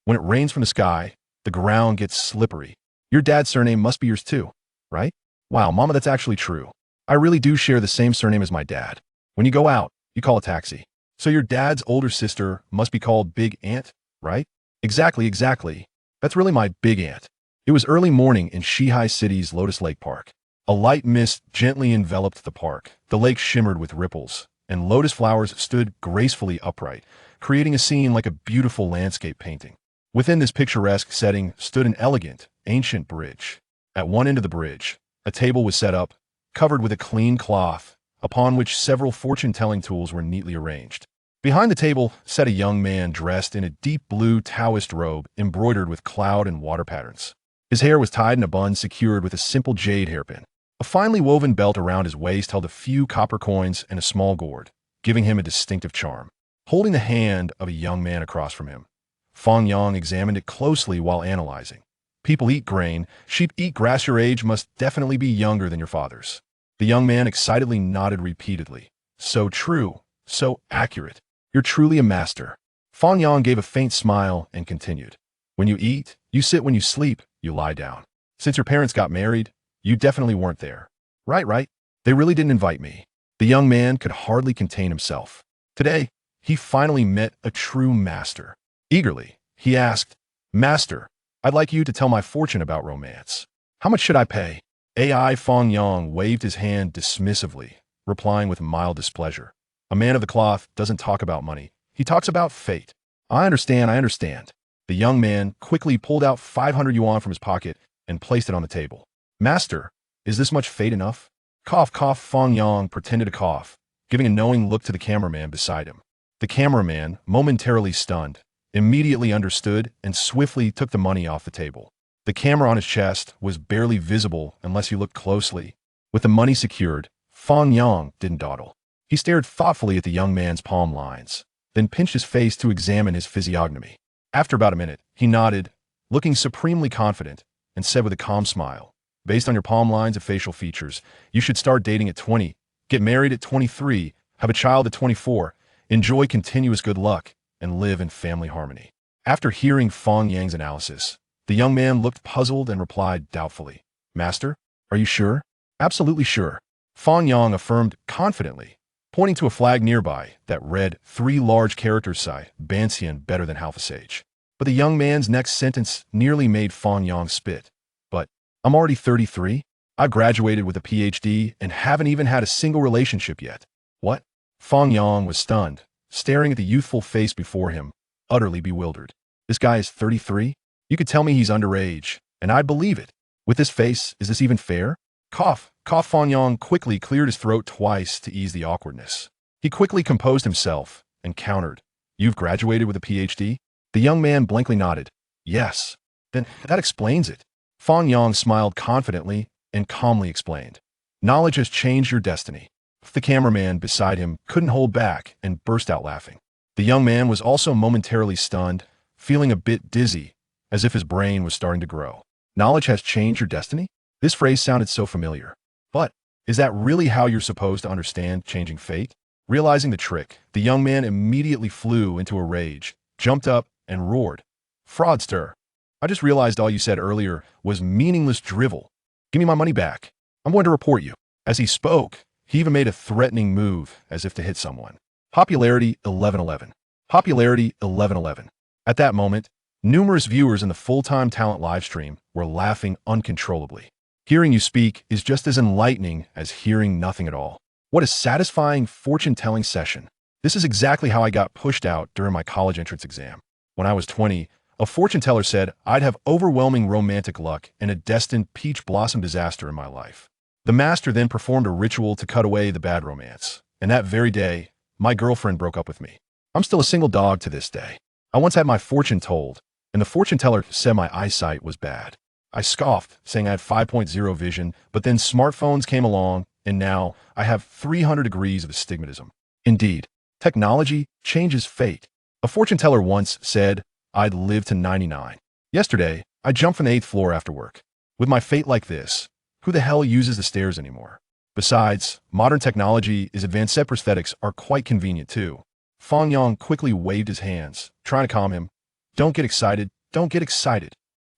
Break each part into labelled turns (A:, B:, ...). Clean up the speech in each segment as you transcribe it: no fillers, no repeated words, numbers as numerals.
A: When it rains from the sky, the ground gets slippery. Your dad's surname must be yours too, right? Wow, Mama, that's actually true. I really do share the same surname as my dad. When you go out, you call a taxi. So your dad's older sister must be called Big Aunt, right? Exactly, exactly. That's really my big aunt. It was early morning in Shihai City's Lotus Lake Park. A light mist gently enveloped the park. The lake shimmered with ripples, and lotus flowers stood gracefully upright, creating a scene like a beautiful landscape painting. Within this picturesque setting stood an elegant, ancient bridge. At one end of the bridge, a table was set up, covered with a clean cloth, upon which several fortune-telling tools were neatly arranged. Behind the table sat a young man dressed in a deep blue Taoist robe embroidered with cloud and water patterns. His hair was tied in a bun secured with a simple jade hairpin. A finely woven belt around his waist held a few copper coins and a small gourd, giving him a distinctive charm. Holding the hand of a young man across from him, Fang Yang examined it closely while analyzing. People eat grain, sheep eat grass. Your age must definitely be younger than your father's. The young man excitedly nodded repeatedly. So true, so accurate. You're truly a master. Fang Yang gave a faint smile and continued. When you eat, you sit. When you sleep, you lie down. Since your parents got married, you definitely weren't there. Right. They really didn't invite me. The young man could hardly contain himself. Today, he finally met a true master. Eagerly, he asked, Master, I'd like you to tell my fortune about romance. How much should I pay? AI Fang Yang waved his hand dismissively, replying with mild displeasure. A man of the cloth doesn't talk about money. He talks about fate. I understand. The young man quickly pulled out 500 yuan from his pocket and placed it on the table. Master, is this much fate enough? Cough. Fang Yang pretended to cough, giving a knowing look to the cameraman beside him. The cameraman, momentarily stunned, immediately understood and swiftly took the money off the table. The camera on his chest was barely visible unless you looked closely. With the money secured, Fang Yang didn't dawdle. He stared thoughtfully at the young man's palm lines, then pinched his face to examine his physiognomy. After about a minute, he nodded, looking supremely confident, and said with a calm smile, Based on your palm lines and facial features, you should start dating at 20, get married at 23, have a child at 24, enjoy continuous good luck, and live in family harmony. After hearing Fang Yang's analysis, the young man looked puzzled and replied doubtfully, Master, are you sure? Absolutely sure. Fang Yang affirmed confidently, pointing to a flag nearby that read 3 large characters Sai, Bansian better than Halfa Sage. But the young man's next sentence nearly made Fang Yang spit. But I'm already 33. I graduated with a PhD and haven't even had a single relationship yet. What? Fang Yang was stunned, staring at the youthful face before him, utterly bewildered. This guy is 33? You could tell me he's underage, and I'd believe it. With this face, is this even fair? Cough. Fang Yang quickly cleared his throat twice to ease the awkwardness. He quickly composed himself and countered. You've graduated with a PhD? The young man blankly nodded. Yes. Then that explains it. Fang Yang smiled confidently and calmly explained. Knowledge has changed your destiny. The cameraman beside him couldn't hold back and burst out laughing. The young man was also momentarily stunned, feeling a bit dizzy, as if his brain was starting to grow. Knowledge has changed your destiny? This phrase sounded so familiar. But is that really how you're supposed to understand changing fate? Realizing the trick, the young man immediately flew into a rage, jumped up, and roared. Fraudster! I just realized all you said earlier was meaningless drivel. Give me my money back. I'm going to report you. As he spoke, he even made a threatening move as if to hit someone. Popularity 1111. Popularity 1111. At that moment, numerous viewers in the full-time talent livestream were laughing uncontrollably. Hearing you speak is just as enlightening as hearing nothing at all. What a satisfying fortune-telling session. This is exactly how I got pushed out during my college entrance exam. When I was 20, a fortune teller said I'd have overwhelming romantic luck and a destined peach blossom disaster in my life. The master then performed a ritual to cut away the bad romance, and that very day, my girlfriend broke up with me. I'm still a single dog to this day. I once had my fortune told, and the fortune teller said my eyesight was bad. I scoffed, saying I had 5.0 vision, but then smartphones came along, and now I have 300 degrees of astigmatism. Indeed, technology changes fate. A fortune teller once said I'd live to 99. Yesterday, I jumped from the 8th floor after work. With my fate like this, who the hell uses the stairs anymore? Besides, modern technology is advanced. Prosthetics are quite convenient too. Fang Yang quickly waved his hands, trying to calm him. Don't get excited, don't get excited.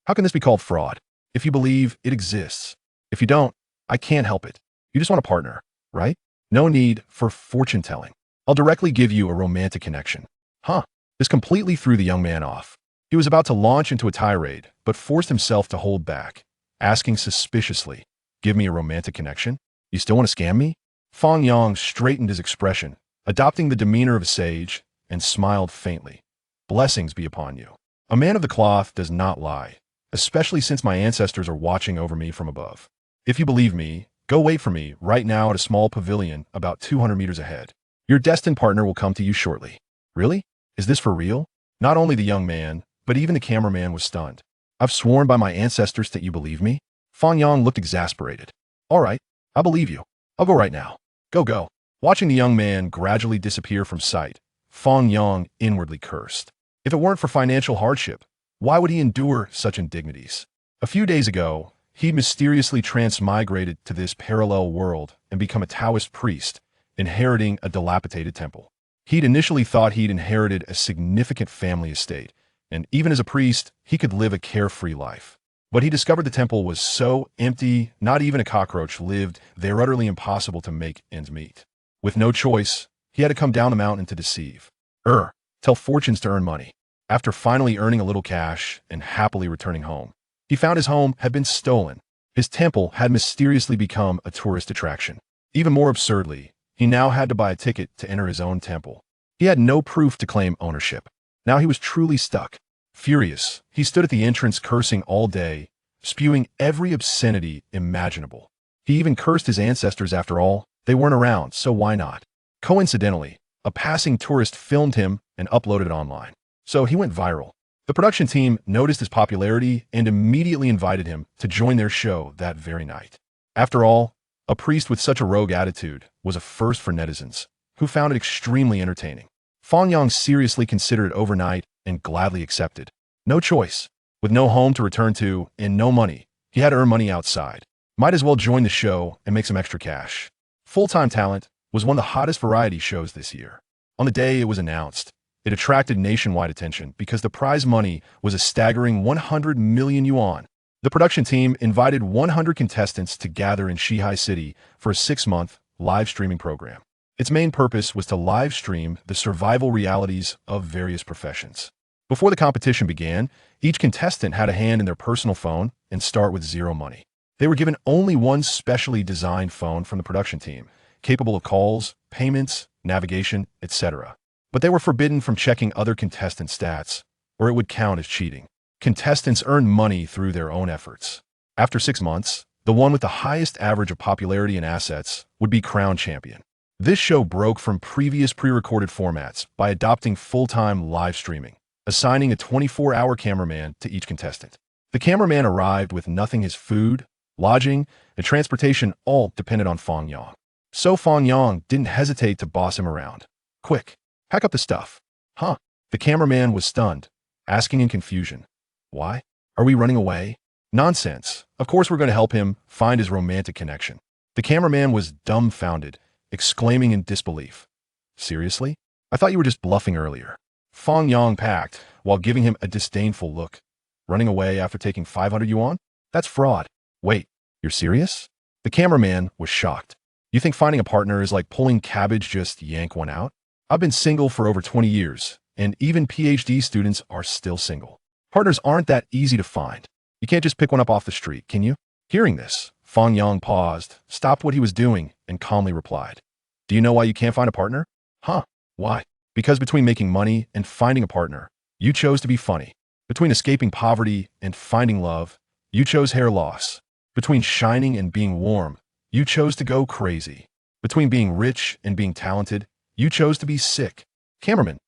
A: How can this be called fraud? If you believe, it exists. If you don't, I can't help it. You just want a partner, right? No need for fortune-telling. I'll directly give you a romantic connection. Huh. This completely threw the young man off. He was about to launch into a tirade, but forced himself to hold back, asking suspiciously, "Give me a romantic connection? You still want to scam me?" Fang Yang straightened his expression, adopting the demeanor of a sage, and smiled faintly. "Blessings be upon you. A man of the cloth does not lie, especially since my ancestors are watching over me from above. If you believe me, go wait for me right now at a small pavilion about 200 meters ahead. Your destined partner will come to you shortly." "Really? Is this for real?" Not only the young man, but even the cameraman was stunned. "I've sworn by my ancestors that you believe me?" Fang Yang looked exasperated. "All right, I believe you. I'll go right now. Go, go." Watching the young man gradually disappear from sight, Fang Yang inwardly cursed. If it weren't for financial hardship, why would he endure such indignities? A few days ago, he mysteriously transmigrated to this parallel world and become a Taoist priest, inheriting a dilapidated temple. He'd initially thought he'd inherited a significant family estate, and even as a priest, he could live a carefree life. But he discovered the temple was so empty, not even a cockroach lived there, utterly impossible to make ends meet. With no choice, he had to come down the mountain to deceive. Tell fortunes to earn money. After finally earning a little cash and happily returning home, he found his home had been stolen. His temple had mysteriously become a tourist attraction. Even more absurdly, he now had to buy a ticket to enter his own temple. He had no proof to claim ownership. Now he was truly stuck. Furious, he stood at the entrance cursing all day, spewing every obscenity imaginable. He even cursed his ancestors. After all, they weren't around, so why not? Coincidentally, a passing tourist filmed him and uploaded it online. So he went viral. The production team noticed his popularity and immediately invited him to join their show that very night. After all, a priest with such a rogue attitude was a first for netizens, who found it extremely entertaining. Fang Yang seriously considered it overnight and gladly accepted. No choice. With no home to return to and no money, he had to earn money outside. Might as well join the show and make some extra cash. Full-Time Talent was one of the hottest variety shows this year. On the day it was announced, it attracted nationwide attention because the prize money was a staggering 100 million yuan. The production team invited 100 contestants to gather in Shihai City for a 6-month live streaming program. Its main purpose was to live stream the survival realities of various professions. Before the competition began, each contestant had a hand in their personal phone and start with zero money. They were given only one specially designed phone from the production team, capable of calls, payments, navigation, etc. But they were forbidden from checking other contestant stats, or it would count as cheating. Contestants earned money through their own efforts. After 6 months, the one with the highest average of popularity and assets would be crowned champion. This show broke from previous pre-recorded formats by adopting full-time live streaming, assigning a 24-hour cameraman to each contestant. The cameraman arrived with nothing. His food, lodging, and transportation all depended on Fang Yang. So Fang Yang didn't hesitate to boss him around. "Quick, pack up the stuff." "Huh?" The cameraman was stunned, asking in confusion. "Why? Are we running away?" "Nonsense. Of course we're going to help him find his romantic connection." The cameraman was dumbfounded, exclaiming in disbelief. "Seriously? I thought you were just bluffing earlier." Fang Yang packed, while giving him a disdainful look. "Running away after taking 500 yuan? That's fraud." "Wait, you're serious?" The cameraman was shocked. "You think finding a partner is like pulling cabbage, just yank one out?" "I've been single for over 20 years, and even PhD students are still single. Partners aren't that easy to find. You can't just pick one up off the street, can you?" Hearing this, Fang Yang paused, stopped what he was doing, and calmly replied, "Do you know why you can't find a partner?" "Huh? Why?" "Because between making money and finding a partner, you chose to be funny. Between escaping poverty and finding love, you chose hair loss. Between shining and being warm, you chose to go crazy. Between being rich and being talented, you chose to be sick." Cameraman.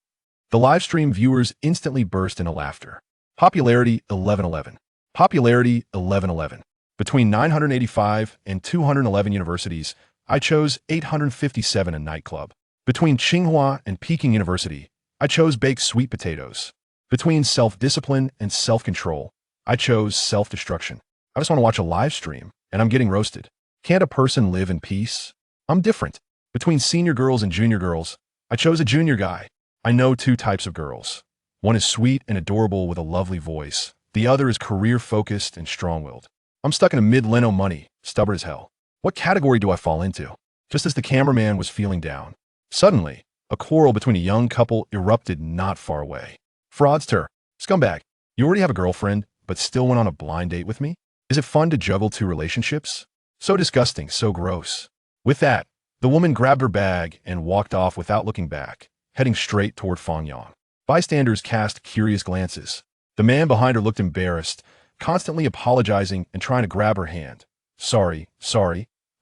A: The live stream viewers instantly burst into laughter. Popularity 1111. Popularity 1111. Between 985 and 211 universities, I chose 857 a nightclub. Between Tsinghua and Peking University, I chose baked sweet potatoes. Between self-discipline and self-control, I chose self-destruction. I just want to watch a live stream, and I'm getting roasted. Can't a person live in peace? I'm different. Between senior girls and junior girls, I chose a junior guy. I know 2 types of girls. One is sweet and adorable with a lovely voice. The other is career-focused and strong-willed. I'm stuck in a mid-leno money, stubborn as hell. What category do I fall into? Just as the cameraman was feeling down, suddenly, a quarrel between a young couple erupted not far away. Fraudster, scumbag, you already have a girlfriend, but still went on a blind date with me? Is it fun to juggle two relationships? So disgusting, so gross. With that, the woman grabbed her bag and walked off without looking back, heading straight toward Fang Yang. Bystanders cast curious glances. The man behind her looked embarrassed, constantly apologizing and trying to grab her hand. Sorry,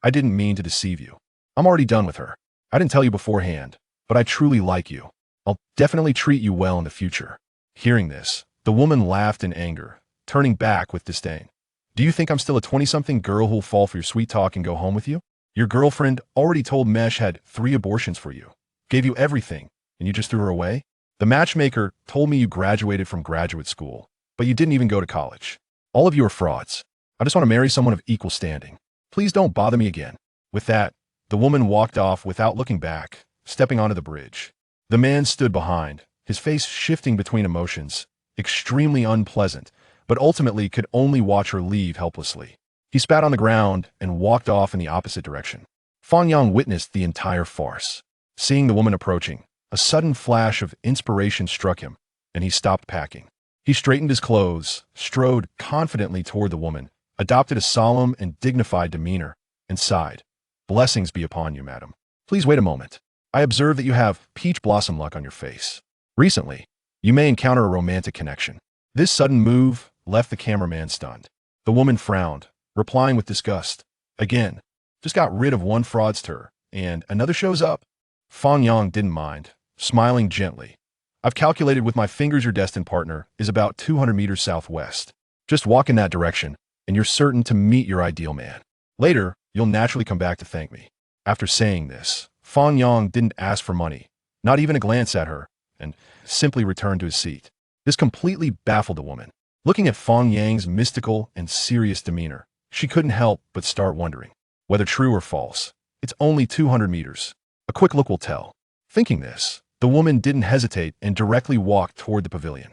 A: I didn't mean to deceive you. I'm already done with her. I didn't tell you beforehand, but I truly like you. I'll definitely treat you well in the future. Hearing this, the woman laughed in anger, turning back with disdain. Do you think I'm still a 20-something girl who'll fall for your sweet talk and go home with you? Your girlfriend already told Mesh had 3 abortions for you, gave you everything, and you just threw her away? The matchmaker told me you graduated from graduate school, but you didn't even go to college. All of you are frauds. I just want to marry someone of equal standing. Please don't bother me again. With that, the woman walked off without looking back, stepping onto the bridge. The man stood behind, his face shifting between emotions, extremely unpleasant, but ultimately could only watch her leave helplessly. He spat on the ground and walked off in the opposite direction. Fang Yang witnessed the entire farce. Seeing the woman approaching, a sudden flash of inspiration struck him, and he stopped packing. He straightened his clothes, strode confidently toward the woman, adopted a solemn and dignified demeanor, and sighed. Blessings be upon you, madam. Please wait a moment. I observe that you have peach blossom luck on your face. Recently, you may encounter a romantic connection. This sudden move left the cameraman stunned. The woman frowned, replying with disgust. Again, just got rid of one fraudster, and another shows up. Fang Yang didn't mind, smiling gently. I've calculated with my fingers your destined partner is about 200 meters southwest. Just walk in that direction, and you're certain to meet your ideal man. Later, you'll naturally come back to thank me. After saying this, Fang Yang didn't ask for money, not even a glance at her, and simply returned to his seat. This completely baffled the woman. Looking at Fang Yang's mystical and serious demeanor, she couldn't help but start wondering whether true or false. It's only 200 meters. A quick look will tell. Thinking this, the woman didn't hesitate and directly walked toward the pavilion.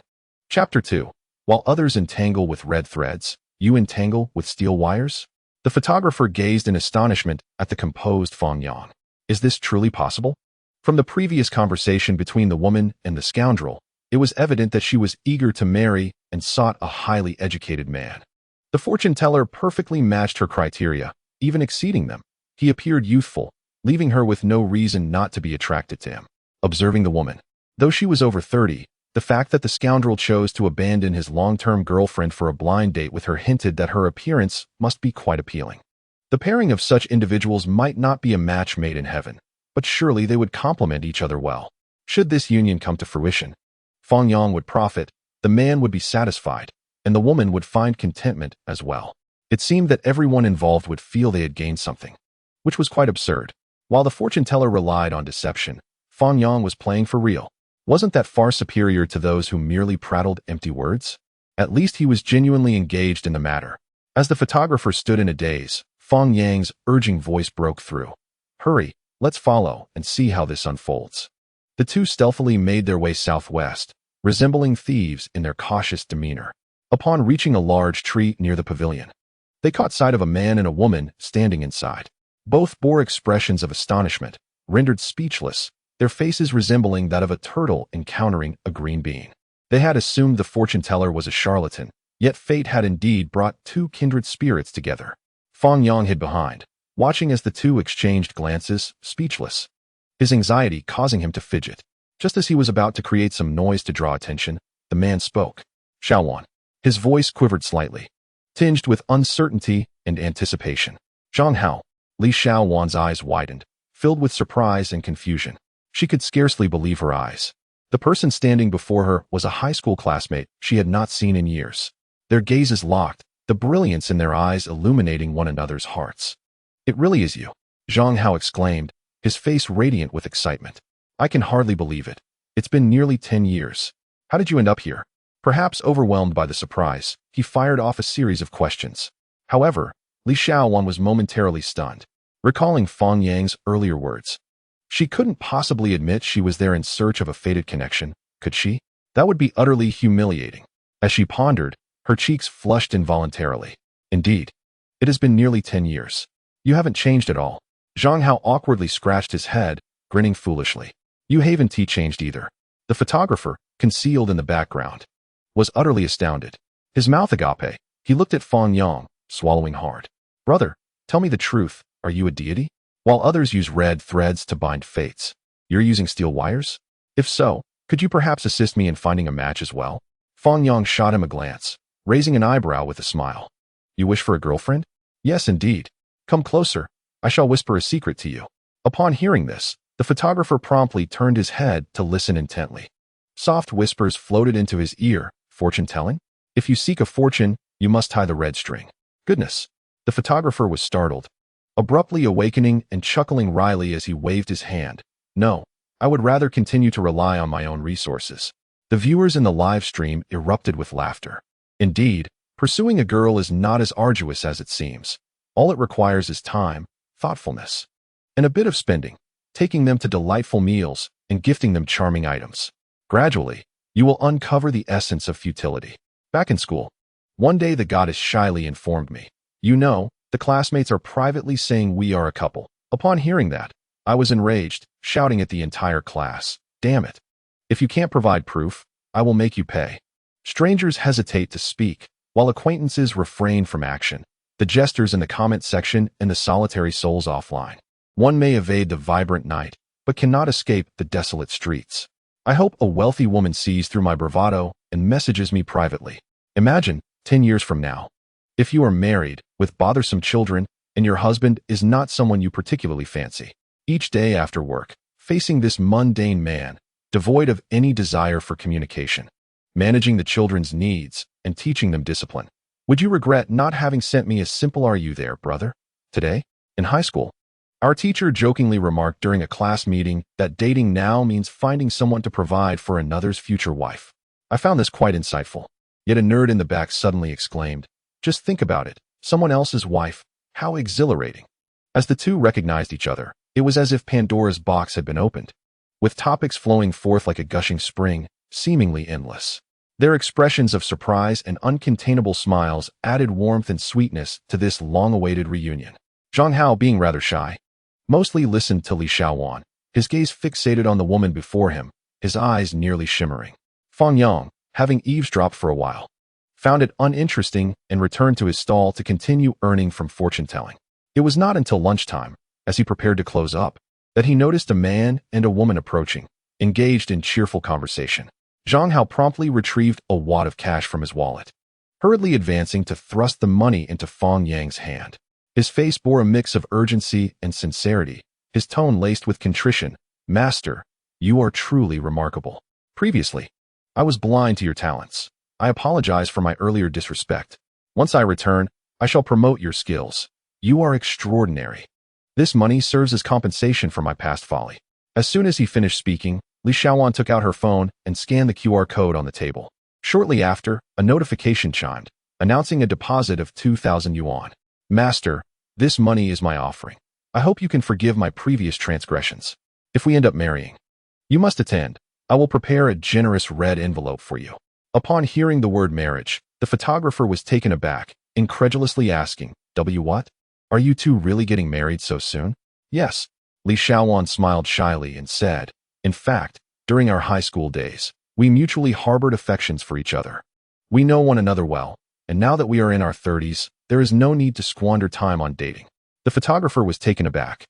A: Chapter 2. While others entangle with red threads, you entangle with steel wires? The photographer gazed in astonishment at the composed Fang Yang. Is this truly possible? From the previous conversation between the woman and the scoundrel, it was evident that she was eager to marry and sought a highly educated man. The fortune teller perfectly matched her criteria, even exceeding them. He appeared youthful, leaving her with no reason not to be attracted to him. Observing the woman, though she was over 30, the fact that the scoundrel chose to abandon his long-term girlfriend for a blind date with her hinted that her appearance must be quite appealing. The pairing of such individuals might not be a match made in heaven, but surely they would complement each other well. Should this union come to fruition, Fang Yang would profit, the man would be satisfied, and the woman would find contentment as well. It seemed that everyone involved would feel they had gained something, which was quite absurd. While the fortune teller relied on deception, Fang Yang was playing for real. Wasn't that far superior to those who merely prattled empty words? At least he was genuinely engaged in the matter. As the photographer stood in a daze, Fang Yang's urging voice broke through. Hurry, let's follow and see how this unfolds. The two stealthily made their way southwest, resembling thieves in their cautious demeanor. Upon reaching a large tree near the pavilion, they caught sight of a man and a woman standing inside. Both bore expressions of astonishment, rendered speechless, their faces resembling that of a turtle encountering a green bean. They had assumed the fortune teller was a charlatan, yet fate had indeed brought two kindred spirits together. Fang Yang hid behind, watching as the two exchanged glances, speechless, his anxiety causing him to fidget. Just as he was about to create some noise to draw attention, the man spoke. Xiaowan. His voice quivered slightly, tinged with uncertainty and anticipation. Zhang Hao. Li Xiaowan's eyes widened, filled with surprise and confusion. She could scarcely believe her eyes. The person standing before her was a high school classmate she had not seen in years. Their gazes locked, the brilliance in their eyes illuminating one another's hearts. It really is you, Zhang Hao exclaimed, his face radiant with excitement. I can hardly believe it. It's been nearly 10 years. How did you end up here? Perhaps overwhelmed by the surprise, he fired off a series of questions. However, Li Xiaowan was momentarily stunned, recalling Fang Yang's earlier words. She couldn't possibly admit she was there in search of a fated connection, could she? That would be utterly humiliating. As she pondered, her cheeks flushed involuntarily. Indeed, it has been nearly 10 years. You haven't changed at all. Zhang Hao awkwardly scratched his head, grinning foolishly. You haven't changed either. The photographer, concealed in the background, was utterly astounded. His mouth agape, he looked at Fang Yang, swallowing hard. Brother, tell me the truth, are you a deity? While others use red threads to bind fates, you're using steel wires? If so, could you perhaps assist me in finding a match as well? Fang Yang shot him a glance, raising an eyebrow with a smile. You wish for a girlfriend? Yes, indeed. Come closer, I shall whisper a secret to you. Upon hearing this, the photographer promptly turned his head to listen intently. Soft whispers floated into his ear. Fortune-telling? If you seek a fortune, you must tie the red string. Goodness! The photographer was startled, abruptly awakening and chuckling wryly as he waved his hand. No, I would rather continue to rely on my own resources. The viewers in the live stream erupted with laughter. Indeed, pursuing a girl is not as arduous as it seems. All it requires is time, thoughtfulness, and a bit of spending, taking them to delightful meals and gifting them charming items. Gradually, you will uncover the essence of futility. Back in school, one day the goddess shyly informed me, you know, the classmates are privately saying we are a couple. Upon hearing that, I was enraged, shouting at the entire class, damn it. If you can't provide proof, I will make you pay. Strangers hesitate to speak, while acquaintances refrain from action. The jesters in the comment section and the solitary souls offline. One may evade the vibrant night, but cannot escape the desolate streets. I hope a wealthy woman sees through my bravado and messages me privately. Imagine, 10 years from now, if you are married, with bothersome children, and your husband is not someone you particularly fancy. Each day after work, facing this mundane man, devoid of any desire for communication, managing the children's needs, and teaching them discipline. Would you regret not having sent me a simple "Are you there, brother?" today? In high school, our teacher jokingly remarked during a class meeting that dating now means finding someone to provide for another's future wife. I found this quite insightful. Yet a nerd in the back suddenly exclaimed, just think about it, someone else's wife, how exhilarating. As the two recognized each other, it was as if Pandora's box had been opened, with topics flowing forth like a gushing spring, seemingly endless. Their expressions of surprise and uncontainable smiles added warmth and sweetness to this long-awaited reunion. Zhang Hao, being rather shy, mostly listened to Li Xiaowan, his gaze fixated on the woman before him, his eyes nearly shimmering. Fang Yang, having eavesdropped for a while, found it uninteresting and returned to his stall to continue earning from fortune-telling. It was not until lunchtime, as he prepared to close up, that he noticed a man and a woman approaching, engaged in cheerful conversation. Zhang Hao promptly retrieved a wad of cash from his wallet, hurriedly advancing to thrust the money into Fang Yang's hand. His face bore a mix of urgency and sincerity, his tone laced with contrition. Master, you are truly remarkable. Previously, I was blind to your talents. I apologize for my earlier disrespect. Once I return, I shall promote your skills. You are extraordinary. This money serves as compensation for my past folly. As soon as he finished speaking, Li Xiaowan took out her phone and scanned the QR code on the table. Shortly after, a notification chimed, announcing a deposit of 2,000 yuan. Master, this money is my offering. I hope you can forgive my previous transgressions. If we end up marrying, you must attend. I will prepare a generous red envelope for you. Upon hearing the word marriage, the photographer was taken aback, incredulously asking, what? Are you two really getting married so soon? Yes. Li Xiaowan smiled shyly and said, in fact, during our high school days, we mutually harbored affections for each other. We know one another well, and now that we are in our 30s, there is no need to squander time on dating. The photographer was taken aback,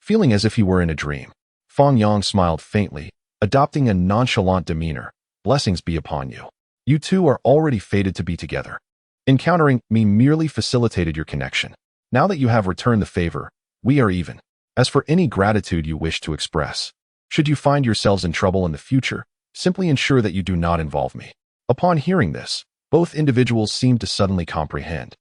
A: feeling as if he were in a dream. Fang Yang smiled faintly, adopting a nonchalant demeanor. Blessings be upon you. You two are already fated to be together. Encountering me merely facilitated your connection. Now that you have returned the favor, we are even. As for any gratitude you wish to express, should you find yourselves in trouble in the future, simply ensure that you do not involve me. Upon hearing this, both individuals seemed to suddenly comprehend,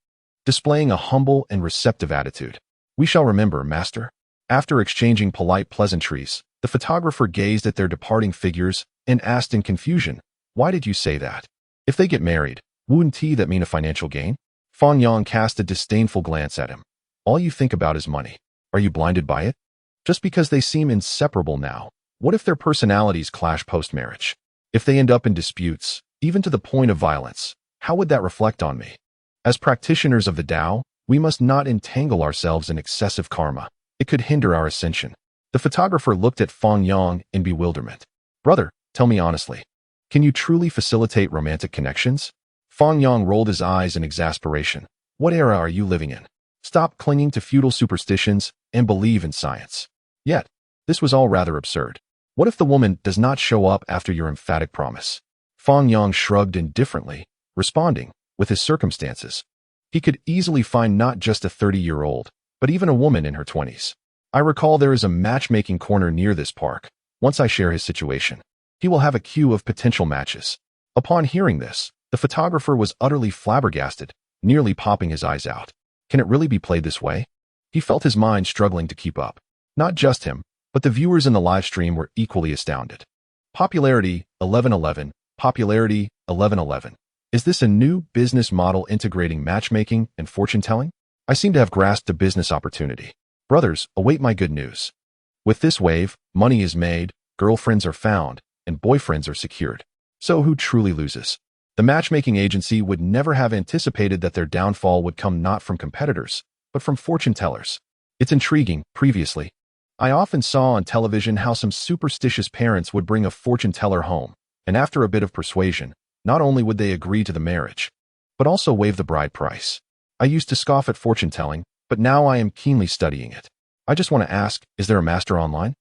A: displaying a humble and receptive attitude. We shall remember, master. After exchanging polite pleasantries, the photographer gazed at their departing figures and asked in confusion, why did you say that? If they get married, wouldn't that mean a financial gain? Fang Yang cast a disdainful glance at him. All you think about is money. Are you blinded by it? Just because they seem inseparable now, what if their personalities clash post-marriage? If they end up in disputes, even to the point of violence, how would that reflect on me? As practitioners of the Tao, we must not entangle ourselves in excessive karma. It could hinder our ascension. The photographer looked at Fang Yang in bewilderment. Brother, tell me honestly, can you truly facilitate romantic connections? Fang Yang rolled his eyes in exasperation. What era are you living in? Stop clinging to feudal superstitions and believe in science. Yet, this was all rather absurd. What if the woman does not show up after your emphatic promise? Fang Yang shrugged indifferently, responding, with his circumstances. He could easily find not just a 30-year-old, but even a woman in her 20s. I recall there is a matchmaking corner near this park. Once I share his situation, he will have a queue of potential matches. Upon hearing this, the photographer was utterly flabbergasted, nearly popping his eyes out. Can it really be played this way? He felt his mind struggling to keep up. Not just him, but the viewers in the live stream were equally astounded. Popularity 1111, popularity 1111. Is this a new business model integrating matchmaking and fortune-telling? I seem to have grasped a business opportunity. Brothers, await my good news. With this wave, money is made, girlfriends are found, and boyfriends are secured. So who truly loses? The matchmaking agency would never have anticipated that their downfall would come not from competitors, but from fortune tellers. It's intriguing. Previously, I often saw on television how some superstitious parents would bring a fortune teller home, and after a bit of persuasion, not only would they agree to the marriage, but also waive the bride price. I used to scoff at fortune telling, but now I am keenly studying it. I just want to ask, is there a master online?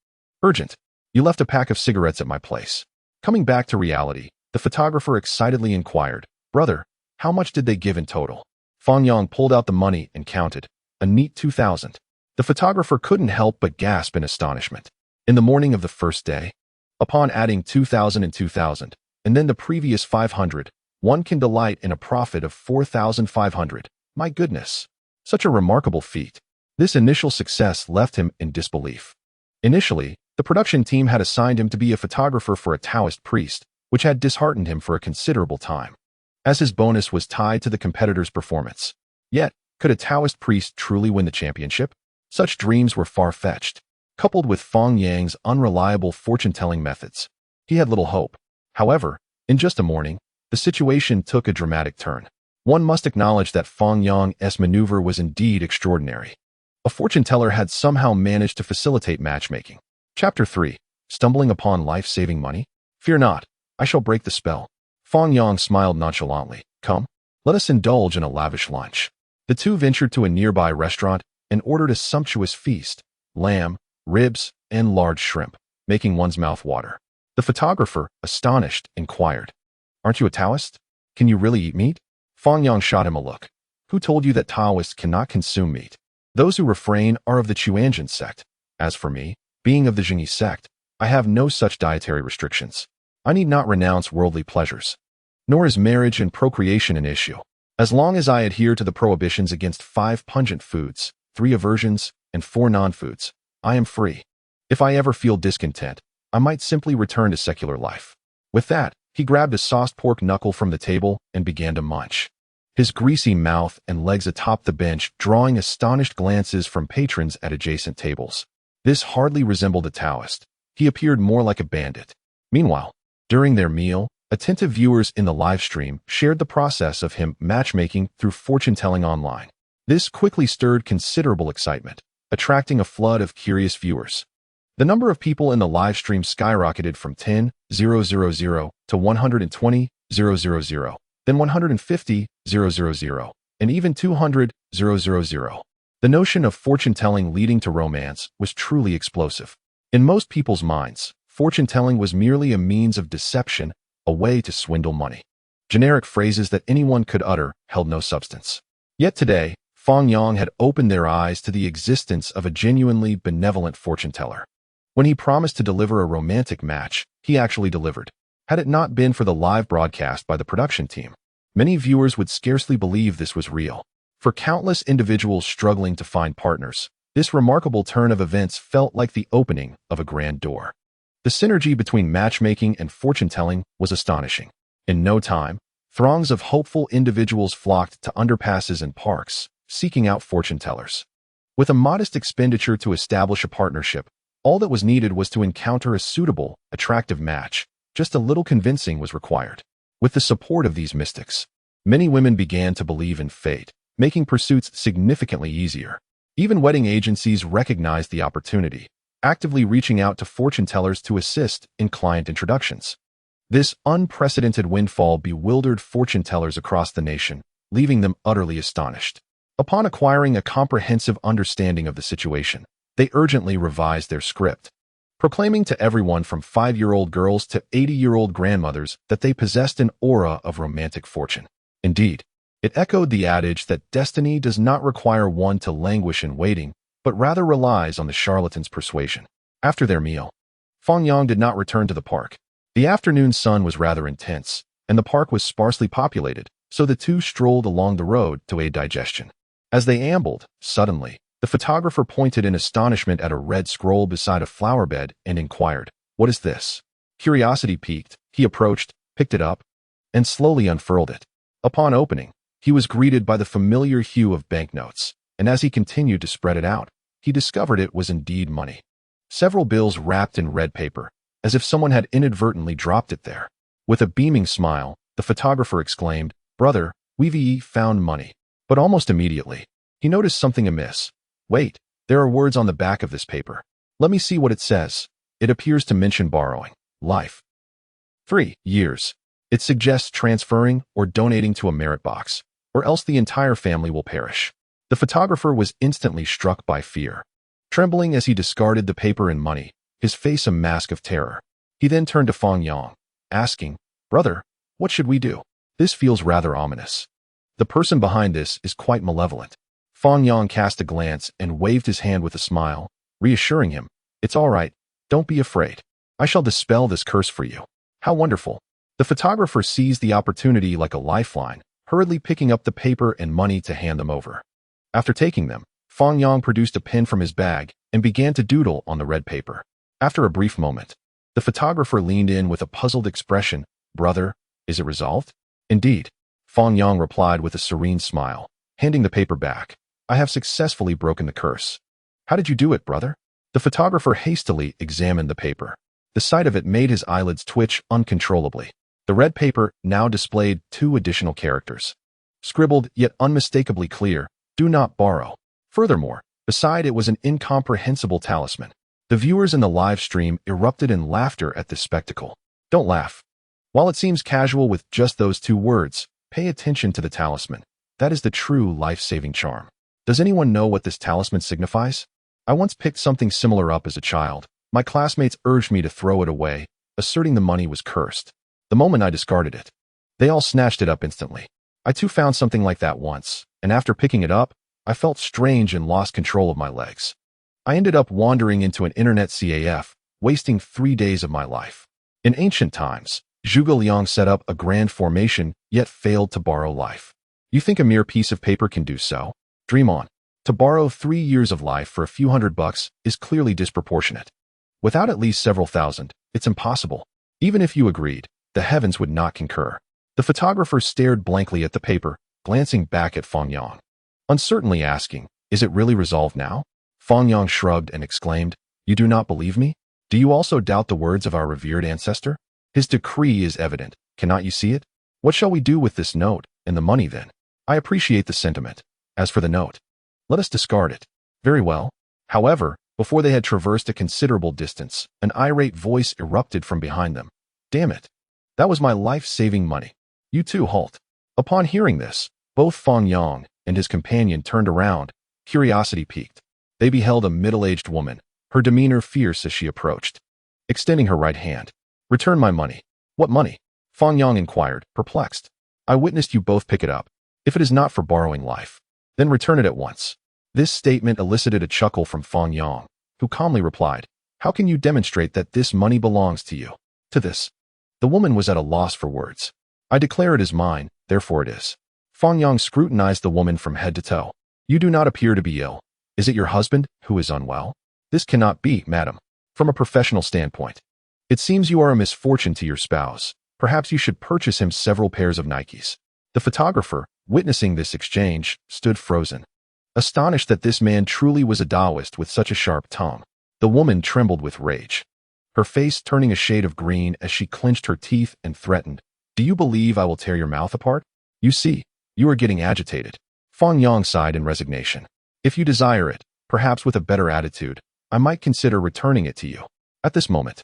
A: Urgent. You left a pack of cigarettes at my place. Coming back to reality, the photographer excitedly inquired, Brother, how much did they give in total? Fang Yang pulled out the money and counted. A neat 2,000. The photographer couldn't help but gasp in astonishment. In the morning of the first day, upon adding 2,000 and 2,000, and then the previous 500, one can delight in a profit of 4,500. My goodness. Such a remarkable feat. This initial success left him in disbelief. Initially, the production team had assigned him to be a photographer for a Taoist priest, which had disheartened him for a considerable time, as his bonus was tied to the competitor's performance. Yet, could a Taoist priest truly win the championship? Such dreams were far-fetched. Coupled with Fang Yang's unreliable fortune-telling methods, he had little hope. However, in just a morning, the situation took a dramatic turn. One must acknowledge that Fang Yang's maneuver was indeed extraordinary. A fortune teller had somehow managed to facilitate matchmaking. Chapter 3. Stumbling upon life-saving money? Fear not, I shall break the spell. Fang Yang smiled nonchalantly. Come, let us indulge in a lavish lunch. The two ventured to a nearby restaurant and ordered a sumptuous feast, lamb, ribs, and large shrimp, making one's mouth water. The photographer, astonished, inquired, Aren't you a Taoist? Can you really eat meat? Fang Yang shot him a look. Who told you that Taoists cannot consume meat? Those who refrain are of the Chuanjian sect. As for me, being of the Jingyi sect, I have no such dietary restrictions. I need not renounce worldly pleasures. Nor is marriage and procreation an issue. As long as I adhere to the prohibitions against 5 pungent foods, 3 aversions, and 4 non-foods, I am free. If I ever feel discontent, I might simply return to secular life. With that, he grabbed a sauced pork knuckle from the table and began to munch, his greasy mouth and legs atop the bench drawing astonished glances from patrons at adjacent tables. This hardly resembled a Taoist. He appeared more like a bandit. Meanwhile, during their meal, attentive viewers in the live stream shared the process of him matchmaking through fortune-telling online. This quickly stirred considerable excitement, attracting a flood of curious viewers. The number of people in the live stream skyrocketed from 10,000 to 120,000, then 150,000, and even 200,000. The notion of fortune-telling leading to romance was truly explosive. In most people's minds, fortune-telling was merely a means of deception, a way to swindle money. Generic phrases that anyone could utter held no substance. Yet today, Fang Yang had opened their eyes to the existence of a genuinely benevolent fortune-teller. When he promised to deliver a romantic match, he actually delivered. Had it not been for the live broadcast by the production team, many viewers would scarcely believe this was real. For countless individuals struggling to find partners, this remarkable turn of events felt like the opening of a grand door. The synergy between matchmaking and fortune-telling was astonishing. In no time, throngs of hopeful individuals flocked to underpasses and parks, seeking out fortune-tellers. With a modest expenditure to establish a partnership, all that was needed was to encounter a suitable, attractive match, Just a little convincing was required. With the support of these mystics, many women began to believe in fate, making pursuits significantly easier. Even wedding agencies recognized the opportunity, actively reaching out to fortune tellers to assist in client introductions. This unprecedented windfall bewildered fortune tellers across the nation, leaving them utterly astonished. Upon acquiring a comprehensive understanding of the situation, they urgently revised their script, proclaiming to everyone from 5-year-old girls to 80-year-old grandmothers that they possessed an aura of romantic fortune. Indeed, it echoed the adage that destiny does not require one to languish in waiting, but rather relies on the charlatan's persuasion. After their meal, Fang Yang did not return to the park. The afternoon sun was rather intense, and the park was sparsely populated, so the two strolled along the road to aid digestion. As they ambled, suddenly, the photographer pointed in astonishment at a red scroll beside a flower bed and inquired, "What is this?" Curiosity piqued, he approached, picked it up, and slowly unfurled it. Upon opening, he was greeted by the familiar hue of banknotes, and as he continued to spread it out, he discovered it was indeed money. Several bills wrapped in red paper, as if someone had inadvertently dropped it there. With a beaming smile, the photographer exclaimed, "Brother, we've found money." But almost immediately, he noticed something amiss. "Wait, there are words on the back of this paper. Let me see what it says. It appears to mention borrowing. Life. 3 years. It suggests transferring or donating to a merit box, or else the entire family will perish." The photographer was instantly struck by fear. Trembling as he discarded the paper and money, his face a mask of terror. He then turned to Fang Yang, asking, "Brother, what should we do? This feels rather ominous. The person behind this is quite malevolent." Fang Yang cast a glance and waved his hand with a smile, reassuring him, "It's all right, don't be afraid. I shall dispel this curse for you." How wonderful. The photographer seized the opportunity like a lifeline, hurriedly picking up the paper and money to hand them over. After taking them, Fang Yang produced a pen from his bag and began to doodle on the red paper. After a brief moment, the photographer leaned in with a puzzled expression. "Brother, is it resolved?" "Indeed," Fang Yang replied with a serene smile, handing the paper back. "I have successfully broken the curse." "How did you do it, brother?" The photographer hastily examined the paper. The sight of it made his eyelids twitch uncontrollably. The red paper now displayed 2 additional characters, scribbled yet unmistakably clear, "Do not borrow." Furthermore, beside it was an incomprehensible talisman. The viewers in the live stream erupted in laughter at this spectacle. Don't laugh. While it seems casual with just those 2 words, pay attention to the talisman. That is the true life-saving charm. Does anyone know what this talisman signifies? I once picked something similar up as a child. My classmates urged me to throw it away, asserting the money was cursed. The moment I discarded it, they all snatched it up instantly. I too found something like that once, and after picking it up, I felt strange and lost control of my legs. I ended up wandering into an internet CAF, wasting 3 days of my life. In ancient times, Zhuge Liang set up a grand formation, yet failed to borrow life. You think a mere piece of paper can do so? Dream on. To borrow 3 years of life for a few $100 is clearly disproportionate. Without at least several thousand, it's impossible. Even if you agreed, the heavens would not concur. The photographer stared blankly at the paper, glancing back at Fang Yang, uncertainly asking, "Is it really resolved now?" Fang Yang shrugged and exclaimed, "You do not believe me? Do you also doubt the words of our revered ancestor? His decree is evident. Cannot you see it? What shall we do with this note and the money then? I appreciate the sentiment. As for the note, let us discard it." "Very well." However, before they had traversed a considerable distance, an irate voice erupted from behind them. "Damn it. That was my life-saving money. You too, halt." Upon hearing this, both Fang Yang and his companion turned around, curiosity piqued. They beheld a middle-aged woman, her demeanor fierce as she approached, extending her right hand. "Return my money." "What money?" Fang Yang inquired, perplexed. "I witnessed you both pick it up. If it is not for borrowing life, then return it at once." This statement elicited a chuckle from Fang Yang, who calmly replied, "How can you demonstrate that this money belongs to you?" To this, the woman was at a loss for words. "I declare it is mine, therefore it is." Fang Yang scrutinized the woman from head to toe. "You do not appear to be ill. Is it your husband who is unwell?" "This cannot be, madam. From a professional standpoint, it seems you are a misfortune to your spouse. Perhaps you should purchase him several pairs of Nikes." The photographer, witnessing this exchange, stood frozen, astonished that this man truly was a Taoist with such a sharp tongue. The woman trembled with rage. her face turning a shade of green as she clenched her teeth and threatened, "Do you believe I will tear your mouth apart? You see, you are getting agitated." Fang Yang sighed in resignation. "If you desire it, perhaps with a better attitude, I might consider returning it to you." At this moment,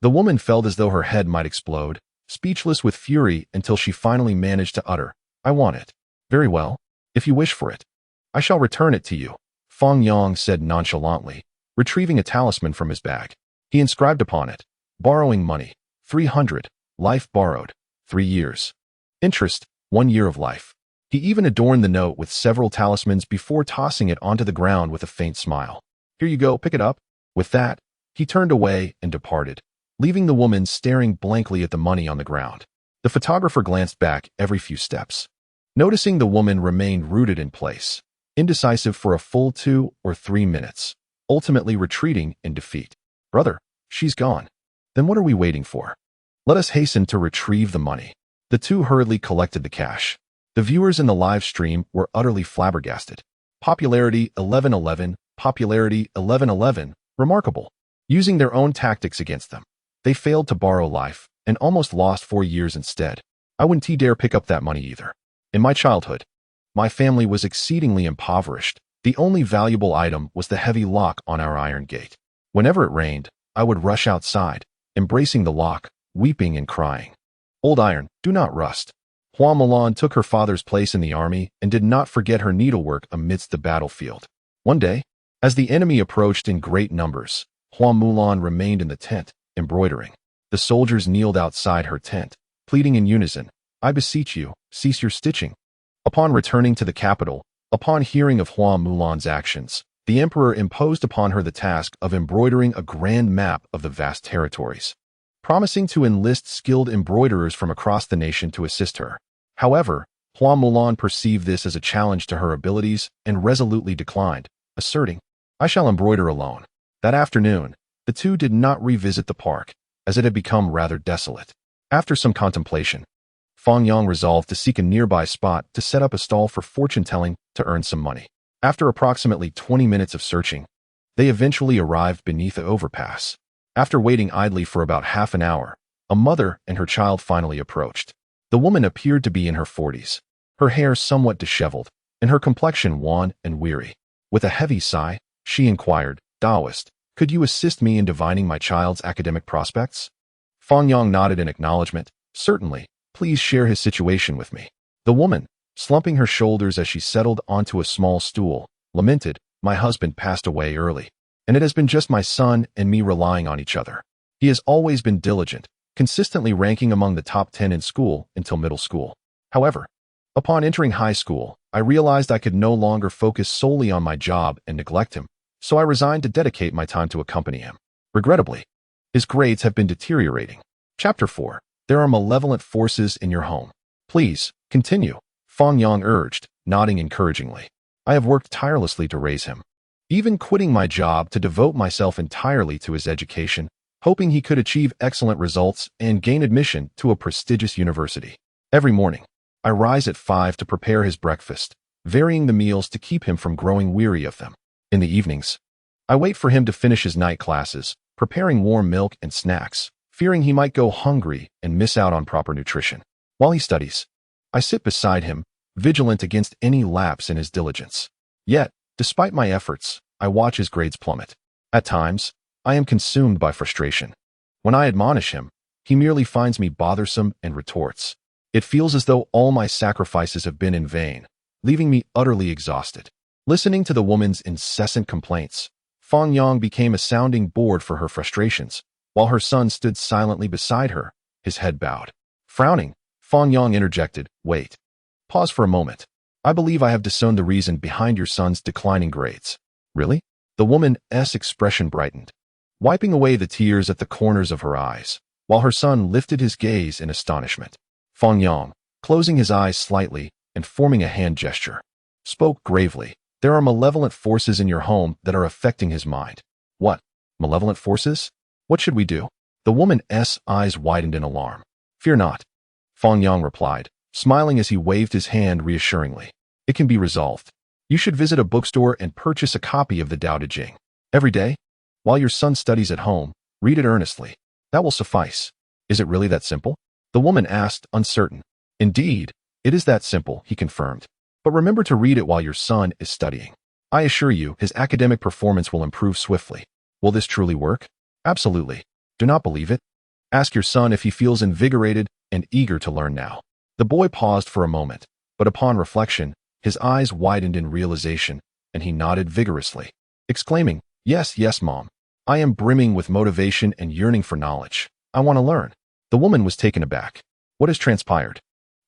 A: the woman felt as though her head might explode, speechless with fury until she finally managed to utter, "I want it." "Very well. If you wish for it, I shall return it to you," Fang Yang said nonchalantly, retrieving a talisman from his bag. He inscribed upon it, "Borrowing money, 300, life borrowed, 3 years. Interest, 1 year of life." He even adorned the note with several talismans before tossing it onto the ground with a faint smile. "Here you go, pick it up." With that, he turned away and departed, leaving the woman staring blankly at the money on the ground. The photographer glanced back every few steps, noticing the woman remained rooted in place, indecisive for a full 2 or 3 minutes, ultimately retreating in defeat. "Brother, she's gone. Then what are we waiting for? Let us hasten to retrieve the money." The two hurriedly collected the cash. The viewers in the live stream were utterly flabbergasted. Popularity 1111, popularity 1111, remarkable. Using their own tactics against them, they failed to borrow life and almost lost 4 years instead. I wouldn't dare pick up that money either. In my childhood, my family was exceedingly impoverished. The only valuable item was the heavy lock on our iron gate. Whenever it rained, I would rush outside, embracing the lock, weeping and crying. Old iron, do not rust. Hua Mulan took her father's place in the army and did not forget her needlework amidst the battlefield. One day, as the enemy approached in great numbers, Hua Mulan remained in the tent, embroidering. The soldiers kneeled outside her tent, pleading in unison, "I beseech you, cease your stitching." Upon returning to the capital, upon hearing of Hua Mulan's actions, the emperor imposed upon her the task of embroidering a grand map of the vast territories, promising to enlist skilled embroiderers from across the nation to assist her. However, Hua Mulan perceived this as a challenge to her abilities and resolutely declined, asserting, "I shall embroider alone." That afternoon, the two did not revisit the park, as it had become rather desolate. After some contemplation, Fang Yang resolved to seek a nearby spot to set up a stall for fortune-telling to earn some money. After approximately 20 minutes of searching, they eventually arrived beneath the overpass. After waiting idly for about half an hour, a mother and her child finally approached. The woman appeared to be in her 40s, her hair somewhat disheveled, and her complexion wan and weary. With a heavy sigh, she inquired, "Taoist, could you assist me in divining my child's academic prospects?" Fang Yang nodded in acknowledgement. "Certainly, please share his situation with me." The woman, slumping her shoulders as she settled onto a small stool, lamented, "My husband passed away early, and it has been just my son and me relying on each other. He has always been diligent, consistently ranking among the top 10 in school until middle school. However, upon entering high school, I realized I could no longer focus solely on my job and neglect him, so I resigned to dedicate my time to accompany him. Regrettably, his grades have been deteriorating." Chapter 4. There are malevolent forces in your home. "Please, continue," Fang Yang urged, nodding encouragingly. "I have worked tirelessly to raise him, even quitting my job to devote myself entirely to his education, hoping he could achieve excellent results and gain admission to a prestigious university. Every morning, I rise at 5 to prepare his breakfast, varying the meals to keep him from growing weary of them. In the evenings, I wait for him to finish his night classes, preparing warm milk and snacks, fearing he might go hungry and miss out on proper nutrition. While he studies, I sit beside him, vigilant against any lapse in his diligence. Yet, despite my efforts, I watch his grades plummet. At times, I am consumed by frustration. When I admonish him, he merely finds me bothersome and retorts. It feels as though all my sacrifices have been in vain, leaving me utterly exhausted. Listening to the woman's incessant complaints, Fang Yang became a sounding board for her frustrations, while her son stood silently beside her, his head bowed. Frowning, Fang Yang interjected, "Wait. Pause for a moment. I believe I have discerned the reason behind your son's declining grades." "Really?" The woman's expression brightened, wiping away the tears at the corners of her eyes, while her son lifted his gaze in astonishment. Fang Yang, closing his eyes slightly and forming a hand gesture, spoke gravely, "There are malevolent forces in your home that are affecting his mind." "What? Malevolent forces? What should we do?" The woman's eyes widened in alarm. "Fear not," Fang Yang replied, smiling as he waved his hand reassuringly. "It can be resolved. You should visit a bookstore and purchase a copy of the Tao Te Ching. Every day, while your son studies at home, Read it earnestly. That will suffice. Is it really that simple? The woman asked, uncertain. Indeed, it is that simple, he confirmed. But remember to read it while your son is studying. I assure you, his academic performance will improve swiftly. Will this truly work? Absolutely. Do not believe it? Ask your son if he feels invigorated and eager to learn now. The boy paused for a moment, but upon reflection, his eyes widened in realization, and he nodded vigorously, exclaiming, "Yes, yes, Mom. I am brimming with motivation and yearning for knowledge. I want to learn." The woman was taken aback. What has transpired?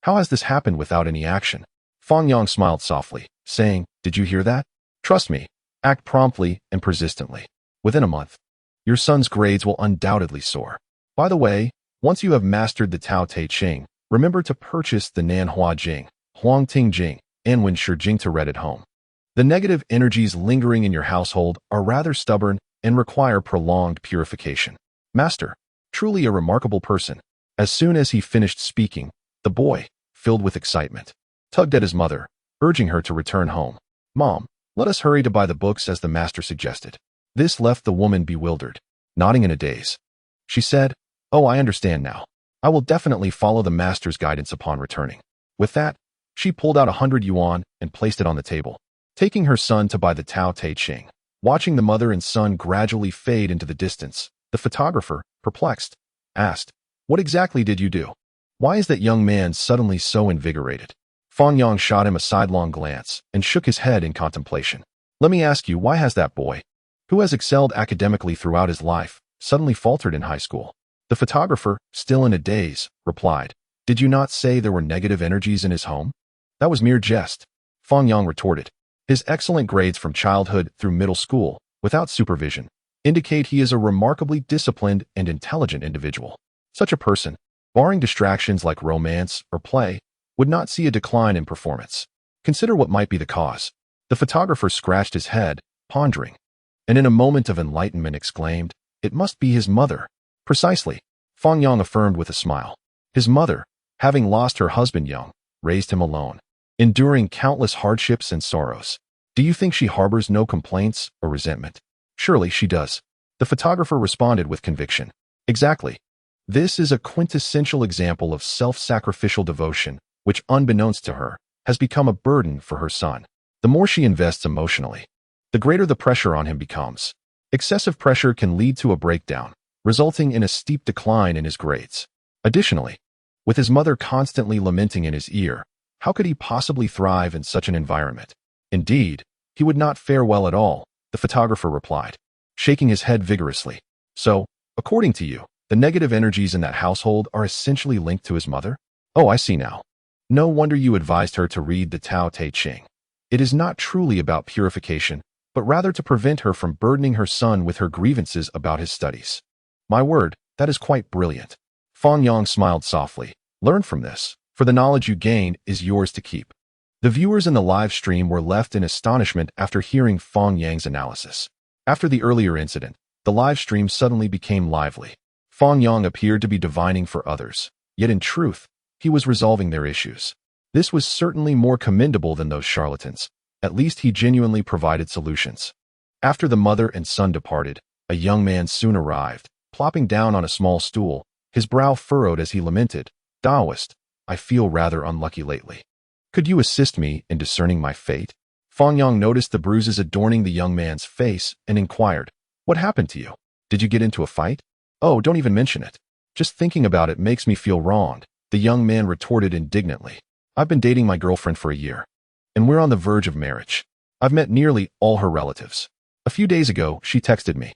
A: How has this happened without any action? Fang Yang smiled softly, saying, "Did you hear that? Trust me. Act promptly and persistently. Within a month, your son's grades will undoubtedly soar. By the way, once you have mastered the Tao Te Ching, remember to purchase the Nan Hua Jing, Huang Ting Jing, and Wen Shi Jing to read at home. The negative energies lingering in your household are rather stubborn and require prolonged purification. Master, truly a remarkable person." As soon as he finished speaking, the boy, filled with excitement, tugged at his mother, urging her to return home. "Mom, let us hurry to buy the books as the master suggested." This left the woman bewildered, nodding in a daze. She said, "Oh, I understand now. I will definitely follow the master's guidance upon returning." With that, she pulled out 100 yuan and placed it on the table, taking her son to buy the Tao Te Ching. Watching the mother and son gradually fade into the distance, the photographer, perplexed, asked, "What exactly did you do? Why is that young man suddenly so invigorated?" Fang Yang shot him a sidelong glance and shook his head in contemplation. "Let me ask you, why has that boy, who has excelled academically throughout his life, suddenly faltered in high school?" The photographer, still in a daze, replied, "Did you not say there were negative energies in his home?" "That was mere jest," Fang Yang retorted. "His excellent grades from childhood through middle school, without supervision, indicate he is a remarkably disciplined and intelligent individual. Such a person, barring distractions like romance or play, would not see a decline in performance. Consider what might be the cause." The photographer scratched his head, pondering, and in a moment of enlightenment exclaimed, "It must be his mother." "Precisely," Fang Yang affirmed with a smile. "His mother, having lost her husband young, raised him alone, enduring countless hardships and sorrows. Do you think she harbors no complaints or resentment?" "Surely she does," the photographer responded with conviction. "Exactly. This is a quintessential example of self-sacrificial devotion, which, unbeknownst to her, has become a burden for her son. The more she invests emotionally, the greater the pressure on him becomes. Excessive pressure can lead to a breakdown, resulting in a steep decline in his grades. Additionally, with his mother constantly lamenting in his ear, how could he possibly thrive in such an environment? Indeed, he would not fare well at all," the photographer replied, shaking his head vigorously. "So, according to you, the negative energies in that household are essentially linked to his mother? Oh, I see now. No wonder you advised her to read the Tao Te Ching. It is not truly about purification, but rather to prevent her from burdening her son with her grievances about his studies. My word, that is quite brilliant." Fang Yang smiled softly. "Learn from this, for the knowledge you gain is yours to keep." The viewers in the live stream were left in astonishment after hearing Fang Yang's analysis. After the earlier incident, the live stream suddenly became lively. Fang Yang appeared to be divining for others, yet in truth, he was resolving their issues. This was certainly more commendable than those charlatans. At least he genuinely provided solutions. After the mother and son departed, a young man soon arrived, plopping down on a small stool, his brow furrowed as he lamented, "Taoist, I feel rather unlucky lately. Could you assist me in discerning my fate?" Fang Yang noticed the bruises adorning the young man's face and inquired, "What happened to you? Did you get into a fight?" "Oh, don't even mention it. Just thinking about it makes me feel wronged," the young man retorted indignantly. "I've been dating my girlfriend for a year, and we're on the verge of marriage. I've met nearly all her relatives. A few days ago, she texted me,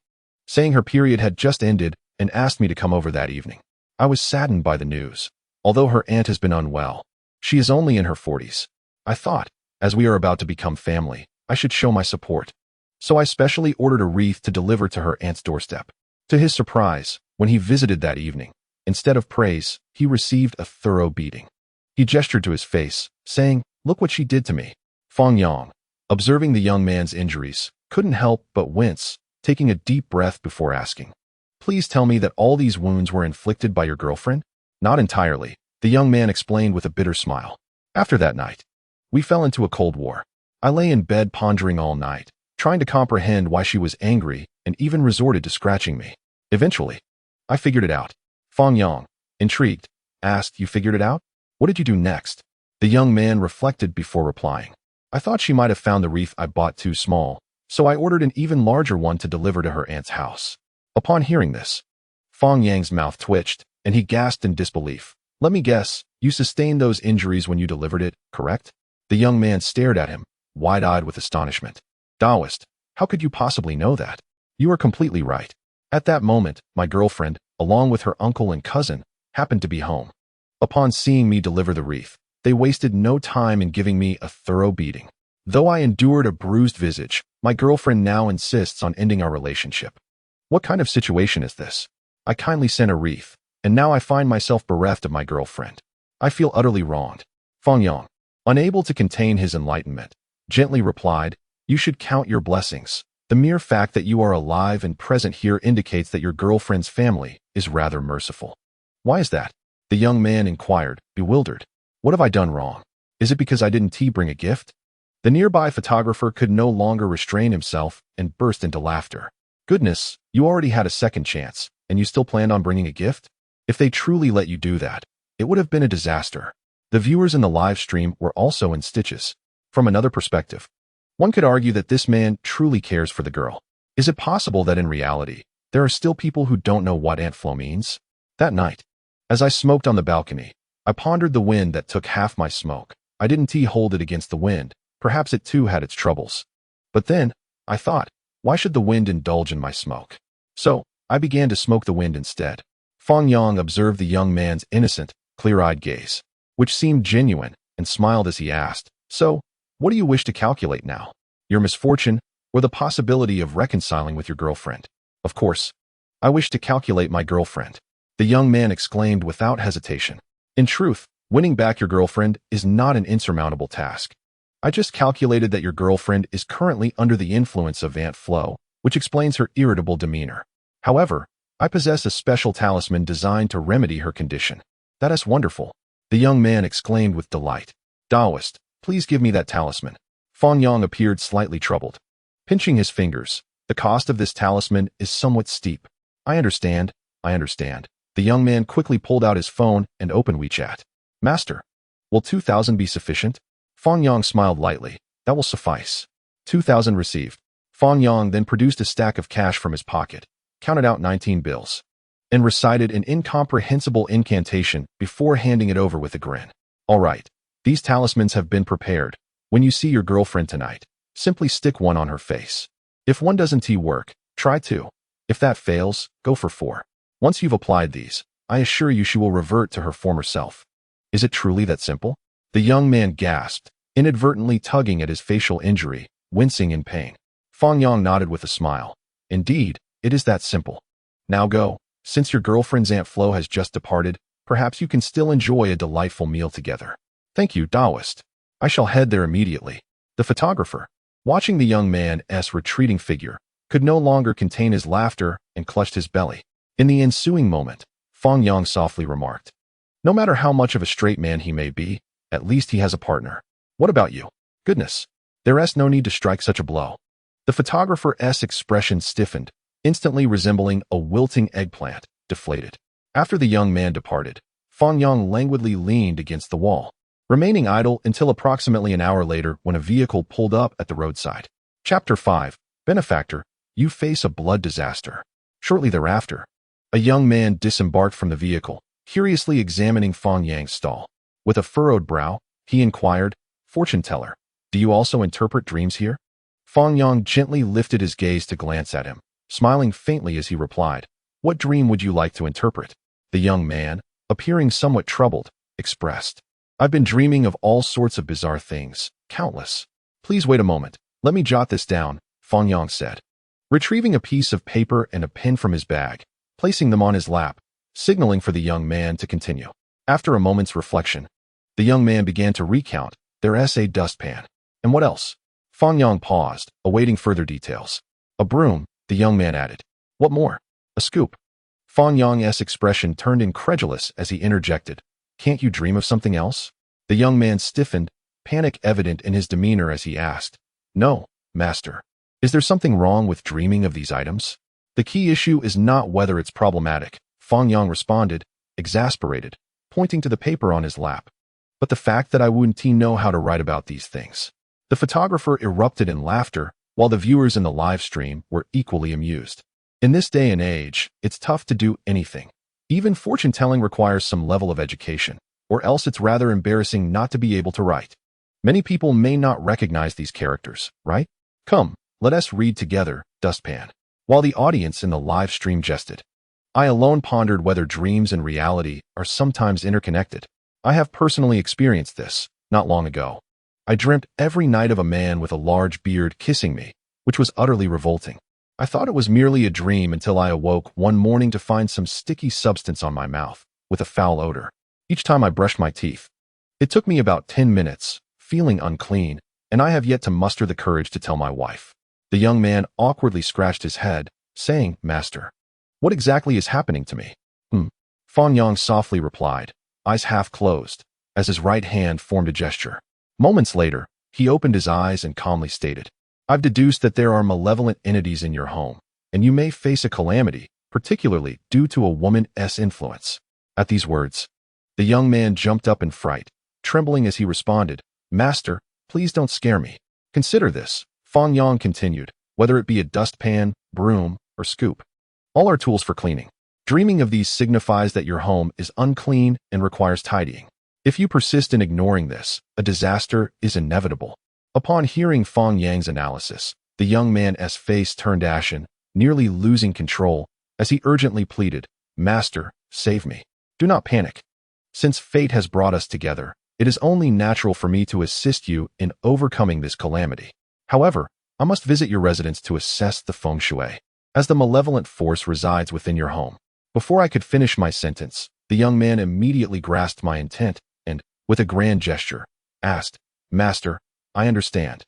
A: saying her period had just ended and asked me to come over that evening. I was saddened by the news. Although her aunt has been unwell, she is only in her 40s. I thought, as we are about to become family, I should show my support. So I specially ordered a wreath to deliver to her aunt's doorstep." To his surprise, when he visited that evening, instead of praise, he received a thorough beating. He gestured to his face, saying, "Look what she did to me." Fang Yang, observing the young man's injuries, couldn't help but wince, taking a deep breath before asking, "Please tell me that all these wounds were inflicted by your girlfriend?" "Not entirely," the young man explained with a bitter smile. "After that night, we fell into a cold war. I lay in bed pondering all night, trying to comprehend why she was angry and even resorted to scratching me. Eventually, I figured it out. Fang Yang, intrigued, asked, "You figured it out? What did you do next?" The young man reflected before replying. "I thought she might have found the wreath I bought too small, so I ordered an even larger one to deliver to her aunt's house." Upon hearing this, Fang Yang's mouth twitched, and he gasped in disbelief. "Let me guess, you sustained those injuries when you delivered it, correct?" The young man stared at him, wide-eyed with astonishment. "Taoist, how could you possibly know that?" "You are completely right. At that moment, my girlfriend, along with her uncle and cousin, happened to be home. Upon seeing me deliver the wreath, they wasted no time in giving me a thorough beating. Though I endured a bruised visage, my girlfriend now insists on ending our relationship. What kind of situation is this? I kindly sent a wreath, and now I find myself bereft of my girlfriend. I feel utterly wronged." Fang Yang, unable to contain his enlightenment, gently replied, "You should count your blessings. The mere fact that you are alive and present here indicates that your girlfriend's family is rather merciful." "Why is that?" the young man inquired, bewildered. "What have I done wrong? Is it because I didn't bring a gift?" The nearby photographer could no longer restrain himself and burst into laughter. "Goodness, you already had a second chance, and you still planned on bringing a gift? If they truly let you do that, it would have been a disaster." The viewers in the live stream were also in stitches. From another perspective, one could argue that this man truly cares for the girl. Is it possible that in reality, there are still people who don't know what ant flow means? That night, as I smoked on the balcony, I pondered the wind that took half my smoke. I didn't hold it against the wind. Perhaps it too had its troubles. But then, I thought, why should the wind indulge in my smoke? So, I began to smoke the wind instead. Fang Yang observed the young man's innocent, clear-eyed gaze, which seemed genuine, and smiled as he asked, "So, what do you wish to calculate now? Your misfortune, or the possibility of reconciling with your girlfriend?" "Of course, I wish to calculate my girlfriend," the young man exclaimed without hesitation. "In truth, winning back your girlfriend is not an insurmountable task. I just calculated that your girlfriend is currently under the influence of ant flow, which explains her irritable demeanor. However, I possess a special talisman designed to remedy her condition." "That is wonderful," the young man exclaimed with delight. "Taoist, please give me that talisman." Fang Yang appeared slightly troubled. Pinching his fingers, "The cost of this talisman is somewhat steep." I understand. The young man quickly pulled out his phone and opened WeChat. "Master, will 2,000 be sufficient?" Fang Yang smiled lightly. "That will suffice." 2,000 received. Fang Yang then produced a stack of cash from his pocket, counted out 19 bills, and recited an incomprehensible incantation before handing it over with a grin. "All right, these talismans have been prepared. When you see your girlfriend tonight, simply stick one on her face. If one doesn't work, try two. If that fails, go for 4. Once you've applied these, I assure you she will revert to her former self." "Is it truly that simple?" The young man gasped, inadvertently tugging at his facial injury, wincing in pain. Fang Yang nodded with a smile. "Indeed, it is that simple. Now go. Since your girlfriend's ant flow has just departed, perhaps you can still enjoy a delightful meal together." "Thank you, Taoist. I shall head there immediately." The photographer, watching the young man's retreating figure, could no longer contain his laughter and clutched his belly. In the ensuing moment, Fang Yang softly remarked, "No matter how much of a straight man he may be, at least he has a partner. What about you? Goodness, there's no need to strike such a blow." The photographer's expression stiffened, instantly resembling a wilting eggplant, deflated. After the young man departed, Fang Yang languidly leaned against the wall, remaining idle until approximately an hour later when a vehicle pulled up at the roadside. Chapter 5. Benefactor, you face a blood disaster. Shortly thereafter, a young man disembarked from the vehicle, curiously examining Fang Yang's stall. With a furrowed brow, he inquired, "Fortune teller, do you also interpret dreams here?" Fang Yang gently lifted his gaze to glance at him, smiling faintly as he replied, "What dream would you like to interpret?" The young man, appearing somewhat troubled, expressed, "I've been dreaming of all sorts of bizarre things, countless." "Please wait a moment, let me jot this down," Fang Yang said, retrieving a piece of paper and a pen from his bag, placing them on his lap, signaling for the young man to continue. After a moment's reflection, the young man began to recount their essay dustpan. "And what else?" Fang Yang paused, awaiting further details. "A broom," the young man added. "What more?" "A scoop." Fang Yang's expression turned incredulous as he interjected, "Can't you dream of something else?" The young man stiffened, panic evident in his demeanor as he asked, "No, master. Is there something wrong with dreaming of these items?" The key issue is not whether it's problematic, Fang Yang responded, exasperated, pointing to the paper on his lap, but the fact that I wouldn't know how to write about these things. The photographer erupted in laughter, while the viewers in the live stream were equally amused. In this day and age, it's tough to do anything. Even fortune-telling requires some level of education, or else it's rather embarrassing not to be able to write. Many people may not recognize these characters, right? Come, let us read together, Dustpan. While the audience in the live stream jested, I alone pondered whether dreams and reality are sometimes interconnected. I have personally experienced this, not long ago. I dreamt every night of a man with a large beard kissing me, which was utterly revolting. I thought it was merely a dream until I awoke one morning to find some sticky substance on my mouth, with a foul odor, each time I brushed my teeth. It took me about 10 minutes, feeling unclean, and I have yet to muster the courage to tell my wife. The young man awkwardly scratched his head, saying, Master, what exactly is happening to me? Fang Yang softly replied, eyes half closed, as his right hand formed a gesture. Moments later, he opened his eyes and calmly stated, I've deduced that there are malevolent entities in your home, and you may face a calamity, particularly due to a woman's influence. At these words, the young man jumped up in fright, trembling as he responded, Master, please don't scare me. Consider this, Fang Yang continued, whether it be a dustpan, broom, or scoop. All are tools for cleaning. Dreaming of these signifies that your home is unclean and requires tidying. If you persist in ignoring this, a disaster is inevitable. Upon hearing Fang Yang's analysis, the young man's face turned ashen, nearly losing control, as he urgently pleaded, Master, save me. Do not panic. Since fate has brought us together, it is only natural for me to assist you in overcoming this calamity. However, I must visit your residence to assess the feng shui, as the malevolent force resides within your home. Before I could finish my sentence, the young man immediately grasped my intent and, with a grand gesture, asked, Master, I understand.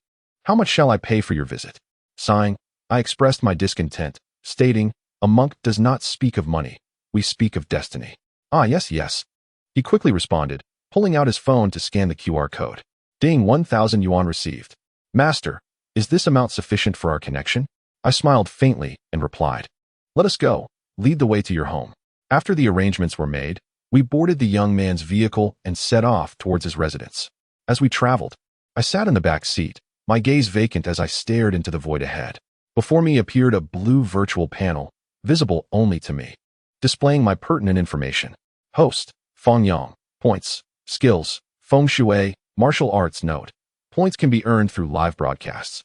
A: How much shall I pay for your visit? Sighing, I expressed my discontent, stating, a monk does not speak of money, we speak of destiny. Ah, yes. He quickly responded, pulling out his phone to scan the QR code. Ding, 1,000 yuan received. Master, is this amount sufficient for our connection? I smiled faintly and replied, let us go. Lead the way to your home. After the arrangements were made, we boarded the young man's vehicle and set off towards his residence. As we traveled, I sat in the back seat, my gaze vacant as I stared into the void ahead. Before me appeared a blue virtual panel, visible only to me, displaying my pertinent information. Host, Fang Yang. Points, skills, feng shui, martial arts. Note. Points can be earned through live broadcasts.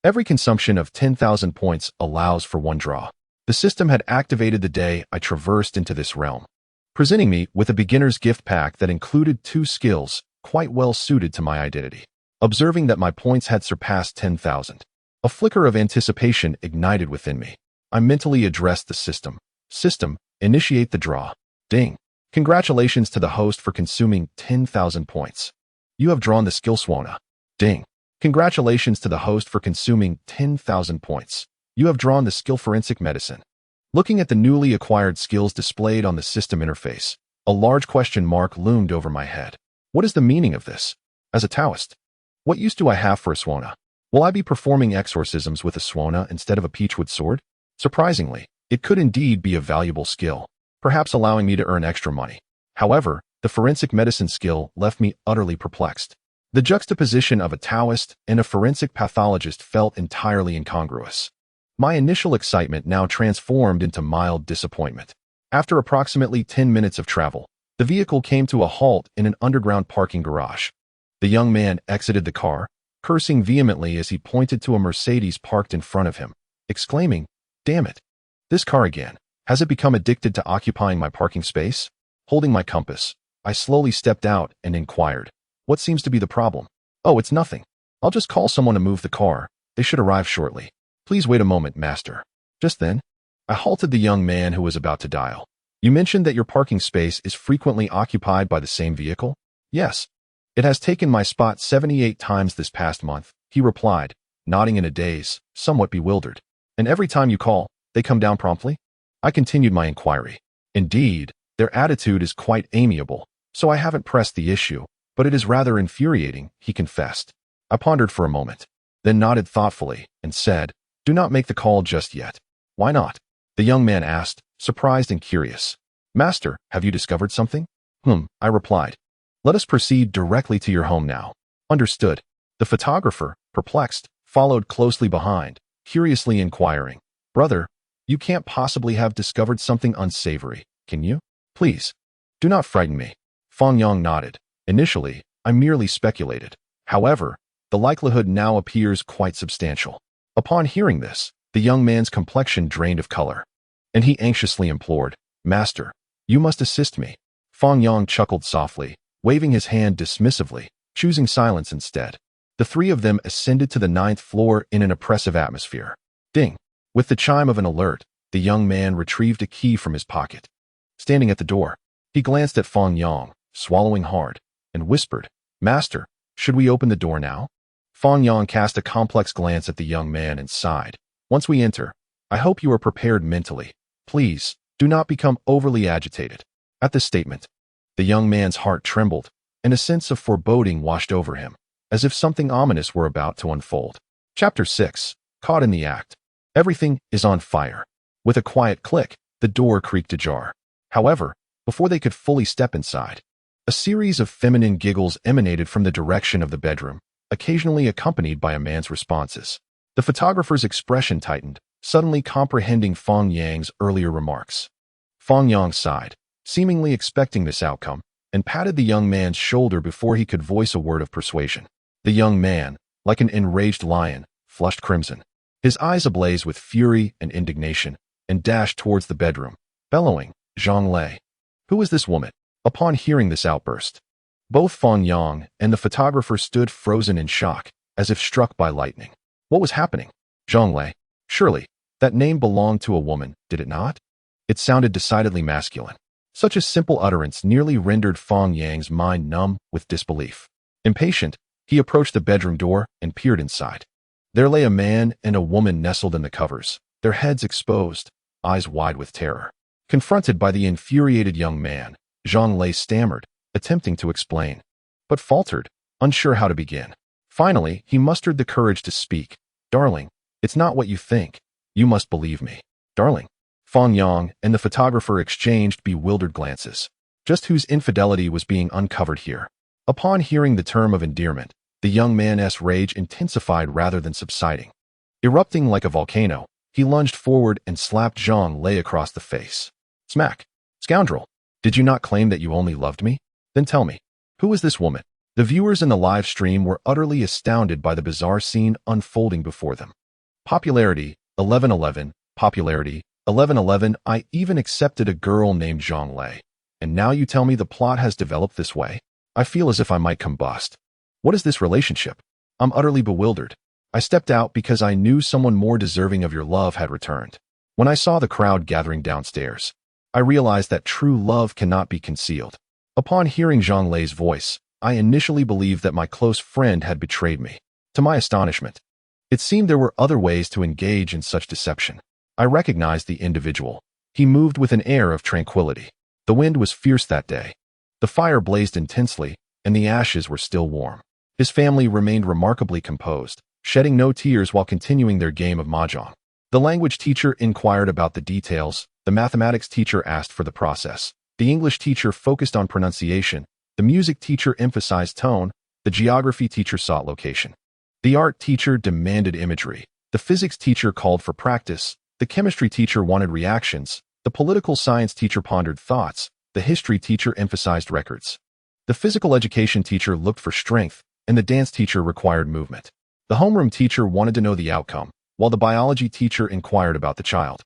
A: Every consumption of 10,000 points allows for one draw. The system had activated the day I traversed into this realm, presenting me with a beginner's gift pack that included 2 skills, quite well suited to my identity. Observing that my points had surpassed 10,000, a flicker of anticipation ignited within me. I mentally addressed the system. System, initiate the draw. Ding. Congratulations to the host for consuming 10,000 points. You have drawn the skill Swana. Ding. Congratulations to the host for consuming 10,000 points. You have drawn the skill Forensic Medicine. Looking at the newly acquired skills displayed on the system interface, a large question mark loomed over my head. What is the meaning of this? As a Taoist, what use do I have for a Swana? Will I be performing exorcisms with a Swana instead of a peachwood sword? Surprisingly, it could indeed be a valuable skill, perhaps allowing me to earn extra money. However, the Forensic Medicine skill left me utterly perplexed. The juxtaposition of a Taoist and a forensic pathologist felt entirely incongruous. My initial excitement now transformed into mild disappointment. After approximately 10 minutes of travel, the vehicle came to a halt in an underground parking garage. The young man exited the car, cursing vehemently as he pointed to a Mercedes parked in front of him, exclaiming, Damn it! This car again. Has it become addicted to occupying my parking space? Holding my compass, I slowly stepped out and inquired, What seems to be the problem? Oh, it's nothing. I'll just call someone to move the car. They should arrive shortly. Please wait a moment, master. Just then, I halted the young man who was about to dial. You mentioned that your parking space is frequently occupied by the same vehicle? Yes. It has taken my spot 78 times this past month, he replied, nodding in a daze, somewhat bewildered. And every time you call, they come down promptly? I continued my inquiry. Indeed, their attitude is quite amiable, so I haven't pressed the issue, but it is rather infuriating, he confessed. I pondered for a moment, then nodded thoughtfully and said, Do not make the call just yet. Why not? The young man asked, surprised and curious. Master, have you discovered something? I replied. Let us proceed directly to your home now. Understood. The photographer, perplexed, followed closely behind, curiously inquiring. Brother, you can't possibly have discovered something unsavory, can you? Please, do not frighten me. Fang Yang nodded. Initially, I merely speculated. However, the likelihood now appears quite substantial. Upon hearing this, the young man's complexion drained of color, and he anxiously implored, Master, you must assist me. Fang Yang chuckled softly, waving his hand dismissively, choosing silence instead. The three of them ascended to the 9th floor in an oppressive atmosphere. Ding! With the chime of an alert, the young man retrieved a key from his pocket. Standing at the door, he glanced at Fang Yang, swallowing hard, and whispered, Master, should we open the door now? Fang Yang cast a complex glance at the young man and sighed. Once we enter, I hope you are prepared mentally. Please, do not become overly agitated. At this statement, the young man's heart trembled, and a sense of foreboding washed over him, as if something ominous were about to unfold. Chapter 6. Caught in the Act. Everything is on fire. With a quiet click, the door creaked ajar. However, before they could fully step inside, a series of feminine giggles emanated from the direction of the bedroom, occasionally accompanied by a man's responses. The photographer's expression tightened, suddenly comprehending Fang Yang's earlier remarks. Fang Yang sighed, seemingly expecting this outcome, and patted the young man's shoulder before he could voice a word of persuasion. The young man, like an enraged lion, flushed crimson, his eyes ablaze with fury and indignation, and dashed towards the bedroom, bellowing, Zhang Lei. Who is this woman? Upon hearing this outburst, both Fang Yang and the photographer stood frozen in shock, as if struck by lightning. What was happening? Zhang Lei. Surely, that name belonged to a woman, did it not? It sounded decidedly masculine. Such a simple utterance nearly rendered Fang Yang's mind numb with disbelief. Impatient, he approached the bedroom door and peered inside. There lay a man and a woman nestled in the covers, their heads exposed, eyes wide with terror. Confronted by the infuriated young man, Zhang Lei stammered, attempting to explain, but faltered, unsure how to begin. Finally, he mustered the courage to speak. Darling, it's not what you think. You must believe me. Darling. Fang Yang and the photographer exchanged bewildered glances. Just whose infidelity was being uncovered here? Upon hearing the term of endearment, the young man's rage intensified rather than subsiding. Erupting like a volcano, he lunged forward and slapped Zhang Lei across the face. Smack! Scoundrel! Did you not claim that you only loved me? Then tell me, who is this woman? The viewers in the live stream were utterly astounded by the bizarre scene unfolding before them. Popularity, 1111, popularity, 1111, I even accepted a girl named Zhang Lei. And now you tell me the plot has developed this way? I feel as if I might combust. What is this relationship? I'm utterly bewildered. I stepped out because I knew someone more deserving of your love had returned. When I saw the crowd gathering downstairs, I realized that true love cannot be concealed. Upon hearing Zhang Lei's voice, I initially believed that my close friend had betrayed me. To my astonishment, it seemed there were other ways to engage in such deception. I recognized the individual. He moved with an air of tranquility. The wind was fierce that day. The fire blazed intensely, and the ashes were still warm. His family remained remarkably composed, shedding no tears while continuing their game of mahjong. The language teacher inquired about the details, the mathematics teacher asked for the process, the English teacher focused on pronunciation, the music teacher emphasized tone, the geography teacher sought location. The art teacher demanded imagery, the physics teacher called for practice, the chemistry teacher wanted reactions, the political science teacher pondered thoughts, the history teacher emphasized records. The physical education teacher looked for strength, and the dance teacher required movement. The homeroom teacher wanted to know the outcome, while the biology teacher inquired about the child.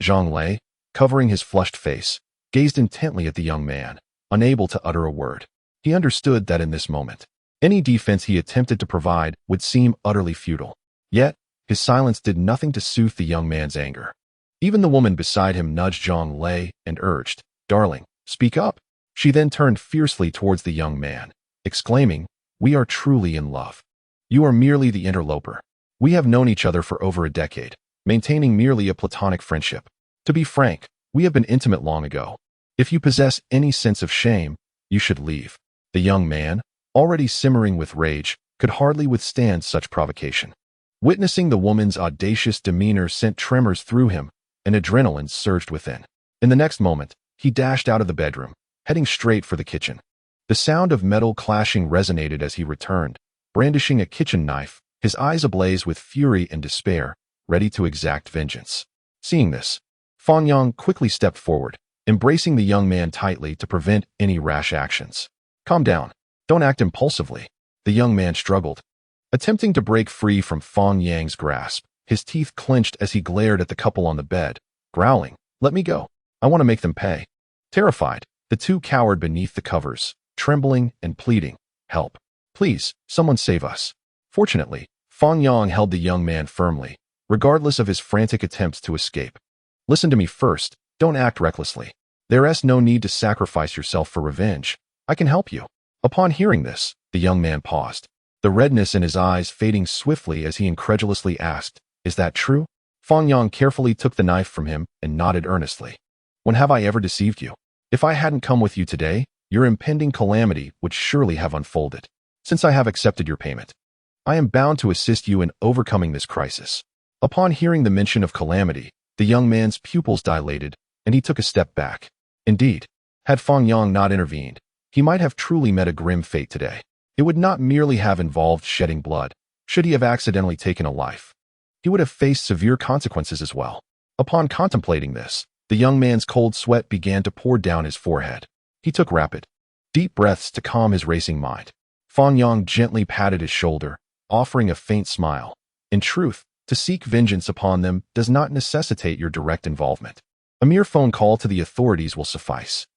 A: Zhang Lei, covering his flushed face, gazed intently at the young man, unable to utter a word. He understood that in this moment, any defense he attempted to provide would seem utterly futile. Yet, his silence did nothing to soothe the young man's anger. Even the woman beside him nudged Zhang Lei and urged, Darling, speak up. She then turned fiercely towards the young man, exclaiming, We are truly in love. You are merely the interloper. We have known each other for over a decade, maintaining merely a platonic friendship. To be frank, we have been intimate long ago. If you possess any sense of shame, you should leave. The young man, already simmering with rage, could hardly withstand such provocation. Witnessing the woman's audacious demeanor sent tremors through him, and adrenaline surged within. In the next moment, he dashed out of the bedroom, heading straight for the kitchen. The sound of metal clashing resonated as he returned, brandishing a kitchen knife, his eyes ablaze with fury and despair, ready to exact vengeance. Seeing this, Fang Yang quickly stepped forward, embracing the young man tightly to prevent any rash actions. Calm down. Don't act impulsively. The young man struggled, attempting to break free from Fang Yang's grasp. His teeth clenched as he glared at the couple on the bed, growling, "Let me go. I want to make them pay." Terrified, the two cowered beneath the covers, trembling and pleading, "Help. Please, someone save us." Fortunately, Fang Yang held the young man firmly, regardless of his frantic attempts to escape. "Listen to me first. Don't act recklessly. There's no need to sacrifice yourself for revenge. I can help you." Upon hearing this, the young man paused, the redness in his eyes fading swiftly as he incredulously asked, "Is that true?" Fang Yang carefully took the knife from him and nodded earnestly. "When have I ever deceived you? If I hadn't come with you today, your impending calamity would surely have unfolded. Since I have accepted your payment, I am bound to assist you in overcoming this crisis." Upon hearing the mention of calamity, the young man's pupils dilated, and he took a step back. Indeed, had Fang Yang not intervened, he might have truly met a grim fate today. It would not merely have involved shedding blood. Should he have accidentally taken a life, he would have faced severe consequences as well. Upon contemplating this, the young man's cold sweat began to pour down his forehead. He took rapid, deep breaths to calm his racing mind. Fang Yang gently patted his shoulder, offering a faint smile. In truth, to seek vengeance upon them does not necessitate your direct involvement. A mere phone call to the authorities will suffice.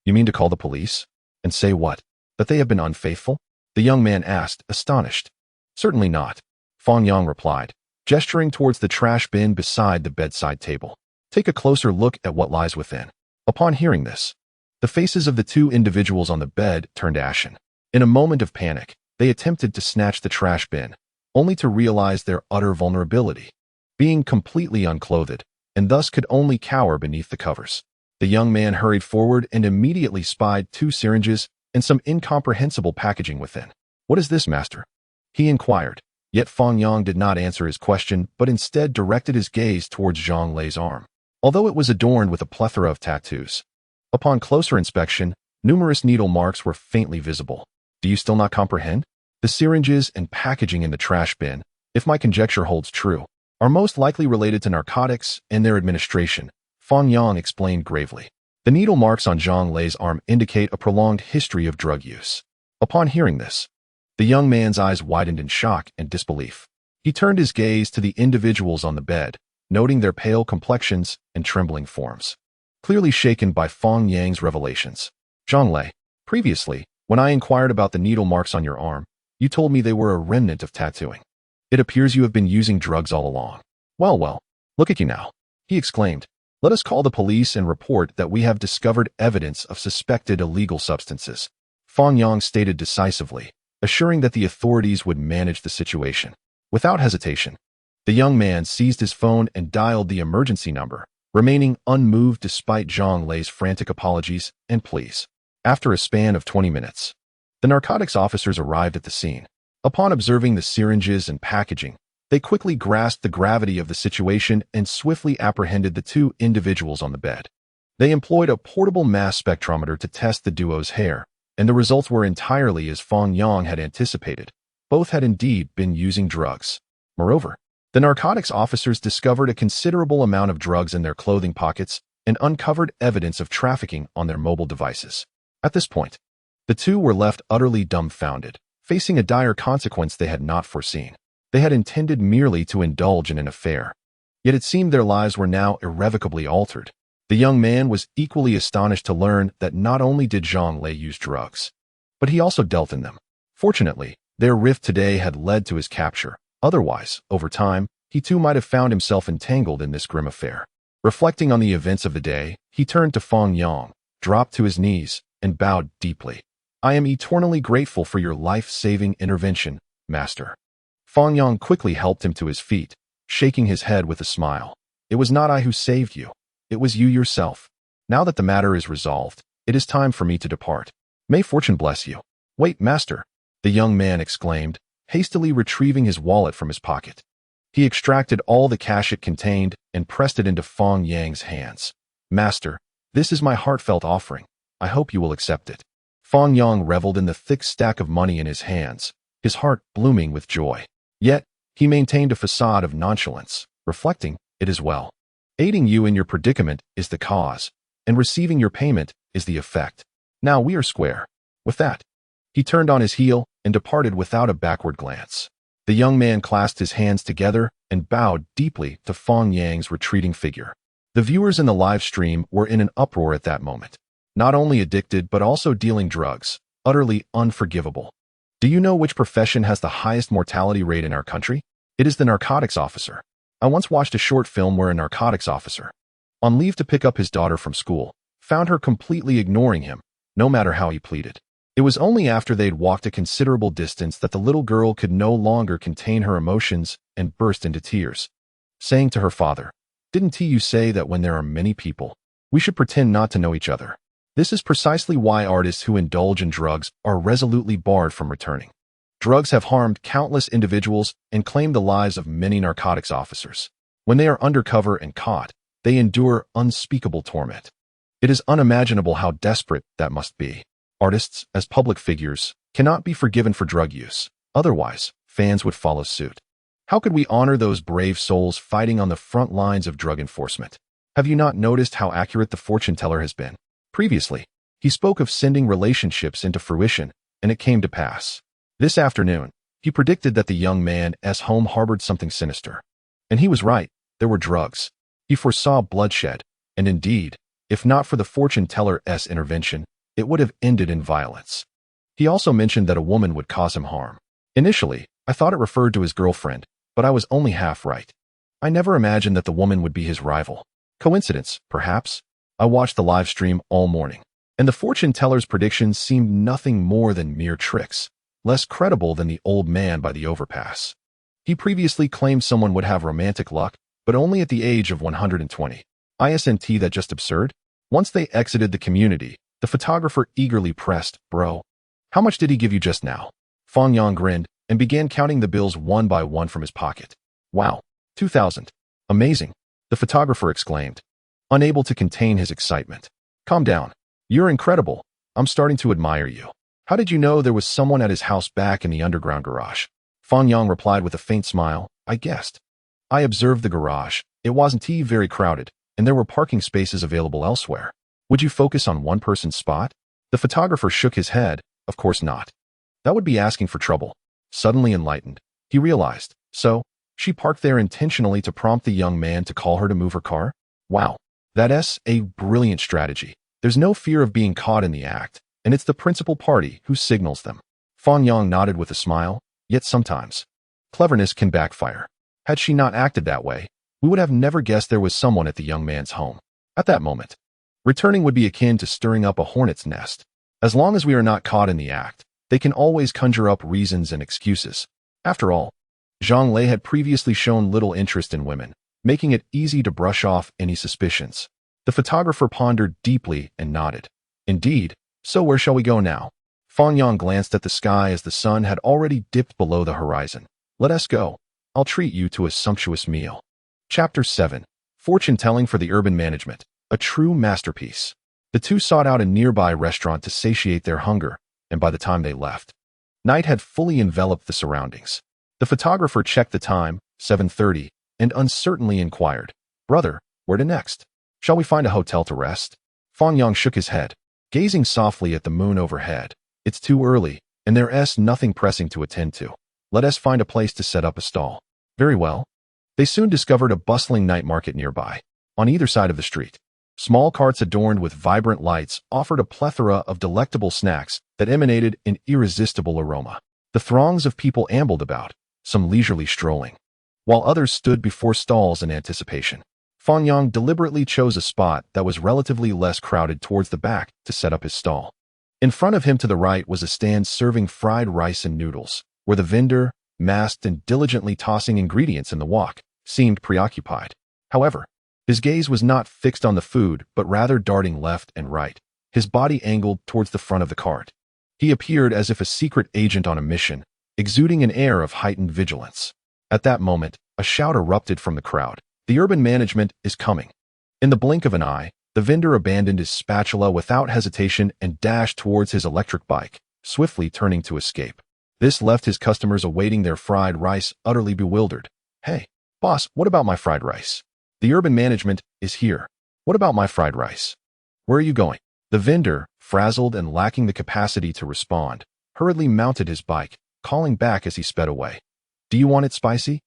A: You mean to call the police? And say what? That they have been unfaithful? The young man asked, astonished. Certainly not, Fang Yang replied, gesturing towards the trash bin beside the bedside table. Take a closer look at what lies within. Upon hearing this, the faces of the two individuals on the bed turned ashen. In a moment of panic, they attempted to snatch the trash bin, only to realize their utter vulnerability, being completely unclothed, and thus could only cower beneath the covers. The young man hurried forward and immediately spied 2 syringes and some incomprehensible packaging within. "What is this, master?" he inquired. Yet Fang Yang did not answer his question, but instead directed his gaze towards Zhang Lei's arm, although it was adorned with a plethora of tattoos. Upon closer inspection, numerous needle marks were faintly visible. Do you still not comprehend? The syringes and packaging in the trash bin, if my conjecture holds true, are most likely related to narcotics and their administration, Fang Yang explained gravely. The needle marks on Zhang Lei's arm indicate a prolonged history of drug use. Upon hearing this, the young man's eyes widened in shock and disbelief. He turned his gaze to the individuals on the bed, noting their pale complexions and trembling forms, clearly shaken by Fang Yang's revelations. "Zhang Lei, previously, when I inquired about the needle marks on your arm, you told me they were a remnant of tattooing. It appears you have been using drugs all along." Well, look at you now," he exclaimed. "Let us call the police and report that we have discovered evidence of suspected illegal substances," Fang Yang stated decisively, assuring that the authorities would manage the situation. Without hesitation, the young man seized his phone and dialed the emergency number, remaining unmoved despite Zhang Lei's frantic apologies and pleas. After a span of 20 minutes, the narcotics officers arrived at the scene. Upon observing the syringes and packaging, they quickly grasped the gravity of the situation and swiftly apprehended the 2 individuals on the bed. They employed a portable mass spectrometer to test the duo's hair, and the results were entirely as Fang Yang had anticipated. Both had indeed been using drugs. Moreover, the narcotics officers discovered a considerable amount of drugs in their clothing pockets and uncovered evidence of trafficking on their mobile devices. At this point, the 2 were left utterly dumbfounded, facing a dire consequence they had not foreseen. They had intended merely to indulge in an affair, yet it seemed their lives were now irrevocably altered. The young man was equally astonished to learn that not only did Zhang Lei use drugs, but he also dealt in them. Fortunately, their rift today had led to his capture. Otherwise, over time, he too might have found himself entangled in this grim affair. Reflecting on the events of the day, he turned to Fang Yang, dropped to his knees, and bowed deeply. "I am eternally grateful for your life-saving intervention, master." Fang Yang quickly helped him to his feet, shaking his head with a smile. "It was not I who saved you. It was you yourself. Now that the matter is resolved, it is time for me to depart. May fortune bless you." "Wait, master," the young man exclaimed, hastily retrieving his wallet from his pocket. He extracted all the cash it contained and pressed it into Fang Yang's hands. "Master, this is my heartfelt offering. I hope you will accept it." Fang Yang reveled in the thick stack of money in his hands, his heart blooming with joy. Yet, he maintained a facade of nonchalance, reflecting, "It is well. Aiding you in your predicament is the cause, and receiving your payment is the effect. Now we are square." With that, he turned on his heel and departed without a backward glance. The young man clasped his hands together and bowed deeply to Fang Yang's retreating figure. The viewers in the live stream were in an uproar at that moment. Not only addicted but also dealing drugs, utterly unforgivable. Do you know which profession has the highest mortality rate in our country? It is the narcotics officer. I once watched a short film where a narcotics officer, on leave to pick up his daughter from school, found her completely ignoring him, no matter how he pleaded. It was only after they'd walked a considerable distance that the little girl could no longer contain her emotions and burst into tears, saying to her father, "Didn't you say that when there are many people, we should pretend not to know each other?" This is precisely why artists who indulge in drugs are resolutely barred from returning. Drugs have harmed countless individuals and claimed the lives of many narcotics officers. When they are undercover and caught, they endure unspeakable torment. It is unimaginable how desperate that must be. Artists, as public figures, cannot be forgiven for drug use. Otherwise, fans would follow suit. How could we honor those brave souls fighting on the front lines of drug enforcement? Have you not noticed how accurate the fortune teller has been? Previously, he spoke of sending relationships into fruition, and it came to pass. This afternoon, he predicted that the young man's home harbored something sinister. And he was right, there were drugs. He foresaw bloodshed, and indeed, if not for the fortune teller's intervention, it would have ended in violence. He also mentioned that a woman would cause him harm. Initially, I thought it referred to his girlfriend, but I was only half right. I never imagined that the woman would be his rival. Coincidence, perhaps? I watched the live stream all morning, and the fortune teller's predictions seemed nothing more than mere tricks, less credible than the old man by the overpass. He previously claimed someone would have romantic luck, but only at the age of 120. Isn't that just absurd? Once they exited the community, the photographer eagerly pressed, "Bro, how much did he give you just now?" Fang Yang grinned and began counting the bills one by one from his pocket. "Wow, 2,000. Amazing," the photographer exclaimed, unable to contain his excitement. "Calm down. You're incredible. I'm starting to admire you. How did you know there was someone at his house back in the underground garage?" Fang Yang replied with a faint smile, "I guessed. I observed the garage. It wasn't very crowded, and there were parking spaces available elsewhere. Would you focus on one person's spot?" The photographer shook his head. "Of course not. That would be asking for trouble." Suddenly enlightened, he realized, so, she parked there intentionally to prompt the young man to call her to move her car? Wow, that's a brilliant strategy. There's no fear of being caught in the act, and it's the principal party who signals them. Fang Yang nodded with a smile, yet sometimes cleverness can backfire. Had she not acted that way, we would have never guessed there was someone at the young man's home. At that moment, returning would be akin to stirring up a hornet's nest. As long as we are not caught in the act, they can always conjure up reasons and excuses. After all, Zhang Lei had previously shown little interest in women, making it easy to brush off any suspicions. The photographer pondered deeply and nodded. "Indeed, so where shall we go now?" Fang Yang glanced at the sky as the sun had already dipped below the horizon. "Let us go. I'll treat you to a sumptuous meal." Chapter 7. Fortune-telling for the urban management. A true masterpiece. The two sought out a nearby restaurant to satiate their hunger, and by the time they left, night had fully enveloped the surroundings. The photographer checked the time, 7:30, and uncertainly inquired, "Brother, where to next? Shall we find a hotel to rest?" Fang Yang shook his head, gazing softly at the moon overhead. "It's too early, and there's nothing pressing to attend to. Let us find a place to set up a stall." Very well. They soon discovered a bustling night market nearby. On either side of the street, small carts adorned with vibrant lights offered a plethora of delectable snacks that emanated an irresistible aroma. The throngs of people ambled about, some leisurely strolling, while others stood before stalls in anticipation. Fang Yang deliberately chose a spot that was relatively less crowded towards the back to set up his stall. In front of him to the right was a stand serving fried rice and noodles, where the vendor, masked and diligently tossing ingredients in the wok, seemed preoccupied. However, his gaze was not fixed on the food, but rather darting left and right, his body angled towards the front of the cart. He appeared as if a secret agent on a mission, exuding an air of heightened vigilance. At that moment, a shout erupted from the crowd. The urban management is coming. In the blink of an eye, the vendor abandoned his spatula without hesitation and dashed towards his electric bike, swiftly turning to escape. This left his customers awaiting their fried rice utterly bewildered. Hey, boss, what about my fried rice? The urban management is here. What about my fried rice? Where are you going? The vendor, frazzled and lacking the capacity to respond, hurriedly mounted his bike, calling back as he sped away. Do you want it spicy?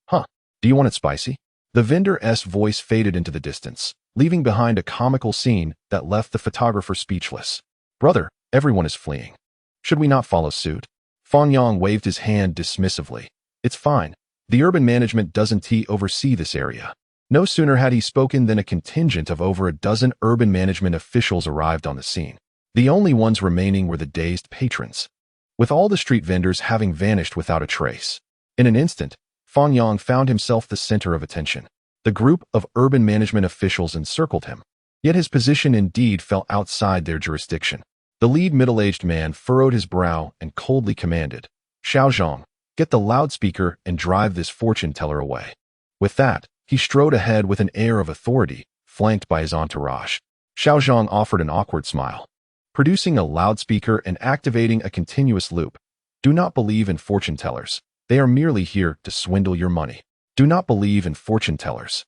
A: Huh, do you want it spicy? The vendor's voice faded into the distance, leaving behind a comical scene that left the photographer speechless. Brother, everyone is fleeing. Should we not follow suit? Fang Yang waved his hand dismissively. It's fine. The urban management doesn't oversee this area. No sooner had he spoken than a contingent of over a dozen urban management officials arrived on the scene. The only ones remaining were the dazed patrons, with all the street vendors having vanished without a trace. In an instant, Fang Yang found himself the center of attention. The group of urban management officials encircled him, yet his position indeed fell outside their jurisdiction. The lead middle-aged man furrowed his brow and coldly commanded, Xiaozhong, get the loudspeaker and drive this fortune-teller away. With that, he strode ahead with an air of authority, flanked by his entourage. Xiaozhong offered an awkward smile. Producing a loudspeaker and activating a continuous loop. Do not believe in fortune-tellers. They are merely here to swindle your money. Do not believe in fortune-tellers.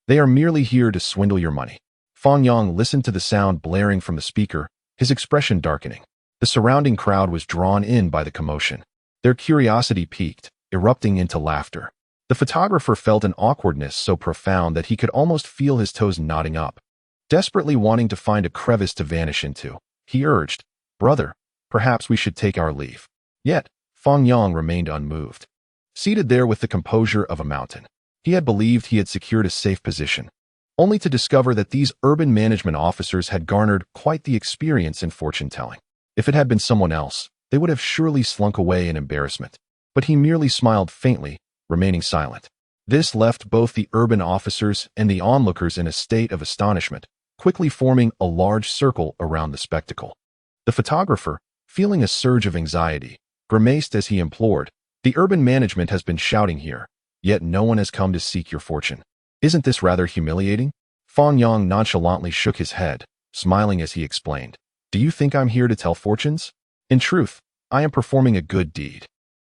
A: They are merely here to swindle your money. Fang Yang listened to the sound blaring from the speaker, his expression darkening. The surrounding crowd was drawn in by the commotion. Their curiosity piqued, erupting into laughter. The photographer felt an awkwardness so profound that he could almost feel his toes knotting up. Desperately wanting to find a crevice to vanish into, he urged, Brother, perhaps we should take our leave. Yet, Fang Yang remained unmoved. Seated there with the composure of a mountain, he had believed he had secured a safe position, only to discover that these urban management officers had garnered quite the experience in fortune-telling. If it had been someone else, they would have surely slunk away in embarrassment. But he merely smiled faintly, remaining silent. This left both the urban officers and the onlookers in a state of astonishment, quickly forming a large circle around the spectacle. The photographer, feeling a surge of anxiety, grimaced as he implored, The urban management has been shouting here, yet no one has come to seek your fortune. Isn't this rather humiliating? Fang Yang nonchalantly shook his head, smiling as he explained. Do you think I'm here to tell fortunes? In truth, I am performing a good deed.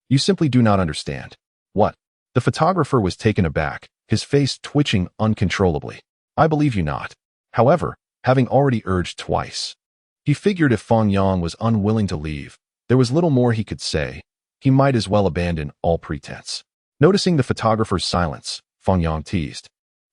A: You simply do not understand. What? The photographer was taken aback, his face twitching uncontrollably. I believe you not. However, having already urged twice, he figured if Fang Yang was unwilling to leave, there was little more he could say. He might as well abandon all pretense. Noticing the photographer's silence, Fang Yang teased.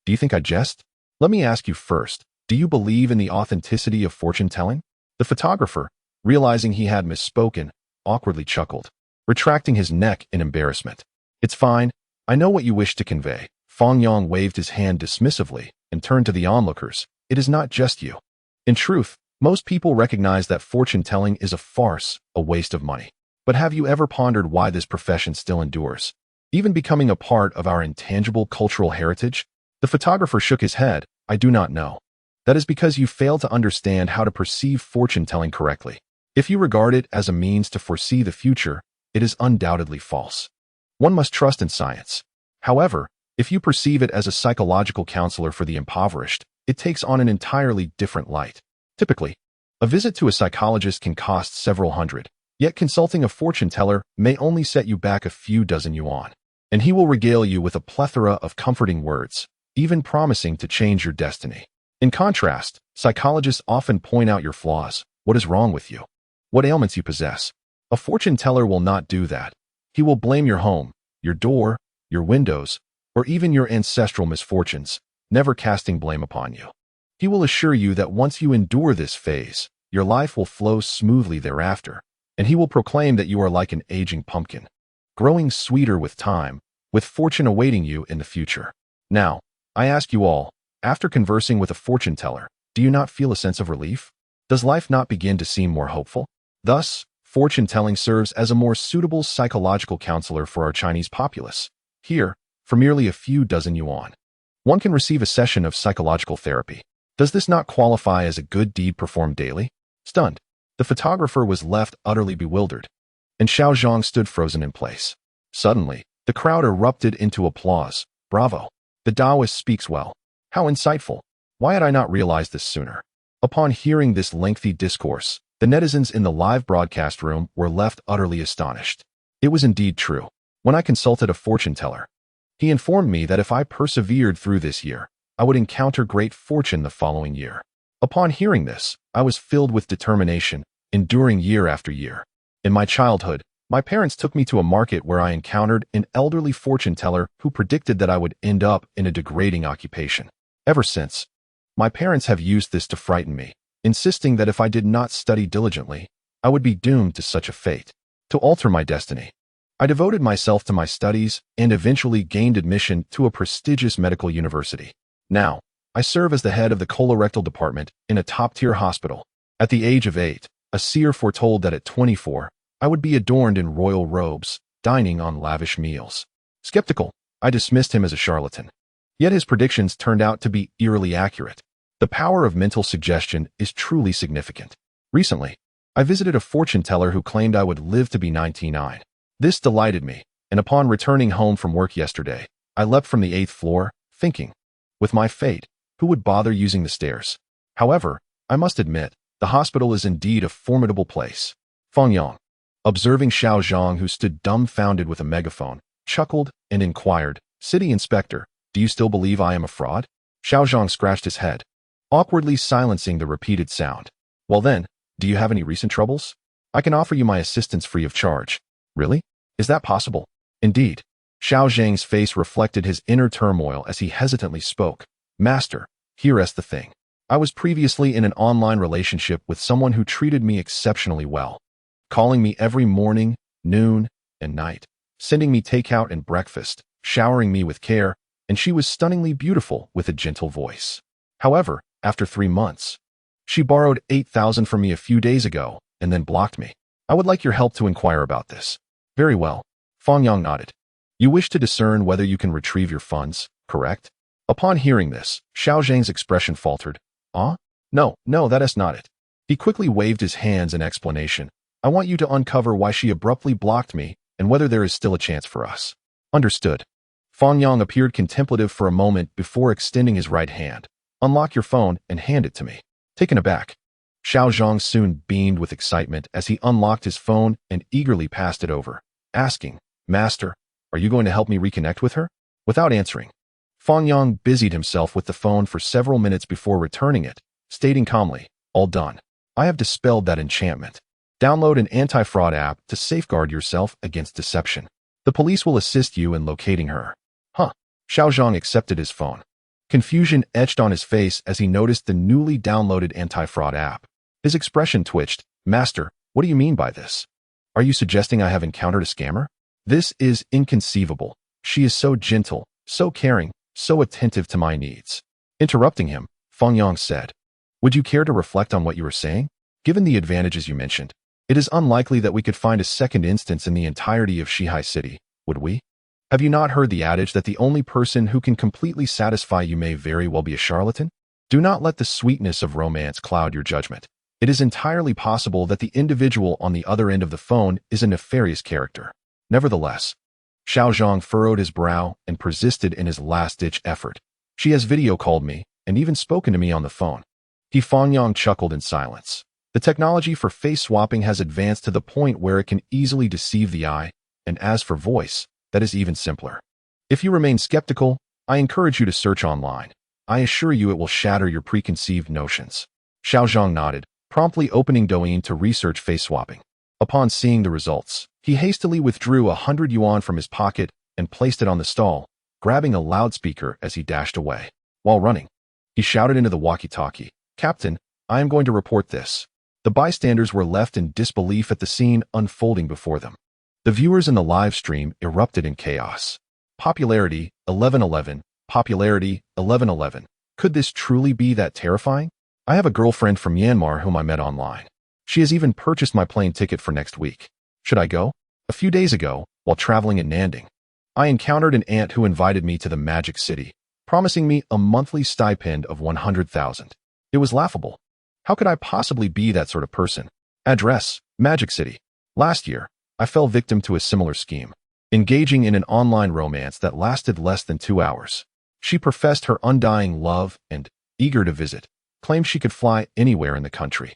A: Do you think I jest? Let me ask you first, do you believe in the authenticity of fortune-telling? The photographer, realizing he had misspoken, awkwardly chuckled, retracting his neck in embarrassment. It's fine. I know what you wish to convey. Fang Yang waved his hand dismissively and turned to the onlookers. It is not just you. In truth, most people recognize that fortune-telling is a farce, a waste of money. But have you ever pondered why this profession still endures, even becoming a part of our intangible cultural heritage? The photographer shook his head. I do not know. That is because you fail to understand how to perceive fortune-telling correctly. If you regard it as a means to foresee the future, it is undoubtedly false. One must trust in science. However, if you perceive it as a psychological counselor for the impoverished, it takes on an entirely different light. Typically, a visit to a psychologist can cost several hundred, yet consulting a fortune-teller may only set you back a few dozen yuan, and he will regale you with a plethora of comforting words, even promising to change your destiny. In contrast, psychologists often point out your flaws, what is wrong with you, what ailments you possess. A fortune-teller will not do that. He will blame your home, your door, your windows, or even your ancestral misfortunes, never casting blame upon you. He will assure you that once you endure this phase, your life will flow smoothly thereafter, and he will proclaim that you are like an aging pumpkin, growing sweeter with time, with fortune awaiting you in the future. Now, I ask you all, after conversing with a fortune-teller, do you not feel a sense of relief? Does life not begin to seem more hopeful? Thus, fortune-telling serves as a more suitable psychological counselor for our Chinese populace. Here, for merely a few dozen yuan, one can receive a session of psychological therapy. Does this not qualify as a good deed performed daily? Stunned, the photographer was left utterly bewildered, and Xiao Zhang stood frozen in place. Suddenly, The crowd erupted into applause. Bravo. The Taoist speaks well. How insightful. Why had I not realized this sooner? Upon hearing this lengthy discourse, the netizens in the live broadcast room were left utterly astonished. It was indeed true. When I consulted a fortune teller, he informed me that if I persevered through this year, I would encounter great fortune the following year. Upon hearing this, I was filled with determination, enduring year after year. In my childhood, my parents took me to a market where I encountered an elderly fortune teller who predicted that I would end up in a degrading occupation. Ever since, my parents have used this to frighten me, insisting that if I did not study diligently, I would be doomed to such a fate. To alter my destiny, I devoted myself to my studies and eventually gained admission to a prestigious medical university. Now, I serve as the head of the colorectal department in a top-tier hospital. At the age of 8, a seer foretold that at 24, I would be adorned in royal robes, dining on lavish meals. Skeptical, I dismissed him as a charlatan. Yet his predictions turned out to be eerily accurate. The power of mental suggestion is truly significant. Recently, I visited a fortune teller who claimed I would live to be 99. This delighted me, and upon returning home from work yesterday, I leapt from the 8th floor, thinking, with my fate, who would bother using the stairs? However, I must admit, the hospital is indeed a formidable place. Fang Yang, observing Xiao Zhang, who stood dumbfounded with a megaphone, chuckled and inquired, "City Inspector, do you still believe I am a fraud?" Xiao Zhang scratched his head, awkwardly silencing the repeated sound. "Well then, do you have any recent troubles? I can offer you my assistance free of charge." "Really? Is that possible?" "Indeed." Xiao Zhang's face reflected his inner turmoil as he hesitantly spoke. "Master, here's the thing. I was previously in an online relationship with someone who treated me exceptionally well, calling me every morning, noon, and night, sending me takeout and breakfast, showering me with care, and she was stunningly beautiful with a gentle voice. However, after 3 months, she borrowed 8,000 from me a few days ago and then blocked me. I would like your help to inquire about this." "Very well." Fang Yang nodded. "You wish to discern whether you can retrieve your funds, correct?" Upon hearing this, Xiao Zhang's expression faltered. No, that is not it." He quickly waved his hands in explanation. "I want you to uncover why she abruptly blocked me and whether there is still a chance for us." "Understood." Fang Yang appeared contemplative for a moment before extending his right hand. "Unlock your phone and hand it to me." Taken aback, Xiao Zhang soon beamed with excitement as he unlocked his phone and eagerly passed it over, asking, "Master, are you going to help me reconnect with her?" Without answering, Fang Yang busied himself with the phone for several minutes before returning it, stating calmly, "All done. I have dispelled that enchantment. Download an anti-fraud app to safeguard yourself against deception. The police will assist you in locating her." "Huh." Xiao Zhang accepted his phone. Confusion etched on his face as he noticed the newly downloaded anti-fraud app. His expression twitched. "Master, what do you mean by this? Are you suggesting I have encountered a scammer? This is inconceivable. She is so gentle, so caring, so attentive to my needs." Interrupting him, Fang Yang said, "Would you care to reflect on what you were saying? Given the advantages you mentioned, it is unlikely that we could find a second instance in the entirety of Shihai City, would we? Have you not heard the adage that the only person who can completely satisfy you may very well be a charlatan? Do not let the sweetness of romance cloud your judgment. It is entirely possible that the individual on the other end of the phone is a nefarious character." Nevertheless, Xiao Zhang furrowed his brow and persisted in his last-ditch effort. "She has video called me and even spoken to me on the phone." Fang Yang chuckled in silence. The technology for face swapping has advanced to the point where it can easily deceive the eye, and as for voice, that is even simpler. If you remain skeptical, I encourage you to search online. I assure you it will shatter your preconceived notions. Xiao Zhang nodded, promptly opening Douyin to research face swapping. Upon seeing the results, he hastily withdrew 100 yuan from his pocket and placed it on the stall, grabbing a loudspeaker as he dashed away. While running, he shouted into the walkie-talkie, "Captain, I am going to report this." The bystanders were left in disbelief at the scene unfolding before them. The viewers in the live stream erupted in chaos. Popularity 1111, popularity 1111. Could this truly be that terrifying? I have a girlfriend from Myanmar whom I met online. She has even purchased my plane ticket for next week. Should I go? A few days ago, while traveling in Nanding, I encountered an aunt who invited me to the Magic City, promising me a monthly stipend of 100,000. It was laughable. How could I possibly be that sort of person? Address, Magic City. Last year, I fell victim to a similar scheme. engaging in an online romance that lasted less than 2 hours. She professed her undying love and, eager to visit, claimed she could fly anywhere in the country.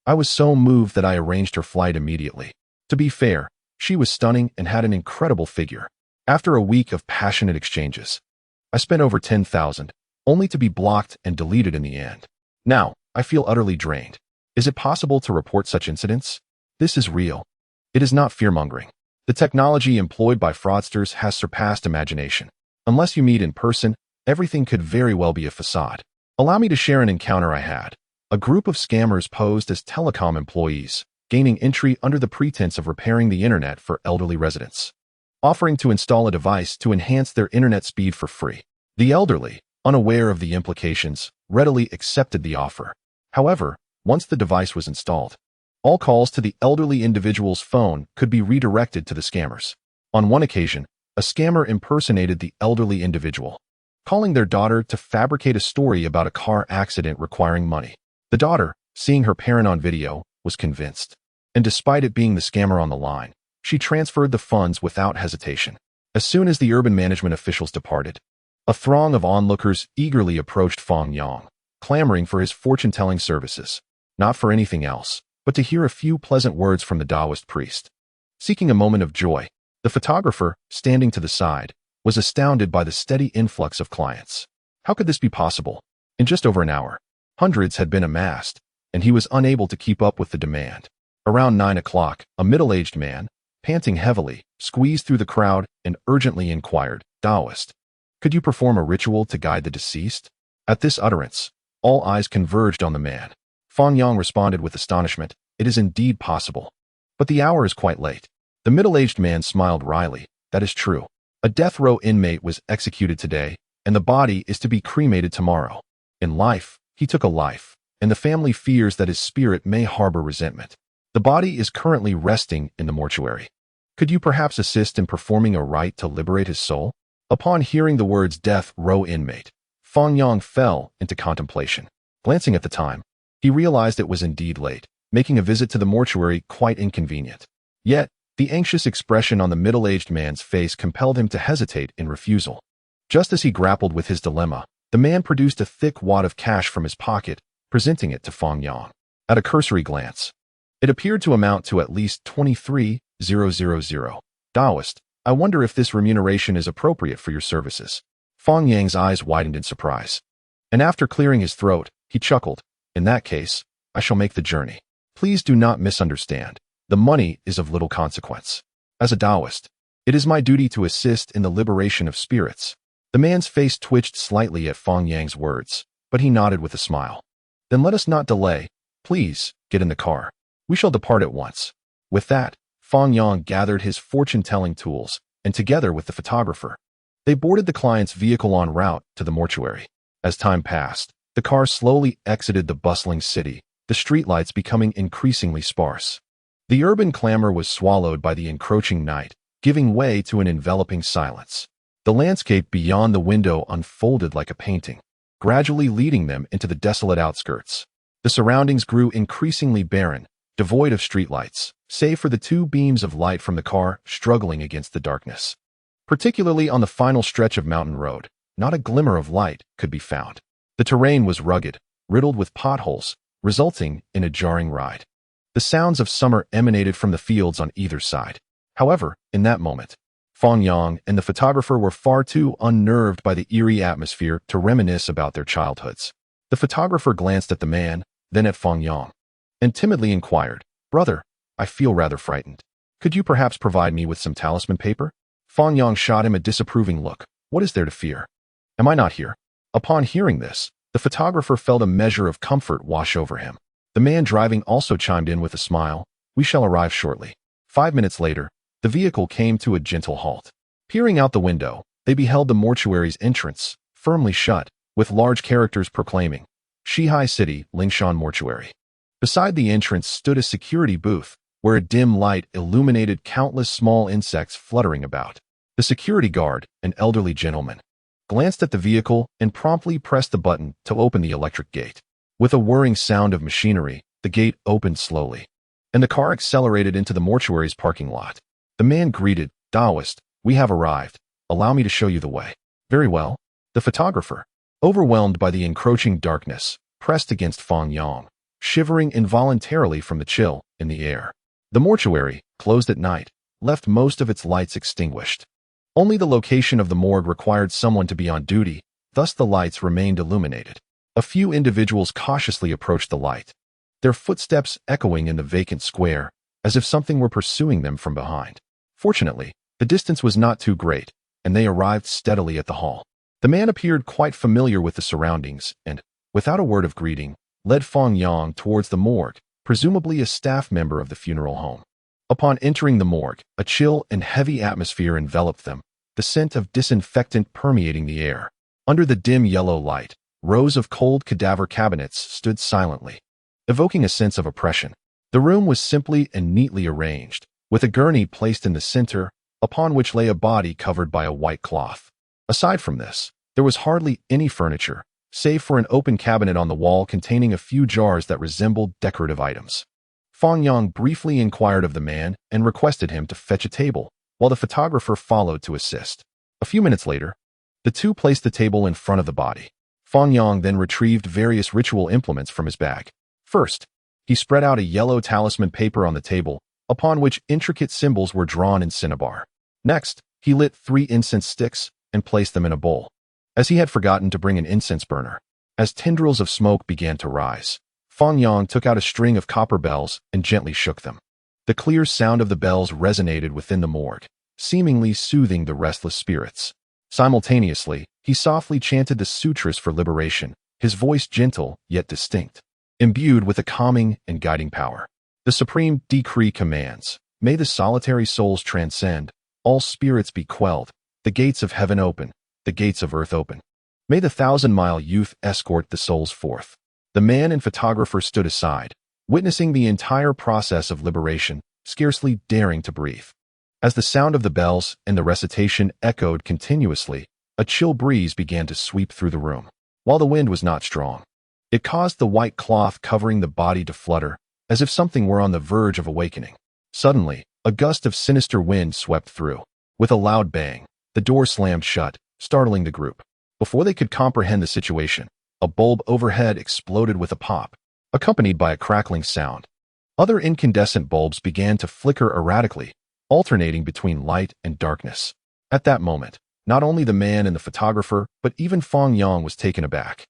A: I was so moved that I arranged her flight immediately. To be fair, she was stunning and had an incredible figure. After a week of passionate exchanges, I spent over 10,000, only to be blocked and deleted in the end. Now, I feel utterly drained. Is it possible to report such incidents? This is real. It is not fear-mongering. The technology employed by fraudsters has surpassed imagination. Unless you meet in person, everything could very well be a facade. Allow me to share an encounter I had. A group of scammers posed as telecom employees, gaining entry under the pretense of repairing the internet for elderly residents, offering to install a device to enhance their internet speed for free. The elderly, unaware of the implications, readily accepted the offer. However, once the device was installed, all calls to the elderly individual's phone could be redirected to the scammers. On one occasion, a scammer impersonated the elderly individual, calling their daughter to fabricate a story about a car accident requiring money. The daughter, seeing her parent on video, was convinced, and despite it being the scammer on the line, she transferred the funds without hesitation. As soon as the urban management officials departed, a throng of onlookers eagerly approached Fang Yang, clamoring for his fortune-telling services, not for anything else, but to hear a few pleasant words from the Taoist priest. Seeking a moment of joy, the photographer, standing to the side, was astounded by the steady influx of clients. How could this be possible? In just over an hour, hundreds had been amassed, and he was unable to keep up with the demand. Around 9 o'clock, a middle-aged man, panting heavily, squeezed through the crowd and urgently inquired, "Taoist, could you perform a ritual to guide the deceased?" At this utterance, all eyes converged on the man. Fang Yang responded with astonishment, "It is indeed possible. But the hour is quite late." The middle-aged man smiled wryly, "That is true. A death row inmate was executed today, and the body is to be cremated tomorrow. In life, he took a life, and the family fears that his spirit may harbor resentment. The body is currently resting in the mortuary. Could you perhaps assist in performing a rite to liberate his soul?" Upon hearing the words death row inmate, Fang Yang fell into contemplation. Glancing at the time, he realized it was indeed late, making a visit to the mortuary quite inconvenient. Yet, the anxious expression on the middle-aged man's face compelled him to hesitate in refusal. Just as he grappled with his dilemma, the man produced a thick wad of cash from his pocket, presenting it to Fang Yang. At a cursory glance, it appeared to amount to at least 23,000. "Taoist, I wonder if this remuneration is appropriate for your services." Fang Yang's eyes widened in surprise, and after clearing his throat, he chuckled, "In that case, I shall make the journey. Please do not misunderstand. The money is of little consequence. As a Taoist, it is my duty to assist in the liberation of spirits." The man's face twitched slightly at Fang Yang's words, but he nodded with a smile. "Then let us not delay. Please, get in the car. We shall depart at once." With that, Fang Yang gathered his fortune-telling tools, and together with the photographer, they boarded the client's vehicle en route to the mortuary. As time passed, the car slowly exited the bustling city, the streetlights becoming increasingly sparse. The urban clamor was swallowed by the encroaching night, giving way to an enveloping silence. The landscape beyond the window unfolded like a painting, gradually leading them into the desolate outskirts. The surroundings grew increasingly barren, devoid of streetlights, save for the two beams of light from the car struggling against the darkness. Particularly on the final stretch of mountain road, not a glimmer of light could be found. The terrain was rugged, riddled with potholes, resulting in a jarring ride. The sounds of summer emanated from the fields on either side. However, in that moment, Fang Yang and the photographer were far too unnerved by the eerie atmosphere to reminisce about their childhoods. The photographer glanced at the man, then at Fang Yang, and timidly inquired, "Brother, I feel rather frightened. Could you perhaps provide me with some talisman paper?" Fang Yang shot him a disapproving look. "What is there to fear? Am I not here?" Upon hearing this, the photographer felt a measure of comfort wash over him. The man driving also chimed in with a smile, "We shall arrive shortly." 5 minutes later, the vehicle came to a gentle halt. Peering out the window, they beheld the mortuary's entrance, firmly shut, with large characters proclaiming, "Shihai City, Lingshan Mortuary." Beside the entrance stood a security booth, where a dim light illuminated countless small insects fluttering about. The security guard, an elderly gentleman, glanced at the vehicle and promptly pressed the button to open the electric gate. With a whirring sound of machinery, the gate opened slowly, and the car accelerated into the mortuary's parking lot. The man greeted, "Taoist, We have arrived. Allow me to show you the way. Very well. The photographer, overwhelmed by the encroaching darkness, pressed against Fang Yang, shivering involuntarily from the chill in the air. The mortuary, closed at night, left most of its lights extinguished. Only the location of the morgue required someone to be on duty, thus the lights remained illuminated. A few individuals cautiously approached the light, their footsteps echoing in the vacant square, as if something were pursuing them from behind. Fortunately, the distance was not too great, and they arrived steadily at the hall. The man appeared quite familiar with the surroundings and, without a word of greeting, led Fang Yang towards the morgue, presumably a staff member of the funeral home. Upon entering the morgue, a chill and heavy atmosphere enveloped them, the scent of disinfectant permeating the air. Under the dim yellow light, rows of cold cadaver cabinets stood silently, evoking a sense of oppression. The room was simply and neatly arranged, with a gurney placed in the center, upon which lay a body covered by a white cloth. Aside from this, there was hardly any furniture, save for an open cabinet on the wall containing a few jars that resembled decorative items. Fang Yang briefly inquired of the man and requested him to fetch a table, while the photographer followed to assist. A few minutes later, the two placed the table in front of the body. Fang Yang then retrieved various ritual implements from his bag. First, he spread out a yellow talisman paper on the table, upon which intricate symbols were drawn in cinnabar. Next, he lit 3 incense sticks and placed them in a bowl, as he had forgotten to bring an incense burner. As tendrils of smoke began to rise, Fang Yang took out a string of copper bells and gently shook them. The clear sound of the bells resonated within the morgue, seemingly soothing the restless spirits. Simultaneously, he softly chanted the sutras for liberation, his voice gentle yet distinct, imbued with a calming and guiding power. The supreme decree commands, "May the solitary souls transcend, all spirits be quelled, the gates of heaven open, the gates of earth open. May the 1,000-mile youth escort the souls forth." The man and photographer stood aside, witnessing the entire process of liberation, scarcely daring to breathe. As the sound of the bells and the recitation echoed continuously, a chill breeze began to sweep through the room. While the wind was not strong, it caused the white cloth covering the body to flutter, as if something were on the verge of awakening. Suddenly, a gust of sinister wind swept through. With a loud bang, the door slammed shut, startling the group. Before they could comprehend the situation, a bulb overhead exploded with a pop, accompanied by a crackling sound. Other incandescent bulbs began to flicker erratically, alternating between light and darkness. At that moment, not only the man and the photographer, but even Fang Yang was taken aback.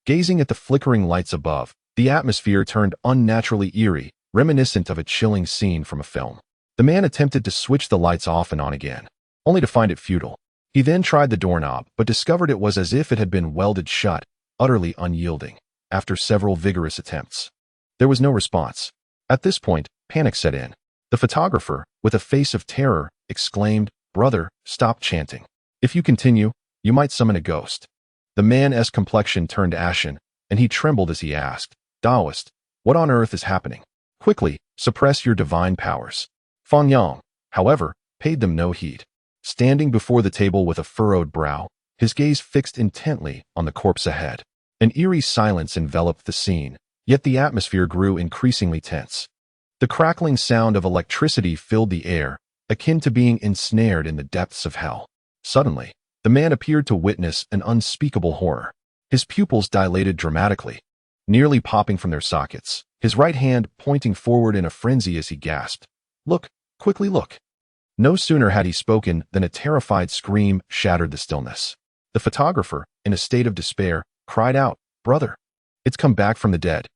A: Gazing at the flickering lights above, the atmosphere turned unnaturally eerie, reminiscent of a chilling scene from a film. The man attempted to switch the lights off and on again, only to find it futile. He then tried the doorknob, but discovered it was as if it had been welded shut, utterly unyielding. After several vigorous attempts, there was no response. At this point, panic set in. The photographer, with a face of terror, exclaimed, "Brother, stop chanting. If you continue, you might summon a ghost." The man's complexion turned ashen, and he trembled as he asked, "Taoist, what on earth is happening? Quickly, suppress your divine powers." Fang Yang, however, paid them no heed. Standing before the table with a furrowed brow, his gaze fixed intently on the corpse ahead. An eerie silence enveloped the scene, yet the atmosphere grew increasingly tense. The crackling sound of electricity filled the air, akin to being ensnared in the depths of hell. Suddenly, the man appeared to witness an unspeakable horror. His pupils dilated dramatically, nearly popping from their sockets, his right hand pointing forward in a frenzy as he gasped, "Look, quickly look." No sooner had he spoken than a terrified scream shattered the stillness. The photographer, in a state of despair, cried out, "Brother, it's come back from the dead.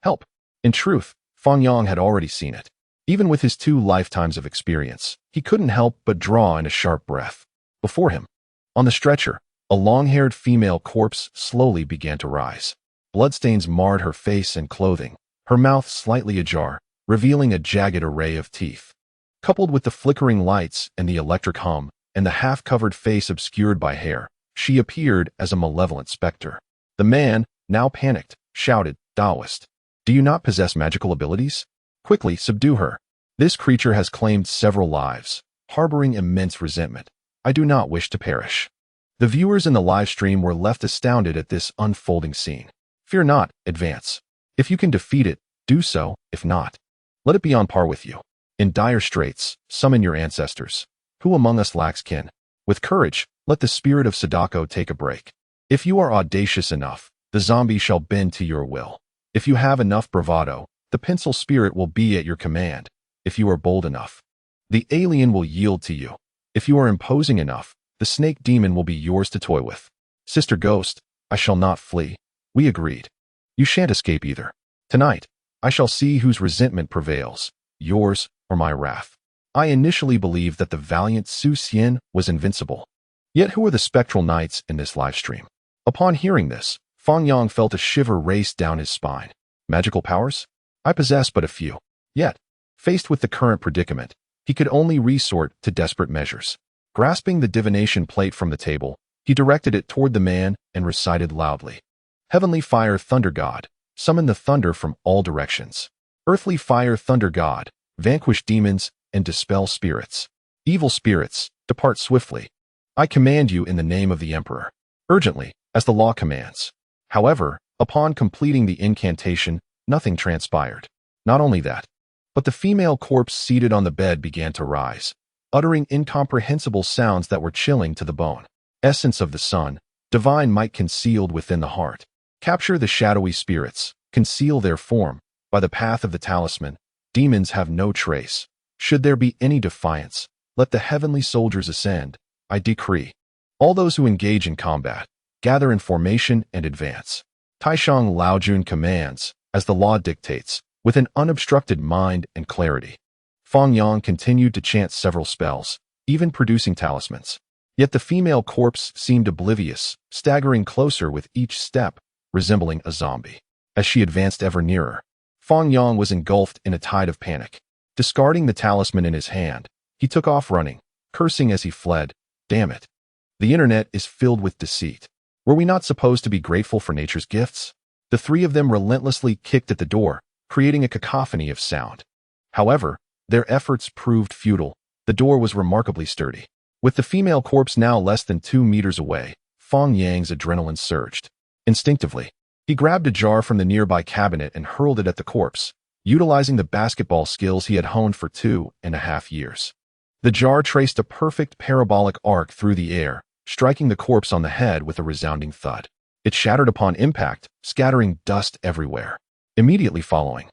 A: Help." In truth, Fang Yang had already seen it. Even with his 2 lifetimes of experience, he couldn't help but draw in a sharp breath. Before him, on the stretcher, a long-haired female corpse slowly began to rise. Bloodstains marred her face and clothing, her mouth slightly ajar, revealing a jagged array of teeth. Coupled with the flickering lights and the electric hum, and the half-covered face obscured by hair, she appeared as a malevolent specter. The man, now panicked, shouted, "Taoist, do you not possess magical abilities? Quickly subdue her. This creature has claimed several lives, harboring immense resentment. I do not wish to perish." The viewers in the live stream were left astounded at this unfolding scene. Fear not, advance. If you can defeat it, do so. If not, let it be on par with you. In dire straits, summon your ancestors. Who among us lacks kin? With courage, let the spirit of Sadako take a break. If you are audacious enough, the zombie shall bend to your will. If you have enough bravado, the pencil spirit will be at your command. If you are bold enough, the alien will yield to you. If you are imposing enough, the snake demon will be yours to toy with. Sister Ghost, I shall not flee. We agreed. You shan't escape either. Tonight, I shall see whose resentment prevails, yours or my wrath. I initially believed that the valiant Su Xian was invincible. Yet who are the spectral knights in this live stream? Upon hearing this, Fang Yang felt a shiver race down his spine. Magical powers? I possess but a few. Yet, faced with the current predicament, he could only resort to desperate measures. Grasping the divination plate from the table, he directed it toward the man and recited loudly. Heavenly Fire Thunder God, summon the thunder from all directions. Earthly Fire Thunder God, vanquish demons and dispel spirits. Evil spirits, depart swiftly. I command you in the name of the Emperor. Urgently, as the law commands. However, upon completing the incantation, nothing transpired. Not only that, but the female corpse seated on the bed began to rise, uttering incomprehensible sounds that were chilling to the bone. Essence of the sun, divine might concealed within the heart. Capture the shadowy spirits, conceal their form. By the path of the talisman, demons have no trace. Should there be any defiance, let the heavenly soldiers ascend. I decree. All those who engage in combat, gather in formation and advance. Taishang Laojun commands, as the law dictates, with an unobstructed mind and clarity. Fang Yang continued to chant several spells, even producing talismans. Yet the female corpse seemed oblivious, staggering closer with each step, resembling a zombie. As she advanced ever nearer, Fang Yang was engulfed in a tide of panic. Discarding the talisman in his hand, he took off running, cursing as he fled. Damn it. The internet is filled with deceit. Were we not supposed to be grateful for nature's gifts? The three of them relentlessly kicked at the door, creating a cacophony of sound. However, their efforts proved futile. The door was remarkably sturdy. With the female corpse now less than 2 meters away, Fang Yang's adrenaline surged. Instinctively, he grabbed a jar from the nearby cabinet and hurled it at the corpse, utilizing the basketball skills he had honed for 2.5 years. The jar traced a perfect parabolic arc through the air, striking the corpse on the head with a resounding thud. It shattered upon impact, scattering dust everywhere. Immediately following,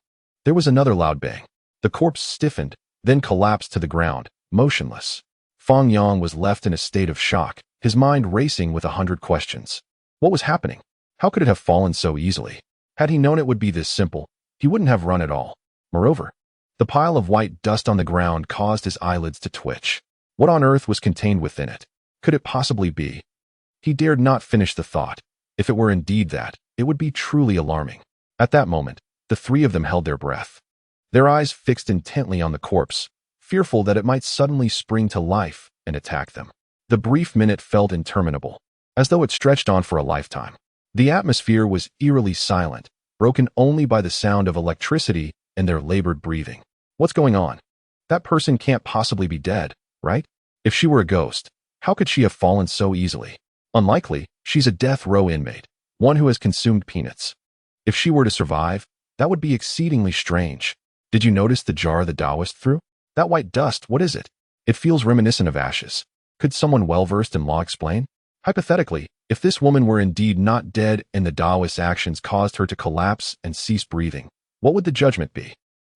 A: there was another loud bang. The corpse stiffened, then collapsed to the ground, motionless. Fang Yang was left in a state of shock, his mind racing with 100 questions. What was happening? How could it have fallen so easily? Had he known it would be this simple, he wouldn't have run at all. Moreover, the pile of white dust on the ground caused his eyelids to twitch. What on earth was contained within it? Could it possibly be? He dared not finish the thought. If it were indeed that, it would be truly alarming. At that moment, the three of them held their breath, their eyes fixed intently on the corpse, fearful that it might suddenly spring to life and attack them. The brief minute felt interminable, as though it stretched on for a lifetime. The atmosphere was eerily silent, broken only by the sound of electricity and their labored breathing. What's going on? That person can't possibly be dead, right? If she were a ghost, how could she have fallen so easily? Unlikely, she's a death row inmate, one who has consumed peanuts. If she were to survive, that would be exceedingly strange. Did you notice the jar the Taoist threw? That white dust, what is it? It feels reminiscent of ashes. Could someone well-versed in law explain? Hypothetically, if this woman were indeed not dead and the Taoist's actions caused her to collapse and cease breathing, what would the judgment be?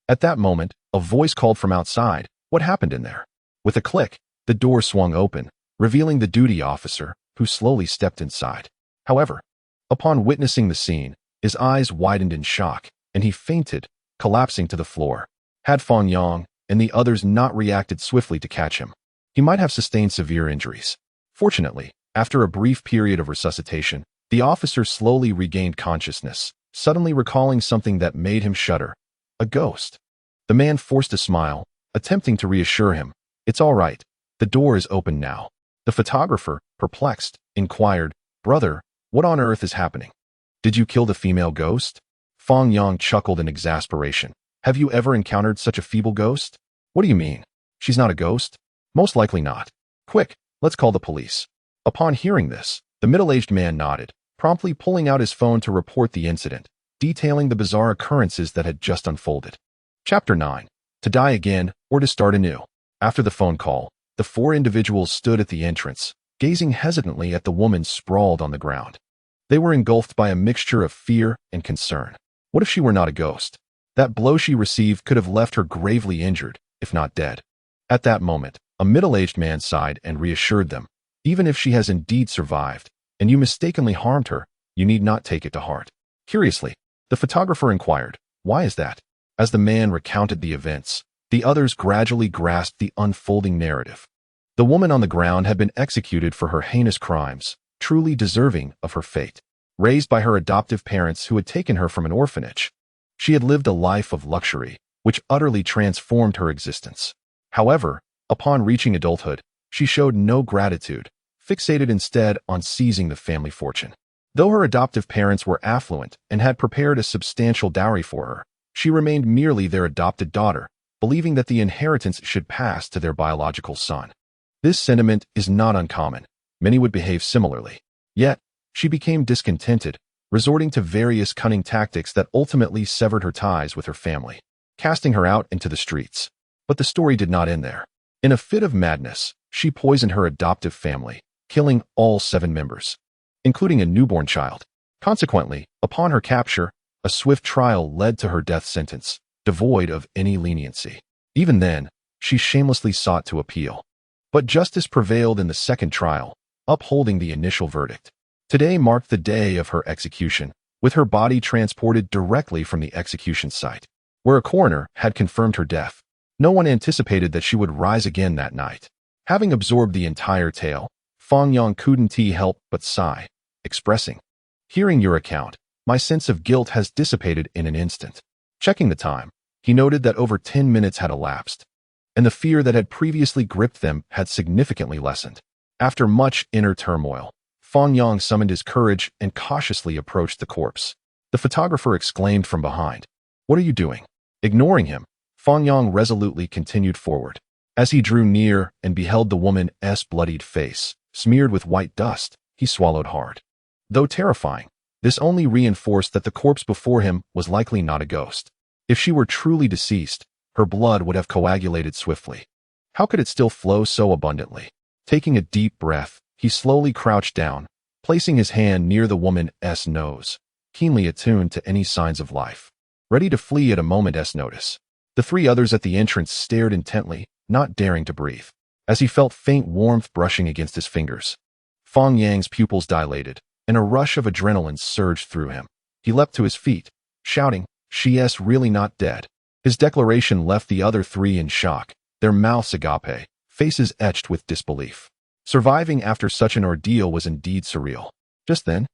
A: At that moment, a voice called from outside, "What happened in there?" With a click, the door swung open, revealing the duty officer, who slowly stepped inside. However, upon witnessing the scene, his eyes widened in shock, and he fainted, collapsing to the floor. Had Fang Yang and the others not reacted swiftly to catch him, he might have sustained severe injuries. Fortunately, after a brief period of resuscitation, the officer slowly regained consciousness, suddenly recalling something that made him shudder. A ghost. The man forced a smile, attempting to reassure him. "It's all right. The door is open now." The photographer, perplexed, inquired, "Brother, what on earth is happening? Did you kill the female ghost?" Fang Yang chuckled in exasperation. "Have you ever encountered such a feeble ghost?" "What do you mean? She's not a ghost?" "Most likely not. Quick, let's call the police." Upon hearing this, the middle-aged man nodded, promptly pulling out his phone to report the incident, detailing the bizarre occurrences that had just unfolded. Chapter 9. To die again or to start anew. After the phone call, The four individuals stood at the entrance, gazing hesitantly at the woman sprawled on the ground. They were engulfed by a mixture of fear and concern. What if she were not a ghost? That blow she received could have left her gravely injured, if not dead. At that moment, a middle-aged man sighed and reassured them, even if she has indeed survived, and you mistakenly harmed her, you need not take it to heart. Curiously, the photographer inquired, "Why is that?" As the man recounted the events, the others gradually grasped the unfolding narrative. The woman on the ground had been executed for her heinous crimes, truly deserving of her fate. Raised by her adoptive parents who had taken her from an orphanage, she had lived a life of luxury, which utterly transformed her existence. However, upon reaching adulthood, she showed no gratitude, fixated instead on seizing the family fortune. Though her adoptive parents were affluent and had prepared a substantial dowry for her, she remained merely their adopted daughter, believing that the inheritance should pass to their biological son. This sentiment is not uncommon. Many would behave similarly. Yet, she became discontented, resorting to various cunning tactics that ultimately severed her ties with her family, casting her out into the streets. But the story did not end there. In a fit of madness, she poisoned her adoptive family, killing all 7 members, including a newborn child. Consequently, upon her capture, a swift trial led to her death sentence, devoid of any leniency. Even then, she shamelessly sought to appeal. But justice prevailed in the second trial, upholding the initial verdict. Today marked the day of her execution, with her body transported directly from the execution site, where a coroner had confirmed her death. No one anticipated that she would rise again that night. Having absorbed the entire tale, Fang Yang couldn't help but sigh, expressing, "Hearing your account, my sense of guilt has dissipated in an instant." Checking the time, he noted that over 10 minutes had elapsed, and the fear that had previously gripped them had significantly lessened. After much inner turmoil, Fang Yang summoned his courage and cautiously approached the corpse. The photographer exclaimed from behind, "What are you doing?" Ignoring him, Fang Yang resolutely continued forward. As he drew near and beheld the woman's bloodied face, smeared with white dust, he swallowed hard. Though terrifying, this only reinforced that the corpse before him was likely not a ghost. If she were truly deceased, her blood would have coagulated swiftly. How could it still flow so abundantly? Taking a deep breath, he slowly crouched down, placing his hand near the woman's nose, keenly attuned to any signs of life, ready to flee at a moment's notice. The 3 others at the entrance stared intently, not daring to breathe. As he felt faint warmth brushing against his fingers, Fang Yang's pupils dilated, and a rush of adrenaline surged through him. He leapt to his feet, shouting, "She's really not dead." His declaration left the other 3 in shock, their mouths agape, faces etched with disbelief. Surviving after such an ordeal was indeed surreal. Just then,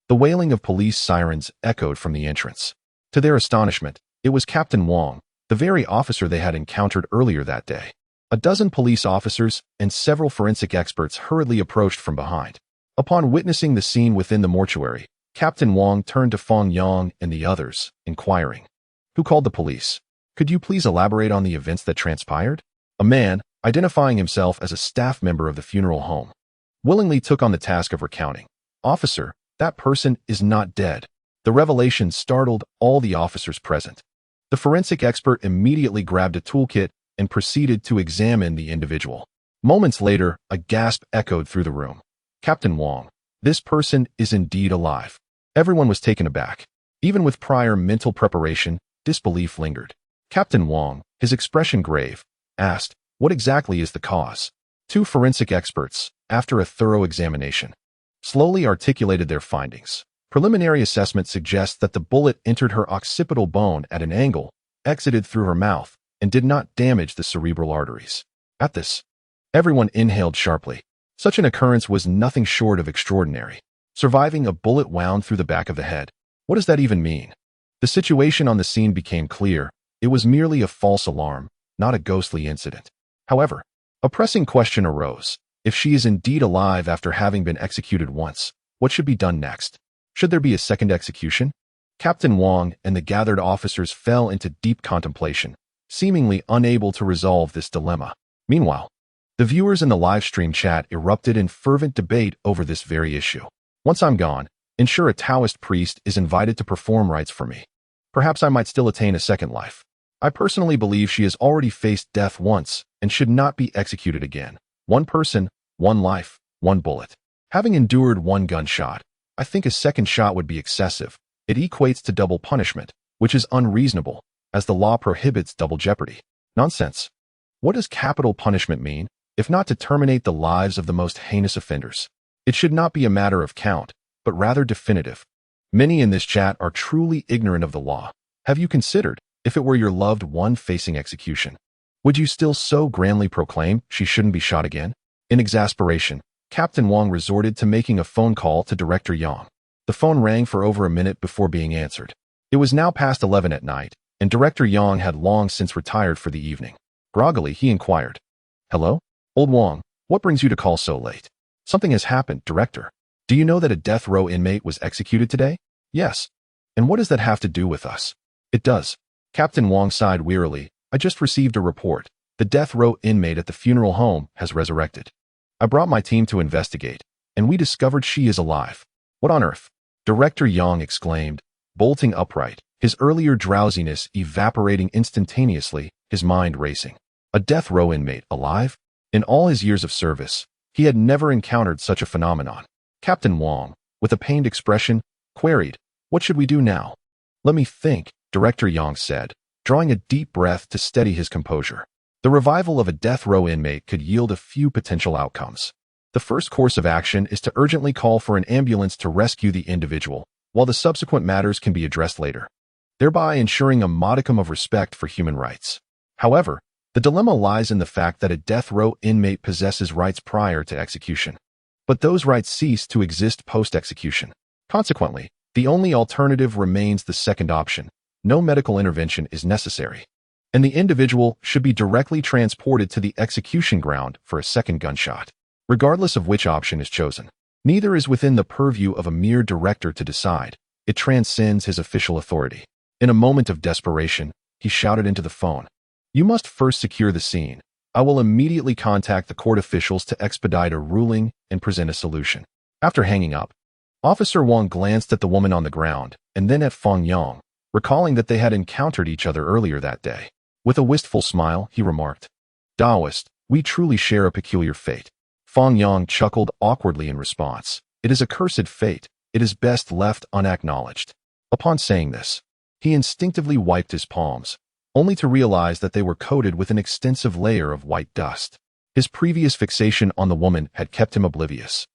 A: the wailing of police sirens echoed from the entrance. To their astonishment, it was Captain Wang, the very officer they had encountered earlier that day. A dozen police officers and several forensic experts hurriedly approached from behind. Upon witnessing the scene within the mortuary, Captain Wang turned to Fang Yang and the others, inquiring, "Who called the police? Could you please elaborate on the events that transpired?" A man, identifying himself as a staff member of the funeral home, willingly took on the task of recounting. "Officer, that person is not dead." The revelation startled all the officers present. The forensic expert immediately grabbed a toolkit and proceeded to examine the individual. Moments later, a gasp echoed through the room. "Captain Wang, this person is indeed alive." Everyone was taken aback. Even with prior mental preparation, disbelief lingered. Captain Wang, his expression grave, asked, "What exactly is the cause?" 2 forensic experts, after a thorough examination, slowly articulated their findings. Preliminary assessment suggests that the bullet entered her occipital bone at an angle, exited through her mouth, and did not damage the cerebral arteries. At this, everyone inhaled sharply. Such an occurrence was nothing short of extraordinary. Surviving a bullet wound through the back of the head. What does that even mean? The situation on the scene became clear. It was merely a false alarm, not a ghostly incident. However, a pressing question arose. If she is indeed alive after having been executed once, what should be done next? Should there be a second execution? Captain Wang and the gathered officers fell into deep contemplation, seemingly unable to resolve this dilemma. Meanwhile, the viewers in the live stream chat erupted in fervent debate over this very issue. "Once I'm gone, ensure a Taoist priest is invited to perform rites for me. Perhaps I might still attain a second life. I personally believe she has already faced death once and should not be executed again," One person, one life, one bullet. Having endured one gunshot, I think a second shot would be excessive. It equates to double punishment, which is unreasonable, as the law prohibits double jeopardy. Nonsense. What does capital punishment mean, if not to terminate the lives of the most heinous offenders? It should not be a matter of count, but rather definitive. Many in this chat are truly ignorant of the law. Have you considered, if it were your loved one facing execution, would you still so grandly proclaim she shouldn't be shot again? In exasperation, Captain Wang resorted to making a phone call to Director Yang. The phone rang for over a minute before being answered. It was now past 11 at night, and Director Yang had long since retired for the evening. Groggily, he inquired, "Hello? Old Wang, what brings you to call so late?" "Something has happened, Director. Do you know that a death row inmate was executed today?" "Yes. And what does that have to do with us?" "It does." Captain Wang sighed wearily. "I just received a report. The death row inmate at the funeral home has resurrected. I brought my team to investigate, and we discovered she is alive." "What on earth?" Director Yang exclaimed, bolting upright, his earlier drowsiness evaporating instantaneously, his mind racing. A death row inmate alive? In all his years of service, he had never encountered such a phenomenon. Captain Wang, with a pained expression, queried, "What should we do now?" "Let me think," Director Yang said, drawing a deep breath to steady his composure. The revival of a death row inmate could yield a few potential outcomes. The first course of action is to urgently call for an ambulance to rescue the individual, while the subsequent matters can be addressed later, thereby ensuring a modicum of respect for human rights. However, the dilemma lies in the fact that a death row inmate possesses rights prior to execution. But those rights cease to exist post-execution. Consequently, the only alternative remains the second option. No medical intervention is necessary, and the individual should be directly transported to the execution ground for a second gunshot. Regardless of which option is chosen, neither is within the purview of a mere director to decide. It transcends his official authority. In a moment of desperation, he shouted into the phone, "You must first secure the scene. I will immediately contact the court officials to expedite a ruling and present a solution." After hanging up, Officer Wang glanced at the woman on the ground and then at Fang Yang, recalling that they had encountered each other earlier that day. With a wistful smile, he remarked, "Taoist, we truly share a peculiar fate." Fang Yang chuckled awkwardly in response. "It is a cursed fate. It is best left unacknowledged." Upon saying this, he instinctively wiped his palms, only to realize that they were coated with an extensive layer of white dust. His previous fixation on the woman had kept him oblivious.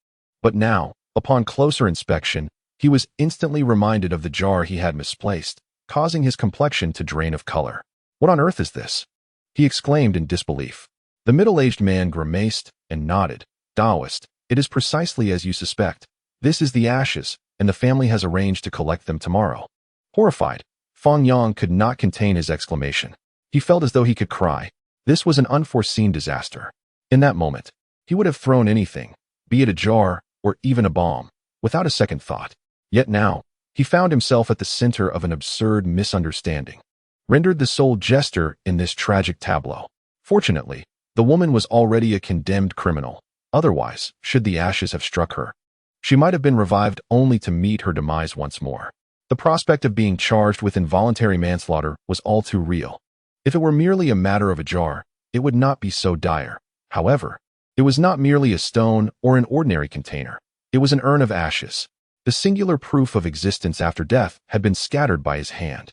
A: But now, upon closer inspection, he was instantly reminded of the jar he had misplaced, causing his complexion to drain of color. "What on earth is this?" he exclaimed in disbelief. The middle-aged man grimaced and nodded. "Taoist, it is precisely as you suspect. This is the ashes, and the family has arranged to collect them tomorrow." Horrified, Fang Yang could not contain his exclamation. He felt as though he could cry. This was an unforeseen disaster. In that moment, he would have thrown anything, be it a jar or even a bomb, without a second thought. Yet now, he found himself at the center of an absurd misunderstanding, rendered the sole jester in this tragic tableau. Fortunately, the woman was already a condemned criminal. Otherwise, should the ashes have struck her, she might have been revived only to meet her demise once more. The prospect of being charged with involuntary manslaughter was all too real. If it were merely a matter of a jar, it would not be so dire. However, it was not merely a stone or an ordinary container. It was an urn of ashes. The singular proof of existence after death had been scattered by his hand.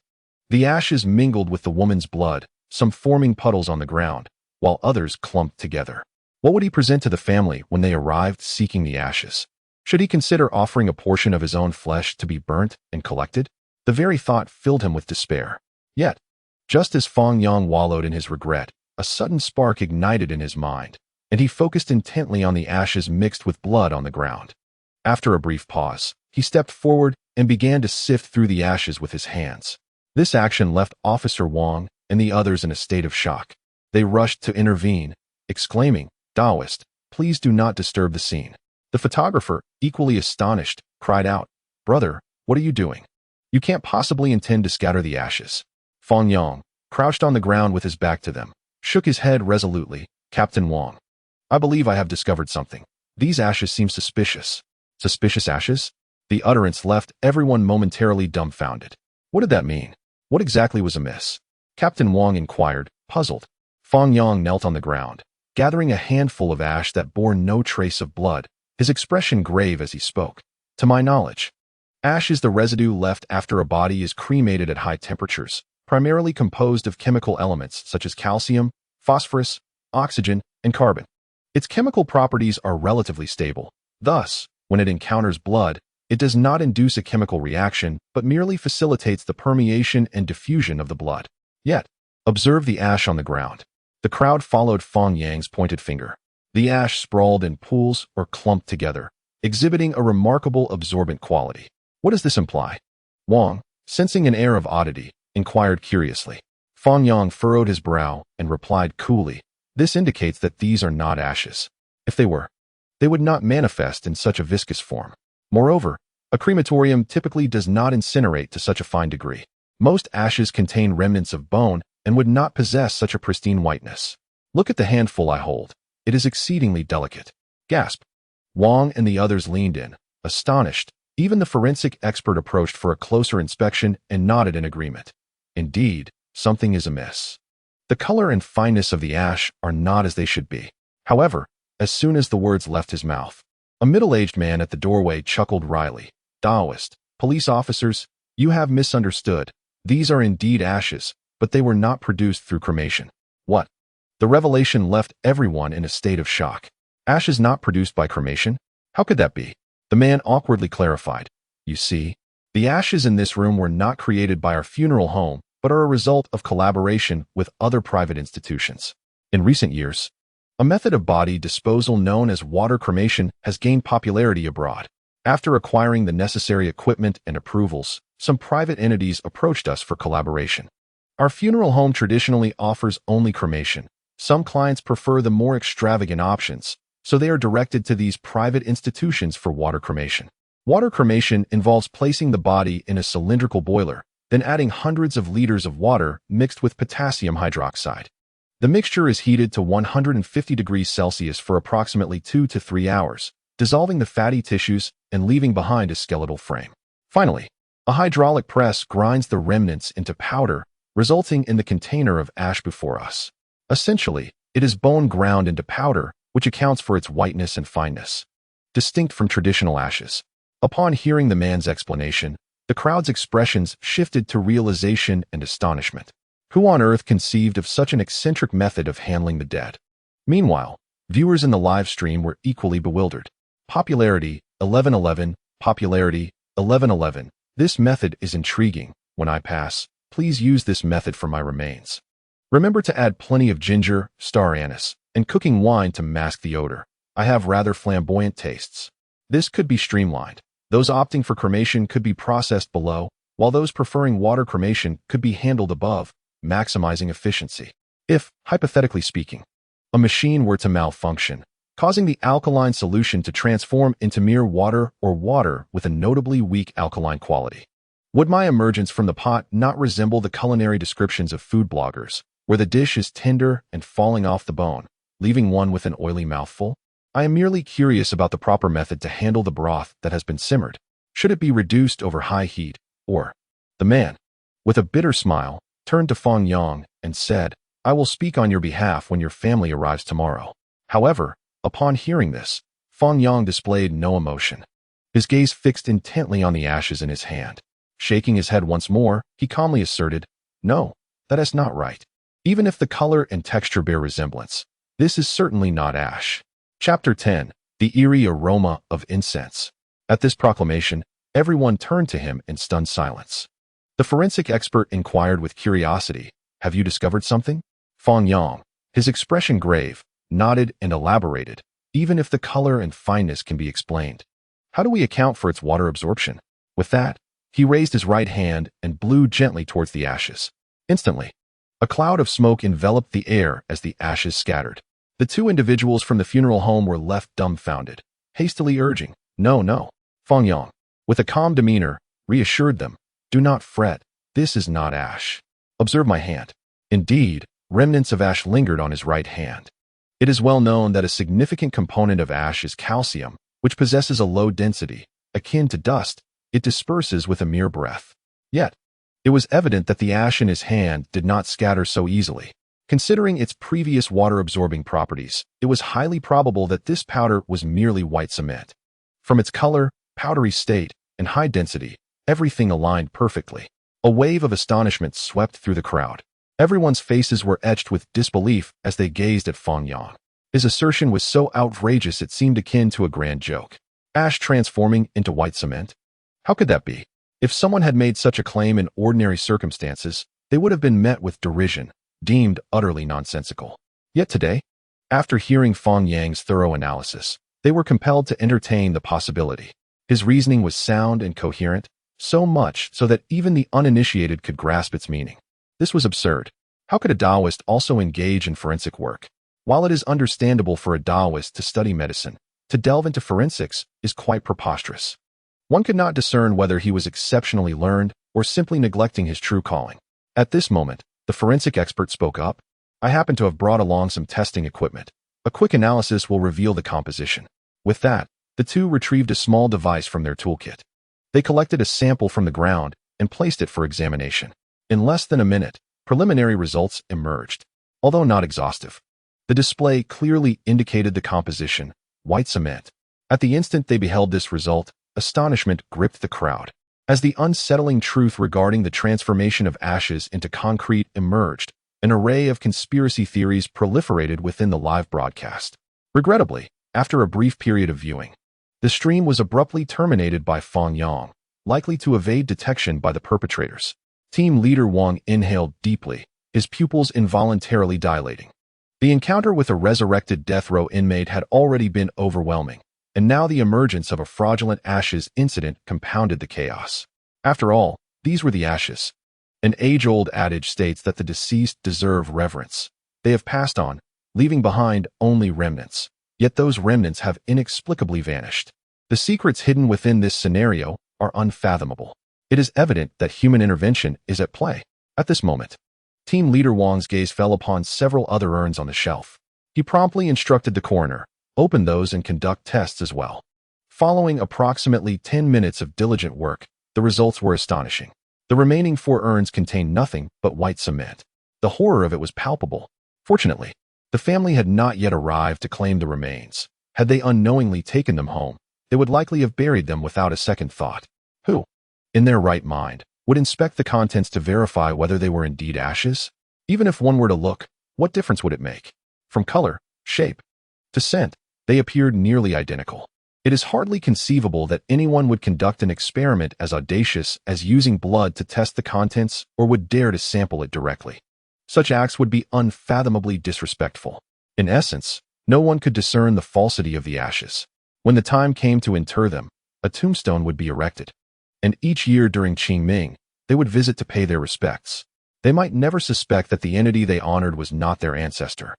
A: The ashes mingled with the woman's blood, some forming puddles on the ground, while others clumped together. What would he present to the family when they arrived seeking the ashes? Should he consider offering a portion of his own flesh to be burnt and collected? The very thought filled him with despair. Yet, just as Fang Yang wallowed in his regret, a sudden spark ignited in his mind, and he focused intently on the ashes mixed with blood on the ground. After a brief pause, he stepped forward and began to sift through the ashes with his hands. This action left Officer Wang and the others in a state of shock. They rushed to intervene, exclaiming, "Taoist, please do not disturb the scene." The photographer, equally astonished, cried out, "Brother, what are you doing? You can't possibly intend to scatter the ashes." Fang Yang, crouched on the ground with his back to them, shook his head resolutely. "Captain Wang, I believe I have discovered something. These ashes seem suspicious." Suspicious ashes? The utterance left everyone momentarily dumbfounded. What did that mean? What exactly was amiss? Captain Wang inquired, puzzled. Fang Yang knelt on the ground, gathering a handful of ash that bore no trace of blood, his expression grave as he spoke. To my knowledge, ash is the residue left after a body is cremated at high temperatures, primarily composed of chemical elements such as calcium, phosphorus, oxygen, and carbon. Its chemical properties are relatively stable. Thus, when it encounters blood, it does not induce a chemical reaction, but merely facilitates the permeation and diffusion of the blood. Yet, observe the ash on the ground. The crowd followed Fang Yang's pointed finger. The ash sprawled in pools or clumped together, exhibiting a remarkable absorbent quality. What does this imply? Wang, sensing an air of oddity, inquired curiously. Fang Yang furrowed his brow and replied coolly, "This indicates that these are not ashes. If they were, they would not manifest in such a viscous form. Moreover, a crematorium typically does not incinerate to such a fine degree. Most ashes contain remnants of bone and would not possess such a pristine whiteness. Look at the handful I hold. It is exceedingly delicate." Gasp. Wang and the others leaned in, astonished. Even the forensic expert approached for a closer inspection and nodded in agreement. Indeed, something is amiss. The color and fineness of the ash are not as they should be. However, as soon as the words left his mouth, a middle-aged man at the doorway chuckled wryly. "Taoist, police officers, you have misunderstood. These are indeed ashes, but they were not produced through cremation." What? The revelation left everyone in a state of shock. Ashes not produced by cremation? How could that be? The man awkwardly clarified. "You see, the ashes in this room were not created by our funeral home, but are a result of collaboration with other private institutions. In recent years, a method of body disposal known as water cremation has gained popularity abroad. After acquiring the necessary equipment and approvals, some private entities approached us for collaboration. Our funeral home traditionally offers only cremation. Some clients prefer the more extravagant options, so they are directed to these private institutions for water cremation. Water cremation involves placing the body in a cylindrical boiler, then adding hundreds of liters of water mixed with potassium hydroxide. The mixture is heated to 150 degrees Celsius for approximately 2 to 3 hours, dissolving the fatty tissues and leaving behind a skeletal frame. Finally, a hydraulic press grinds the remnants into powder, resulting in the container of ash before us. Essentially, it is bone ground into powder, which accounts for its whiteness and fineness, distinct from traditional ashes. Upon hearing the man's explanation, the crowd's expressions shifted to realization and astonishment. Who on earth conceived of such an eccentric method of handling the dead? Meanwhile, viewers in the live stream were equally bewildered. Popularity 1111, popularity 1111. This method is intriguing. When I pass, please use this method for my remains. Remember to add plenty of ginger, star anise, and cooking wine to mask the odor. I have rather flamboyant tastes. This could be streamlined. Those opting for cremation could be processed below, while those preferring water cremation could be handled above, maximizing efficiency. If, hypothetically speaking, a machine were to malfunction, causing the alkaline solution to transform into mere water or water with a notably weak alkaline quality, would my emergence from the pot not resemble the culinary descriptions of food bloggers, where the dish is tender and falling off the bone, leaving one with an oily mouthful? I am merely curious about the proper method to handle the broth that has been simmered. Should it be reduced over high heat, or? The man, with a bitter smile, turned to Fang Yang and said, "I will speak on your behalf when your family arrives tomorrow." However, upon hearing this, Fang Yang displayed no emotion. His gaze fixed intently on the ashes in his hand. Shaking his head once more, he calmly asserted, "No, that is not right. Even if the color and texture bear resemblance, this is certainly not ash." Chapter 10. The Eerie Aroma of Incense. At this proclamation, everyone turned to him in stunned silence. The forensic expert inquired with curiosity, "Have you discovered something?" Fang Yang, his expression grave, nodded and elaborated, "Even if the color and fineness can be explained, how do we account for its water absorption?" With that, he raised his right hand and blew gently towards the ashes. Instantly, a cloud of smoke enveloped the air as the ashes scattered. The two individuals from the funeral home were left dumbfounded, hastily urging, "No, no." Fang Yang, with a calm demeanor, reassured them, "Do not fret, this is not ash. Observe my hand." Indeed, remnants of ash lingered on his right hand. It is well known that a significant component of ash is calcium, which possesses a low density. Akin to dust, it disperses with a mere breath. Yet, it was evident that the ash in his hand did not scatter so easily. Considering its previous water-absorbing properties, it was highly probable that this powder was merely white cement. From its color, powdery state, and high density, everything aligned perfectly. A wave of astonishment swept through the crowd. Everyone's faces were etched with disbelief as they gazed at Fang Yang. His assertion was so outrageous it seemed akin to a grand joke. Ash transforming into white cement? How could that be? If someone had made such a claim in ordinary circumstances, they would have been met with derision, deemed utterly nonsensical. Yet today, after hearing Fang Yang's thorough analysis, they were compelled to entertain the possibility. His reasoning was sound and coherent, so much so that even the uninitiated could grasp its meaning. This was absurd. How could a Taoist also engage in forensic work? While it is understandable for a Taoist to study medicine, to delve into forensics is quite preposterous. One could not discern whether he was exceptionally learned or simply neglecting his true calling. At this moment, the forensic expert spoke up. I happen to have brought along some testing equipment. A quick analysis will reveal the composition. With that, the two retrieved a small device from their toolkit. They collected a sample from the ground and placed it for examination. In less than a minute, preliminary results emerged. Although not exhaustive, the display clearly indicated the composition, white cement. At the instant they beheld this result, astonishment gripped the crowd. As the unsettling truth regarding the transformation of ashes into concrete emerged, an array of conspiracy theories proliferated within the live broadcast. Regrettably, after a brief period of viewing, the stream was abruptly terminated by Fang Yang, likely to evade detection by the perpetrators. Team leader Wang inhaled deeply, his pupils involuntarily dilating. The encounter with a resurrected death row inmate had already been overwhelming, and now the emergence of a fraudulent ashes incident compounded the chaos. After all, these were the ashes. An age-old adage states that the deceased deserve reverence. They have passed on, leaving behind only remnants. Yet those remnants have inexplicably vanished. The secrets hidden within this scenario are unfathomable. It is evident that human intervention is at play. At this moment, team leader Wang's gaze fell upon several other urns on the shelf. He promptly instructed the coroner, open those and conduct tests as well. Following approximately 10 minutes of diligent work, the results were astonishing. The remaining 4 urns contained nothing but white cement. The horror of it was palpable. Fortunately, the family had not yet arrived to claim the remains. Had they unknowingly taken them home, they would likely have buried them without a second thought. Who, in their right mind, would inspect the contents to verify whether they were indeed ashes? Even if one were to look, what difference would it make? From color, shape, to scent, they appeared nearly identical. It is hardly conceivable that anyone would conduct an experiment as audacious as using blood to test the contents or would dare to sample it directly. Such acts would be unfathomably disrespectful. In essence, no one could discern the falsity of the ashes. When the time came to inter them, a tombstone would be erected. And each year during Qingming, they would visit to pay their respects. They might never suspect that the entity they honored was not their ancestor,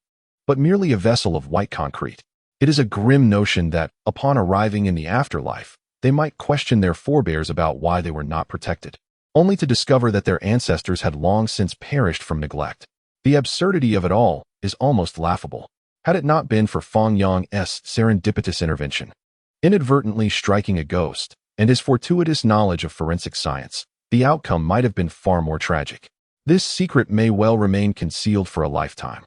A: but merely a vessel of white concrete. It is a grim notion that, upon arriving in the afterlife, they might question their forebears about why they were not protected, only to discover that their ancestors had long since perished from neglect. The absurdity of it all is almost laughable. Had it not been for Fang Yang's serendipitous intervention, inadvertently striking a ghost, and his fortuitous knowledge of forensic science, the outcome might have been far more tragic. This secret may well remain concealed for a lifetime,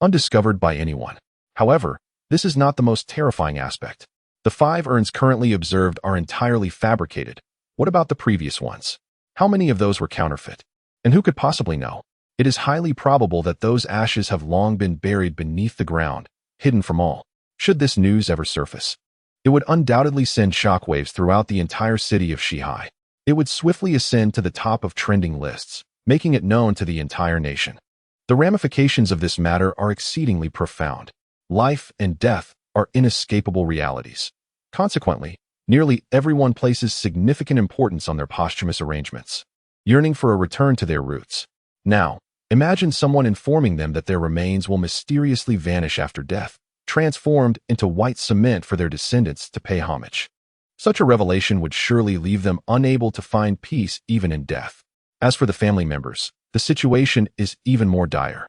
A: undiscovered by anyone. However, this is not the most terrifying aspect. The 5 urns currently observed are entirely fabricated. What about the previous ones? How many of those were counterfeit? And who could possibly know? It is highly probable that those ashes have long been buried beneath the ground, hidden from all. Should this news ever surface, it would undoubtedly send shockwaves throughout the entire city of Shihai. It would swiftly ascend to the top of trending lists, making it known to the entire nation. The ramifications of this matter are exceedingly profound. Life and death are inescapable realities. Consequently, nearly everyone places significant importance on their posthumous arrangements, yearning for a return to their roots. Now, imagine someone informing them that their remains will mysteriously vanish after death, transformed into white cement for their descendants to pay homage. Such a revelation would surely leave them unable to find peace even in death. As for the family members, the situation is even more dire.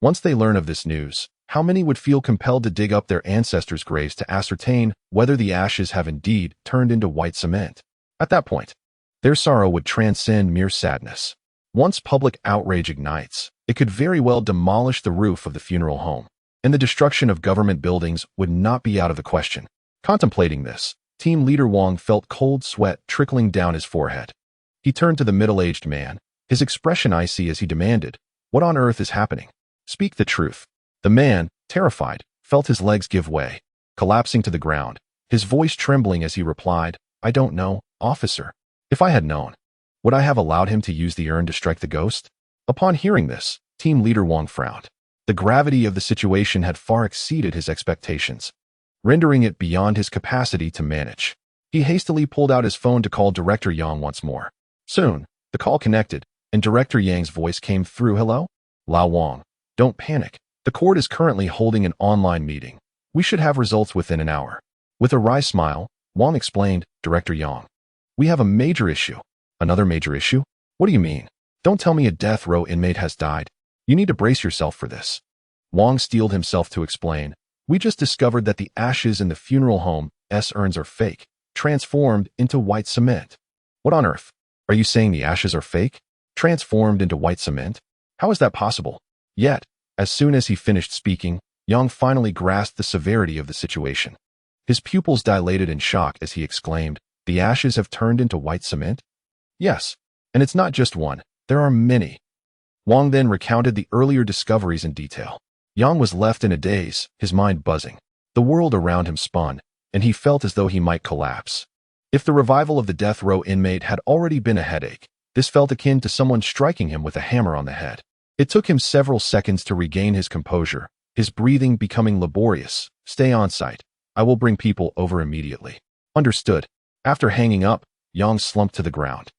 A: Once they learn of this news, how many would feel compelled to dig up their ancestors' graves to ascertain whether the ashes have indeed turned into white cement? At that point, their sorrow would transcend mere sadness. Once public outrage ignites, It could very well demolish the roof of the funeral home, and the destruction of government buildings would not be out of the question. Contemplating this, Team Leader Wang felt cold sweat trickling down his forehead. He turned to the middle-aged man, his expression icy as he demanded, "What on earth is happening? Speak the truth." The man, terrified, felt his legs give way, collapsing to the ground, his voice trembling as he replied, "I don't know, officer. If I had known, would I have allowed him to use the urn to strike the ghost?" Upon hearing this, Team Leader Wang frowned. The gravity of the situation had far exceeded his expectations, rendering it beyond his capacity to manage. He hastily pulled out his phone to call Director Yang once more. Soon, the call connected, and Director Yang's voice came through. "Hello? Lao Wang, don't panic. The court is currently holding an online meeting. We should have results within an hour." With a wry smile, Wang explained, "Director Yang, we have a major issue." "Another major issue? What do you mean? Don't tell me a death row inmate has died. You need to brace yourself for this." Wang steeled himself to explain, "We just discovered that the ashes in the funeral home's urns are fake, transformed into white cement." "What on earth? Are you saying the ashes are fake? Transformed into white cement? How is that possible?" Yet, as soon as he finished speaking, Yang finally grasped the severity of the situation. His pupils dilated in shock as he exclaimed, "The ashes have turned into white cement?" "Yes, and it's not just one. There are many." Wang then recounted the earlier discoveries in detail. Yang was left in a daze, his mind buzzing. The world around him spun, and he felt as though he might collapse. If the revival of the death row inmate had already been a headache, this felt akin to someone striking him with a hammer on the head. It took him several seconds to regain his composure, his breathing becoming laborious. "Stay on site. I will bring people over immediately." "Understood." After hanging up, Yang slumped to the ground,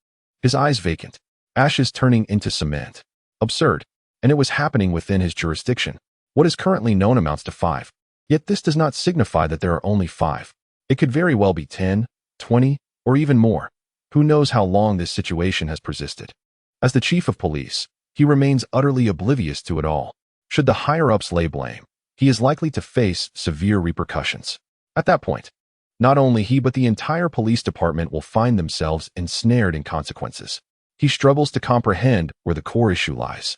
A: his eyes vacant, ashes turning into cement. Absurd. And it was happening within his jurisdiction. What is currently known amounts to 5. Yet this does not signify that there are only 5. It could very well be 10, 20, or even more. Who knows how long this situation has persisted? As the chief of police, he remains utterly oblivious to it all. Should the higher-ups lay blame, he is likely to face severe repercussions. At that point, not only he but the entire police department will find themselves ensnared in consequences. He struggles to comprehend where the core issue lies.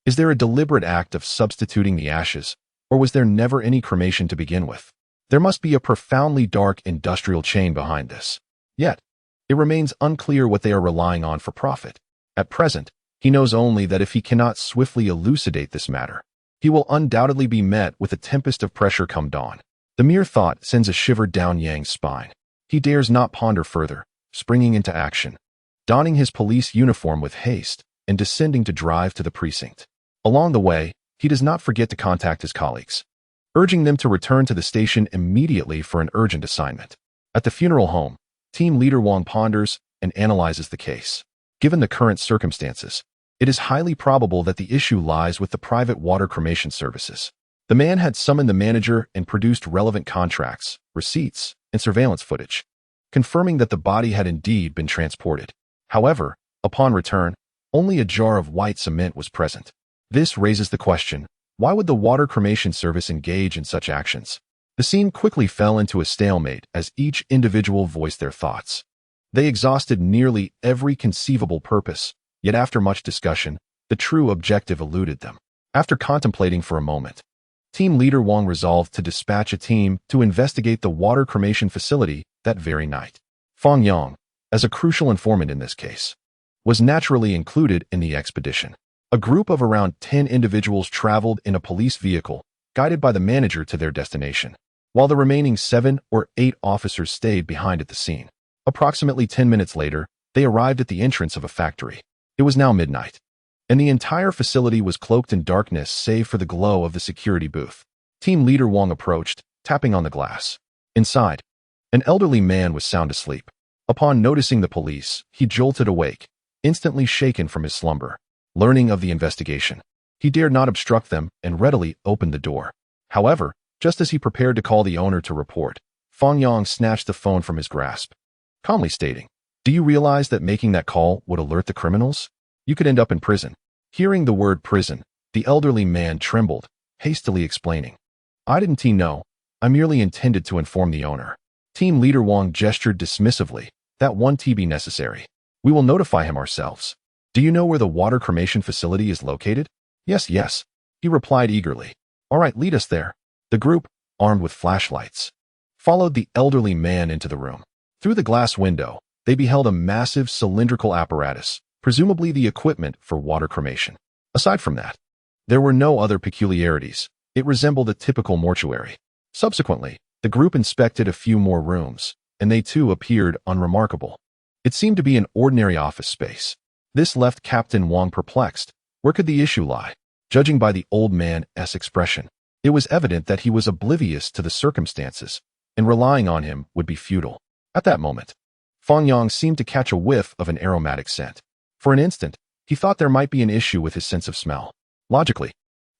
A: Is there a deliberate act of substituting the ashes, or was there never any cremation to begin with? There must be a profoundly dark industrial chain behind this. Yet, it remains unclear what they are relying on for profit. At present, he knows only that if he cannot swiftly elucidate this matter, he will undoubtedly be met with a tempest of pressure come dawn. The mere thought sends a shiver down Yang's spine. He dares not ponder further, springing into action, donning his police uniform with haste, and descending to drive to the precinct. Along the way, he does not forget to contact his colleagues, urging them to return to the station immediately for an urgent assignment. At the funeral home, Team Leader Wang ponders and analyzes the case. Given the current circumstances, it is highly probable that the issue lies with the private water cremation services. The man had summoned the manager and produced relevant contracts, receipts, and surveillance footage, confirming that the body had indeed been transported. However, upon return, only a jar of white cement was present. This raises the question, why would the water cremation service engage in such actions? The scene quickly fell into a stalemate as each individual voiced their thoughts. They exhausted nearly every conceivable purpose, yet after much discussion, the true objective eluded them. After contemplating for a moment, Team Leader Wang resolved to dispatch a team to investigate the water cremation facility that very night. Fang Yang, as a crucial informant in this case, was naturally included in the expedition. A group of around 10 individuals traveled in a police vehicle, guided by the manager to their destination, while the remaining 7 or 8 officers stayed behind at the scene. Approximately 10 minutes later, they arrived at the entrance of a factory. It was now midnight, and the entire facility was cloaked in darkness save for the glow of the security booth. Team Leader Wang approached, tapping on the glass. Inside, an elderly man was sound asleep. Upon noticing the police, he jolted awake, instantly shaken from his slumber. Learning of the investigation, he dared not obstruct them and readily opened the door. However, just as he prepared to call the owner to report, Fang Yang snatched the phone from his grasp, calmly stating, "Do you realize that making that call would alert the criminals? You could end up in prison." Hearing the word prison, the elderly man trembled, hastily explaining, "I didn't know. I merely intended to inform the owner." Team Leader Wang gestured dismissively, "That won't be necessary. We will notify him ourselves. Do you know where the water cremation facility is located?" Yes, yes, he replied eagerly. All right, lead us there. The group, armed with flashlights, followed the elderly man into the room. Through the glass window, they beheld a massive cylindrical apparatus, presumably the equipment for water cremation. Aside from that, there were no other peculiarities. It resembled a typical mortuary. Subsequently, the group inspected a few more rooms, and they too appeared unremarkable. It seemed to be an ordinary office space. This left Captain Wang perplexed. Where could the issue lie? Judging by the old man's expression, it was evident that he was oblivious to the circumstances, and relying on him would be futile. At that moment, Fang Yang seemed to catch a whiff of an aromatic scent. For an instant, he thought there might be an issue with his sense of smell. Logically,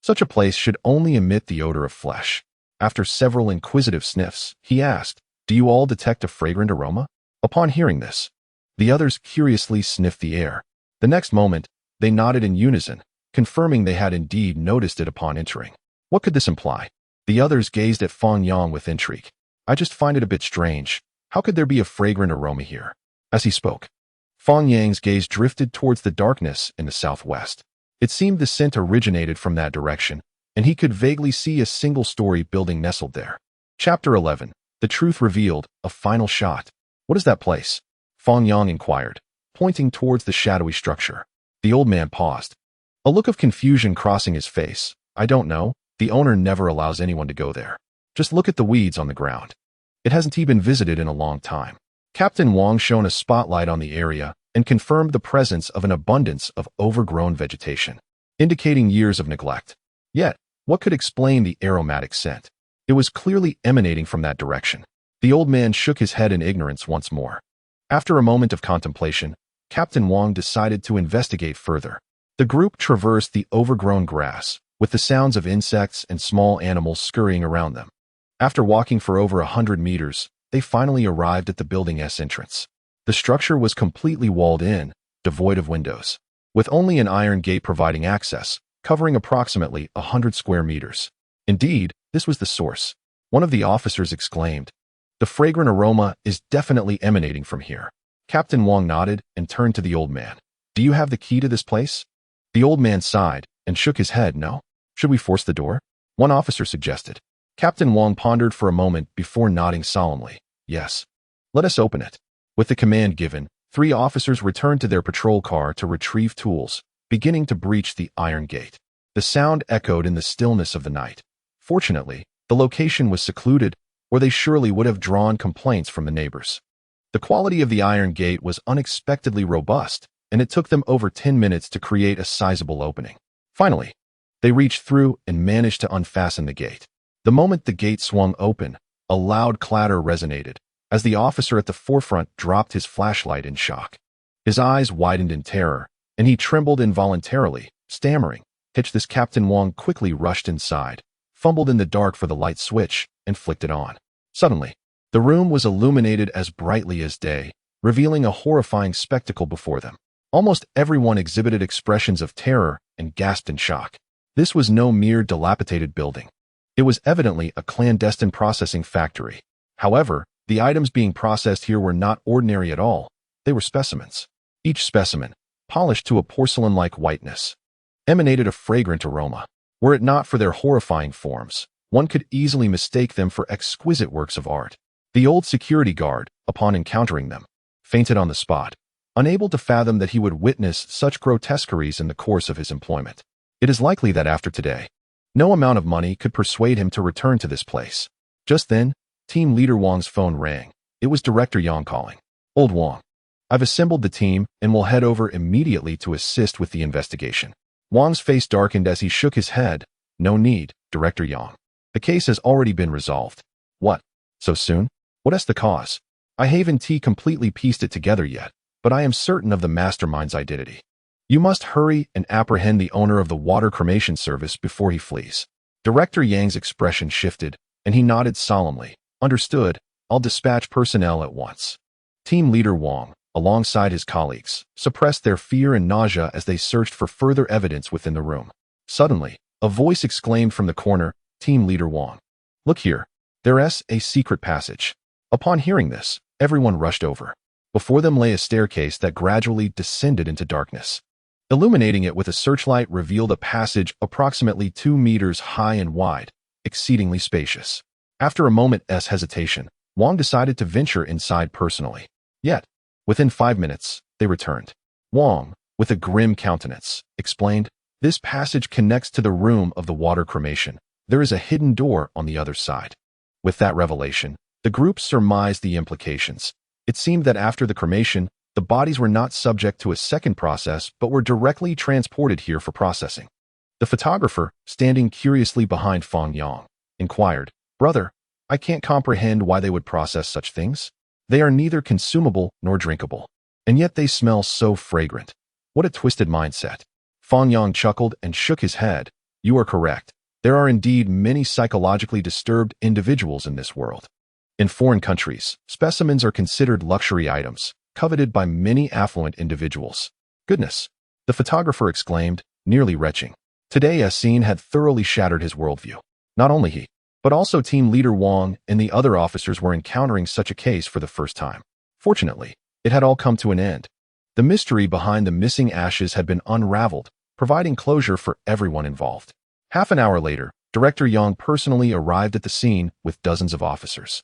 A: such a place should only emit the odor of flesh. After several inquisitive sniffs, he asked, "Do you all detect a fragrant aroma?" Upon hearing this, the others curiously sniffed the air. The next moment, they nodded in unison, confirming they had indeed noticed it upon entering. What could this imply? The others gazed at Fang Yang with intrigue. I just find it a bit strange. How could there be a fragrant aroma here? As he spoke, Fang Yang's gaze drifted towards the darkness in the southwest. It seemed the scent originated from that direction, and he could vaguely see a single-story building nestled there. Chapter 11. The Truth Revealed, a Final Shot. What is that place? Fang Yang inquired, pointing towards the shadowy structure. The old man paused, a look of confusion crossing his face. I don't know. The owner never allows anyone to go there. Just look at the weeds on the ground. It hasn't even been visited in a long time. Captain Wang shone a spotlight on the area and confirmed the presence of an abundance of overgrown vegetation, indicating years of neglect. Yet, what could explain the aromatic scent? It was clearly emanating from that direction. The old man shook his head in ignorance once more. After a moment of contemplation, Captain Wang decided to investigate further. The group traversed the overgrown grass, with the sounds of insects and small animals scurrying around them. After walking for over 100 meters, they finally arrived at the building's entrance. The structure was completely walled in, devoid of windows, with only an iron gate providing access, covering approximately 100 square meters. Indeed, this was the source. One of the officers exclaimed, "The fragrant aroma is definitely emanating from here." Captain Wang nodded and turned to the old man. "Do you have the key to this place?" The old man sighed and shook his head. "No. Should we force the door?" one officer suggested. Captain Wang pondered for a moment before nodding solemnly. "Yes. Let us open it." With the command given, 3 officers returned to their patrol car to retrieve tools, beginning to breach the iron gate. The sound echoed in the stillness of the night. Fortunately, the location was secluded, or they surely would have drawn complaints from the neighbors. The quality of the iron gate was unexpectedly robust, and it took them over 10 minutes to create a sizable opening. Finally, they reached through and managed to unfasten the gate. The moment the gate swung open, a loud clatter resonated, as the officer at the forefront dropped his flashlight in shock. His eyes widened in terror, and he trembled involuntarily, stammering. This Captain Wang quickly rushed inside, fumbled in the dark for the light switch, and flicked it on. Suddenly, the room was illuminated as brightly as day, revealing a horrifying spectacle before them. Almost everyone exhibited expressions of terror and gasped in shock. This was no mere dilapidated building. It was evidently a clandestine processing factory. However, the items being processed here were not ordinary at all. They were specimens. Each specimen, polished to a porcelain-like whiteness, emanated a fragrant aroma. Were it not for their horrifying forms, one could easily mistake them for exquisite works of art. The old security guard, upon encountering them, fainted on the spot, unable to fathom that he would witness such grotesqueries in the course of his employment. It is likely that after today, no amount of money could persuade him to return to this place. Just then, Team Leader Wang's phone rang. It was Director Yang calling. "Old Wang, I've assembled the team and will head over immediately to assist with the investigation." Wang's face darkened as he shook his head. "No need, Director Yang. The case has already been resolved." "What? So soon? What is the cause?" "I haven't completely pieced it together yet, but I am certain of the mastermind's identity. You must hurry and apprehend the owner of the water cremation service before he flees." Director Yang's expression shifted, and he nodded solemnly. "Understood. I'll dispatch personnel at once." Team Leader Wang, alongside his colleagues, suppressed their fear and nausea as they searched for further evidence within the room. Suddenly, a voice exclaimed from the corner, "Team Leader Wang, look here. There's a secret passage." Upon hearing this, everyone rushed over. Before them lay a staircase that gradually descended into darkness. Illuminating it with a searchlight revealed a passage approximately 2 meters high and wide, exceedingly spacious. After a moment's hesitation, Wang decided to venture inside personally. Yet, within 5 minutes, they returned. Wang, with a grim countenance, explained, "This passage connects to the room of the water cremation. There is a hidden door on the other side." With that revelation, the group surmised the implications. It seemed that after the cremation, the bodies were not subject to a second process but were directly transported here for processing. The photographer, standing curiously behind Fang Yang, inquired, "Brother, I can't comprehend why they would process such things. They are neither consumable nor drinkable. And yet they smell so fragrant. What a twisted mindset." Fang Yang chuckled and shook his head. "You are correct. There are indeed many psychologically disturbed individuals in this world. In foreign countries, specimens are considered luxury items, coveted by many affluent individuals." "Goodness!" the photographer exclaimed, nearly retching. Today's scene had thoroughly shattered his worldview. Not only he, but also team leader Wang and the other officers were encountering such a case for the first time. Fortunately, it had all come to an end. The mystery behind the missing ashes had been unraveled, providing closure for everyone involved. Half an hour later, Director Yang personally arrived at the scene with dozens of officers.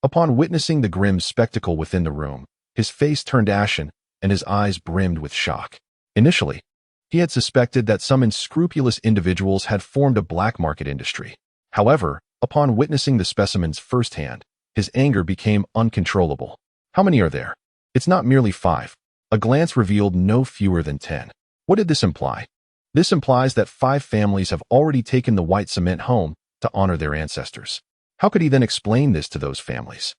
A: Upon witnessing the grim spectacle within the room, his face turned ashen and his eyes brimmed with shock. Initially, he had suspected that some unscrupulous individuals had formed a black market industry. However, upon witnessing the specimens firsthand, his anger became uncontrollable. "How many are there? It's not merely 5. A glance revealed no fewer than 10. What did this imply? This implies that 5 families have already taken the white cement home to honor their ancestors. How could he then explain this to those families?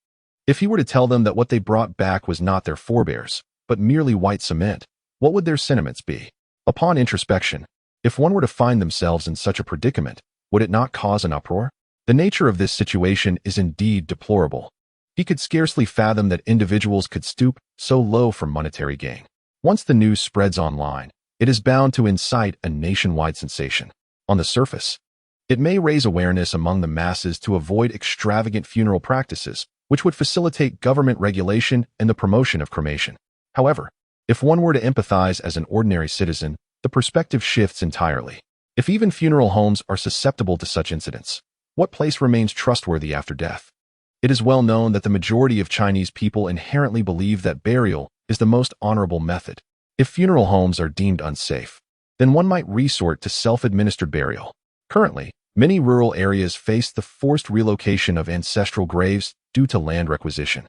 A: If he were to tell them that what they brought back was not their forebears, but merely white cement, what would their sentiments be? Upon introspection, if one were to find themselves in such a predicament, would it not cause an uproar? The nature of this situation is indeed deplorable. He could scarcely fathom that individuals could stoop so low for monetary gain. Once the news spreads online, it is bound to incite a nationwide sensation. On the surface, it may raise awareness among the masses to avoid extravagant funeral practices, which would facilitate government regulation and the promotion of cremation. However, if one were to empathize as an ordinary citizen, the perspective shifts entirely. If even funeral homes are susceptible to such incidents, what place remains trustworthy after death? It is well known that the majority of Chinese people inherently believe that burial is the most honorable method. If funeral homes are deemed unsafe, then one might resort to self-administered burial. Currently, many rural areas face the forced relocation of ancestral graves due to land requisition,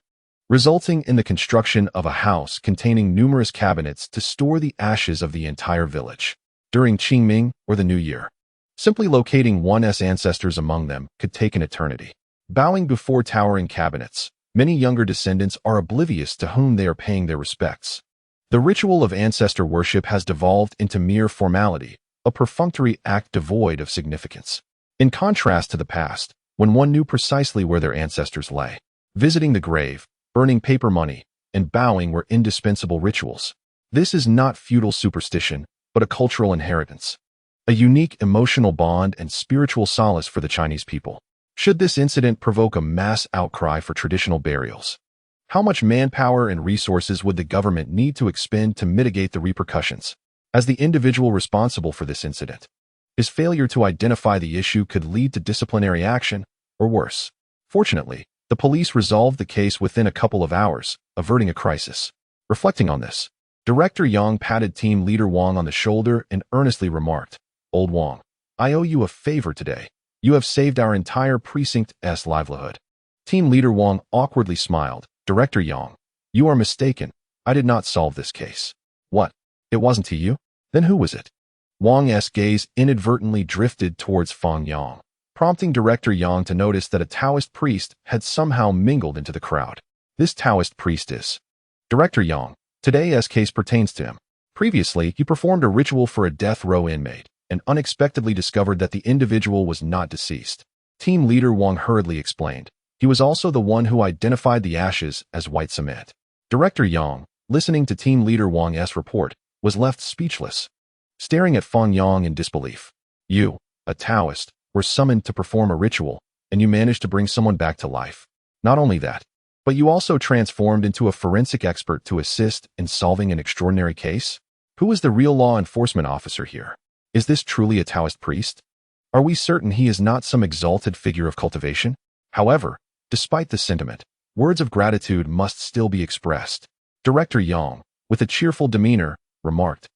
A: resulting in the construction of a house containing numerous cabinets to store the ashes of the entire village. During Qingming or the New Year, simply locating one's ancestors among them could take an eternity. Bowing before towering cabinets, many younger descendants are oblivious to whom they are paying their respects. The ritual of ancestor worship has devolved into mere formality, a perfunctory act devoid of significance. In contrast to the past, when one knew precisely where their ancestors lay, visiting the grave, burning paper money, and bowing were indispensable rituals. This is not feudal superstition, but a cultural inheritance, a unique emotional bond and spiritual solace for the Chinese people. Should this incident provoke a mass outcry for traditional burials, how much manpower and resources would the government need to expend to mitigate the repercussions? As the individual responsible for this incident, his failure to identify the issue could lead to disciplinary action, or worse. Fortunately, the police resolved the case within a couple of hours, averting a crisis. Reflecting on this, Director Yang patted team leader Wang on the shoulder and earnestly remarked, "Old Wang, I owe you a favor today. You have saved our entire precinct's livelihood." Team leader Wang awkwardly smiled. "Director Yang, you are mistaken. I did not solve this case." "What? It wasn't to you? Then who was it?" Wang's gaze inadvertently drifted towards Fang Yang, prompting Director Yang to notice that a Taoist priest had somehow mingled into the crowd. This Taoist priest is Director Yang. Today's case pertains to him. Previously, he performed a ritual for a death row inmate and unexpectedly discovered that the individual was not deceased. Team leader Wang hurriedly explained. He was also the one who identified the ashes as white cement. Director Yang, listening to team leader Wang's report, was left speechless, staring at Fang Yang in disbelief. "You, a Taoist, were summoned to perform a ritual, and you managed to bring someone back to life. Not only that, but you also transformed into a forensic expert to assist in solving an extraordinary case?" Who is the real law enforcement officer here? Is this truly a Taoist priest? Are we certain he is not some exalted figure of cultivation? However, despite the sentiment, words of gratitude must still be expressed. Director Yang, with a cheerful demeanor, remarked,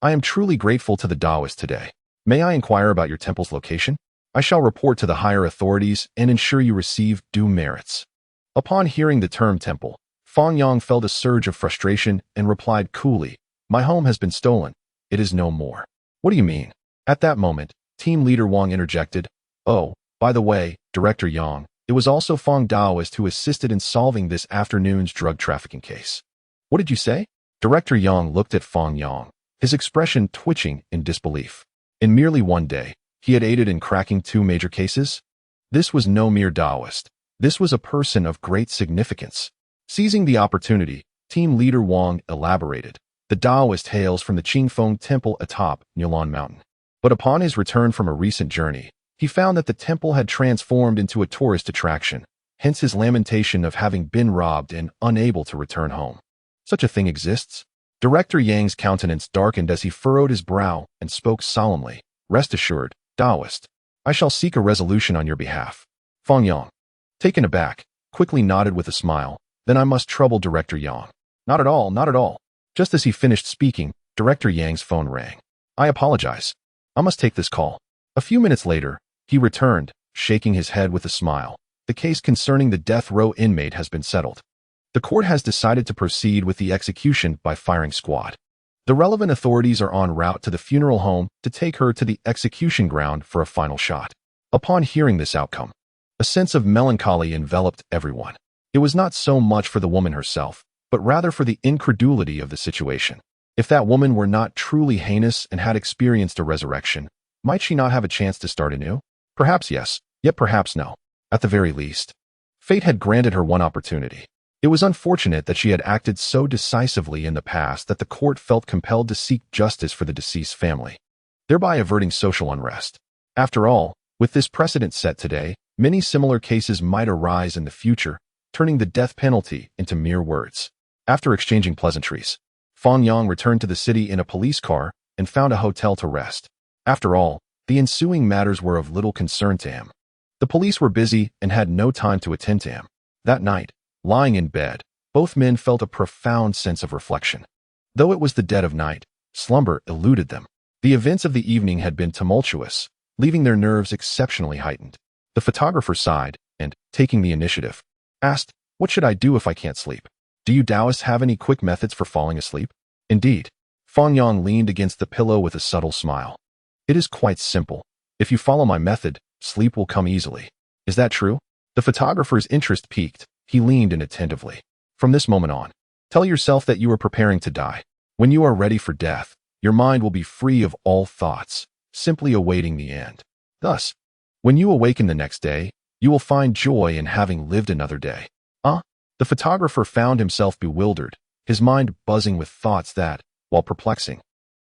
A: I am truly grateful to the Taoist today. May I inquire about your temple's location? I shall report to the higher authorities and ensure you receive due merits. Upon hearing the term temple, Fang Yang felt a surge of frustration and replied coolly, My home has been stolen. It is no more. What do you mean? At that moment, Team Leader Wang interjected, Oh, by the way, Director Yang, it was also Fang Taoist who assisted in solving this afternoon's drug trafficking case. What did you say? Director Yang looked at Fang Yang, his expression twitching in disbelief. In merely one day, he had aided in cracking 2 major cases? This was no mere Taoist. This was a person of great significance. Seizing the opportunity, Team Leader Wang elaborated. The Taoist hails from the Qingfeng Temple atop Nilan Mountain. But upon his return from a recent journey, he found that the temple had transformed into a tourist attraction, hence his lamentation of having been robbed and unable to return home. Such a thing exists? Director Yang's countenance darkened as he furrowed his brow and spoke solemnly. Rest assured, Taoist, I shall seek a resolution on your behalf. Fang Yang, taken aback, quickly nodded with a smile. Then I must trouble Director Yang. Not at all, not at all. Just as he finished speaking, Director Yang's phone rang. I apologize. I must take this call. A few minutes later, he returned, shaking his head with a smile. The case concerning the death row inmate has been settled. The court has decided to proceed with the execution by firing squad. The relevant authorities are en route to the funeral home to take her to the execution ground for a final shot. Upon hearing this outcome, a sense of melancholy enveloped everyone. It was not so much for the woman herself, but rather for the incredulity of the situation. If that woman were not truly heinous and had experienced a resurrection, might she not have a chance to start anew? Perhaps yes, yet perhaps no. At the very least, fate had granted her one opportunity. It was unfortunate that she had acted so decisively in the past that the court felt compelled to seek justice for the deceased family, thereby averting social unrest. After all, with this precedent set today, many similar cases might arise in the future, turning the death penalty into mere words. After exchanging pleasantries, Fang Yang returned to the city in a police car and found a hotel to rest. After all, the ensuing matters were of little concern to him. The police were busy and had no time to attend to him. That night, lying in bed, both men felt a profound sense of reflection. Though it was the dead of night, slumber eluded them. The events of the evening had been tumultuous, leaving their nerves exceptionally heightened. The photographer sighed and, taking the initiative, asked, What should I do if I can't sleep? Do you Taoists have any quick methods for falling asleep? Indeed. Fang Yang leaned against the pillow with a subtle smile. It is quite simple. If you follow my method, sleep will come easily. Is that true? The photographer's interest piqued. He leaned in attentively. From this moment on, tell yourself that you are preparing to die. When you are ready for death, your mind will be free of all thoughts, simply awaiting the end. Thus, when you awaken the next day, you will find joy in having lived another day. The photographer found himself bewildered, his mind buzzing with thoughts that, while perplexing,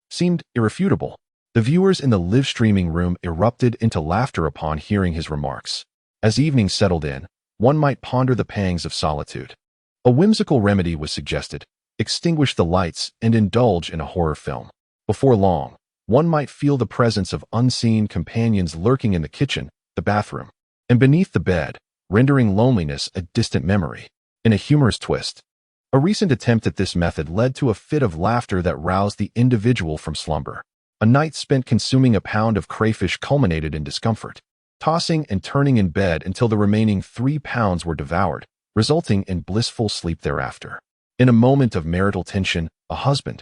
A: seemed irrefutable. The viewers in the live streaming room erupted into laughter upon hearing his remarks. As evening settled in, one might ponder the pangs of solitude. A whimsical remedy was suggested: extinguish the lights and indulge in a horror film. Before long, one might feel the presence of unseen companions lurking in the kitchen, the bathroom, and beneath the bed, rendering loneliness a distant memory. In a humorous twist, a recent attempt at this method led to a fit of laughter that roused the individual from slumber. A night spent consuming a pound of crayfish culminated in discomfort, tossing and turning in bed until the remaining 3 pounds were devoured, resulting in blissful sleep thereafter. In a moment of marital tension, a husband,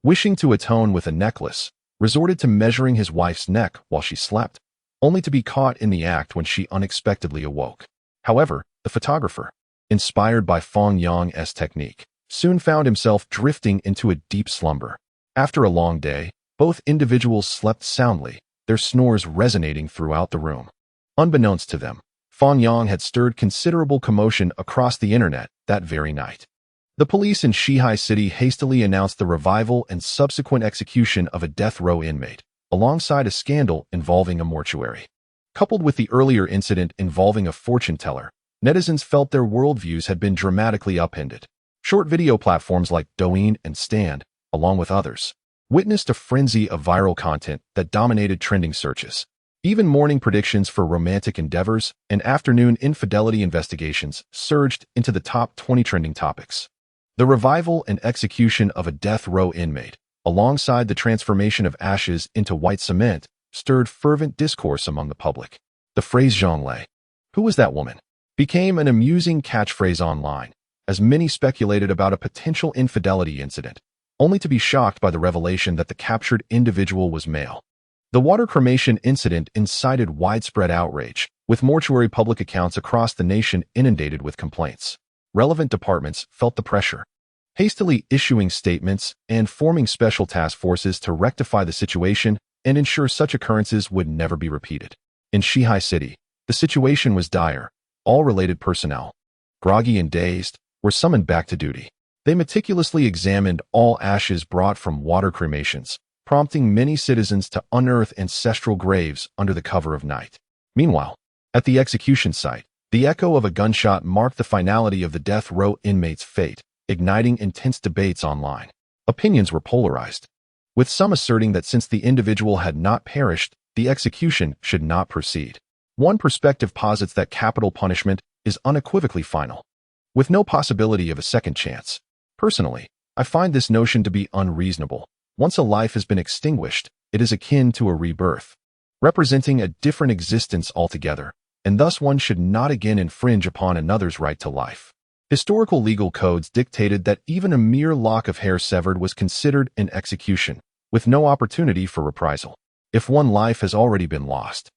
A: wishing to atone with a necklace, resorted to measuring his wife's neck while she slept, only to be caught in the act when she unexpectedly awoke. However, the photographer, inspired by Fang Yang's technique, soon found himself drifting into a deep slumber. After a long day, both individuals slept soundly, their snores resonating throughout the room. Unbeknownst to them, Fang Yang had stirred considerable commotion across the internet that very night. The police in Shihai City hastily announced the revival and subsequent execution of a death row inmate, alongside a scandal involving a mortuary. Coupled with the earlier incident involving a fortune teller, netizens felt their worldviews had been dramatically upended. Short video platforms like Douyin and Stand, along with others, witnessed a frenzy of viral content that dominated trending searches. Even morning predictions for romantic endeavors and afternoon infidelity investigations surged into the top 20 trending topics. The revival and execution of a death row inmate, alongside the transformation of ashes into white cement, stirred fervent discourse among the public. The phrase "Zhang Lei, who was that woman?" became an amusing catchphrase online, as many speculated about a potential infidelity incident, only to be shocked by the revelation that the captured individual was male. The water cremation incident incited widespread outrage, with mortuary public accounts across the nation inundated with complaints. Relevant departments felt the pressure, hastily issuing statements and forming special task forces to rectify the situation and ensure such occurrences would never be repeated. In Shihai City, the situation was dire. All related personnel, groggy and dazed, were summoned back to duty. They meticulously examined all ashes brought from water cremations, prompting many citizens to unearth ancestral graves under the cover of night. Meanwhile, at the execution site, the echo of a gunshot marked the finality of the death row inmate's fate, igniting intense debates online. Opinions were polarized, with some asserting that since the individual had not perished, the execution should not proceed. One perspective posits that capital punishment is unequivocally final, with no possibility of a second chance. Personally, I find this notion to be unreasonable. Once a life has been extinguished, it is akin to a rebirth, representing a different existence altogether, and thus one should not again infringe upon another's right to life. Historical legal codes dictated that even a mere lock of hair severed was considered an execution, with no opportunity for reprisal. If one life has already been lost,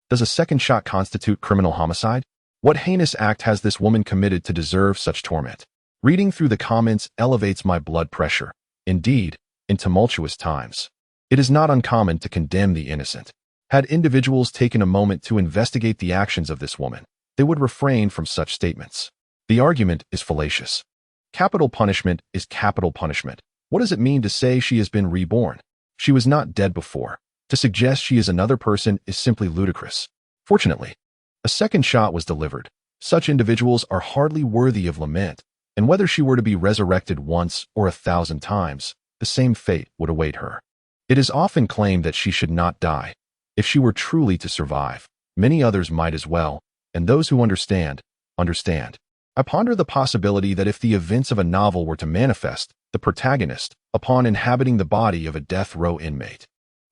A: does a second shot constitute criminal homicide? What heinous act has this woman committed to deserve such torment? Reading through the comments elevates my blood pressure. Indeed, in tumultuous times, it is not uncommon to condemn the innocent. Had individuals taken a moment to investigate the actions of this woman, they would refrain from such statements. The argument is fallacious. Capital punishment is capital punishment. What does it mean to say she has been reborn? She was not dead before. To suggest she is another person is simply ludicrous. Fortunately, a second shot was delivered. Such individuals are hardly worthy of lament, and whether she were to be resurrected once or 1,000 times, the same fate would await her. It is often claimed that she should not die. If she were truly to survive, many others might as well, and those who understand, understand. I ponder the possibility that if the events of a novel were to manifest, the protagonist, upon inhabiting the body of a death row inmate,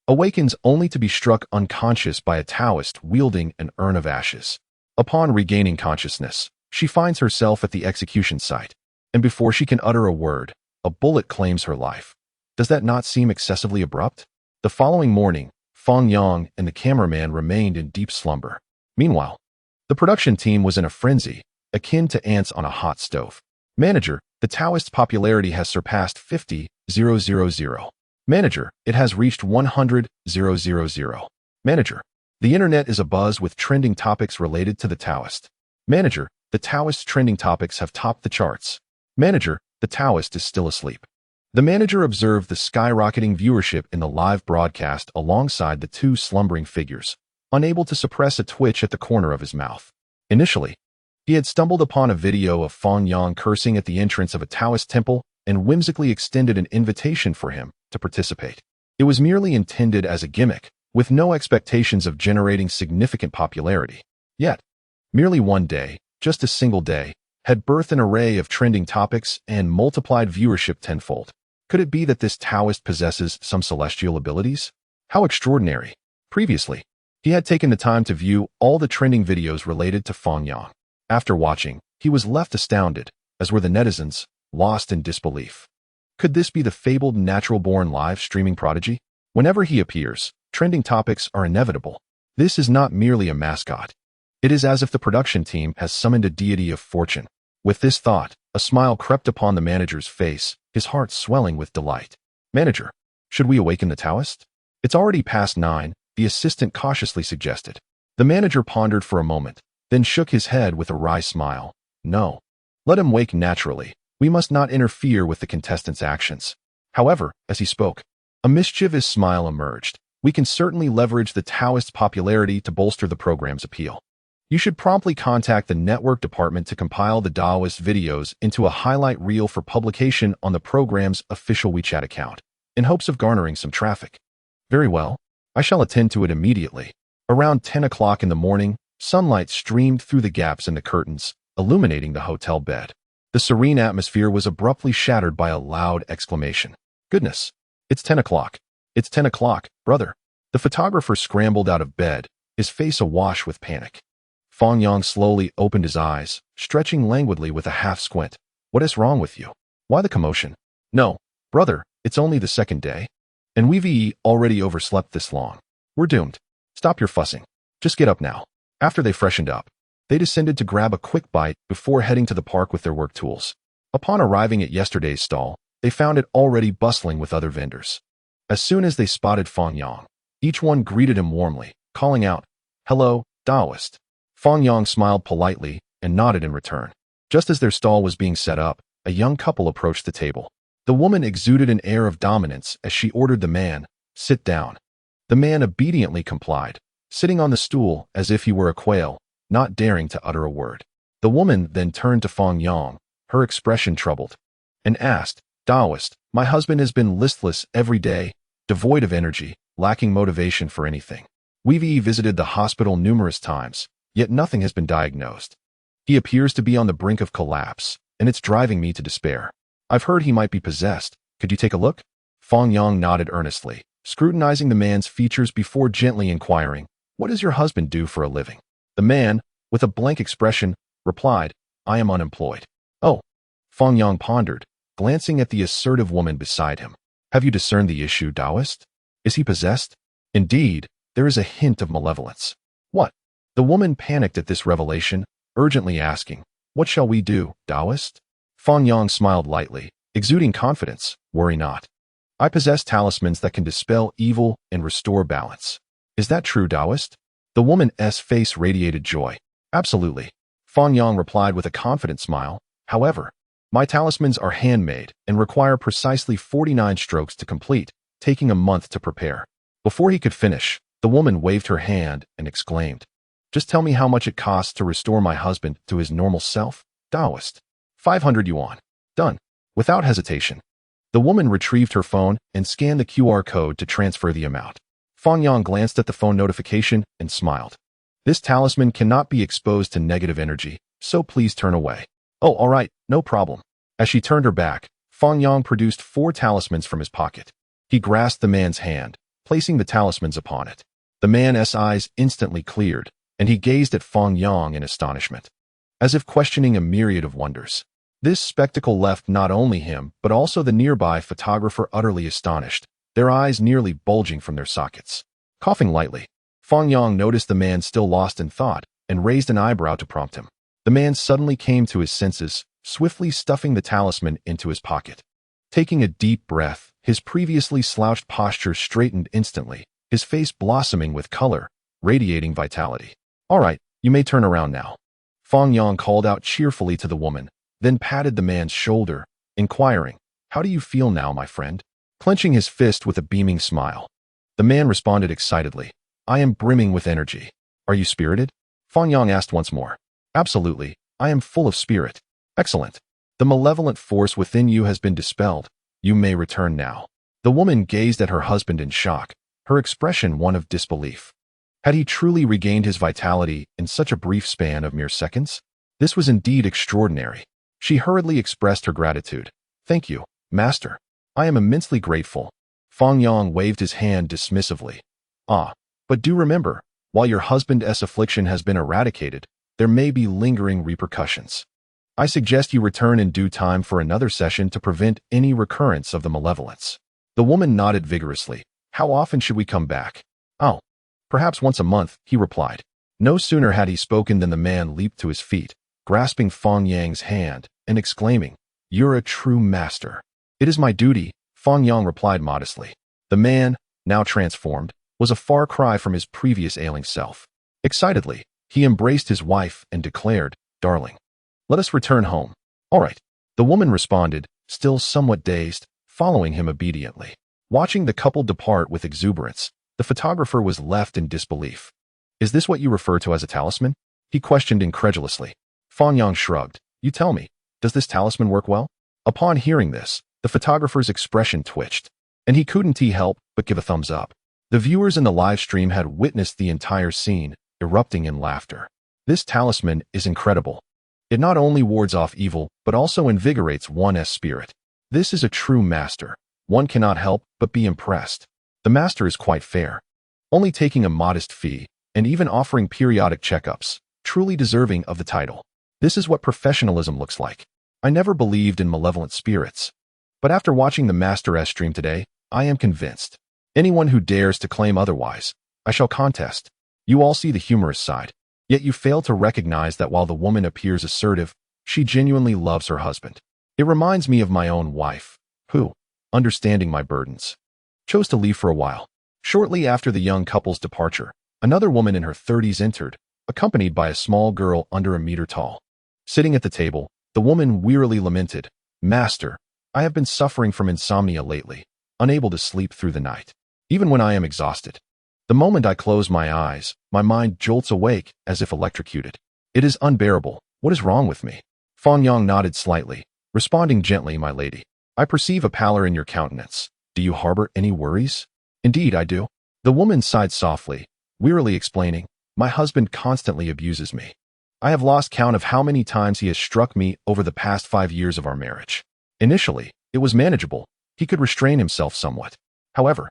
A: awakens only to be struck unconscious by a Taoist wielding an urn of ashes. Upon regaining consciousness, she finds herself at the execution site, and before she can utter a word, a bullet claims her life. Does that not seem excessively abrupt? The following morning, Fang Yang and the cameraman remained in deep slumber. Meanwhile, the production team was in a frenzy, akin to ants on a hot stove. Manager, the Taoist's popularity has surpassed 50,000. Manager, it has reached 100,000. Manager, the internet is abuzz with trending topics related to the Taoist. Manager, the Taoist's trending topics have topped the charts. Manager, the Taoist is still asleep. The manager observed the skyrocketing viewership in the live broadcast alongside the two slumbering figures, unable to suppress a twitch at the corner of his mouth. Initially, he had stumbled upon a video of Fang Yang cursing at the entrance of a Taoist temple and whimsically extended an invitation for him to participate. It was merely intended as a gimmick, with no expectations of generating significant popularity. Yet, merely one day, just a single day, had birthed an array of trending topics and multiplied viewership tenfold. Could it be that this Taoist possesses some celestial abilities? How extraordinary! Previously, he had taken the time to view all the trending videos related to Fang Yang. After watching, he was left astounded, as were the netizens, lost in disbelief. Could this be the fabled natural-born live streaming prodigy? Whenever he appears, trending topics are inevitable. This is not merely a mascot. It is as if the production team has summoned a deity of fortune. With this thought, a smile crept upon the manager's face, his heart swelling with delight. Manager, should we awaken the Taoist? It's already past 9, the assistant cautiously suggested. The manager pondered for a moment, then shook his head with a wry smile. No. Let him wake naturally. We must not interfere with the contestants' actions. However, as he spoke, a mischievous smile emerged. We can certainly leverage the Taoist's popularity to bolster the program's appeal. You should promptly contact the network department to compile the Taoist videos into a highlight reel for publication on the program's official WeChat account. in hopes of garnering some traffic. Very well. I shall attend to it immediately. Around 10 o'clock in the morning, sunlight streamed through the gaps in the curtains, illuminating the hotel bed. The serene atmosphere was abruptly shattered by a loud exclamation. Goodness! It's 10 o'clock. It's 10 o'clock, brother. The photographer scrambled out of bed, his face awash with panic. Fang Yang slowly opened his eyes, stretching languidly with a half squint. What is wrong with you? Why the commotion? No, brother, it's only the second day. And we've already overslept this long. We're doomed. Stop your fussing. Just get up now. After they freshened up, they descended to grab a quick bite before heading to the park with their work tools. Upon arriving at yesterday's stall, they found it already bustling with other vendors. As soon as they spotted Fang Yang, each one greeted him warmly, calling out, "Hello, Taoist." Fang Yang smiled politely and nodded in return. Just as their stall was being set up, a young couple approached the table. The woman exuded an air of dominance as she ordered the man, "Sit down." The man obediently complied, sitting on the stool as if he were a quail, not daring to utter a word. The woman then turned to Fang Yang, her expression troubled, and asked, "Taoist, my husband has been listless every day, devoid of energy, lacking motivation for anything. We've visited the hospital numerous times, yet nothing has been diagnosed. He appears to be on the brink of collapse, and it's driving me to despair. I've heard he might be possessed. Could you take a look?" Fang Yang nodded earnestly, scrutinizing the man's features before gently inquiring, "What does your husband do for a living?" The man, with a blank expression, replied, "I am unemployed." "Oh." Fang Yang pondered, glancing at the assertive woman beside him. "Have you discerned the issue, Taoist? Is he possessed? Indeed, there is a hint of malevolence." "What?" The woman panicked at this revelation, urgently asking, "What shall we do, Taoist?" Fang Yang smiled lightly, exuding confidence. "Worry not. I possess talismans that can dispel evil and restore balance." "Is that true, Taoist?" The woman's face radiated joy. "Absolutely." Fang Yang replied with a confident smile. "However, my talismans are handmade and require precisely 49 strokes to complete, taking a month to prepare." Before he could finish, the woman waved her hand and exclaimed, "Just tell me how much it costs to restore my husband to his normal self, Taoist." 500 yuan. Done. Without hesitation. The woman retrieved her phone and scanned the QR code to transfer the amount. Fang Yang glanced at the phone notification and smiled. "This talisman cannot be exposed to negative energy, so please turn away." "Oh, all right, no problem." As she turned her back, Fang Yang produced 4 talismans from his pocket. He grasped the man's hand, placing the talismans upon it. The man's eyes instantly cleared, and he gazed at Fang Yang in astonishment, as if questioning a myriad of wonders. This spectacle left not only him, but also the nearby photographer utterly astonished, their eyes nearly bulging from their sockets. Coughing lightly, Fang Yang noticed the man still lost in thought and raised an eyebrow to prompt him. The man suddenly came to his senses, swiftly stuffing the talisman into his pocket. Taking a deep breath, his previously slouched posture straightened instantly, his face blossoming with color, radiating vitality. "All right, you may turn around now." Fang Yang called out cheerfully to the woman, then patted the man's shoulder, inquiring, "How do you feel now, my friend?" Clenching his fist with a beaming smile. The man responded excitedly, "I am brimming with energy." "Are you spirited?" Fang Yang asked once more. "Absolutely, I am full of spirit." "Excellent. The malevolent force within you has been dispelled. You may return now." The woman gazed at her husband in shock, her expression one of disbelief. Had he truly regained his vitality in such a brief span of mere seconds? This was indeed extraordinary. She hurriedly expressed her gratitude. "Thank you, master. I am immensely grateful." Fang Yang waved his hand dismissively. "Ah, but do remember, while your husband's affliction has been eradicated, there may be lingering repercussions. I suggest you return in due time for another session to prevent any recurrence of the malevolence." The woman nodded vigorously. "How often should we come back?" "Oh, perhaps once a month," he replied. No sooner had he spoken than the man leaped to his feet, grasping Fang Yang's hand and exclaiming, "You're a true master." "It is my duty," Fang Yang replied modestly. The man, now transformed, was a far cry from his previous ailing self. Excitedly, he embraced his wife and declared, "Darling, let us return home." "All right," the woman responded, still somewhat dazed, following him obediently. Watching the couple depart with exuberance, the photographer was left in disbelief. "Is this what you refer to as a talisman?" he questioned incredulously. Fang Yang shrugged. "You tell me, does this talisman work well?" Upon hearing this, the photographer's expression twitched. and he couldn't help but give a thumbs up. The viewers in the live stream had witnessed the entire scene, erupting in laughter. This talisman is incredible. It not only wards off evil, but also invigorates one's spirit. This is a true master. One cannot help but be impressed. The master is quite fair, only taking a modest fee, and even offering periodic checkups, truly deserving of the title. This is what professionalism looks like. I never believed in malevolent spirits, but after watching the master's stream today, I am convinced. Anyone who dares to claim otherwise, I shall contest. You all see the humorous side, yet you fail to recognize that while the woman appears assertive, she genuinely loves her husband. It reminds me of my own wife, who, understanding my burdens, chose to leave for a while. Shortly after the young couple's departure, another woman in her 30s entered, accompanied by a small girl under a meter tall. Sitting at the table, the woman wearily lamented, "Master, I have been suffering from insomnia lately, unable to sleep through the night, even when I am exhausted. The moment I close my eyes, my mind jolts awake as if electrocuted. It is unbearable. What is wrong with me?" Fang Yang nodded slightly, responding gently, "My lady, I perceive a pallor in your countenance. Do you harbor any worries?" "Indeed, I do." The woman sighed softly, wearily explaining, "My husband constantly abuses me. I have lost count of how many times he has struck me over the past 5 years of our marriage. Initially, it was manageable. He could restrain himself somewhat. However,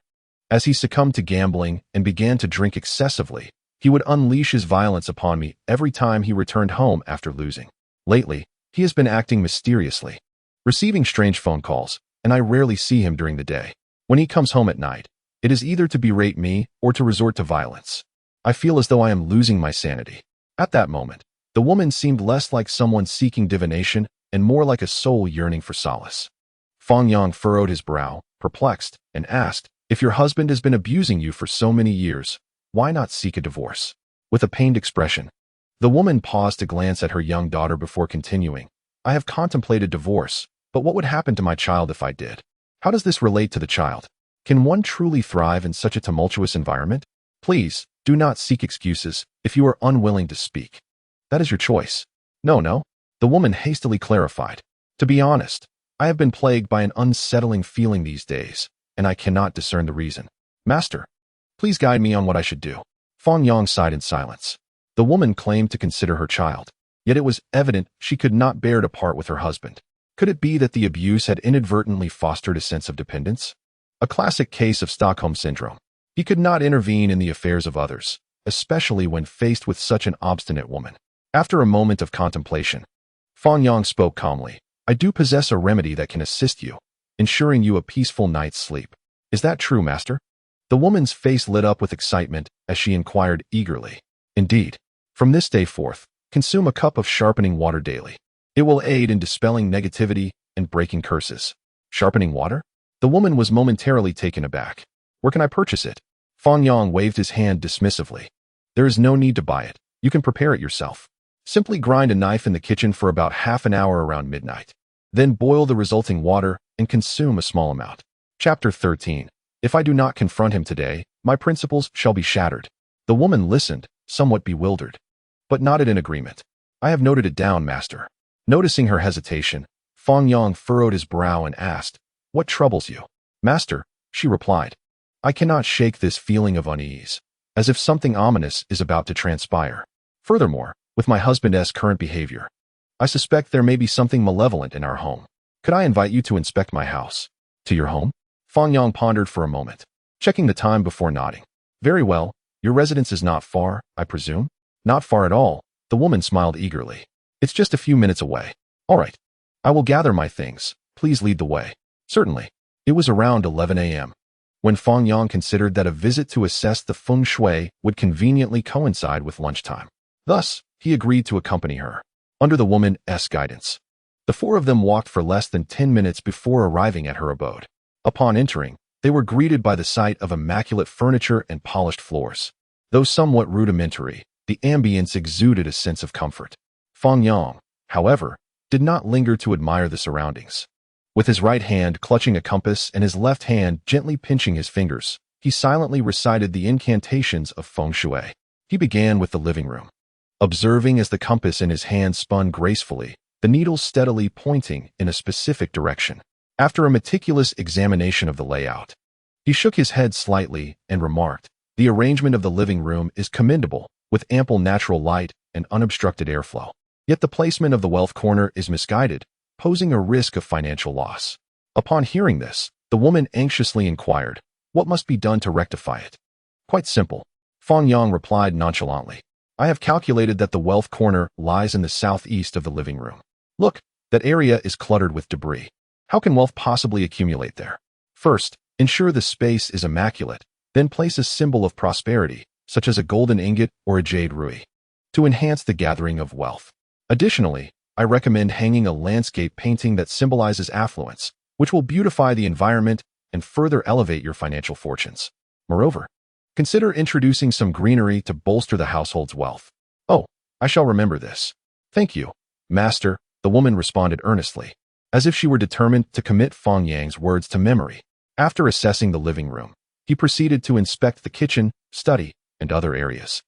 A: as he succumbed to gambling and began to drink excessively, he would unleash his violence upon me every time he returned home after losing. Lately, he has been acting mysteriously, receiving strange phone calls, and I rarely see him during the day. When he comes home at night, it is either to berate me or to resort to violence. I feel as though I am losing my sanity." At that moment, the woman seemed less like someone seeking divination and more like a soul yearning for solace. Fang Yang furrowed his brow, perplexed, and asked, "If your husband has been abusing you for so many years, why not seek a divorce?" With a pained expression, the woman paused to glance at her young daughter before continuing, "I have contemplated divorce, but what would happen to my child if I did? How does this relate to the child? Can one truly thrive in such a tumultuous environment? Please, do not seek excuses if you are unwilling to speak. That is your choice." No, the woman hastily clarified. "To be honest, I have been plagued by an unsettling feeling these days, and I cannot discern the reason. Master, please guide me on what I should do." Fang Yang sighed in silence. The woman claimed to consider her child, yet it was evident she could not bear to part with her husband. Could it be that the abuse had inadvertently fostered a sense of dependence? A classic case of Stockholm Syndrome. He could not intervene in the affairs of others, especially when faced with such an obstinate woman. After a moment of contemplation, Fang Yang spoke calmly, "I do possess a remedy that can assist you, ensuring you a peaceful night's sleep. Is that true, master?" The woman's face lit up with excitement as she inquired eagerly. "Indeed. From this day forth, consume a cup of sharpening water daily. It will aid in dispelling negativity and breaking curses." "Sharpening water?" The woman was momentarily taken aback. "Where can I purchase it?" Fang Yang waved his hand dismissively. "There is no need to buy it. You can prepare it yourself. Simply grind a knife in the kitchen for about half an hour around midnight. Then boil the resulting water and consume a small amount." Chapter 13. If I do not confront him today, my principles shall be shattered. The woman listened, somewhat bewildered, but nodded in agreement. "I have noted it down, master." Noticing her hesitation, Fang Yang furrowed his brow and asked, "What troubles you?" "Master," she replied, "I cannot shake this feeling of unease, as if something ominous is about to transpire. Furthermore, with my husband's current behavior, I suspect there may be something malevolent in our home. Could I invite you to inspect my house?" "To your home?" Fang Yang pondered for a moment, checking the time before nodding. "Very well. Your residence is not far, I presume?" "Not far at all." The woman smiled eagerly. "It's just a few minutes away." "All right. I will gather my things. Please lead the way." "Certainly." It was around 11 a.m. when Fang Yang considered that a visit to assess the feng shui would conveniently coincide with lunchtime. Thus, he agreed to accompany her, under the woman's guidance. The four of them walked for less than 10 minutes before arriving at her abode. Upon entering, they were greeted by the sight of immaculate furniture and polished floors. Though somewhat rudimentary, the ambience exuded a sense of comfort. Fang Yang, however, did not linger to admire the surroundings. With his right hand clutching a compass and his left hand gently pinching his fingers, he silently recited the incantations of feng shui. He began with the living room, observing as the compass in his hand spun gracefully, the needle steadily pointing in a specific direction. After a meticulous examination of the layout, He shook his head slightly and remarked, "The arrangement of the living room is commendable, with ample natural light and unobstructed airflow. Yet the placement of the wealth corner is misguided, posing a risk of financial loss." Upon hearing this, the woman anxiously inquired, "What must be done to rectify it?" "Quite simple," Fang Yang replied nonchalantly. "I have calculated that the wealth corner lies in the southeast of the living room. Look, that area is cluttered with debris. How can wealth possibly accumulate there? First, ensure the space is immaculate, then place a symbol of prosperity, such as a golden ingot or a jade ruby, to enhance the gathering of wealth. Additionally, I recommend hanging a landscape painting that symbolizes affluence, which will beautify the environment and further elevate your financial fortunes. Moreover, consider introducing some greenery to bolster the household's wealth." "Oh, I shall remember this. Thank you, master," the woman responded earnestly, as if she were determined to commit Fang Yang's words to memory. After assessing the living room, he proceeded to inspect the kitchen, study, and other areas,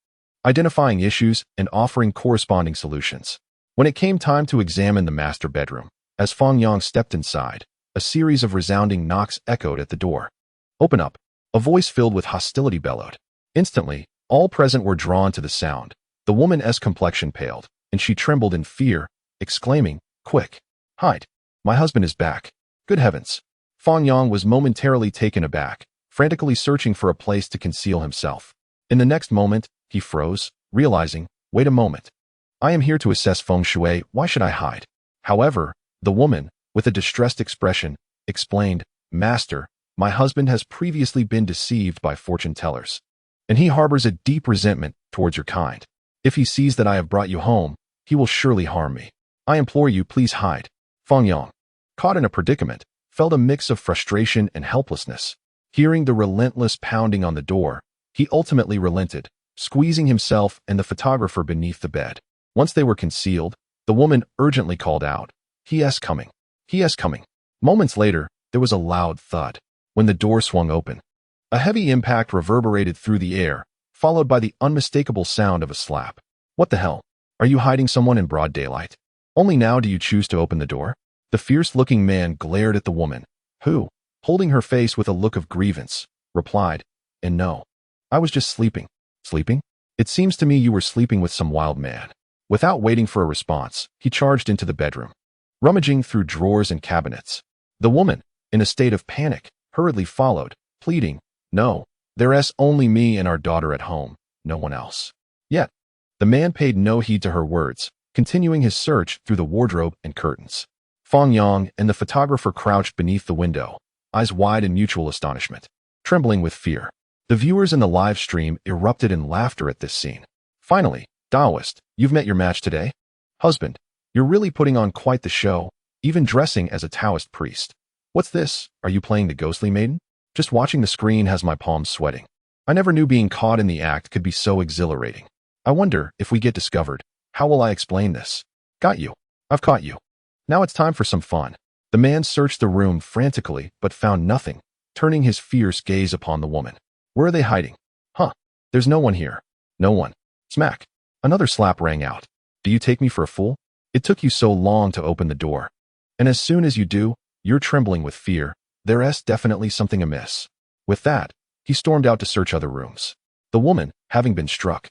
A: identifying issues and offering corresponding solutions. When it came time to examine the master bedroom, as Fang Yang stepped inside, a series of resounding knocks echoed at the door. "Open up," a voice filled with hostility bellowed. Instantly, all present were drawn to the sound. The woman's complexion paled, and she trembled in fear, exclaiming, "Quick, hide. My husband is back." Good heavens! Fang Yang was momentarily taken aback, frantically searching for a place to conceal himself. In the next moment, he froze, realizing, "Wait a moment. I am here to assess feng shui, why should I hide?" However, the woman, with a distressed expression, explained, "Master, my husband has previously been deceived by fortune tellers, and he harbors a deep resentment towards your kind. If he sees that I have brought you home, he will surely harm me. I implore you, please hide." Fang Yang, caught in a predicament, felt a mix of frustration and helplessness. Hearing the relentless pounding on the door, he ultimately relented, squeezing himself and the photographer beneath the bed. Once they were concealed, the woman urgently called out, "He is coming. He is coming." Moments later, there was a loud thud. When the door swung open, a heavy impact reverberated through the air, followed by the unmistakable sound of a slap. "What the hell? Are you hiding someone in broad daylight? Only now do you choose to open the door?" The fierce-looking man glared at the woman, who, holding her face with a look of grievance, replied, "And no, I was just sleeping." "Sleeping? It seems to me you were sleeping with some wild man." Without waiting for a response, he charged into the bedroom, rummaging through drawers and cabinets. The woman, in a state of panic, hurriedly followed, pleading, "No, there's only me and our daughter at home, no one else." Yet, the man paid no heed to her words, continuing his search through the wardrobe and curtains. Fang Yang and the photographer crouched beneath the window, eyes wide in mutual astonishment, trembling with fear. The viewers in the live stream erupted in laughter at this scene. Finally, "Taoist, you've met your match today? Husband, you're really putting on quite the show, even dressing as a Taoist priest. What's this? Are you playing the ghostly maiden? Just watching the screen has my palms sweating. I never knew being caught in the act could be so exhilarating. I wonder, if we get discovered, how will I explain this? Got you. I've caught you. Now it's time for some fun." The man searched the room frantically but found nothing, turning his fierce gaze upon the woman. "Where are they hiding? Huh, there's no one here. No one." Smack. Another slap rang out. "Do you take me for a fool? It took you so long to open the door. And as soon as you do, you're trembling with fear. There's definitely something amiss." With that, he stormed out to search other rooms. The woman, having been struck,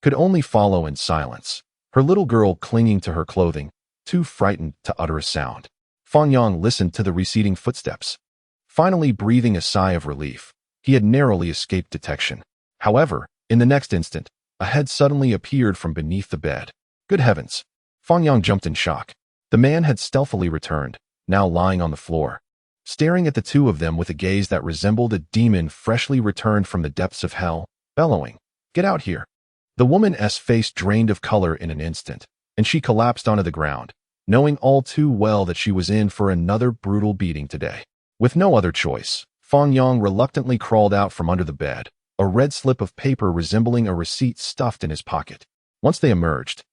A: could only follow in silence, her little girl clinging to her clothing, too frightened to utter a sound. Fang Yang listened to the receding footsteps, finally breathing a sigh of relief. He had narrowly escaped detection. However, in the next instant, a head suddenly appeared from beneath the bed. Good heavens! Fang Yang jumped in shock. The man had stealthily returned, now lying on the floor, staring at the two of them with a gaze that resembled a demon freshly returned from the depths of hell, bellowing, "Get out here!" The woman's face drained of color in an instant, and she collapsed onto the ground, knowing all too well that she was in for another brutal beating today. With no other choice, Fang Yang reluctantly crawled out from under the bed, a red slip of paper resembling a receipt stuffed in his pocket. Once they emerged,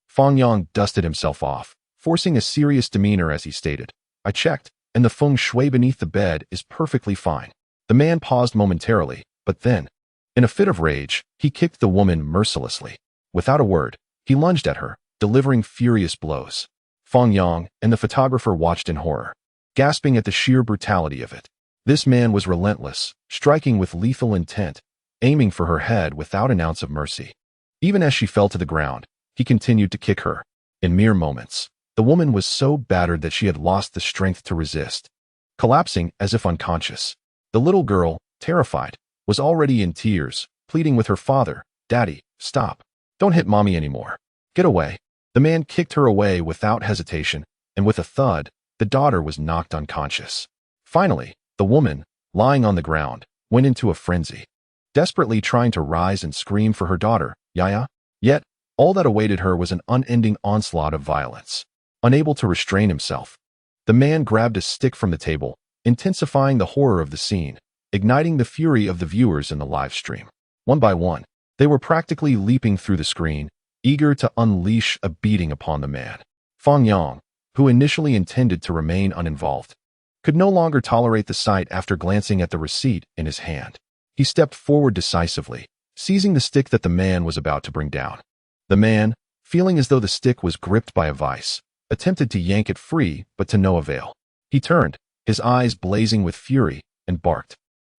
A: Fang Yang dusted himself off, forcing a serious demeanor as he stated, "I checked, and the feng shui beneath the bed is perfectly fine." The man paused momentarily, but then, in a fit of rage, he kicked the woman mercilessly. Without a word, he lunged at her, delivering furious blows. Fang Yang and the photographer watched in horror, gasping at the sheer brutality of it. This man was relentless, striking with lethal intent, aiming for her head without an ounce of mercy. Even as she fell to the ground, he continued to kick her. In mere moments, the woman was so battered that she had lost the strength to resist, collapsing as if unconscious. The little girl, terrified, was already in tears, pleading with her father, "Daddy, stop. Don't hit mommy anymore. Get away." The man kicked her away without hesitation, and with a thud, the daughter was knocked unconscious. Finally, the woman, lying on the ground, went into a frenzy, desperately trying to rise and scream for her daughter, Yaya. Yet, all that awaited her was an unending onslaught of violence. Unable to restrain himself, the man grabbed a stick from the table, intensifying the horror of the scene, igniting the fury of the viewers in the live stream. One by one, they were practically leaping through the screen, eager to unleash a beating upon the man. Fang Yang, who initially intended to remain uninvolved, could no longer tolerate the sight after glancing at the receipt in his hand. He stepped forward decisively, seizing the stick that the man was about to bring down. The man, feeling as though the stick was gripped by a vice, attempted to yank it free, but to no avail. He turned, his eyes blazing with fury, and barked,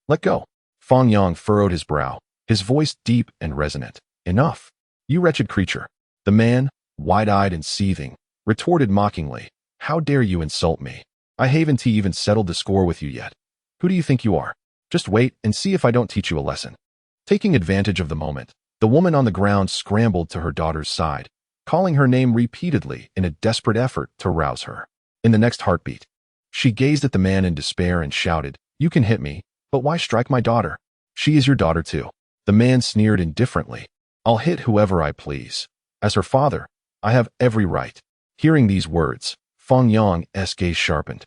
A: "Let go." Fang Yang furrowed his brow, his voice deep and resonant. "Enough, you wretched creature." The man, wide-eyed and seething, retorted mockingly, "How dare you insult me? I haven't even settled the score with you yet. Who do you think you are? Just wait and see if I don't teach you a lesson." Taking advantage of the moment, the woman on the ground scrambled to her daughter's side, calling her name repeatedly in a desperate effort to rouse her. In the next heartbeat, she gazed at the man in despair and shouted, "You can hit me, but why strike my daughter? She is your daughter too." The man sneered indifferently, "I'll hit whoever I please. As her father, I have every right." Hearing these words, Fang Yang's gaze sharpened,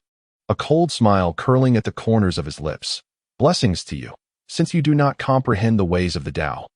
A: a cold smile curling at the corners of his lips. "Blessings to you, since you do not comprehend the ways of the Tao.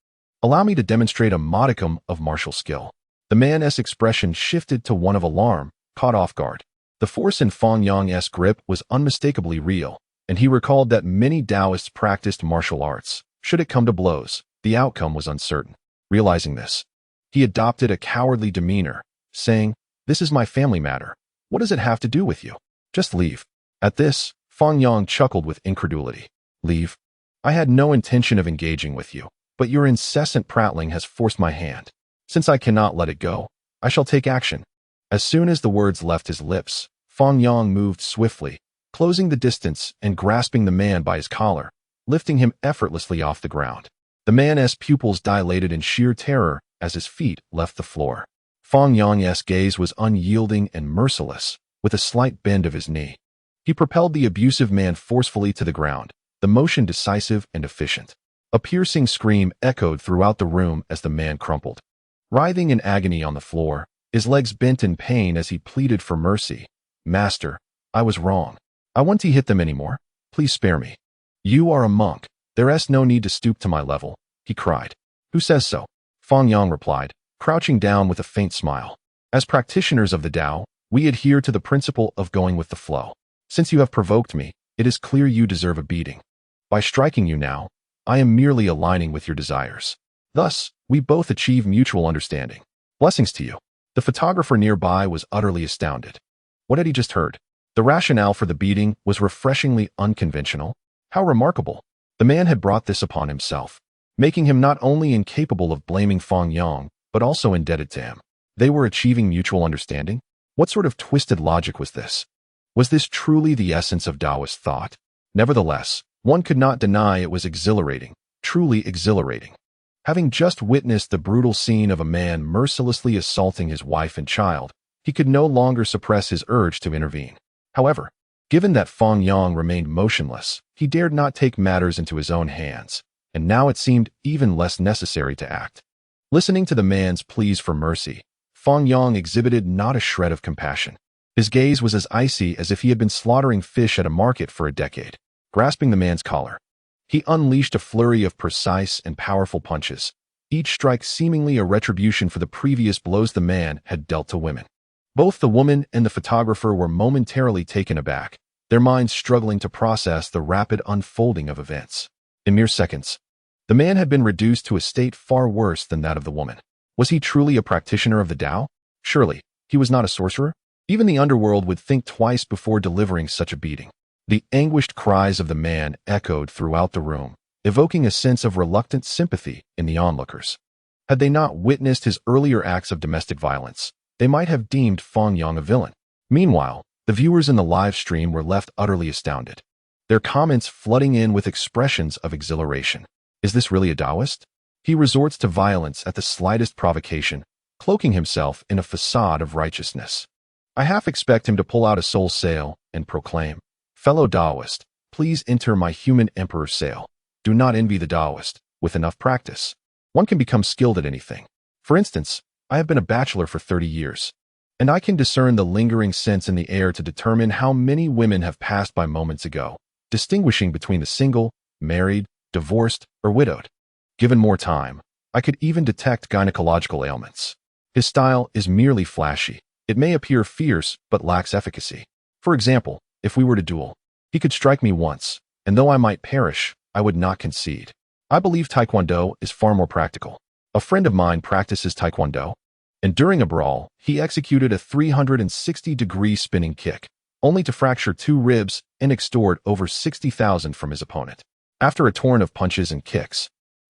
A: Allow me to demonstrate a modicum of martial skill." The man's expression shifted to one of alarm, caught off guard. The force in Fang Yang's grip was unmistakably real, and he recalled that many Taoists practiced martial arts. Should it come to blows, the outcome was uncertain. Realizing this, he adopted a cowardly demeanor, saying, "This is my family matter. What does it have to do with you? Just leave." At this, Fang Yang chuckled with incredulity. "Leave? I had no intention of engaging with you, but your incessant prattling has forced my hand. Since I cannot let it go, I shall take action." As soon as the words left his lips, Fang Yang moved swiftly, closing the distance and grasping the man by his collar, lifting him effortlessly off the ground. The man's pupils dilated in sheer terror as his feet left the floor. Fang Yang's gaze was unyielding and merciless, with a slight bend of his knee. He propelled the abusive man forcefully to the ground, the motion decisive and efficient. A piercing scream echoed throughout the room as the man crumpled, writhing in agony on the floor, his legs bent in pain as he pleaded for mercy. "Master, I was wrong. I won't hit them anymore. Please spare me." "You are a monk. There's no need to stoop to my level," he cried. "Who says so?" Fang Yang replied, crouching down with a faint smile. "As practitioners of the Tao, we adhere to the principle of going with the flow. Since you have provoked me, it is clear you deserve a beating. By striking you now, I am merely aligning with your desires. Thus, we both achieve mutual understanding. Blessings to you." The photographer nearby was utterly astounded. What had he just heard? The rationale for the beating was refreshingly unconventional. How remarkable. The man had brought this upon himself, making him not only incapable of blaming Fang Yang, but also indebted to him. They were achieving mutual understanding? What sort of twisted logic was this? Was this truly the essence of Taoist thought? Nevertheless, one could not deny it was exhilarating, truly exhilarating. Having just witnessed the brutal scene of a man mercilessly assaulting his wife and child, he could no longer suppress his urge to intervene. However, given that Fang Yang remained motionless, he dared not take matters into his own hands, and now it seemed even less necessary to act. Listening to the man's pleas for mercy, Fang Yang exhibited not a shred of compassion. His gaze was as icy as if he had been slaughtering fish at a market for a decade. Grasping the man's collar, he unleashed a flurry of precise and powerful punches, each strike seemingly a retribution for the previous blows the man had dealt to women. Both the woman and the photographer were momentarily taken aback, their minds struggling to process the rapid unfolding of events. In mere seconds, the man had been reduced to a state far worse than that of the woman. Was he truly a practitioner of the Tao? Surely, he was not a sorcerer? Even the underworld would think twice before delivering such a beating. The anguished cries of the man echoed throughout the room, evoking a sense of reluctant sympathy in the onlookers. Had they not witnessed his earlier acts of domestic violence, they might have deemed Fang Yang a villain. Meanwhile, the viewers in the live stream were left utterly astounded, their comments flooding in with expressions of exhilaration. Is this really a Taoist? He resorts to violence at the slightest provocation, cloaking himself in a facade of righteousness. I half expect him to pull out a soul sail and proclaim, "Fellow Taoist, please enter my human emperor sail. Do not envy the Taoist. With enough practice, one can become skilled at anything. For instance, I have been a bachelor for 30 years, and I can discern the lingering sense in the air to determine how many women have passed by moments ago, distinguishing between the single, married, divorced, or widowed. Given more time, I could even detect gynecological ailments. His style is merely flashy. It may appear fierce, but lacks efficacy. For example, if we were to duel, he could strike me once, and though I might perish, I would not concede. I believe Taekwondo is far more practical. A friend of mine practices Taekwondo, and during a brawl, he executed a 360-degree spinning kick, only to fracture 2 ribs and extort over 60,000 from his opponent. After a torrent of punches and kicks,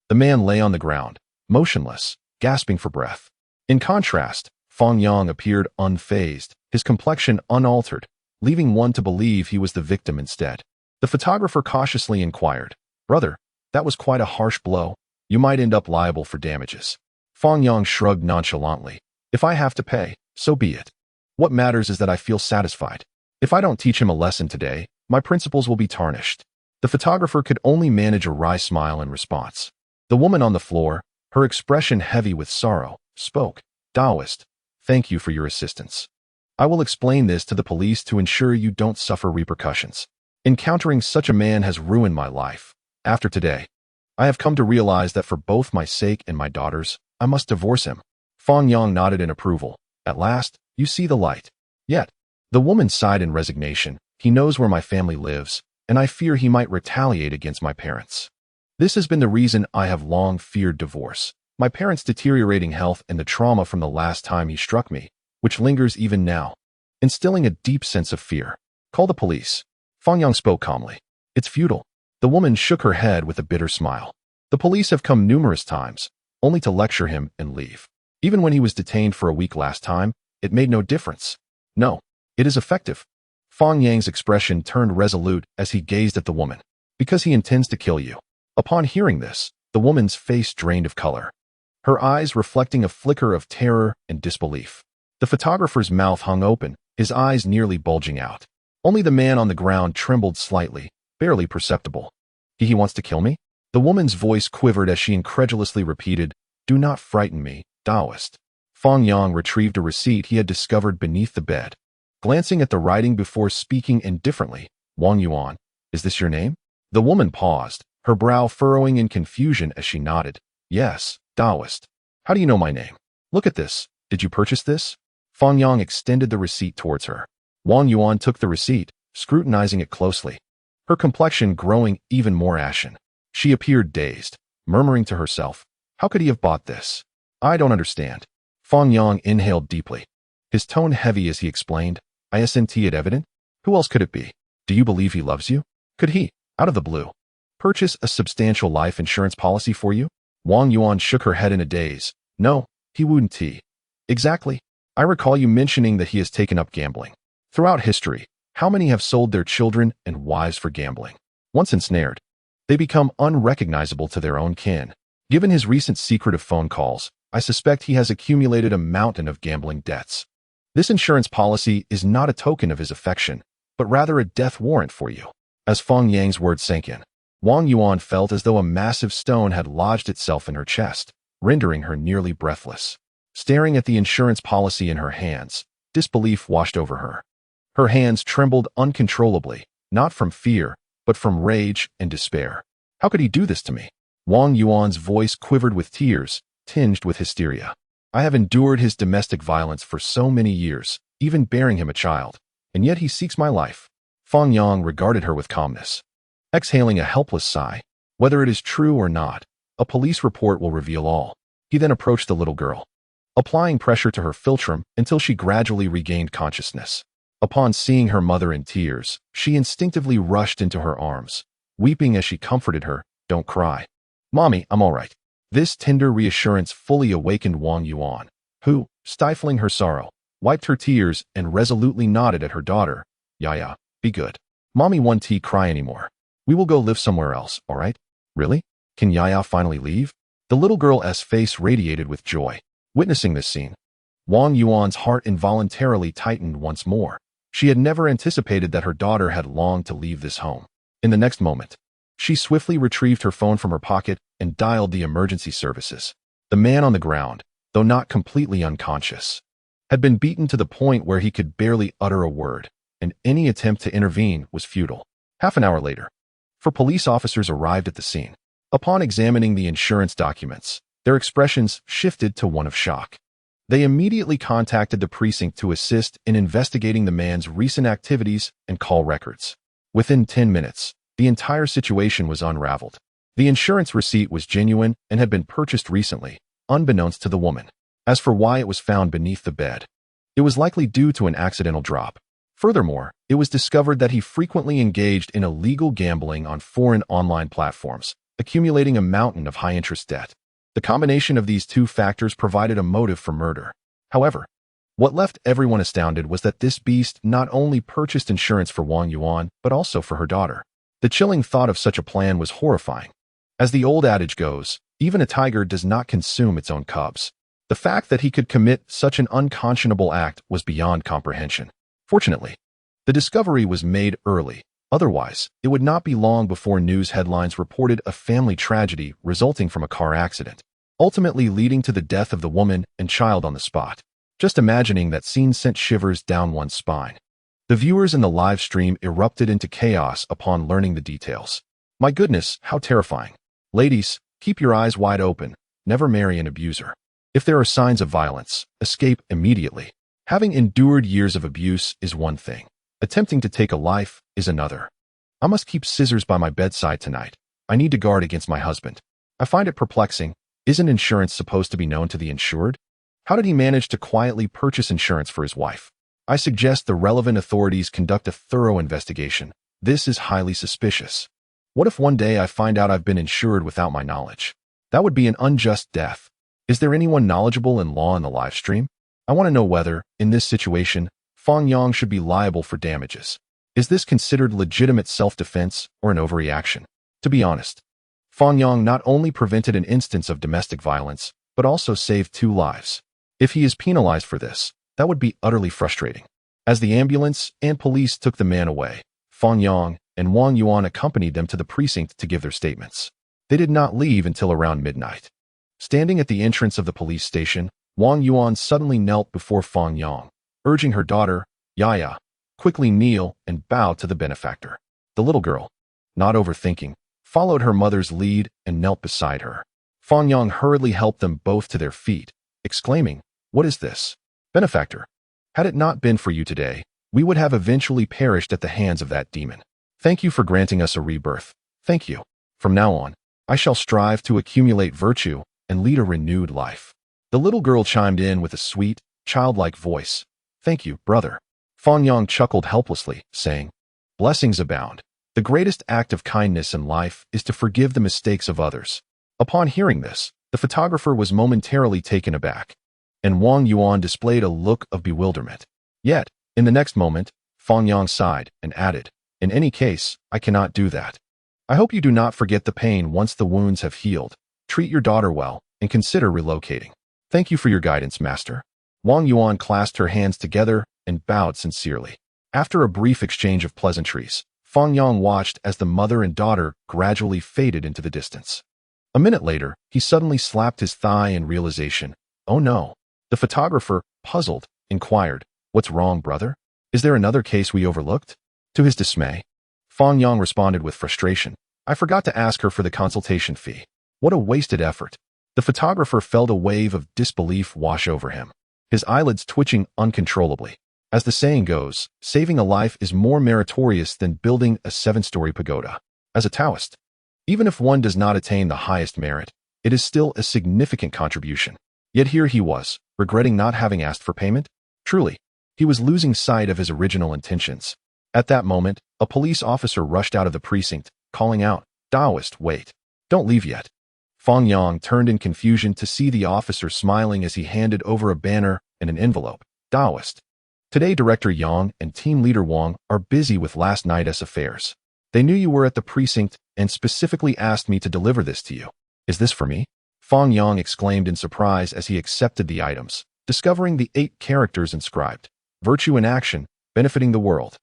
A: the man lay on the ground, motionless, gasping for breath. In contrast, Fang Yang appeared unfazed, his complexion unaltered, leaving one to believe he was the victim instead. The photographer cautiously inquired, "Brother, that was quite a harsh blow. You might end up liable for damages." Fang Yang shrugged nonchalantly. "If I have to pay, so be it. What matters is that I feel satisfied. If I don't teach him a lesson today, my principles will be tarnished." The photographer could only manage a wry smile in response. The woman on the floor, her expression heavy with sorrow, spoke, "Taoist, thank you for your assistance. I will explain this to the police to ensure you don't suffer repercussions. Encountering such a man has ruined my life. After today, I have come to realize that for both my sake and my daughter's, I must divorce him." Fang Yang nodded in approval. "At last, you see the light." Yet, the woman sighed in resignation. "He knows where my family lives, and I fear he might retaliate against my parents. This has been the reason I have long feared divorce. My parents' deteriorating health and the trauma from the last time he struck me, which lingers even now, instilling a deep sense of fear. Call the police." Fang Yang spoke calmly. "It's futile." The woman shook her head with a bitter smile. "The police have come numerous times, only to lecture him and leave. Even when he was detained for a week last time, it made no difference. No, it is effective." Fang Yang's expression turned resolute as he gazed at the woman. "Because he intends to kill you." Upon hearing this, the woman's face drained of color, her eyes reflecting a flicker of terror and disbelief. The photographer's mouth hung open, his eyes nearly bulging out. Only the man on the ground trembled slightly, barely perceptible. He wants to kill me?" The woman's voice quivered as she incredulously repeated, "Do not frighten me, Taoist." Fang Yang retrieved a receipt he had discovered beneath the bed. Glancing at the writing before speaking indifferently, "Wang Yuan, is this your name?" The woman paused, her brow furrowing in confusion as she nodded. "Yes, Taoist. How do you know my name? Look at this. Did you purchase this?" Fang Yang extended the receipt towards her. Wang Yuan took the receipt, scrutinizing it closely, her complexion growing even more ashen. She appeared dazed, murmuring to herself, "How could he have bought this? I don't understand." Fang Yang inhaled deeply, his tone heavy as he explained, "Isn't it evident? Who else could it be? Do you believe he loves you? Could he, out of the blue, purchase a substantial life insurance policy for you?" Wang Yuan shook her head in a daze. "No, he wouldn't. Exactly. I recall you mentioning that he has taken up gambling. Throughout history, how many have sold their children and wives for gambling? Once ensnared, they become unrecognizable to their own kin. Given his recent secretive phone calls, I suspect he has accumulated a mountain of gambling debts. This insurance policy is not a token of his affection, but rather a death warrant for you." As Fang Yang's words sank in, Wang Yuan felt as though a massive stone had lodged itself in her chest, rendering her nearly breathless. Staring at the insurance policy in her hands, disbelief washed over her. Her hands trembled uncontrollably, not from fear, but from rage and despair. "How could he do this to me?" Wang Yuan's voice quivered with tears, tinged with hysteria. "I have endured his domestic violence for so many years, even bearing him a child, and yet he seeks my life." Fang Yang regarded her with calmness, exhaling a helpless sigh. "Whether it is true or not, a police report will reveal all." He then approached the little girl, applying pressure to her philtrum until she gradually regained consciousness. Upon seeing her mother in tears, she instinctively rushed into her arms, weeping as she comforted her. "Don't cry. Mommy, I'm all right." This tender reassurance fully awakened Wang Yuan, who, stifling her sorrow, wiped her tears and resolutely nodded at her daughter. "Yaya, be good. Mommy won't cry anymore. We will go live somewhere else, all right?" "Really? Can Yaya finally leave?" The little girl's face radiated with joy. Witnessing this scene, Wang Yuan's heart involuntarily tightened once more. She had never anticipated that her daughter had longed to leave this home. In the next moment, she swiftly retrieved her phone from her pocket and dialed the emergency services. The man on the ground, though not completely unconscious, had been beaten to the point where he could barely utter a word, and any attempt to intervene was futile. Half an hour later, four police officers arrived at the scene. Upon examining the insurance documents, their expressions shifted to one of shock. They immediately contacted the precinct to assist in investigating the man's recent activities and call records. Within 10 minutes, the entire situation was unraveled. The insurance receipt was genuine and had been purchased recently, unbeknownst to the woman. As for why it was found beneath the bed, it was likely due to an accidental drop. Furthermore, it was discovered that he frequently engaged in illegal gambling on foreign online platforms, accumulating a mountain of high-interest debt. The combination of these two factors provided a motive for murder. However, what left everyone astounded was that this beast not only purchased insurance for Wang Yuan, but also for her daughter. The chilling thought of such a plan was horrifying. As the old adage goes, even a tiger does not consume its own cubs. The fact that he could commit such an unconscionable act was beyond comprehension. Fortunately, the discovery was made early. Otherwise, it would not be long before news headlines reported a family tragedy resulting from a car accident, ultimately leading to the death of the woman and child on the spot. Just imagining that scene sent shivers down one's spine. The viewers in the live stream erupted into chaos upon learning the details. My goodness, how terrifying. Ladies, keep your eyes wide open. Never marry an abuser. If there are signs of violence, escape immediately. Having endured years of abuse is one thing. Attempting to take a life is another. I must keep scissors by my bedside tonight. I need to guard against my husband. I find it perplexing. Isn't insurance supposed to be known to the insured? How did he manage to quietly purchase insurance for his wife? I suggest the relevant authorities conduct a thorough investigation. This is highly suspicious. What if one day I find out I've been insured without my knowledge? That would be an unjust death. Is there anyone knowledgeable in law in the live stream? I want to know whether, in this situation, Fang Yang should be liable for damages. Is this considered legitimate self-defense or an overreaction? To be honest, Fang Yang not only prevented an instance of domestic violence, but also saved 2 lives. If he is penalized for this, that would be utterly frustrating. As the ambulance and police took the man away, Fang Yang and Wang Yuan accompanied them to the precinct to give their statements. They did not leave until around midnight. Standing at the entrance of the police station, Wang Yuan suddenly knelt before Fang Yang, urging her daughter, "Yaya, quickly kneel and bow to the benefactor." The little girl, not overthinking, followed her mother's lead and knelt beside her. Fang Yang hurriedly helped them both to their feet, exclaiming, "What is this? Benefactor, had it not been for you today, we would have eventually perished at the hands of that demon. Thank you for granting us a rebirth. Thank you. From now on, I shall strive to accumulate virtue and lead a renewed life." The little girl chimed in with a sweet, childlike voice. "Thank you, brother." Fang Yang chuckled helplessly, saying, "Blessings abound. The greatest act of kindness in life is to forgive the mistakes of others." Upon hearing this, the photographer was momentarily taken aback, and Wang Yuan displayed a look of bewilderment. Yet, in the next moment, Fang Yang sighed and added, "In any case, I cannot do that. I hope you do not forget the pain once the wounds have healed. Treat your daughter well, and consider relocating." "Thank you for your guidance, master." Wang Yuan clasped her hands together and bowed sincerely. After a brief exchange of pleasantries, Fang Yang watched as the mother and daughter gradually faded into the distance. A minute later, he suddenly slapped his thigh in realization. "Oh no." The photographer, puzzled, inquired, "What's wrong, brother? Is there another case we overlooked?" To his dismay, Fang Yang responded with frustration, "I forgot to ask her for the consultation fee. What a wasted effort." The photographer felt a wave of disbelief wash over him, his eyelids twitching uncontrollably. As the saying goes, saving a life is more meritorious than building a 7-story pagoda. As a Taoist, even if one does not attain the highest merit, it is still a significant contribution. Yet here he was, regretting not having asked for payment? Truly, He was losing sight of his original intentions. At that moment, a police officer rushed out of the precinct, calling out, "Taoist, wait. Don't leave yet." Fang Yang turned in confusion to see the officer smiling as he handed over a banner and an envelope. "Taoist. Today Director Yang and Team Leader Wang are busy with last night's affairs. They knew you were at the precinct and specifically asked me to deliver this to you. Is this for me?" Fang Yang exclaimed in surprise as he accepted the items, discovering the 8 characters inscribed. Virtue in action, benefiting the world.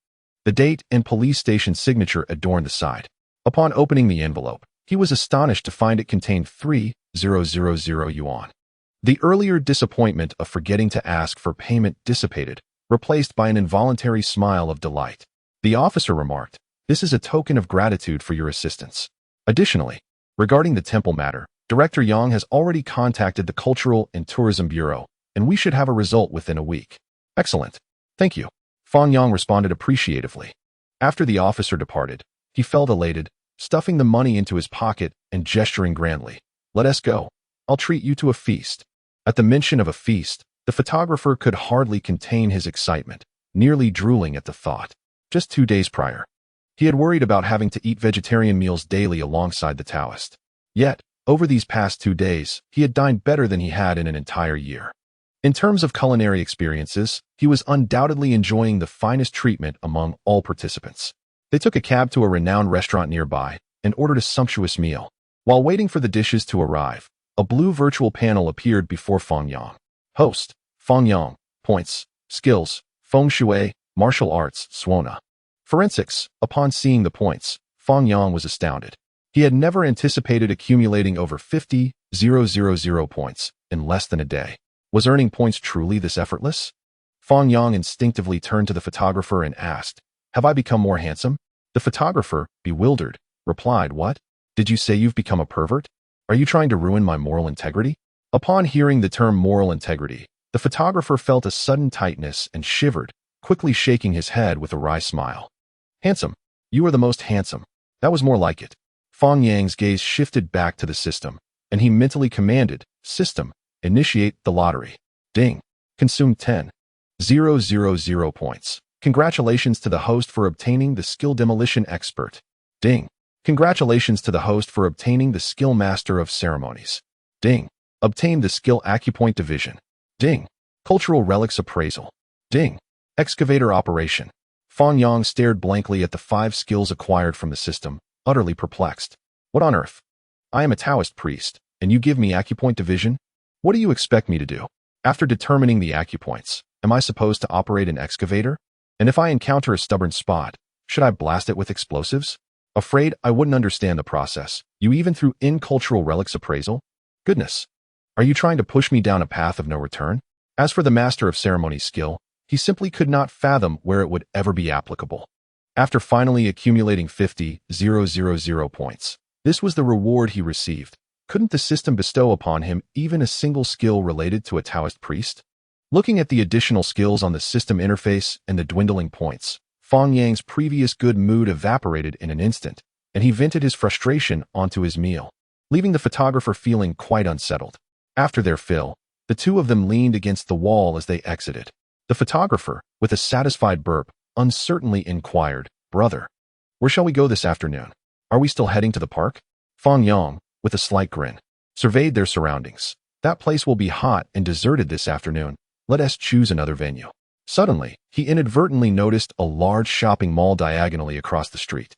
A: The date and police station signature adorned the side. Upon opening the envelope, he was astonished to find it contained 3,000 yuan. The earlier disappointment of forgetting to ask for payment dissipated, replaced by an involuntary smile of delight. The officer remarked, "This is a token of gratitude for your assistance." Additionally, regarding the temple matter, Director Yang has already contacted the Cultural and Tourism Bureau, and we should have a result within a week. "Excellent. Thank you." Fang Yang responded appreciatively. After the officer departed, he felt elated, stuffing the money into his pocket and gesturing grandly. "Let us go. I'll treat you to a feast." At the mention of a feast, the photographer could hardly contain his excitement, nearly drooling at the thought. Just 2 days prior, he had worried about having to eat vegetarian meals daily alongside the Taoist. Yet, over these past 2 days, he had dined better than he had in an entire year. In terms of culinary experiences, he was undoubtedly enjoying the finest treatment among all participants. They took a cab to a renowned restaurant nearby and ordered a sumptuous meal. While waiting for the dishes to arrive, a blue virtual panel appeared before Fang Yang. Host, Fang Yang. Points, skills, feng shui, martial arts, suona. Forensics. Upon seeing the points, Fang Yang was astounded. He had never anticipated accumulating over 50,000 points in less than a day. Was earning points truly this effortless? Fang Yang instinctively turned to the photographer and asked, "Have I become more handsome?" The photographer, bewildered, replied, "What? Did you say you've become a pervert? Are you trying to ruin my moral integrity?" Upon hearing the term moral integrity, the photographer felt a sudden tightness and shivered, quickly shaking his head with a wry smile. "Handsome. You are the most handsome. That was more like it." Fang Yang's gaze shifted back to the system, and he mentally commanded, "System, initiate the lottery." Ding. Consume 10,000 points. Congratulations to the host for obtaining the skill demolition expert. Ding. Congratulations to the host for obtaining the skill master of ceremonies. Ding. Obtained the skill acupoint division. Ding. Cultural relics appraisal. Ding. Excavator operation. Fang Yang stared blankly at the 5 skills acquired from the system, utterly perplexed. "What on earth? I am a Taoist priest, and you give me acupoint division? What do you expect me to do? After determining the acupoints, am I supposed to operate an excavator? And if I encounter a stubborn spot, should I blast it with explosives? Afraid I wouldn't understand the process. You even threw in cultural relics appraisal? Goodness. Are you trying to push me down a path of no return?" As for the Master of Ceremonies skill, he simply could not fathom where it would ever be applicable. After finally accumulating 50,000 points, this was the reward he received. Couldn't the system bestow upon him even a single skill related to a Taoist priest? Looking at the additional skills on the system interface and the dwindling points, Fang Yang's previous good mood evaporated in an instant, and he vented his frustration onto his meal, leaving the photographer feeling quite unsettled. After their fill, the two of them leaned against the wall as they exited. The photographer, with a satisfied burp, uncertainly inquired, "Brother, where shall we go this afternoon? Are we still heading to the park?" Fang Yang, with a slight grin, surveyed their surroundings. "That place will be hot and deserted this afternoon. Let us choose another venue." Suddenly, he inadvertently noticed a large shopping mall diagonally across the street,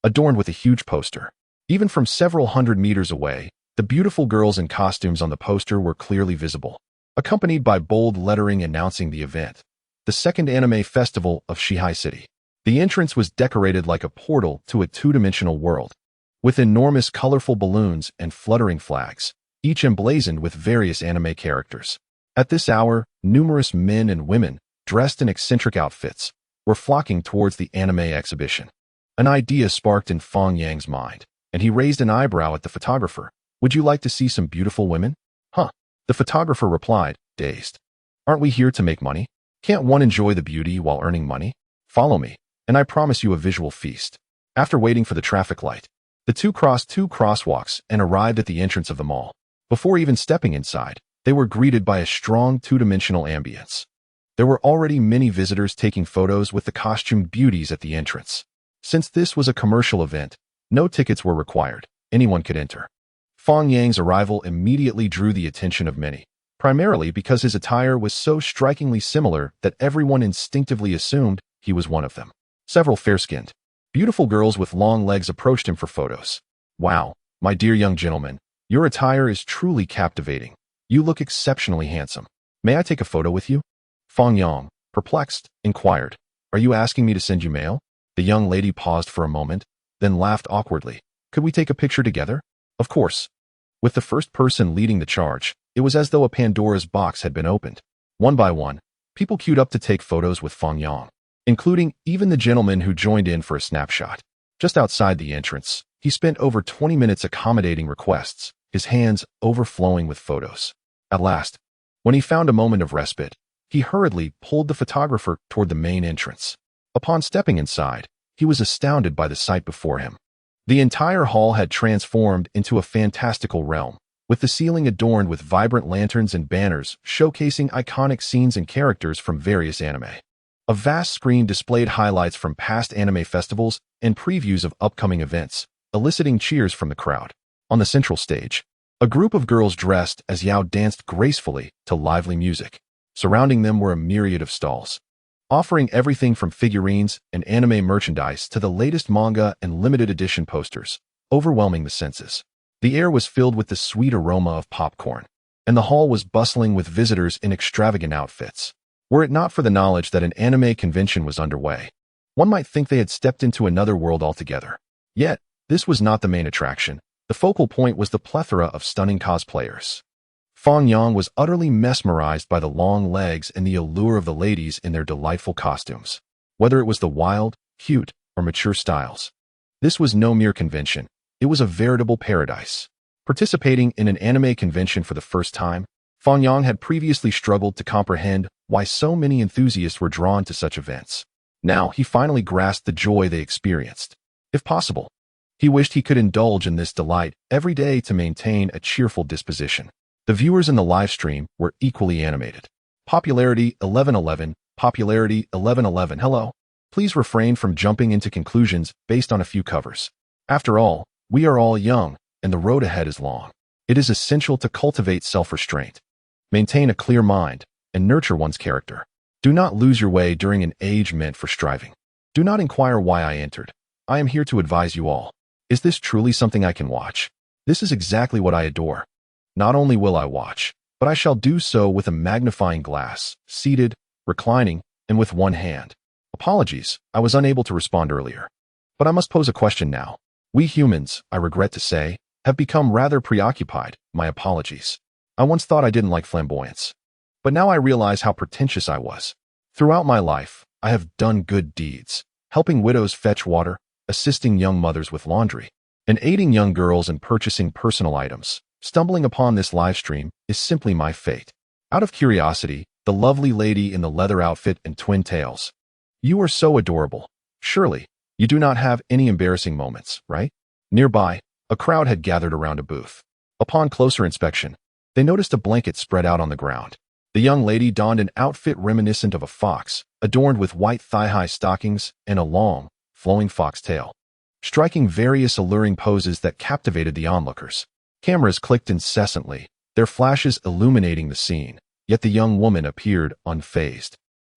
A: adorned with a huge poster. Even from several hundred meters away, the beautiful girls in costumes on the poster were clearly visible, accompanied by bold lettering announcing the event, the second anime festival of Shihai City. The entrance was decorated like a portal to a two-dimensional world, with enormous colorful balloons and fluttering flags, each emblazoned with various anime characters. At this hour, numerous men and women, dressed in eccentric outfits, were flocking towards the anime exhibition. An idea sparked in Fang Yang's mind, and he raised an eyebrow at the photographer. "Would you like to see some beautiful women?" "Huh?" The photographer replied, dazed. "Aren't we here to make money? Can't one enjoy the beauty while earning money? Follow me, and I promise you a visual feast." After waiting for the traffic light, the two crossed 2 crosswalks and arrived at the entrance of the mall. Before even stepping inside, they were greeted by a strong two-dimensional ambience. There were already many visitors taking photos with the costumed beauties at the entrance. Since this was a commercial event, no tickets were required. Anyone could enter. Fang Yang's arrival immediately drew the attention of many, primarily because his attire was so strikingly similar that everyone instinctively assumed he was one of them. Several fair-skinned, beautiful girls with long legs approached him for photos. "Wow, my dear young gentleman, your attire is truly captivating. You look exceptionally handsome. May I take a photo with you?" Fang Yang, perplexed, inquired, "Are you asking me to send you mail?" The young lady paused for a moment, then laughed awkwardly. "Could we take a picture together?" "Of course." With the first person leading the charge, it was as though a Pandora's box had been opened. One by one, people queued up to take photos with Fang Yang, including even the gentleman who joined in for a snapshot. Just outside the entrance, he spent over 20 minutes accommodating requests, his hands overflowing with photos. At last, when he found a moment of respite, he hurriedly pulled the photographer toward the main entrance. Upon stepping inside, he was astounded by the sight before him. The entire hall had transformed into a fantastical realm, with the ceiling adorned with vibrant lanterns and banners showcasing iconic scenes and characters from various anime. A vast screen displayed highlights from past anime festivals and previews of upcoming events, eliciting cheers from the crowd. On the central stage, a group of girls dressed as Yao danced gracefully to lively music. Surrounding them were a myriad of stalls, offering everything from figurines and anime merchandise to the latest manga and limited edition posters, overwhelming the senses. The air was filled with the sweet aroma of popcorn, and the hall was bustling with visitors in extravagant outfits. Were it not for the knowledge that an anime convention was underway, one might think they had stepped into another world altogether. Yet, this was not the main attraction. The focal point was the plethora of stunning cosplayers. Fang Yang was utterly mesmerized by the long legs and the allure of the ladies in their delightful costumes, whether it was the wild, cute, or mature styles. This was no mere convention. It was a veritable paradise. Participating in an anime convention for the first time, Fang Yang had previously struggled to comprehend why so many enthusiasts were drawn to such events. Now he finally grasped the joy they experienced. If possible, he wished he could indulge in this delight every day to maintain a cheerful disposition. The viewers in the live stream were equally animated. Popularity 1111, popularity 1111. Hello. Please refrain from jumping into conclusions based on a few covers. After all, we are all young, and the road ahead is long. It is essential to cultivate self-restraint, maintain a clear mind, and nurture one's character. Do not lose your way during an age meant for striving. Do not inquire why I entered. I am here to advise you all. Is this truly something I can watch? This is exactly what I adore. Not only will I watch, but I shall do so with a magnifying glass, seated, reclining, and with one hand. Apologies, I was unable to respond earlier. But I must pose a question now. We humans, I regret to say, have become rather preoccupied. My apologies. I once thought I didn't like flamboyance. But now I realize how pretentious I was. Throughout my life, I have done good deeds, helping widows fetch water, assisting young mothers with laundry, and aiding young girls in purchasing personal items. Stumbling upon this live stream is simply my fate. Out of curiosity, the lovely lady in the leather outfit and twin tails. You are so adorable. Surely, you do not have any embarrassing moments, right? Nearby, a crowd had gathered around a booth. Upon closer inspection, they noticed a blanket spread out on the ground. The young lady donned an outfit reminiscent of a fox, adorned with white thigh-high stockings and a long, flowing fox tail, striking various alluring poses that captivated the onlookers. Cameras clicked incessantly, their flashes illuminating the scene, yet the young woman appeared unfazed,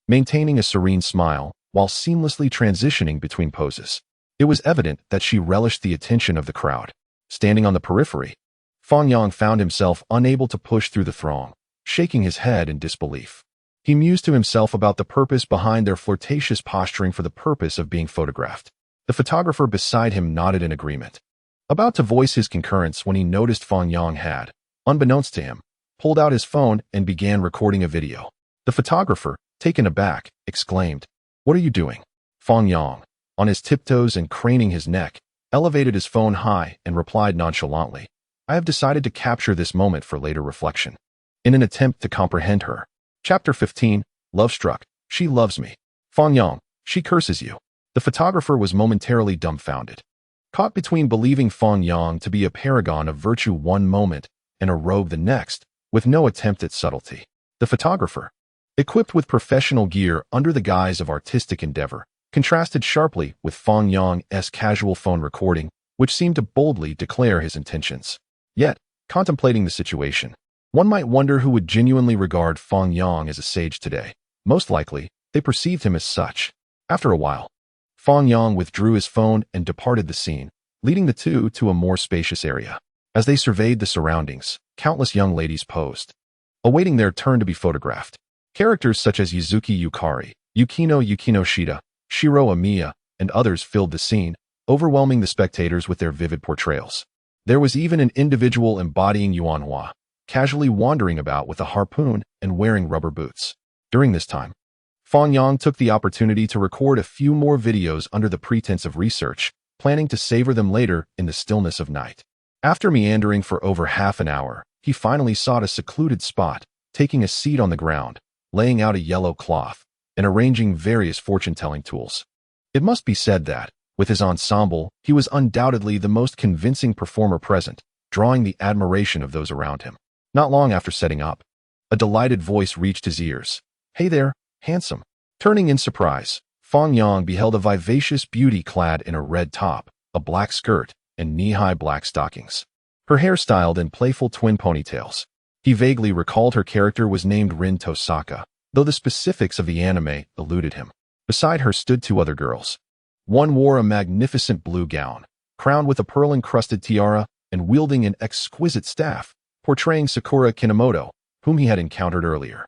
A: maintaining a serene smile while seamlessly transitioning between poses. It was evident that she relished the attention of the crowd. Standing on the periphery, Fang Yang found himself unable to push through the throng, shaking his head in disbelief. He mused to himself about the purpose behind their flirtatious posturing for the purpose of being photographed. The photographer beside him nodded in agreement, about to voice his concurrence when he noticed Fang Yang had, unbeknownst to him, pulled out his phone and began recording a video. The photographer, taken aback, exclaimed, "What are you doing?" Fang Yang, on his tiptoes and craning his neck, elevated his phone high and replied nonchalantly, "I have decided to capture this moment for later reflection." In an attempt to comprehend her. Chapter 15, Love Struck. She loves me. Fang Yang, she curses you. The photographer was momentarily dumbfounded, caught between believing Fang Yang to be a paragon of virtue one moment and a rogue the next, with no attempt at subtlety. The photographer, equipped with professional gear under the guise of artistic endeavor, contrasted sharply with Fang Yang's casual phone recording, which seemed to boldly declare his intentions. Yet, contemplating the situation, one might wonder who would genuinely regard Fang Yang as a sage today. Most likely, they perceived him as such. After a while, Fang Yang withdrew his phone and departed the scene, leading the two to a more spacious area. As they surveyed the surroundings, countless young ladies posed, awaiting their turn to be photographed. Characters such as Yuzuki Yukari, Yukino Shida, Shiro Amiya, and others filled the scene, overwhelming the spectators with their vivid portrayals. There was even an individual embodying Yuanhua, casually wandering about with a harpoon and wearing rubber boots. During this time, Fang Yang took the opportunity to record a few more videos under the pretense of research, planning to savor them later in the stillness of night. After meandering for over half an hour, he finally sought a secluded spot, taking a seat on the ground, laying out a yellow cloth, and arranging various fortune-telling tools. It must be said that, with his ensemble, he was undoubtedly the most convincing performer present, drawing the admiration of those around him. Not long after setting up, a delighted voice reached his ears. "Hey there, handsome." Turning in surprise, Fang Yang beheld a vivacious beauty clad in a red top, a black skirt, and knee-high black stockings. Her hair styled in playful twin ponytails. He vaguely recalled her character was named Rin Tosaka, though the specifics of the anime eluded him. Beside her stood two other girls. One wore a magnificent blue gown, crowned with a pearl-encrusted tiara and wielding an exquisite staff, portraying Sakura Kinomoto, whom he had encountered earlier.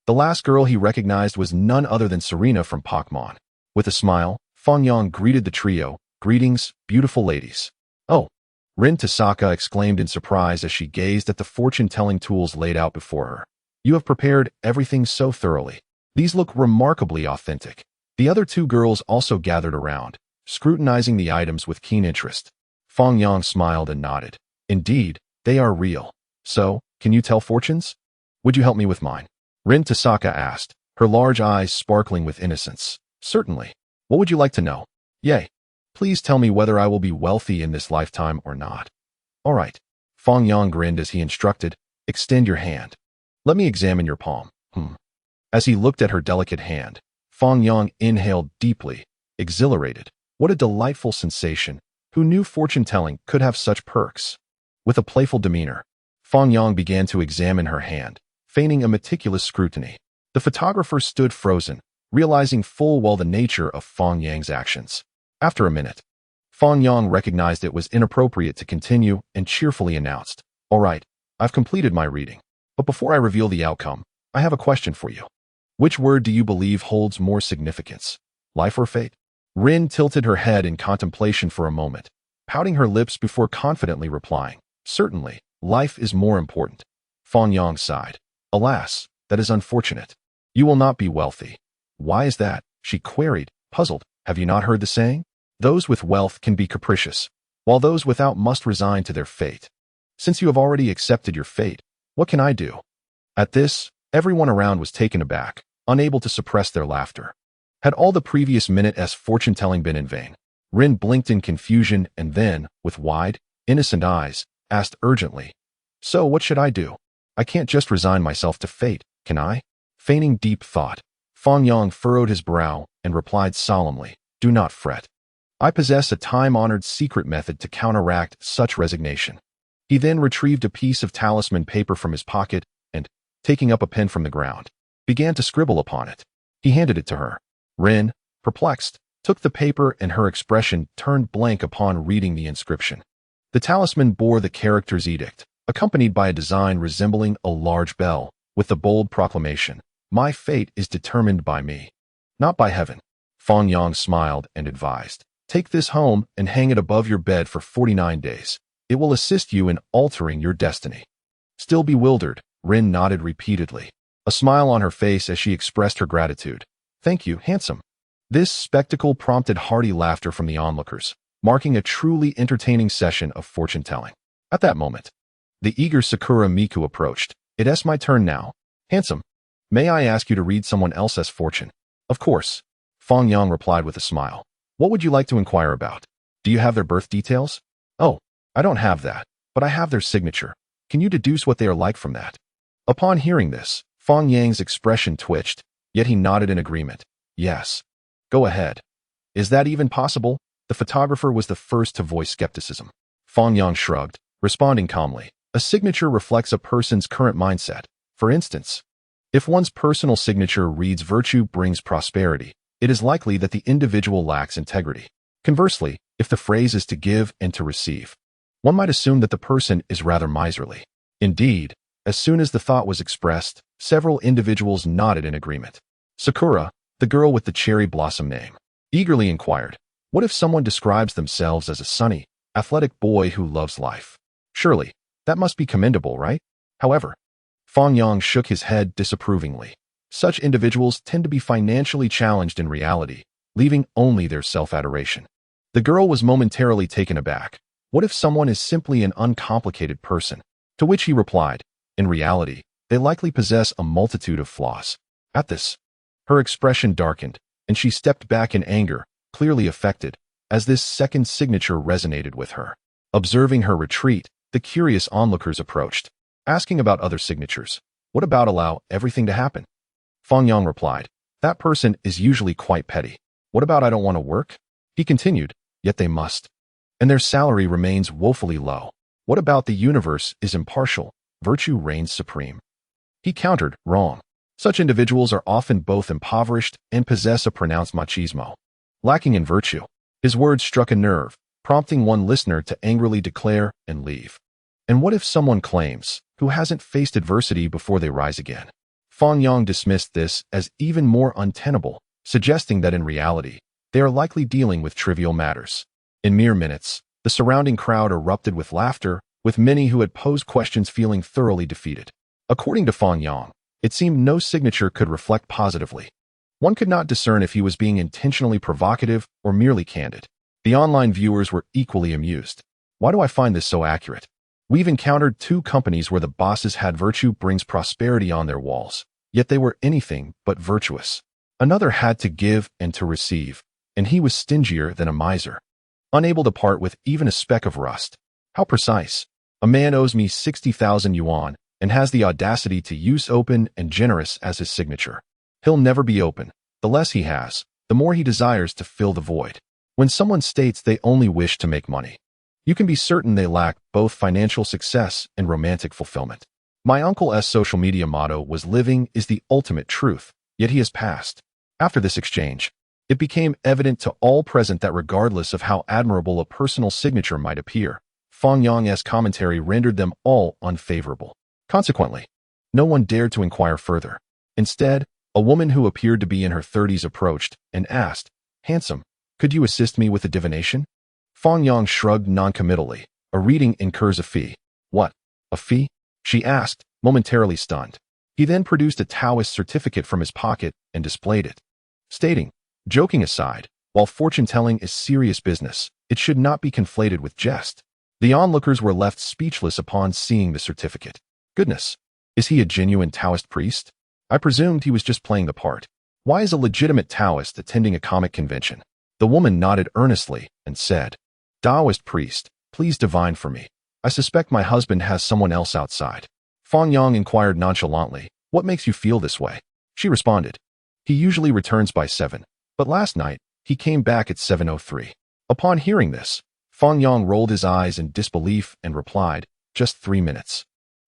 A: The last girl he recognized was none other than Serena from Pokemon. With a smile, Fang Yang greeted the trio. "Greetings, beautiful ladies." "Oh," Rin Tosaka exclaimed in surprise as she gazed at the fortune-telling tools laid out before her. "You have prepared everything so thoroughly. These look remarkably authentic." The other two girls also gathered around, scrutinizing the items with keen interest. Fang Yang smiled and nodded. "Indeed, they are real. So, can you tell fortunes? Would you help me with mine?" Rin Tosaka asked, her large eyes sparkling with innocence. "Certainly. What would you like to know?" "Yay. Please tell me whether I will be wealthy in this lifetime or not." "All right." Fang Yang grinned as he instructed. "Extend your hand. Let me examine your palm." As he looked at her delicate hand, Fang Yang inhaled deeply, exhilarated. What a delightful sensation. Who knew fortune-telling could have such perks? With a playful demeanor, Fang Yang began to examine her hand, feigning a meticulous scrutiny. The photographer stood frozen, realizing full well the nature of Fang Yang's actions. After a minute, Fang Yang recognized it was inappropriate to continue and cheerfully announced, "All right, I've completed my reading. But before I reveal the outcome, I have a question for you. Which word do you believe holds more significance? Life or fate?" Rin tilted her head in contemplation for a moment, pouting her lips before confidently replying, "Certainly, life is more important." Fang Yang sighed. "Alas, that is unfortunate. You will not be wealthy." "Why is that?" she queried, puzzled. "Have you not heard the saying? Those with wealth can be capricious, while those without must resign to their fate. Since you have already accepted your fate, what can I do?" At this, everyone around was taken aback, unable to suppress their laughter. Had all the previous minute's fortune-telling been in vain? Rin blinked in confusion and then, with wide, innocent eyes, asked urgently, "So what should I do? I can't just resign myself to fate, can I?" Feigning deep thought, Fang Yang furrowed his brow and replied solemnly, "Do not fret. I possess a time-honored secret method to counteract such resignation." He then retrieved a piece of talisman paper from his pocket and, taking up a pen from the ground, began to scribble upon it. He handed it to her. Rin, perplexed, took the paper and her expression turned blank upon reading the inscription. The talisman bore the character's edict, accompanied by a design resembling a large bell, with the bold proclamation, "My fate is determined by me, not by heaven." Fang Yang smiled and advised, "Take this home and hang it above your bed for 49 days. It will assist you in altering your destiny." Still bewildered, Rin nodded repeatedly, a smile on her face as she expressed her gratitude. "Thank you, handsome." This spectacle prompted hearty laughter from the onlookers, marking a truly entertaining session of fortune-telling. At that moment, the eager Sakura Miku approached. "It's my turn now. Handsome, may I ask you to read someone else's fortune?" "Of course," Fang Yang replied with a smile. "What would you like to inquire about? Do you have their birth details?" "Oh, I don't have that, but I have their signature. Can you deduce what they are like from that?" Upon hearing this, Fang Yang's expression twitched, yet he nodded in agreement. Yes. Go ahead. Is that even possible? The photographer was the first to voice skepticism. Fang Yang shrugged, responding calmly. A signature reflects a person's current mindset. For instance, if one's personal signature reads virtue brings prosperity, it is likely that the individual lacks integrity. Conversely, if the phrase is to give and to receive, one might assume that the person is rather miserly. Indeed, as soon as the thought was expressed, several individuals nodded in agreement. Sakura, the girl with the cherry blossom name, eagerly inquired, what if someone describes themselves as a sunny, athletic boy who loves life? Surely, that must be commendable, right? However, Fang Yang shook his head disapprovingly. Such individuals tend to be financially challenged in reality, leaving only their self-adoration. The girl was momentarily taken aback. What if someone is simply an uncomplicated person? To which he replied, in reality, they likely possess a multitude of flaws. At this, her expression darkened, and she stepped back in anger, clearly affected, as this second signature resonated with her. Observing her retreat, the curious onlookers approached, asking about other signatures. What about allow everything to happen? Fang Yang replied, that person is usually quite petty. What about I don't want to work? He continued, yet they must. And their salary remains woefully low. What about the universe is impartial, virtue reigns supreme? He countered, wrong. Such individuals are often both impoverished and possess a pronounced machismo, lacking in virtue. His words struck a nerve, prompting one listener to angrily declare and leave. And what if someone claims, who hasn't faced adversity before they rise again? Fang Yang dismissed this as even more untenable, suggesting that in reality, they are likely dealing with trivial matters. In mere minutes, the surrounding crowd erupted with laughter, with many who had posed questions feeling thoroughly defeated. According to Fang Yang, it seemed no signature could reflect positively. One could not discern if he was being intentionally provocative or merely candid. The online viewers were equally amused. Why do I find this so accurate? We've encountered 2 companies where the bosses had virtue brings prosperity on their walls, yet they were anything but virtuous. Another had to give and to receive, and he was stingier than a miser, unable to part with even a speck of rust. How precise. A man owes me 60,000 yuan and has the audacity to use open and generous as his signature. He'll never be open. The less he has, the more he desires to fill the void. When someone states they only wish to make money, you can be certain they lack both financial success and romantic fulfillment. My uncle's social media motto was living is the ultimate truth, yet he has passed. After this exchange, it became evident to all present that regardless of how admirable a personal signature might appear, Fang Yang's commentary rendered them all unfavorable. Consequently, no one dared to inquire further. Instead, a woman who appeared to be in her 30s approached and asked, handsome, could you assist me with a divination? Fang Yang shrugged noncommittally. A reading incurs a fee. What? A fee? She asked, momentarily stunned. He then produced a Taoist certificate from his pocket and displayed it, stating, joking aside, while fortune-telling is serious business, it should not be conflated with jest. The onlookers were left speechless upon seeing the certificate. Goodness, is he a genuine Taoist priest? I presumed he was just playing the part. Why is a legitimate Taoist attending a comic convention? The woman nodded earnestly and said, Taoist priest, please divine for me. I suspect my husband has someone else outside. Fang Yang inquired nonchalantly, what makes you feel this way? She responded, he usually returns by 7, but last night, he came back at 7:03. Upon hearing this, Fang Yang rolled his eyes in disbelief and replied, just 3 minutes.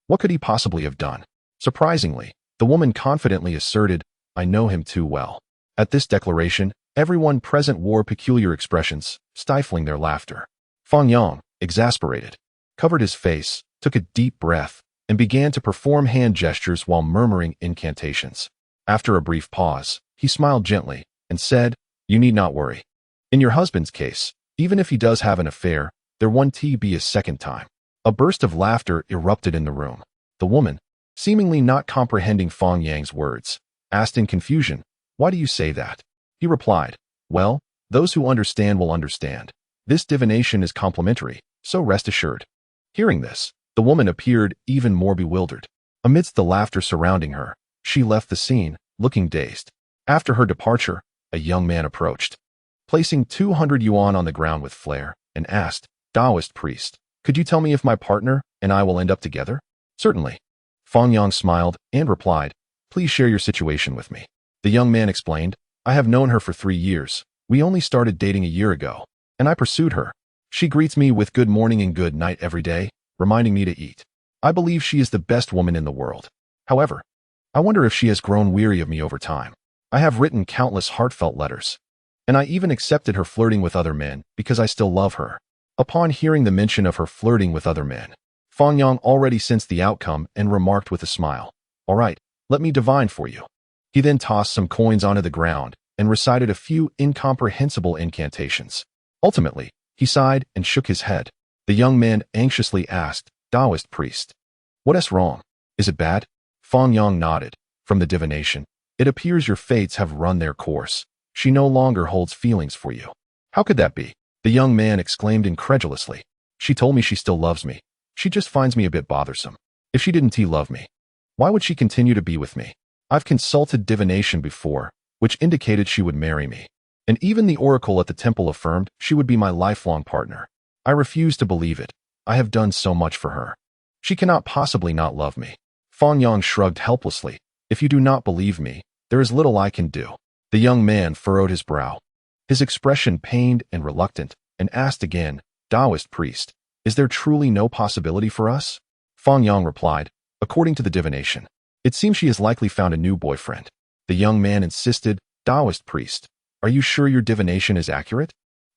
A: What could he possibly have done? Surprisingly, the woman confidently asserted, I know him too well. At this declaration, everyone present wore peculiar expressions, stifling their laughter. Fang Yang, exasperated, covered his face, took a deep breath, and began to perform hand gestures while murmuring incantations. After a brief pause, he smiled gently and said, you need not worry. In your husband's case, even if he does have an affair, there won't be a second time. A burst of laughter erupted in the room. The woman, seemingly not comprehending Fang Yang's words, asked in confusion, why do you say that? He replied, well, those who understand will understand. This divination is complimentary, so rest assured. Hearing this, the woman appeared even more bewildered. Amidst the laughter surrounding her, she left the scene, looking dazed. After her departure, a young man approached, placing 200 yuan on the ground with flair, and asked, Taoist priest, could you tell me if my partner and I will end up together? Certainly. Fang Yang smiled and replied, Please share your situation with me. The young man explained, I have known her for 3 years. We only started dating a year ago, and I pursued her. She greets me with good morning and good night every day, reminding me to eat. I believe she is the best woman in the world. However, I wonder if she has grown weary of me over time. I have written countless heartfelt letters, and I even accepted her flirting with other men because I still love her. Upon hearing the mention of her flirting with other men, Fang Yang already sensed the outcome and remarked with a smile, All right, let me divine for you. He then tossed some coins onto the ground and recited a few incomprehensible incantations. Ultimately, he sighed and shook his head. The young man anxiously asked, Taoist priest, what is wrong? Is it bad? Fang Yang nodded. From the divination, it appears your fates have run their course. She no longer holds feelings for you. How could that be? The young man exclaimed incredulously. She told me she still loves me. She just finds me a bit bothersome. If she didn't love me, why would she continue to be with me? I've consulted divination before, which indicated she would marry me. And even the oracle at the temple affirmed she would be my lifelong partner. I refuse to believe it. I have done so much for her. She cannot possibly not love me. Fang Yang shrugged helplessly. If you do not believe me, there is little I can do. The young man furrowed his brow, his expression pained and reluctant, and asked again, Taoist priest, is there truly no possibility for us? Fang Yang replied, according to the divination, it seems she has likely found a new boyfriend. The young man insisted, Taoist priest, are you sure your divination is accurate?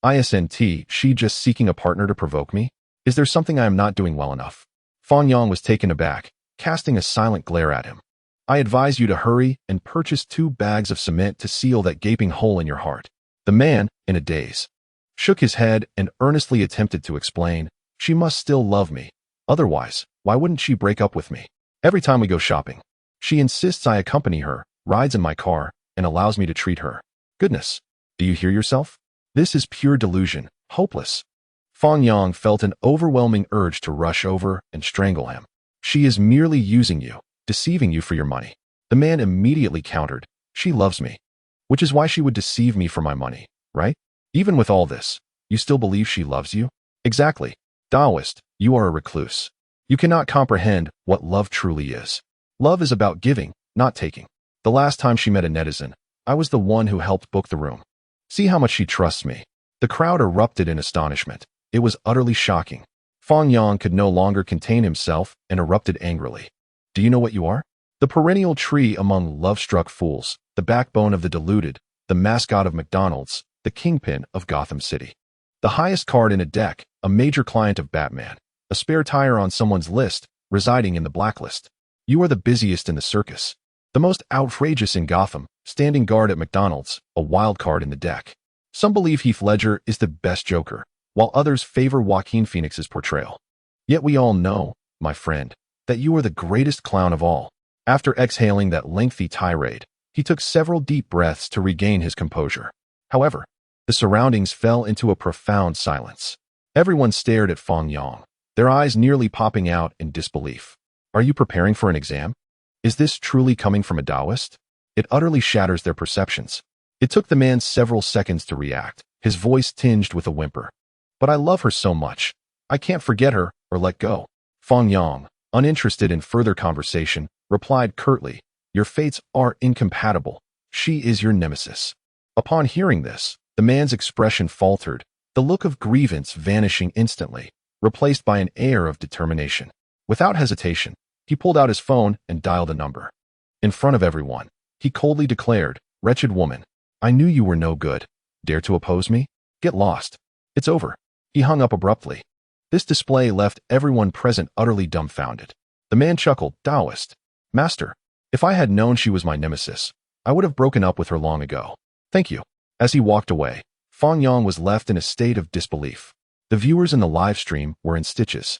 A: Isn't she just seeking a partner to provoke me? Is there something I am not doing well enough? Fang Yang was taken aback, casting a silent glare at him. I advise you to hurry and purchase 2 bags of cement to seal that gaping hole in your heart. The man, in a daze, shook his head and earnestly attempted to explain, she must still love me. Otherwise, why wouldn't she break up with me? Every time we go shopping, she insists I accompany her, rides in my car, and allows me to treat her. Goodness, do you hear yourself? This is pure delusion, hopeless. Fang Yang felt an overwhelming urge to rush over and strangle him. She is merely using you, deceiving you for your money. The man immediately countered, she loves me, which is why she would deceive me for my money, right? Even with all this, you still believe she loves you? Exactly. Taoist, you are a recluse. You cannot comprehend what love truly is. Love is about giving, not taking. The last time she met a netizen, I was the one who helped book the room. See how much she trusts me. The crowd erupted in astonishment. It was utterly shocking. Fang Yang could no longer contain himself and erupted angrily. Do you know what you are? The perennial tree among love-struck fools, the backbone of the deluded, the mascot of McDonald's, the kingpin of Gotham City. The highest card in a deck, a major client of Batman, a spare tire on someone's list, residing in the blacklist. You are the busiest in the circus. The most outrageous in Gotham, standing guard at McDonald's, a wild card in the deck. Some believe Heath Ledger is the best Joker, while others favor Joaquin Phoenix's portrayal. Yet we all know, my friend, that you are the greatest clown of all. After exhaling that lengthy tirade, he took several deep breaths to regain his composure. However, the surroundings fell into a profound silence. Everyone stared at Fang Yang, their eyes nearly popping out in disbelief. Are you preparing for an exam? Is this truly coming from a Taoist? It utterly shatters their perceptions. It took the man several seconds to react, his voice tinged with a whimper. But I love her so much. I can't forget her or let go. Fang Yang, uninterested in further conversation, replied curtly, your fates are incompatible. She is your nemesis. Upon hearing this, the man's expression faltered, the look of grievance vanishing instantly, replaced by an air of determination. Without hesitation, he pulled out his phone and dialed a number. In front of everyone, he coldly declared, wretched woman, I knew you were no good. Dare to oppose me? Get lost. It's over. He hung up abruptly. This display left everyone present utterly dumbfounded. The man chuckled, Taoist. Master, if I had known she was my nemesis, I would have broken up with her long ago. Thank you. As he walked away, Fang Yang was left in a state of disbelief. The viewers in the live stream were in stitches.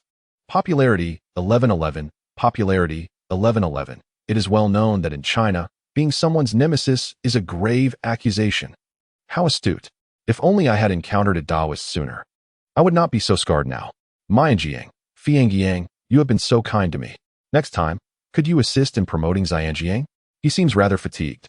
A: Popularity 1111, popularity 1111. It is well known that in China, being someone's nemesis is a grave accusation. How astute. If only I had encountered a Taoist sooner. I would not be so scarred now. Fang Yang, you have been so kind to me. Next time, could you assist in promoting Jiang? He seems rather fatigued.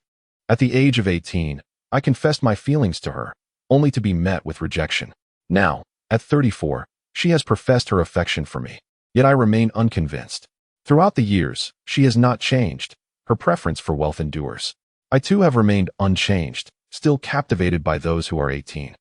A: At the age of 18, I confessed my feelings to her, only to be met with rejection. Now, at 34, she has professed her affection for me, yet I remain unconvinced. Throughout the years, she has not changed. her preference for wealth endures. I too have remained unchanged, still captivated by those who are 18.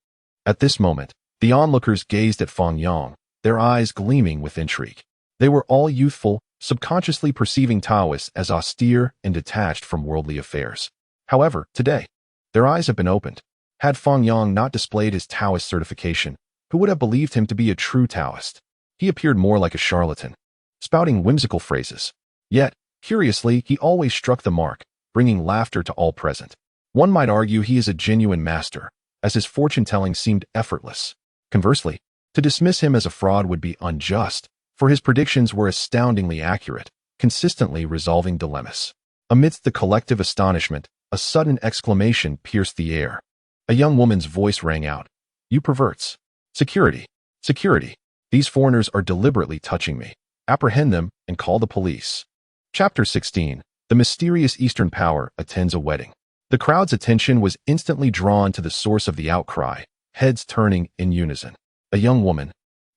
A: At this moment, the onlookers gazed at Fang Yang, their eyes gleaming with intrigue. They were all youthful, subconsciously perceiving Taoists as austere and detached from worldly affairs. However, today, their eyes have been opened. Had Fang Yang not displayed his Taoist certification, who would have believed him to be a true Taoist? He appeared more like a charlatan, spouting whimsical phrases. Yet, curiously, he always struck the mark, bringing laughter to all present. One might argue he is a genuine master, as his fortune-telling seemed effortless. Conversely, to dismiss him as a fraud would be unjust, for his predictions were astoundingly accurate, consistently resolving dilemmas. Amidst the collective astonishment, a sudden exclamation pierced the air. A young woman's voice rang out. "You perverts! Security! Security! These foreigners are deliberately touching me. Apprehend them and call the police." Chapter 16. The mysterious Eastern power attends a wedding. The crowd's attention was instantly drawn to the source of the outcry, heads turning in unison. A young woman,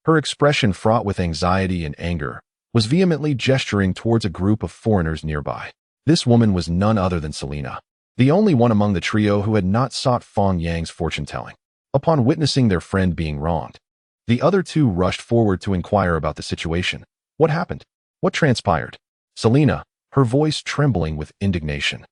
A: her expression fraught with anxiety and anger, was vehemently gesturing towards a group of foreigners nearby. This woman was none other than Selina, the only one among the trio who had not sought Fang Yang's fortune-telling. Upon witnessing their friend being wronged, the other two rushed forward to inquire about the situation. What happened? What transpired? Selina, her voice trembling with indignation,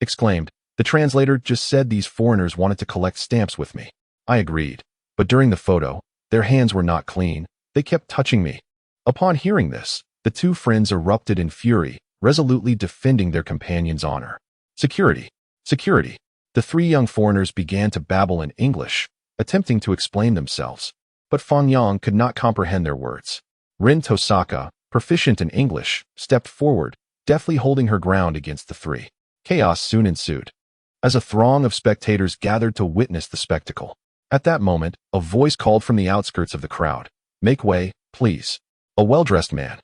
A: exclaimed, "The translator just said these foreigners wanted to collect stamps with me. I agreed, but during the photo, their hands were not clean. They kept touching me." Upon hearing this, the two friends erupted in fury, resolutely defending their companion's honor. "Security! Security!" The three young foreigners began to babble in English, attempting to explain themselves, but Fang Yang could not comprehend their words. Rin Tosaka, proficient in English, stepped forward, deftly holding her ground against the three. Chaos soon ensued, as a throng of spectators gathered to witness the spectacle. At that moment, a voice called from the outskirts of the crowd, "Make way, please." A well-dressed man,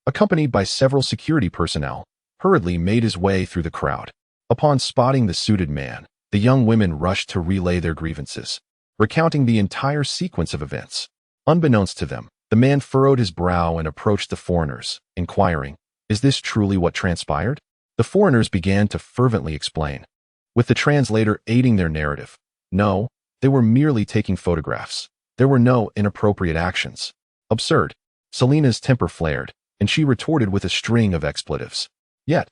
A: accompanied by several security personnel, hurriedly made his way through the crowd. Upon spotting the suited man, the young women rushed to relay their grievances, recounting the entire sequence of events. Unbeknownst to them, the man furrowed his brow and approached the foreigners, inquiring, "Is this truly what transpired?" The foreigners began to fervently explain, with the translator aiding their narrative. No, they were merely taking photographs. There were no inappropriate actions. Absurd. Selina's temper flared, and she retorted with a string of expletives. Yet,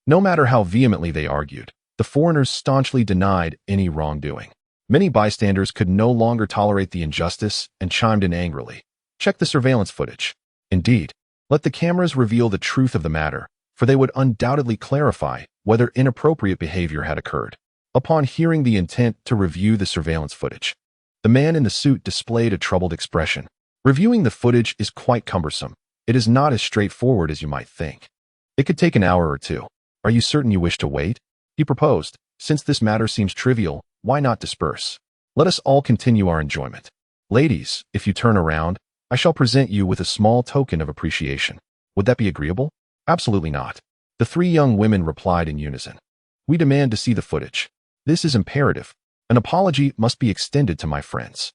A: no matter how vehemently they argued, the foreigners staunchly denied any wrongdoing. Many bystanders could no longer tolerate the injustice and chimed in angrily. "Check the surveillance footage. Indeed, let the cameras reveal the truth of the matter, for they would undoubtedly clarify whether inappropriate behavior had occurred." Upon hearing the intent to review the surveillance footage, the man in the suit displayed a troubled expression. "Reviewing the footage is quite cumbersome. It is not as straightforward as you might think. It could take an hour or two. Are you certain you wish to wait?" He proposed. "Since this matter seems trivial, why not disperse? Let us all continue our enjoyment. Ladies, if you turn around, I shall present you with a small token of appreciation. Would that be agreeable?" "Absolutely not." The three young women replied in unison. "We demand to see the footage. This is imperative. An apology must be extended to my friends."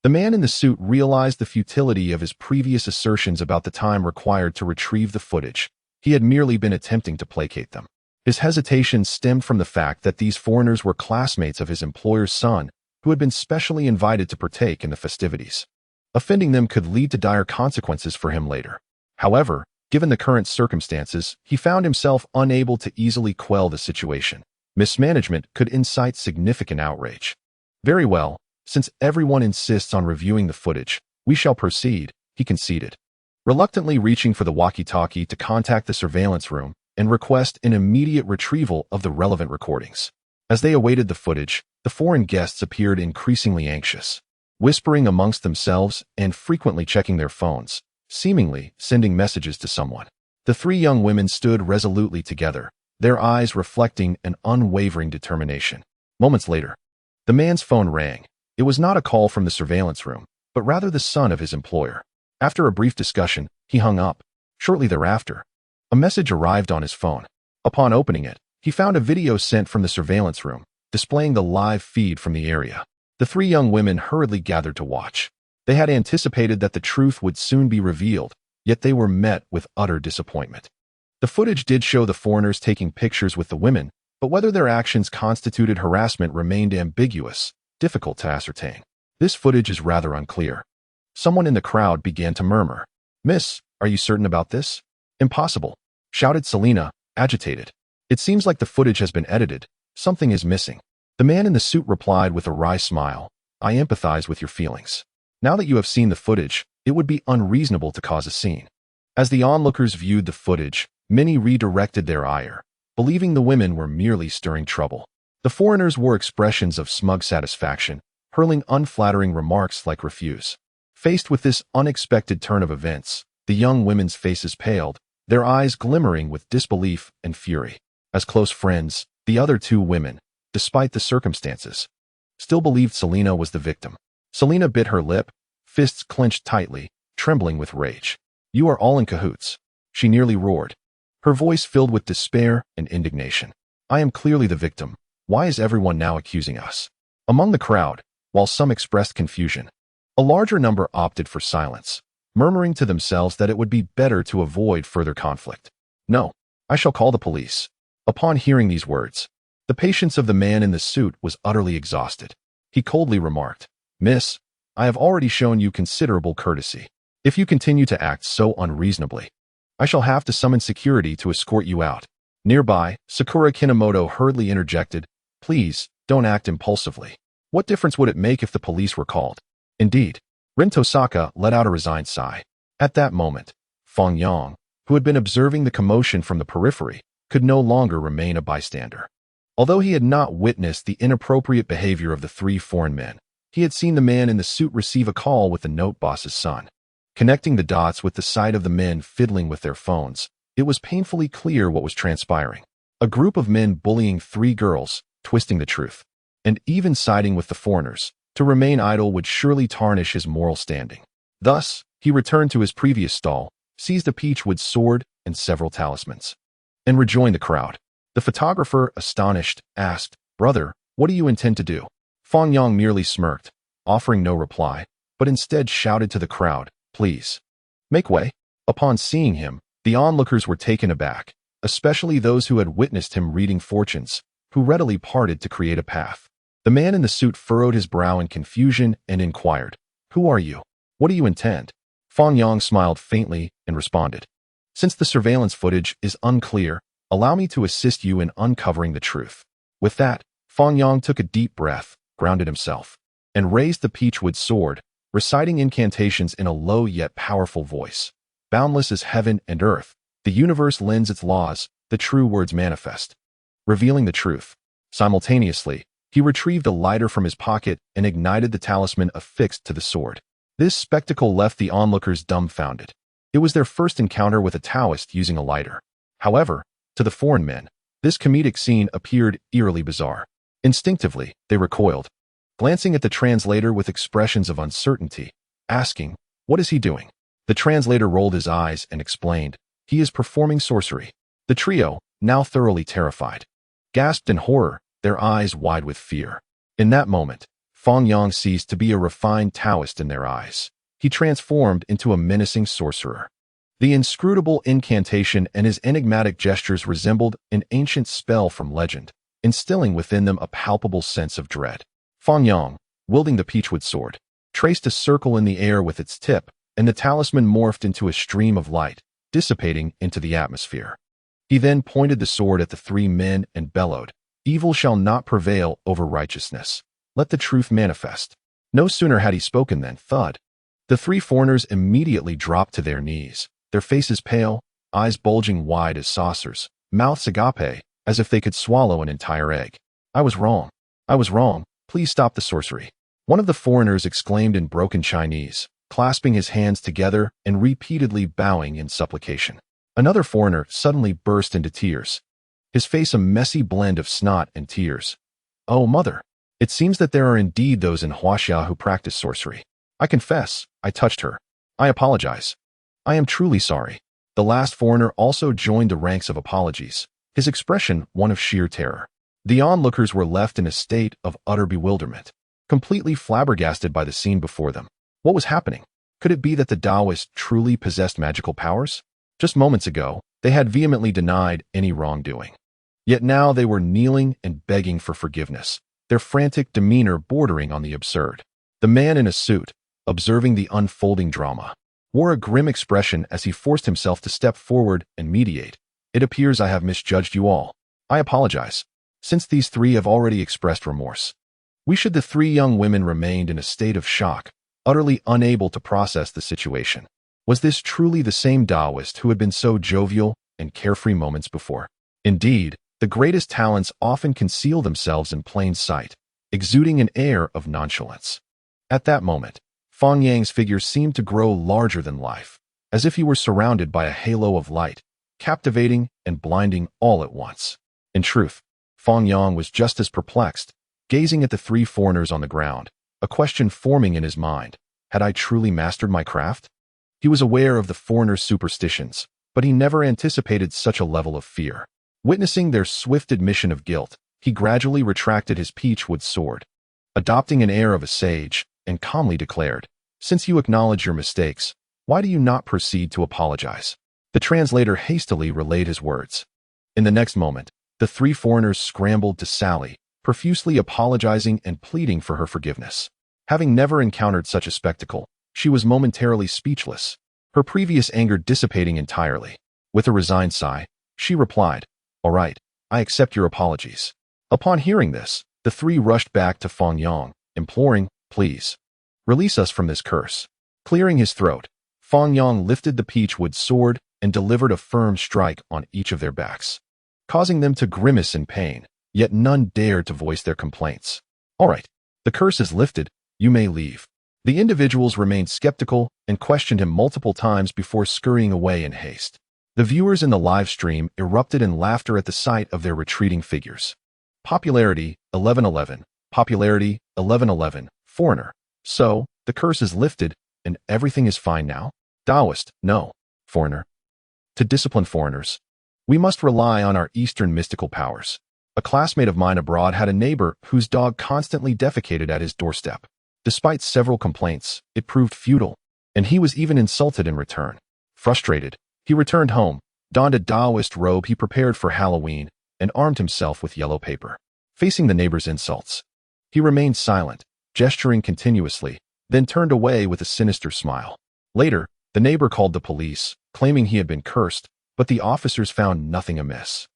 A: The man in the suit realized the futility of his previous assertions about the time required to retrieve the footage. He had merely been attempting to placate them. His hesitation stemmed from the fact that these foreigners were classmates of his employer's son, who had been specially invited to partake in the festivities. Offending them could lead to dire consequences for him later. However, given the current circumstances, he found himself unable to easily quell the situation. Mismanagement could incite significant outrage. "Very well, since everyone insists on reviewing the footage, we shall proceed," he conceded, reluctantly reaching for the walkie-talkie to contact the surveillance room and request an immediate retrieval of the relevant recordings. As they awaited the footage, the foreign guests appeared increasingly anxious, whispering amongst themselves and frequently checking their phones, seemingly sending messages to someone. The three young women stood resolutely together, their eyes reflecting an unwavering determination. Moments later, the man's phone rang. It was not a call from the surveillance room, but rather the son of his employer. After a brief discussion, he hung up. Shortly thereafter, a message arrived on his phone. Upon opening it, he found a video sent from the surveillance room, displaying the live feed from the area. The three young women hurriedly gathered to watch. They had anticipated that the truth would soon be revealed, yet they were met with utter disappointment. The footage did show the foreigners taking pictures with the women, but whether their actions constituted harassment remained ambiguous, difficult to ascertain. This footage is rather unclear. Someone in the crowd began to murmur. "Miss, are you certain about this?" "Impossible," shouted Selina, agitated. "It seems like the footage has been edited. Something is missing." The man in the suit replied with a wry smile. "I empathize with your feelings. Now that you have seen the footage, it would be unreasonable to cause a scene." As the onlookers viewed the footage, many redirected their ire, believing the women were merely stirring trouble. The foreigners wore expressions of smug satisfaction, hurling unflattering remarks like "refuse." Faced with this unexpected turn of events, the young women's faces paled, their eyes glimmering with disbelief and fury. As close friends, the other two women, despite the circumstances, still believed Selina was the victim. Selina bit her lip, fists clenched tightly, trembling with rage. "You are all in cahoots," she nearly roared, her voice filled with despair and indignation. "I am clearly the victim. Why is everyone now accusing us?" Among the crowd, while some expressed confusion, a larger number opted for silence, murmuring to themselves that it would be better to avoid further conflict. "No, I shall call the police." Upon hearing these words, the patience of the man in the suit was utterly exhausted. He coldly remarked, "Miss, I have already shown you considerable courtesy. If you continue to act so unreasonably, I shall have to summon security to escort you out." Nearby, Sakura Kinomoto hurriedly interjected, "Please, don't act impulsively. What difference would it make if the police were called?" Indeed, Rin Tosaka let out a resigned sigh. At that moment, Fang Yang, who had been observing the commotion from the periphery, could no longer remain a bystander. Although he had not witnessed the inappropriate behavior of the three foreign men, he had seen the man in the suit receive a call with the note boss's son. Connecting the dots with the sight of the men fiddling with their phones, it was painfully clear what was transpiring. A group of men bullying three girls, twisting the truth, and even siding with the foreigners. To remain idle would surely tarnish his moral standing. Thus, he returned to his previous stall, seized a peachwood sword and several talismans, and rejoined the crowd. The photographer, astonished, asked, "Brother, what do you intend to do?" Fang Yang merely smirked, offering no reply, but instead shouted to the crowd, "Please, make way." Upon seeing him, the onlookers were taken aback, especially those who had witnessed him reading fortunes, who readily parted to create a path. The man in the suit furrowed his brow in confusion and inquired, "Who are you? What do you intend?" Fang Yang smiled faintly and responded, "Since the surveillance footage is unclear, allow me to assist you in uncovering the truth." With that, Fang Yang took a deep breath, grounded himself, and raised the peachwood sword, reciting incantations in a low yet powerful voice. "Boundless as heaven and earth, the universe lends its laws, the true words manifest," revealing the truth. Simultaneously, he retrieved a lighter from his pocket and ignited the talisman affixed to the sword. This spectacle left the onlookers dumbfounded. It was their first encounter with a Taoist using a lighter. However, to the foreign men, this comedic scene appeared eerily bizarre. Instinctively, they recoiled, glancing at the translator with expressions of uncertainty, asking, "What is he doing?" The translator rolled his eyes and explained, "He is performing sorcery." The trio, now thoroughly terrified, gasped in horror, their eyes wide with fear. In that moment, Fang Yang ceased to be a refined Taoist in their eyes. He transformed into a menacing sorcerer. The inscrutable incantation and his enigmatic gestures resembled an ancient spell from legend, instilling within them a palpable sense of dread. Fang Yang, wielding the peachwood sword, traced a circle in the air with its tip, and the talisman morphed into a stream of light, dissipating into the atmosphere. He then pointed the sword at the three men and bellowed, "Evil shall not prevail over righteousness. Let the truth manifest." No sooner had he spoken than thud. The three foreigners immediately dropped to their knees, their faces pale, eyes bulging wide as saucers, mouths agape, as if they could swallow an entire egg. "I was wrong. I was wrong. Please stop the sorcery." One of the foreigners exclaimed in broken Chinese, clasping his hands together and repeatedly bowing in supplication. Another foreigner suddenly burst into tears, his face a messy blend of snot and tears. "Oh, mother! It seems that there are indeed those in Huaxia who practice sorcery. I confess, I touched her. I apologize. I am truly sorry." The last foreigner also joined the ranks of apologies, his expression one of sheer terror. The onlookers were left in a state of utter bewilderment, completely flabbergasted by the scene before them. What was happening? Could it be that the Taoist truly possessed magical powers? Just moments ago, they had vehemently denied any wrongdoing. Yet now they were kneeling and begging for forgiveness, their frantic demeanor bordering on the absurd. The man in a suit, observing the unfolding drama, wore a grim expression as he forced himself to step forward and mediate. It appears I have misjudged you all. I apologize, since these three have already expressed remorse. The three young women remained in a state of shock, utterly unable to process the situation. Was this truly the same Taoist who had been so jovial and carefree moments before? Indeed, the greatest talents often conceal themselves in plain sight, exuding an air of nonchalance. At that moment, Fang Yang's figure seemed to grow larger than life, as if he were surrounded by a halo of light, captivating and blinding all at once. In truth, Fang Yang was just as perplexed, gazing at the three foreigners on the ground, a question forming in his mind. Had I truly mastered my craft? He was aware of the foreigners' superstitions, but he never anticipated such a level of fear. Witnessing their swift admission of guilt, he gradually retracted his peachwood sword, adopting an air of a sage, and calmly declared, "Since you acknowledge your mistakes, why do you not proceed to apologize?" The translator hastily relayed his words. In the next moment, the three foreigners scrambled to Sally, profusely apologizing and pleading for her forgiveness. Having never encountered such a spectacle, she was momentarily speechless, her previous anger dissipating entirely. With a resigned sigh, she replied, "All right, I accept your apologies." Upon hearing this, the three rushed back to Fang Yang, imploring, "Please, release us from this curse." Clearing his throat, Fang Yang lifted the peachwood sword and delivered a firm strike on each of their backs, causing them to grimace in pain, yet none dared to voice their complaints. "All right, the curse is lifted, you may leave." The individuals remained skeptical and questioned him multiple times before scurrying away in haste. The viewers in the live stream erupted in laughter at the sight of their retreating figures. Popularity 1111, popularity 1111, foreigner. So, the curse is lifted and everything is fine now? Taoist, no. Foreigner. To discipline foreigners, we must rely on our Eastern mystical powers. A classmate of mine abroad had a neighbor whose dog constantly defecated at his doorstep. Despite several complaints, it proved futile, and he was even insulted in return. Frustrated, he returned home, donned a Taoist robe he prepared for Halloween, and armed himself with yellow paper. Facing the neighbor's insults, he remained silent, gesturing continuously, then turned away with a sinister smile. Later, the neighbor called the police, claiming he had been cursed, but the officers found nothing amiss.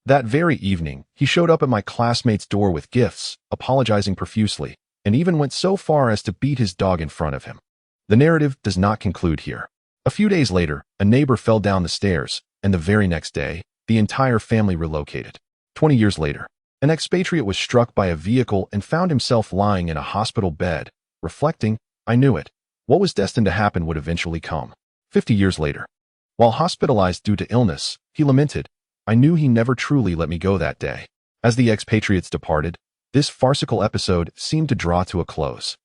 A: That very evening, he showed up at my classmate's door with gifts, apologizing profusely, and even went so far as to beat his dog in front of him. The narrative does not conclude here. A few days later, a neighbor fell down the stairs, and the very next day, the entire family relocated. 20 years later, an expatriate was struck by a vehicle and found himself lying in a hospital bed, reflecting, "I knew it. What was destined to happen would eventually come." 50 years later, while hospitalized due to illness, he lamented, "I knew he never truly let me go that day." As the expatriates departed, this farcical episode seemed to draw to a close.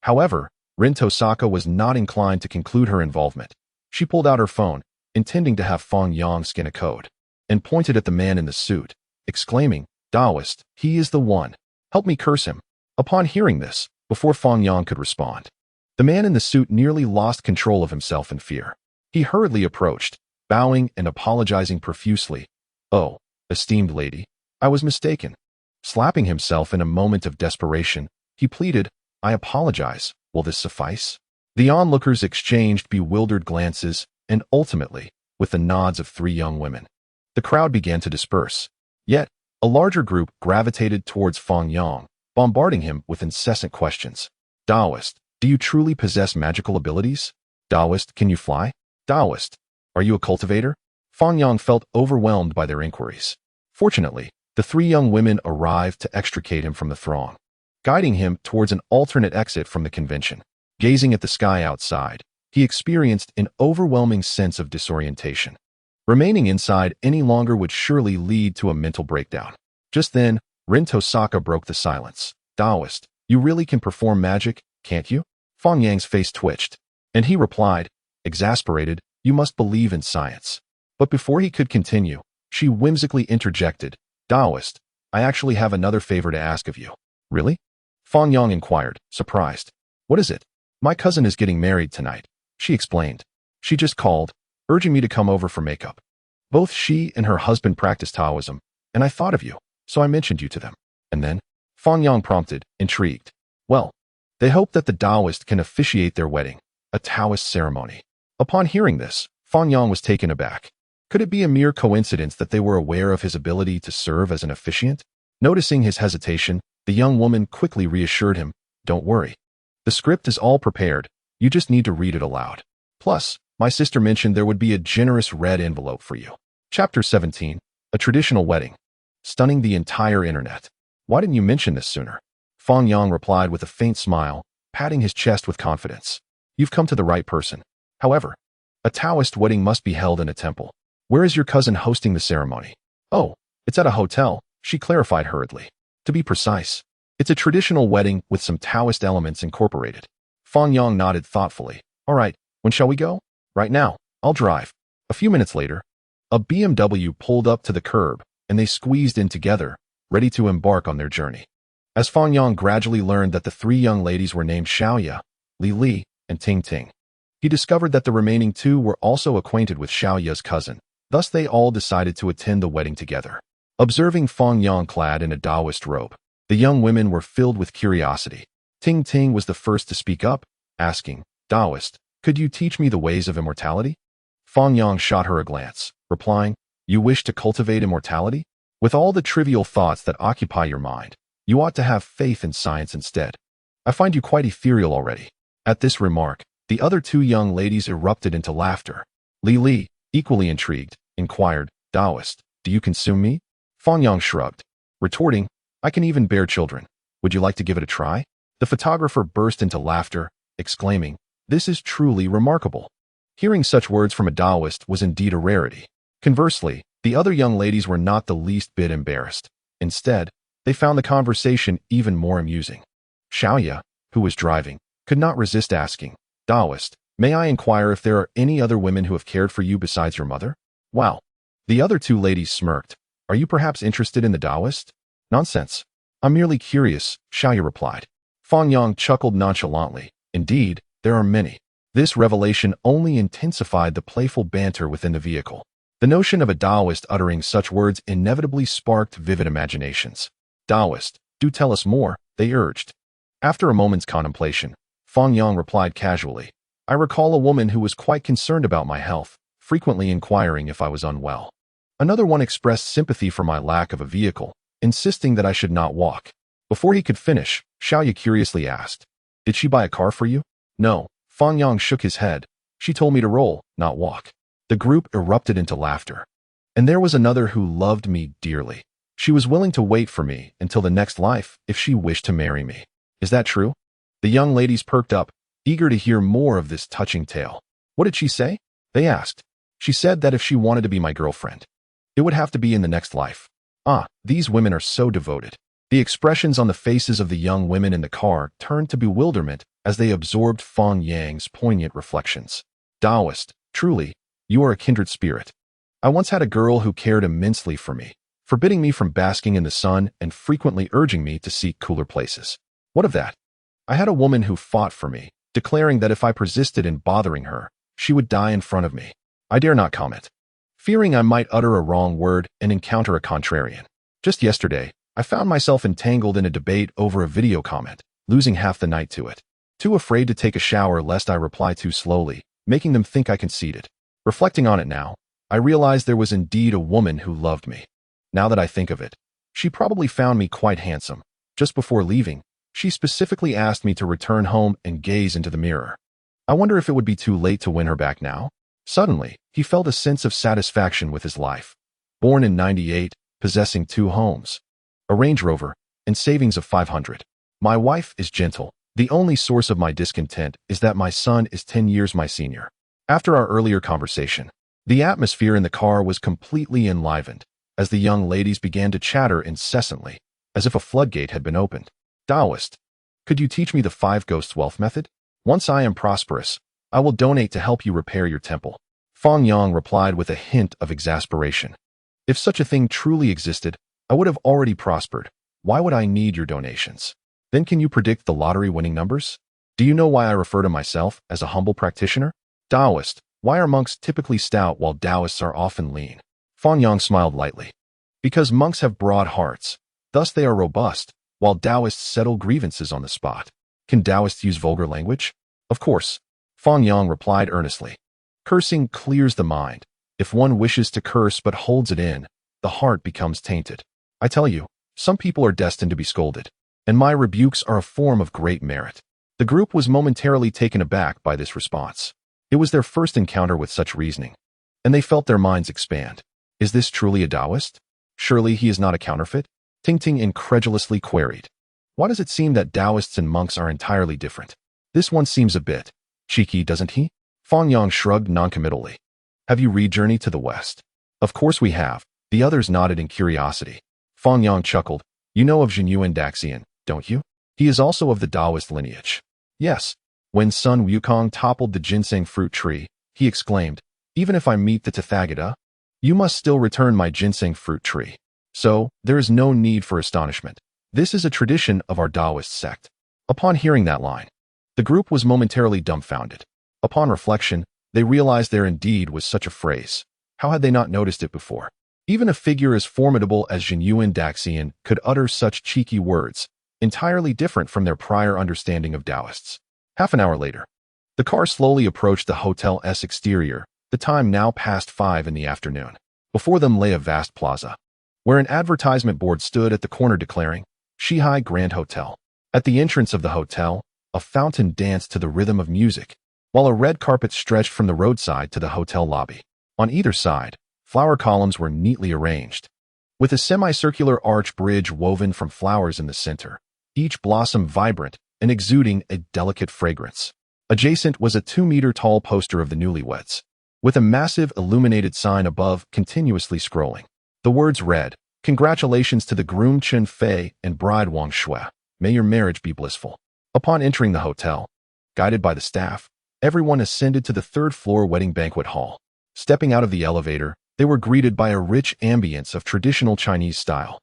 A: However, Rin Tosaka was not inclined to conclude her involvement. She pulled out her phone, intending to have Fang Yang skin a code, and pointed at the man in the suit, exclaiming, "Taoist, he is the one. Help me curse him." Upon hearing this, before Fang Yang could respond, the man in the suit nearly lost control of himself in fear. He hurriedly approached, bowing and apologizing profusely. "Oh, esteemed lady, I was mistaken." Slapping himself in a moment of desperation, he pleaded, "I apologize. Will this suffice?" The onlookers exchanged bewildered glances, and ultimately, with the nods of three young women, the crowd began to disperse. Yet, a larger group gravitated towards Fang Yang, bombarding him with incessant questions. "Taoist, do you truly possess magical abilities? Taoist, can you fly? Taoist, are you a cultivator?" Fang Yang felt overwhelmed by their inquiries. Fortunately, the three young women arrived to extricate him from the throng, guiding him towards an alternate exit from the convention. Gazing at the sky outside, he experienced an overwhelming sense of disorientation. Remaining inside any longer would surely lead to a mental breakdown. Just then, Rin Tosaka broke the silence. "Taoist, you really can perform magic, can't you?" Fang Yang's face twitched, and he replied, exasperated, "You must believe in science." But before he could continue, she whimsically interjected, "Taoist, I actually have another favor to ask of you." "Really?" Fang Yang inquired, surprised. "What is it?" "My cousin is getting married tonight," she explained. "She just called, urging me to come over for makeup. Both she and her husband practice Taoism, and I thought of you, so I mentioned you to them. And then, Fang Yang prompted, intrigued. Well, they hope that the Taoist can officiate their wedding, a Taoist ceremony. Upon hearing this, Fang Yang was taken aback. Could it be a mere coincidence that they were aware of his ability to serve as an officiant? Noticing his hesitation, the young woman quickly reassured him, "Don't worry. The script is all prepared, you just need to read it aloud. Plus, my sister mentioned there would be a generous red envelope for you." Chapter 17. A Traditional Wedding. Stunning the entire internet. "Why didn't you mention this sooner?" Fang Yang replied with a faint smile, patting his chest with confidence. "You've come to the right person. However, a Taoist wedding must be held in a temple. Where is your cousin hosting the ceremony?" "Oh, it's at a hotel," she clarified hurriedly. "To be precise, it's a traditional wedding with some Taoist elements incorporated." Fang Yang nodded thoughtfully. "All right, when shall we go?" "Right now. I'll drive." A few minutes later, a BMW pulled up to the curb, and they squeezed in together, ready to embark on their journey. As Fang Yang gradually learned that the three young ladies were named Xiaoya, Li, and Ting Ting, he discovered that the remaining two were also acquainted with Xiaoya's cousin. Thus they all decided to attend the wedding together. Observing Fang Yang clad in a Taoist robe, the young women were filled with curiosity. Ting Ting was the first to speak up, asking, "Taoist, could you teach me the ways of immortality?" Fang Yang shot her a glance, replying, "You wish to cultivate immortality? With all the trivial thoughts that occupy your mind, you ought to have faith in science instead. I find you quite ethereal already." At this remark, the other two young ladies erupted into laughter. Li, equally intrigued, inquired, "Taoist, do you consume me?" Fang Yang shrugged, retorting, "I can even bear children. Would you like to give it a try?" The photographer burst into laughter, exclaiming, "This is truly remarkable." Hearing such words from a Taoist was indeed a rarity. Conversely, the other young ladies were not the least bit embarrassed. Instead, they found the conversation even more amusing. Xiaoya, who was driving, could not resist asking, "Taoist, may I inquire if there are any other women who have cared for you besides your mother?" "Wow." The other two ladies smirked. "Are you perhaps interested in the Taoist?" "Nonsense. I'm merely curious," Xiaoya replied. Fang Yang chuckled nonchalantly. "Indeed, there are many." This revelation only intensified the playful banter within the vehicle. The notion of a Taoist uttering such words inevitably sparked vivid imaginations. "Taoist, do tell us more," they urged. After a moment's contemplation, Fang Yang replied casually, "I recall a woman who was quite concerned about my health, frequently inquiring if I was unwell. Another one expressed sympathy for my lack of a vehicle, insisting that I should not walk." Before he could finish, Xiaoya curiously asked, "Did she buy a car for you?" "No." Fang Yang shook his head. "She told me to roll, not walk." The group erupted into laughter. "And there was another who loved me dearly. She was willing to wait for me until the next life if she wished to marry me. Is that true?" The young ladies perked up, eager to hear more of this touching tale. "What did she say?" they asked. "She said that if she wanted to be my girlfriend, it would have to be in the next life." Ah, these women are so devoted. The expressions on the faces of the young women in the car turned to bewilderment as they absorbed Fang Yang's poignant reflections. "Taoist, truly, you are a kindred spirit. I once had a girl who cared immensely for me, forbidding me from basking in the sun and frequently urging me to seek cooler places. What of that? I had a woman who fought for me, declaring that if I persisted in bothering her, she would die in front of me. I dare not comment, fearing I might utter a wrong word and encounter a contrarian. Just yesterday, I found myself entangled in a debate over a video comment, losing half the night to it. Too afraid to take a shower lest I reply too slowly, making them think I conceded. Reflecting on it now, I realized there was indeed a woman who loved me. Now that I think of it, she probably found me quite handsome. Just before leaving, she specifically asked me to return home and gaze into the mirror. I wonder if it would be too late to win her back now?" Suddenly, he felt a sense of satisfaction with his life. Born in '98, possessing 2 homes, a Range Rover, and savings of 500. My wife is gentle. The only source of my discontent is that my son is 10 years my senior. After our earlier conversation, the atmosphere in the car was completely enlivened as the young ladies began to chatter incessantly, as if a floodgate had been opened. "Taoist, could you teach me the 5 Ghosts Wealth method? Once I am prosperous, I will donate to help you repair your temple." Fang Yang replied with a hint of exasperation. "If such a thing truly existed, I would have already prospered. Why would I need your donations? Then can you predict the lottery winning numbers? Do you know why I refer to myself as a humble practitioner?" "Taoist, Why are monks typically stout while Taoists are often lean? Fang Yang smiled lightly. Because monks have broad hearts, thus they are robust, while Taoists settle grievances on the spot. Can Taoists use vulgar language? Of course. Fang Yang replied earnestly. Cursing clears the mind. If one wishes to curse but holds it in, the heart becomes tainted. I tell you, some people are destined to be scolded, and my rebukes are a form of great merit. The group was momentarily taken aback by this response. It was their first encounter with such reasoning, and they felt their minds expand. Is this truly a Taoist? Surely he is not a counterfeit? Ting Ting incredulously queried. Why does it seem that Taoists and monks are entirely different? This one seems a bit cheeky, doesn't he? Fang Yang shrugged noncommittally. Have you read Journey to the West? Of course we have. The others nodded in curiosity. Fang Yang chuckled. You know of Jinyuan Daxian, don't you? He is also of the Taoist lineage. Yes. When Sun Wukong toppled the ginseng fruit tree, he exclaimed, even if I meet the Tathagata, you must still return my ginseng fruit tree. So, there is no need for astonishment. This is a tradition of our Taoist sect. Upon hearing that line, the group was momentarily dumbfounded. Upon reflection, they realized there indeed was such a phrase. How had they not noticed it before? Even a figure as formidable as Jinyuan Daxian could utter such cheeky words, entirely different from their prior understanding of Taoists. Half an hour later, the car slowly approached the hotel's exterior, the time now past 5 in the afternoon. Before them lay a vast plaza, where an advertisement board stood at the corner declaring, Shihai Grand Hotel. At the entrance of the hotel, a fountain danced to the rhythm of music, while a red carpet stretched from the roadside to the hotel lobby. On either side, flower columns were neatly arranged, with a semicircular arch bridge woven from flowers in the center, each blossom vibrant and exuding a delicate fragrance. Adjacent was a 2-meter-tall poster of the newlyweds, with a massive illuminated sign above continuously scrolling. The words read, Congratulations to the groom Chen Fei and bride Wang Shui. May your marriage be blissful. Upon entering the hotel, guided by the staff, everyone ascended to the third-floor wedding banquet hall. Stepping out of the elevator, they were greeted by a rich ambience of traditional Chinese style.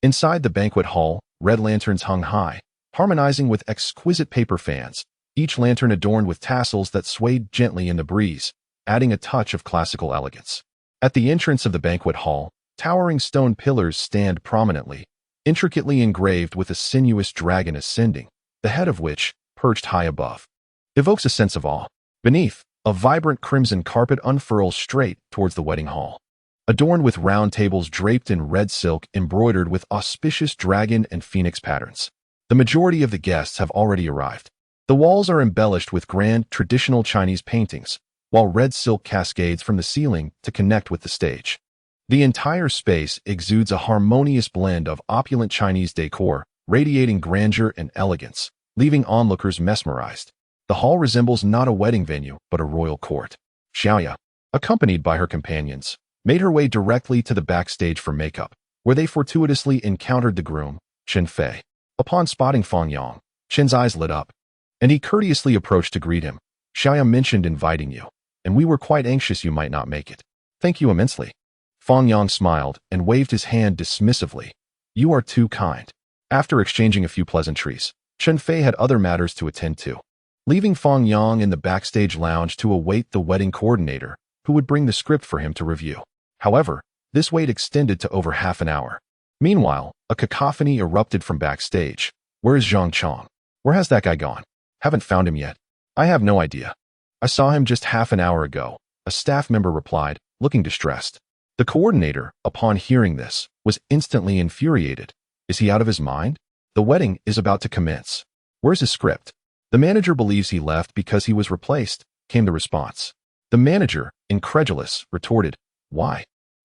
A: Inside the banquet hall, red lanterns hung high, harmonizing with exquisite paper fans, each lantern adorned with tassels that swayed gently in the breeze, adding a touch of classical elegance. At the entrance of the banquet hall, towering stone pillars stand prominently, intricately engraved with a sinuous dragon ascending, the head of which, perched high above, evokes a sense of awe. Beneath, a vibrant crimson carpet unfurls straight towards the wedding hall, adorned with round tables draped in red silk embroidered with auspicious dragon and phoenix patterns. The majority of the guests have already arrived. The walls are embellished with grand traditional Chinese paintings, while red silk cascades from the ceiling to connect with the stage. The entire space exudes a harmonious blend of opulent Chinese decor, radiating grandeur and elegance, leaving onlookers mesmerized. The hall resembles not a wedding venue, but a royal court. Xiaoya, accompanied by her companions, made her way directly to the backstage for makeup, where they fortuitously encountered the groom, Chen Fei. Upon spotting Fang Yang, Chen's eyes lit up, and he courteously approached to greet him. Xiaoya mentioned inviting you, and we were quite anxious you might not make it. Thank you immensely. Fang Yang smiled and waved his hand dismissively. You are too kind. After exchanging a few pleasantries, Chen Fei had other matters to attend to, leaving Fang Yang in the backstage lounge to await the wedding coordinator, who would bring the script for him to review. However, this wait extended to over half an hour. Meanwhile, a cacophony erupted from backstage. Where is Zhang Chong? Where has that guy gone? Haven't found him yet. I have no idea. I saw him just half an hour ago, a staff member replied, looking distressed. The coordinator, upon hearing this, was instantly infuriated. Is he out of his mind? The wedding is about to commence. Where's his script? The manager believes he left because he was replaced, came the response. The manager, incredulous, retorted, why?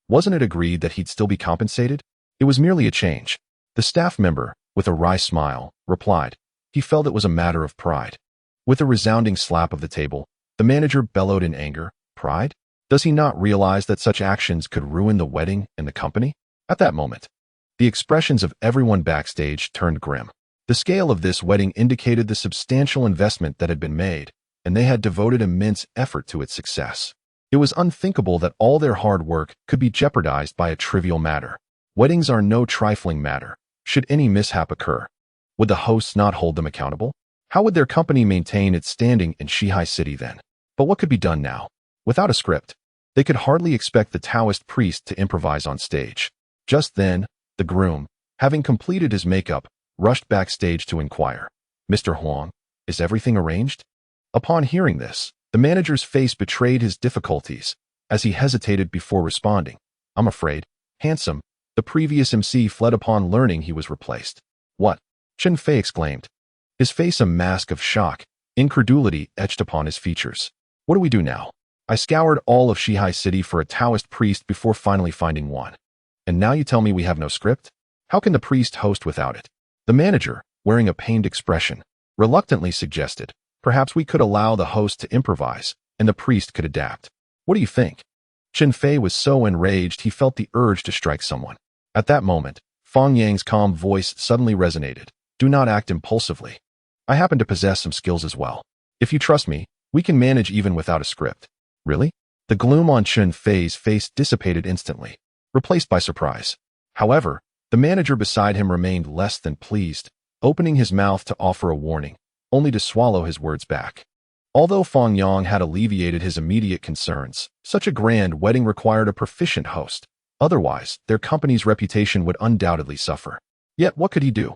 A: Wasn't it agreed that he'd still be compensated? It was merely a change. The staff member, with a wry smile, replied. He felt it was a matter of pride. With a resounding slap of the table, the manager bellowed in anger. Pride? Does he not realize that such actions could ruin the wedding and the company? At that moment, the expressions of everyone backstage turned grim. The scale of this wedding indicated the substantial investment that had been made, and they had devoted immense effort to its success. It was unthinkable that all their hard work could be jeopardized by a trivial matter. Weddings are no trifling matter. Should any mishap occur, would the hosts not hold them accountable? How would their company maintain its standing in Shihai City then? But what could be done now? Without a script, they could hardly expect the Taoist priest to improvise on stage. Just then, the groom, having completed his makeup, rushed backstage to inquire, "Mr. Huang, is everything arranged?" Upon hearing this, the manager's face betrayed his difficulties, as he hesitated before responding. "I'm afraid, handsome." The previous MC fled upon learning he was replaced. "What?" Chen Fei exclaimed, his face a mask of shock, incredulity etched upon his features. "What do we do now? I scoured all of Shihai City for a Taoist priest before finally finding one. And now you tell me we have no script? How can the priest host without it?" The manager, wearing a pained expression, reluctantly suggested, "Perhaps we could allow the host to improvise, and the priest could adapt. What do you think?" Chen Fei was so enraged he felt the urge to strike someone. At that moment, Fang Yang's calm voice suddenly resonated. "Do not act impulsively. I happen to possess some skills as well. If you trust me, we can manage even without a script." "Really?" The gloom on Chen Fei's face dissipated instantly, replaced by surprise. However, the manager beside him remained less than pleased, opening his mouth to offer a warning, only to swallow his words back. Although Fang Yang had alleviated his immediate concerns, such a grand wedding required a proficient host. Otherwise, their company's reputation would undoubtedly suffer. Yet what could he do?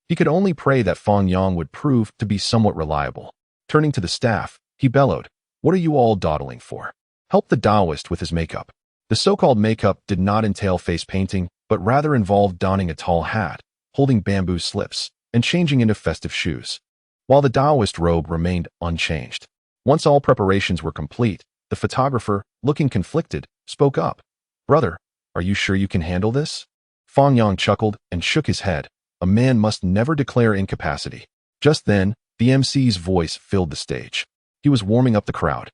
A: He could only pray that Fang Yang would prove to be somewhat reliable. Turning to the staff, he bellowed, "What are you all dawdling for? Help the Taoist with his makeup." The so-called makeup did not entail face painting, but rather involved donning a tall hat, holding bamboo slips, and changing into festive shoes, while the Taoist robe remained unchanged. Once all preparations were complete, the photographer, looking conflicted, spoke up. "Brother, are you sure you can handle this?" Fang Yang chuckled and shook his head. A man must never declare incapacity. Just then, the MC's voice filled the stage. He was warming up the crowd,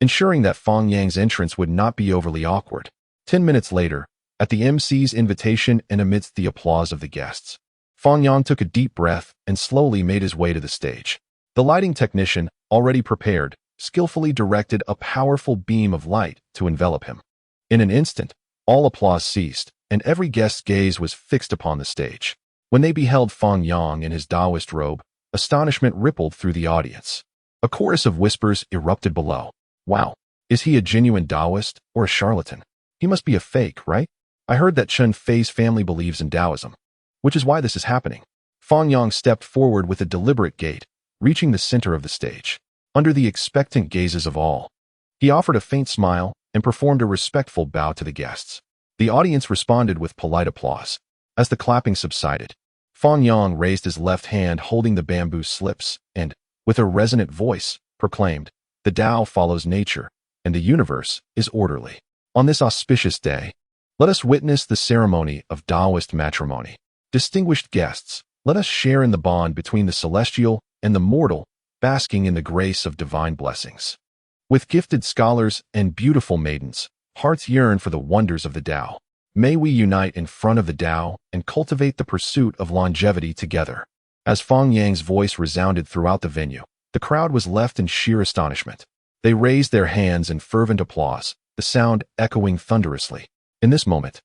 A: ensuring that Fang Yang's entrance would not be overly awkward. 10 minutes later, at the MC's invitation and amidst the applause of the guests, Fang Yang took a deep breath and slowly made his way to the stage. The lighting technician, already prepared, skillfully directed a powerful beam of light to envelop him. In an instant, all applause ceased, and every guest's gaze was fixed upon the stage. When they beheld Fang Yang in his Taoist robe, astonishment rippled through the audience. A chorus of whispers erupted below. "Wow, is he a genuine Taoist or a charlatan? He must be a fake, right? I heard that Chen Fei's family believes in Taoism, which is why this is happening." Fang Yang stepped forward with a deliberate gait, reaching the center of the stage. Under the expectant gazes of all, he offered a faint smile and performed a respectful bow to the guests. The audience responded with polite applause. As the clapping subsided, Fang Yang raised his left hand holding the bamboo slips and, with a resonant voice, proclaimed, "The Tao follows nature, and the universe is orderly. On this auspicious day, let us witness the ceremony of Taoist matrimony. Distinguished guests, let us share in the bond between the celestial and the mortal, basking in the grace of divine blessings." With gifted scholars and beautiful maidens, hearts yearn for the wonders of the Tao. May we unite in front of the Tao and cultivate the pursuit of longevity together. As Fang Yang's voice resounded throughout the venue, the crowd was left in sheer astonishment. They raised their hands in fervent applause, the sound echoing thunderously. In this moment,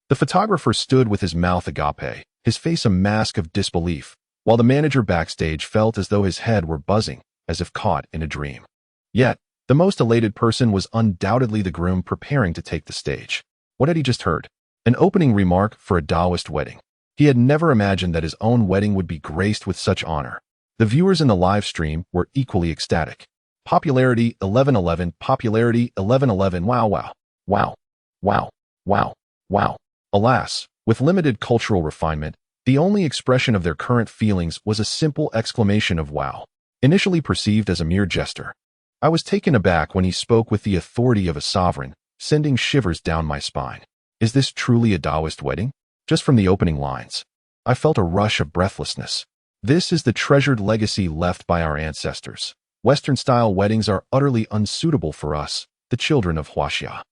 A: the photographer stood with his mouth agape, his face a mask of disbelief, while the manager backstage felt as though his head were buzzing, as if caught in a dream. Yet, the most elated person was undoubtedly the groom preparing to take the stage. What had he just heard? An opening remark for a Taoist wedding. He had never imagined that his own wedding would be graced with such honor. The viewers in the live stream were equally ecstatic. Popularity 1111, popularity 1111, wow, wow, wow, wow, wow, wow. Alas, with limited cultural refinement, the only expression of their current feelings was a simple exclamation of wow, initially perceived as a mere gesture. I was taken aback when he spoke with the authority of a sovereign, sending shivers down my spine. Is this truly a Taoist wedding? Just from the opening lines, I felt a rush of breathlessness. This is the treasured legacy left by our ancestors. Western-style weddings are utterly unsuitable for us, the children of Huaxia.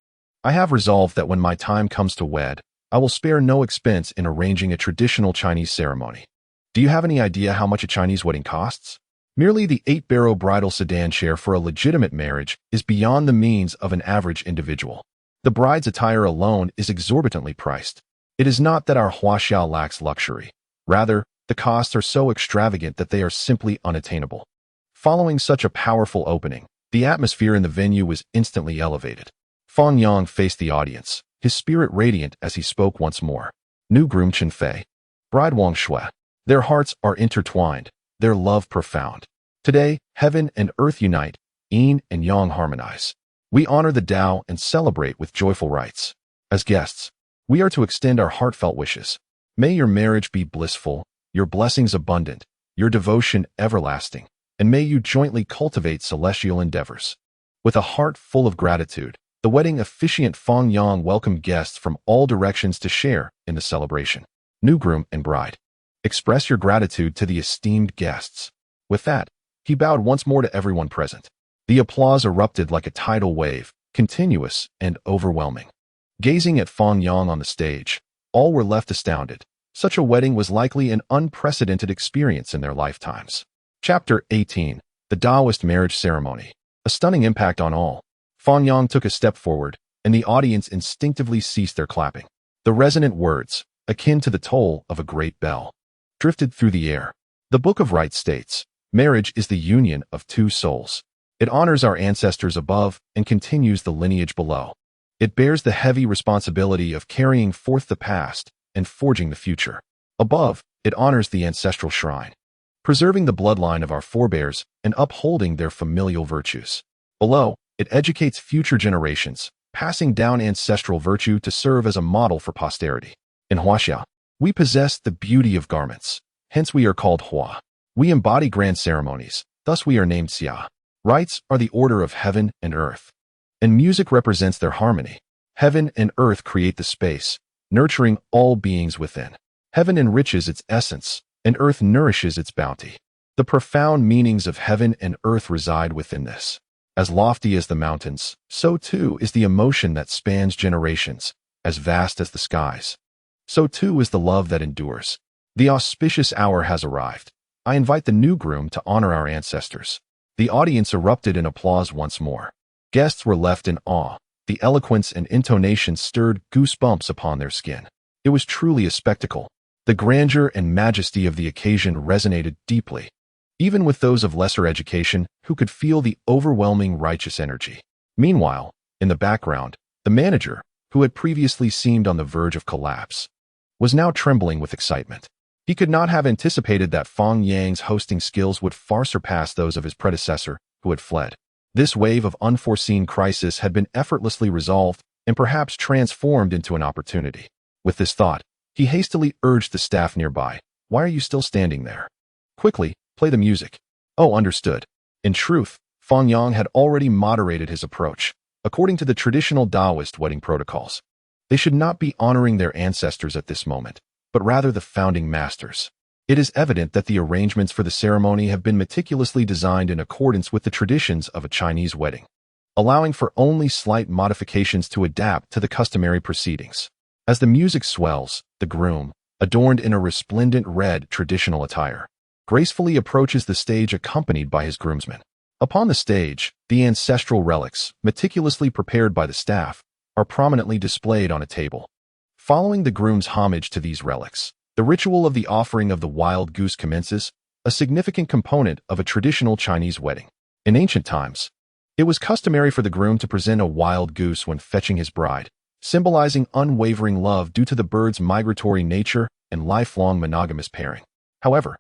A: I have resolved that when my time comes to wed, I will spare no expense in arranging a traditional Chinese ceremony. Do you have any idea how much a Chinese wedding costs? Merely the 8-barrow bridal sedan chair for a legitimate marriage is beyond the means of an average individual. The bride's attire alone is exorbitantly priced. It is not that our Huaxia lacks luxury. Rather, the costs are so extravagant that they are simply unattainable. Following such a powerful opening, The atmosphere in the venue was instantly elevated. Fang Yang faced the audience, his spirit radiant as he spoke once more. New groom Chen Fei, bride Wang Shui. Their hearts are intertwined, their love profound. Today, heaven and earth unite, yin and yang harmonize. We honor the Tao and celebrate with joyful rites. As guests, we are to extend our heartfelt wishes. May your marriage be blissful, your blessings abundant, your devotion everlasting, and may you jointly cultivate celestial endeavors. With a heart full of gratitude, the wedding officiant Fang Yang welcomed guests from all directions to share in the celebration. New groom and bride, express your gratitude to the esteemed guests. With that, he bowed once more to everyone present. The applause erupted like a tidal wave, continuous and overwhelming. Gazing at Fang Yang on the stage, all were left astounded. Such a wedding was likely an unprecedented experience in their lifetimes. Chapter 18. The Taoist Marriage Ceremony. A stunning impact on all. Fang Yang took a step forward, and the audience instinctively ceased their clapping. The resonant words, akin to the toll of a great bell, drifted through the air. The Book of Rites states, marriage is the union of two souls. It honors our ancestors above and continues the lineage below. It bears the heavy responsibility of carrying forth the past and forging the future. Above, it honors the ancestral shrine, preserving the bloodline of our forebears and upholding their familial virtues. Below, it educates future generations, passing down ancestral virtue to serve as a model for posterity. In Huaxia, we possess the beauty of garments, hence we are called Hua. We embody grand ceremonies, thus we are named Xia. Rites are the order of heaven and earth, and music represents their harmony. Heaven and earth create the space, nurturing all beings within. Heaven enriches its essence, and earth nourishes its bounty. The profound meanings of heaven and earth reside within this. As lofty as the mountains, so too is the emotion that spans generations. As vast as the skies, so too is the love that endures. The auspicious hour has arrived. I invite the new groom to honor our ancestors. The audience erupted in applause once more. Guests were left in awe. The eloquence and intonation stirred goosebumps upon their skin. It was truly a spectacle. The grandeur and majesty of the occasion resonated deeply, even with those of lesser education who could feel the overwhelming righteous energy. Meanwhile, in the background, the manager, who had previously seemed on the verge of collapse, was now trembling with excitement. He could not have anticipated that Fang Yang's hosting skills would far surpass those of his predecessor, who had fled. This wave of unforeseen crisis had been effortlessly resolved and perhaps transformed into an opportunity. With this thought, he hastily urged the staff nearby, "Why are you still standing there? Quickly, play the music." Oh, understood. In truth, Fang Yang had already moderated his approach. According to the traditional Taoist wedding protocols, they should not be honoring their ancestors at this moment, but rather the founding masters. It is evident that the arrangements for the ceremony have been meticulously designed in accordance with the traditions of a Chinese wedding, allowing for only slight modifications to adapt to the customary proceedings. As the music swells, the groom, adorned in a resplendent red traditional attire, gracefully approaches the stage accompanied by his groomsmen. Upon the stage, the ancestral relics, meticulously prepared by the staff, are prominently displayed on a table. Following the groom's homage to these relics, the ritual of the offering of the wild goose commences, a significant component of a traditional Chinese wedding. In ancient times, it was customary for the groom to present a wild goose when fetching his bride, symbolizing unwavering love due to the bird's migratory nature and lifelong monogamous pairing. However,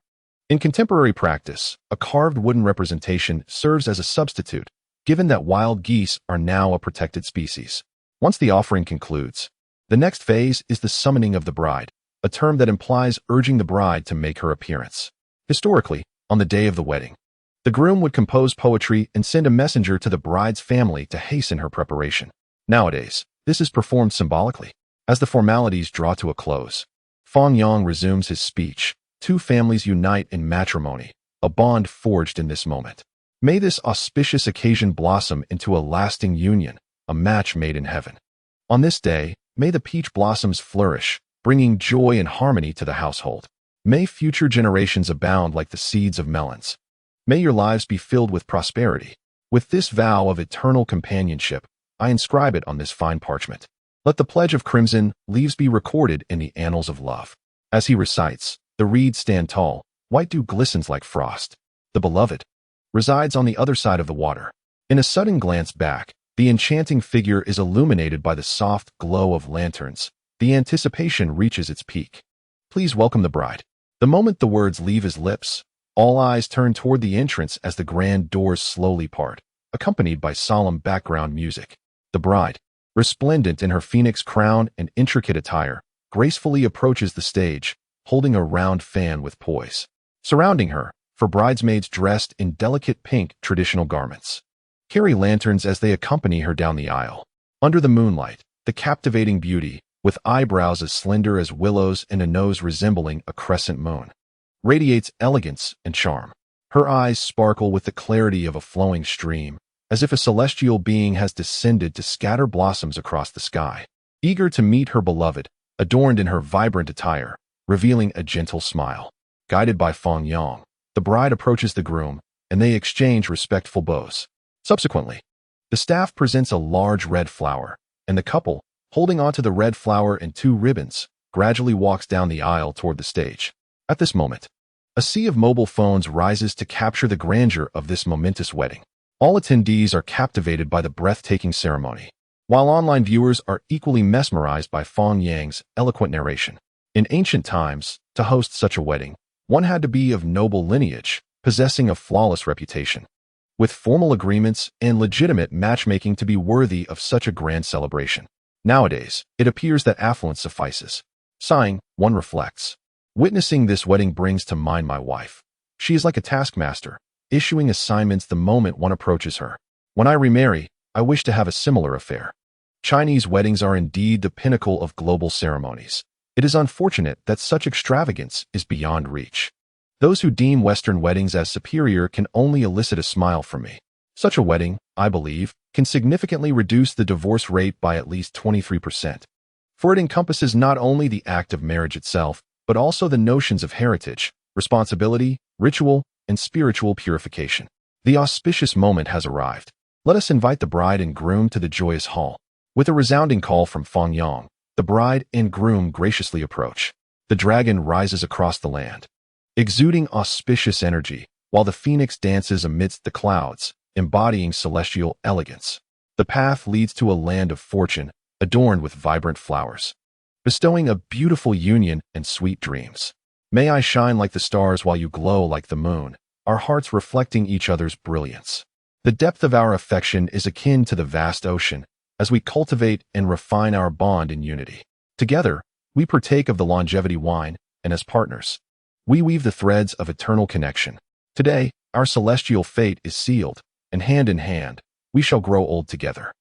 A: in contemporary practice, a carved wooden representation serves as a substitute, given that wild geese are now a protected species. Once the offering concludes, the next phase is the summoning of the bride, a term that implies urging the bride to make her appearance. Historically, on the day of the wedding, the groom would compose poetry and send a messenger to the bride's family to hasten her preparation. Nowadays, this is performed symbolically. As the formalities draw to a close, Fang Yang resumes his speech. Two families unite in matrimony, a bond forged in this moment. May this auspicious occasion blossom into a lasting union, a match made in heaven. On this day, may the peach blossoms flourish, bringing joy and harmony to the household. May future generations abound like the seeds of melons. May your lives be filled with prosperity. With this vow of eternal companionship, I inscribe it on this fine parchment. Let the pledge of crimson leaves be recorded in the annals of love. As he recites, the reeds stand tall, white dew glistens like frost. The beloved resides on the other side of the water. In a sudden glance back, the enchanting figure is illuminated by the soft glow of lanterns. The anticipation reaches its peak. Please welcome the bride. The moment the words leave his lips, all eyes turn toward the entrance as the grand doors slowly part, accompanied by solemn background music. The bride, resplendent in her phoenix crown and intricate attire, gracefully approaches the stage, holding a round fan with poise. Surrounding her, for bridesmaids dressed in delicate pink traditional garments, carry lanterns as they accompany her down the aisle. Under the moonlight, the captivating beauty, with eyebrows as slender as willows and a nose resembling a crescent moon, radiates elegance and charm. Her eyes sparkle with the clarity of a flowing stream, as if a celestial being has descended to scatter blossoms across the sky. Eager to meet her beloved, adorned in her vibrant attire, revealing a gentle smile. Guided by Fang Yang, the bride approaches the groom, and they exchange respectful bows. Subsequently, the staff presents a large red flower, and the couple, holding onto the red flower and two ribbons, gradually walks down the aisle toward the stage. At this moment, a sea of mobile phones rises to capture the grandeur of this momentous wedding. All attendees are captivated by the breathtaking ceremony, while online viewers are equally mesmerized by Fang Yang's eloquent narration. In ancient times, to host such a wedding, one had to be of noble lineage, possessing a flawless reputation, with formal agreements and legitimate matchmaking to be worthy of such a grand celebration. Nowadays, it appears that affluence suffices. Sighing, one reflects. Witnessing this wedding brings to mind my wife. She is like a taskmaster, issuing assignments the moment one approaches her. When I remarry, I wish to have a similar affair. Chinese weddings are indeed the pinnacle of global ceremonies. It is unfortunate that such extravagance is beyond reach. Those who deem Western weddings as superior can only elicit a smile from me. Such a wedding, I believe, can significantly reduce the divorce rate by at least 23%. For it encompasses not only the act of marriage itself, but also the notions of heritage, responsibility, ritual, and spiritual purification. The auspicious moment has arrived. Let us invite the bride and groom to the joyous hall. With a resounding call from Fang Yang, the bride and groom graciously approach. The dragon rises across the land, exuding auspicious energy, while the phoenix dances amidst the clouds, embodying celestial elegance. The path leads to a land of fortune, adorned with vibrant flowers, bestowing a beautiful union and sweet dreams. May I shine like the stars while you glow like the moon, our hearts reflecting each other's brilliance. The depth of our affection is akin to the vast ocean, as we cultivate and refine our bond in unity. Together, we partake of the longevity wine, and as partners, we weave the threads of eternal connection. Today, our celestial fate is sealed, and hand in hand, we shall grow old together.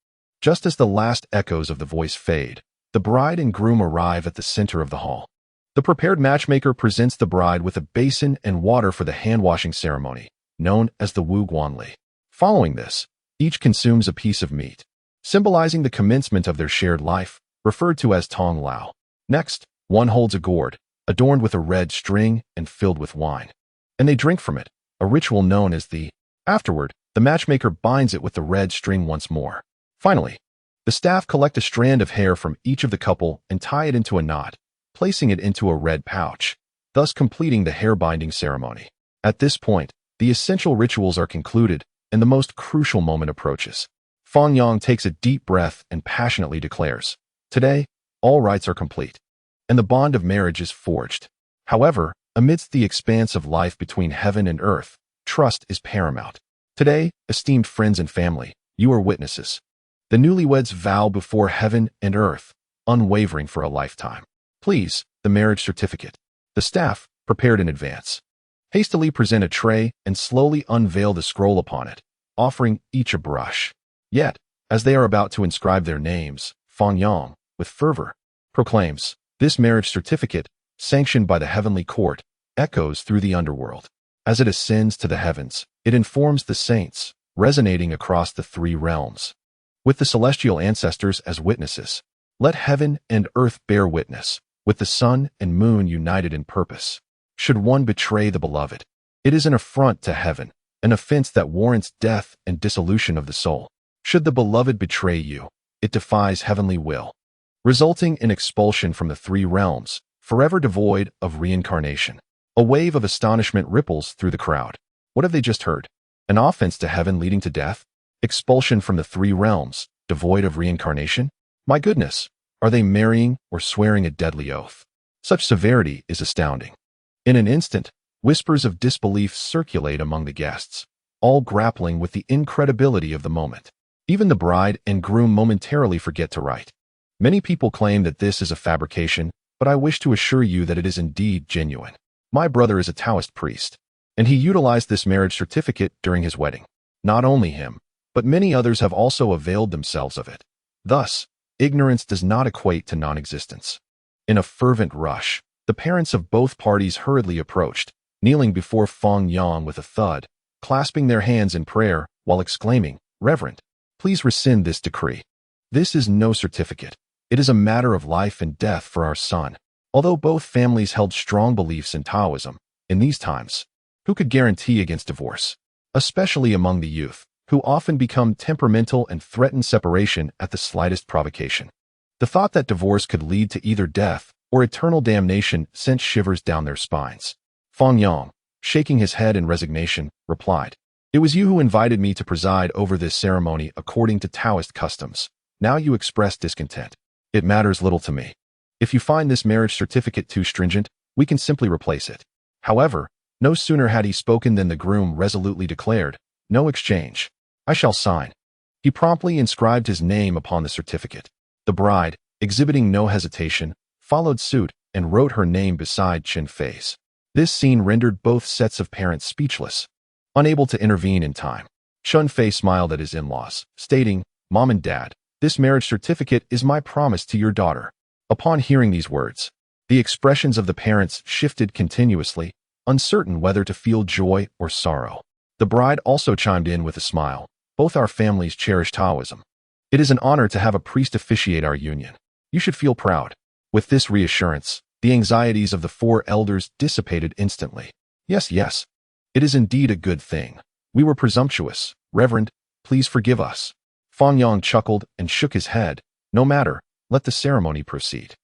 A: Just as the last echoes of the voice fade, the bride and groom arrive at the center of the hall. The prepared matchmaker presents the bride with a basin and water for the hand-washing ceremony, known as the Wu Guanli. Following this, each consumes a piece of meat, symbolizing the commencement of their shared life, referred to as Tong Lao. Next, one holds a gourd, adorned with a red string and filled with wine, and they drink from it, a ritual known as the. Afterward, the matchmaker binds it with the red string once more. Finally, the staff collect a strand of hair from each of the couple and tie it into a knot, placing it into a red pouch, thus completing the hair binding ceremony. At this point, the essential rituals are concluded, and the most crucial moment approaches. Fang Yang takes a deep breath and passionately declares, "Today, all rites are complete, and the bond of marriage is forged." However, amidst the expanse of life between heaven and earth, trust is paramount. Today, esteemed friends and family, you are witnesses. The newlyweds vow before heaven and earth, unwavering for a lifetime. Please, the marriage certificate. The staff, prepared in advance, hastily present a tray and slowly unveil the scroll upon it, offering each a brush. Yet, as they are about to inscribe their names, Fang Yang, with fervor, proclaims, "This marriage certificate, sanctioned by the heavenly court, echoes through the underworld. As it ascends to the heavens, it informs the saints, resonating across the three realms. With the celestial ancestors as witnesses, let heaven and earth bear witness, with the sun and moon united in purpose. Should one betray the beloved, it is an affront to heaven, an offense that warrants death and dissolution of the soul. Should the beloved betray you, it defies heavenly will, resulting in expulsion from the three realms, forever devoid of reincarnation." A wave of astonishment ripples through the crowd. What have they just heard? An offense to heaven leading to death? Expulsion from the three realms, devoid of reincarnation? My goodness, are they marrying or swearing a deadly oath? Such severity is astounding. In an instant, whispers of disbelief circulate among the guests, all grappling with the incredibility of the moment. Even the bride and groom momentarily forget to write. Many people claim that this is a fabrication, but I wish to assure you that it is indeed genuine. My brother is a Taoist priest, and he utilized this marriage certificate during his wedding. Not only him, but many others have also availed themselves of it. Thus, ignorance does not equate to non-existence. In a fervent rush, the parents of both parties hurriedly approached, kneeling before Fang Yang with a thud, clasping their hands in prayer while exclaiming, "Reverend, please rescind this decree. This is no certificate. It is a matter of life and death for our son." Although both families held strong beliefs in Taoism, in these times, who could guarantee against divorce? Especially among the youth, who often become temperamental and threaten separation at the slightest provocation. The thought that divorce could lead to either death or eternal damnation sent shivers down their spines. Fang Yang, shaking his head in resignation, replied, "It was you who invited me to preside over this ceremony according to Taoist customs. Now you express discontent. It matters little to me. If you find this marriage certificate too stringent, we can simply replace it." However, no sooner had he spoken than the groom resolutely declared, "No exchange. I shall sign." He promptly inscribed his name upon the certificate. The bride, exhibiting no hesitation, followed suit and wrote her name beside Chen Fei's. This scene rendered both sets of parents speechless, unable to intervene in time. Chen Fei smiled at his in-laws, stating, "Mom and Dad, this marriage certificate is my promise to your daughter." Upon hearing these words, the expressions of the parents shifted continuously, uncertain whether to feel joy or sorrow. The bride also chimed in with a smile. "Both our families cherish Taoism. It is an honor to have a priest officiate our union. You should feel proud." With this reassurance, the anxieties of the four elders dissipated instantly. Yes, it is indeed a good thing. We were presumptuous. Reverend, please forgive us." Fang Yang chuckled and shook his head. "No matter, let the ceremony proceed."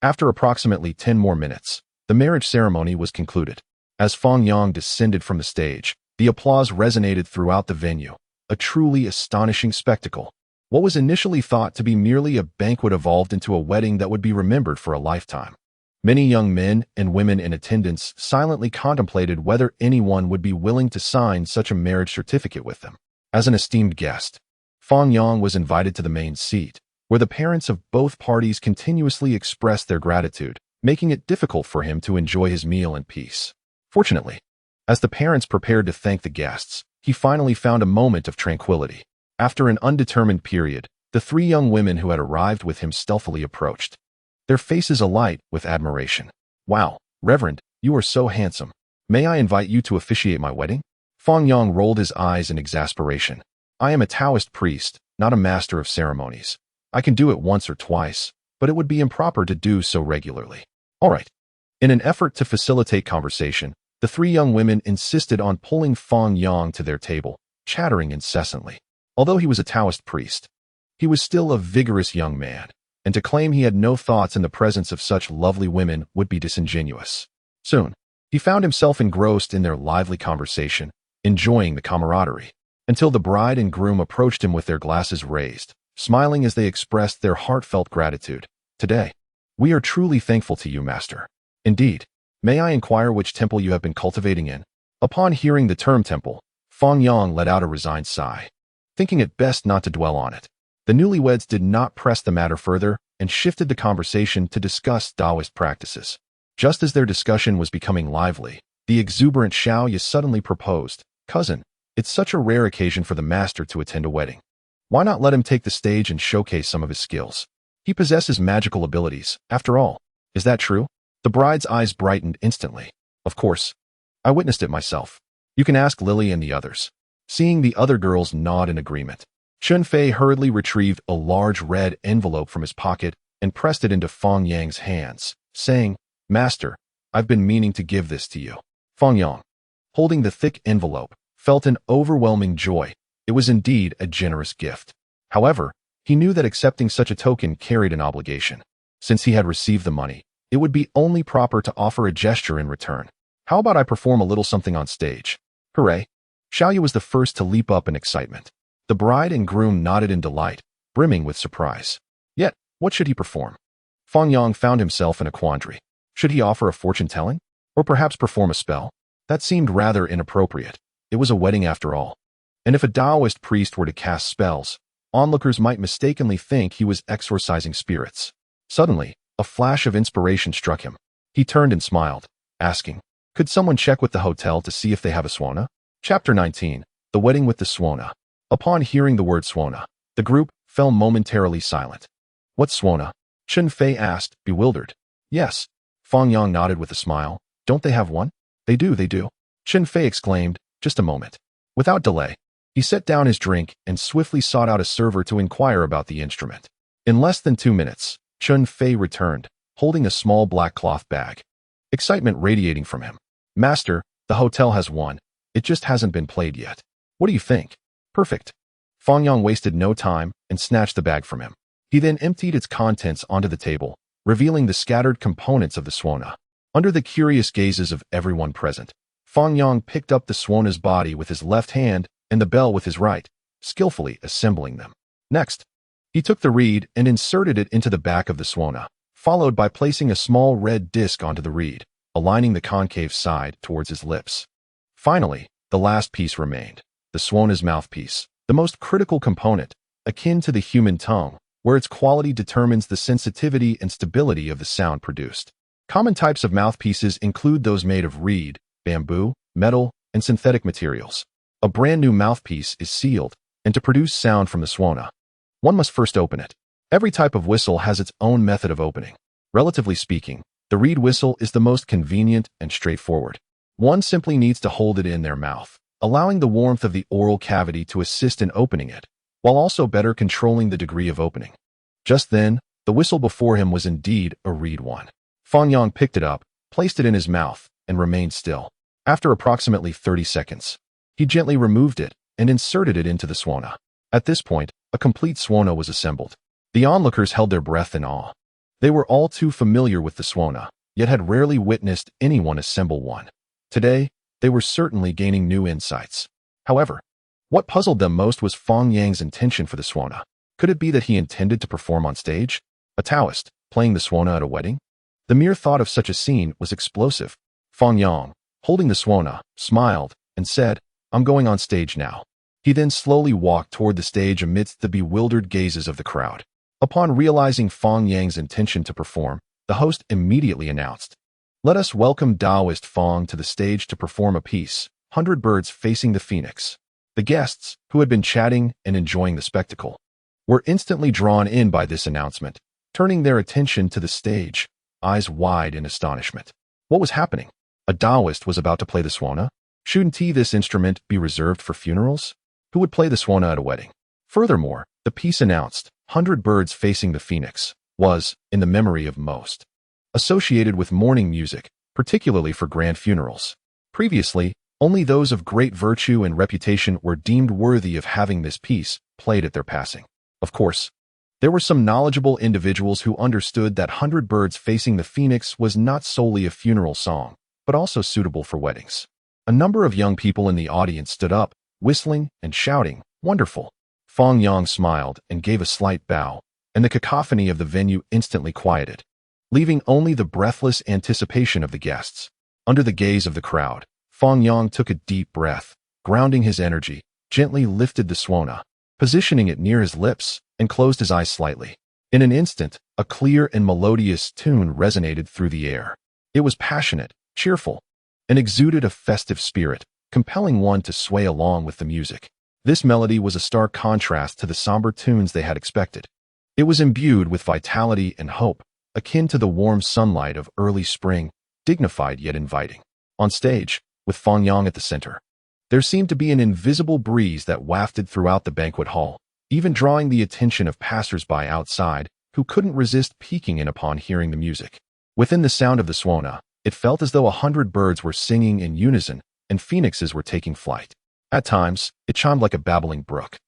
A: After approximately 10 more minutes, the marriage ceremony was concluded. As Fang Yang descended from the stage, the applause resonated throughout the venue, a truly astonishing spectacle. What was initially thought to be merely a banquet evolved into a wedding that would be remembered for a lifetime. Many young men and women in attendance silently contemplated whether anyone would be willing to sign such a marriage certificate with them. As an esteemed guest, Fang Yang was invited to the main seat, where the parents of both parties continuously expressed their gratitude, making it difficult for him to enjoy his meal in peace. Fortunately, as the parents prepared to thank the guests, he finally found a moment of tranquility. After an undetermined period, the three young women who had arrived with him stealthily approached, their faces alight with admiration. "Wow, Reverend, you are so handsome. May I invite you to officiate my wedding?" Fang Yang rolled his eyes in exasperation. "I am a Taoist priest, not a master of ceremonies. I can do it once or twice, but it would be improper to do so regularly." "All right." In an effort to facilitate conversation, the three young women insisted on pulling Fang Yang to their table, chattering incessantly. Although he was a Taoist priest, he was still a vigorous young man, and to claim he had no thoughts in the presence of such lovely women would be disingenuous. Soon, he found himself engrossed in their lively conversation, enjoying the camaraderie, until the bride and groom approached him with their glasses raised, smiling as they expressed their heartfelt gratitude. "Today, we are truly thankful to you, Master. Indeed, may I inquire which temple you have been cultivating in?" Upon hearing the term temple, Fang Yang let out a resigned sigh, thinking it best not to dwell on it. The newlyweds did not press the matter further and shifted the conversation to discuss Taoist practices. Just as their discussion was becoming lively, the exuberant Xiao Yi suddenly proposed, "Cousin, it's such a rare occasion for the master to attend a wedding. Why not let him take the stage and showcase some of his skills? He possesses magical abilities, after all. Is that true?" The bride's eyes brightened instantly. "Of course. I witnessed it myself. You can ask Lily and the others." Seeing the other girls nod in agreement, Chen Fei hurriedly retrieved a large red envelope from his pocket and pressed it into Fang Yang's hands, saying, "Master, I've been meaning to give this to you." Fang Yang, holding the thick envelope, felt an overwhelming joy. It was indeed a generous gift. However, he knew that accepting such a token carried an obligation. Since he had received the money, it would be only proper to offer a gesture in return. "How about I perform a little something on stage?" "Hooray!" Xiao Yi was the first to leap up in excitement. The bride and groom nodded in delight, brimming with surprise. Yet, what should he perform? Fang Yang found himself in a quandary. Should he offer a fortune-telling? Or perhaps perform a spell? That seemed rather inappropriate. It was a wedding after all. And if a Taoist priest were to cast spells, onlookers might mistakenly think he was exorcising spirits. Suddenly, a flash of inspiration struck him. He turned and smiled, asking, "Could someone check with the hotel to see if they have a swana?" Chapter 19. The Wedding with the Swana. Upon hearing the word swana, the group fell momentarily silent. "What's swana?" Chen Fei asked, bewildered. "Yes." Fang Yang nodded with a smile. "Don't they have one?" They do. Chen Fei exclaimed, "Just a moment." Without delay, he set down his drink and swiftly sought out a server to inquire about the instrument. In less than 2 minutes, Chen Fei returned, holding a small black cloth bag. Excitement radiating from him. "Master, the hotel has one. It just hasn't been played yet. What do you think?" "Perfect." Fang Yang wasted no time and snatched the bag from him. He then emptied its contents onto the table, revealing the scattered components of the swana. Under the curious gazes of everyone present, Fang Yang picked up the swana's body with his left hand and the bell with his right, skillfully assembling them. Next, he took the reed and inserted it into the back of the swana, followed by placing a small red disc onto the reed, aligning the concave side towards his lips. Finally, the last piece remained, the swana's mouthpiece, the most critical component, akin to the human tongue, where its quality determines the sensitivity and stability of the sound produced. Common types of mouthpieces include those made of reed, bamboo, metal, and synthetic materials. A brand new mouthpiece is sealed, and to produce sound from the swana, one must first open it. Every type of whistle has its own method of opening. Relatively speaking, the reed whistle is the most convenient and straightforward. One simply needs to hold it in their mouth, allowing the warmth of the oral cavity to assist in opening it, while also better controlling the degree of opening. Just then, the whistle before him was indeed a reed one. Fang Yang picked it up, placed it in his mouth, and remained still. After approximately 30 seconds, he gently removed it and inserted it into the swana. At this point, a complete swana was assembled. The onlookers held their breath in awe. They were all too familiar with the swana, yet had rarely witnessed anyone assemble one. Today, they were certainly gaining new insights. However, what puzzled them most was Fang Yang's intention for the swana. Could it be that he intended to perform on stage? A Taoist, playing the swana at a wedding? The mere thought of such a scene was explosive. Fang Yang, holding the swana, smiled and said, "I'm going on stage now." He then slowly walked toward the stage amidst the bewildered gazes of the crowd. Upon realizing Fang Yang's intention to perform, the host immediately announced, "Let us welcome Taoist Fang to the stage to perform a piece, 100 Birds Facing the Phoenix." The guests, who had been chatting and enjoying the spectacle, were instantly drawn in by this announcement, turning their attention to the stage, eyes wide in astonishment. What was happening? A Taoist was about to play the swana? Shouldn't this instrument be reserved for funerals? Who would play the swana at a wedding? Furthermore, the piece announced, 100 Birds Facing the Phoenix, was, in the memory of most, associated with mourning music, particularly for grand funerals. Previously, only those of great virtue and reputation were deemed worthy of having this piece played at their passing. Of course, there were some knowledgeable individuals who understood that 100 Birds Facing the Phoenix was not solely a funeral song, but also suitable for weddings. A number of young people in the audience stood up, whistling and shouting, "Wonderful!" Fang Yang smiled and gave a slight bow, and the cacophony of the venue instantly quieted, leaving only the breathless anticipation of the guests. Under the gaze of the crowd, Fang Yang took a deep breath, grounding his energy, gently lifted the swana, positioning it near his lips, and closed his eyes slightly. In an instant, a clear and melodious tune resonated through the air. It was passionate, cheerful, and exuded a festive spirit, compelling one to sway along with the music. This melody was a stark contrast to the somber tunes they had expected. It was imbued with vitality and hope, akin to the warm sunlight of early spring, dignified yet inviting. On stage, with Fang Yang at the center, there seemed to be an invisible breeze that wafted throughout the banquet hall, even drawing the attention of passers-by outside who couldn't resist peeking in upon hearing the music. Within the sound of the swana, it felt as though 100 birds were singing in unison and phoenixes were taking flight. At times, it chimed like a babbling brook,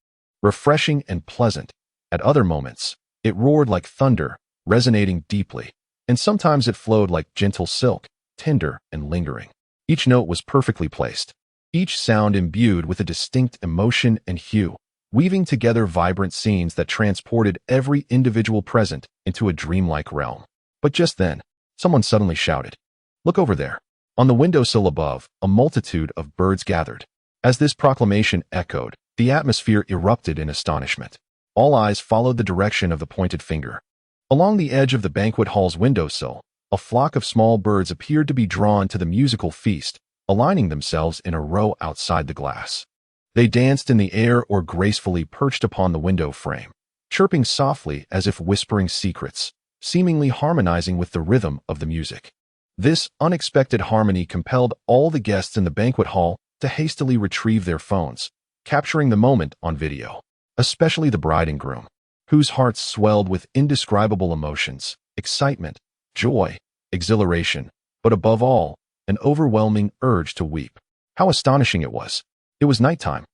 A: refreshing and pleasant. At other moments, it roared like thunder, resonating deeply, and sometimes it flowed like gentle silk, tender and lingering. Each note was perfectly placed, each sound imbued with a distinct emotion and hue, weaving together vibrant scenes that transported every individual present into a dreamlike realm. But just then, someone suddenly shouted, "Look over there." On the windowsill above, a multitude of birds gathered. As this proclamation echoed, the atmosphere erupted in astonishment. All eyes followed the direction of the pointed finger. Along the edge of the banquet hall's windowsill, a flock of small birds appeared to be drawn to the musical feast, aligning themselves in a row outside the glass. They danced in the air or gracefully perched upon the window frame, chirping softly as if whispering secrets, seemingly harmonizing with the rhythm of the music. This unexpected harmony compelled all the guests in the banquet hall to hastily retrieve their phones, capturing the moment on video, especially the bride and groom, whose hearts swelled with indescribable emotions, excitement, joy, exhilaration, but above all, an overwhelming urge to weep. How astonishing it was! It was nighttime.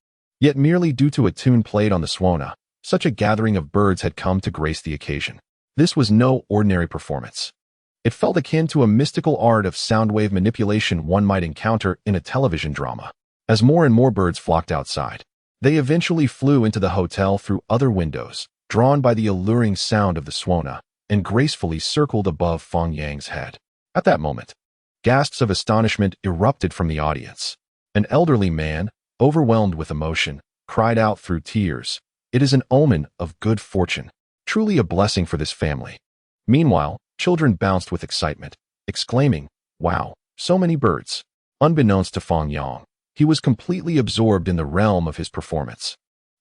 A: Yet merely due to a tune played on the Swona, such a gathering of birds had come to grace the occasion. This was no ordinary performance. It felt akin to a mystical art of soundwave manipulation one might encounter in a television drama. As more and more birds flocked outside, they eventually flew into the hotel through other windows, drawn by the alluring sound of the Swona, and gracefully circled above Fang Yang's head. At that moment, gasps of astonishment erupted from the audience. An elderly man, overwhelmed with emotion, cried out through tears, "It is an omen of good fortune, truly a blessing for this family." Meanwhile, children bounced with excitement, exclaiming, "Wow, so many birds!" Unbeknownst to Fang Yang, he was completely absorbed in the realm of his performance.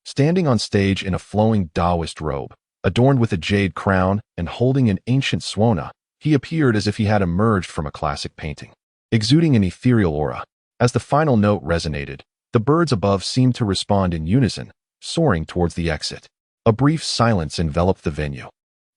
A: Standing on stage in a flowing Taoist robe, adorned with a jade crown and holding an ancient Swona, he appeared as if he had emerged from a classic painting, exuding an ethereal aura. As the final note resonated, the birds above seemed to respond in unison, soaring towards the exit. A brief silence enveloped the venue,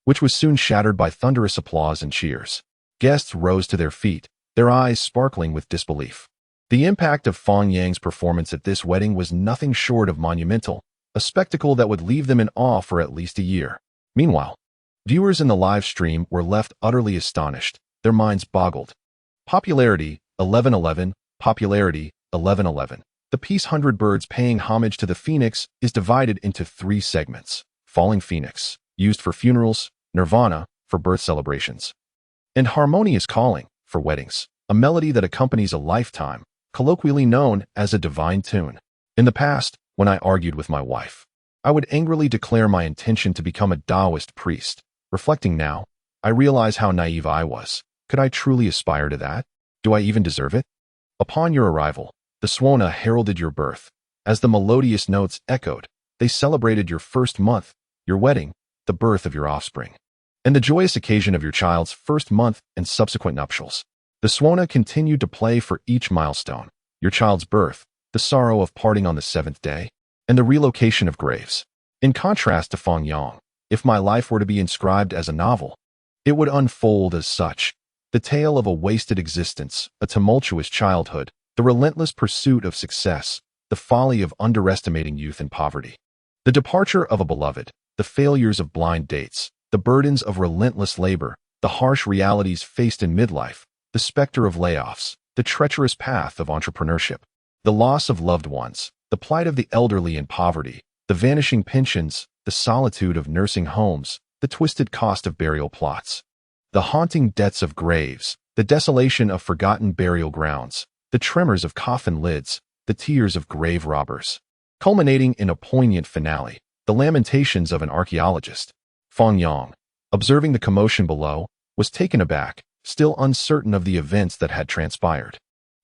A: which was soon shattered by thunderous applause and cheers. Guests rose to their feet, their eyes sparkling with disbelief. The impact of Fang Yang's performance at this wedding was nothing short of monumental, a spectacle that would leave them in awe for at least a year. Meanwhile, viewers in the live stream were left utterly astonished, their minds boggled. Popularity, 1111, popularity, 1111. The piece 100 Birds Paying Homage to the Phoenix is divided into 3 segments: Falling Phoenix, used for funerals; Nirvana, for birth celebrations; and Harmonious Calling, for weddings, a melody that accompanies a lifetime, colloquially known as a divine tune. In the past, when I argued with my wife, I would angrily declare my intention to become a Taoist priest. Reflecting now, I realize how naive I was. Could I truly aspire to that? Do I even deserve it? Upon your arrival, the Swona heralded your birth. As the melodious notes echoed, they celebrated your first month, your wedding, the birth of your offspring, and the joyous occasion of your child's first month and subsequent nuptials. The Swona continued to play for each milestone: your child's birth, the sorrow of parting on the 7th day, and the relocation of graves. In contrast to Fang Yang, if my life were to be inscribed as a novel, it would unfold as such: the tale of a wasted existence, a tumultuous childhood, the relentless pursuit of success, the folly of underestimating youth and poverty, the departure of a beloved, the failures of blind dates, the burdens of relentless labor, the harsh realities faced in midlife, the specter of layoffs, the treacherous path of entrepreneurship, the loss of loved ones, the plight of the elderly in poverty, the vanishing pensions, the solitude of nursing homes, the twisted cost of burial plots, the haunting debts of graves, the desolation of forgotten burial grounds, the tremors of coffin lids, the tears of grave robbers, culminating in a poignant finale, the lamentations of an archaeologist. Fang Yang, observing the commotion below, was taken aback, still uncertain of the events that had transpired.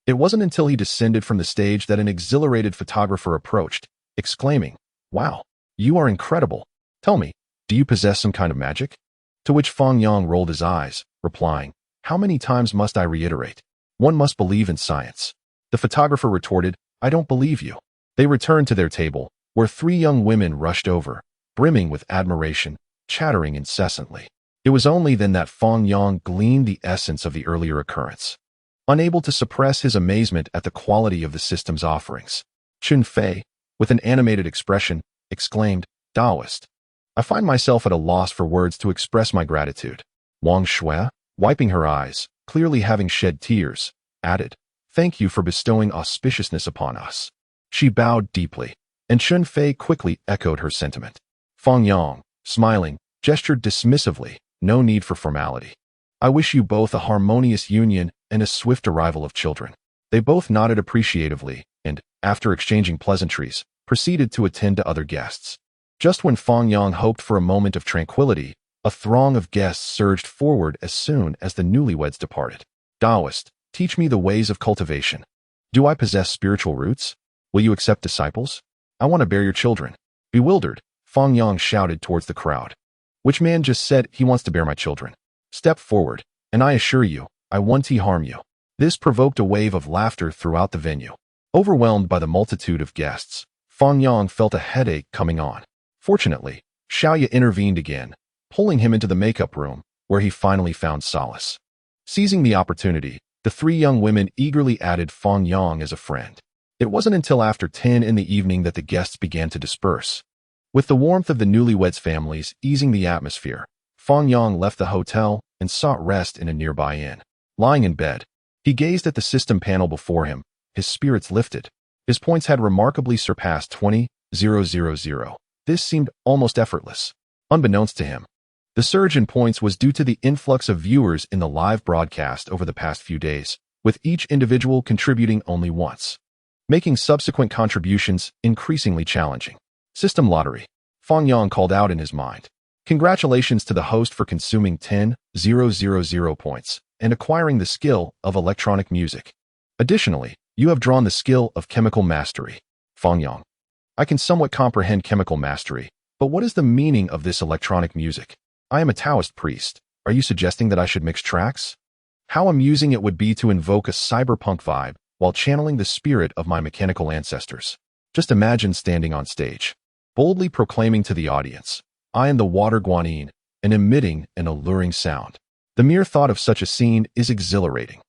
A: It wasn't until he descended from the stage that an exhilarated photographer approached, exclaiming, "Wow, you are incredible. Tell me, do you possess some kind of magic?" To which Fang Yang rolled his eyes, replying, "How many times must I reiterate? One must believe in science." The photographer retorted, "I don't believe you." They returned to their table, where 3 young women rushed over, brimming with admiration, chattering incessantly. It was only then that Fang Yang gleaned the essence of the earlier occurrence. Unable to suppress his amazement at the quality of the system's offerings, Chun Fei, with an animated expression, exclaimed, "Taoist." I find myself at a loss for words to express my gratitude. Wang Shui, wiping her eyes, clearly having shed tears, added, "Thank you for bestowing auspiciousness upon us." She bowed deeply, and Chun Fei quickly echoed her sentiment. Fang Yang, smiling, gestured dismissively, no need for formality. I wish you both a harmonious union and a swift arrival of children. They both nodded appreciatively and, after exchanging pleasantries, proceeded to attend to other guests. Just when Fang Yang hoped for a moment of tranquility, a throng of guests surged forward as soon as the newlyweds departed. Taoist, teach me the ways of cultivation. Do I possess spiritual roots? Will you accept disciples? I want to bear your children. Bewildered, Fang Yang shouted towards the crowd. Which man just said he wants to bear my children? Step forward, and I assure you, I won't harm you. This provoked a wave of laughter throughout the venue. Overwhelmed by the multitude of guests, Fang Yang felt a headache coming on. Fortunately, Xiaoya intervened again, pulling him into the makeup room, where he finally found solace. Seizing the opportunity, the three young women eagerly added Fang Yang as a friend. It wasn't until after 10 in the evening that the guests began to disperse. With the warmth of the newlyweds' families easing the atmosphere, Fang Yang left the hotel and sought rest in a nearby inn. Lying in bed, he gazed at the system panel before him, his spirits lifted. His points had remarkably surpassed 20,000. This seemed almost effortless. Unbeknownst to him, the surge in points was due to the influx of viewers in the live broadcast over the past few days, with each individual contributing only once, making subsequent contributions increasingly challenging. System lottery. Fang Yang called out in his mind. Congratulations to the host for consuming 10,000 points and acquiring the skill of electronic music. Additionally, you have drawn the skill of chemical mastery. Fang Yang. I can somewhat comprehend chemical mastery, but what is the meaning of this electronic music? I am a Taoist priest. Are you suggesting that I should mix tracks? How amusing it would be to invoke a cyberpunk vibe while channeling the spirit of my mechanical ancestors. Just imagine standing on stage, boldly proclaiming to the audience, I am the water guanyin, and emitting an alluring sound. The mere thought of such a scene is exhilarating.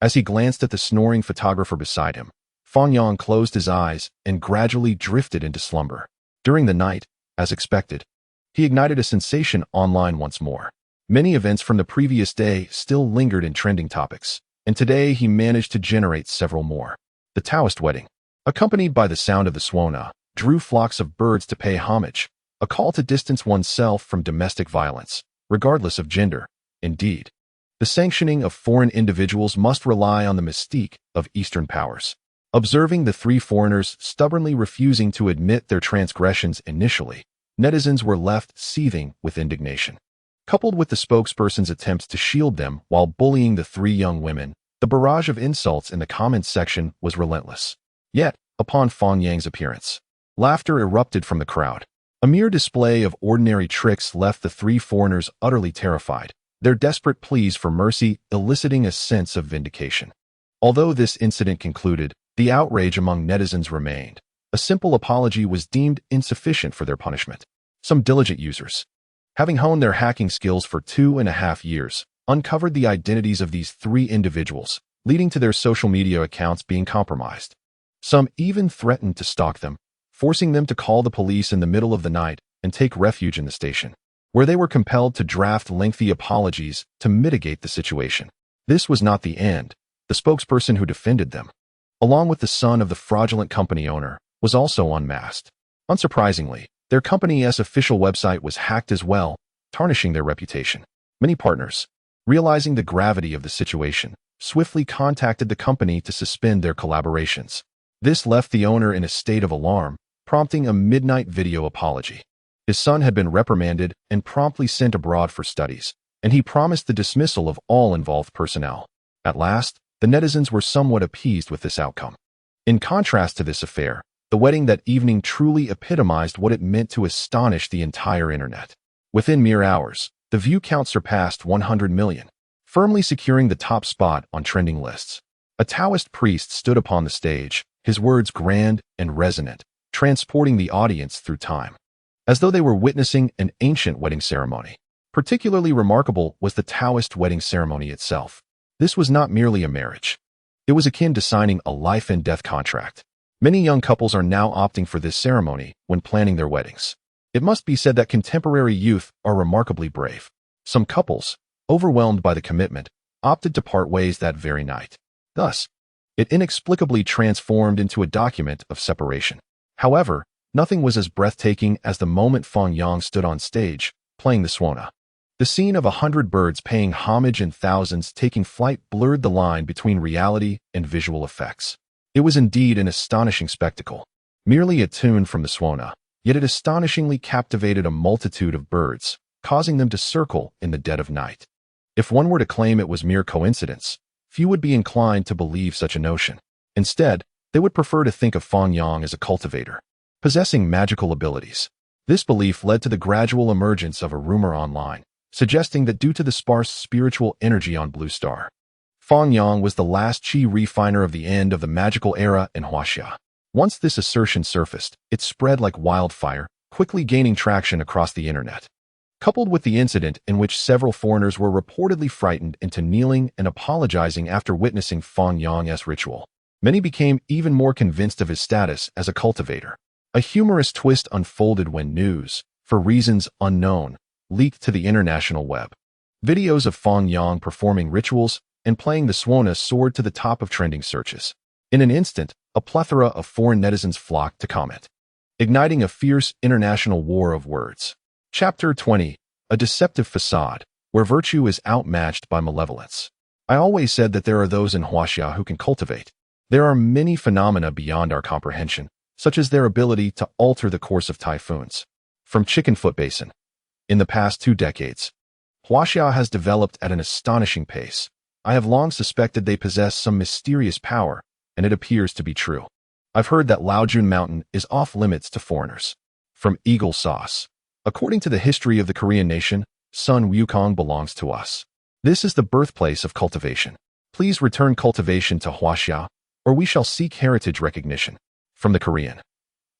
A: As he glanced at the snoring photographer beside him, Fang Yang closed his eyes and gradually drifted into slumber. During the night, as expected, he ignited a sensation online once more. Many events from the previous day still lingered in trending topics, and today he managed to generate several more. The Taoist wedding, accompanied by the sound of the swana, drew flocks of birds to pay homage, a call to distance oneself from domestic violence, regardless of gender. Indeed, the sanctioning of foreign individuals must rely on the mystique of Eastern powers. Observing the three foreigners stubbornly refusing to admit their transgressions initially, netizens were left seething with indignation. Coupled with the spokesperson's attempts to shield them while bullying the three young women, the barrage of insults in the comments section was relentless. Yet, upon Fang Yang's appearance, laughter erupted from the crowd. A mere display of ordinary tricks left the three foreigners utterly terrified, their desperate pleas for mercy eliciting a sense of vindication. Although this incident concluded, the outrage among netizens remained. A simple apology was deemed insufficient for their punishment. Some diligent users, having honed their hacking skills for 2.5 years, uncovered the identities of these three individuals, leading to their social media accounts being compromised. Some even threatened to stalk them, forcing them to call the police in the middle of the night and take refuge in the station, where they were compelled to draft lengthy apologies to mitigate the situation. This was not the end. The spokesperson who defended them, along with the son of the fraudulent company owner, was also unmasked. Unsurprisingly, their company's official website was hacked as well, tarnishing their reputation. Many partners, realizing the gravity of the situation, swiftly contacted the company to suspend their collaborations. This left the owner in a state of alarm, prompting a midnight video apology. His son had been reprimanded and promptly sent abroad for studies, and he promised the dismissal of all involved personnel. At last, the netizens were somewhat appeased with this outcome. In contrast to this affair, the wedding that evening truly epitomized what it meant to astonish the entire internet. Within mere hours, the view count surpassed 100 million, firmly securing the top spot on trending lists. A Taoist priest stood upon the stage, his words grand and resonant, transporting the audience through time, as though they were witnessing an ancient wedding ceremony. Particularly remarkable was the Taoist wedding ceremony itself. This was not merely a marriage. It was akin to signing a life and death contract. Many young couples are now opting for this ceremony when planning their weddings. It must be said that contemporary youth are remarkably brave. Some couples, overwhelmed by the commitment, opted to part ways that very night. Thus, it inexplicably transformed into a document of separation. However, Nothing was as breathtaking as the moment Fang Yang stood on stage, playing the suona. The scene of 100 birds paying homage and thousands taking flight blurred the line between reality and visual effects. It was indeed an astonishing spectacle. Merely a tune from the suona, yet it astonishingly captivated a multitude of birds, causing them to circle in the dead of night. If one were to claim it was mere coincidence, few would be inclined to believe such a notion. Instead, they would prefer to think of Fang Yang as a cultivator, possessing magical abilities. This belief led to the gradual emergence of a rumor online, suggesting that due to the sparse spiritual energy on Blue Star, Fang Yang was the last qi refiner of the end of the magical era in Huaxia. Once this assertion surfaced, it spread like wildfire, quickly gaining traction across the internet. Coupled with the incident in which several foreigners were reportedly frightened into kneeling and apologizing after witnessing Fang Yang's ritual, many became even more convinced of his status as a cultivator. A humorous twist unfolded when news, for reasons unknown, leaked to the international web. Videos of Fang Yang performing rituals and playing the suona soared to the top of trending searches. In an instant, a plethora of foreign netizens flocked to comment, igniting a fierce international war of words. Chapter 20. A deceptive facade, where virtue is outmatched by malevolence. I always said that there are those in Huaxia who can cultivate. There are many phenomena beyond our comprehension, such as their ability to alter the course of typhoons. From Chickenfoot Basin. In the past 2 decades, Huaxia has developed at an astonishing pace. I have long suspected they possess some mysterious power, and it appears to be true. I've heard that Laojun Mountain is off limits to foreigners. From Eagle Sauce. According to the history of the Korean nation, Sun Wukong belongs to us. This is the birthplace of cultivation. Please return cultivation to Huaxia, or we shall seek heritage recognition. From the Korean.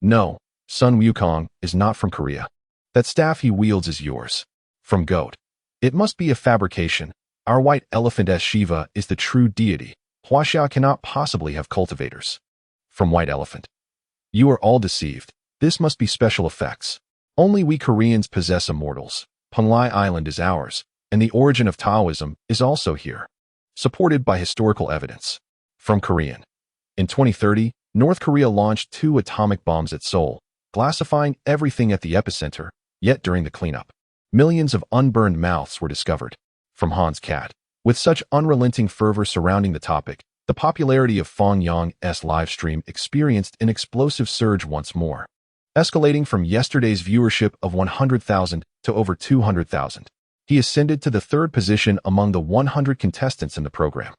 A: No, Sun Wukong is not from Korea. That staff he wields is yours. From Goat. It must be a fabrication. Our white elephant as Shiva is the true deity. Huaxia cannot possibly have cultivators. From White Elephant. You are all deceived. This must be special effects. Only we Koreans possess immortals. Penglai Island is ours, and the origin of Taoism is also here. Supported by historical evidence. From Korean. In 2030, North Korea launched 2 atomic bombs at Seoul, glassifying everything at the epicenter, yet during the cleanup, millions of unburned mouths were discovered. From Hans Cat. With such unrelenting fervor surrounding the topic, the popularity of Fang Yang's livestream experienced an explosive surge once more, escalating from yesterday's viewership of 100,000 to over 200,000. He ascended to the 3rd position among the 100 contestants in the program.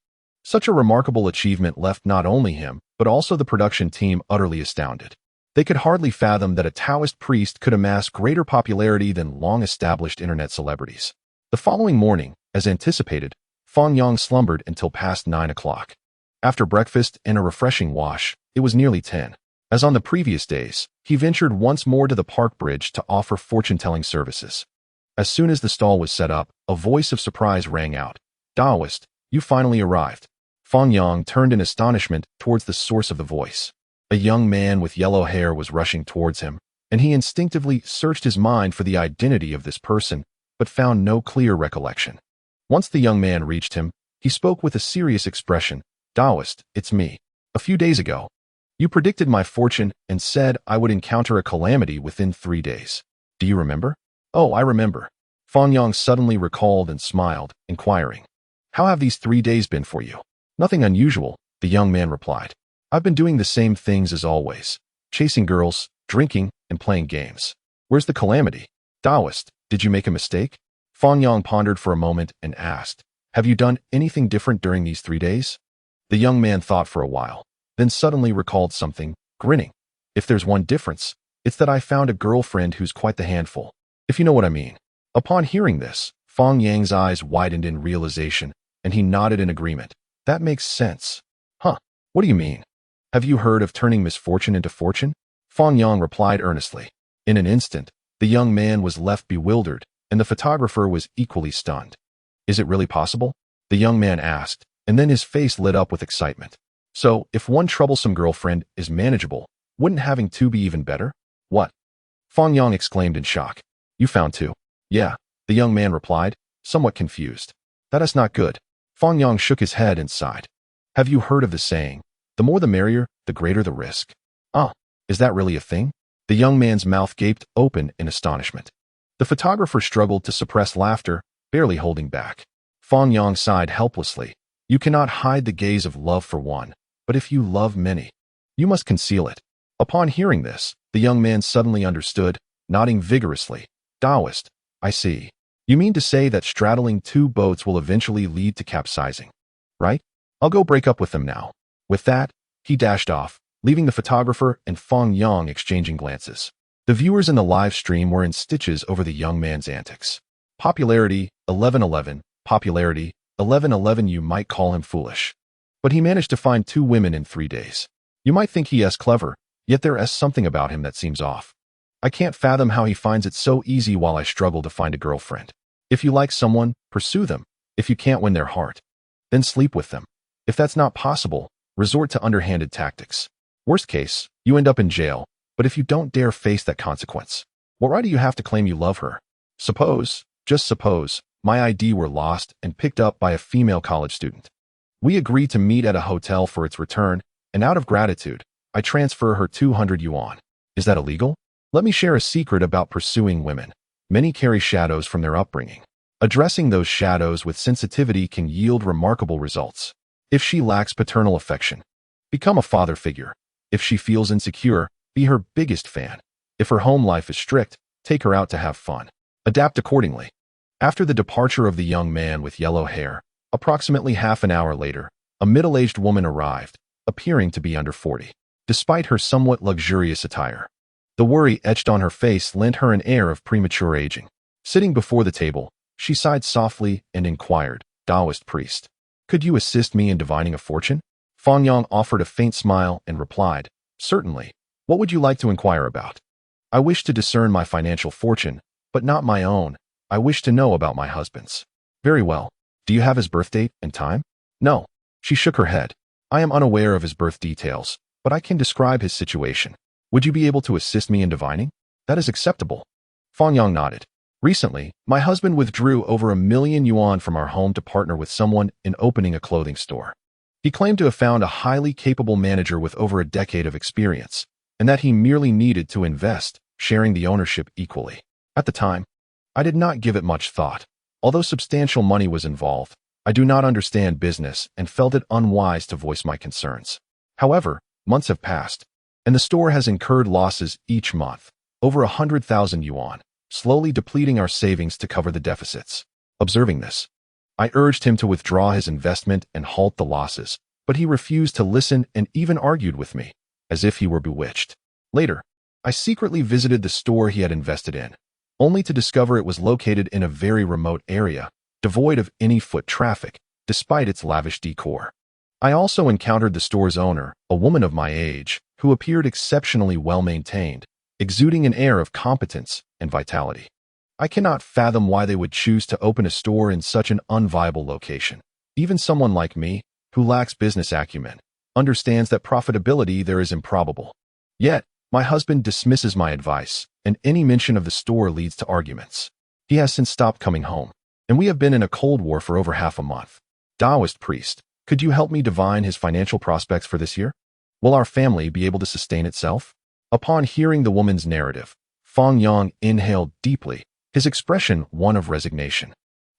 A: Such a remarkable achievement left not only him, but also the production team utterly astounded. They could hardly fathom that a Taoist priest could amass greater popularity than long-established internet celebrities. The following morning, as anticipated, Fang Yang slumbered until past 9 o'clock. After breakfast and a refreshing wash, it was nearly 10. As on the previous days, he ventured once more to the park bridge to offer fortune-telling services. As soon as the stall was set up, a voice of surprise rang out. Taoist, you finally arrived. Fang Yang turned in astonishment towards the source of the voice. A young man with yellow hair was rushing towards him, and he instinctively searched his mind for the identity of this person, but found no clear recollection. Once the young man reached him, he spoke with a serious expression. Taoist, it's me. A few days ago, you predicted my fortune and said I would encounter a calamity within 3 days. Do you remember? Oh, I remember. Fang Yang suddenly recalled and smiled, inquiring. How have these 3 days been for you? Nothing unusual, the young man replied. I've been doing the same things as always, chasing girls, drinking, and playing games. Where's the calamity? Taoist, did you make a mistake? Fang Yang pondered for a moment and asked, have you done anything different during these 3 days? The young man thought for a while, then suddenly recalled something, grinning. If there's one difference, it's that I found a girlfriend who's quite the handful, if you know what I mean. Upon hearing this, Fang Yang's eyes widened in realization, and he nodded in agreement. That makes sense. Huh, what do you mean? Have you heard of turning misfortune into fortune? Fang Yang replied earnestly. In an instant, the young man was left bewildered, and the photographer was equally stunned. Is it really possible? The young man asked, and then his face lit up with excitement. So, if one troublesome girlfriend is manageable, wouldn't having 2 be even better? What? Fang Yang exclaimed in shock. You found 2? Yeah, the young man replied, somewhat confused. That is not good. Fang Yang shook his head and sighed. Have you heard of the saying, the more the merrier, the greater the risk? Ah, is that really a thing? The young man's mouth gaped open in astonishment. The photographer struggled to suppress laughter, barely holding back. Fang Yang sighed helplessly. You cannot hide the gaze of love for one, but if you love many, you must conceal it. Upon hearing this, the young man suddenly understood, nodding vigorously. Taoist, I see. You mean to say that straddling two boats will eventually lead to capsizing, right? I'll go break up with them now. With that, he dashed off, leaving the photographer and Fang Yang exchanging glances. The viewers in the live stream were in stitches over the young man's antics. Popularity, 1111, popularity, 1111. You might call him foolish. But he managed to find 2 women in 3 days. You might think he is clever, yet there is something about him that seems off. I can't fathom how he finds it so easy while I struggle to find a girlfriend. If you like someone, pursue them. If you can't win their heart, then sleep with them. If that's not possible, resort to underhanded tactics. Worst case, you end up in jail, but if you don't dare face that consequence, what right do you have to claim you love her? Suppose, just suppose, my ID were lost and picked up by a female college student. We agree to meet at a hotel for its return, and out of gratitude, I transfer her 200 yuan. Is that illegal? Let me share a secret about pursuing women. Many carry shadows from their upbringing. Addressing those shadows with sensitivity can yield remarkable results. If she lacks paternal affection, become a father figure. If she feels insecure, be her biggest fan. If her home life is strict, take her out to have fun. Adapt accordingly. After the departure of the young man with yellow hair, approximately half an hour later, a middle-aged woman arrived, appearing to be under 40. Despite her somewhat luxurious attire, the worry etched on her face lent her an air of premature aging. Sitting before the table, she sighed softly and inquired, Taoist priest, could you assist me in divining a fortune? Fang Yang offered a faint smile and replied, certainly. What would you like to inquire about? I wish to discern my financial fortune, but not my own. I wish to know about my husband's. Very well. Do you have his birth date and time? No. She shook her head. I am unaware of his birth details, but I can describe his situation. Would you be able to assist me in divining? That is acceptable. Fang Yang nodded. Recently, my husband withdrew over 1 million yuan from our home to partner with someone in opening a clothing store. He claimed to have found a highly capable manager with over a decade of experience, and that he merely needed to invest, sharing the ownership equally. At the time, I did not give it much thought. Although substantial money was involved, I do not understand business and felt it unwise to voice my concerns. However, months have passed, and the store has incurred losses each month, over 100,000 yuan, slowly depleting our savings to cover the deficits. Observing this, I urged him to withdraw his investment and halt the losses, but he refused to listen and even argued with me, as if he were bewitched. Later, I secretly visited the store he had invested in, only to discover it was located in a very remote area, devoid of any foot traffic, despite its lavish decor. I also encountered the store's owner, a woman of my age, who appeared exceptionally well-maintained, exuding an air of competence and vitality. I cannot fathom why they would choose to open a store in such an unviable location. Even someone like me, who lacks business acumen, understands that profitability there is improbable. Yet, my husband dismisses my advice, and any mention of the store leads to arguments. He has since stopped coming home, and we have been in a cold war for over half a month. Taoist priest, could you help me divine his financial prospects for this year? Will our family be able to sustain itself? Upon hearing the woman's narrative, Fang Yang inhaled deeply, his expression one of resignation.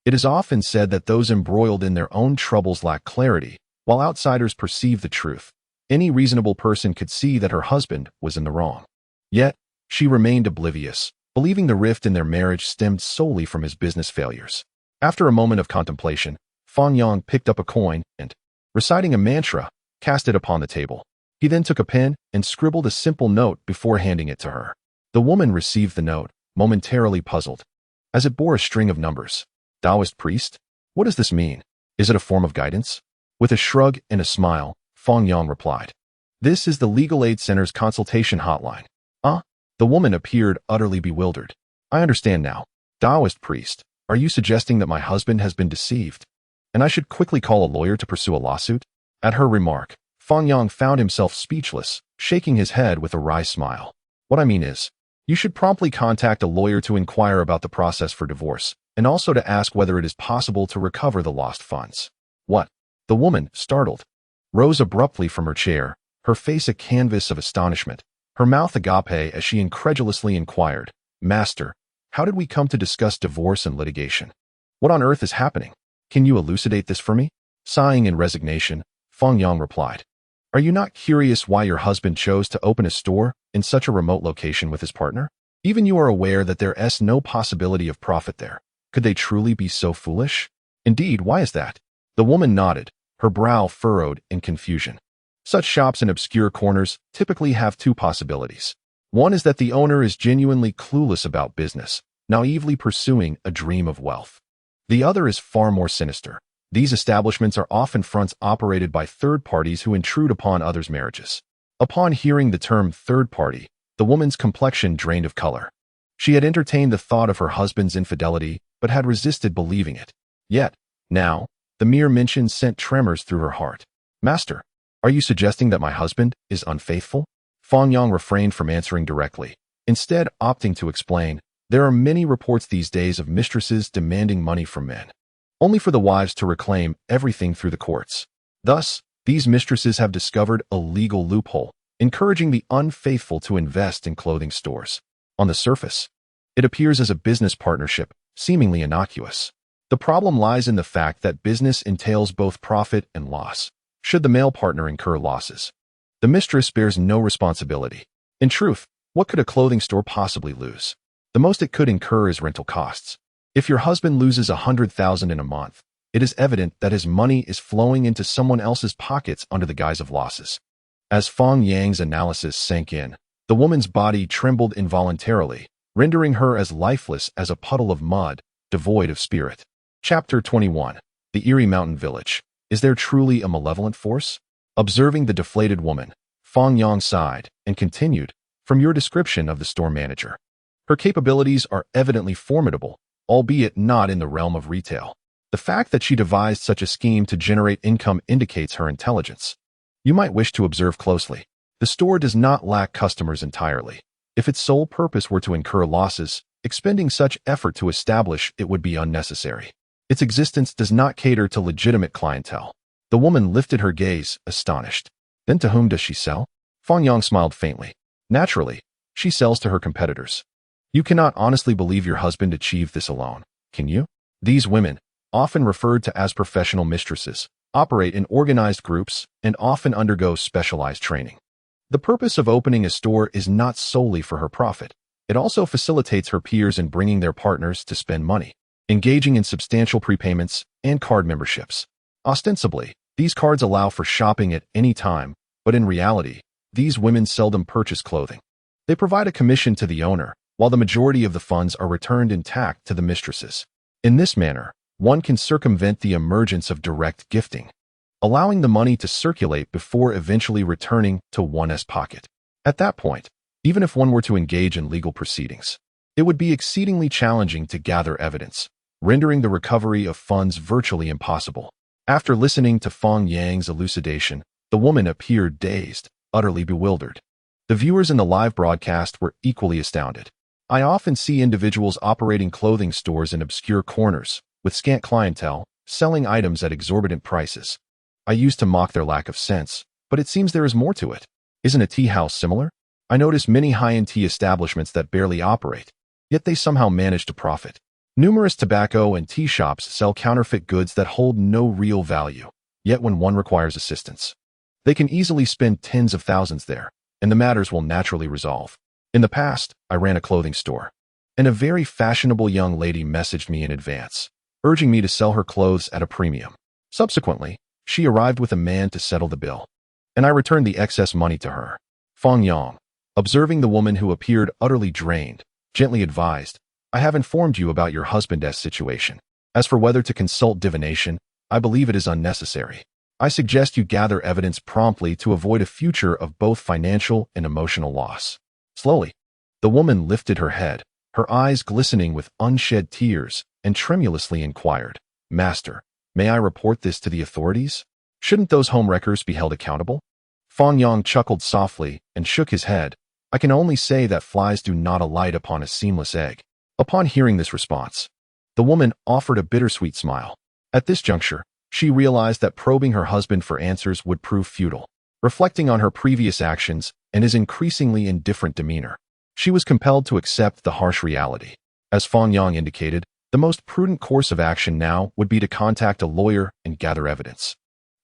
A: It is often said that those embroiled in their own troubles lack clarity, while outsiders perceive the truth. Any reasonable person could see that her husband was in the wrong. Yet, she remained oblivious, believing the rift in their marriage stemmed solely from his business failures. After a moment of contemplation, Fang Yang picked up a coin and, reciting a mantra, cast it upon the table. He then took a pen and scribbled a simple note before handing it to her. The woman received the note, momentarily puzzled, as it bore a string of numbers. Taoist priest? What does this mean? Is it a form of guidance? With a shrug and a smile, Fang Yang replied, This is the Legal Aid Center's consultation hotline. The woman appeared utterly bewildered. I understand now. Taoist priest, are you suggesting that my husband has been deceived, and I should quickly call a lawyer to pursue a lawsuit? At her remark, Fang Yang found himself speechless, shaking his head with a wry smile. What I mean is, you should promptly contact a lawyer to inquire about the process for divorce, and also to ask whether it is possible to recover the lost funds. What? The woman, startled, rose abruptly from her chair, her face a canvas of astonishment, her mouth agape as she incredulously inquired, "Master, how did we come to discuss divorce and litigation? What on earth is happening? Can you elucidate this for me?" Sighing in resignation, Fang Yang replied, "Are you not curious why your husband chose to open a store in such a remote location with his partner? Even you are aware that there is no possibility of profit there. Could they truly be so foolish? Indeed, why is that?" The woman nodded, her brow furrowed in confusion. Such shops in obscure corners typically have two possibilities. One is that the owner is genuinely clueless about business, naively pursuing a dream of wealth. The other is far more sinister. These establishments are often fronts operated by third parties who intrude upon others' marriages. Upon hearing the term third party, the woman's complexion drained of color. She had entertained the thought of her husband's infidelity, but had resisted believing it. Yet, now, the mere mention sent tremors through her heart. "Master, are you suggesting that my husband is unfaithful?" Fang Yang refrained from answering directly, instead opting to explain, "There are many reports these days of mistresses demanding money from men, only for the wives to reclaim everything through the courts. Thus, these mistresses have discovered a legal loophole, encouraging the unfaithful to invest in clothing stores. On the surface, it appears as a business partnership, seemingly innocuous. The problem lies in the fact that business entails both profit and loss. Should the male partner incur losses, the mistress bears no responsibility. In truth, what could a clothing store possibly lose? The most it could incur is rental costs. If your husband loses 100,000 in a month, it is evident that his money is flowing into someone else's pockets under the guise of losses." As Fang Yang's analysis sank in, the woman's body trembled involuntarily, rendering her as lifeless as a puddle of mud, devoid of spirit. Chapter 21. The Eerie Mountain Village. Is there truly a malevolent force? Observing the deflated woman, Fang Yang sighed and continued, "From your description of the store manager, her capabilities are evidently formidable, albeit not in the realm of retail. The fact that she devised such a scheme to generate income indicates her intelligence. You might wish to observe closely. The store does not lack customers entirely. If its sole purpose were to incur losses, expending such effort to establish it would be unnecessary. Its existence does not cater to legitimate clientele." The woman lifted her gaze, astonished. "Then to whom does she sell?" Fang Yang smiled faintly. "Naturally, she sells to her competitors. You cannot honestly believe your husband achieved this alone, can you? These women, often referred to as professional mistresses, operate in organized groups and often undergo specialized training. The purpose of opening a store is not solely for her profit. It also facilitates her peers in bringing their partners to spend money, engaging in substantial prepayments and card memberships. Ostensibly, these cards allow for shopping at any time, but in reality, these women seldom purchase clothing. They provide a commission to the owner, while the majority of the funds are returned intact to the mistresses. In this manner, one can circumvent the emergence of direct gifting, allowing the money to circulate before eventually returning to one's pocket. At that point, even if one were to engage in legal proceedings, it would be exceedingly challenging to gather evidence, rendering the recovery of funds virtually impossible. After listening to Fang Yang's elucidation, the woman appeared dazed, utterly bewildered. The viewers in the live broadcast were equally astounded. I often see individuals operating clothing stores in obscure corners, with scant clientele, selling items at exorbitant prices. I used to mock their lack of sense, but it seems there is more to it. Isn't a tea house similar? I notice many high-end tea establishments that barely operate, yet they somehow manage to profit. Numerous tobacco and tea shops sell counterfeit goods that hold no real value, yet when one requires assistance, they can easily spend tens of thousands there, and the matters will naturally resolve. In the past, I ran a clothing store, and a very fashionable young lady messaged me in advance, urging me to sell her clothes at a premium. Subsequently, she arrived with a man to settle the bill, and I returned the excess money to her. Fang Yang, observing the woman who appeared utterly drained, gently advised, "I have informed you about your husband's situation. As for whether to consult divination, I believe it is unnecessary. I suggest you gather evidence promptly to avoid a future of both financial and emotional loss." Slowly, the woman lifted her head, her eyes glistening with unshed tears, and tremulously inquired, "Master, may I report this to the authorities? Shouldn't those homewreckers be held accountable?" Fang Yang chuckled softly and shook his head. "I can only say that flies do not alight upon a seamless egg." Upon hearing this response, the woman offered a bittersweet smile. At this juncture, she realized that probing her husband for answers would prove futile. reflecting on her previous actions and his increasingly indifferent demeanor. She was compelled to accept the harsh reality. As Fang Yang indicated, the most prudent course of action now would be to contact a lawyer and gather evidence,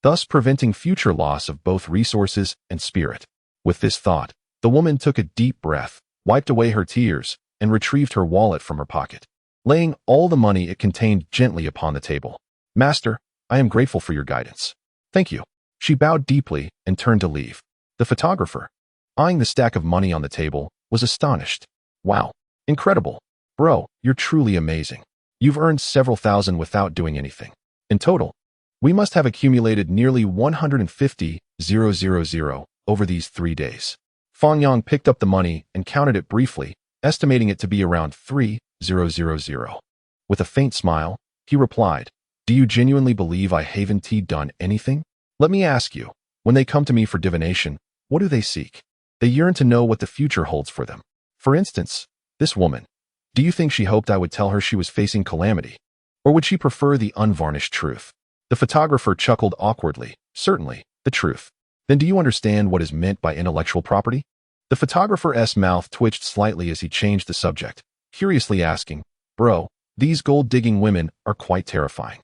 A: thus preventing future loss of both resources and spirit. With this thought, the woman took a deep breath, wiped away her tears, and retrieved her wallet from her pocket, laying all the money it contained gently upon the table. "Master, I am grateful for your guidance." "Thank you." She bowed deeply and turned to leave. The photographer, eyeing the stack of money on the table, was astonished. "Wow, incredible. Bro, you're truly amazing. You've earned several thousand without doing anything. In total, we must have accumulated nearly 150,000 over these 3 days." Fang Yang picked up the money and counted it briefly, estimating it to be around 3,000. With a faint smile, he replied, "Do you genuinely believe I haven't done anything? Let me ask you, when they come to me for divination, what do they seek? They yearn to know what the future holds for them. For instance, this woman. Do you think she hoped I would tell her she was facing calamity? Or would she prefer the unvarnished truth?" The photographer chuckled awkwardly. "Certainly, the truth." "Then do you understand what is meant by intellectual property?" The photographer's mouth twitched slightly as he changed the subject, curiously asking, "Bro, these gold-digging women are quite terrifying.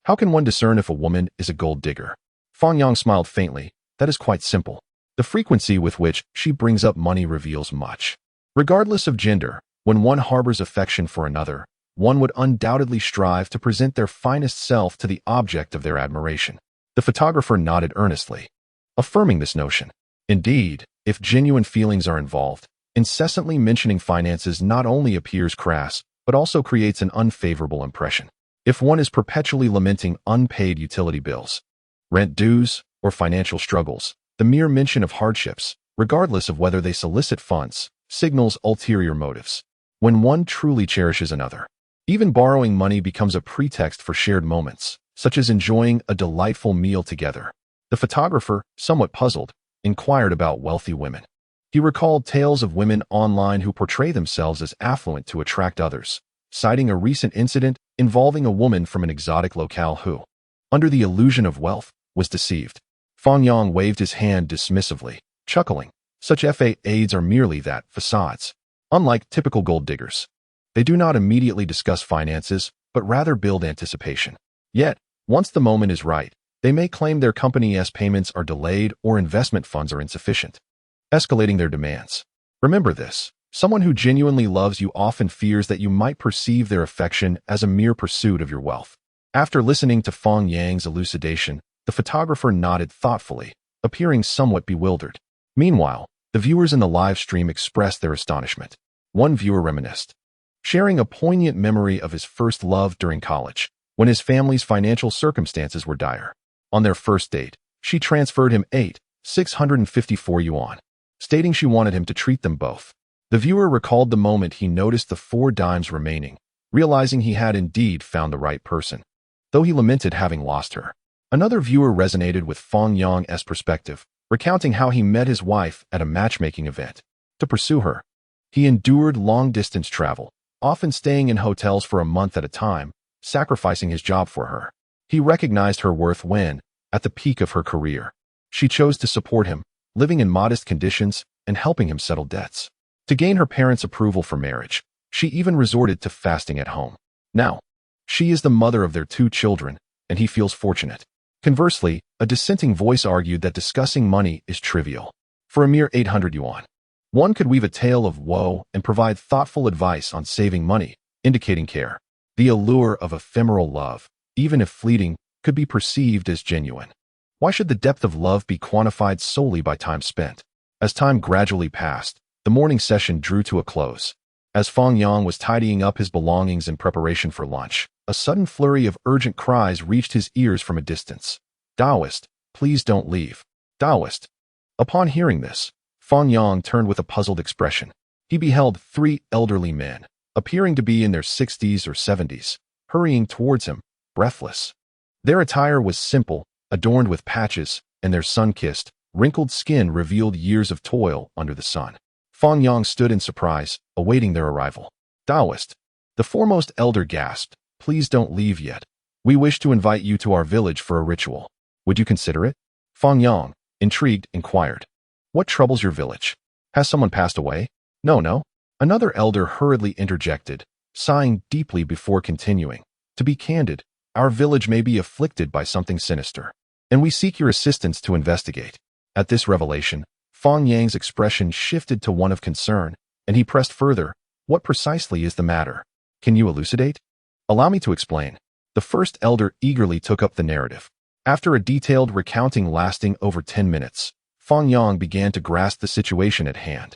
A: How can one discern if a woman is a gold digger?" Fang Yang smiled faintly. "That is quite simple. The frequency with which she brings up money reveals much. Regardless of gender, when one harbors affection for another, one would undoubtedly strive to present their finest self to the object of their admiration." The photographer nodded earnestly, affirming this notion. Indeed, if genuine feelings are involved, incessantly mentioning finances not only appears crass, but also creates an unfavorable impression. If one is perpetually lamenting unpaid utility bills, rent dues, or financial struggles, the mere mention of hardships, regardless of whether they solicit funds, signals ulterior motives. When one truly cherishes another, even borrowing money becomes a pretext for shared moments, such as enjoying a delightful meal together. The photographer, somewhat puzzled, inquired about wealthy women. He recalled tales of women online who portray themselves as affluent to attract others, citing a recent incident involving a woman from an exotic locale who, under the illusion of wealth, was deceived. Fang Yang waved his hand dismissively, chuckling. Such FAAs are merely that, facades. Unlike typical gold diggers, they do not immediately discuss finances, but rather build anticipation. Yet, once the moment is right, they may claim their company's payments are delayed or investment funds are insufficient, escalating their demands. Remember this. Someone who genuinely loves you often fears that you might perceive their affection as a mere pursuit of your wealth. After listening to Fang Yang's elucidation, the photographer nodded thoughtfully, appearing somewhat bewildered. Meanwhile, the viewers in the live stream expressed their astonishment. One viewer reminisced, sharing a poignant memory of his first love during college, when his family's financial circumstances were dire. On their first date, she transferred him 654 yuan, stating she wanted him to treat them both. The viewer recalled the moment he noticed the 4 dimes remaining, realizing he had indeed found the right person, though he lamented having lost her. Another viewer resonated with Fang Yang's perspective, recounting how he met his wife at a matchmaking event. To pursue her, he endured long-distance travel, often staying in hotels for a month at a time, sacrificing his job for her. He recognized her worth when, at the peak of her career, she chose to support him, living in modest conditions and helping him settle debts. To gain her parents' approval for marriage, she even resorted to fasting at home. Now, she is the mother of their 2 children, and he feels fortunate. Conversely, a dissenting voice argued that discussing money is trivial. For a mere 800 yuan, one could weave a tale of woe and provide thoughtful advice on saving money, indicating care. The allure of ephemeral love, even if fleeting, could be perceived as genuine. Why should the depth of love be quantified solely by time spent? As time gradually passed, the morning session drew to a close. As Fang Yang was tidying up his belongings in preparation for lunch, a sudden flurry of urgent cries reached his ears from a distance. "Taoist, please don't leave. Taoist." Upon hearing this, Fang Yang turned with a puzzled expression. He beheld 3 elderly men, appearing to be in their 60s or 70s, hurrying towards him, breathless. Their attire was simple, adorned with patches, and their sun-kissed, wrinkled skin revealed years of toil under the sun. Fang Yang stood in surprise, awaiting their arrival. "Taoist," the foremost elder gasped, "please don't leave yet. We wish to invite you to our village for a ritual. Would you consider it?" Fang Yang, intrigued, inquired, "What troubles your village? Has someone passed away?" "No, no." Another elder hurriedly interjected, sighing deeply before continuing. "To be candid, our village may be afflicted by something sinister, and we seek your assistance to investigate." At this revelation, Fang Yang's expression shifted to one of concern, and he pressed further, "What precisely is the matter? Can you elucidate?" "Allow me to explain." The first elder eagerly took up the narrative. After a detailed recounting lasting over 10 minutes, Fang Yang began to grasp the situation at hand.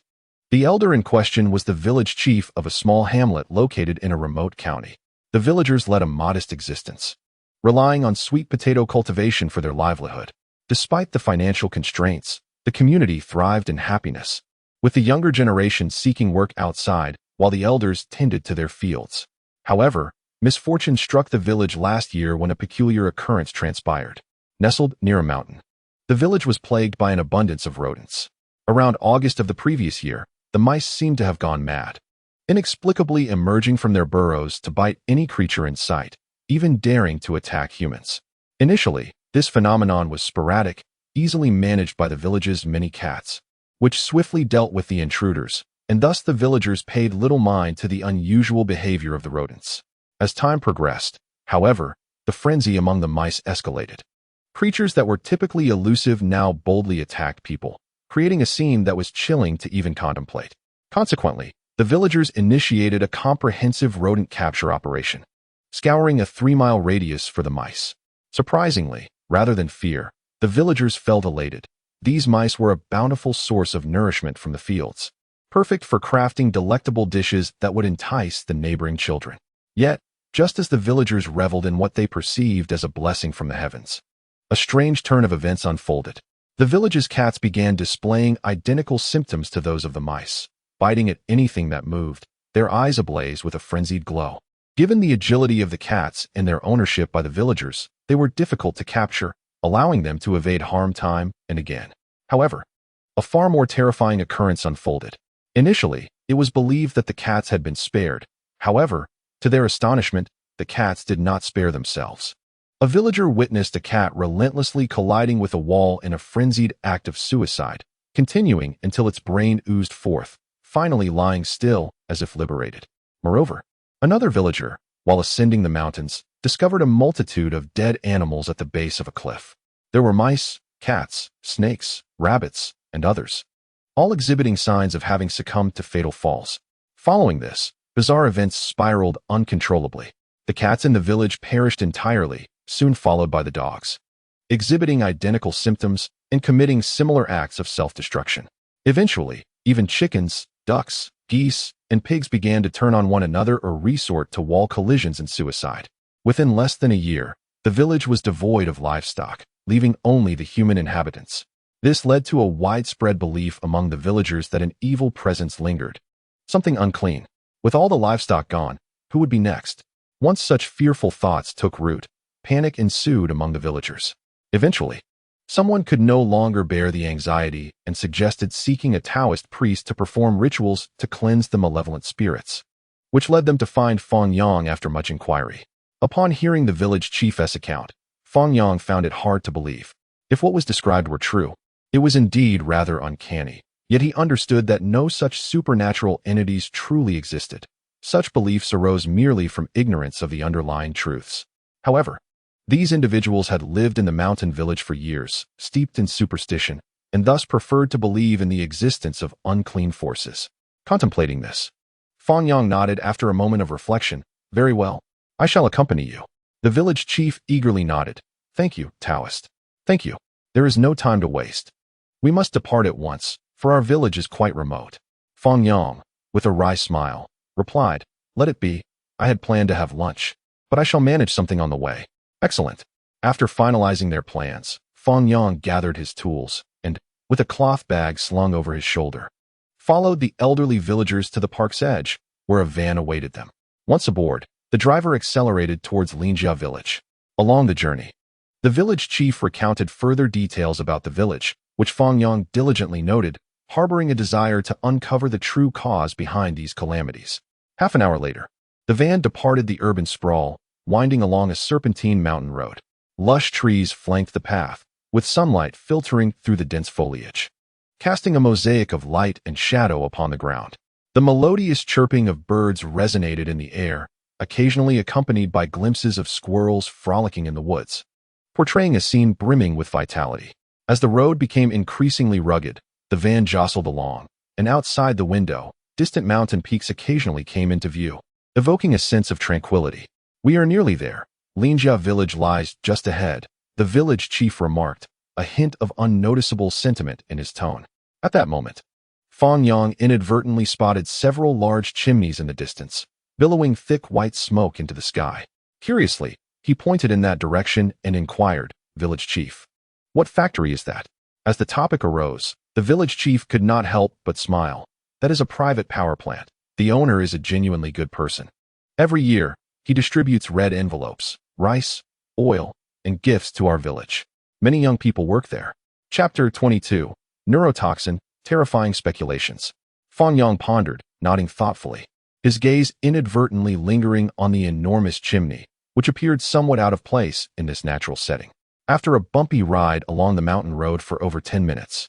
A: The elder in question was the village chief of a small hamlet located in a remote county. The villagers led a modest existence, relying on sweet potato cultivation for their livelihood. Despite the financial constraints, the community thrived in happiness, with the younger generation seeking work outside while the elders tended to their fields. However, misfortune struck the village last year when a peculiar occurrence transpired. Nestled near a mountain, the village was plagued by an abundance of rodents. Around August of the previous year, the mice seemed to have gone mad, inexplicably emerging from their burrows to bite any creature in sight, even daring to attack humans. Initially, this phenomenon was sporadic, easily managed by the village's many cats, which swiftly dealt with the intruders, and thus the villagers paid little mind to the unusual behavior of the rodents. As time progressed, however, the frenzy among the mice escalated. Creatures that were typically elusive now boldly attacked people, creating a scene that was chilling to even contemplate. Consequently, the villagers initiated a comprehensive rodent capture operation, scouring a 3-mile radius for the mice. Surprisingly, rather than fear, the villagers felt elated. These mice were a bountiful source of nourishment from the fields, perfect for crafting delectable dishes that would entice the neighboring children. Yet, just as the villagers reveled in what they perceived as a blessing from the heavens, a strange turn of events unfolded. The village's cats began displaying identical symptoms to those of the mice, biting at anything that moved, their eyes ablaze with a frenzied glow. Given the agility of the cats and their ownership by the villagers, they were difficult to capture, allowing them to evade harm time and again. However, a far more terrifying occurrence unfolded. Initially, it was believed that the cats had been spared. However, to their astonishment, the cats did not spare themselves. A villager witnessed a cat relentlessly colliding with a wall in a frenzied act of suicide, continuing until its brain oozed forth, finally lying still as if liberated. Moreover, another villager, while ascending the mountains, discovered a multitude of dead animals at the base of a cliff. There were mice, cats, snakes, rabbits, and others, all exhibiting signs of having succumbed to fatal falls. Following this, bizarre events spiraled uncontrollably. The cats in the village perished entirely, soon followed by the dogs, exhibiting identical symptoms and committing similar acts of self-destruction. Eventually, even chickens, ducks, geese, and pigs began to turn on one another or resort to wall collisions and suicide. Within less than a year, the village was devoid of livestock, leaving only the human inhabitants. This led to a widespread belief among the villagers that an evil presence lingered, something unclean. With all the livestock gone, who would be next? Once such fearful thoughts took root, panic ensued among the villagers. Eventually, someone could no longer bear the anxiety and suggested seeking a Taoist priest to perform rituals to cleanse the malevolent spirits, which led them to find Fang Yang after much inquiry. Upon hearing the village chief's account, Fang Yang found it hard to believe. If what was described were true, it was indeed rather uncanny. Yet he understood that no such supernatural entities truly existed. Such beliefs arose merely from ignorance of the underlying truths. However, these individuals had lived in the mountain village for years, steeped in superstition, and thus preferred to believe in the existence of unclean forces. Contemplating this, Fang Yang nodded after a moment of reflection. "Very well. I shall accompany you." The village chief eagerly nodded. "Thank you, Taoist. Thank you. There is no time to waste. We must depart at once, for our village is quite remote." Fang Yang, with a wry smile, replied, "Let it be. I had planned to have lunch, but I shall manage something on the way." "Excellent." After finalizing their plans, Fang Yang gathered his tools and, with a cloth bag slung over his shoulder, followed the elderly villagers to the park's edge, where a van awaited them. Once aboard, the driver accelerated towards Linjia village. Along the journey, the village chief recounted further details about the village, which Fang Yang diligently noted, harboring a desire to uncover the true cause behind these calamities. Half an hour later, the van departed the urban sprawl, winding along a serpentine mountain road. Lush trees flanked the path, with sunlight filtering through the dense foliage, casting a mosaic of light and shadow upon the ground. The melodious chirping of birds resonated in the air, occasionally accompanied by glimpses of squirrels frolicking in the woods, portraying a scene brimming with vitality. As the road became increasingly rugged, the van jostled along, and outside the window, distant mountain peaks occasionally came into view, evoking a sense of tranquility. "We are nearly there. Linjia village lies just ahead," the village chief remarked, a hint of unnoticeable sentiment in his tone. At that moment, Fang Yang inadvertently spotted several large chimneys in the distance, billowing thick white smoke into the sky. Curiously, he pointed in that direction and inquired, "Village chief, what factory is that?" As the topic arose, the village chief could not help but smile. "That is a private power plant. The owner is a genuinely good person. Every year, he distributes red envelopes, rice, oil, and gifts to our village. Many young people work there." Chapter 22. Neurotoxin, Terrifying Speculations. Fang Yang pondered, nodding thoughtfully, his gaze inadvertently lingering on the enormous chimney, which appeared somewhat out of place in this natural setting. After a bumpy ride along the mountain road for over 10 minutes,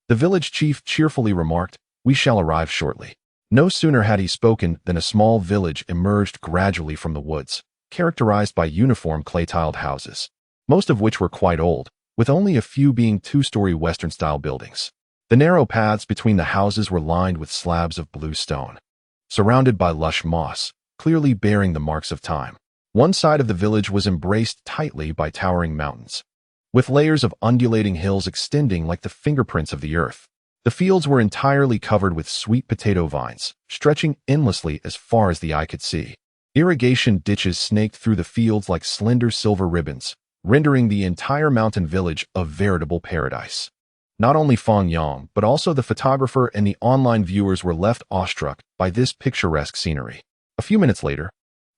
A: the village chief cheerfully remarked, "We shall arrive shortly." No sooner had he spoken than a small village emerged gradually from the woods, characterized by uniform clay-tiled houses, most of which were quite old, with only a few being two-story Western-style buildings. The narrow paths between the houses were lined with slabs of blue stone, surrounded by lush moss, clearly bearing the marks of time. One side of the village was embraced tightly by towering mountains, with layers of undulating hills extending like the fingerprints of the earth. The fields were entirely covered with sweet potato vines, stretching endlessly as far as the eye could see. Irrigation ditches snaked through the fields like slender silver ribbons, rendering the entire mountain village a veritable paradise. Not only Fang Yang, but also the photographer and the online viewers were left awestruck by this picturesque scenery. A few minutes later,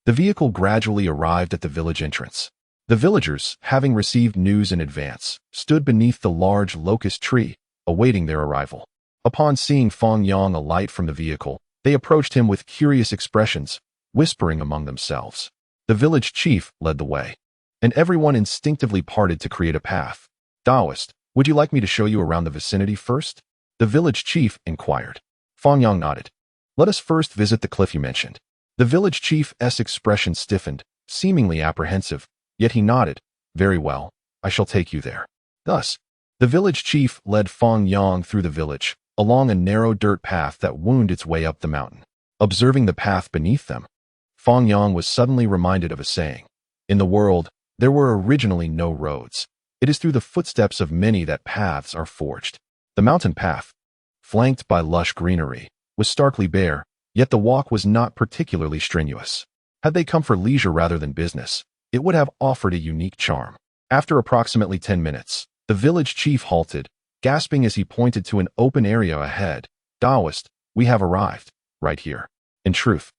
A: the vehicle gradually arrived at the village entrance. The villagers, having received news in advance, stood beneath the large locust tree, awaiting their arrival. Upon seeing Fang Yang alight from the vehicle, they approached him with curious expressions, whispering among themselves. The village chief led the way, and everyone instinctively parted to create a path. "Taoist, would you like me to show you around the vicinity first?" the village chief inquired. Fang Yang nodded. "Let us first visit the cliff you mentioned." The village chief's expression stiffened, seemingly apprehensive, yet he nodded. "Very well, I shall take you there." Thus, the village chief led Fang Yang through the village, along a narrow dirt path that wound its way up the mountain. Observing the path beneath them, Fang Yang was suddenly reminded of a saying. In the world, there were originally no roads. It is through the footsteps of many that paths are forged. The mountain path, flanked by lush greenery, was starkly bare, yet the walk was not particularly strenuous. Had they come for leisure rather than business, it would have offered a unique charm. After approximately 10 minutes, the village chief halted, gasping as he pointed to an open area ahead. "Taoist, we have arrived, right here." In truth,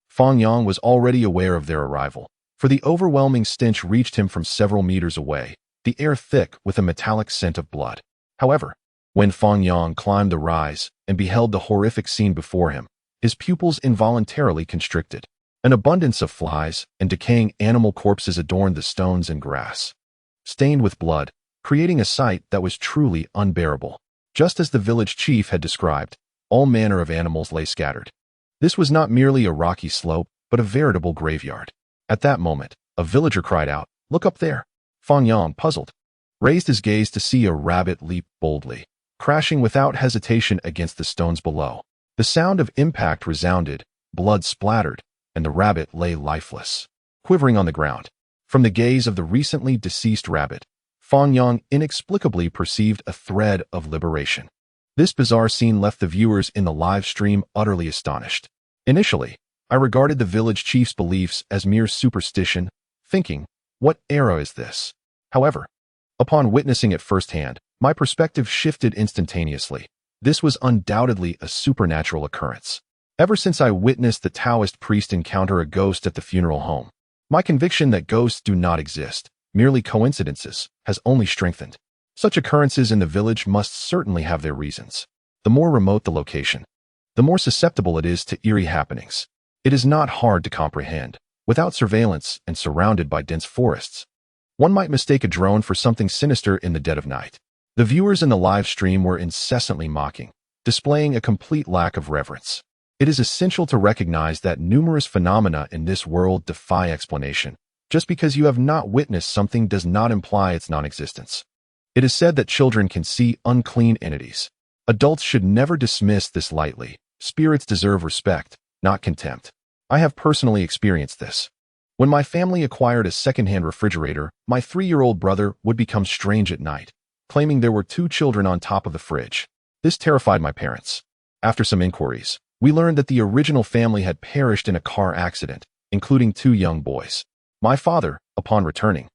A: Fang Yang was already aware of their arrival, for the overwhelming stench reached him from several meters away, the air thick with a metallic scent of blood. However, when Fang Yang climbed the rise and beheld the horrific scene before him, his pupils involuntarily constricted. An abundance of flies and decaying animal corpses adorned the stones and grass, stained with blood, creating a sight that was truly unbearable. Just as the village chief had described, all manner of animals lay scattered. This was not merely a rocky slope, but a veritable graveyard. At that moment, a villager cried out, "Look up there." Fang Yang, puzzled, raised his gaze to see a rabbit leap boldly, crashing without hesitation against the stones below. The sound of impact resounded, blood splattered, and the rabbit lay lifeless, quivering on the ground. From the gaze of the recently deceased rabbit, Fang Yang inexplicably perceived a thread of liberation. This bizarre scene left the viewers in the live stream utterly astonished. Initially, I regarded the village chief's beliefs as mere superstition, thinking, "What era is this?" However, upon witnessing it firsthand, my perspective shifted instantaneously. This was undoubtedly a supernatural occurrence. Ever since I witnessed the Taoist priest encounter a ghost at the funeral home, my conviction that ghosts do not exist, merely coincidences, has only strengthened. Such occurrences in the village must certainly have their reasons. The more remote the location, the more susceptible it is to eerie happenings. It is not hard to comprehend. Without surveillance and surrounded by dense forests, One might mistake a drone for something sinister in the dead of night. The viewers in the live stream were incessantly mocking, displaying a complete lack of reverence. It is essential to recognize that numerous phenomena in this world defy explanation. Just because you have not witnessed something does not imply its non-existence. It is said that children can see unclean entities. Adults should never dismiss this lightly. Spirits deserve respect, not contempt. I have personally experienced this. When my family acquired a second-hand refrigerator, my 3-year-old brother would become strange at night, claiming there were 2 children on top of the fridge. This terrified my parents. After some inquiries, we learned that the original family had perished in a car accident, including 2 young boys. My father, upon returning,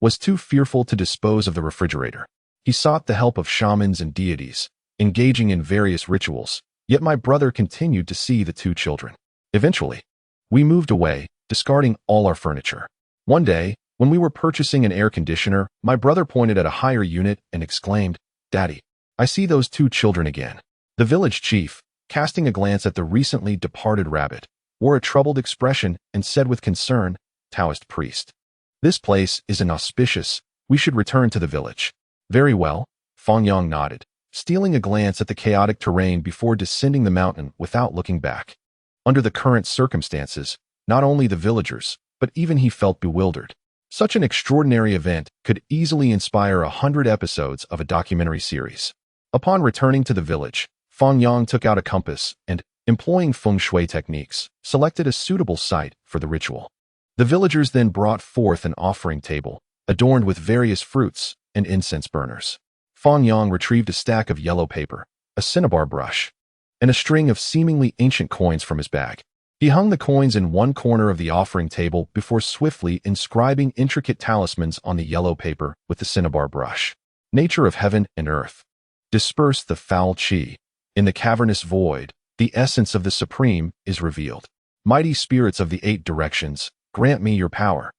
A: was too fearful to dispose of the refrigerator. He sought the help of shamans and deities, engaging in various rituals, yet my brother continued to see the 2 children. Eventually, we moved away, discarding all our furniture. One day, when we were purchasing an air conditioner, my brother pointed at a higher unit and exclaimed, "Daddy, I see those 2 children again." The village chief, casting a glance at the recently departed rabbit, wore a troubled expression and said with concern, "Taoist priest, this place is inauspicious. We should return to the village." "Very well," Fang Yang nodded, stealing a glance at the chaotic terrain before descending the mountain without looking back. Under the current circumstances, not only the villagers, but even he felt bewildered. Such an extraordinary event could easily inspire 100 episodes of a documentary series. Upon returning to the village, Fang Yang took out a compass and, employing feng shui techniques, selected a suitable site for the ritual. The villagers then brought forth an offering table, adorned with various fruits and incense burners. Fang Yang retrieved a stack of yellow paper, a cinnabar brush, and a string of seemingly ancient coins from his bag. He hung the coins in one corner of the offering table before swiftly inscribing intricate talismans on the yellow paper with the cinnabar brush. Nature of heaven and earth. Disperse the foul qi. In the cavernous void, the essence of the Supreme is revealed. Mighty spirits of the 8 directions, grant me your power.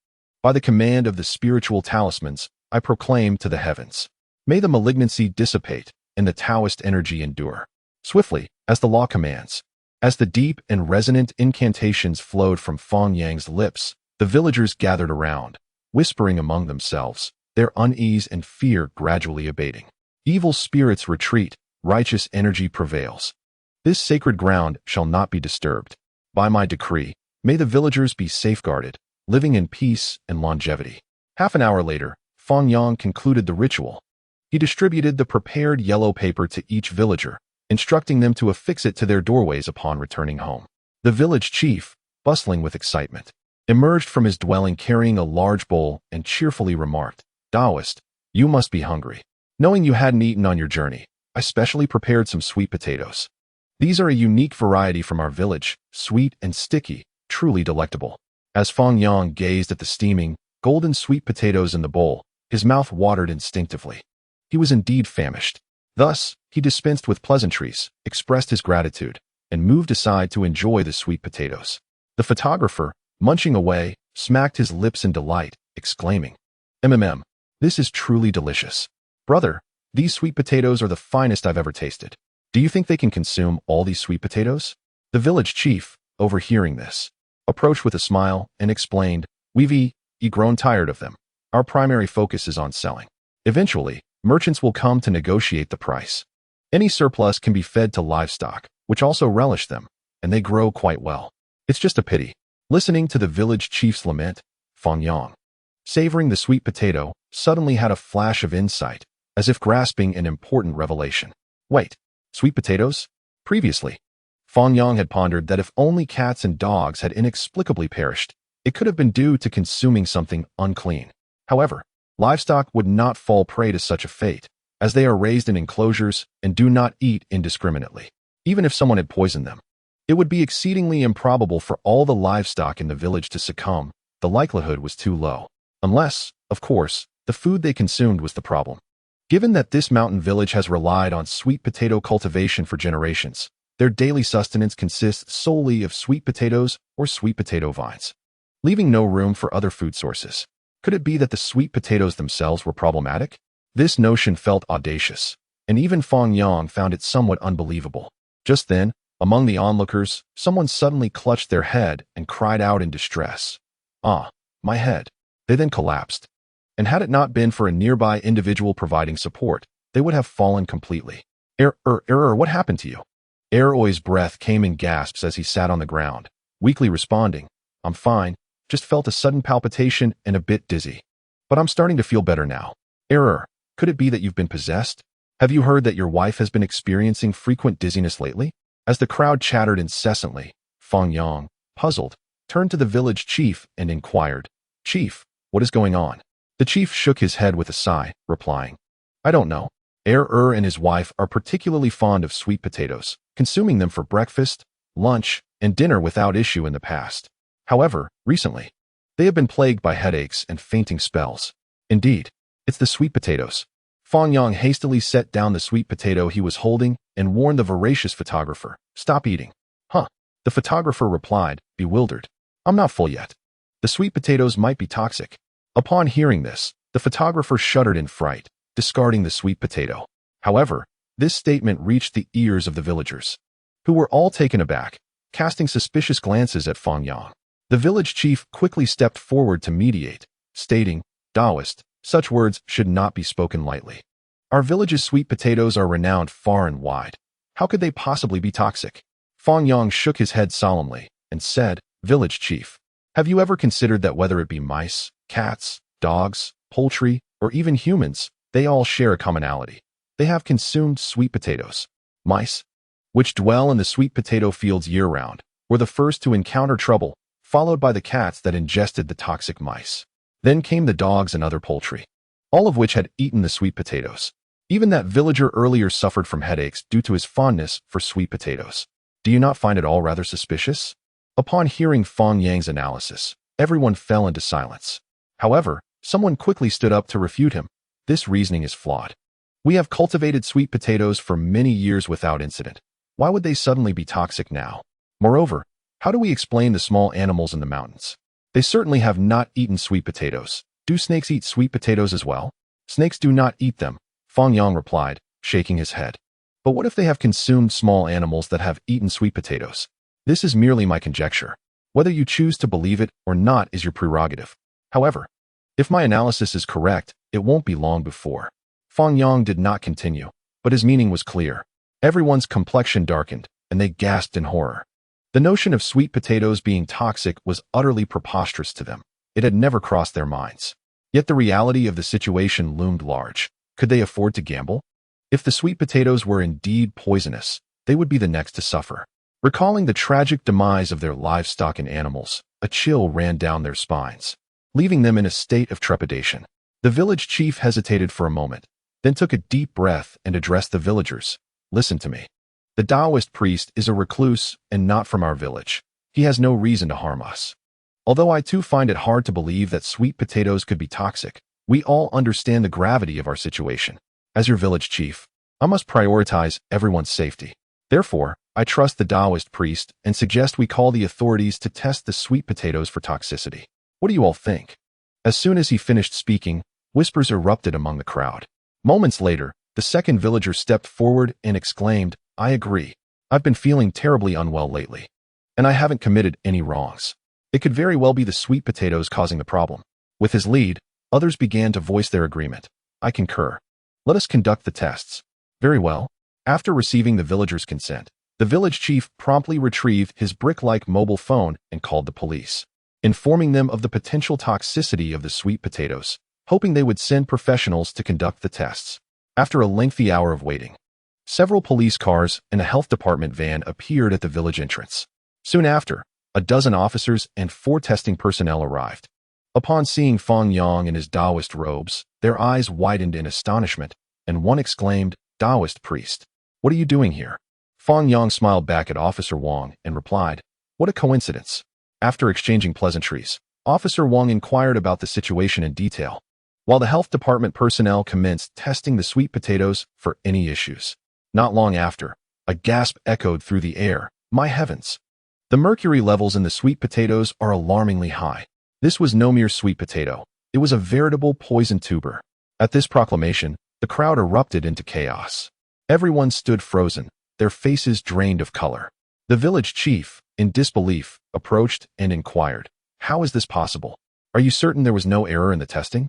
A: By the command of the spiritual talismans, I proclaim to the heavens. May the malignancy dissipate and the Taoist energy endure. Swiftly, as the law commands. As the deep and resonant incantations flowed from Fang Yang's lips, the villagers gathered around, whispering among themselves, their unease and fear gradually abating. Evil spirits retreat, righteous energy prevails. This sacred ground shall not be disturbed. By my decree, may the villagers be safeguarded, living in peace and longevity. Half an hour later, Fang Yang concluded the ritual. He distributed the prepared yellow paper to each villager, instructing them to affix it to their doorways upon returning home. The village chief, bustling with excitement, emerged from his dwelling carrying a large bowl and cheerfully remarked, "Taoist, you must be hungry. Knowing you hadn't eaten on your journey, I specially prepared some sweet potatoes. These are a unique variety from our village, sweet and sticky, truly delectable." As Fang Yang gazed at the steaming, golden sweet potatoes in the bowl, his mouth watered instinctively. He was indeed famished. Thus, he dispensed with pleasantries, expressed his gratitude, and moved aside to enjoy the sweet potatoes. The photographer, munching away, smacked his lips in delight, exclaiming, This is truly delicious. Brother, these sweet potatoes are the finest I've ever tasted. Do you think they can consume all these sweet potatoes?" The village chief, overhearing this, approached with a smile and explained, "We've grown tired of them. Our primary focus is on selling. Eventually, merchants will come to negotiate the price. Any surplus can be fed to livestock, which also relish them, and they grow quite well. It's just a pity." Listening to the village chief's lament, Fang Yang, savoring the sweet potato, suddenly had a flash of insight, as if grasping an important revelation. Wait, sweet potatoes? Previously, Fang Yang had pondered that if only cats and dogs had inexplicably perished, it could have been due to consuming something unclean. However, livestock would not fall prey to such a fate, as they are raised in enclosures and do not eat indiscriminately. Even if someone had poisoned them, it would be exceedingly improbable for all the livestock in the village to succumb. The likelihood was too low. Unless, of course, the food they consumed was the problem. Given that this mountain village has relied on sweet potato cultivation for generations, their daily sustenance consists solely of sweet potatoes or sweet potato vines, leaving no room for other food sources. Could it be that the sweet potatoes themselves were problematic? This notion felt audacious, and even Fang Yang found it somewhat unbelievable. Just then, among the onlookers, someone suddenly clutched their head and cried out in distress, "Ah, my head." They then collapsed. and had it not been for a nearby individual providing support, they would have fallen completely. What happened to you? Aroy's breath came in gasps as he sat on the ground, weakly responding, I'm fine, just felt a sudden palpitation and a bit dizzy. But I'm starting to feel better now. Could it be that you've been possessed? Have you heard that your wife has been experiencing frequent dizziness lately? As the crowd chattered incessantly, Fang Yang, puzzled, turned to the village chief and inquired, Chief, what is going on? The chief shook his head with a sigh, replying, I don't know. And his wife are particularly fond of sweet potatoes, consuming them for breakfast, lunch, and dinner without issue in the past. However, recently, they have been plagued by headaches and fainting spells. Indeed, it's the sweet potatoes. Fang Yang hastily set down the sweet potato he was holding and warned the voracious photographer, Stop eating. Huh? The photographer replied, bewildered. I'm not full yet. The sweet potatoes might be toxic. Upon hearing this, the photographer shuddered in fright, discarding the sweet potato. However, this statement reached the ears of the villagers, who were all taken aback, casting suspicious glances at Fang Yang. The village chief quickly stepped forward to mediate, stating, Taoist, such words should not be spoken lightly. Our village's sweet potatoes are renowned far and wide. How could they possibly be toxic? Fang Yang shook his head solemnly and said, Village chief, have you ever considered that whether it be mice, cats, dogs, poultry, or even humans, they all share a commonality? They have consumed sweet potatoes. Mice, which dwell in the sweet potato fields year-round, were the first to encounter trouble, followed by the cats that ingested the toxic mice. Then came the dogs and other poultry, all of which had eaten the sweet potatoes. Even that villager earlier suffered from headaches due to his fondness for sweet potatoes. Do you not find it all rather suspicious? Upon hearing Fang Yang's analysis, everyone fell into silence. However, someone quickly stood up to refute him. This reasoning is flawed. We have cultivated sweet potatoes for many years without incident. Why would they suddenly be toxic now? Moreover, how do we explain the small animals in the mountains? They certainly have not eaten sweet potatoes. Do snakes eat sweet potatoes as well? Snakes do not eat them, Fang Yang replied, shaking his head. But what if they have consumed small animals that have eaten sweet potatoes? This is merely my conjecture. Whether you choose to believe it or not is your prerogative. However, if my analysis is correct, it won't be long before. Fang Yang did not continue, but his meaning was clear. Everyone's complexion darkened, and they gasped in horror. The notion of sweet potatoes being toxic was utterly preposterous to them. It had never crossed their minds. Yet the reality of the situation loomed large. Could they afford to gamble? If the sweet potatoes were indeed poisonous, they would be the next to suffer. Recalling the tragic demise of their livestock and animals, a chill ran down their spines, leaving them in a state of trepidation. The village chief hesitated for a moment, then took a deep breath and addressed the villagers. Listen to me. The Taoist priest is a recluse and not from our village. He has no reason to harm us. Although I too find it hard to believe that sweet potatoes could be toxic, we all understand the gravity of our situation. As your village chief, I must prioritize everyone's safety. Therefore, I trust the Taoist priest and suggest we call the authorities to test the sweet potatoes for toxicity. What do you all think? As soon as he finished speaking, whispers erupted among the crowd. Moments later, the second villager stepped forward and exclaimed, I agree. I've been feeling terribly unwell lately, and I haven't committed any wrongs. It could very well be the sweet potatoes causing the problem. With his lead, others began to voice their agreement. I concur. Let us conduct the tests. Very well. After receiving the villagers' consent, the village chief promptly retrieved his brick-like mobile phone and called the police, informing them of the potential toxicity of the sweet potatoes, hoping they would send professionals to conduct the tests. After a lengthy hour of waiting, several police cars and a health department van appeared at the village entrance. Soon after, a dozen officers and 4 testing personnel arrived. Upon seeing Fang Yang in his Taoist robes, their eyes widened in astonishment, and one exclaimed, Taoist priest, what are you doing here? Fang Yang smiled back at Officer Wang and replied, what a coincidence. After exchanging pleasantries, Officer Wang inquired about the situation in detail, while the health department personnel commenced testing the sweet potatoes for any issues. Not long after, a gasp echoed through the air. My heavens! The mercury levels in the sweet potatoes are alarmingly high. This was no mere sweet potato. It was a veritable poison tuber. At this proclamation, the crowd erupted into chaos. Everyone stood frozen, their faces drained of color. The village chief, in disbelief, approached and inquired, how is this possible? Are you certain there was no error in the testing?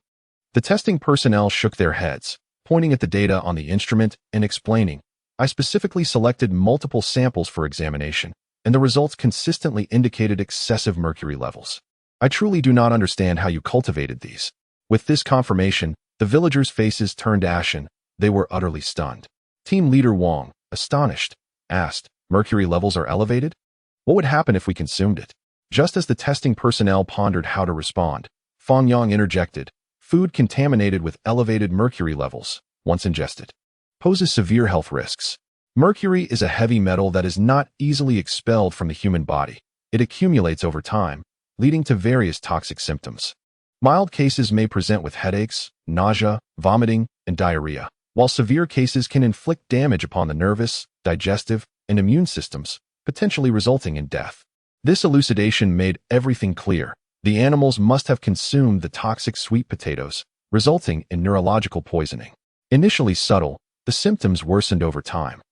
A: The testing personnel shook their heads, pointing at the data on the instrument and explaining, I specifically selected multiple samples for examination, and the results consistently indicated excessive mercury levels. I truly do not understand how you cultivated these. With this confirmation, the villagers' faces turned ashen. They were utterly stunned. Team leader Wang, astonished, asked, mercury levels are elevated? What would happen if we consumed it? Just as the testing personnel pondered how to respond, Fang Yang interjected, food contaminated with elevated mercury levels, once ingested, poses severe health risks. Mercury is a heavy metal that is not easily expelled from the human body. It accumulates over time, leading to various toxic symptoms. Mild cases may present with headaches, nausea, vomiting, and diarrhea, while severe cases can inflict damage upon the nervous, digestive, and immune systems, potentially resulting in death. This elucidation made everything clear. The animals must have consumed the toxic sweet potatoes, resulting in neurological poisoning. Initially subtle, the symptoms worsened over time,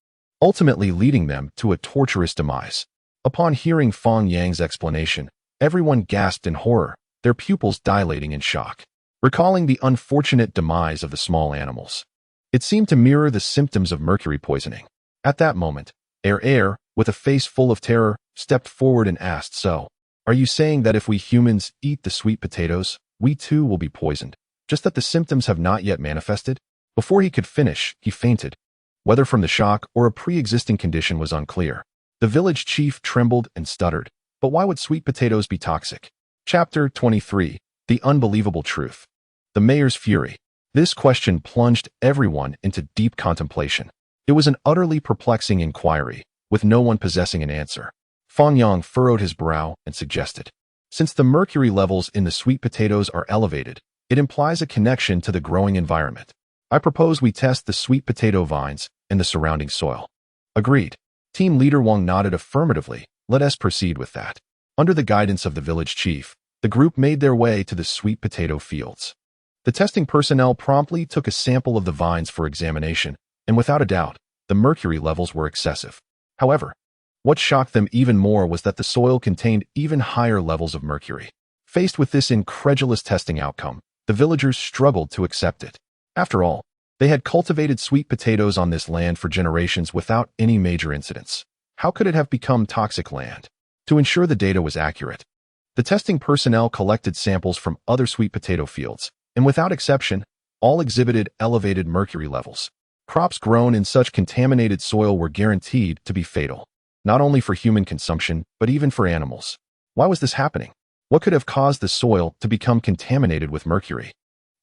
A: ultimately leading them to a torturous demise. Upon hearing Fang Yang's explanation, everyone gasped in horror, their pupils dilating in shock, recalling the unfortunate demise of the small animals. It seemed to mirror the symptoms of mercury poisoning. At that moment, Air, with a face full of terror, stepped forward and asked, so, are you saying that if we humans eat the sweet potatoes, we too will be poisoned, just that the symptoms have not yet manifested? Before he could finish, he fainted. Whether from the shock or a pre-existing condition was unclear. The village chief trembled and stuttered. But why would sweet potatoes be toxic? Chapter 23. The Unbelievable Truth. The mayor's fury. This question plunged everyone into deep contemplation. It was an utterly perplexing inquiry, with no one possessing an answer. Fang Yang furrowed his brow and suggested, since the mercury levels in the sweet potatoes are elevated, it implies a connection to the growing environment. I propose we test the sweet potato vines and the surrounding soil. Agreed. Team leader Wang nodded affirmatively. Let us proceed with that. Under the guidance of the village chief, the group made their way to the sweet potato fields. The testing personnel promptly took a sample of the vines for examination, and without a doubt, the mercury levels were excessive. However, what shocked them even more was that the soil contained even higher levels of mercury. Faced with this incredulous testing outcome, the villagers struggled to accept it. After all, they had cultivated sweet potatoes on this land for generations without any major incidents. How could it have become toxic land? To ensure the data was accurate, the testing personnel collected samples from other sweet potato fields, and without exception, all exhibited elevated mercury levels. Crops grown in such contaminated soil were guaranteed to be fatal, not only for human consumption, but even for animals. Why was this happening? What could have caused the soil to become contaminated with mercury?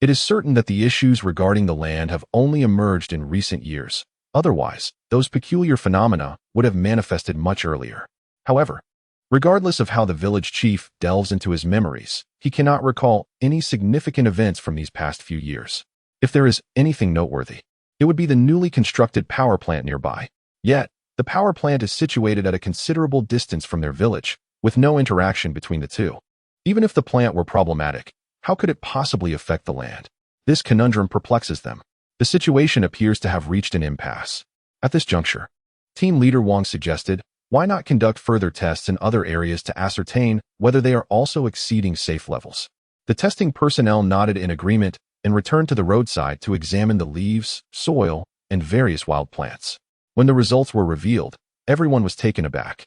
A: It is certain that the issues regarding the land have only emerged in recent years. Otherwise, those peculiar phenomena would have manifested much earlier. However, regardless of how the village chief delves into his memories, he cannot recall any significant events from these past few years. If there is anything noteworthy, it would be the newly constructed power plant nearby. Yet, the power plant is situated at a considerable distance from their village, with no interaction between the two. Even if the plant were problematic, how could it possibly affect the land? This conundrum perplexes them. The situation appears to have reached an impasse. At this juncture, team leader Wang suggested, why not conduct further tests in other areas to ascertain whether they are also exceeding safe levels? The testing personnel nodded in agreement and returned to the roadside to examine the leaves, soil, and various wild plants. When the results were revealed, everyone was taken aback.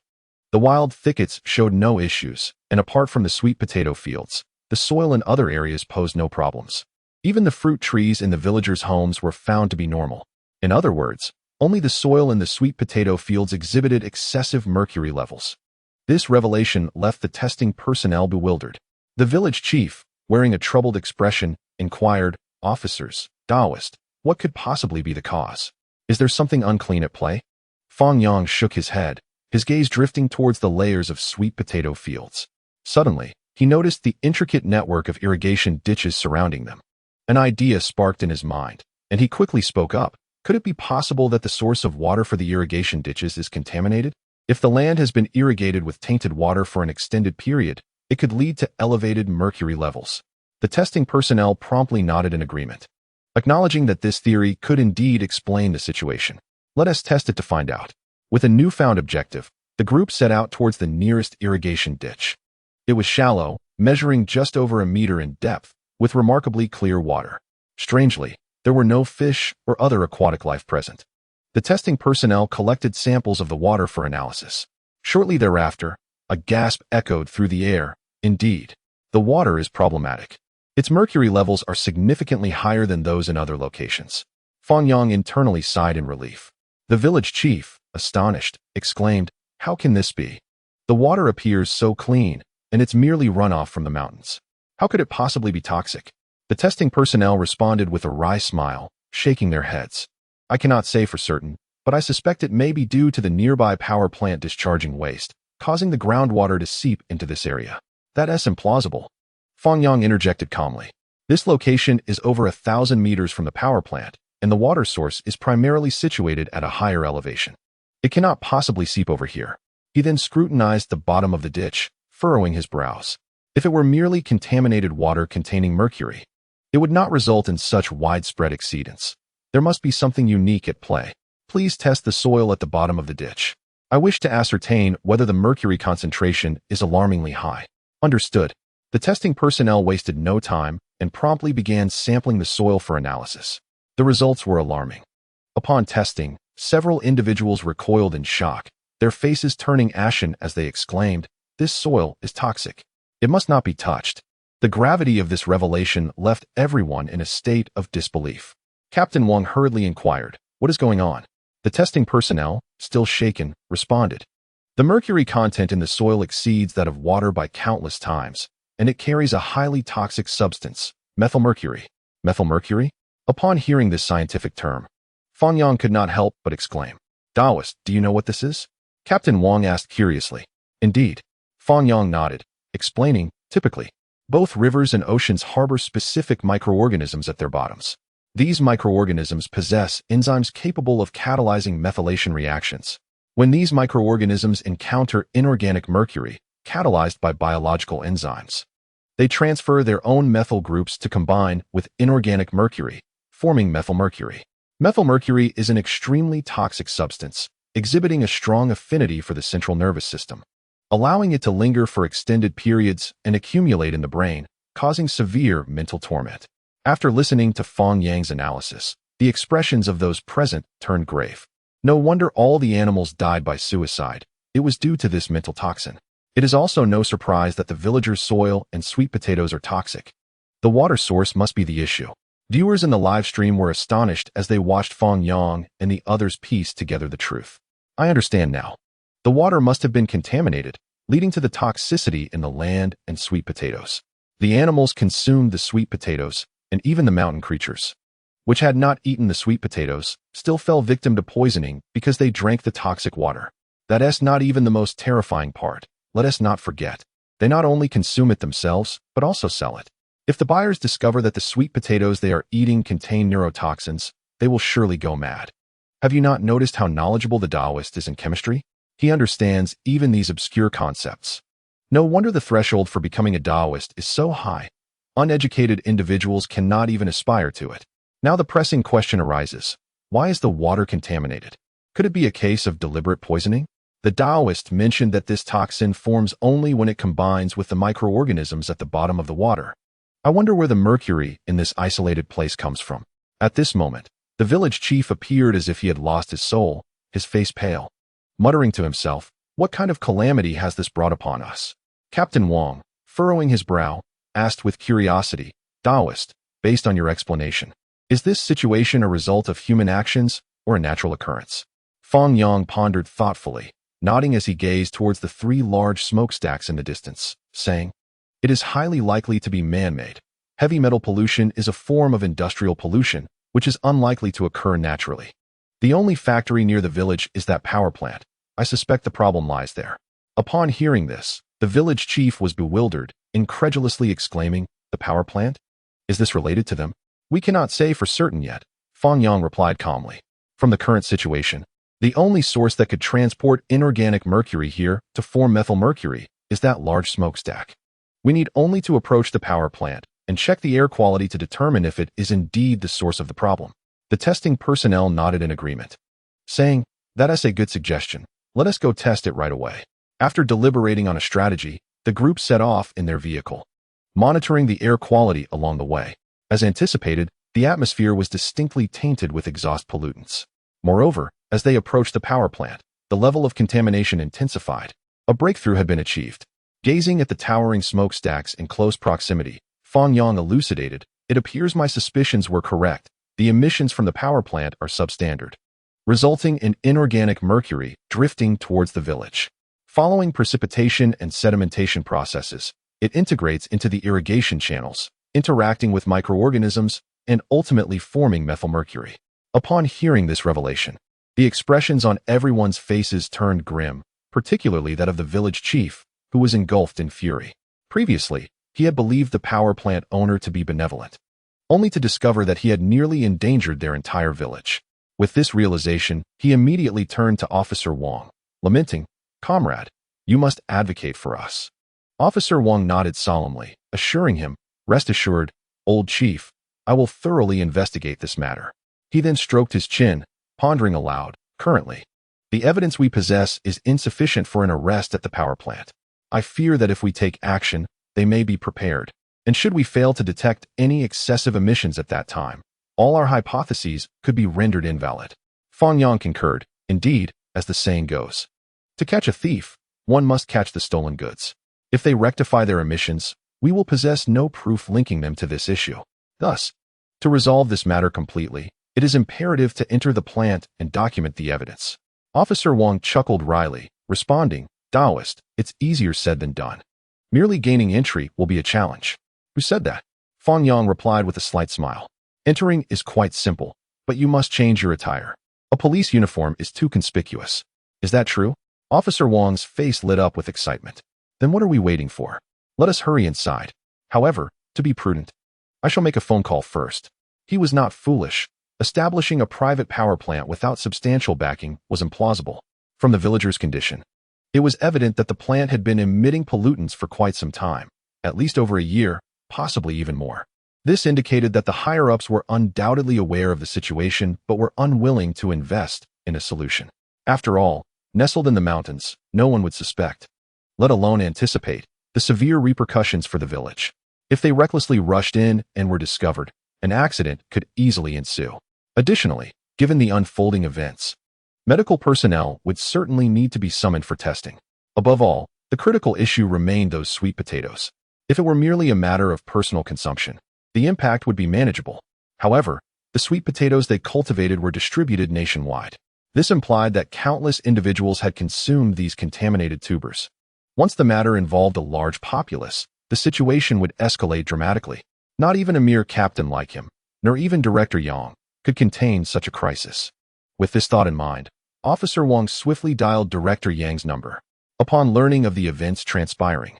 A: The wild thickets showed no issues, and apart from the sweet potato fields, the soil in other areas posed no problems. Even the fruit trees in the villagers' homes were found to be normal. In other words, only the soil in the sweet potato fields exhibited excessive mercury levels. This revelation left the testing personnel bewildered. The village chief, wearing a troubled expression, inquired, officers, Taoist, what could possibly be the cause? Is there something unclean at play? Fang Yang shook his head, his gaze drifting towards the layers of sweet potato fields. Suddenly, he noticed the intricate network of irrigation ditches surrounding them. An idea sparked in his mind, and he quickly spoke up. Could it be possible that the source of water for the irrigation ditches is contaminated? If the land has been irrigated with tainted water for an extended period, it could lead to elevated mercury levels. The testing personnel promptly nodded in agreement, acknowledging that this theory could indeed explain the situation. Let us test it to find out. With a newfound objective, the group set out towards the nearest irrigation ditch. It was shallow, measuring just over a meter in depth, with remarkably clear water. Strangely, there were no fish or other aquatic life present. The testing personnel collected samples of the water for analysis. Shortly thereafter, a gasp echoed through the air. Indeed, the water is problematic. Its mercury levels are significantly higher than those in other locations. Fang Yang internally sighed in relief. The village chief, astonished, exclaimed, "How can this be? The water appears so clean, and it's merely runoff from the mountains. How could it possibly be toxic?" The testing personnel responded with a wry smile, shaking their heads. "I cannot say for certain, but I suspect it may be due to the nearby power plant discharging waste, causing the groundwater to seep into this area. That's implausible." Fang Yang interjected calmly. "This location is over 1,000 meters from the power plant, and the water source is primarily situated at a higher elevation. It cannot possibly seep over here." He then scrutinized the bottom of the ditch, furrowing his brows. If it were merely contaminated water containing mercury, it would not result in such widespread exceedance. There must be something unique at play. Please test the soil at the bottom of the ditch. I wish to ascertain whether the mercury concentration is alarmingly high. Understood. The testing personnel wasted no time and promptly began sampling the soil for analysis. The results were alarming. Upon testing, several individuals recoiled in shock, their faces turning ashen as they exclaimed, "This soil is toxic. It must not be touched." The gravity of this revelation left everyone in a state of disbelief. Captain Wang hurriedly inquired, "What is going on?" The testing personnel, still shaken, responded, "The mercury content in the soil exceeds that of water by countless times, and it carries a highly toxic substance, methylmercury." Methylmercury? Upon hearing this scientific term, Fang Yang could not help but exclaim, "Taoist, do you know what this is?" Captain Wang asked curiously. "Indeed." Fang Yang nodded, explaining, "Typically, both rivers and oceans harbor specific microorganisms at their bottoms. These microorganisms possess enzymes capable of catalyzing methylation reactions. When these microorganisms encounter inorganic mercury, catalyzed by biological enzymes, they transfer their own methyl groups to combine with inorganic mercury, forming methylmercury. Methylmercury is an extremely toxic substance, exhibiting a strong affinity for the central nervous system, allowing it to linger for extended periods and accumulate in the brain, causing severe mental torment." After listening to Fang Yang's analysis, the expressions of those present turned grave. No wonder all the animals died by suicide. It was due to this mental toxin. It is also no surprise that the villagers' soil and sweet potatoes are toxic. The water source must be the issue. Viewers in the live stream were astonished as they watched Fang Yang and the others piece together the truth. "I understand now. The water must have been contaminated, leading to the toxicity in the land and sweet potatoes. The animals consumed the sweet potatoes, and even the mountain creatures, which had not eaten the sweet potatoes, still fell victim to poisoning because they drank the toxic water. That's not even the most terrifying part. Let us not forget, they not only consume it themselves, but also sell it. If the buyers discover that the sweet potatoes they are eating contain neurotoxins, they will surely go mad. Have you not noticed how knowledgeable the Taoist is in chemistry? He understands even these obscure concepts. No wonder the threshold for becoming a Taoist is so high. Uneducated individuals cannot even aspire to it. Now the pressing question arises, why is the water contaminated? Could it be a case of deliberate poisoning? The Taoist mentioned that this toxin forms only when it combines with the microorganisms at the bottom of the water. I wonder where the mercury in this isolated place comes from. At this moment, the village chief appeared as if he had lost his soul, his face pale. Muttering to himself, "What kind of calamity has this brought upon us?" Captain Wang, furrowing his brow, asked with curiosity, "Taoist, based on your explanation, is this situation a result of human actions or a natural occurrence?" Fang Yang pondered thoughtfully, nodding as he gazed towards the 3 large smokestacks in the distance, saying, "It is highly likely to be man-made. Heavy metal pollution is a form of industrial pollution, which is unlikely to occur naturally. The only factory near the village is that power plant. I suspect the problem lies there." Upon hearing this, the village chief was bewildered, incredulously exclaiming, "The power plant? Is this related to them?" "We cannot say for certain yet," Fang Yang replied calmly. "From the current situation, the only source that could transport inorganic mercury here to form methylmercury is that large smokestack. We need only to approach the power plant and check the air quality to determine if it is indeed the source of the problem." The testing personnel nodded in agreement, saying, "That's a good suggestion. Let us go test it right away." After deliberating on a strategy, the group set off in their vehicle, monitoring the air quality along the way. As anticipated, The atmosphere was distinctly tainted with exhaust pollutants. Moreover, as they approached the power plant, the level of contamination intensified. A breakthrough had been achieved. Gazing at the towering smokestacks in close proximity, Fang Yang elucidated, "It appears my suspicions were correct. The emissions from the power plant are substandard, resulting in inorganic mercury drifting towards the village. Following precipitation and sedimentation processes, it integrates into the irrigation channels, interacting with microorganisms and ultimately forming methylmercury." Upon hearing this revelation, the expressions on everyone's faces turned grim, particularly that of the village chief, who was engulfed in fury. Previously, he had believed the power plant owner to be benevolent, only to discover that he had nearly endangered their entire village. With this realization, he immediately turned to Officer Wang, lamenting, "Comrade, you must advocate for us." Officer Wang nodded solemnly, assuring him, "Rest assured, old chief, I will thoroughly investigate this matter." He then stroked his chin, pondering aloud, "Currently, the evidence we possess is insufficient for an arrest at the power plant. I fear that if we take action, they may be prepared, and should we fail to detect any excessive emissions at that time, all our hypotheses could be rendered invalid." Fang Yang concurred, "Indeed, as the saying goes, to catch a thief, one must catch the stolen goods. If they rectify their emissions, we will possess no proof linking them to this issue. Thus, to resolve this matter completely, it is imperative to enter the plant and document the evidence." Officer Wang chuckled wryly, responding, "Taoist, it's easier said than done. Merely gaining entry will be a challenge." "Who said that?" Fang Yang replied with a slight smile. "Entering is quite simple, but you must change your attire. A police uniform is too conspicuous." "Is that true?" Officer Wang's face lit up with excitement. "Then what are we waiting for? Let us hurry inside. However, to be prudent, I shall make a phone call first." He was not foolish. Establishing a private power plant without substantial backing was implausible. From the villagers' condition, it was evident that the plant had been emitting pollutants for quite some time, at least over a year, possibly even more. This indicated that the higher-ups were undoubtedly aware of the situation but were unwilling to invest in a solution. After all, nestled in the mountains, no one would suspect, let alone anticipate, the severe repercussions for the village. If they recklessly rushed in and were discovered, an accident could easily ensue. Additionally, given the unfolding events, medical personnel would certainly need to be summoned for testing. Above all, the critical issue remained those sweet potatoes. If it were merely a matter of personal consumption, the impact would be manageable. However, the sweet potatoes they cultivated were distributed nationwide. This implied that countless individuals had consumed these contaminated tubers. Once the matter involved a large populace, the situation would escalate dramatically. Not even a mere captain like him, nor even Director Yang, could contain such a crisis. With this thought in mind, Officer Wang swiftly dialed Director Yang's number. Upon learning of the events transpiring,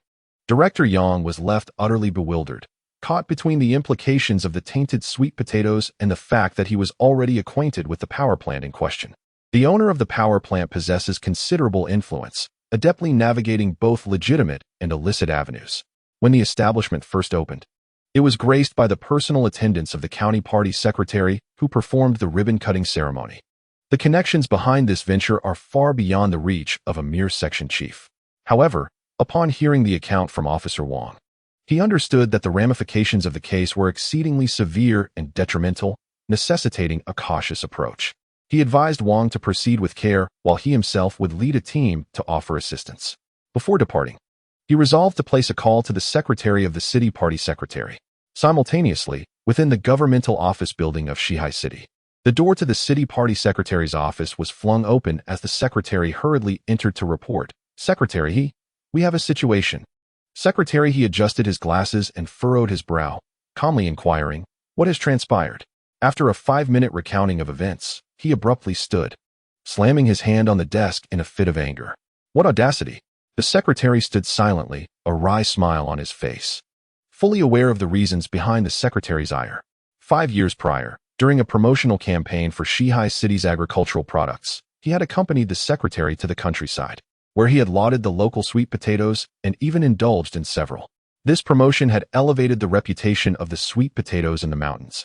A: Director Yang was left utterly bewildered, caught between the implications of the tainted sweet potatoes and the fact that he was already acquainted with the power plant in question. The owner of the power plant possesses considerable influence, adeptly navigating both legitimate and illicit avenues. When the establishment first opened, it was graced by the personal attendance of the county party secretary who performed the ribbon-cutting ceremony. The connections behind this venture are far beyond the reach of a mere section chief. However, upon hearing the account from Officer Wang, he understood that the ramifications of the case were exceedingly severe and detrimental, necessitating a cautious approach. He advised Wang to proceed with care while he himself would lead a team to offer assistance. Before departing, he resolved to place a call to the secretary of the city party secretary. Simultaneously, within the governmental office building of Shihai City, the door to the city party secretary's office was flung open as the secretary hurriedly entered to report. "Secretary, we have a situation." Secretary, he adjusted his glasses and furrowed his brow, calmly inquiring, "What has transpired?" After a 5-minute recounting of events, he abruptly stood, slamming his hand on the desk in a fit of anger. "What audacity!" The secretary stood silently, a wry smile on his face, fully aware of the reasons behind the secretary's ire. 5 years prior, during a promotional campaign for Shihai City's agricultural products, he had accompanied the secretary to the countryside, where he had lauded the local sweet potatoes and even indulged in several. This promotion had elevated the reputation of the sweet potatoes in the mountains,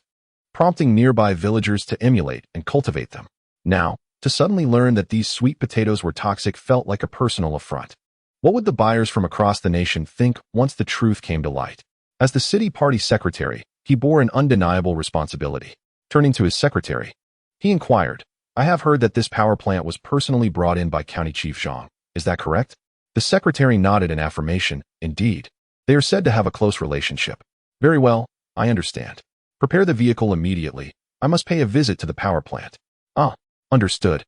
A: prompting nearby villagers to emulate and cultivate them. Now, to suddenly learn that these sweet potatoes were toxic felt like a personal affront. What would the buyers from across the nation think once the truth came to light? As the city party secretary, He bore an undeniable responsibility. Turning to his secretary, he inquired, I have heard that this power plant was personally brought in by County Chief Zhang. Is that correct? The secretary nodded in affirmation. Indeed. They are said to have a close relationship. Very well, I understand. Prepare the vehicle immediately. I must pay a visit to the power plant. Ah, understood.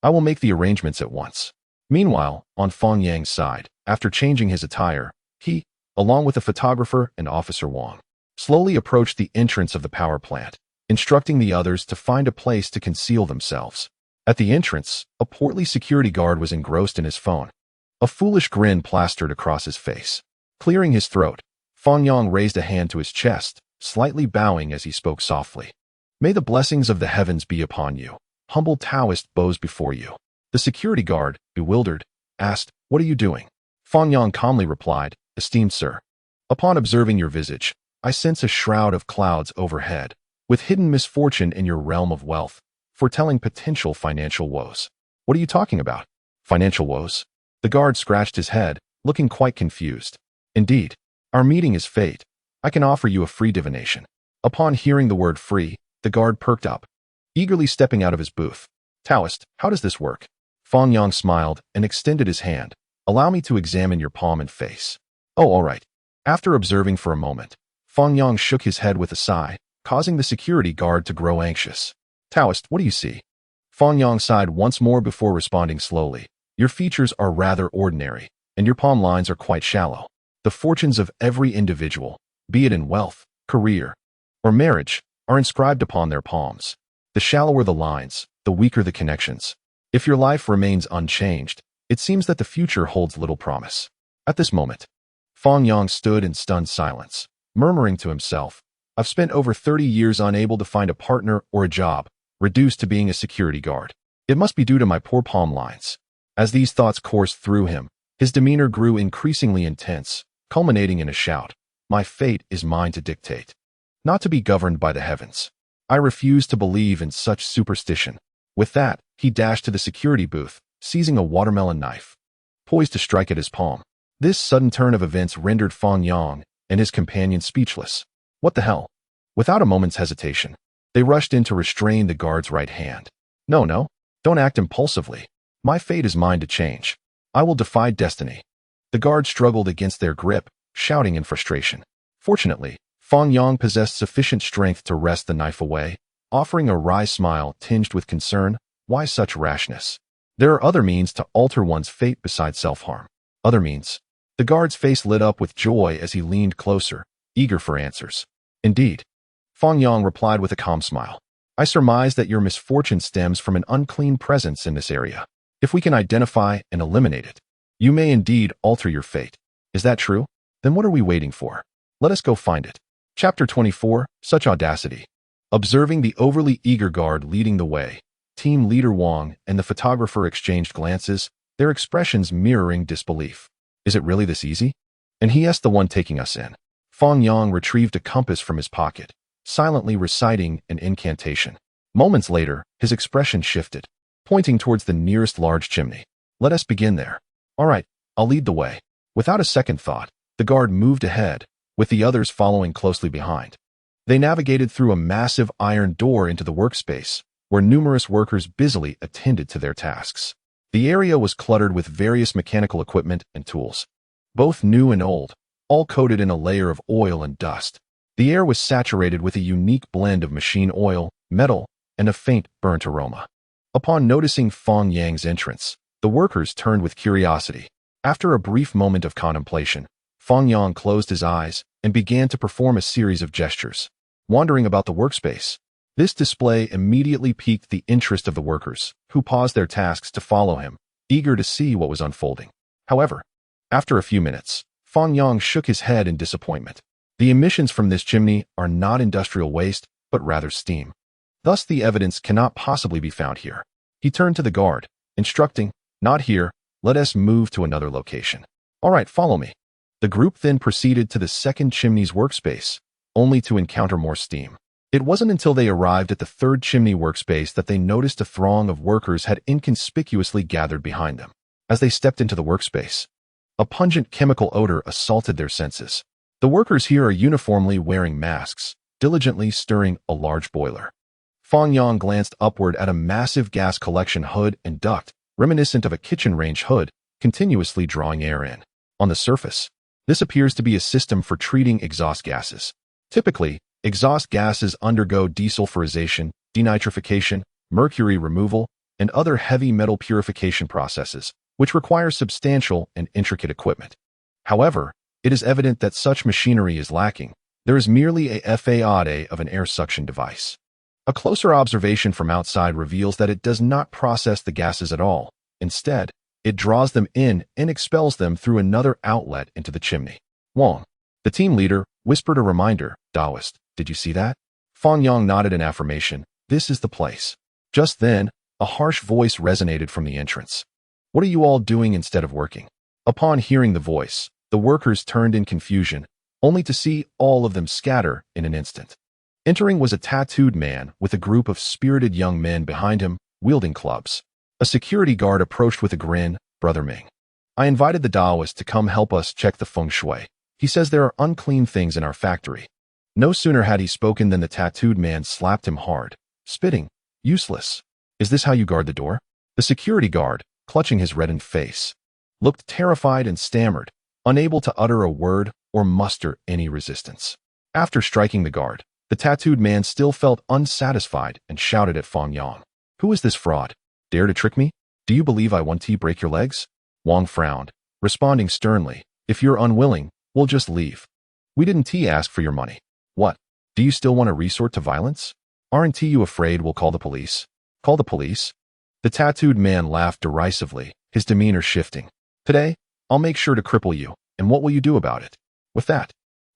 A: I will make the arrangements at once. Meanwhile, on Fang Yang's side, after changing his attire, he, along with the photographer and Officer Wang, slowly approached the entrance of the power plant, instructing the others to find a place to conceal themselves. At the entrance, a portly security guard was engrossed in his phone. A foolish grin plastered across his face. Clearing his throat, Fang Yang raised a hand to his chest, slightly bowing as he spoke softly. May the blessings of the heavens be upon you. Humble Taoist bows before you. The security guard, bewildered, asked, What are you doing? Fang Yang calmly replied, Esteemed sir, upon observing your visage, I sense a shroud of clouds overhead, with hidden misfortune in your realm of wealth, foretelling potential financial woes. What are you talking about? Financial woes? The guard scratched his head, looking quite confused. Indeed, our meeting is fate. I can offer you a free divination. Upon hearing the word free, the guard perked up, eagerly stepping out of his booth. Taoist, how does this work? Fang Yang smiled and extended his hand. Allow me to examine your palm and face. Oh, all right. After observing for a moment, Fang Yang shook his head with a sigh, causing the security guard to grow anxious. Taoist, what do you see? Fang Yang sighed once more before responding slowly. Your features are rather ordinary, and your palm lines are quite shallow. The fortunes of every individual, be it in wealth, career, or marriage, are inscribed upon their palms. The shallower the lines, the weaker the connections. If your life remains unchanged, it seems that the future holds little promise. At this moment, Fang Yang stood in stunned silence, murmuring to himself, I've spent over 30 years unable to find a partner or a job, reduced to being a security guard. It must be due to my poor palm lines. As these thoughts coursed through him, his demeanor grew increasingly intense, culminating in a shout. My fate is mine to dictate, not to be governed by the heavens. I refuse to believe in such superstition. With that, he dashed to the security booth, seizing a watermelon knife, poised to strike at his palm. This sudden turn of events rendered Fang Yang and his companion speechless. What the hell? Without a moment's hesitation, they rushed in to restrain the guard's right hand. No, don't act impulsively. My fate is mine to change. I will defy destiny. The guard struggled against their grip, shouting in frustration. Fortunately, Fang Yang possessed sufficient strength to wrest the knife away, offering a wry smile tinged with concern. Why such rashness? There are other means to alter one's fate besides self-harm. Other means? The guard's face lit up with joy as he leaned closer, eager for answers. Indeed. Fang Yang replied with a calm smile. I surmise that your misfortune stems from an unclean presence in this area. If we can identify and eliminate it, you may indeed alter your fate. Is that true? Then what are we waiting for? Let us go find it. Chapter 24, Such Audacity. Observing the overly eager guard leading the way, team leader Wang and the photographer exchanged glances, their expressions mirroring disbelief. Is it really this easy? And he asked the one taking us in. Fang Yang retrieved a compass from his pocket, silently reciting an incantation. Moments later, his expression shifted, pointing towards the nearest large chimney. Let us begin there. All right, I'll lead the way. Without a second thought, the guard moved ahead, with the others following closely behind. They navigated through a massive iron door into the workspace, where numerous workers busily attended to their tasks. The area was cluttered with various mechanical equipment and tools, both new and old, all coated in a layer of oil and dust. The air was saturated with a unique blend of machine oil, metal, and a faint, burnt aroma. Upon noticing Fang Yang's entrance, the workers turned with curiosity. After a brief moment of contemplation, Fang Yang closed his eyes and began to perform a series of gestures, wandering about the workspace. This display immediately piqued the interest of the workers, who paused their tasks to follow him, eager to see what was unfolding. However, after a few minutes, Fang Yang shook his head in disappointment. The emissions from this chimney are not industrial waste, but rather steam. Thus the evidence cannot possibly be found here. He turned to the guard, instructing, Not here, let us move to another location. All right, follow me. The group then proceeded to the second chimney's workspace, only to encounter more steam. It wasn't until they arrived at the third chimney workspace that they noticed a throng of workers had inconspicuously gathered behind them. As they stepped into the workspace, a pungent chemical odor assaulted their senses. The workers here are uniformly wearing masks, diligently stirring a large boiler. Fang Yang glanced upward at a massive gas collection hood and duct, reminiscent of a kitchen range hood, continuously drawing air in. On the surface, this appears to be a system for treating exhaust gases. Typically, exhaust gases undergo desulfurization, denitrification, mercury removal, and other heavy metal purification processes, which require substantial and intricate equipment. However, it is evident that such machinery is lacking. There is merely a facade of an air suction device. A closer observation from outside reveals that it does not process the gases at all. Instead, it draws them in and expels them through another outlet into the chimney. Wang, the team leader, whispered a reminder. Taoist, did you see that? Fang Yang nodded in affirmation. This is the place. Just then, a harsh voice resonated from the entrance. What are you all doing instead of working? Upon hearing the voice, the workers turned in confusion, only to see all of them scatter in an instant. Entering was a tattooed man with a group of spirited young men behind him, wielding clubs. A security guard approached with a grin. Brother Ming, I invited the Taoist to come help us check the feng shui. He says there are unclean things in our factory. No sooner had he spoken than the tattooed man slapped him hard, spitting, useless. Is this how you guard the door? The security guard, clutching his reddened face, looked terrified and stammered, unable to utter a word or muster any resistance. After striking the guard, the tattooed man still felt unsatisfied and shouted at Fang Yang. Who is this fraud? Dare to trick me? Do you believe I want to break your legs? Wang frowned, responding sternly. If you're unwilling, we'll just leave. We didn't ask for your money. What? Do you still want to resort to violence? Aren't you afraid we'll call the police? Call the police? The tattooed man laughed derisively, his demeanor shifting. Today, I'll make sure to cripple you, and what will you do about it? With that,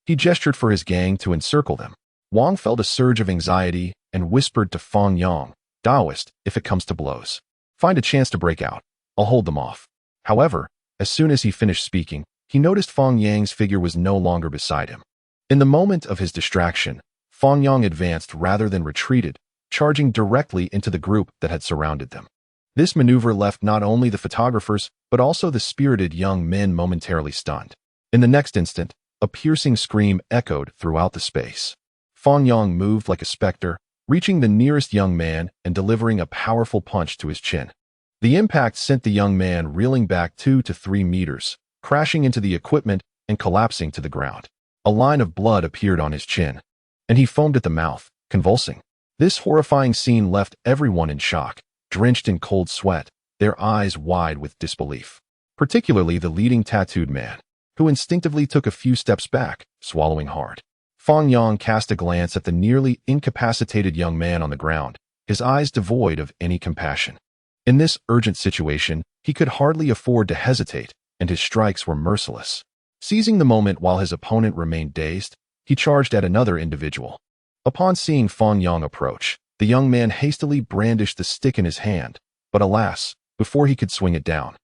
A: he gestured for his gang to encircle them. Wang felt a surge of anxiety and whispered to Fang Yang, Taoist, if it comes to blows, find a chance to break out. I'll hold them off. However, as soon as he finished speaking, he noticed Fang Yang's figure was no longer beside him. In the moment of his distraction, Fang Yang advanced rather than retreated, charging directly into the group that had surrounded them. This maneuver left not only the photographers, but also the spirited young men momentarily stunned. In the next instant, a piercing scream echoed throughout the space. Fang Yang moved like a specter, reaching the nearest young man and delivering a powerful punch to his chin. The impact sent the young man reeling back 2 to 3 meters, crashing into the equipment and collapsing to the ground. A line of blood appeared on his chin, and he foamed at the mouth, convulsing. This horrifying scene left everyone in shock, drenched in cold sweat, their eyes wide with disbelief. Particularly the leading tattooed man, who instinctively took a few steps back, swallowing hard. Fang Yang cast a glance at the nearly incapacitated young man on the ground, his eyes devoid of any compassion. In this urgent situation, he could hardly afford to hesitate, and his strikes were merciless. Seizing the moment while his opponent remained dazed, he charged at another individual. Upon seeing Fang Yang approach, the young man hastily brandished the stick in his hand, but alas, before he could swing it down,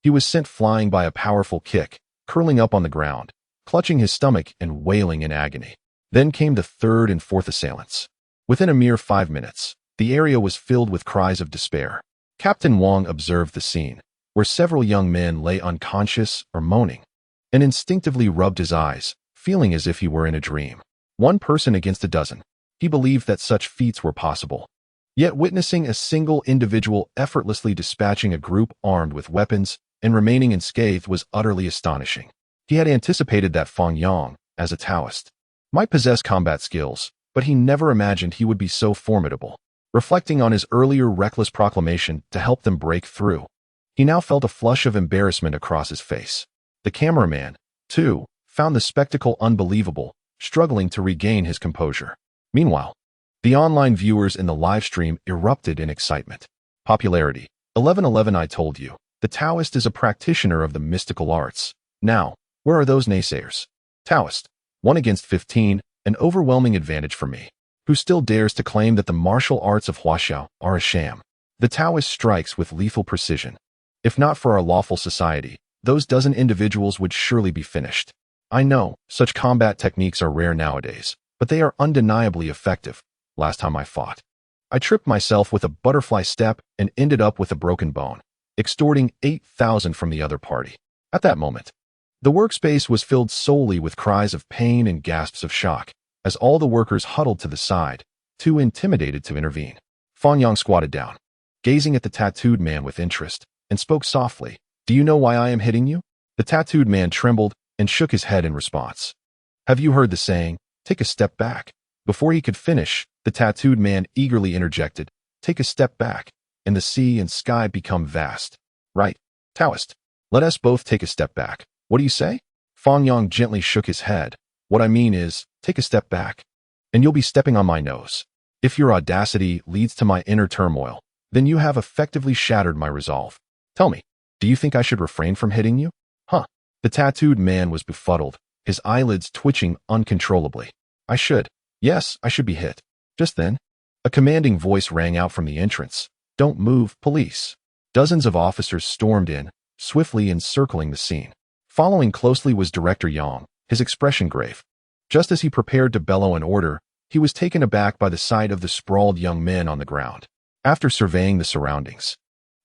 A: he was sent flying by a powerful kick, curling up on the ground, clutching his stomach and wailing in agony. Then came the third and fourth assailants. Within a mere 5 minutes, the area was filled with cries of despair. Captain Wang observed the scene, where several young men lay unconscious or moaning, and instinctively rubbed his eyes, feeling as if he were in a dream. One person against a dozen. He believed that such feats were possible. Yet witnessing a single individual effortlessly dispatching a group armed with weapons and remaining unscathed was utterly astonishing. He had anticipated that Fang Yang, as a Taoist, might possess combat skills, but he never imagined he would be so formidable. Reflecting on his earlier reckless proclamation to help them break through, he now felt a flush of embarrassment across his face. The cameraman, too, found the spectacle unbelievable, struggling to regain his composure. Meanwhile, the online viewers in the live stream erupted in excitement. Popularity. 1111 I told you, the Taoist is a practitioner of the mystical arts. Now, where are those naysayers? Taoist. 1 against 15, an overwhelming advantage for me. Who still dares to claim that the martial arts of Huaxiao are a sham? The Taoist strikes with lethal precision. If not for our lawful society, those dozen individuals would surely be finished. I know, such combat techniques are rare nowadays, but they are undeniably effective. Last time I fought, I tripped myself with a butterfly step and ended up with a broken bone, extorting 8,000 from the other party. At that moment, the workspace was filled solely with cries of pain and gasps of shock. As all the workers huddled to the side, too intimidated to intervene, Fang Yang squatted down, gazing at the tattooed man with interest, and spoke softly. Do you know why I am hitting you? The tattooed man trembled and shook his head in response. Have you heard the saying, take a step back? Before he could finish, the tattooed man eagerly interjected, take a step back, and the sea and sky become vast. Right, Taoist. Let us both take a step back. What do you say? Fang Yang gently shook his head. What I mean is, take a step back, and you'll be stepping on my nose. If your audacity leads to my inner turmoil, then you have effectively shattered my resolve. Tell me, do you think I should refrain from hitting you? Huh? The tattooed man was befuddled, his eyelids twitching uncontrollably. I should. Yes, I should be hit. Just then, a commanding voice rang out from the entrance. Don't move, police. Dozens of officers stormed in, swiftly encircling the scene. Following closely was Director Yang, his expression grave. Just as he prepared to bellow an order, he was taken aback by the sight of the sprawled young men on the ground. After surveying the surroundings,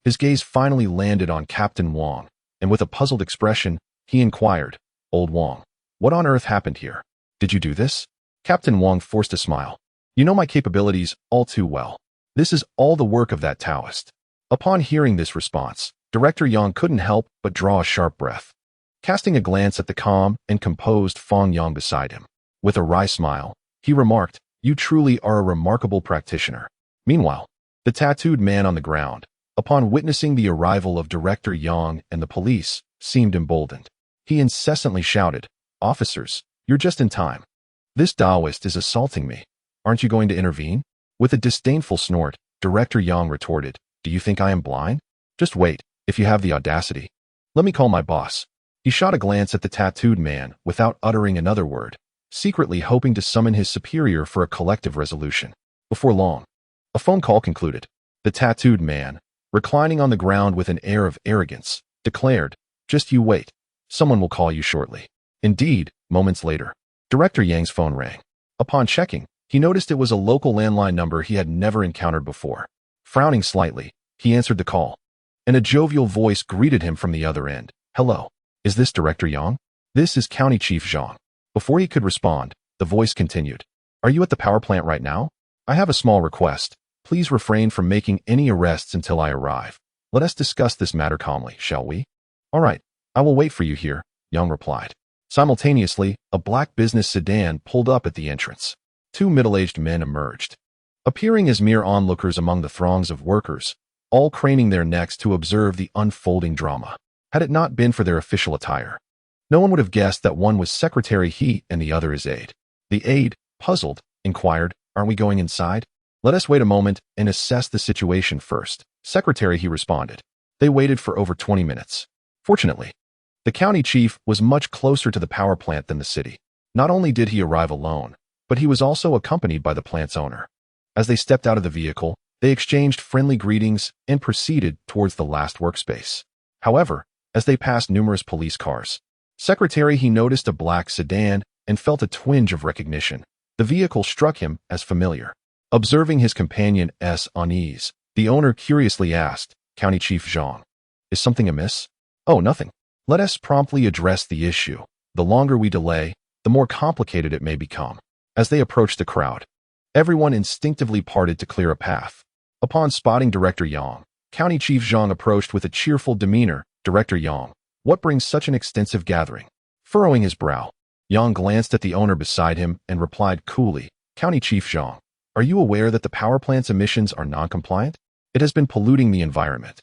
A: his gaze finally landed on Captain Wang, and with a puzzled expression, he inquired, Old Wang, what on earth happened here? Did you do this? Captain Wang forced a smile. You know my capabilities all too well. This is all the work of that Taoist. Upon hearing this response, Director Yang couldn't help but draw a sharp breath. Casting a glance at the calm and composed Fang Yang beside him, with a wry smile, he remarked, You truly are a remarkable practitioner. Meanwhile, the tattooed man on the ground, upon witnessing the arrival of Director Yang and the police, seemed emboldened. He incessantly shouted, Officers, you're just in time. This Taoist is assaulting me. Aren't you going to intervene? With a disdainful snort, Director Yang retorted, Do you think I am blind? Just wait, if you have the audacity. Let me call my boss. He shot a glance at the tattooed man without uttering another word, secretly hoping to summon his superior for a collective resolution. Before long, a phone call concluded. The tattooed man, reclining on the ground with an air of arrogance, declared, Just you wait. Someone will call you shortly. Indeed, moments later, Director Yang's phone rang. Upon checking, he noticed it was a local landline number he had never encountered before. Frowning slightly, he answered the call, and a jovial voice greeted him from the other end. Hello, is this Director Yang? This is County Chief Zhang. Before he could respond, the voice continued. Are you at the power plant right now? I have a small request. Please refrain from making any arrests until I arrive. Let us discuss this matter calmly, shall we? All right, I will wait for you here, Yang replied. Simultaneously, a black business sedan pulled up at the entrance. Two middle-aged men emerged, appearing as mere onlookers among the throngs of workers, all craning their necks to observe the unfolding drama. Had it not been for their official attire, no one would have guessed that one was Secretary He and the other his aide. The aide, puzzled, inquired, Aren't we going inside? Let us wait a moment and assess the situation first. Secretary He responded. They waited for over 20 minutes. Fortunately, the county chief was much closer to the power plant than the city. Not only did he arrive alone, but he was also accompanied by the plant's owner. As they stepped out of the vehicle, they exchanged friendly greetings and proceeded towards the last workspace. However, as they passed numerous police cars, Secretary He noticed a black sedan and felt a twinge of recognition. The vehicle struck him as familiar. Observing his companion's unease, the owner curiously asked, County Chief Zhang, is something amiss? Oh, nothing. Let us promptly address the issue. The longer we delay, the more complicated it may become. As they approached the crowd, everyone instinctively parted to clear a path. Upon spotting Director Yang, County Chief Zhang approached with a cheerful demeanor. Director Yang, what brings such an extensive gathering? Furrowing his brow, Yang glanced at the owner beside him and replied coolly, County Chief Zhang, are you aware that the power plant's emissions are non-compliant? It has been polluting the environment.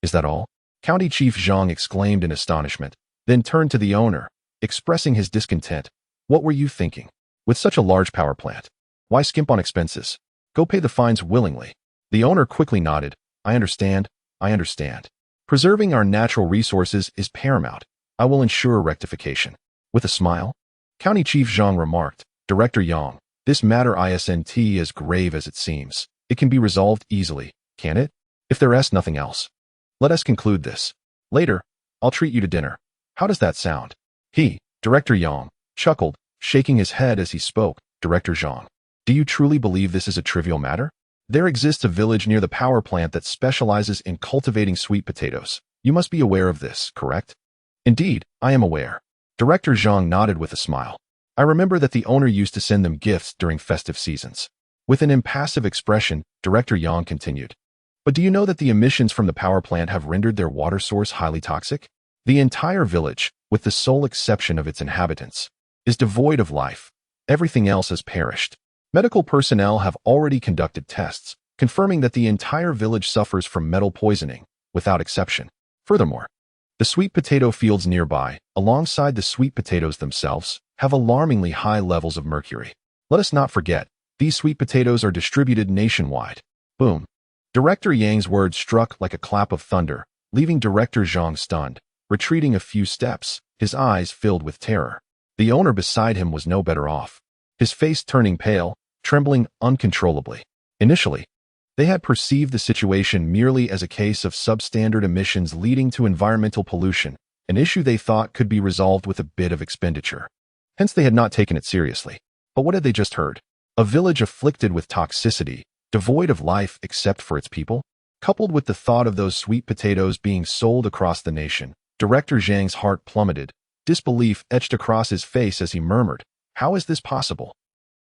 A: Is that all? County Chief Zhang exclaimed in astonishment, then turned to the owner, expressing his discontent. What were you thinking? With such a large power plant, why skimp on expenses? Go pay the fines willingly. The owner quickly nodded. I understand. Preserving our natural resources is paramount. I will ensure rectification. With a smile, County Chief Zhang remarked, Director Yang, this matter isn't as grave as it seems. It can be resolved easily, can it? If there is nothing else, let us conclude this. Later, I'll treat you to dinner. How does that sound? He, Director Yang, chuckled, shaking his head as he spoke. Director Zhang, do you truly believe this is a trivial matter? There exists a village near the power plant that specializes in cultivating sweet potatoes. You must be aware of this, correct? Indeed, I am aware. Director Zhang nodded with a smile. I remember that the owner used to send them gifts during festive seasons. With an impassive expression, Director Yang continued. But do you know that the emissions from the power plant have rendered their water source highly toxic? The entire village, with the sole exception of its inhabitants, is devoid of life. Everything else has perished. Medical personnel have already conducted tests, confirming that the entire village suffers from metal poisoning, without exception. Furthermore, the sweet potato fields nearby, alongside the sweet potatoes themselves, have alarmingly high levels of mercury. Let us not forget, these sweet potatoes are distributed nationwide. Boom. Director Yang's words struck like a clap of thunder, leaving Director Zhang stunned, retreating a few steps, his eyes filled with terror. The owner beside him was no better off, his face turning pale, trembling uncontrollably. Initially, they had perceived the situation merely as a case of substandard emissions leading to environmental pollution, an issue they thought could be resolved with a bit of expenditure. Hence they had not taken it seriously. But what had they just heard? A village afflicted with toxicity, devoid of life except for its people? Coupled with the thought of those sweet potatoes being sold across the nation, Director Zhang's heart plummeted. Disbelief etched across his face as he murmured, "How is this possible?"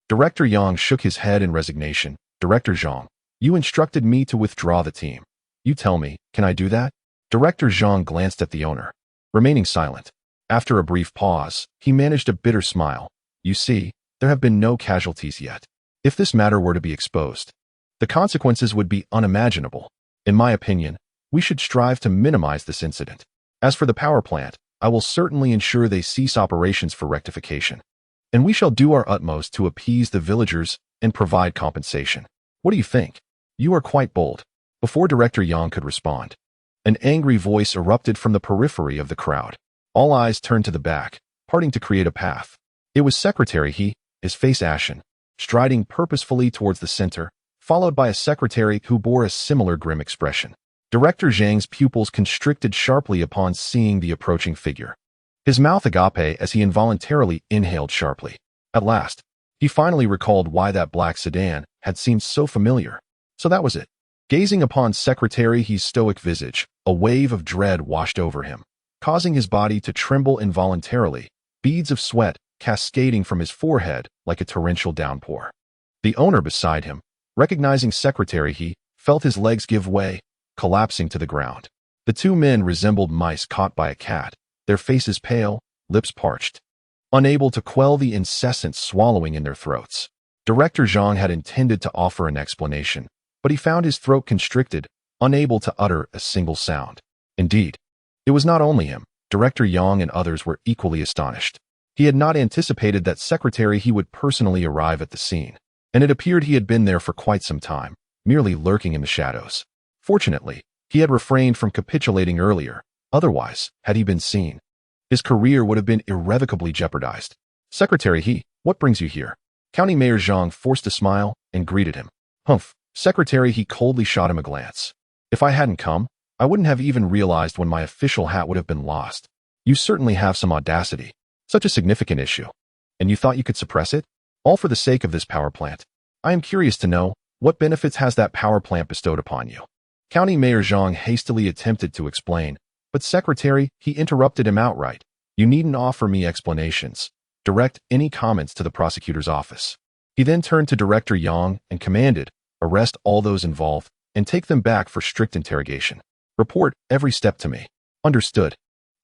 A: Director Yang shook his head in resignation. "Director Zhang, you instructed me to withdraw the team. You tell me, can I do that?" Director Zhang glanced at the owner, remaining silent. After a brief pause, he managed a bitter smile. "You see, there have been no casualties yet. If this matter were to be exposed, the consequences would be unimaginable. In my opinion, we should strive to minimize this incident. As for the power plant, I will certainly ensure they cease operations for rectification. And we shall do our utmost to appease the villagers and provide compensation. What do you think?" "You are quite bold." Before Director Yang could respond, an angry voice erupted from the periphery of the crowd. All eyes turned to the back, parting to create a path. It was Secretary He, his face ashen, striding purposefully towards the center, followed by a secretary who bore a similar grim expression. Director Zhang's pupils constricted sharply upon seeing the approaching figure. His mouth agape as he involuntarily inhaled sharply. At last, he finally recalled why that black sedan had seemed so familiar. So that was it. Gazing upon Secretary He's stoic visage, a wave of dread washed over him, causing his body to tremble involuntarily, beads of sweat cascading from his forehead like a torrential downpour. The owner beside him, recognizing Secretary He, felt his legs give way, collapsing to the ground. The two men resembled mice caught by a cat, their faces pale, lips parched, unable to quell the incessant swallowing in their throats. Director Zhang had intended to offer an explanation, but he found his throat constricted, unable to utter a single sound. Indeed, it was not only him. Director Yang and others were equally astonished. He had not anticipated that Secretary He would personally arrive at the scene, and it appeared he had been there for quite some time, merely lurking in the shadows. Fortunately, he had refrained from capitulating earlier. Otherwise, had he been seen, his career would have been irrevocably jeopardized. "Secretary He, what brings you here?" County Mayor Zhang forced a smile and greeted him. "Humph." Secretary He coldly shot him a glance. "If I hadn't come, I wouldn't have even realized when my official hat would have been lost. You certainly have some audacity. Such a significant issue. And you thought you could suppress it? All for the sake of this power plant. I am curious to know, what benefits has that power plant bestowed upon you?" County Mayor Zhang hastily attempted to explain, but Secretary He interrupted him outright. "You needn't offer me explanations. Direct any comments to the prosecutor's office." He then turned to Director Yang and commanded, "Arrest all those involved and take them back for strict interrogation. Report every step to me." "Understood."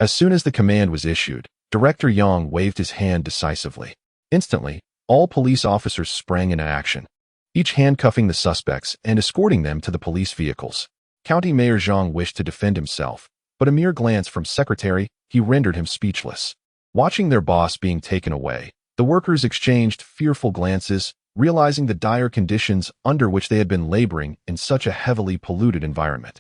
A: As soon as the command was issued, Director Yang waved his hand decisively. Instantly, all police officers sprang into action, each handcuffing the suspects and escorting them to the police vehicles. County Mayor Zhang wished to defend himself, but a mere glance from Secretary He rendered him speechless. Watching their boss being taken away, the workers exchanged fearful glances, realizing the dire conditions under which they had been laboring in such a heavily polluted environment.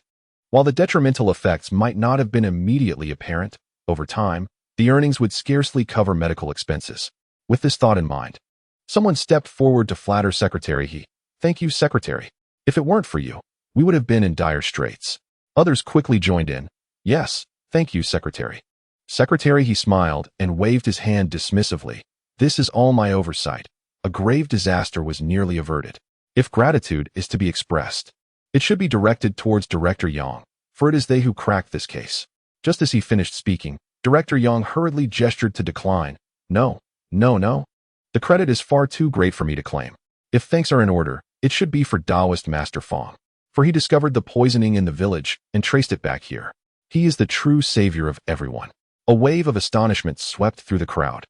A: While the detrimental effects might not have been immediately apparent, over time, the earnings would scarcely cover medical expenses. With this thought in mind, someone stepped forward to flatter Secretary He. "Thank you, Secretary. If it weren't for you, we would have been in dire straits." Others quickly joined in. "Yes, thank you, Secretary." Secretary He smiled and waved his hand dismissively. "This is all my oversight. A grave disaster was nearly averted. If gratitude is to be expressed, it should be directed towards Director Yang, for it is they who cracked this case." Just as he finished speaking, Director Yang hurriedly gestured to decline. "No, no, no. The credit is far too great for me to claim. If thanks are in order, it should be for Taoist Master Fang, for he discovered the poisoning in the village and traced it back here. He is the true savior of everyone. A wave of astonishment swept through the crowd.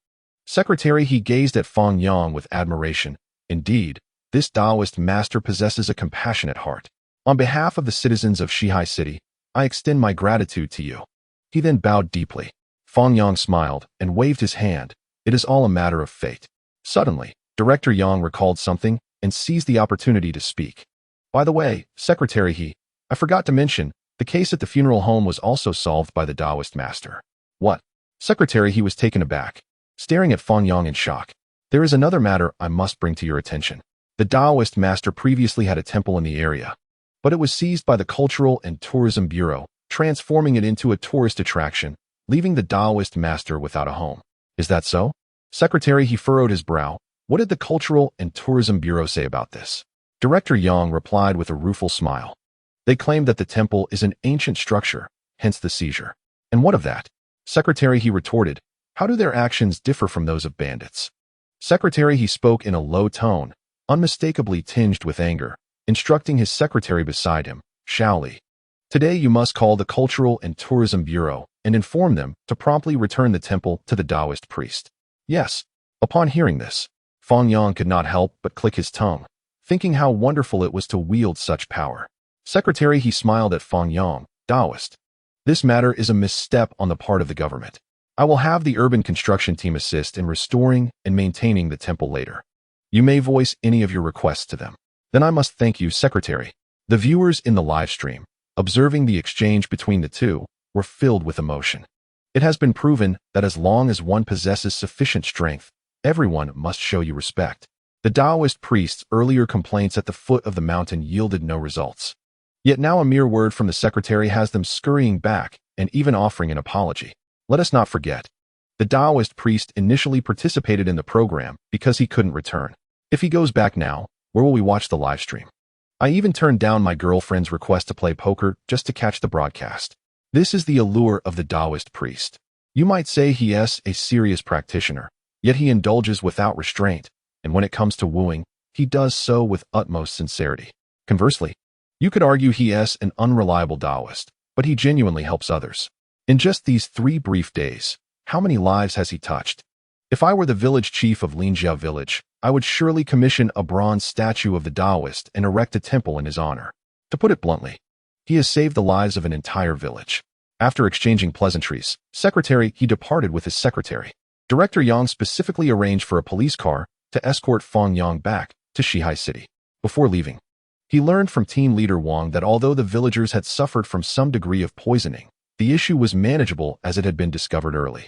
A: Secretary, he gazed at Fang Yang with admiration. Indeed, this Taoist master possesses a compassionate heart. On behalf of the citizens of Shihai City, I extend my gratitude to you. He then bowed deeply. Fang Yang smiled and waved his hand. It is all a matter of fate. Suddenly, Director Yang recalled something and seized the opportunity to speak. By the way, Secretary, I forgot to mention, the case at the funeral home was also solved by the Taoist master. What? Secretary, he was taken aback, staring at Fang Yang in shock. There is another matter I must bring to your attention. The Taoist master previously had a temple in the area, but it was seized by the Cultural and Tourism Bureau, transforming it into a tourist attraction, leaving the Taoist master without a home. Is that so? Secretary, he furrowed his brow. What did the Cultural and Tourism Bureau say about this? Director Yang replied with a rueful smile. They claim that the temple is an ancient structure, hence the seizure. And what of that? Secretary, he retorted. How do their actions differ from those of bandits? Secretary, he spoke in a low tone, unmistakably tinged with anger, instructing his secretary beside him, Shaoli. Today you must call the Cultural and Tourism Bureau and inform them to promptly return the temple to the Taoist priest. Yes. Upon hearing this, Fang Yang could not help but click his tongue, thinking how wonderful it was to wield such power. Secretary, he smiled at Fang Yang, Taoist. This matter is a misstep on the part of the government. I will have the urban construction team assist in restoring and maintaining the temple later. You may voice any of your requests to them. Then I must thank you, Secretary. The viewers in the live stream, observing the exchange between the two, were filled with emotion. It has been proven that as long as one possesses sufficient strength, everyone must show you respect. The Taoist priest's earlier complaints at the foot of the mountain yielded no results. Yet now a mere word from the secretary has them scurrying back and even offering an apology. Let us not forget, the Taoist priest initially participated in the program because he couldn't return. If he goes back now, where will we watch the live stream? I even turned down my girlfriend's request to play poker just to catch the broadcast. This is the allure of the Taoist priest. You might say he is a serious practitioner, yet he indulges without restraint, and when it comes to wooing, he does so with utmost sincerity. Conversely, you could argue he is an unreliable Taoist, but he genuinely helps others. In just these 3 brief days, how many lives has he touched? If I were the village chief of Linjiao village, I would surely commission a bronze statue of the Taoist and erect a temple in his honor. To put it bluntly, he has saved the lives of an entire village. After exchanging pleasantries, he departed with his secretary. Director Yang specifically arranged for a police car to escort Fang Yang back to Shihai City. Before leaving, he learned from team leader Wang that although the villagers had suffered from some degree of poisoning, the issue was manageable as it had been discovered early.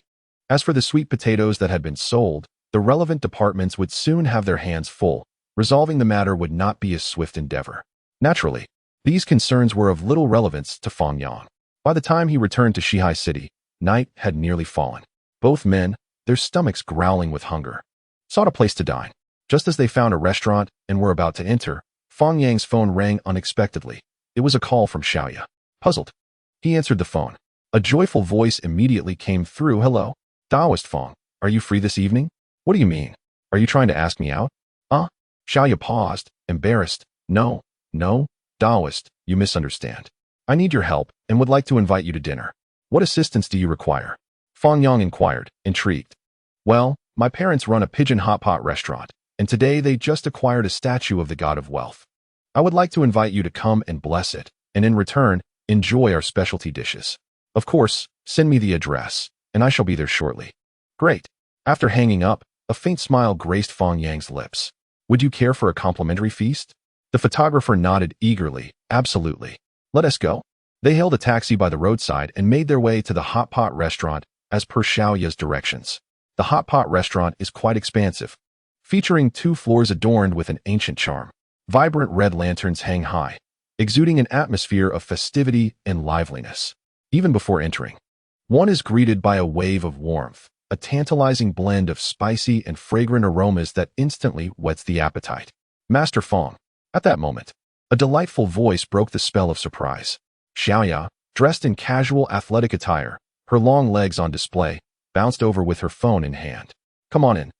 A: As for the sweet potatoes that had been sold, the relevant departments would soon have their hands full. Resolving the matter would not be a swift endeavor. Naturally, these concerns were of little relevance to Fang Yang. By the time he returned to Shihai City, night had nearly fallen. Both men, their stomachs growling with hunger, sought a place to dine. Just as they found a restaurant and were about to enter, Fang Yang's phone rang unexpectedly. It was a call from Xiaoya. Puzzled, he answered the phone. A joyful voice immediately came through. Hello, Taoist Fang. Are you free this evening? What do you mean? Are you trying to ask me out? Xiaoya paused, embarrassed. No, Taoist, you misunderstand. I need your help and would like to invite you to dinner. What assistance do you require? Fang Yang inquired, intrigued. Well, my parents run a pigeon hot pot restaurant, and today they just acquired a statue of the god of wealth. I would like to invite you to come and bless it, and in return, enjoy our specialty dishes. Of course, send me the address, and I shall be there shortly. Great. After hanging up, a faint smile graced Fang Yang's lips. Would you care for a complimentary feast? The photographer nodded eagerly. Absolutely. Let us go. They hailed a taxi by the roadside and made their way to the hot pot restaurant as per Xiaoya's directions. The hot pot restaurant is quite expansive, featuring 2 floors adorned with an ancient charm. Vibrant red lanterns hang high, exuding an atmosphere of festivity and liveliness. Even before entering, one is greeted by a wave of warmth, a tantalizing blend of spicy and fragrant aromas that instantly whets the appetite. Master Fang. At that moment, a delightful voice broke the spell of surprise. Xiaoya, dressed in casual athletic attire, her long legs on display, bounced over with her phone in hand. Come on in.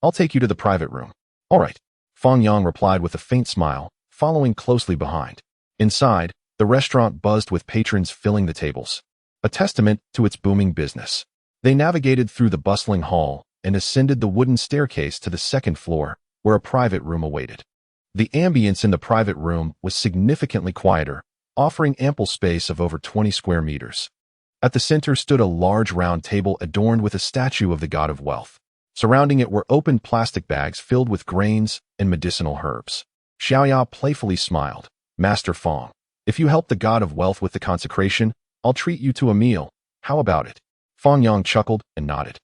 A: I'll take you to the private room. All right, Fang Yang replied with a faint smile, following closely behind. Inside, the restaurant buzzed with patrons filling the tables, a testament to its booming business. They navigated through the bustling hall and ascended the wooden staircase to the second floor, where a private room awaited. The ambience in the private room was significantly quieter, offering ample space of over 20 square meters. At the center stood a large round table adorned with a statue of the god of wealth. Surrounding it were open plastic bags filled with grains and medicinal herbs. Xiaoya playfully smiled. Master Fang, if you help the god of wealth with the consecration, I'll treat you to a meal. How about it? Fang Yang chuckled and nodded.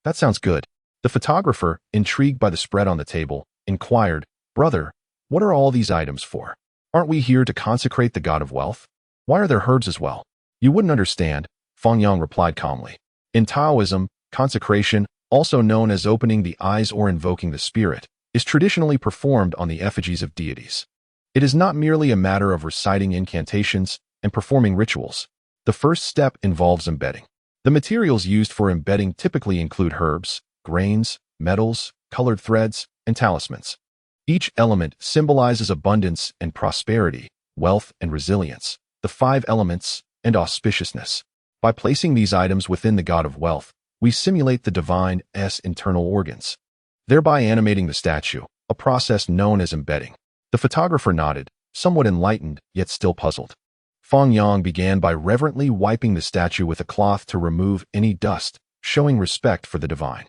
A: That sounds good. The photographer, intrigued by the spread on the table, inquired, Brother, what are all these items for? Aren't we here to consecrate the god of wealth? Why are there herbs as well? You wouldn't understand, Fang Yang replied calmly. In Taoism, consecration, also known as opening the eyes or invoking the spirit, is traditionally performed on the effigies of deities. It is not merely a matter of reciting incantations and performing rituals. The first step involves embedding. The materials used for embedding typically include herbs, grains, metals, colored threads, and talismans. Each element symbolizes abundance and prosperity, wealth and resilience, the 5 elements, and auspiciousness. By placing these items within the god of wealth, we simulate the divine's internal organs, thereby animating the statue, a process known as embedding. The photographer nodded, somewhat enlightened, yet still puzzled. Fang Yang began by reverently wiping the statue with a cloth to remove any dust, showing respect for the divine.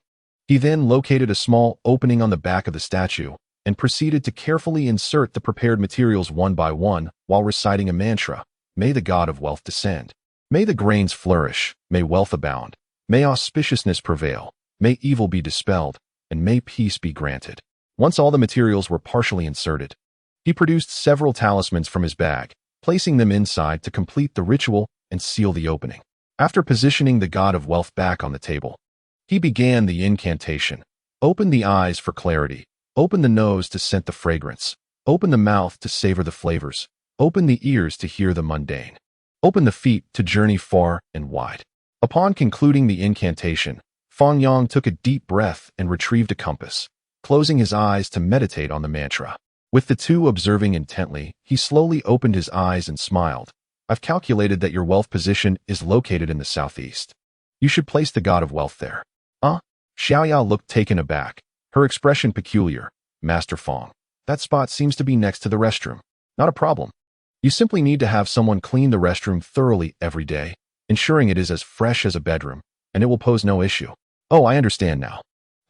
A: He then located a small opening on the back of the statue and proceeded to carefully insert the prepared materials one by one while reciting a mantra. May the god of wealth descend. May the grains flourish. May wealth abound. May auspiciousness prevail. May evil be dispelled. And may peace be granted. Once all the materials were partially inserted, he produced several talismans from his bag, placing them inside to complete the ritual and seal the opening. After positioning the god of wealth back on the table, he began the incantation. Open the eyes for clarity. Open the nose to scent the fragrance. Open the mouth to savor the flavors. Open the ears to hear the mundane. Open the feet to journey far and wide. Upon concluding the incantation, Fang Yang took a deep breath and retrieved a compass, closing his eyes to meditate on the mantra. With the two observing intently, he slowly opened his eyes and smiled. I've calculated that your wealth position is located in the southeast. You should place the god of wealth there. Xiaoya looked taken aback, her expression peculiar. Master Fang, that spot seems to be next to the restroom. Not a problem. You simply need to have someone clean the restroom thoroughly every day, ensuring it is as fresh as a bedroom, and it will pose no issue. Oh, I understand now.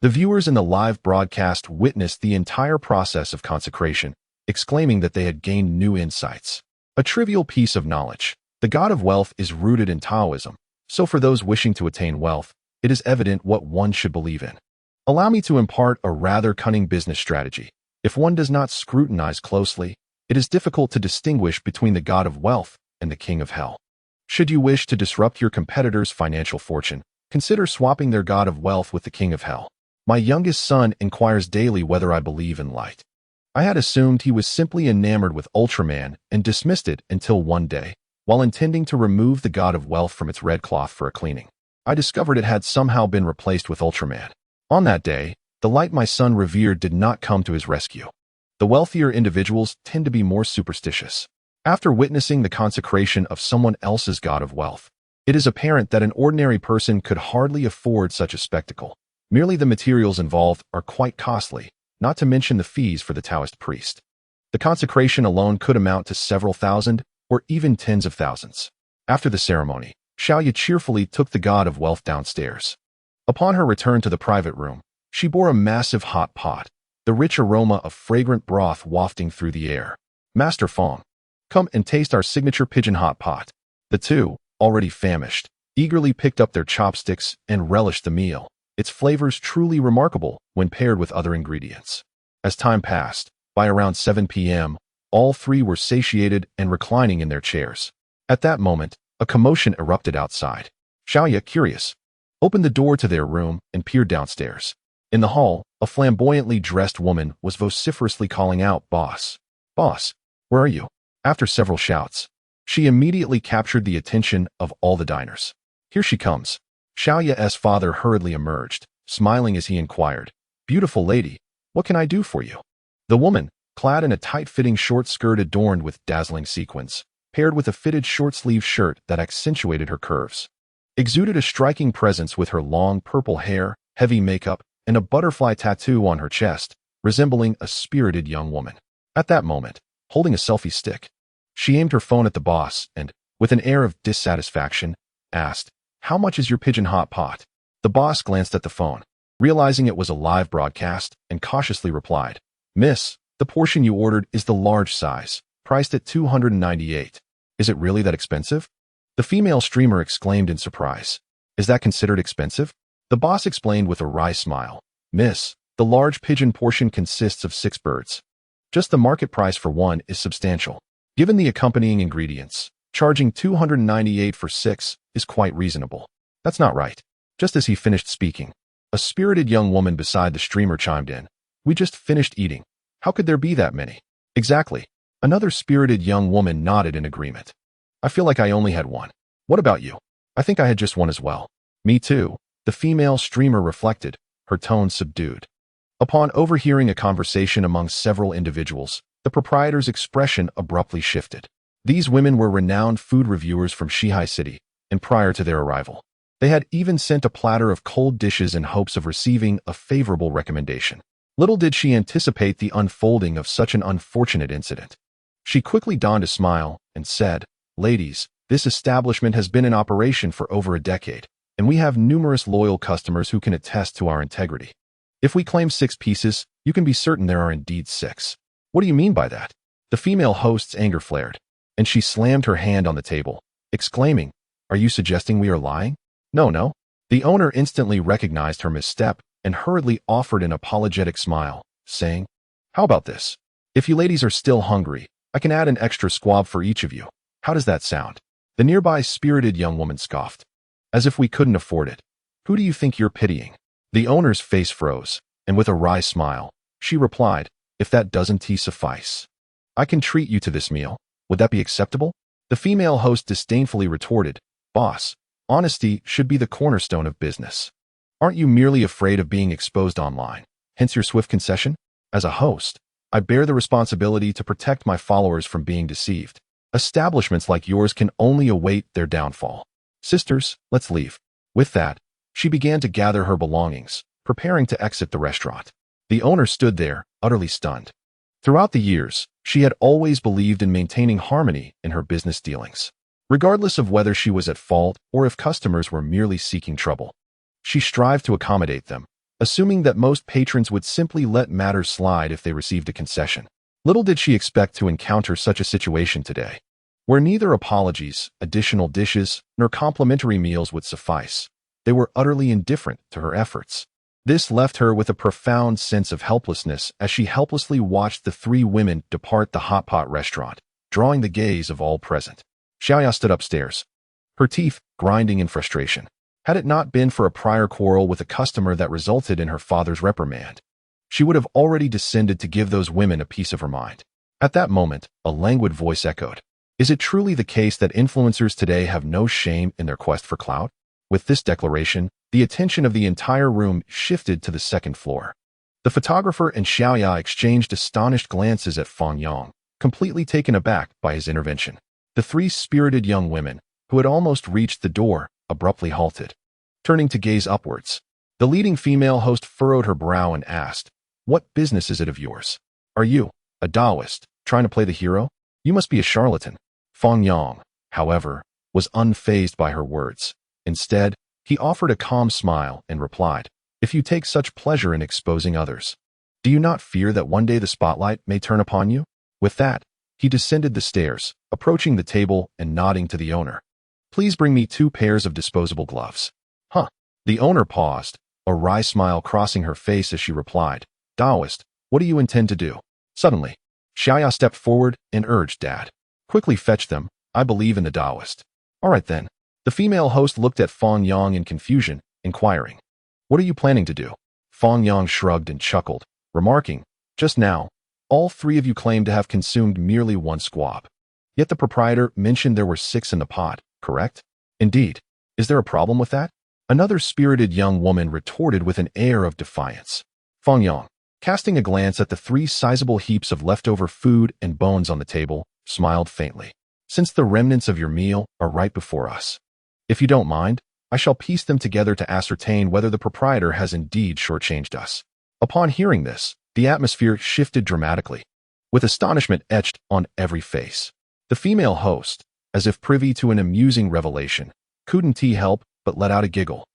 A: The viewers in the live broadcast witnessed the entire process of consecration, exclaiming that they had gained new insights. A trivial piece of knowledge. The god of wealth is rooted in Taoism, so for those wishing to attain wealth, it is evident what one should believe in. Allow me to impart a rather cunning business strategy. If one does not scrutinize closely, it is difficult to distinguish between the god of wealth and the king of hell. Should you wish to disrupt your competitor's financial fortune, consider swapping their god of wealth with the king of hell. My youngest son inquires daily whether I believe in light. I had assumed he was simply enamored with Ultraman and dismissed it until one day, while intending to remove the god of wealth from its red cloth for a cleaning, I discovered it had somehow been replaced with Ultraman. On that day, the light my son revered did not come to his rescue. The wealthier individuals tend to be more superstitious. After witnessing the consecration of someone else's god of wealth, it is apparent that an ordinary person could hardly afford such a spectacle. Merely the materials involved are quite costly, not to mention the fees for the Taoist priest. The consecration alone could amount to several thousand, or even tens of thousands. After the ceremony, Xiaoya cheerfully took the god of wealth downstairs. Upon her return to the private room, she bore a massive hot pot, the rich aroma of fragrant broth wafting through the air. Master Fang, come and taste our signature pigeon hot pot. The two, already famished, eagerly picked up their chopsticks and relished the meal, its flavors truly remarkable when paired with other ingredients. As time passed, by around 7 p.m., all three were satiated and reclining in their chairs. At that moment, a commotion erupted outside. Xiaoya, curious, opened the door to their room and peered downstairs. In the hall, a flamboyantly dressed woman was vociferously calling out, Boss, boss, where are you? After several shouts, she immediately captured the attention of all the diners. Here she comes. Xiaoya's father hurriedly emerged, smiling as he inquired, Beautiful lady, what can I do for you? The woman, clad in a tight-fitting short skirt adorned with dazzling sequins, paired with a fitted short-sleeved shirt that accentuated her curves, exuded a striking presence with her long purple hair, heavy makeup, and a butterfly tattoo on her chest, resembling a spirited young woman. At that moment, holding a selfie stick, she aimed her phone at the boss and, with an air of dissatisfaction, asked, "How much is your pigeon hot pot?" The boss glanced at the phone, realizing it was a live broadcast, and cautiously replied, "Miss, the portion you ordered is the large size, priced at $298. Is it really that expensive?" The female streamer exclaimed in surprise. "Is that considered expensive?" The boss explained with a wry smile, "Miss, the large pigeon portion consists of 6 birds. Just the market price for one is substantial. Given the accompanying ingredients, charging $298 for 6 is quite reasonable." "That's not right." Just as he finished speaking, a spirited young woman beside the streamer chimed in, "We just finished eating. How could there be that many?" "Exactly." Another spirited young woman nodded in agreement. "I feel like I only had one. What about you?" "I think I had just one as well." "Me too," the female streamer reflected, her tone subdued. Upon overhearing a conversation among several individuals, the proprietor's expression abruptly shifted. These women were renowned food reviewers from Shihai City, and prior to their arrival, they had even sent a platter of cold dishes in hopes of receiving a favorable recommendation. Little did she anticipate the unfolding of such an unfortunate incident. She quickly donned a smile and said, "Ladies, this establishment has been in operation for over a decade, and we have numerous loyal customers who can attest to our integrity. If we claim 6 pieces, you can be certain there are indeed 6. "What do you mean by that?" The female host's anger flared, and she slammed her hand on the table, exclaiming, "Are you suggesting we are lying?" No. The owner instantly recognized her misstep and hurriedly offered an apologetic smile, saying, "How about this? If you ladies are still hungry, I can add an extra squab for each of you. How does that sound?" The nearby spirited young woman scoffed. "As if we couldn't afford it. Who do you think you're pitying?" The owner's face froze, and with a wry smile, she replied, "If that doesn't suffice, I can treat you to this meal. Would that be acceptable?" The female host disdainfully retorted, "Boss, honesty should be the cornerstone of business. Aren't you merely afraid of being exposed online, hence your swift concession? As a host, I bear the responsibility to protect my followers from being deceived. Establishments like yours can only await their downfall. Sisters, let's leave." With that, she began to gather her belongings, preparing to exit the restaurant. The owner stood there, utterly stunned. Throughout the years, she had always believed in maintaining harmony in her business dealings, regardless of whether she was at fault or if customers were merely seeking trouble. She strived to accommodate them, assuming that most patrons would simply let matters slide if they received a concession. Little did she expect to encounter such a situation today, where neither apologies, additional dishes, nor complimentary meals would suffice. They were utterly indifferent to her efforts. This left her with a profound sense of helplessness as she helplessly watched the 3 women depart the hot pot restaurant, drawing the gaze of all present. Xiaoya stood upstairs, her teeth grinding in frustration. Had it not been for a prior quarrel with a customer that resulted in her father's reprimand, she would have already descended to give those women a piece of her mind. At that moment, a languid voice echoed, "Is it truly the case that influencers today have no shame in their quest for clout?" With this declaration, the attention of the entire room shifted to the second floor. The photographer and Xiaoya exchanged astonished glances at Fang Yang, completely taken aback by his intervention. The 3 spirited young women, who had almost reached the door, abruptly halted. Turning to gaze upwards, the leading female host furrowed her brow and asked, "What business is it of yours? Are you, a Taoist, trying to play the hero? You must be a charlatan." Fang Yang, however, was unfazed by her words. Instead, he offered a calm smile and replied, "If you take such pleasure in exposing others, do you not fear that one day the spotlight may turn upon you?" With that, he descended the stairs, approaching the table and nodding to the owner. "Please bring me 2 pairs of disposable gloves." "Huh." The owner paused, a wry smile crossing her face as she replied, "Taoist, what do you intend to do?" Suddenly, Xiaoya stepped forward and urged, "Dad, quickly fetch them. I believe in the Taoist." "All right then." The female host looked at Fang Yang in confusion, inquiring, "What are you planning to do?" Fang Yang shrugged and chuckled, remarking, "Just now, all 3 of you claimed to have consumed merely 1 squab. Yet the proprietor mentioned there were 6 in the pot, correct?" "Indeed. Is there a problem with that?" Another spirited young woman retorted with an air of defiance. Fang Yang, casting a glance at the 3 sizable heaps of leftover food and bones on the table, smiled faintly. Since the remnants of your meal are right before us, if you don't mind, I shall piece them together to ascertain whether the proprietor has indeed shortchanged us. Upon hearing this, the atmosphere shifted dramatically, with astonishment etched on every face. The female host, as if privy to an amusing revelation, couldn't help but let out a giggle.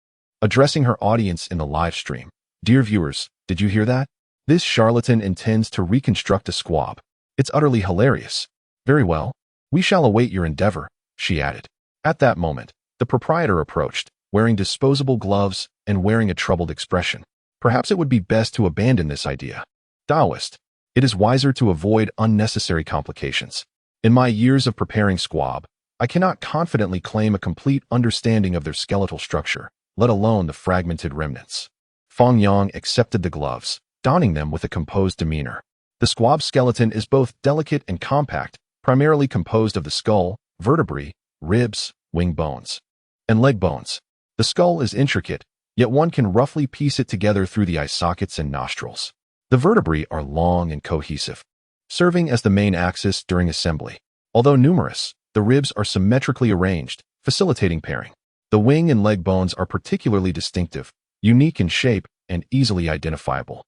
A: Addressing her audience in the live stream, "Dear viewers, did you hear that? This charlatan intends to reconstruct a squab. It's utterly hilarious. Very well, we shall await your endeavor," she added. At that moment, the proprietor approached, wearing disposable gloves and wearing a troubled expression. Perhaps it would be best to abandon this idea. Taoist. It is wiser to avoid unnecessary complications. In my years of preparing squab, I cannot confidently claim a complete understanding of their skeletal structure, let alone the fragmented remnants. Fang Yang accepted the gloves, donning them with a composed demeanor. The squab skeleton is both delicate and compact, primarily composed of the skull, vertebrae, ribs, wing bones, and leg bones. The skull is intricate, yet one can roughly piece it together through the eye sockets and nostrils. The vertebrae are long and cohesive, serving as the main axis during assembly. Although numerous, the ribs are symmetrically arranged, facilitating pairing. The wing and leg bones are particularly distinctive, unique in shape, and easily identifiable.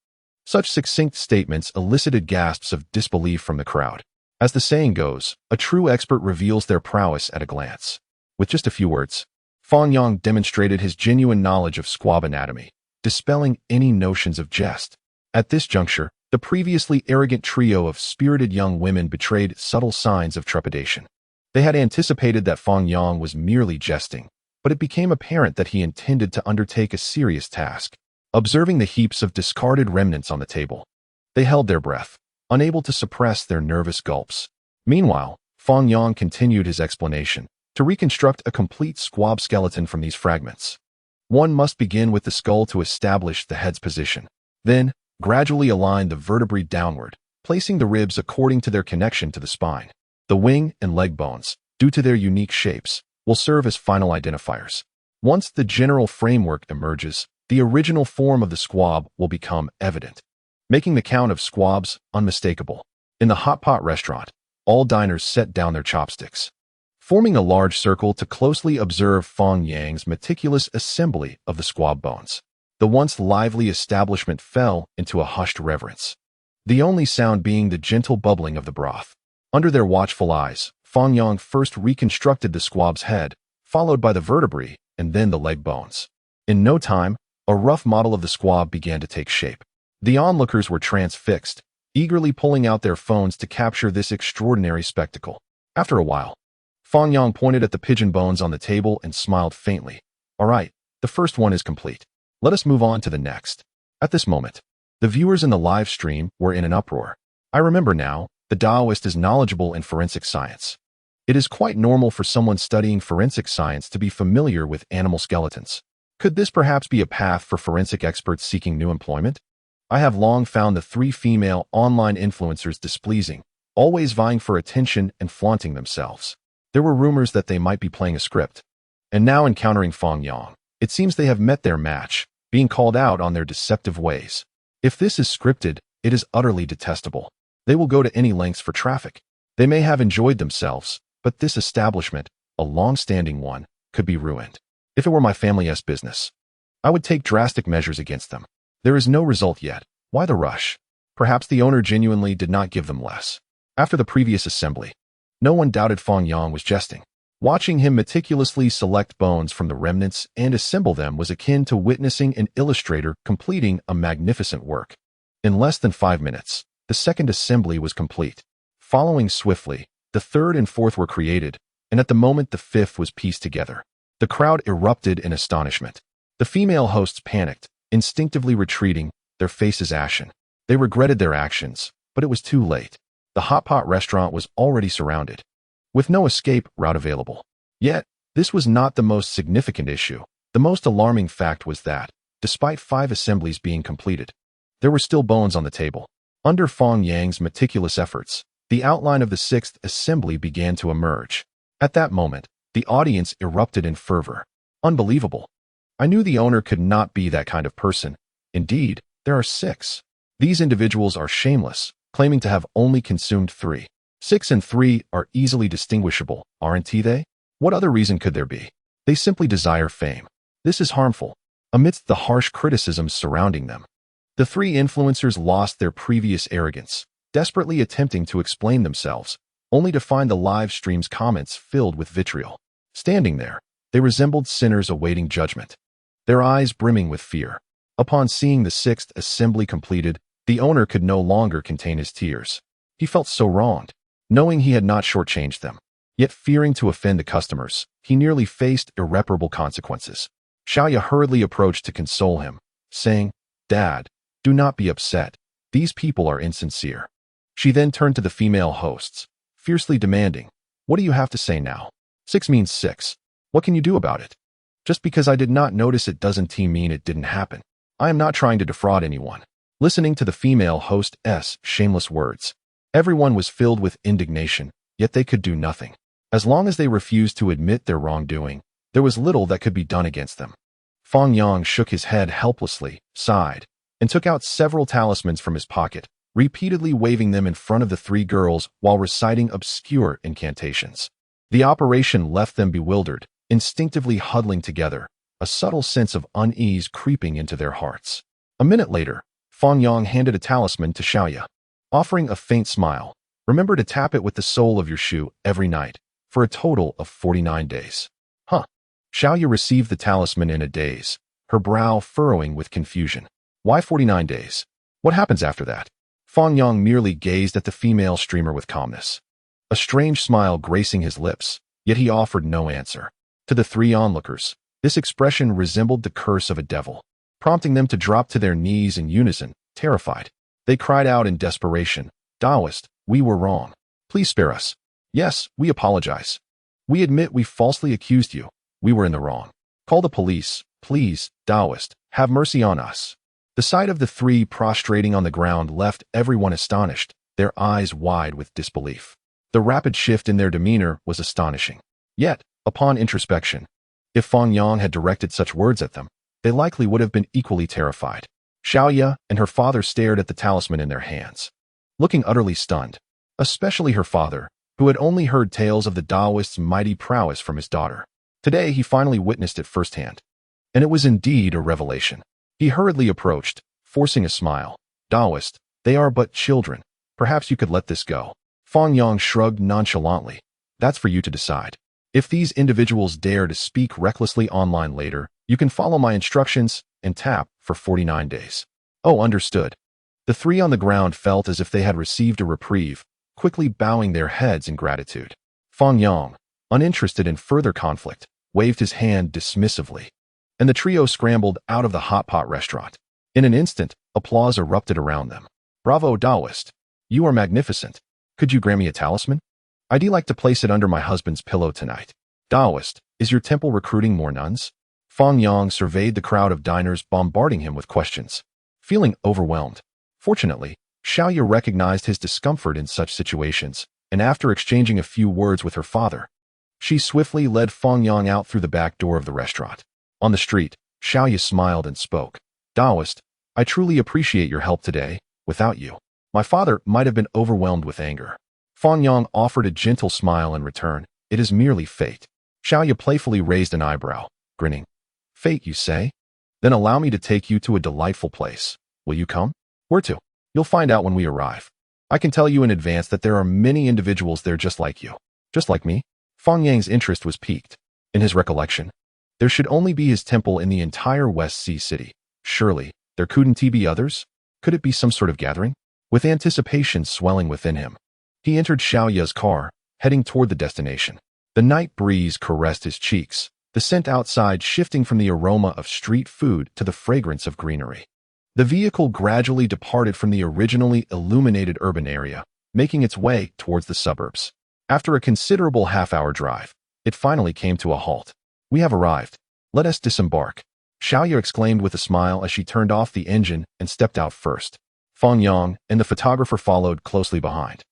A: Such succinct statements elicited gasps of disbelief from the crowd. As the saying goes, a true expert reveals their prowess at a glance. With just a few words, Fang Yang demonstrated his genuine knowledge of squab anatomy, dispelling any notions of jest. At this juncture, the previously arrogant trio of spirited young women betrayed subtle signs of trepidation. They had anticipated that Fang Yang was merely jesting, but it became apparent that he intended to undertake a serious task. Observing the heaps of discarded remnants on the table, they held their breath, unable to suppress their nervous gulps. Meanwhile, Fang Yang continued his explanation. To reconstruct a complete squab skeleton from these fragments, one must begin with the skull to establish the head's position. Then, gradually align the vertebrae downward, placing the ribs according to their connection to the spine. The wing and leg bones, due to their unique shapes, will serve as final identifiers. Once the general framework emerges, the original form of the squab will become evident, making the count of squabs unmistakable. In the hot pot restaurant, all diners set down their chopsticks, forming a large circle to closely observe Fang Yang's meticulous assembly of the squab bones. The once lively establishment fell into a hushed reverence, the only sound being the gentle bubbling of the broth. Under their watchful eyes, Fang Yang first reconstructed the squab's head, followed by the vertebrae, and then the leg bones. In no time, a rough model of the squab began to take shape. The onlookers were transfixed, eagerly pulling out their phones to capture this extraordinary spectacle. After a while, Fang Yang pointed at the pigeon bones on the table and smiled faintly. "All right, the first one is complete. Let us move on to the next." At this moment, the viewers in the live stream were in an uproar. I remember now, the Taoist is knowledgeable in forensic science. It is quite normal for someone studying forensic science to be familiar with animal skeletons. Could this perhaps be a path for forensic experts seeking new employment? I have long found the 3 female online influencers displeasing, always vying for attention and flaunting themselves. There were rumors that they might be playing a script. And now encountering Fang Yang, it seems they have met their match, being called out on their deceptive ways. If this is scripted, it is utterly detestable. They will go to any lengths for traffic. They may have enjoyed themselves, but this establishment, a long-standing one, could be ruined. If it were my family's business, I would take drastic measures against them. There is no result yet. Why the rush? Perhaps the owner genuinely did not give them less. After the previous assembly, no one doubted Fang Yang was jesting. Watching him meticulously select bones from the remnants and assemble them was akin to witnessing an illustrator completing a magnificent work. In less than 5 minutes, the second assembly was complete. Following swiftly, the third and fourth were created, and at the moment the fifth was pieced together. The crowd erupted in astonishment. The female hosts panicked, instinctively retreating, their faces ashen. They regretted their actions, but it was too late. The hot pot restaurant was already surrounded, with no escape route available. Yet, this was not the most significant issue. The most alarming fact was that, despite 5 assemblies being completed, there were still bones on the table. Under Fang Yang's meticulous efforts, the outline of the 6th assembly began to emerge. At that moment, the audience erupted in fervor. Unbelievable. I knew the owner could not be that kind of person. Indeed, There are 6. These individuals are shameless, claiming to have only consumed 3. 6 and 3 are easily distinguishable, aren't they? What other reason could there be? They simply desire fame. This is harmful. Amidst the harsh criticisms surrounding them, the 3 influencers lost their previous arrogance, desperately attempting to explain themselves, only to find the live stream's comments filled with vitriol. Standing there, they resembled sinners awaiting judgment, their eyes brimming with fear. Upon seeing the 6th assembly completed, the owner could no longer contain his tears. He felt so wronged, knowing he had not shortchanged them. Yet fearing to offend the customers, he nearly faced irreparable consequences. Xiaoya hurriedly approached to console him, saying, "Dad, do not be upset. These people are insincere." She then turned to the female hosts, fiercely demanding, "What do you have to say now? 6 means 6. What can you do about it? Just because I did not notice it doesn't mean it didn't happen. I am not trying to defraud anyone." Listening to the female host's shameless words, everyone was filled with indignation, yet they could do nothing. As long as they refused to admit their wrongdoing, there was little that could be done against them. Fang Yang shook his head helplessly, sighed, and took out several talismans from his pocket, repeatedly waving them in front of the 3 girls while reciting obscure incantations. The operation left them bewildered, instinctively huddling together, a subtle sense of unease creeping into their hearts. A minute later, Fang Yang handed a talisman to Xiaoya, offering a faint smile. "Remember to tap it with the sole of your shoe every night, for a total of 49 days. Huh. Xiaoya received the talisman in a daze, her brow furrowing with confusion. Why 49 days? What happens after that? Fang Yang merely gazed at the female streamer with calmness, a strange smile gracing his lips, yet he offered no answer. To the 3 onlookers, this expression resembled the curse of a devil, prompting them to drop to their knees in unison, terrified. They cried out in desperation, "Taoist, we were wrong. Please spare us. Yes, we apologize. We admit we falsely accused you. We were in the wrong. Call the police, please, Taoist, have mercy on us." The sight of the 3 prostrating on the ground left everyone astonished, their eyes wide with disbelief. The rapid shift in their demeanor was astonishing. Yet, upon introspection, if Fang Yang had directed such words at them, they likely would have been equally terrified. Xiaoya and her father stared at the talisman in their hands, looking utterly stunned, especially her father, who had only heard tales of the Taoist's mighty prowess from his daughter. Today he finally witnessed it firsthand, and it was indeed a revelation. He hurriedly approached, forcing a smile. "Taoist, they are but children. Perhaps you could let this go." Fang Yang shrugged nonchalantly. "That's for you to decide. If these individuals dare to speak recklessly online later, you can follow my instructions and tap for 49 days. "Oh, understood." The 3 on the ground felt as if they had received a reprieve, quickly bowing their heads in gratitude. Fang Yang, uninterested in further conflict, waved his hand dismissively, and the trio scrambled out of the hot pot restaurant. In an instant, applause erupted around them. "Bravo, Taoist. You are magnificent. Could you grant me a talisman? I'd like to place it under my husband's pillow tonight." "Taoist, is your temple recruiting more nuns?" Fang Yang surveyed the crowd of diners bombarding him with questions, feeling overwhelmed. Fortunately, Xiaoya recognized his discomfort in such situations, and after exchanging a few words with her father, she swiftly led Fang Yang out through the back door of the restaurant. On the street, Xiaoya smiled and spoke. "Taoist, I truly appreciate your help today. Without you, my father might have been overwhelmed with anger." Fang Yang offered a gentle smile in return. "It is merely fate." Xiaoya playfully raised an eyebrow, grinning. "Fate, you say? Then allow me to take you to a delightful place. Will you come?" "Where to?" "You'll find out when we arrive. I can tell you in advance that there are many individuals there just like you." "Just like me?" Fang Yang's interest was piqued. In his recollection, there should only be his temple in the entire West Sea city. Surely, there couldn't be others? Could it be some sort of gathering? With anticipation swelling within him, he entered Xiaoya's car, heading toward the destination. The night breeze caressed his cheeks, the scent outside shifting from the aroma of street food to the fragrance of greenery. The vehicle gradually departed from the originally illuminated urban area, making its way towards the suburbs. After a considerable half-hour drive, it finally came to a halt. "We have arrived. Let us disembark," Xiaoya exclaimed with a smile as she turned off the engine and stepped out first. Fang Yang and the photographer followed closely behind.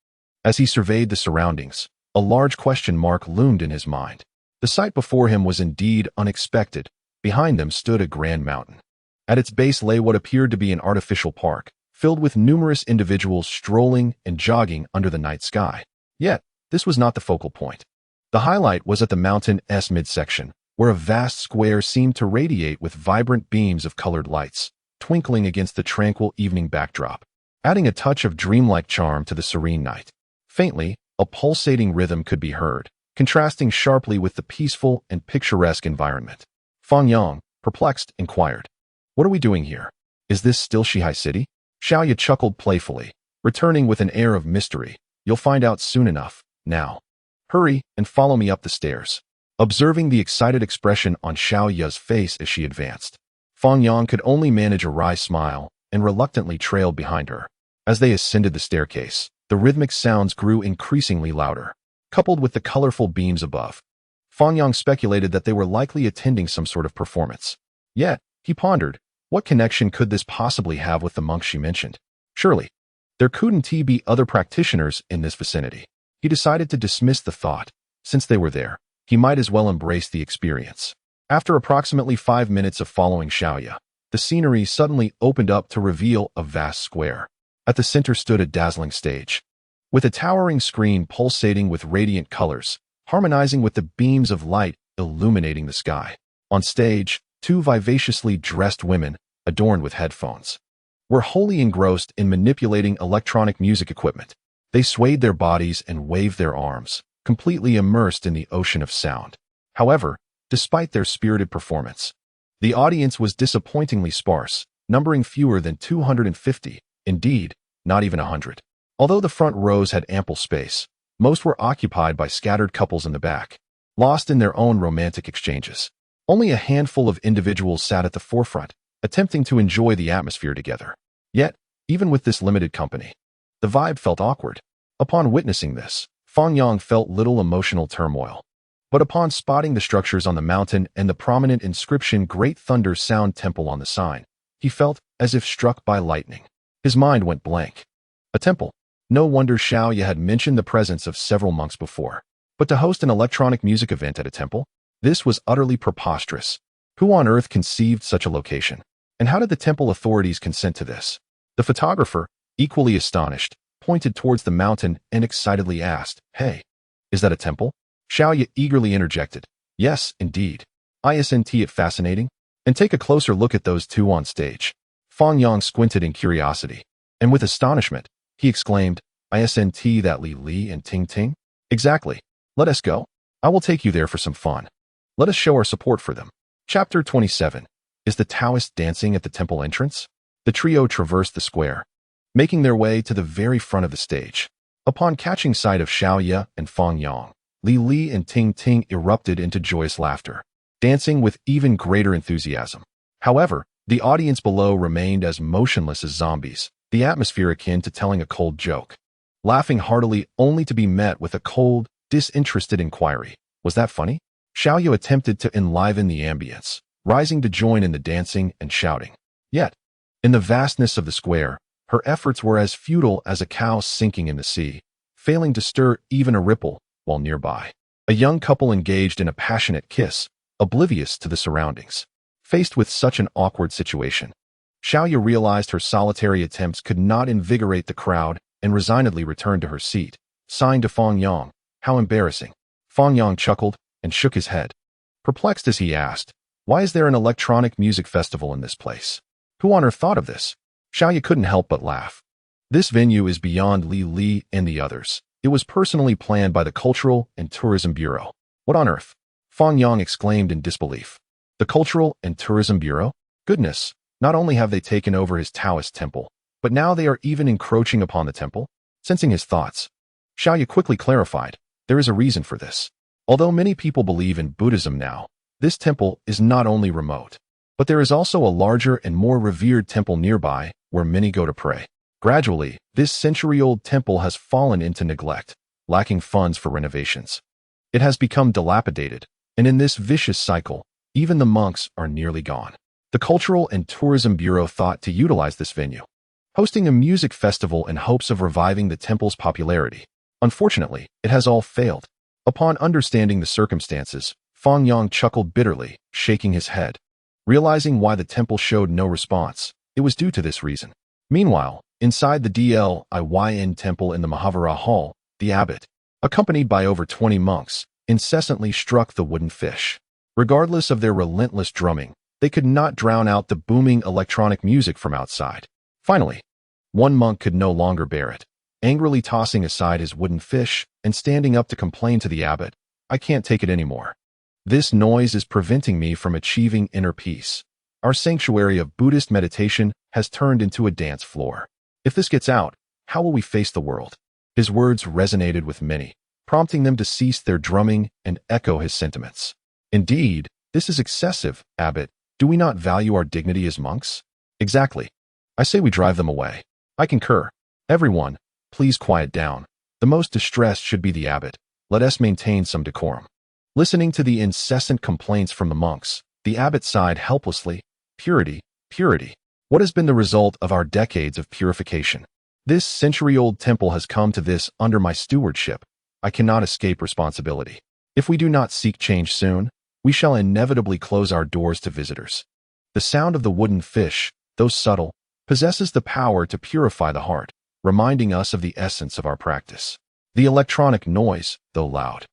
A: As he surveyed the surroundings, a large question mark loomed in his mind. The sight before him was indeed unexpected. Behind them stood a grand mountain, At its base lay what appeared to be an artificial park, filled with numerous individuals strolling and jogging under the night sky. Yet, this was not the focal point. The highlight was at the mountain's midsection, where a vast square seemed to radiate with vibrant beams of colored lights, twinkling against the tranquil evening backdrop, adding a touch of dreamlike charm to the serene night. Faintly, a pulsating rhythm could be heard, contrasting sharply with the peaceful and picturesque environment. Fang Yang, perplexed, inquired, "What are we doing here? Is this still Shihai City?" Xiaoya chuckled playfully, returning with an air of mystery. "You'll find out soon enough. Now, hurry and follow me up the stairs." Observing the excited expression on Xiaoya's face as she advanced, Fang Yang could only manage a wry smile and reluctantly trailed behind her. As they ascended the staircase, the rhythmic sounds grew increasingly louder, coupled with the colorful beams above. Fang Yang speculated that they were likely attending some sort of performance. Yet, he pondered, what connection could this possibly have with the monks she mentioned? Surely, there couldn't be other practitioners in this vicinity. He decided to dismiss the thought. Since they were there, he might as well embrace the experience. After approximately 5 minutes of following Xiaoya, the scenery suddenly opened up to reveal a vast square. At the center stood a dazzling stage, with a towering screen pulsating with radiant colors, harmonizing with the beams of light illuminating the sky. On stage, 2 vivaciously dressed women, adorned with headphones, were wholly engrossed in manipulating electronic music equipment. They swayed their bodies and waved their arms, completely immersed in the ocean of sound. However, despite their spirited performance, the audience was disappointingly sparse, numbering fewer than 250, indeed, not even 100. Although the front rows had ample space, most were occupied by scattered couples in the back, lost in their own romantic exchanges. Only a handful of individuals sat at the forefront, attempting to enjoy the atmosphere together. Yet, even with this limited company, the vibe felt awkward. Upon witnessing this, Fang Yang felt little emotional turmoil. But upon spotting the structures on the mountain and the prominent inscription Great Thunder Sound Temple on the sign, he felt as if struck by lightning. His mind went blank. A temple. No wonder Xiaoya had mentioned the presence of several monks before. But to host an electronic music event at a temple? This was utterly preposterous. Who on earth conceived such a location? And how did the temple authorities consent to this? The photographer, equally astonished, pointed towards the mountain and excitedly asked, "Hey, is that a temple?" Xiaoya eagerly interjected, "Yes, indeed. Isn't it fascinating? And take a closer look at those 2 on stage." Fang Yang squinted in curiosity, and with astonishment, he exclaimed, "Isn't that Li and Ting Ting?" "Exactly. Let us go. I will take you there for some fun. Let us show our support for them." Chapter 27. Is the Taoist dancing at the temple entrance? The trio traversed the square, making their way to the very front of the stage. Upon catching sight of Xiaoya and Fang Yang, Li and Ting Ting erupted into joyous laughter, dancing with even greater enthusiasm. However, the audience below remained as motionless as zombies, the atmosphere akin to telling a cold joke, laughing heartily only to be met with a cold, disinterested inquiry. Was that funny? Xiaoya attempted to enliven the ambience, rising to join in the dancing and shouting. Yet, in the vastness of the square, her efforts were as futile as a cow sinking in the sea, failing to stir even a ripple. While nearby, a young couple engaged in a passionate kiss, oblivious to the surroundings. Faced with such an awkward situation, Xiaoya realized her solitary attempts could not invigorate the crowd and resignedly returned to her seat, sighing to Fang Yang. "How embarrassing." Fang Yang chuckled and shook his head, perplexed as he asked, "Why is there an electronic music festival in this place? Who on earth thought of this?" Xiaoya couldn't help but laugh. "This venue is beyond Li and the others. It was personally planned by the Cultural and Tourism Bureau." "What on earth?" Fang Yang exclaimed in disbelief. "The Cultural and Tourism Bureau? Goodness, not only have they taken over his Taoist temple, but now they are even encroaching upon the temple?" Sensing his thoughts, Xiaoya quickly clarified, "There is a reason for this. Although many people believe in Buddhism now, this temple is not only remote, but there is also a larger and more revered temple nearby where many go to pray. Gradually, this century-old temple has fallen into neglect, lacking funds for renovations. It has become dilapidated, and in this vicious cycle, even the monks are nearly gone. The Cultural and Tourism Bureau thought to utilize this venue, hosting a music festival in hopes of reviving the temple's popularity. Unfortunately, it has all failed." Upon understanding the circumstances, Fang Yang chuckled bitterly, shaking his head. Realizing why the temple showed no response, it was due to this reason. Meanwhile, inside the Dlin temple in the Mahavira Hall, the abbot, accompanied by over 20 monks, incessantly struck the wooden fish. Regardless of their relentless drumming, they could not drown out the booming electronic music from outside. Finally, one monk could no longer bear it, angrily tossing aside his wooden fish and standing up to complain to the abbot, "I can't take it anymore. This noise is preventing me from achieving inner peace. Our sanctuary of Buddhist meditation has turned into a dance floor. If this gets out, how will we face the world?" His words resonated with many, prompting them to cease their drumming and echo his sentiments. "Indeed, this is excessive, abbot. Do we not value our dignity as monks?" "Exactly. I say we drive them away." "I concur. Everyone, please quiet down. The most distressed should be the abbot. Let us maintain some decorum." Listening to the incessant complaints from the monks, the abbot sighed helplessly. "Purity, purity. What has been the result of our decades of purification? This century-old temple has come to this under my stewardship. I cannot escape responsibility. If we do not seek change soon, we shall inevitably close our doors to visitors." The sound of the wooden fish, though subtle, possesses the power to purify the heart, reminding us of the essence of our practice. The electronic noise, though loud,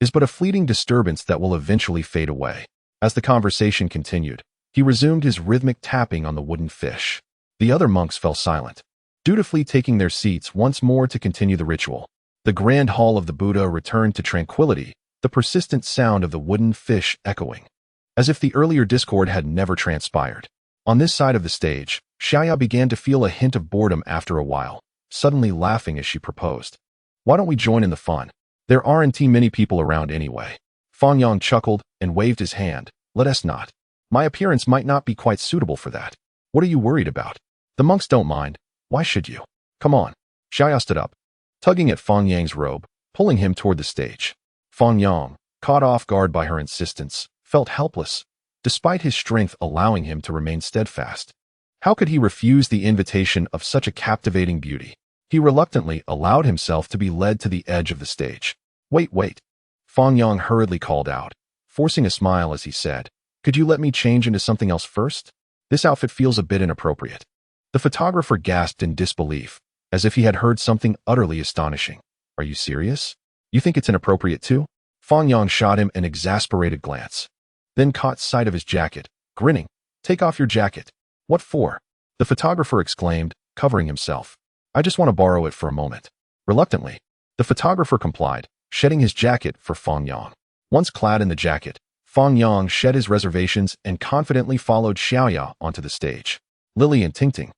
A: is but a fleeting disturbance that will eventually fade away. As the conversation continued, he resumed his rhythmic tapping on the wooden fish. The other monks fell silent, dutifully taking their seats once more to continue the ritual. The grand hall of the Buddha returned to tranquility, the persistent sound of the wooden fish echoing, as if the earlier discord had never transpired. On this side of the stage, Xiaoya began to feel a hint of boredom after a while, suddenly laughing as she proposed, "Why don't we join in the fun? There aren't many people around anyway." Fang Yang chuckled and waved his hand. "Let us not. My appearance might not be quite suitable for that. What are you worried about? The monks don't mind. Why should you? Come on." Xiaoya stood up, tugging at Fang Yang's robe, pulling him toward the stage. Fang Yang, caught off guard by her insistence, felt helpless, despite his strength allowing him to remain steadfast. How could he refuse the invitation of such a captivating beauty? He reluctantly allowed himself to be led to the edge of the stage. Wait. Fang Yang hurriedly called out, forcing a smile as he said, "Could you let me change into something else first? This outfit feels a bit inappropriate." The photographer gasped in disbelief, as if he had heard something utterly astonishing. "Are you serious? You think it's inappropriate too?" Fang Yang shot him an exasperated glance, then caught sight of his jacket, grinning. "Take off your jacket." "What for?" the photographer exclaimed, covering himself. "I just want to borrow it for a moment." Reluctantly, the photographer complied, shedding his jacket for Fang Yang. Once clad in the jacket, Fang Yang shed his reservations and confidently followed Xiaoya onto the stage. Lily and Tingting,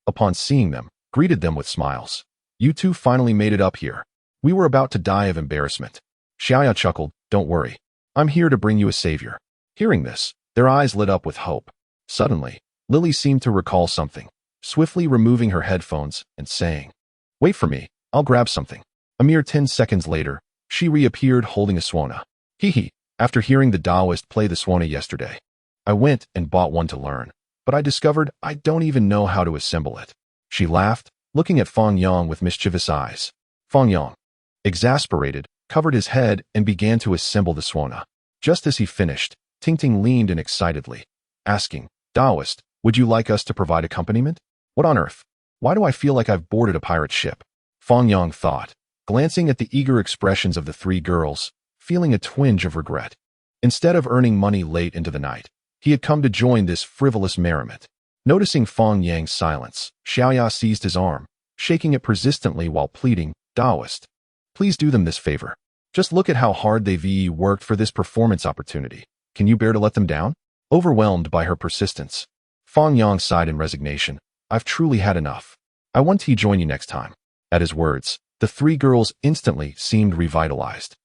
A: upon seeing them, greeted them with smiles. "You two finally made it up here. We were about to die of embarrassment." Xiaoya chuckled, "Don't worry. I'm here to bring you a savior." Hearing this, their eyes lit up with hope. Suddenly, Lily seemed to recall something, swiftly removing her headphones and saying, "Wait for me, I'll grab something." A mere 10 seconds later, she reappeared holding a swana. "Hee. After hearing the Taoist play the swana yesterday, I went and bought one to learn, but I discovered I don't even know how to assemble it." She laughed, looking at Fang Yang with mischievous eyes. Fang Yang, exasperated, covered his head and began to assemble the swana. Just as he finished, Tingting leaned in excitedly, asking, "Taoist, would you like us to provide accompaniment?" "What on earth? Why do I feel like I've boarded a pirate ship?" Fang Yang thought, glancing at the eager expressions of the three girls, feeling a twinge of regret. Instead of earning money late into the night, he had come to join this frivolous merriment. Noticing Fang Yang's silence, Xiaoya seized his arm, shaking it persistently while pleading, "Taoist, please do them this favor. Just look at how hard they've worked for this performance opportunity. Can you bear to let them down?" Overwhelmed by her persistence, Fang Yang sighed in resignation. "I've truly had enough. I want to join you next time." At his words, the three girls instantly seemed revitalized,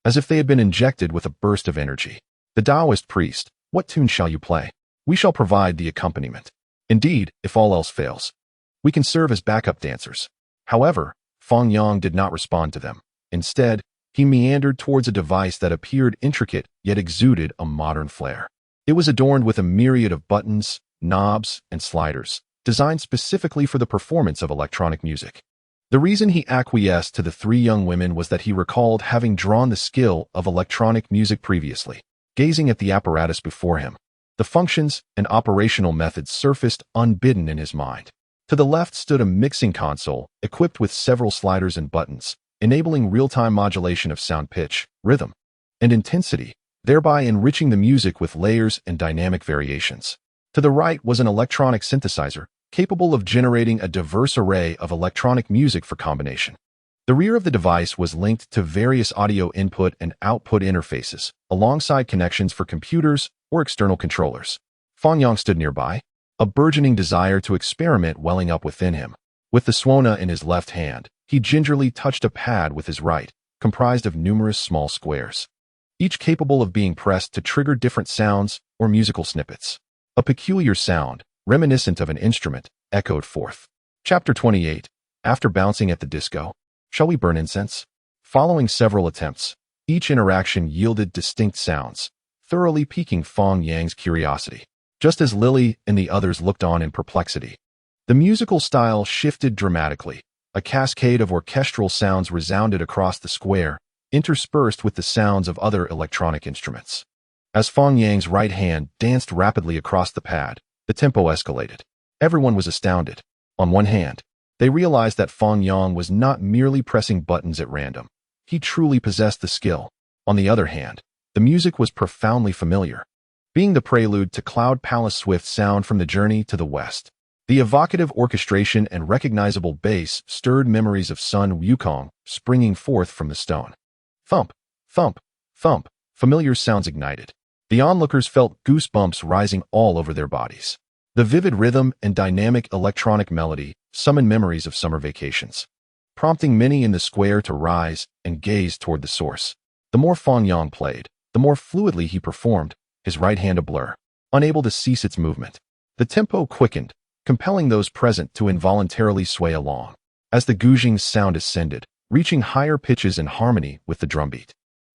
A: as if they had been injected with a burst of energy. "The Taoist priest, what tune shall you play?" "We shall provide the accompaniment. Indeed, if all else fails, we can serve as backup dancers." However, Fang Yang did not respond to them. Instead, he meandered towards a device that appeared intricate yet exuded a modern flair. It was adorned with a myriad of buttons, knobs, and sliders, designed specifically for the performance of electronic music. The reason he acquiesced to the three young women was that he recalled having drawn the skill of electronic music previously. Gazing at the apparatus before him, the The functions and operational methods surfaced unbidden in his mind. To the left stood a mixing console equipped with several sliders and buttons, enabling real-time modulation of sound pitch, rhythm, and intensity, thereby enriching the music with layers and dynamic variations. To the right was an electronic synthesizer, capable of generating a diverse array of electronic music for combination. The rear of the device was linked to various audio input and output interfaces, alongside connections for computers or external controllers. Fang Yang stood nearby, a burgeoning desire to experiment welling up within him. With the suona in his left hand, he gingerly touched a pad with his right, comprised of numerous small squares, each capable of being pressed to trigger different sounds or musical snippets. A peculiar sound, reminiscent of an instrument, echoed forth. Chapter 28. After bouncing at the disco, shall we burn incense? Following several attempts, each interaction yielded distinct sounds, thoroughly piquing Fang Yang's curiosity. Just as Lily and the others looked on in perplexity, the musical style shifted dramatically. A cascade of orchestral sounds resounded across the square, interspersed with the sounds of other electronic instruments. As Fang Yang's right hand danced rapidly across the pad, the tempo escalated. Everyone was astounded. On one hand, they realized that Fang Yang was not merely pressing buttons at random. He truly possessed the skill. On the other hand, the music was profoundly familiar, being the prelude to Cloud Palace Swift sound from the Journey to the West. The evocative orchestration and recognizable bass stirred memories of Sun Wukong springing forth from the stone. Thump, thump, thump, familiar sounds ignited. The onlookers felt goosebumps rising all over their bodies. The vivid rhythm and dynamic electronic melody summoned memories of summer vacations, prompting many in the square to rise and gaze toward the source. The more Fang Yang played, the more fluidly he performed, his right hand a blur, unable to cease its movement. The tempo quickened, compelling those present to involuntarily sway along, as the gouging sound ascended, reaching higher pitches in harmony with the drumbeat.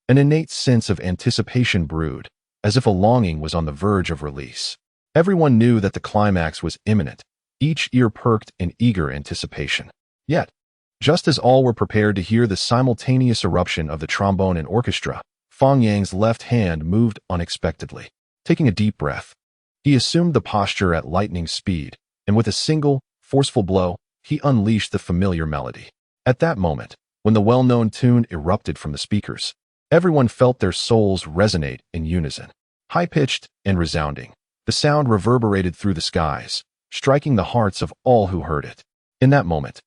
A: An innate sense of anticipation brewed, as if a longing was on the verge of release. Everyone knew that the climax was imminent, each ear perked in eager anticipation. Yet, just as all were prepared to hear the simultaneous eruption of the trombone and orchestra, Fang Yang's left hand moved unexpectedly. Taking a deep breath, he assumed the posture at lightning speed, and with a single, forceful blow, he unleashed the familiar melody. At that moment, when the well-known tune erupted from the speakers, everyone felt their souls resonate in unison. High-pitched and resounding, the sound reverberated through the skies, striking the hearts of all who heard it. In that moment,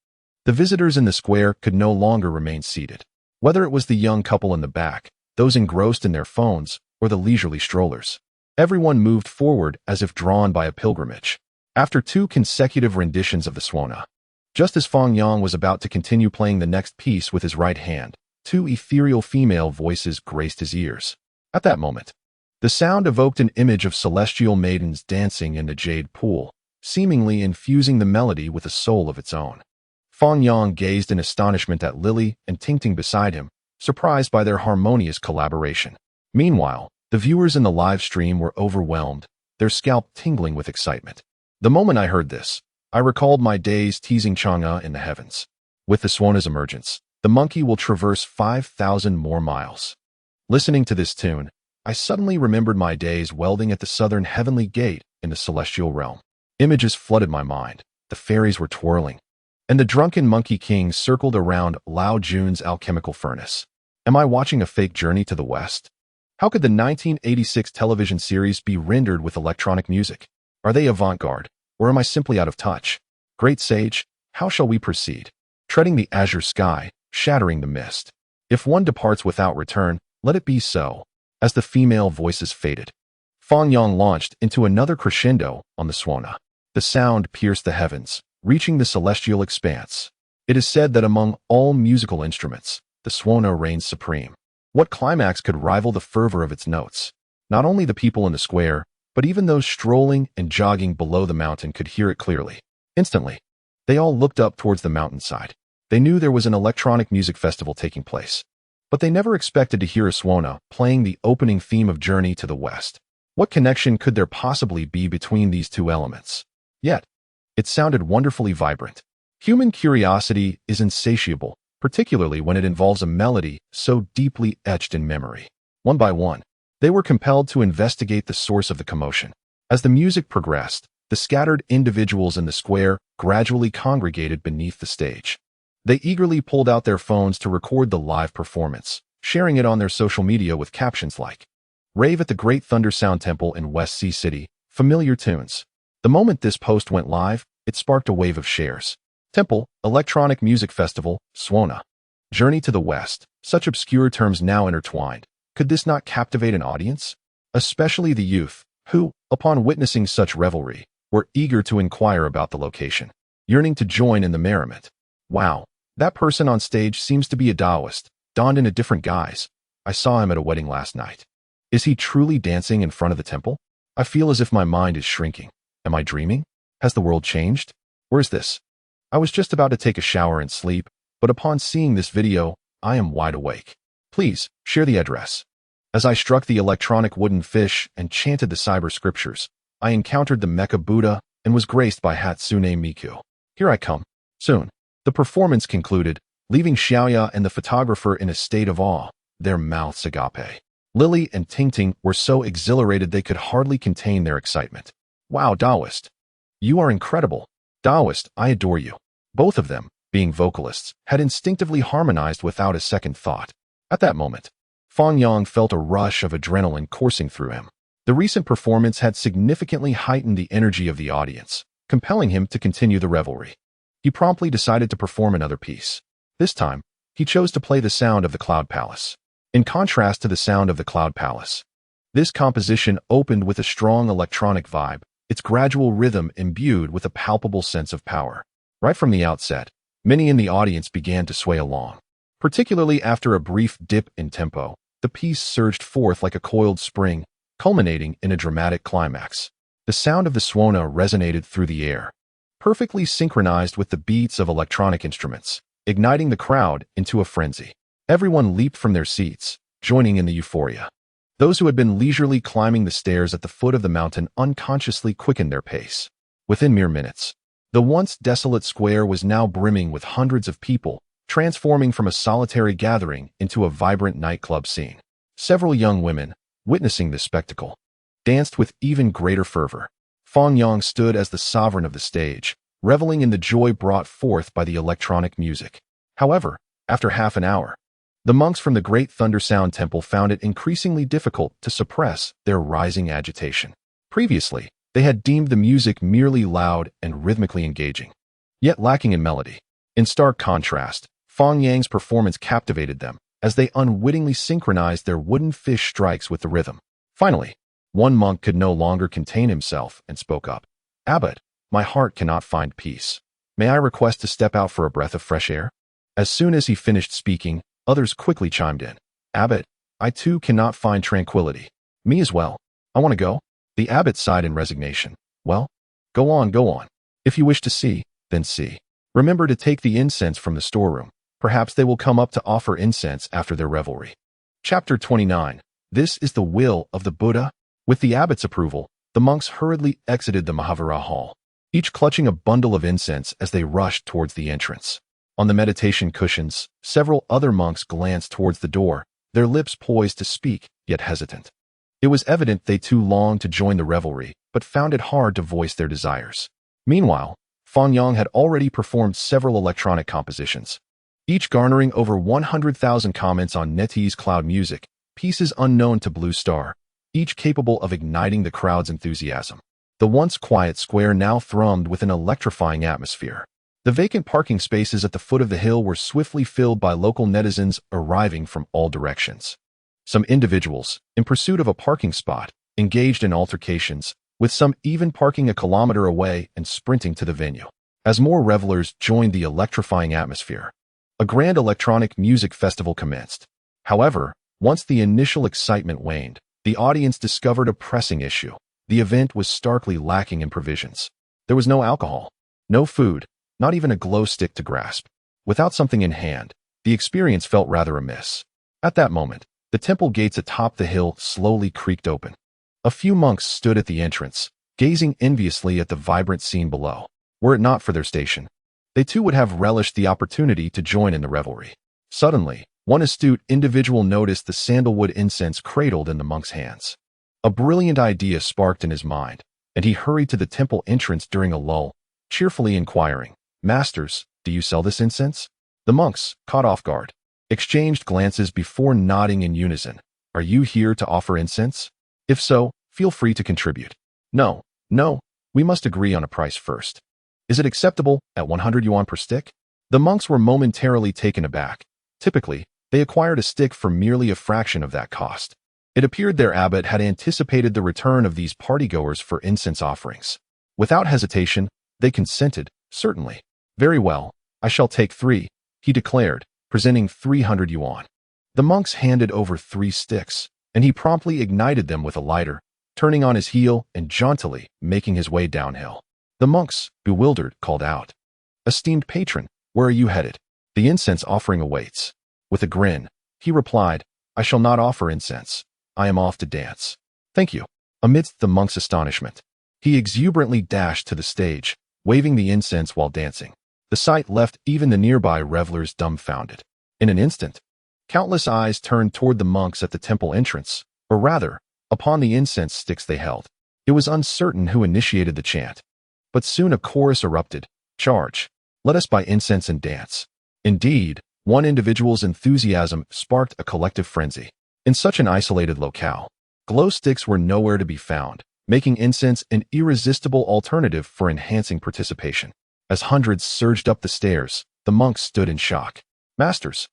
A: the visitors in the square could no longer remain seated. Whether it was the young couple in the back, those engrossed in their phones, or the leisurely strollers, everyone moved forward as if drawn by a pilgrimage. After 2 consecutive renditions of the suona, just as Fang Yang was about to continue playing the next piece with his right hand, 2 ethereal female voices graced his ears. At that moment, the sound evoked an image of celestial maidens dancing in the jade pool, seemingly infusing the melody with a soul of its own. Fang Yang gazed in astonishment at Lily and Tingting beside him, surprised by their harmonious collaboration. Meanwhile, the viewers in the live stream were overwhelmed, their scalp tingling with excitement. The moment I heard this, I recalled my days teasing Chang'e in the heavens. With the suona's emergence, the monkey will traverse 5,000 more miles. Listening to this tune, I suddenly remembered my days welding at the southern heavenly gate in the celestial realm. Images flooded my mind. The fairies were twirling, and the drunken monkey king circled around Lao Jun's alchemical furnace. Am I watching a fake journey to the West? How could the 1986 television series be rendered with electronic music? Are they avant-garde, or am I simply out of touch? Great sage, how shall we proceed? Treading the azure sky, shattering the mist. If one departs without return, let it be so. As the female voices faded, Fang Yang launched into another crescendo on the suona. The sound pierced the heavens, reaching the celestial expanse. It is said that among all musical instruments, the suona reigns supreme. What climax could rival the fervor of its notes? Not only the people in the square, but even those strolling and jogging below the mountain could hear it clearly. Instantly, they all looked up towards the mountainside. They knew there was an electronic music festival taking place, but they never expected to hear a suona playing the opening theme of Journey to the West. What connection could there possibly be between these 2 elements? Yet, it sounded wonderfully vibrant. Human curiosity is insatiable, particularly when it involves a melody so deeply etched in memory. One by one, they were compelled to investigate the source of the commotion. As the music progressed, the scattered individuals in the square gradually congregated beneath the stage. They eagerly pulled out their phones to record the live performance, sharing it on their social media with captions like, "Rave at the Great Thunder Sound Temple in West Sea City, familiar tunes." The moment this post went live, it sparked a wave of shares. Temple, Electronic Music Festival, Swana. Journey to the West, such obscure terms now intertwined. Could this not captivate an audience? Especially the youth, who, upon witnessing such revelry, were eager to inquire about the location, yearning to join in the merriment. Wow, that person on stage seems to be a Taoist, donned in a different guise. I saw him at a wedding last night. Is he truly dancing in front of the temple? I feel as if my mind is shrinking. Am I dreaming? Has the world changed? Where's this? I was just about to take a shower and sleep, but upon seeing this video, I am wide awake. Please, share the address. As I struck the electronic wooden fish and chanted the cyber scriptures, I encountered the Mecha Buddha and was graced by Hatsune Miku. Here I come. Soon. The performance concluded, leaving Xiaoya and the photographer in a state of awe, their mouths agape. Lily and Tingting were so exhilarated they could hardly contain their excitement. Wow, Taoist. You are incredible. Taoist, I adore you. Both of them, being vocalists, had instinctively harmonized without a second thought. At that moment, Fang Yang felt a rush of adrenaline coursing through him. The recent performance had significantly heightened the energy of the audience, compelling him to continue the revelry. He promptly decided to perform another piece. This time, he chose to play the sound of the Cloud Palace. In contrast to the sound of the Cloud Palace, this composition opened with a strong electronic vibe, its gradual rhythm imbued with a palpable sense of power. Right from the outset, many in the audience began to sway along. Particularly after a brief dip in tempo, the piece surged forth like a coiled spring, culminating in a dramatic climax. The sound of the Swana resonated through the air, perfectly synchronized with the beats of electronic instruments, igniting the crowd into a frenzy. Everyone leaped from their seats, joining in the euphoria. Those who had been leisurely climbing the stairs at the foot of the mountain unconsciously quickened their pace. Within mere minutes, the once desolate square was now brimming with hundreds of people, transforming from a solitary gathering into a vibrant nightclub scene. Several young women, witnessing this spectacle, danced with even greater fervor. Fang Yang stood as the sovereign of the stage, reveling in the joy brought forth by the electronic music. However, after half an hour, the monks from the Great Thunder Sound Temple found it increasingly difficult to suppress their rising agitation. Previously, they had deemed the music merely loud and rhythmically engaging, yet lacking in melody. In stark contrast, Fang Yang's performance captivated them, as they unwittingly synchronized their wooden fish strikes with the rhythm. Finally, one monk could no longer contain himself and spoke up. "Abbot, my heart cannot find peace. May I request to step out for a breath of fresh air?" As soon as he finished speaking, others quickly chimed in. "Abbot, I too cannot find tranquility." "Me as well. I want to go." The abbot sighed in resignation. "Well, go on, go on. If you wish to see, then see. Remember to take the incense from the storeroom. Perhaps they will come up to offer incense after their revelry." Chapter 29. This is the will of the Buddha. With the abbot's approval, the monks hurriedly exited the Mahavira hall, each clutching a bundle of incense as they rushed towards the entrance. On the meditation cushions, several other monks glanced towards the door, their lips poised to speak, yet hesitant. It was evident they too longed to join the revelry, but found it hard to voice their desires. Meanwhile, Fang Yang had already performed several electronic compositions, each garnering over 100,000 comments on NetEase Cloud Music, pieces unknown to Blue Star, each capable of igniting the crowd's enthusiasm. The once quiet square now thrummed with an electrifying atmosphere. The vacant parking spaces at the foot of the hill were swiftly filled by local netizens arriving from all directions. Some individuals, in pursuit of a parking spot, engaged in altercations, with some even parking a kilometer away and sprinting to the venue. As more revelers joined the electrifying atmosphere, a grand electronic music festival commenced. However, once the initial excitement waned, the audience discovered a pressing issue. The event was starkly lacking in provisions. There was no alcohol, no food, not even a glow stick to grasp. Without something in hand, the experience felt rather amiss. At that moment, the temple gates atop the hill slowly creaked open. A few monks stood at the entrance, gazing enviously at the vibrant scene below. Were it not for their station, they too would have relished the opportunity to join in the revelry. Suddenly, one astute individual noticed the sandalwood incense cradled in the monk's hands. A brilliant idea sparked in his mind. and he hurried to the temple entrance during a lull, cheerfully inquiring, "Masters, do you sell this incense?" The monks, caught off guard, exchanged glances before nodding in unison. "Are you here to offer incense? If so, feel free to contribute." "No, no, we must agree on a price first. Is it acceptable at 100 yuan per stick?" The monks were momentarily taken aback. Typically, they acquired a stick for merely a fraction of that cost. It appeared their abbot had anticipated the return of these partygoers for incense offerings. Without hesitation, they consented, "Certainly. Very well, I shall take 3, he declared, presenting 300 yuan. The monks handed over 3 sticks, and he promptly ignited them with a lighter, turning on his heel and jauntily making his way downhill. The monks, bewildered, called out, "Esteemed patron, where are you headed? The incense offering awaits." With a grin, he replied, "I shall not offer incense. I am off to dance." "Thank you." Amidst the monk's astonishment, he exuberantly dashed to the stage, waving the incense while dancing. The sight left even the nearby revelers dumbfounded. In an instant, countless eyes turned toward the monks at the temple entrance, or rather, upon the incense sticks they held. It was uncertain who initiated the chant, but soon a chorus erupted, "Charge! Let us buy incense and dance." Indeed, one individual's enthusiasm sparked a collective frenzy. In such an isolated locale, glow sticks were nowhere to be found, making incense an irresistible alternative for enhancing participation. As hundreds surged up the stairs, the monks stood in shock. "Masters,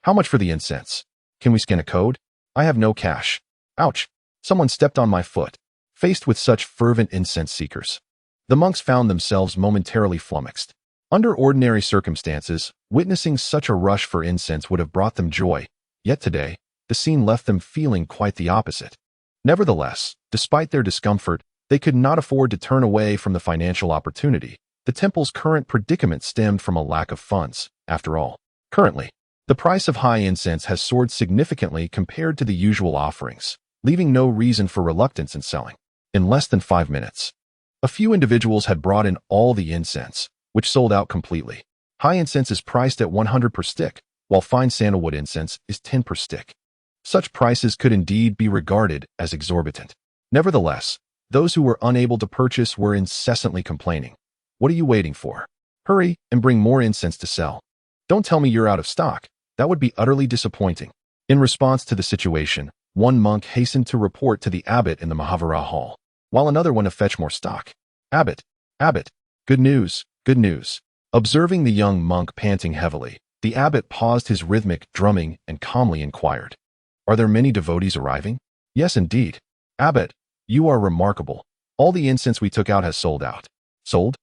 A: how much for the incense? Can we scan a code? I have no cash." "Ouch! Someone stepped on my foot." Faced with such fervent incense seekers, the monks found themselves momentarily flummoxed. Under ordinary circumstances, witnessing such a rush for incense would have brought them joy, yet today, the scene left them feeling quite the opposite. Nevertheless, despite their discomfort, they could not afford to turn away from the financial opportunity. The temple's current predicament stemmed from a lack of funds, after all. Currently, the price of high incense has soared significantly compared to the usual offerings, leaving no reason for reluctance in selling. In less than 5 minutes, a few individuals had brought in all the incense, which sold out completely. High incense is priced at 100 per stick, while fine sandalwood incense is 10 per stick. Such prices could indeed be regarded as exorbitant. Nevertheless, those who were unable to purchase were incessantly complaining. "What are you waiting for? Hurry and bring more incense to sell. Don't tell me you're out of stock. That would be utterly disappointing." In response to the situation, one monk hastened to report to the abbot in the Mahavira hall, while another went to fetch more stock. "Abbot, abbot, good news, good news." Observing the young monk panting heavily, the abbot paused his rhythmic drumming and calmly inquired, "Are there many devotees arriving?" "Yes, indeed." "Abbot, you are remarkable. All the incense we took out has sold out." "Sold?"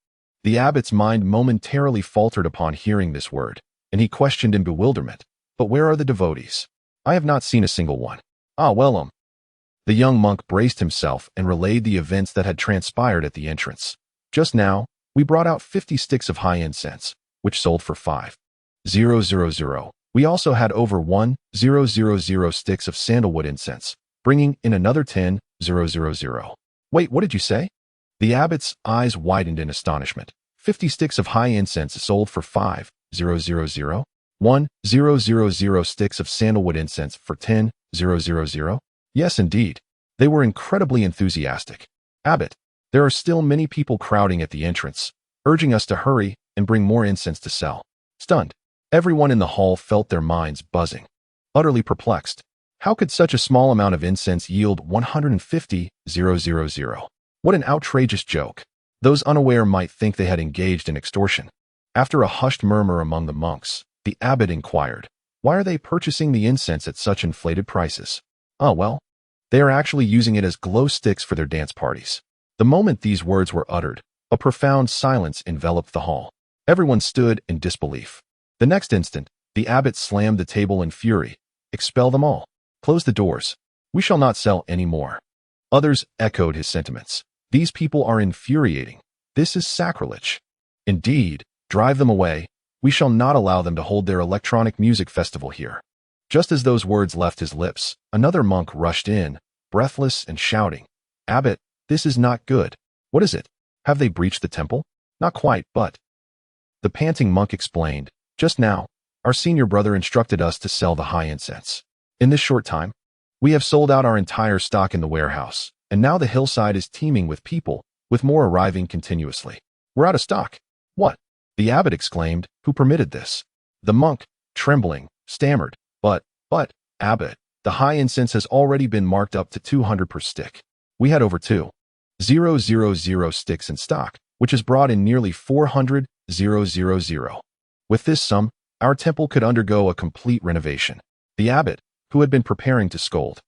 A: The abbot's mind momentarily faltered upon hearing this word, and he questioned in bewilderment, "But where are the devotees? I have not seen a single one." "Ah, well, The young monk braced himself and relayed the events that had transpired at the entrance. "Just now, we brought out 50 sticks of high incense, which sold for 5,000. We also had over 1,000 sticks of sandalwood incense, bringing in another 10,000. "Wait, what did you say?" The abbot's eyes widened in astonishment. 50 sticks of high incense sold for 5,000? 1,000 sticks of sandalwood incense for 10,000? Yes, indeed. They were incredibly enthusiastic. "Abbot, there are still many people crowding at the entrance, urging us to hurry and bring more incense to sell." Stunned, everyone in the hall felt their minds buzzing. Utterly perplexed, how could such a small amount of incense yield 150,000? What an outrageous joke. Those unaware might think they had engaged in extortion. After a hushed murmur among the monks, the abbot inquired, "Why are they purchasing the incense at such inflated prices?" "Oh, well, they are actually using it as glow sticks for their dance parties." The moment these words were uttered, a profound silence enveloped the hall. Everyone stood in disbelief. The next instant, the abbot slammed the table in fury. "Expel them all. Close the doors. We shall not sell any more." Others echoed his sentiments. "These people are infuriating. This is sacrilege." "Indeed, drive them away. We shall not allow them to hold their electronic music festival here." Just as those words left his lips, another monk rushed in, breathless and shouting, "Abbot, this is not good. What is it? Have they breached the temple?" "Not quite, but..." The panting monk explained, "Just now, our senior brother instructed us to sell the high incense. In this short time, we have sold out our entire stock in the warehouse, and now the hillside is teeming with people with more arriving continuously. We're out of stock. What? The abbot exclaimed. Who permitted this? The monk, trembling, stammered. But, abbot, the high incense has already been marked up to 200 per stick. We had over 2,000 sticks in stock, which has brought in nearly 400,000. With this sum, our temple could undergo a complete renovation. The abbot, who had been preparing to scold,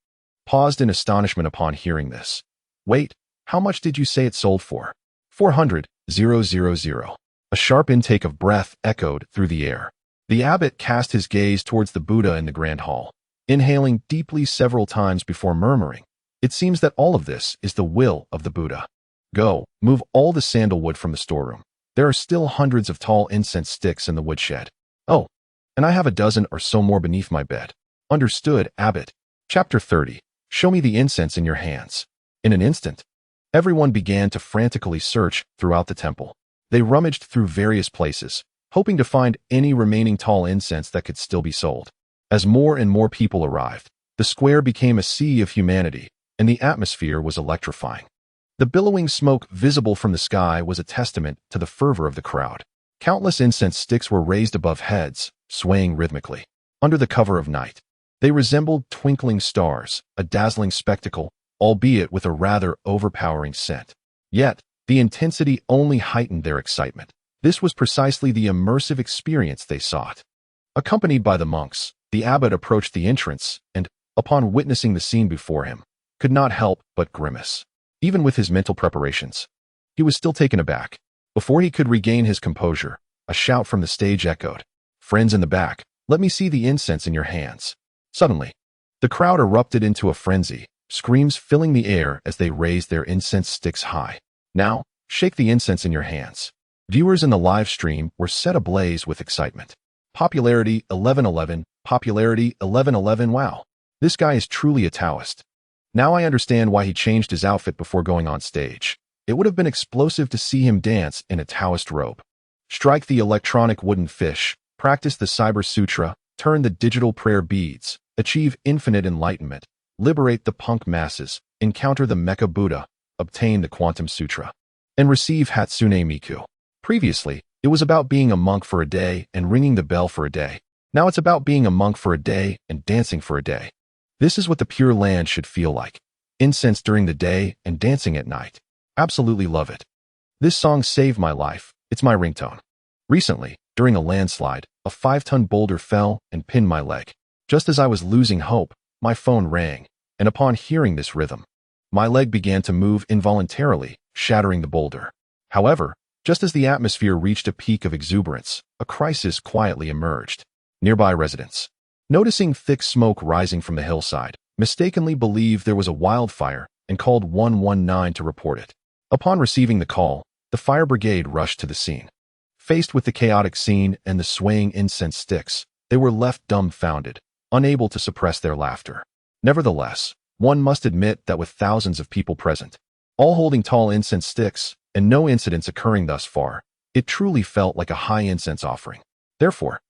A: paused in astonishment upon hearing this. Wait, how much did you say it sold for? 400,000. A sharp intake of breath echoed through the air. The abbot cast his gaze towards the Buddha in the grand hall, inhaling deeply several times before murmuring, "It seems that all of this is the will of the Buddha. Go, move all the sandalwood from the storeroom. There are still hundreds of tall incense sticks in the woodshed. Oh, and I have a dozen or so more beneath my bed." Understood, abbot. Chapter 30. Show me the incense in your hands. In an instant, everyone began to frantically search throughout the temple. They rummaged through various places, hoping to find any remaining tall incense that could still be sold. As more and more people arrived, the square became a sea of humanity, and the atmosphere was electrifying. The billowing smoke visible from the sky was a testament to the fervor of the crowd. Countless incense sticks were raised above heads, swaying rhythmically. Under the cover of night, they resembled twinkling stars, a dazzling spectacle, albeit with a rather overpowering scent. Yet, the intensity only heightened their excitement. This was precisely the immersive experience they sought. Accompanied by the monks, the abbot approached the entrance and, upon witnessing the scene before him, could not help but grimace. Even with his mental preparations, he was still taken aback. Before he could regain his composure, a shout from the stage echoed. "Friends in the back, let me see the incense in your hands." Suddenly, the crowd erupted into a frenzy, screams filling the air as they raised their incense sticks high. "Now, shake the incense in your hands." Viewers in the live stream were set ablaze with excitement. Popularity 1111, popularity 1111. Wow, this guy is truly a Taoist. Now I understand why he changed his outfit before going on stage. It would have been explosive to see him dance in a Taoist robe. Strike the electronic wooden fish, practice the Cyber Sutra, turn the digital prayer beads, achieve infinite enlightenment, liberate the punk masses, encounter the Mecha Buddha, obtain the Quantum Sutra, and receive Hatsune Miku. Previously, it was about being a monk for a day and ringing the bell for a day. Now it's about being a monk for a day and dancing for a day. This is what the Pure Land should feel like. Incense during the day and dancing at night. Absolutely love it. This song saved my life. It's my ringtone. Recently, during a landslide, a 5-ton boulder fell and pinned my leg. Just as I was losing hope, my phone rang, and upon hearing this rhythm, my leg began to move involuntarily, shattering the boulder. However, just as the atmosphere reached a peak of exuberance, a crisis quietly emerged. Nearby residents, noticing thick smoke rising from the hillside, mistakenly believed there was a wildfire and called 119 to report it. Upon receiving the call, the fire brigade rushed to the scene. Faced with the chaotic scene and the swaying incense sticks, they were left dumbfounded, unable to suppress their laughter. Nevertheless, one must admit that with thousands of people present, all holding tall incense sticks, and no incidents occurring thus far, it truly felt like a high incense offering. Therefore,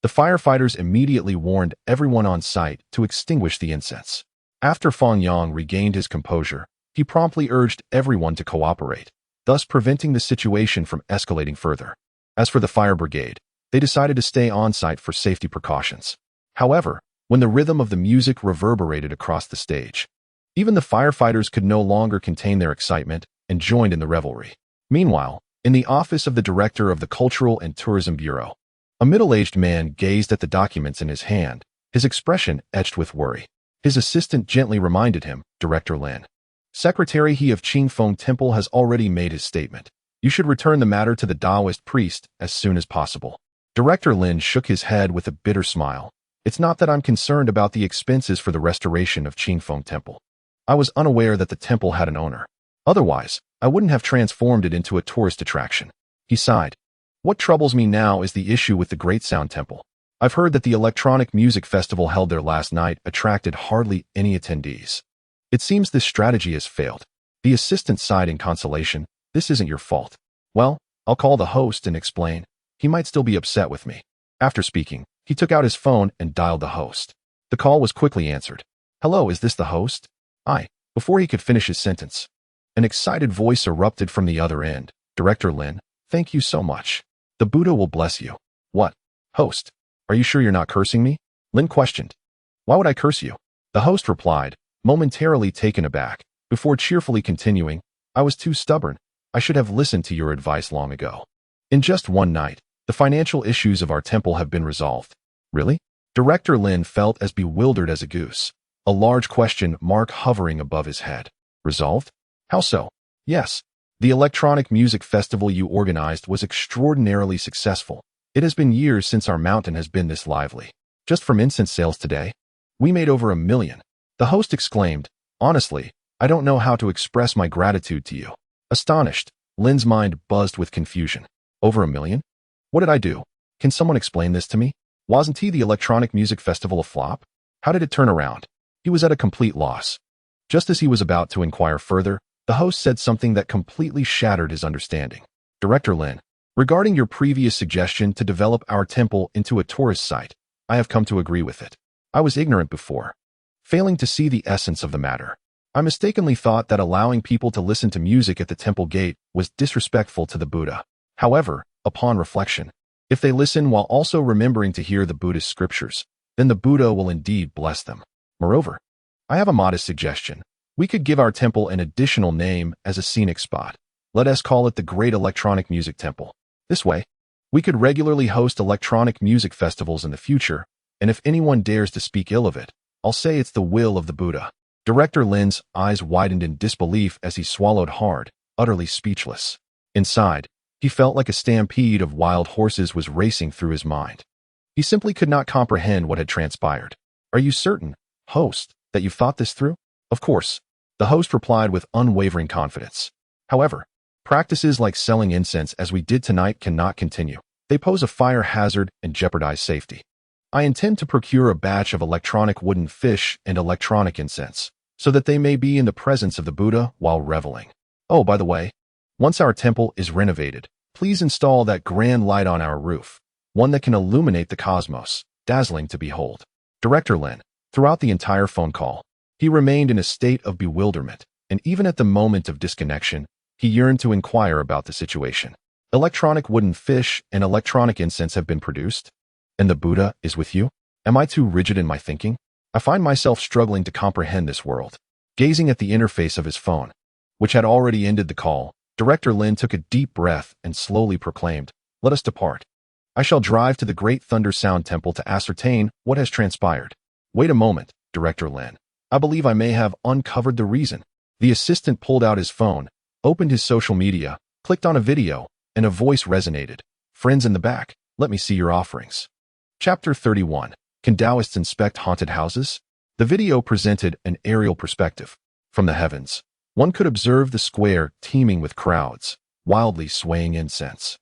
A: the firefighters immediately warned everyone on site to extinguish the incense. After Fang Yang regained his composure, he promptly urged everyone to cooperate, thus preventing the situation from escalating further. As for the fire brigade, they decided to stay on site for safety precautions. However, when the rhythm of the music reverberated across the stage, even the firefighters could no longer contain their excitement and joined in the revelry. Meanwhile, in the office of the director of the Cultural and Tourism Bureau, a middle-aged man gazed at the documents in his hand, his expression etched with worry. His assistant gently reminded him, "Director Lin, Secretary He of Qingfeng Temple has already made his statement. You should return the matter to the Taoist priest as soon as possible." Director Lin shook his head with a bitter smile. "It's not that I'm concerned about the expenses for the restoration of Qingfeng Temple. I was unaware that the temple had an owner. Otherwise, I wouldn't have transformed it into a tourist attraction." He sighed. "What troubles me now is the issue with the Great Sound Temple. I've heard that the electronic music festival held there last night attracted hardly any attendees. It seems this strategy has failed." The assistant sighed in consolation. "This isn't your fault." "Well, I'll call the host and explain. He might still be upset with me." After speaking, he took out his phone and dialed the host. The call was quickly answered. "Hello, is this the host?" "Aye," before he could finish his sentence. An excited voice erupted from the other end. Director Lin, thank you so much. The Buddha will bless you. What? Host, are you sure you're not cursing me? Lin questioned. Why would I curse you? The host replied, momentarily taken aback, before cheerfully continuing, I was too stubborn. I should have listened to your advice long ago. In just one night, the financial issues of our temple have been resolved. Really? Director Lin felt as bewildered as a goose, a large question mark hovering above his head. Resolved? How so? Yes. The electronic music festival you organized was extraordinarily successful. It has been years since our mountain has been this lively. Just from incense sales today, we made over 1 million. The host exclaimed, honestly, I don't know how to express my gratitude to you. Astonished, Lin's mind buzzed with confusion. Over 1 million? What did I do? Can someone explain this to me? Wasn't the electronic music festival a flop? How did it turn around? He was at a complete loss. Just as he was about to inquire further, the host said something that completely shattered his understanding. Director Lin, regarding your previous suggestion to develop our temple into a tourist site, I have come to agree with it. I was ignorant before, failing to see the essence of the matter. I mistakenly thought that allowing people to listen to music at the temple gate was disrespectful to the Buddha. However, upon reflection, if they listen while also remembering to hear the Buddhist scriptures, then the Buddha will indeed bless them. Moreover, I have a modest suggestion. We could give our temple an additional name as a scenic spot. Let us call it the Great Electronic Music Temple. This way, we could regularly host electronic music festivals in the future, and if anyone dares to speak ill of it, I'll say it's the will of the Buddha. Director Lin's eyes widened in disbelief as he swallowed hard, utterly speechless. Inside, he felt like a stampede of wild horses was racing through his mind. He simply could not comprehend what had transpired. Are you certain, host, that you've thought this through? Of course, the host replied with unwavering confidence. However, practices like selling incense as we did tonight cannot continue. They pose a fire hazard and jeopardize safety. I intend to procure a batch of electronic wooden fish and electronic incense, so that they may be in the presence of the Buddha while reveling. Oh, by the way, once our temple is renovated, please install that grand light on our roof, one that can illuminate the cosmos, dazzling to behold. Director Lin, throughout the entire phone call, he remained in a state of bewilderment, and even at the moment of disconnection, he yearned to inquire about the situation. Electronic wooden fish and electronic incense have been produced, and the Buddha is with you? Am I too rigid in my thinking? I find myself struggling to comprehend this world. Gazing at the interface of his phone, which had already ended the call, Director Lin took a deep breath and slowly proclaimed, let us depart. I shall drive to the Great Thunder Sound Temple to ascertain what has transpired. Wait a moment, Director Lin. I believe I may have uncovered the reason. The assistant pulled out his phone, opened his social media, clicked on a video, and a voice resonated. Friends in the back, let me see your offerings. Chapter 31. Can Taoists inspect haunted houses? The video presented an aerial perspective. From the heavens, one could observe the square teeming with crowds, wildly swaying incense,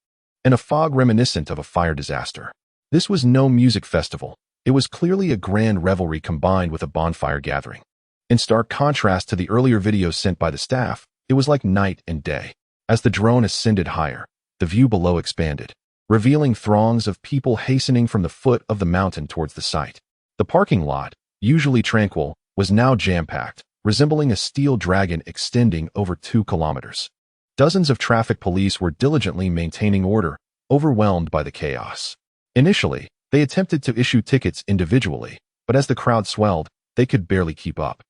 A: and a fog reminiscent of a fire disaster. This was no music festival. It was clearly a grand revelry combined with a bonfire gathering. In stark contrast to the earlier videos sent by the staff, it was like night and day. As the drone ascended higher, the view below expanded, revealing throngs of people hastening from the foot of the mountain towards the site. The parking lot, usually tranquil, was now jam-packed, resembling a steel dragon extending over 2 kilometers. Dozens of traffic police were diligently maintaining order, overwhelmed by the chaos. Initially, they attempted to issue tickets individually, but as the crowd swelled, they could barely keep up.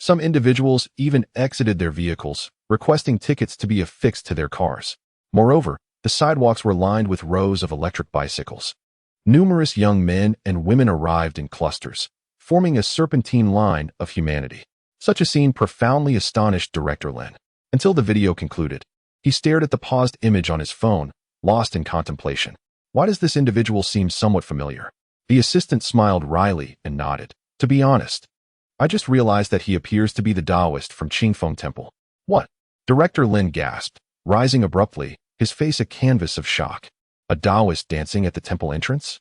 A: Some individuals even exited their vehicles, requesting tickets to be affixed to their cars. Moreover, the sidewalks were lined with rows of electric bicycles. Numerous young men and women arrived in clusters, forming a serpentine line of humanity. Such a scene profoundly astonished Director Lin. Until the video concluded, he stared at the paused image on his phone, lost in contemplation. Why does this individual seem somewhat familiar? The assistant smiled wryly and nodded. To be honest, I just realized that he appears to be the Taoist from Qingfeng Temple. What? Director Lin gasped, rising abruptly, his face a canvas of shock. A Taoist dancing at the temple entrance?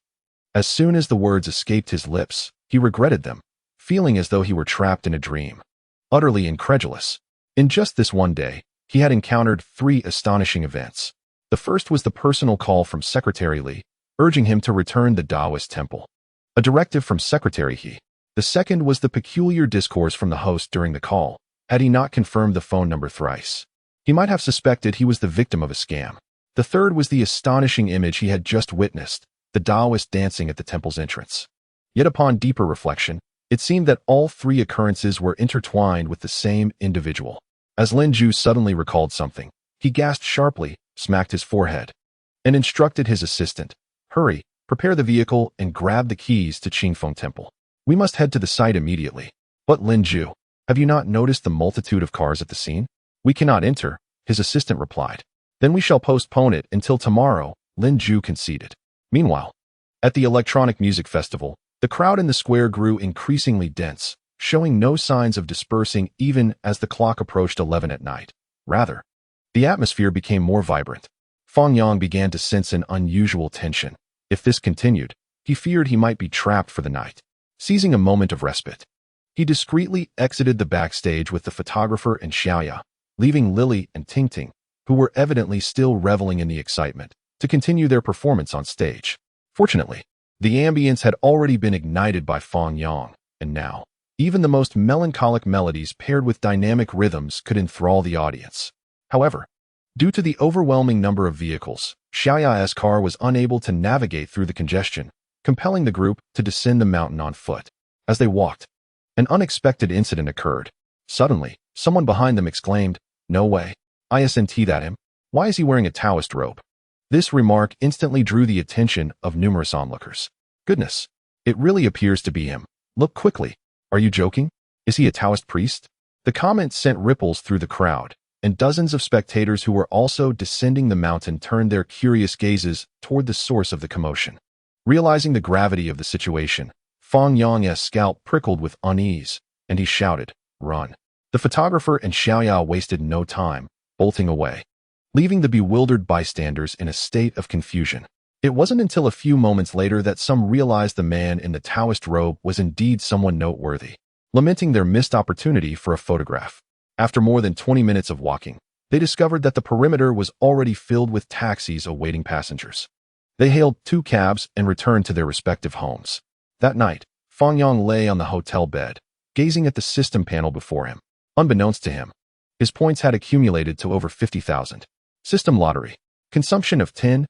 A: As soon as the words escaped his lips, he regretted them, feeling as though he were trapped in a dream. Utterly incredulous. In just this one day, he had encountered 3 astonishing events. The first was the personal call from Secretary Li, urging him to return the Taoist temple. A directive from Secretary He. The second was the peculiar discourse from the host during the call, had he not confirmed the phone number thrice. He might have suspected he was the victim of a scam. The third was the astonishing image he had just witnessed, the Taoist dancing at the temple's entrance. Yet upon deeper reflection, it seemed that all three occurrences were intertwined with the same individual. As Lin Ju suddenly recalled something, he gasped sharply, smacked his forehead, and instructed his assistant, "Hurry, prepare the vehicle and grab the keys to Qingfeng Temple. We must head to the site immediately." "But Lin Ju, have you not noticed the multitude of cars at the scene?" "We cannot enter," his assistant replied. "Then we shall postpone it until tomorrow," Lin Ju conceded. Meanwhile, at the electronic music festival, the crowd in the square grew increasingly dense, showing no signs of dispersing even as the clock approached 11 at night. Rather, the atmosphere became more vibrant. Fang Yang began to sense an unusual tension. If this continued, he feared he might be trapped for the night. Seizing a moment of respite, he discreetly exited the backstage with the photographer and Xiaoya, leaving Lily and Tingting, who were evidently still reveling in the excitement, to continue their performance on stage. Fortunately, the ambience had already been ignited by Fang Yang, and now, even the most melancholic melodies paired with dynamic rhythms could enthrall the audience. However, due to the overwhelming number of vehicles, Xiaoya's car was unable to navigate through the congestion, compelling the group to descend the mountain on foot. As they walked, an unexpected incident occurred. Suddenly, someone behind them exclaimed, "No way. Isn't that him? Why is he wearing a Taoist robe?" This remark instantly drew the attention of numerous onlookers. "Goodness, it really appears to be him. Look quickly. Are you joking? Is he a Taoist priest?" The comment sent ripples through the crowd, and dozens of spectators who were also descending the mountain turned their curious gazes toward the source of the commotion. Realizing the gravity of the situation, Fang Yang's scalp prickled with unease, and he shouted, "Run." The photographer and Xiaoya wasted no time, bolting away, leaving the bewildered bystanders in a state of confusion. It wasn't until a few moments later that some realized the man in the Taoist robe was indeed someone noteworthy, lamenting their missed opportunity for a photograph. After more than 20 minutes of walking, they discovered that the perimeter was already filled with taxis awaiting passengers. They hailed 2 cabs and returned to their respective homes. That night, Fang Yang lay on the hotel bed, gazing at the system panel before him. Unbeknownst to him, his points had accumulated to over 50,000. System lottery. Consumption of 10,000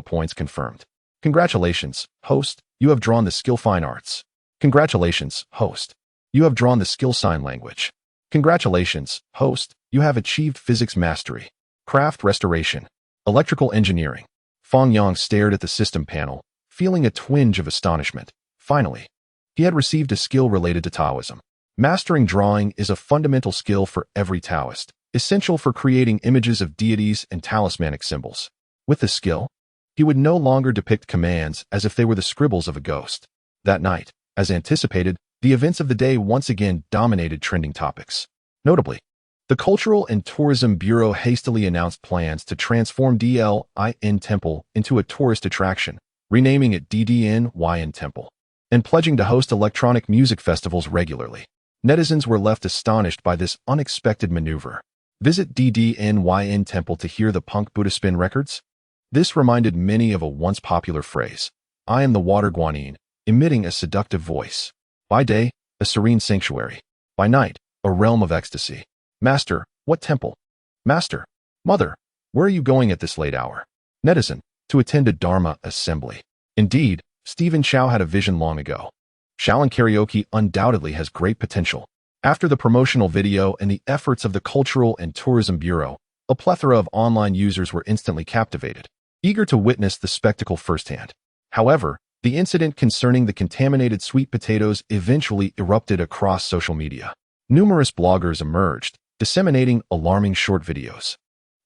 A: points confirmed. Congratulations, host, you have drawn the skill fine arts. Congratulations, host, you have drawn the skill sign language. Congratulations, host, you have achieved physics mastery. Craft restoration. Electrical engineering. Fang Yang stared at the system panel, feeling a twinge of astonishment. Finally, he had received a skill related to Taoism. Mastering drawing is a fundamental skill for every Taoist, essential for creating images of deities and talismanic symbols. With this skill, he would no longer depict commands as if they were the scribbles of a ghost. That night, as anticipated, the events of the day once again dominated trending topics. Notably, the Cultural and Tourism Bureau hastily announced plans to transform DLIN Temple into a tourist attraction, renaming it DDNYN Temple, and pledging to host electronic music festivals regularly. Netizens were left astonished by this unexpected maneuver. Visit DDNYN Temple to hear the punk Buddha spin records? This reminded many of a once popular phrase, "I am the water guanyin," emitting a seductive voice. By day, a serene sanctuary. By night, a realm of ecstasy. "Master, what temple?" "Master, mother, where are you going at this late hour?" Netizen, to attend a Dharma assembly. Indeed, Stephen Chow had a vision long ago. Shaolin karaoke undoubtedly has great potential. After the promotional video and the efforts of the Cultural and Tourism Bureau, a plethora of online users were instantly captivated, eager to witness the spectacle firsthand. However, the incident concerning the contaminated sweet potatoes eventually erupted across social media. Numerous bloggers emerged, disseminating alarming short videos,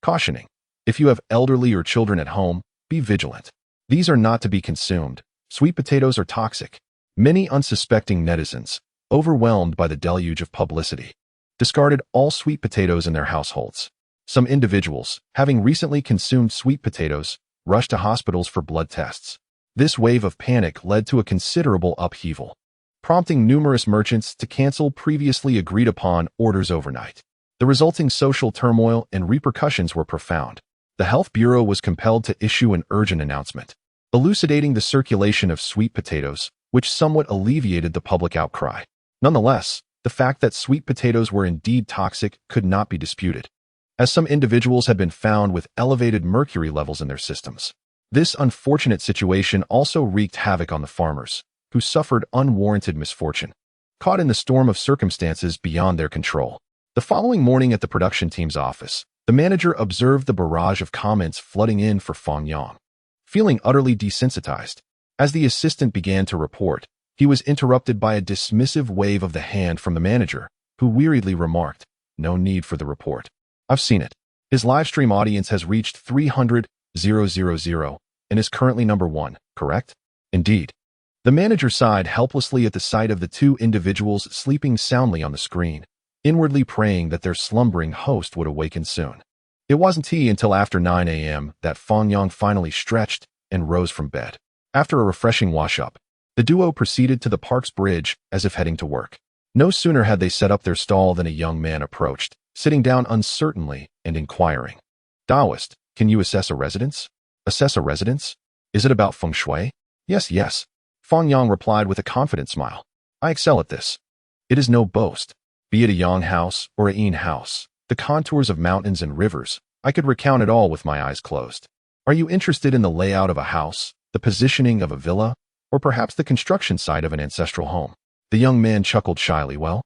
A: cautioning, "If you have elderly or children at home, be vigilant. These are not to be consumed. Sweet potatoes are toxic." Many unsuspecting netizens, overwhelmed by the deluge of publicity, discarded all sweet potatoes in their households. Some individuals, having recently consumed sweet potatoes, rushed to hospitals for blood tests. This wave of panic led to a considerable upheaval, prompting numerous merchants to cancel previously agreed upon orders overnight. The resulting social turmoil and repercussions were profound. The Health Bureau was compelled to issue an urgent announcement, elucidating the circulation of sweet potatoes, which somewhat alleviated the public outcry. Nonetheless, the fact that sweet potatoes were indeed toxic could not be disputed. as some individuals had been found with elevated mercury levels in their systems. This unfortunate situation also wreaked havoc on the farmers, who suffered unwarranted misfortune, caught in the storm of circumstances beyond their control. The following morning at the production team's office, the manager observed the barrage of comments flooding in for Fang Yang. Feeling utterly desensitized, as the assistant began to report, he was interrupted by a dismissive wave of the hand from the manager, who weariedly remarked, "No need for the report. I've seen it. His livestream audience has reached 300,000 and is currently #1, correct?" Indeed. The manager sighed helplessly at the sight of the two individuals sleeping soundly on the screen, inwardly praying that their slumbering host would awaken soon. It wasn't until after 9 a.m. that Fang Yang finally stretched and rose from bed. After a refreshing wash-up, the duo proceeded to the park's bridge as if heading to work. No sooner had they set up their stall than a young man approached, sitting down uncertainly and inquiring, "Taoist, can you assess a residence?" "Assess a residence? Is it about feng shui?" Yes. Fang Yang replied with a confident smile. "I excel at this. It is no boast. Be it a Yang house or a Yin house, the contours of mountains and rivers, I could recount it all with my eyes closed. Are you interested in the layout of a house, the positioning of a villa, or perhaps the construction site of an ancestral home?" The young man chuckled shyly. "Well,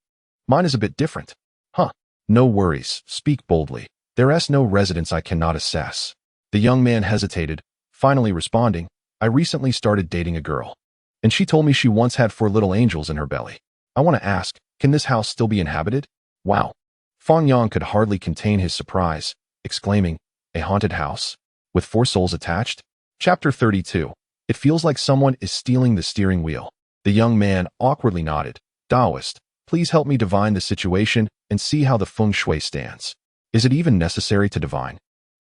A: mine is a bit different." "Huh. No worries. Speak boldly. There's no residence I cannot assess." The young man hesitated, finally responding, "I recently started dating a girl, and she told me she once had 4 little angels in her belly. I want to ask, can this house still be inhabited?" "Wow." Fang Yang could hardly contain his surprise, exclaiming, "A haunted house? With 4 souls attached?" Chapter 32. It feels like someone is stealing the steering wheel. The young man awkwardly nodded. "Taoist, please help me divine the situation and see how the feng shui stands. Is it even necessary to divine?"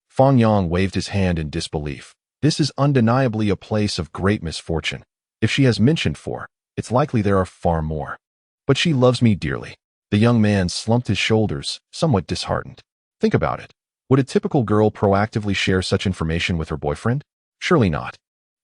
A: Fang Yang waved his hand in disbelief. "This is undeniably a place of great misfortune. If she has mentioned 4, it's likely there are far more. But she loves me dearly." The young man slumped his shoulders, somewhat disheartened. Think about it. Would a typical girl proactively share such information with her boyfriend? Surely not.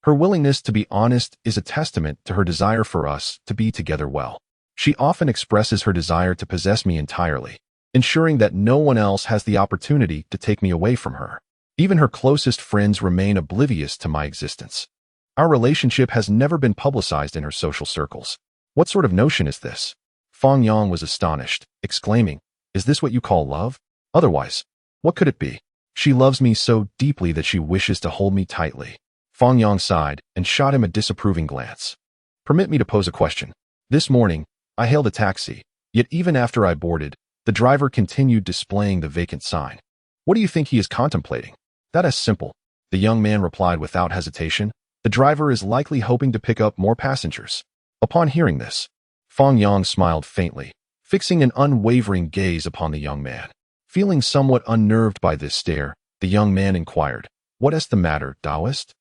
A: Her willingness to be honest is a testament to her desire for us to be together well. She often expresses her desire to possess me entirely, ensuring that no one else has the opportunity to take me away from her. Even her closest friends remain oblivious to my existence. Our relationship has never been publicized in her social circles. What sort of notion is this? Fang Yang was astonished, exclaiming, "Is this what you call love? Otherwise, what could it be? She loves me so deeply that she wishes to hold me tightly." Fang Yang sighed and shot him a disapproving glance. "Permit me to pose a question. This morning, I hailed a taxi, yet even after I boarded, the driver continued displaying the vacant sign. What do you think he is contemplating?" "That is simple," the young man replied without hesitation. "The driver is likely hoping to pick up more passengers." Upon hearing this, Fang Yang smiled faintly, fixing an unwavering gaze upon the young man. Feeling somewhat unnerved by this stare, the young man inquired, "What is the matter, Taoist?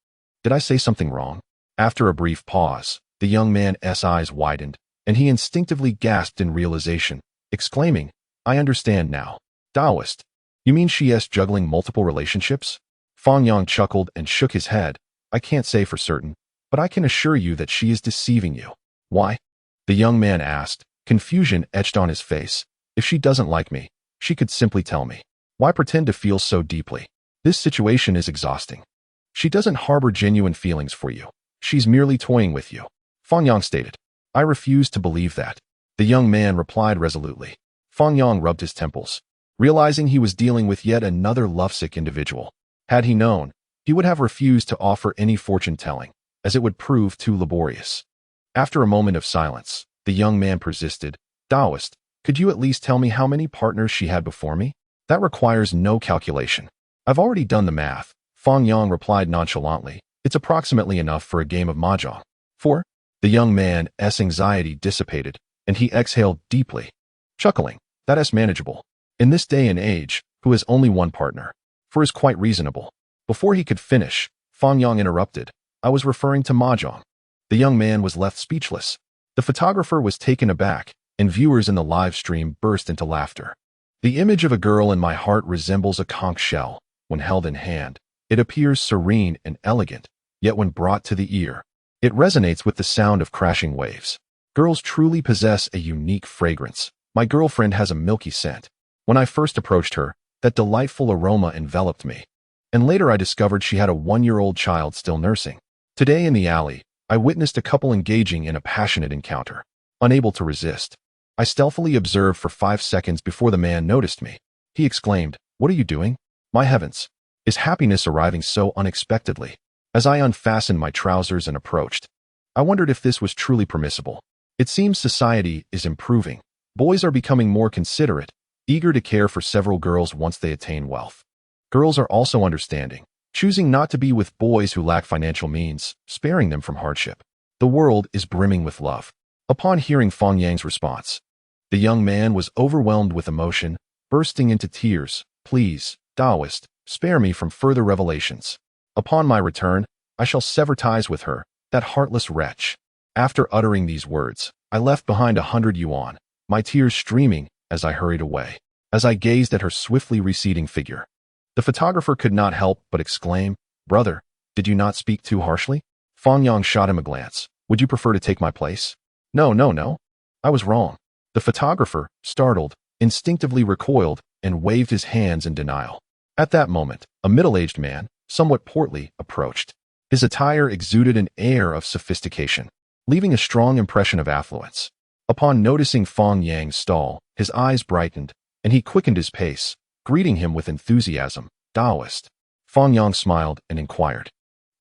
A: Did I say something wrong?" After a brief pause, the young man's eyes widened, and he instinctively gasped in realization, exclaiming, "I understand now. Taoist, you mean she is juggling multiple relationships?" Fang Yang chuckled and shook his head. "I can't say for certain, but I can assure you that she is deceiving you." "Why?" the young man asked, confusion etched on his face. "If she doesn't like me, she could simply tell me. Why pretend to feel so deeply? This situation is exhausting. She doesn't harbor genuine feelings for you. She's merely toying with you." Fang Yang stated. "I refuse to believe that," the young man replied resolutely. Fang Yang rubbed his temples, realizing he was dealing with yet another lovesick individual. Had he known, he would have refused to offer any fortune-telling, as it would prove too laborious. After a moment of silence, the young man persisted, "Taoist, could you at least tell me how many partners she had before me? That requires no calculation." "I've already done the math," Fang Yang replied nonchalantly. "It's approximately enough for a game of mahjong." "4?" The young man's anxiety dissipated, and he exhaled deeply, chuckling. "That is manageable. In this day and age, who has only one partner? 4 is quite reasonable." Before he could finish, Fang Yang interrupted. "I was referring to mahjong." The young man was left speechless. The photographer was taken aback, and viewers in the live stream burst into laughter. The image of a girl in my heart resembles a conch shell. When held in hand, it appears serene and elegant, yet when brought to the ear, it resonates with the sound of crashing waves. Girls truly possess a unique fragrance. My girlfriend has a milky scent. When I first approached her, That delightful aroma enveloped me. And later I discovered she had a 1-year-old child still nursing. Today in the alley, I witnessed a couple engaging in a passionate encounter. Unable to resist, I stealthily observed for 5 seconds before the man noticed me. He exclaimed, "What are you doing?" My heavens! Is happiness arriving so unexpectedly? As I unfastened my trousers and approached, I wondered if this was truly permissible. It seems society is improving. Boys are becoming more considerate, eager to care for several girls once they attain wealth. Girls are also understanding, choosing not to be with boys who lack financial means, sparing them from hardship. The world is brimming with love. Upon hearing Fang Yang's response, the young man was overwhelmed with emotion, bursting into tears. "Please, Taoist, spare me from further revelations. Upon my return, I shall sever ties with her, that heartless wretch." After uttering these words, I left behind 100 yuan, my tears streaming as I hurried away. As I gazed at her swiftly receding figure, the photographer could not help but exclaim, "Brother, did you not speak too harshly?" Fang Yang shot him a glance. "Would you prefer to take my place?" No. I was wrong." The photographer, startled, instinctively recoiled and waved his hands in denial. At that moment, a middle-aged man, somewhat portly, approached. His attire exuded an air of sophistication, leaving a strong impression of affluence. Upon noticing Fang Yang's stall, his eyes brightened, and he quickened his pace, greeting him with enthusiasm. "Taoist." Fang Yang smiled and inquired,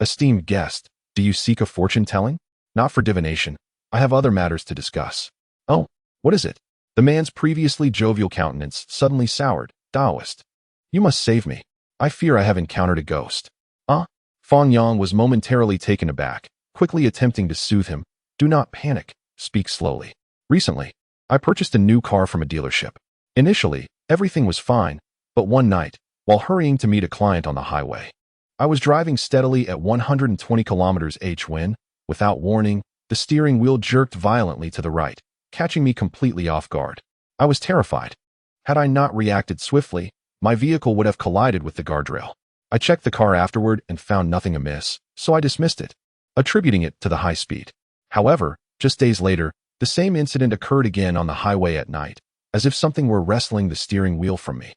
A: "Esteemed guest, do you seek a fortune-telling?" "Not for divination. I have other matters to discuss." "Oh, what is it?" The man's previously jovial countenance suddenly soured. "Taoist, you must save me. I fear I have encountered a ghost." "Ah?" Fang Yang was momentarily taken aback, quickly attempting to soothe him. "Do not panic. Speak slowly. Recently, I purchased a new car from a dealership. Initially, everything was fine, but one night, while hurrying to meet a client on the highway, I was driving steadily at 120 km/h when, without warning, the steering wheel jerked violently to the right, catching me completely off guard. I was terrified. Had I not reacted swiftly, my vehicle would have collided with the guardrail. I checked the car afterward and found nothing amiss, so I dismissed it, attributing it to the high speed. However, just days later, the same incident occurred again on the highway at night, as if something were wresting the steering wheel from me.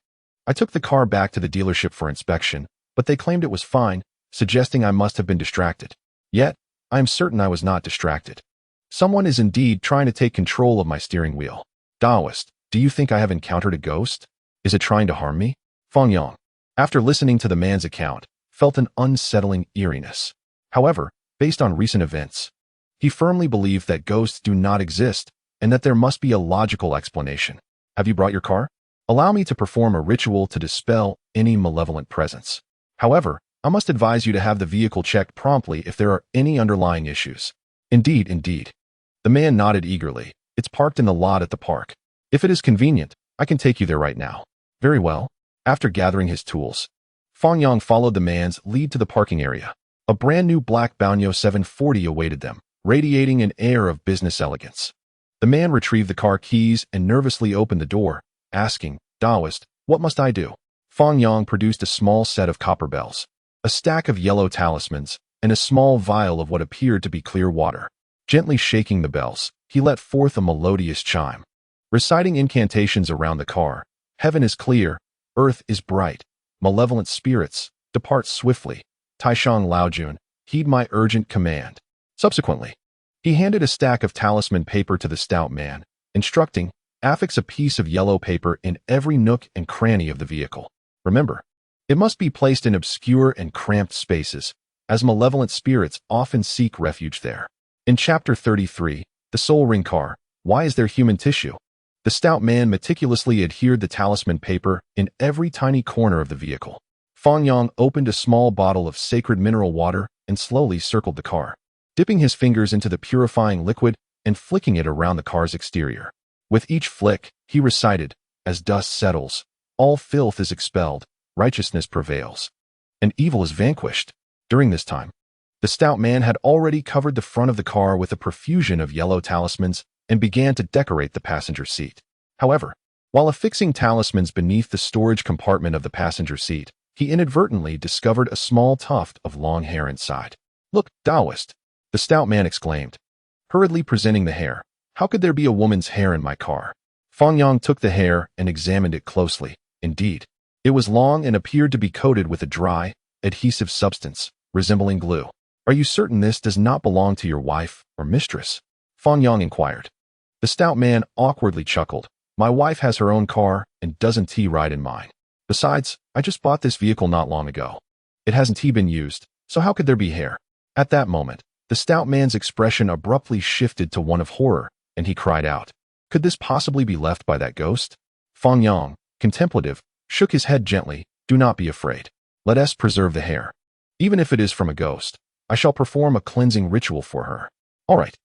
A: I took the car back to the dealership for inspection, but they claimed it was fine, suggesting I must have been distracted. Yet, I am certain I was not distracted. Someone is indeed trying to take control of my steering wheel. "Taoist, do you think I have encountered a ghost? Is it trying to harm me?" Fang Yang, after listening to the man's account, felt an unsettling eeriness. However, based on recent events, he firmly believed that ghosts do not exist and that there must be a logical explanation. "Have you brought your car? Allow me to perform a ritual to dispel any malevolent presence. However, I must advise you to have the vehicle checked promptly if there are any underlying issues." Indeed. The man nodded eagerly. "It's parked in the lot at the park. If it is convenient, I can take you there right now." "Very well." After gathering his tools, Fang Yang followed the man's lead to the parking area. A brand new black Banyo 740 awaited them, radiating an air of business elegance. The man retrieved the car keys and nervously opened the door, asking, "Taoist, what must I do?" Fang Yang produced a small set of copper bells, a stack of yellow talismans, and a small vial of what appeared to be clear water. Gently shaking the bells, he let forth a melodious chime, reciting incantations around the car. "Heaven is clear, earth is bright, malevolent spirits, depart swiftly. Taishang Laojun, heed my urgent command." Subsequently, he handed a stack of talisman paper to the stout man, instructing, "Affix a piece of yellow paper in every nook and cranny of the vehicle. Remember, it must be placed in obscure and cramped spaces, as malevolent spirits often seek refuge there." In Chapter 33, The Soul Ring Car, Why is there human tissue? The stout man meticulously adhered the talisman paper in every tiny corner of the vehicle. Fang Yang opened a small bottle of sacred mineral water and slowly circled the car, dipping his fingers into the purifying liquid and flicking it around the car's exterior. With each flick, he recited, "As dust settles, all filth is expelled, righteousness prevails, and evil is vanquished." During this time, the stout man had already covered the front of the car with a profusion of yellow talismans and began to decorate the passenger seat. However, while affixing talismans beneath the storage compartment of the passenger seat, he inadvertently discovered a small tuft of long hair inside. "Look, Taoist," the stout man exclaimed, hurriedly presenting the hair. "How could there be a woman's hair in my car?" Fang Yang took the hair and examined it closely. Indeed, It was long and appeared to be coated with a dry, adhesive substance, resembling glue. Are you certain this does not belong to your wife or mistress? Fang Yang inquired. The stout man awkwardly chuckled. My wife has her own car and doesn't ride in mine. Besides, I just bought this vehicle not long ago. It hasn't been used, so how could there be hair? At that moment, the stout man's expression abruptly shifted to one of horror, and he cried out, could this possibly be left by that ghost? Fang Yang, contemplative, shook his head gently. Do not be afraid. Let us preserve the hair. Even if it is from a ghost, I shall perform a cleansing ritual for her. All right.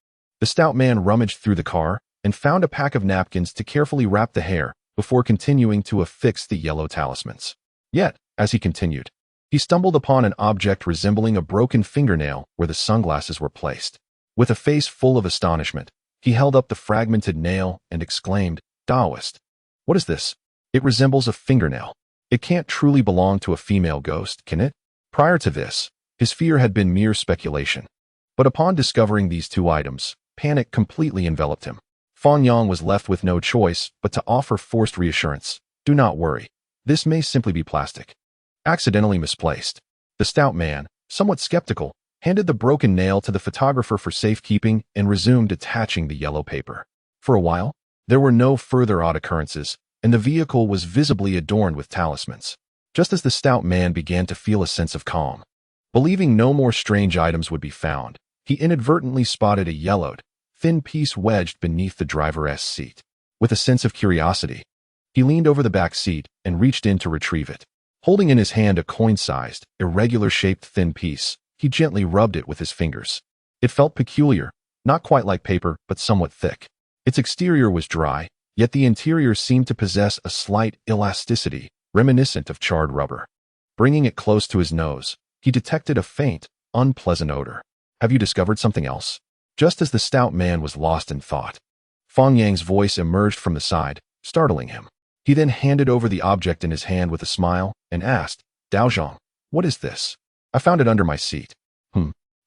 A: The stout man rummaged through the car and found a pack of napkins to carefully wrap the hair before continuing to affix the yellow talismans. Yet, as he continued, he stumbled upon an object resembling a broken fingernail where the sunglasses were placed. With a face full of astonishment, he held up the fragmented nail and exclaimed, Taoist. What is this? It resembles a fingernail. It can't truly belong to a female ghost, can it? Prior to this, his fear had been mere speculation. But upon discovering these two items, panic completely enveloped him. Fang Yang was left with no choice but to offer forced reassurance. Do not worry. This may simply be plastic. Accidentally misplaced. The stout man, somewhat skeptical, handed the broken nail to the photographer for safekeeping and resumed attaching the yellow paper. For a while, there were no further odd occurrences, and the vehicle was visibly adorned with talismans. Just as the stout man began to feel a sense of calm, believing no more strange items would be found, he inadvertently spotted a yellowed, thin piece wedged beneath the driver's seat. With a sense of curiosity, he leaned over the back seat and reached in to retrieve it. Holding in his hand a coin-sized, irregular-shaped thin piece, he gently rubbed it with his fingers. It felt peculiar, not quite like paper, but somewhat thick. Its exterior was dry, yet the interior seemed to possess a slight elasticity, reminiscent of charred rubber. Bringing it close to his nose, he detected a faint, unpleasant odor. Have you discovered something else? Just as the stout man was lost in thought, Fang Yang's voice emerged from the side, startling him. He then handed over the object in his hand with a smile and asked, Daozhong, what is this? I found it under my seat.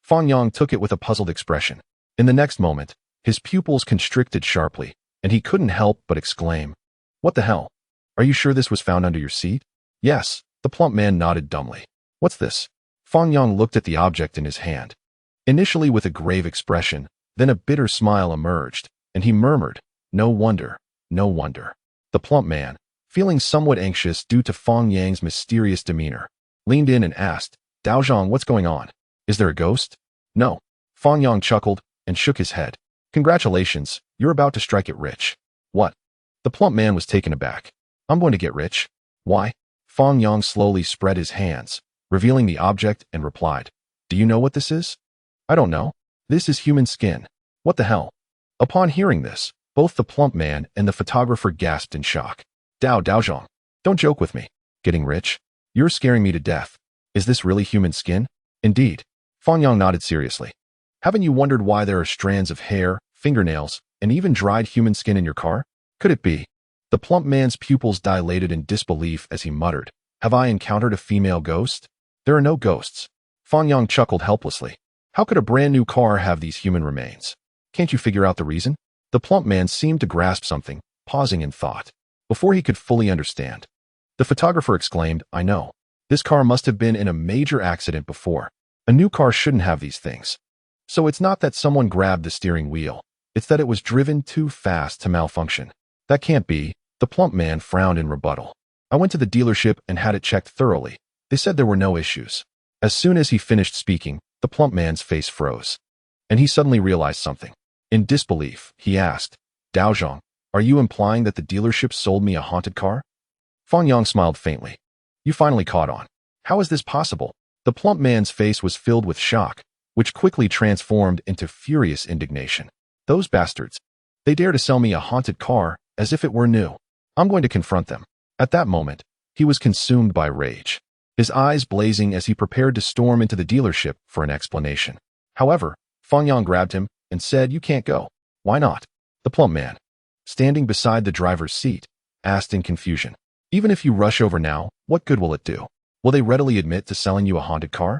A: Fang Yang took it with a puzzled expression. In the next moment, his pupils constricted sharply, and he couldn't help but exclaim, What the hell? Are you sure this was found under your seat? Yes, the plump man nodded dumbly. What's this? Fang Yang looked at the object in his hand. Initially with a grave expression, then a bitter smile emerged, and he murmured, No wonder, no wonder. The plump man, feeling somewhat anxious due to Fang Yang's mysterious demeanor, leaned in and asked, Daozhong, what's going on? Is there a ghost? No. Fang Yang chuckled and shook his head. Congratulations, you're about to strike it rich. What? The plump man was taken aback. I'm going to get rich. Why? Fang Yang slowly spread his hands, revealing the object, and replied, Do you know what this is? I don't know. This is human skin. What the hell? Upon hearing this, both the plump man and the photographer gasped in shock. Daozhong, don't joke with me. Getting rich? You're scaring me to death. Is this really human skin? Indeed. Fang Yang nodded seriously. Haven't you wondered why there are strands of hair, fingernails, and even dried human skin in your car? Could it be? The plump man's pupils dilated in disbelief as he muttered, Have I encountered a female ghost? There are no ghosts. Fang Yang chuckled helplessly. How could a brand new car have these human remains? Can't you figure out the reason? The plump man seemed to grasp something, pausing in thought. Before he could fully understand, the photographer exclaimed, I know. This car must have been in a major accident before. A new car shouldn't have these things. So it's not that someone grabbed the steering wheel. It's that it was driven too fast to malfunction. That can't be. The plump man frowned in rebuttal. I went to the dealership and had it checked thoroughly. They said there were no issues. As soon as he finished speaking, the plump man's face froze. And he suddenly realized something. In disbelief, he asked, Daozhong, are you implying that the dealership sold me a haunted car? Fang Yang smiled faintly. You finally caught on. How is this possible? The plump man's face was filled with shock, which quickly transformed into furious indignation. Those bastards. They dare to sell me a haunted car as if it were new. I'm going to confront them. At that moment, he was consumed by rage, his eyes blazing as he prepared to storm into the dealership for an explanation. However, Fang Yang grabbed him and said, You can't go. Why not? The plump man, standing beside the driver's seat, asked in confusion. Even if you rush over now, what good will it do? Will they readily admit to selling you a haunted car?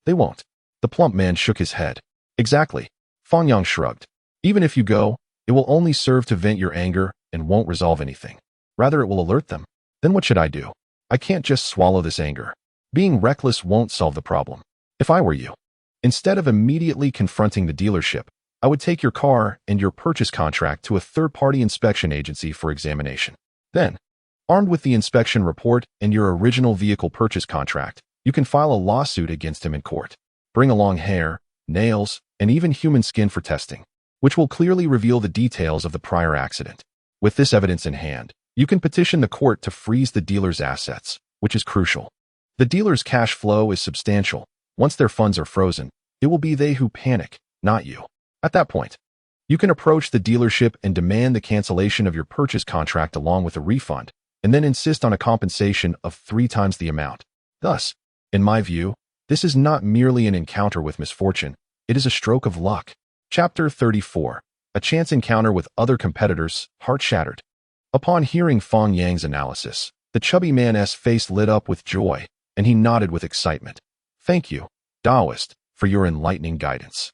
A: They won't. The plump man shook his head. Exactly. Fang Yang shrugged. Even if you go, it will only serve to vent your anger and won't resolve anything. Rather, it will alert them. Then what should I do? I can't just swallow this anger. Being reckless won't solve the problem. If I were you, instead of immediately confronting the dealership, I would take your car and your purchase contract to a third-party inspection agency for examination. Then, armed with the inspection report and your original vehicle purchase contract, you can file a lawsuit against him in court. Bring along hair, nails, and even human skin for testing, which will clearly reveal the details of the prior accident. With this evidence in hand, you can petition the court to freeze the dealer's assets, which is crucial. The dealer's cash flow is substantial. Once their funds are frozen, it will be they who panic, not you. At that point, you can approach the dealership and demand the cancellation of your purchase contract along with a refund, and then insist on a compensation of 3 times the amount. Thus, in my view, this is not merely an encounter with misfortune, it is a stroke of luck. Chapter 34. A chance encounter with other competitors, heart shattered. Upon hearing Fang Yang's analysis, the chubby man's face lit up with joy, and he nodded with excitement. Thank you, Taoist, for your enlightening guidance.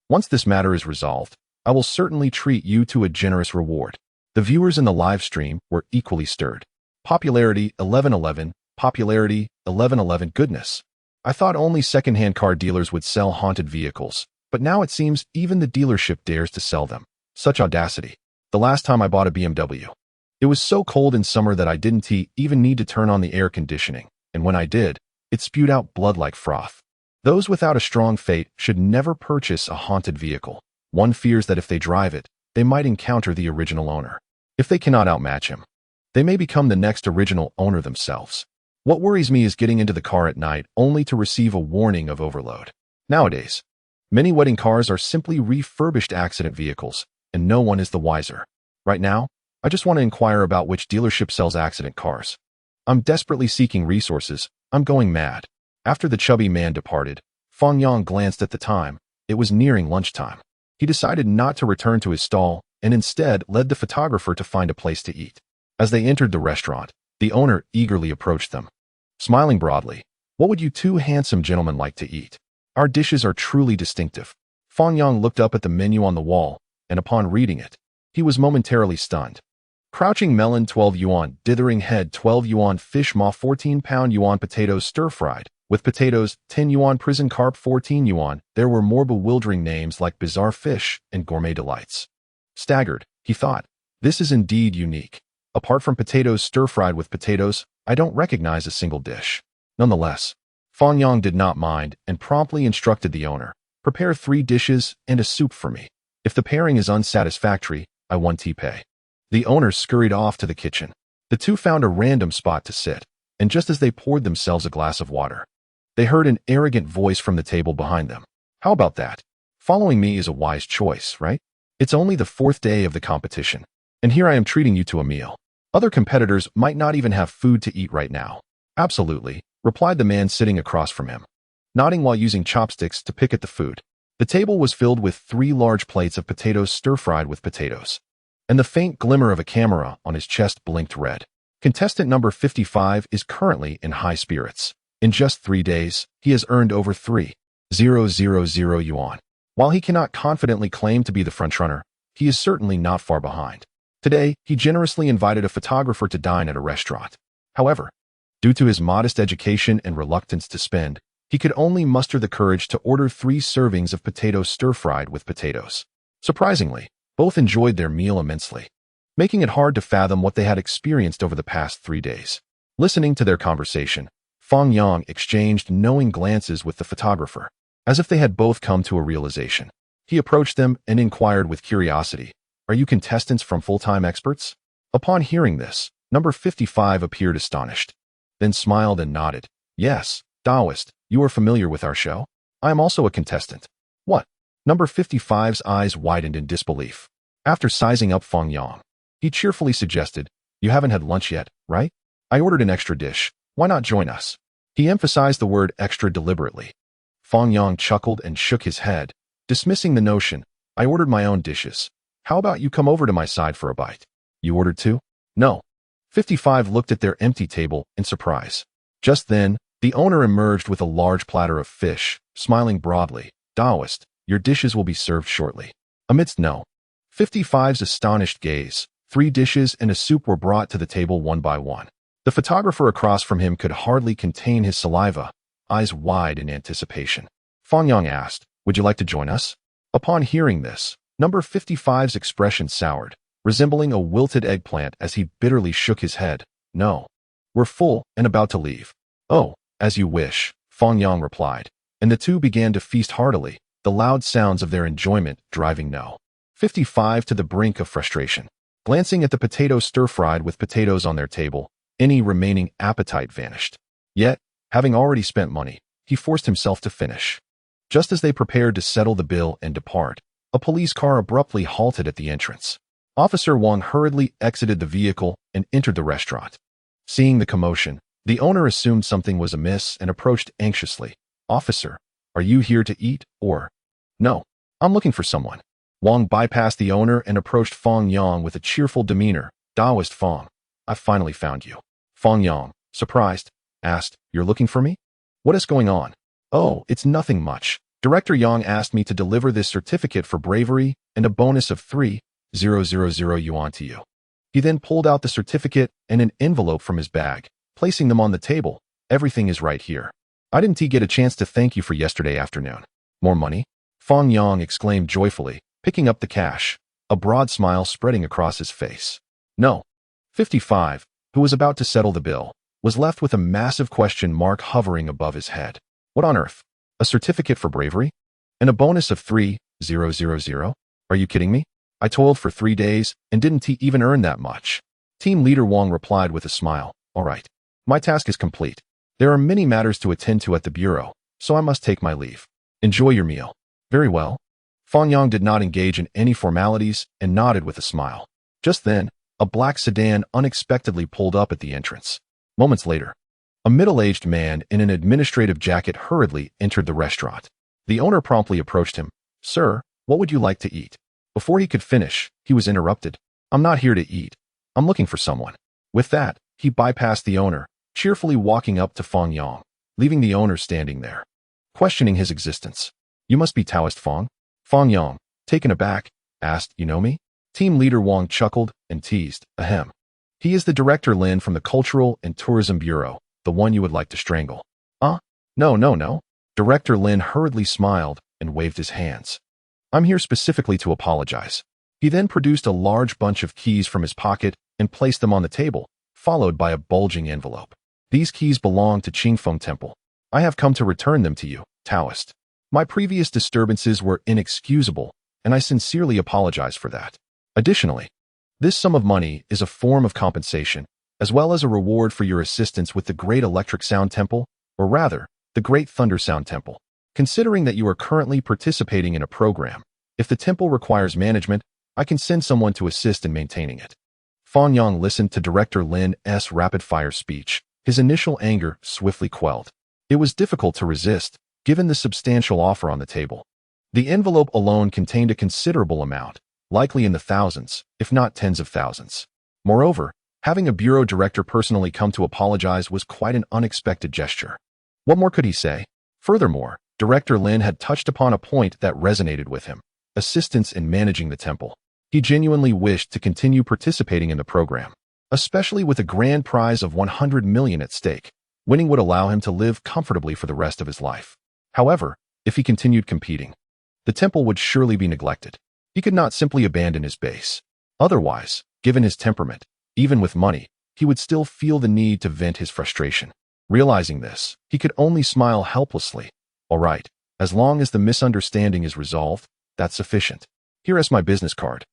A: Once this matter is resolved, I will certainly treat you to a generous reward. The viewers in the live stream were equally stirred. Popularity 1111, popularity 1111. Goodness. I thought only second-hand car dealers would sell haunted vehicles, but now it seems even the dealership dares to sell them. Such audacity. The last time I bought a BMW, it was so cold in summer that I didn't even need to turn on the air conditioning, and when I did, it spewed out blood like froth. Those without a strong fate should never purchase a haunted vehicle. One fears that if they drive it, they might encounter the original owner. If they cannot outmatch him, they may become the next original owner themselves. What worries me is getting into the car at night only to receive a warning of overload. Nowadays, many wedding cars are simply refurbished accident vehicles, and no one is the wiser. Right now, I just want to inquire about which dealership sells accident cars. I'm desperately seeking resources. I'm going mad. After the chubby man departed, Fang Yang glanced at the time. It was nearing lunchtime. He decided not to return to his stall and instead led the photographer to find a place to eat. As they entered the restaurant, the owner eagerly approached them. Smiling broadly, "What would you 2 handsome gentlemen like to eat? Our dishes are truly distinctive." Fang Yang looked up at the menu on the wall, and upon reading it, he was momentarily stunned. Crouching melon 12 yuan, dithering head 12 yuan, fish maw 14 yuan, potatoes stir-fried, with potatoes 10 yuan, prison carp 14 yuan. There were more bewildering names like bizarre fish and gourmet delights. Staggered, he thought, this is indeed unique. Apart from potatoes stir-fried with potatoes, I don't recognize a single dish. Nonetheless, Fang Yang did not mind and promptly instructed the owner, "Prepare 3 dishes and a soup for me. If the pairing is unsatisfactory, I want pay." The owner scurried off to the kitchen. The 2 found a random spot to sit, and just as they poured themselves a glass of water, they heard an arrogant voice from the table behind them. "How about that? Following me is a wise choice, right? It's only the 4th day of the competition, and here I am treating you to a meal. Other competitors might not even have food to eat right now." "Absolutely," replied the man sitting across from him, nodding while using chopsticks to pick at the food. The table was filled with 3 large plates of potatoes stir-fried with potatoes, and the faint glimmer of a camera on his chest blinked red. Contestant number 55 is currently in high spirits. In just 3 days, he has earned over 3,000 yuan. While he cannot confidently claim to be the frontrunner, he is certainly not far behind. Today, he generously invited a photographer to dine at a restaurant. However, due to his modest education and reluctance to spend, he could only muster the courage to order 3 servings of potatoes stir-fried with potatoes. Surprisingly, both enjoyed their meal immensely, making it hard to fathom what they had experienced over the past 3 days. Listening to their conversation, Fang Yang exchanged knowing glances with the photographer, as if they had both come to a realization. He approached them and inquired with curiosity, "Are you contestants from Full-Time Experts?" Upon hearing this, number 55 appeared astonished, then smiled and nodded. "Yes, Taoist, you are familiar with our show? I am also a contestant." "What?" Number 55's eyes widened in disbelief. After sizing up Fang Yang, he cheerfully suggested, "You haven't had lunch yet, right? I ordered an extra dish. Why not join us?" He emphasized the word extra deliberately. Fang Yang chuckled and shook his head, dismissing the notion. "I ordered my own dishes. How about you come over to my side for a bite?" "You ordered too?" "No." 55 looked at their empty table in surprise. Just then, the owner emerged with a large platter of fish, smiling broadly. "Taoist, your dishes will be served shortly." Amidst no. 55's astonished gaze, 3 dishes and a soup were brought to the table one by one. The photographer across from him could hardly contain his saliva, eyes wide in anticipation. Fang Yang asked, "Would you like to join us?" Upon hearing this, number 55's expression soured, resembling a wilted eggplant as he bitterly shook his head. "No. We're full and about to leave." "Oh, as you wish," Fang Yang replied, and the two began to feast heartily, the loud sounds of their enjoyment driving No. 55 to the brink of frustration. Glancing at the potatoes stir-fried with potatoes on their table, any remaining appetite vanished. Yet, having already spent money, he forced himself to finish. Just as they prepared to settle the bill and depart, a police car abruptly halted at the entrance. Officer Wang hurriedly exited the vehicle and entered the restaurant. Seeing the commotion, the owner assumed something was amiss and approached anxiously. "Officer, are you here to eat, or?" "No, I'm looking for someone." Wang bypassed the owner and approached Fang Yang with a cheerful demeanor. "Taoist Fang, I've finally found you." Fang Yang, surprised, asked, "You're looking for me? What is going on?" "Oh, it's nothing much. Director Yang asked me to deliver this certificate for bravery and a bonus of 3,000 yuan to you." He then pulled out the certificate and an envelope from his bag, placing them on the table. "Everything is right here. I didn't get a chance to thank you for yesterday afternoon." "More money?" Fang Yang exclaimed joyfully, picking up the cash, a broad smile spreading across his face. No. 55, who was about to settle the bill, was left with a massive question mark hovering above his head. What on earth? A certificate for bravery? And a bonus of 3,000? Are you kidding me? I toiled for 3 days and didn't even earn that much. Team leader Wang replied with a smile. "All right. My task is complete. There are many matters to attend to at the bureau, so I must take my leave. Enjoy your meal." "Very well." Fang Yang did not engage in any formalities and nodded with a smile. Just then, a black sedan unexpectedly pulled up at the entrance. Moments later, a middle-aged man in an administrative jacket hurriedly entered the restaurant. The owner promptly approached him. "Sir, what would you like to eat?" Before he could finish, he was interrupted. "I'm not here to eat. I'm looking for someone." With that, he bypassed the owner, cheerfully walking up to Fang Yang, leaving the owner standing there, questioning his existence. "You must be Taoist Fang?" Fang Yang, taken aback, asked, "You know me?" Team leader Wang chuckled and teased, "Ahem. He is the Director Lin from the Cultural and Tourism Bureau, the one you would like to strangle." No. Director Lin hurriedly smiled and waved his hands. "I'm here specifically to apologize." He then produced a large bunch of keys from his pocket and placed them on the table, followed by a bulging envelope. "These keys belong to Qingfeng Temple. I have come to return them to you, Taoist. My previous disturbances were inexcusable, and I sincerely apologize for that. Additionally, this sum of money is a form of compensation, as well as a reward for your assistance with the Great Electric Sound Temple, or rather, the Great Thunder Sound Temple. Considering that you are currently participating in a program, if the temple requires management, I can send someone to assist in maintaining it." Fang Yang listened to Director Lin's rapid-fire speech, his initial anger swiftly quelled. It was difficult to resist, given the substantial offer on the table. The envelope alone contained a considerable amount, likely in the thousands, if not tens of thousands. Moreover, having a bureau director personally come to apologize was quite an unexpected gesture. What more could he say? Furthermore, Director Lin had touched upon a point that resonated with him: assistance in managing the temple. He genuinely wished to continue participating in the program, especially with a grand prize of 100 million at stake. Winning would allow him to live comfortably for the rest of his life. However, if he continued competing, the temple would surely be neglected. He could not simply abandon his base. Otherwise, given his temperament, even with money, he would still feel the need to vent his frustration. Realizing this, he could only smile helplessly. "All right, as long as the misunderstanding is resolved, that's sufficient. Here is my business card.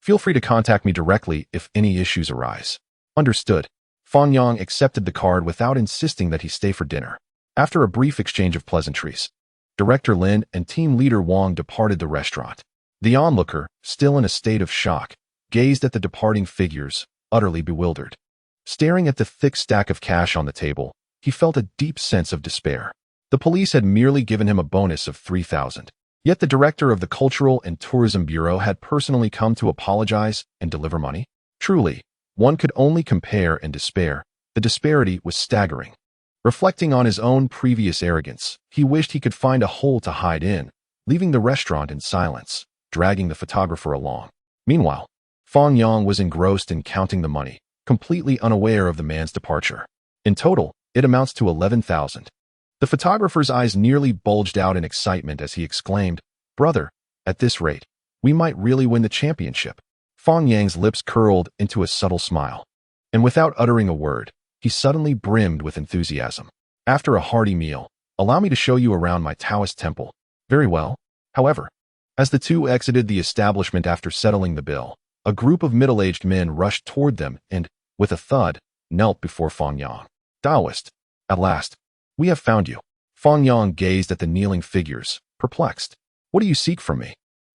A: Feel free to contact me directly if any issues arise." "Understood." Fang Yang accepted the card without insisting that he stay for dinner. After a brief exchange of pleasantries, Director Lin and team leader Wang departed the restaurant. The onlooker, still in a state of shock, gazed at the departing figures, utterly bewildered. Staring at the thick stack of cash on the table, he felt a deep sense of despair. The police had merely given him a bonus of 3,000. Yet the director of the Cultural and Tourism Bureau had personally come to apologize and deliver money? Truly, one could only compare and despair. The disparity was staggering. Reflecting on his own previous arrogance, he wished he could find a hole to hide in, leaving the restaurant in silence, dragging the photographer along. Meanwhile, Fang Yang was engrossed in counting the money, completely unaware of the man's departure. In total, it amounts to 11,000. The photographer's eyes nearly bulged out in excitement as he exclaimed, "Brother, at this rate, we might really win the championship." Fang Yang's lips curled into a subtle smile, and without uttering a word, he suddenly brimmed with enthusiasm. "After a hearty meal, allow me to show you around my Taoist temple." "Very well." However, as the two exited the establishment after settling the bill, a group of middle-aged men rushed toward them and, with a thud, knelt before Fang Yang. "Taoist, at last, we have found you." Fang Yang gazed at the kneeling figures, perplexed. "What do you seek from me?"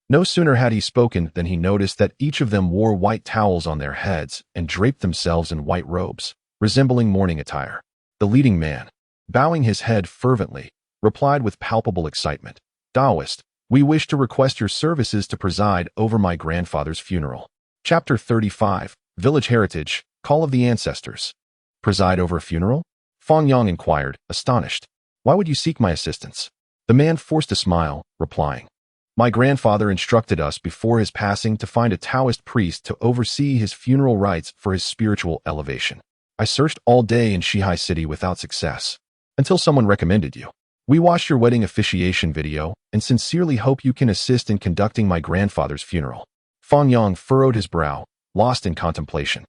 A: No sooner had he spoken than he noticed that each of them wore white towels on their heads and draped themselves in white robes, resembling mourning attire. The leading man, bowing his head fervently, replied with palpable excitement, "Taoist, we wish to request your services to preside over my grandfather's funeral." Chapter 35, Village Heritage, Call of the Ancestors. "Preside over a funeral?" Fang Yang inquired, astonished. "Why would you seek my assistance?" The man forced a smile, replying, "My grandfather instructed us before his passing to find a Taoist priest to oversee his funeral rites for his spiritual elevation. I searched all day in Shihai City without success, until someone recommended you. We watched your wedding officiation video and sincerely hope you can assist in conducting my grandfather's funeral." Fang Yang furrowed his brow, lost in contemplation.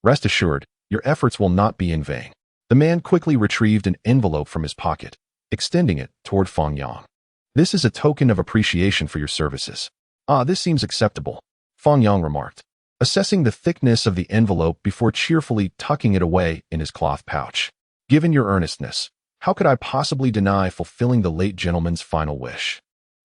A: "Rest assured, your efforts will not be in vain." The man quickly retrieved an envelope from his pocket, extending it toward Fang Yang. "This is a token of appreciation for your services." "Ah, this seems acceptable," Fang Yang remarked, assessing the thickness of the envelope before cheerfully tucking it away in his cloth pouch. "Given your earnestness, how could I possibly deny fulfilling the late gentleman's final wish?"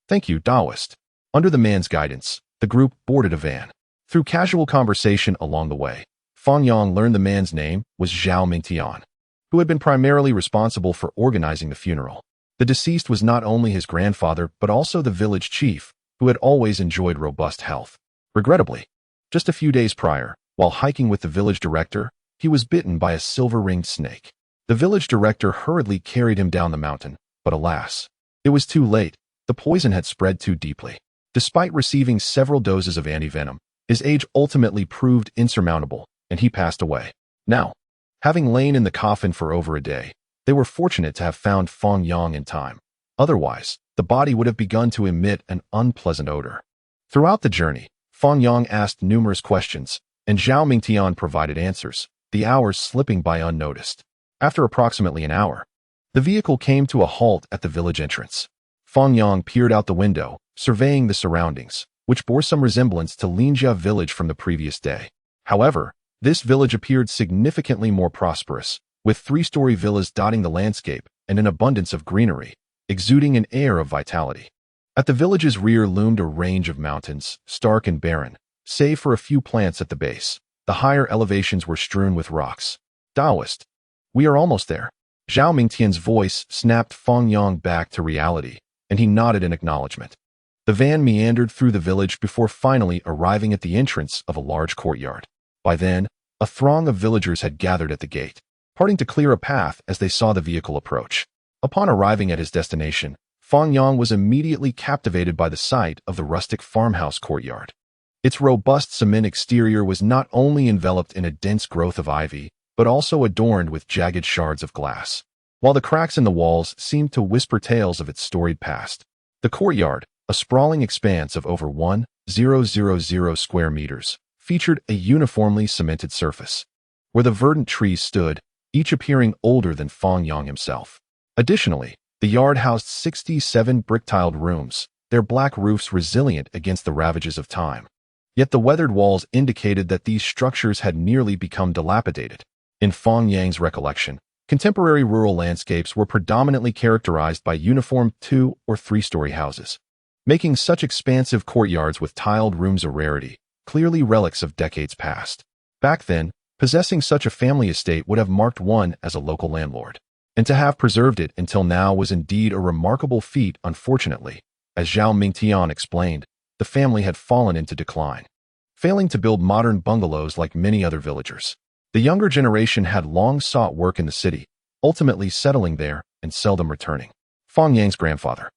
A: "Thank you, Taoist." Under the man's guidance, the group boarded a van. Through casual conversation along the way, Fang Yang learned the man's name was Zhao Mingtian, who had been primarily responsible for organizing the funeral. The deceased was not only his grandfather but also the village chief, who had always enjoyed robust health. Regrettably, just a few days prior, while hiking with the village director, he was bitten by a silver-ringed snake. The village director hurriedly carried him down the mountain, but alas, it was too late. The poison had spread too deeply. Despite receiving several doses of antivenom, his age ultimately proved insurmountable, and he passed away. Now, having lain in the coffin for over a day, they were fortunate to have found Fang Yang in time. Otherwise, the body would have begun to emit an unpleasant odor. Throughout the journey, Fang Yang asked numerous questions, and Zhao Mingtian provided answers, the hours slipping by unnoticed. After approximately an hour, the vehicle came to a halt at the village entrance. Fang Yang peered out the window, surveying the surroundings, which bore some resemblance to Linjia village from the previous day. However, this village appeared significantly more prosperous, with three-story villas dotting the landscape and an abundance of greenery, exuding an air of vitality. At the village's rear loomed a range of mountains, stark and barren, save for a few plants at the base. The higher elevations were strewn with rocks. "Taoist, we are almost there." Zhao Mingtian's voice snapped Fang Yang back to reality, and he nodded in acknowledgement. The van meandered through the village before finally arriving at the entrance of a large courtyard. By then, a throng of villagers had gathered at the gate, parting to clear a path as they saw the vehicle approach. Upon arriving at his destination, Fang Yang was immediately captivated by the sight of the rustic farmhouse courtyard. Its robust cement exterior was not only enveloped in a dense growth of ivy, but also adorned with jagged shards of glass, while the cracks in the walls seemed to whisper tales of its storied past. The courtyard, a sprawling expanse of over 1,000 square meters, featured a uniformly cemented surface, where the verdant trees stood, each appearing older than Fang Yang himself. Additionally, the yard housed 67 brick-tiled rooms, their black roofs resilient against the ravages of time. Yet the weathered walls indicated that these structures had nearly become dilapidated. In Fang Yang's recollection, contemporary rural landscapes were predominantly characterized by uniform 2- or 3-story houses, making such expansive courtyards with tiled rooms a rarity, clearly relics of decades past. Back then, possessing such a family estate would have marked one as a local landlord, and to have preserved it until now was indeed a remarkable feat. Unfortunately, as Zhao Mingtian explained, the family had fallen into decline, failing to build modern bungalows like many other villagers. The younger generation had long sought work in the city, ultimately settling there and seldom returning. Fang Yang's grandfather,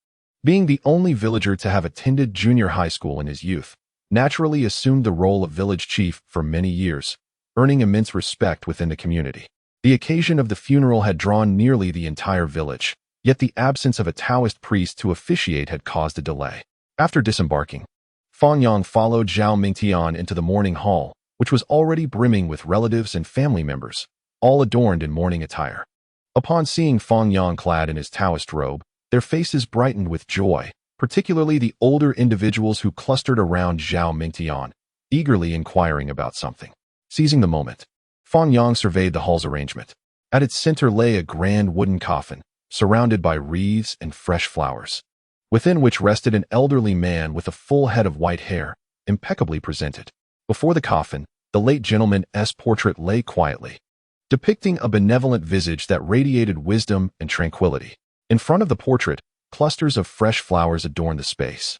A: being the only villager to have attended junior high school in his youth, naturally assumed the role of village chief for many years, earning immense respect within the community. The occasion of the funeral had drawn nearly the entire village, yet the absence of a Taoist priest to officiate had caused a delay. After disembarking, Fang Yang followed Zhao Mingtian into the mourning hall, which was already brimming with relatives and family members, all adorned in mourning attire. Upon seeing Fang Yang clad in his Taoist robe, their faces brightened with joy, particularly the older individuals who clustered around Zhao Mingtian, eagerly inquiring about something. Seizing the moment, Fang Yang surveyed the hall's arrangement. At its center lay a grand wooden coffin, surrounded by wreaths and fresh flowers, within which rested an elderly man with a full head of white hair, impeccably presented. Before the coffin, the late gentleman's portrait lay quietly, depicting a benevolent visage that radiated wisdom and tranquility. In front of the portrait, clusters of fresh flowers adorned the space,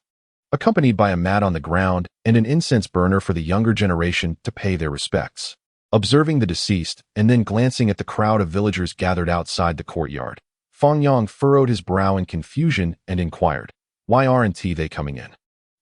A: accompanied by a mat on the ground and an incense burner for the younger generation to pay their respects. Observing the deceased and then glancing at the crowd of villagers gathered outside the courtyard, Fang Yang furrowed his brow in confusion and inquired, "Why aren't they coming in?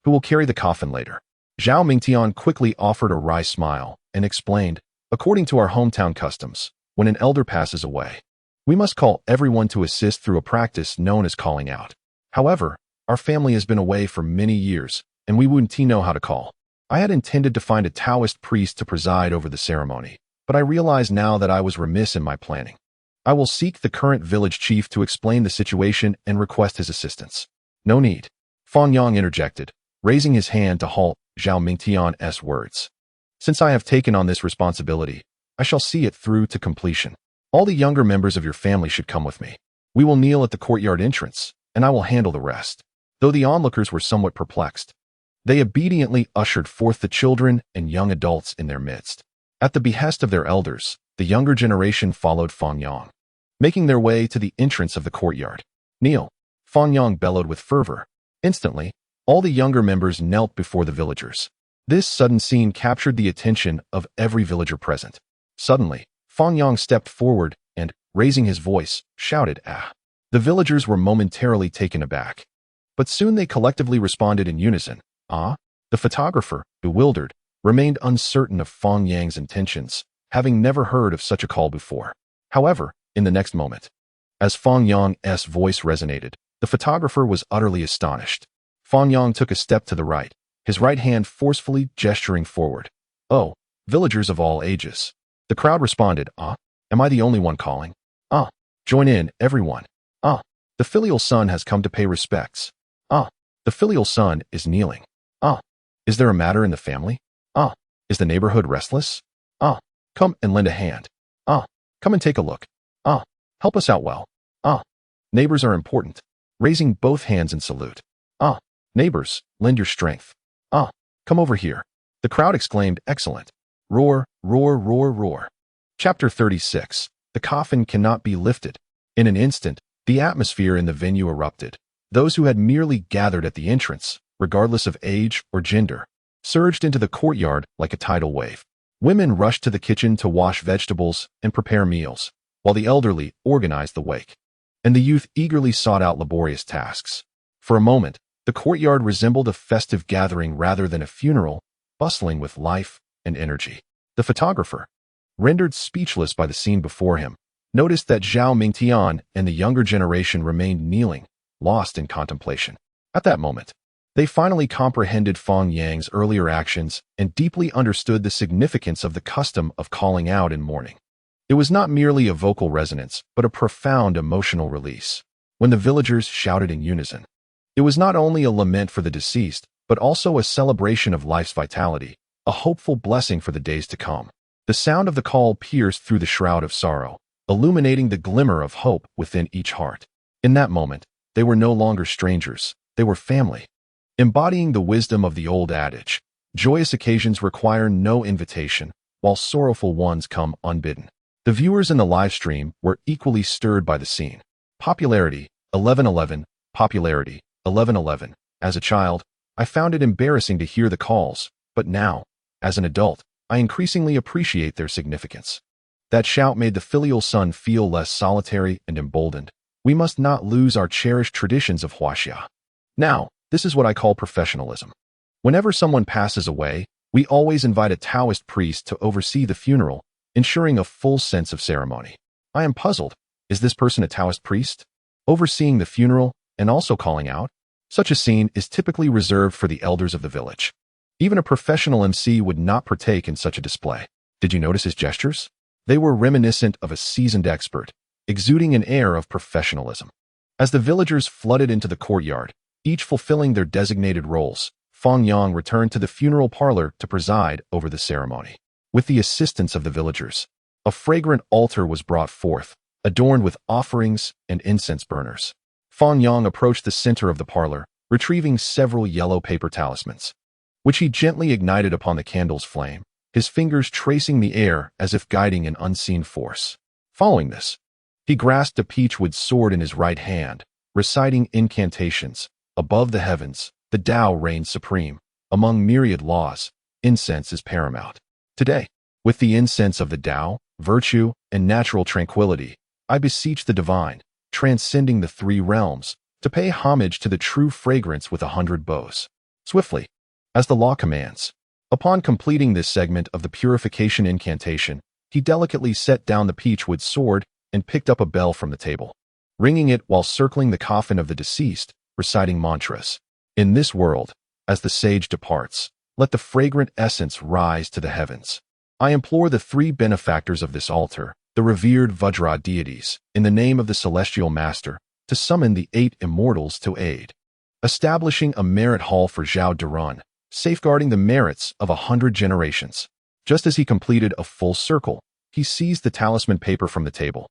A: Who will carry the coffin later?" Zhao Mingtian quickly offered a wry smile and explained, "According to our hometown customs, when an elder passes away, we must call everyone to assist through a practice known as calling out. However, our family has been away for many years, and we wouldn't know how to call. I had intended to find a Taoist priest to preside over the ceremony, but I realize now that I was remiss in my planning. I will seek the current village chief to explain the situation and request his assistance." "No need," Fang Yang interjected, raising his hand to halt Zhao Mingtian's words. "Since I have taken on this responsibility, I shall see it through to completion. All the younger members of your family should come with me. We will kneel at the courtyard entrance, and I will handle the rest." Though the onlookers were somewhat perplexed, they obediently ushered forth the children and young adults in their midst. At the behest of their elders, the younger generation followed Fang Yang, making their way to the entrance of the courtyard. "Kneel!" Fang Yang bellowed with fervor. Instantly, all the younger members knelt before the villagers. This sudden scene captured the attention of every villager present. Suddenly, Fang Yang stepped forward and, raising his voice, shouted, "Ah!" The villagers were momentarily taken aback, but soon they collectively responded in unison, "Ah?" The photographer, bewildered, remained uncertain of Fang Yang's intentions, having never heard of such a call before. However, in the next moment, as Fang Yang's voice resonated, the photographer was utterly astonished. Fang Yang took a step to the right, his right hand forcefully gesturing forward. "Oh, villagers of all ages." The crowd responded, "Ah, am I the only one calling? Ah, join in, everyone. Ah, the filial son has come to pay respects. Ah, the filial son is kneeling. Ah, is there a matter in the family? Ah, is the neighborhood restless? Ah, come and lend a hand. Ah, come and take a look. Ah, help us out well. Ah, neighbors are important." Raising both hands in salute. "Ah, neighbors, lend your strength. Ah, come over here." The crowd exclaimed, "Excellent." Roar, roar, roar, roar. Chapter 36. The coffin cannot be lifted. In an instant, the atmosphere in the venue erupted. Those who had merely gathered at the entrance, regardless of age or gender, surged into the courtyard like a tidal wave. Women rushed to the kitchen to wash vegetables and prepare meals, while the elderly organized the wake, and the youth eagerly sought out laborious tasks. For a moment, the courtyard resembled a festive gathering rather than a funeral, bustling with life and energy. The photographer, rendered speechless by the scene before him, noticed that Zhao Mingtian and the younger generation remained kneeling, lost in contemplation. At that moment, they finally comprehended Fang Yang's earlier actions and deeply understood the significance of the custom of calling out in mourning. It was not merely a vocal resonance, but a profound emotional release. When the villagers shouted in unison, it was not only a lament for the deceased, but also a celebration of life's vitality, a hopeful blessing for the days to come. The sound of the call pierced through the shroud of sorrow, illuminating the glimmer of hope within each heart. In that moment, they were no longer strangers, they were family. Embodying the wisdom of the old adage, joyous occasions require no invitation, while sorrowful ones come unbidden. The viewers in the live stream were equally stirred by the scene. Popularity, 1111, popularity, 1111. As a child, I found it embarrassing to hear the calls, but now, as an adult, I increasingly appreciate their significance. That shout made the filial son feel less solitary and emboldened. We must not lose our cherished traditions of huaxia. Now, this is what I call professionalism. Whenever someone passes away, We always invite a Taoist priest to oversee the funeral, ensuring a full sense of ceremony. I am puzzled. Is this person a Taoist priest? Overseeing the funeral and also calling out? Such a scene is typically reserved for the elders of the village. Even a professional MC would not partake in such a display. Did you notice his gestures? They were reminiscent of a seasoned expert, exuding an air of professionalism. As the villagers flooded into the courtyard, each fulfilling their designated roles, Fang Yang returned to the funeral parlor to preside over the ceremony. With the assistance of the villagers, a fragrant altar was brought forth, adorned with offerings and incense burners. Fang Yang approached the center of the parlor, retrieving several yellow paper talismans, which he gently ignited upon the candle's flame, his fingers tracing the air as if guiding an unseen force. Following this, he grasped a peachwood sword in his right hand, reciting incantations. Above the heavens, the Tao reigns supreme. Among myriad laws, incense is paramount. Today, with the incense of the Tao, virtue, and natural tranquility, I beseech the divine, transcending the three realms, to pay homage to the true fragrance with 100 bows. Swiftly, as the law commands. Upon completing this segment of the purification incantation, he delicately set down the peachwood sword and picked up a bell from the table, ringing it while circling the coffin of the deceased, reciting mantras. In this world, as the sage departs, let the fragrant essence rise to the heavens. I implore the three benefactors of this altar, the revered Vajra deities, in the name of the celestial master, to summon the 8 immortals to aid, establishing a merit hall for Zhao Durun, safeguarding the merits of 100 generations. Just as he completed a full circle, he seized the talisman paper from the table,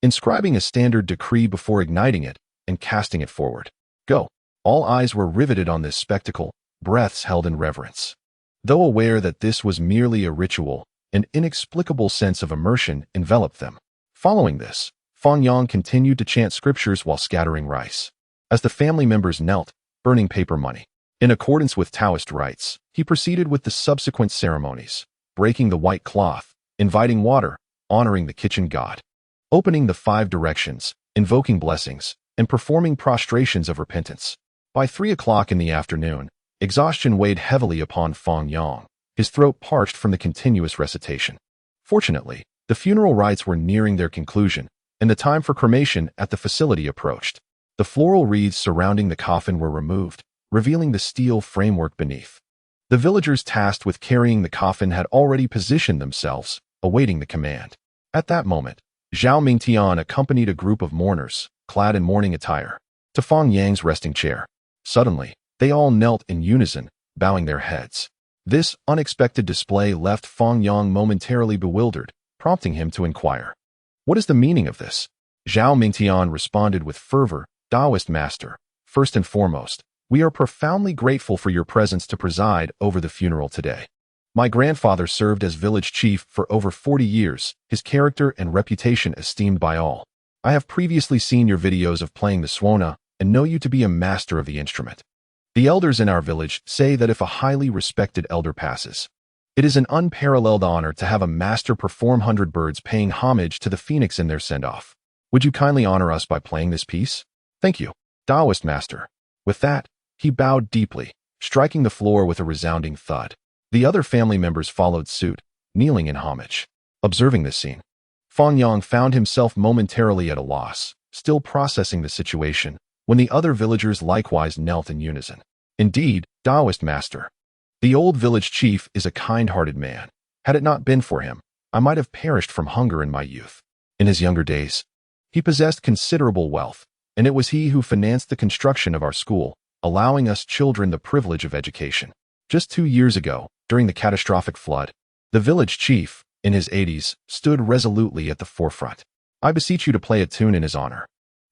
A: inscribing a standard decree before igniting it and casting it forward. Go. All eyes were riveted on this spectacle, breaths held in reverence. Though aware that this was merely a ritual, an inexplicable sense of immersion enveloped them. Following this, Fang Yang continued to chant scriptures while scattering rice. As the family members knelt, burning paper money, in accordance with Taoist rites, he proceeded with the subsequent ceremonies, breaking the white cloth, inviting water, honoring the kitchen god, opening the 5 directions, invoking blessings, and performing prostrations of repentance. By 3 o'clock in the afternoon, exhaustion weighed heavily upon Fang Yang, his throat parched from the continuous recitation. Fortunately, the funeral rites were nearing their conclusion, and the time for cremation at the facility approached. The floral wreaths surrounding the coffin were removed, revealing the steel framework beneath. The villagers tasked with carrying the coffin had already positioned themselves, awaiting the command. At that moment, Zhao Mingtian accompanied a group of mourners, clad in mourning attire, to Fang Yang's resting chair. Suddenly, they all knelt in unison, bowing their heads. This unexpected display left Fang Yang momentarily bewildered, prompting him to inquire, "What is the meaning of this?" Zhao Mingtian responded with fervor, "Taoist master, first and foremost, we are profoundly grateful for your presence to preside over the funeral today. My grandfather served as village chief for over 40 years, his character and reputation esteemed by all. I have previously seen your videos of playing the swona and know you to be a master of the instrument. The elders in our village say that if a highly respected elder passes, it is an unparalleled honor to have a master perform 100 birds paying homage to the phoenix in their send-off. Would you kindly honor us by playing this piece? Thank you, Taoist master." With that, he bowed deeply, striking the floor with a resounding thud. The other family members followed suit, kneeling in homage. Observing this scene, Fang Yang found himself momentarily at a loss, still processing the situation, when the other villagers likewise knelt in unison. "Indeed, Taoist master. The old village chief is a kind-hearted man. Had it not been for him, I might have perished from hunger in my youth. In his younger days, he possessed considerable wealth, and it was he who financed the construction of our school, allowing us children the privilege of education. Just 2 years ago, during the catastrophic flood, the village chief, in his 80s, stood resolutely at the forefront. I beseech you to play a tune in his honor."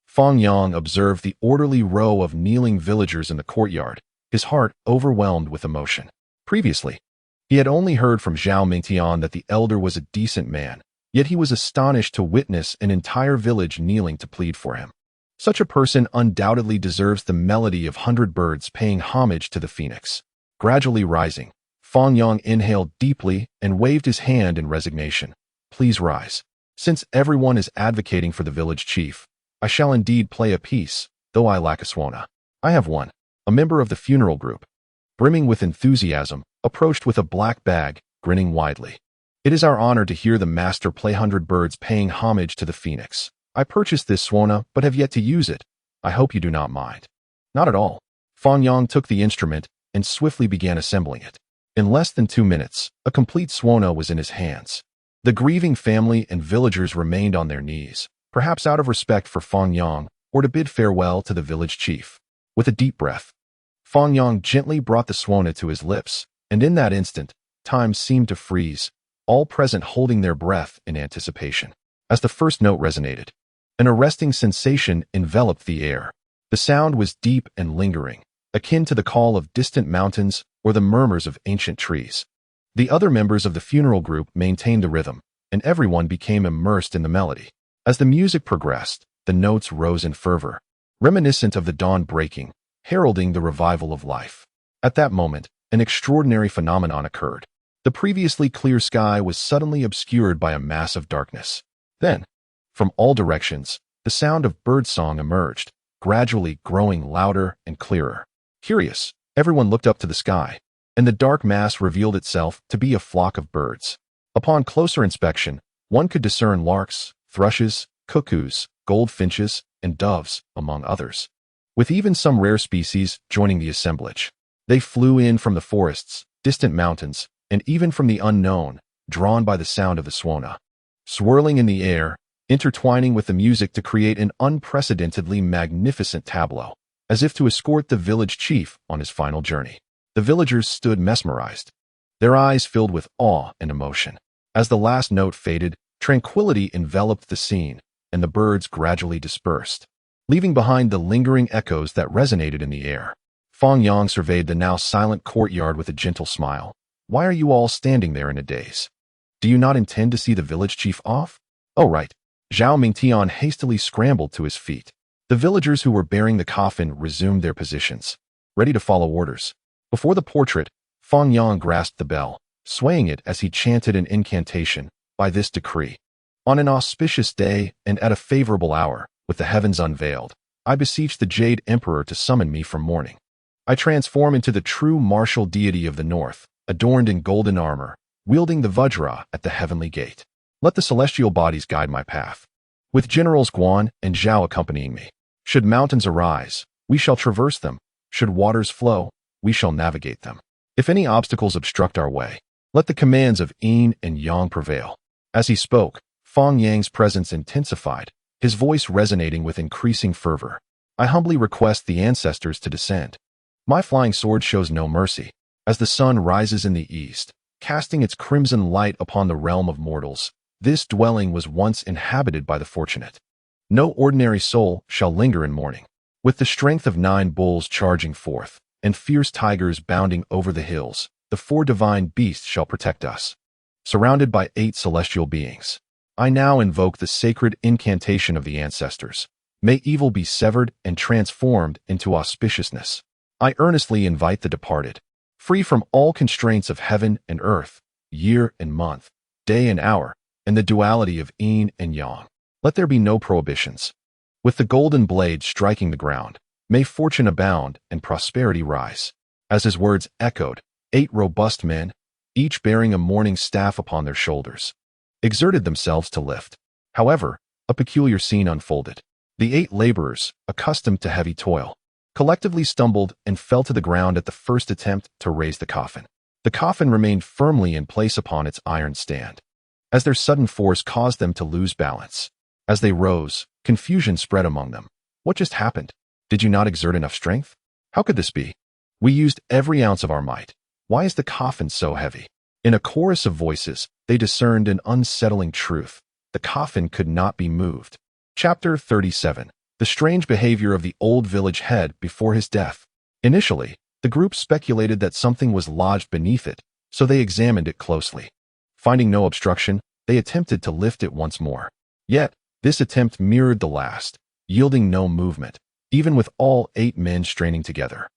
A: Fang Yang observed the orderly row of kneeling villagers in the courtyard, his heart overwhelmed with emotion. Previously, he had only heard from Zhao Mingtian that the elder was a decent man, yet he was astonished to witness an entire village kneeling to plead for him. Such a person undoubtedly deserves the melody of 100 birds paying homage to the phoenix. Gradually rising, Fang Yang inhaled deeply and waved his hand in resignation. "Please rise. Since everyone is advocating for the village chief, I shall indeed play a piece, though I lack a swona. I have one, a member of the funeral group. brimming with enthusiasm, approached with a black bag, grinning widely. It is our honor to hear the master play 100 birds paying homage to the phoenix. I purchased this suona, but have yet to use it. I hope you do not mind. Not at all. Fang Yang took the instrument and swiftly began assembling it. In less than 2 minutes, a complete suona was in his hands. The grieving family and villagers remained on their knees, perhaps out of respect for Fang Yang or to bid farewell to the village chief. With a deep breath, Fang Yang gently brought the suona to his lips, and in that instant, time seemed to freeze, all present holding their breath in anticipation. As the first note resonated, an arresting sensation enveloped the air. The sound was deep and lingering, akin to the call of distant mountains or the murmurs of ancient trees. The other members of the funeral group maintained the rhythm, and everyone became immersed in the melody. As the music progressed, the notes rose in fervor, reminiscent of the dawn breaking, heralding the revival of life. At that moment, an extraordinary phenomenon occurred. The previously clear sky was suddenly obscured by a mass of darkness. Then, from all directions, the sound of birdsong emerged, gradually growing louder and clearer. Curious, everyone looked up to the sky, and the dark mass revealed itself to be a flock of birds. Upon closer inspection, one could discern larks, thrushes, cuckoos, goldfinches, and doves, among others, with even some rare species joining the assemblage. They flew in from the forests, distant mountains, and even from the unknown, drawn by the sound of the suona. Swirling in the air, intertwining with the music to create an unprecedentedly magnificent tableau, as if to escort the village chief on his final journey. The villagers stood mesmerized, their eyes filled with awe and emotion. As the last note faded, tranquility enveloped the scene, and the birds gradually dispersed, leaving behind the lingering echoes that resonated in the air. Fang Yang surveyed the now silent courtyard with a gentle smile. Why are you all standing there in a daze? Do you not intend to see the village chief off? Oh, right. Zhao Mingtian hastily scrambled to his feet. The villagers who were bearing the coffin resumed their positions, ready to follow orders. Before the portrait, Fang Yang grasped the bell, swaying it as he chanted an incantation. By this decree, on an auspicious day and at a favorable hour, with the heavens unveiled, I beseech the Jade Emperor to summon me from mourning. I transform into the true martial deity of the north, adorned in golden armor, wielding the Vajra at the heavenly gate. Let the celestial bodies guide my path, with Generals Guan and Zhao accompanying me. Should mountains arise, we shall traverse them. Should waters flow, we shall navigate them. If any obstacles obstruct our way, let the commands of Yin and Yang prevail. As he spoke, Fang Yang's presence intensified, his voice resonating with increasing fervor. I humbly request the ancestors to descend. My flying sword shows no mercy. As the sun rises in the east, casting its crimson light upon the realm of mortals, this dwelling was once inhabited by the fortunate. No ordinary soul shall linger in mourning. With the strength of 9 bulls charging forth, and fierce tigers bounding over the hills, the 4 divine beasts shall protect us. Surrounded by 8 celestial beings, I now invoke the sacred incantation of the ancestors. May evil be severed and transformed into auspiciousness. I earnestly invite the departed, free from all constraints of heaven and earth, year and month, day and hour, and the duality of yin and yang. Let there be no prohibitions. With the golden blade striking the ground, may fortune abound and prosperity rise. As his words echoed, 8 robust men, each bearing a mourning staff upon their shoulders, exerted themselves to lift. However, a peculiar scene unfolded. The 8 laborers, accustomed to heavy toil, collectively stumbled and fell to the ground at the first attempt to raise the coffin. The coffin remained firmly in place upon its iron stand, as their sudden force caused them to lose balance. As they rose, confusion spread among them. What just happened? Did you not exert enough strength? How could this be? We used every ounce of our might. Why is the coffin so heavy? In a chorus of voices, they discerned an unsettling truth. The coffin could not be moved. Chapter 37. The strange behavior of the old village head before his death. Initially, the group speculated that something was lodged beneath it, so they examined it closely. Finding no obstruction, they attempted to lift it once more. Yet, this attempt mirrored the last, yielding no movement, even with all 8 men straining together.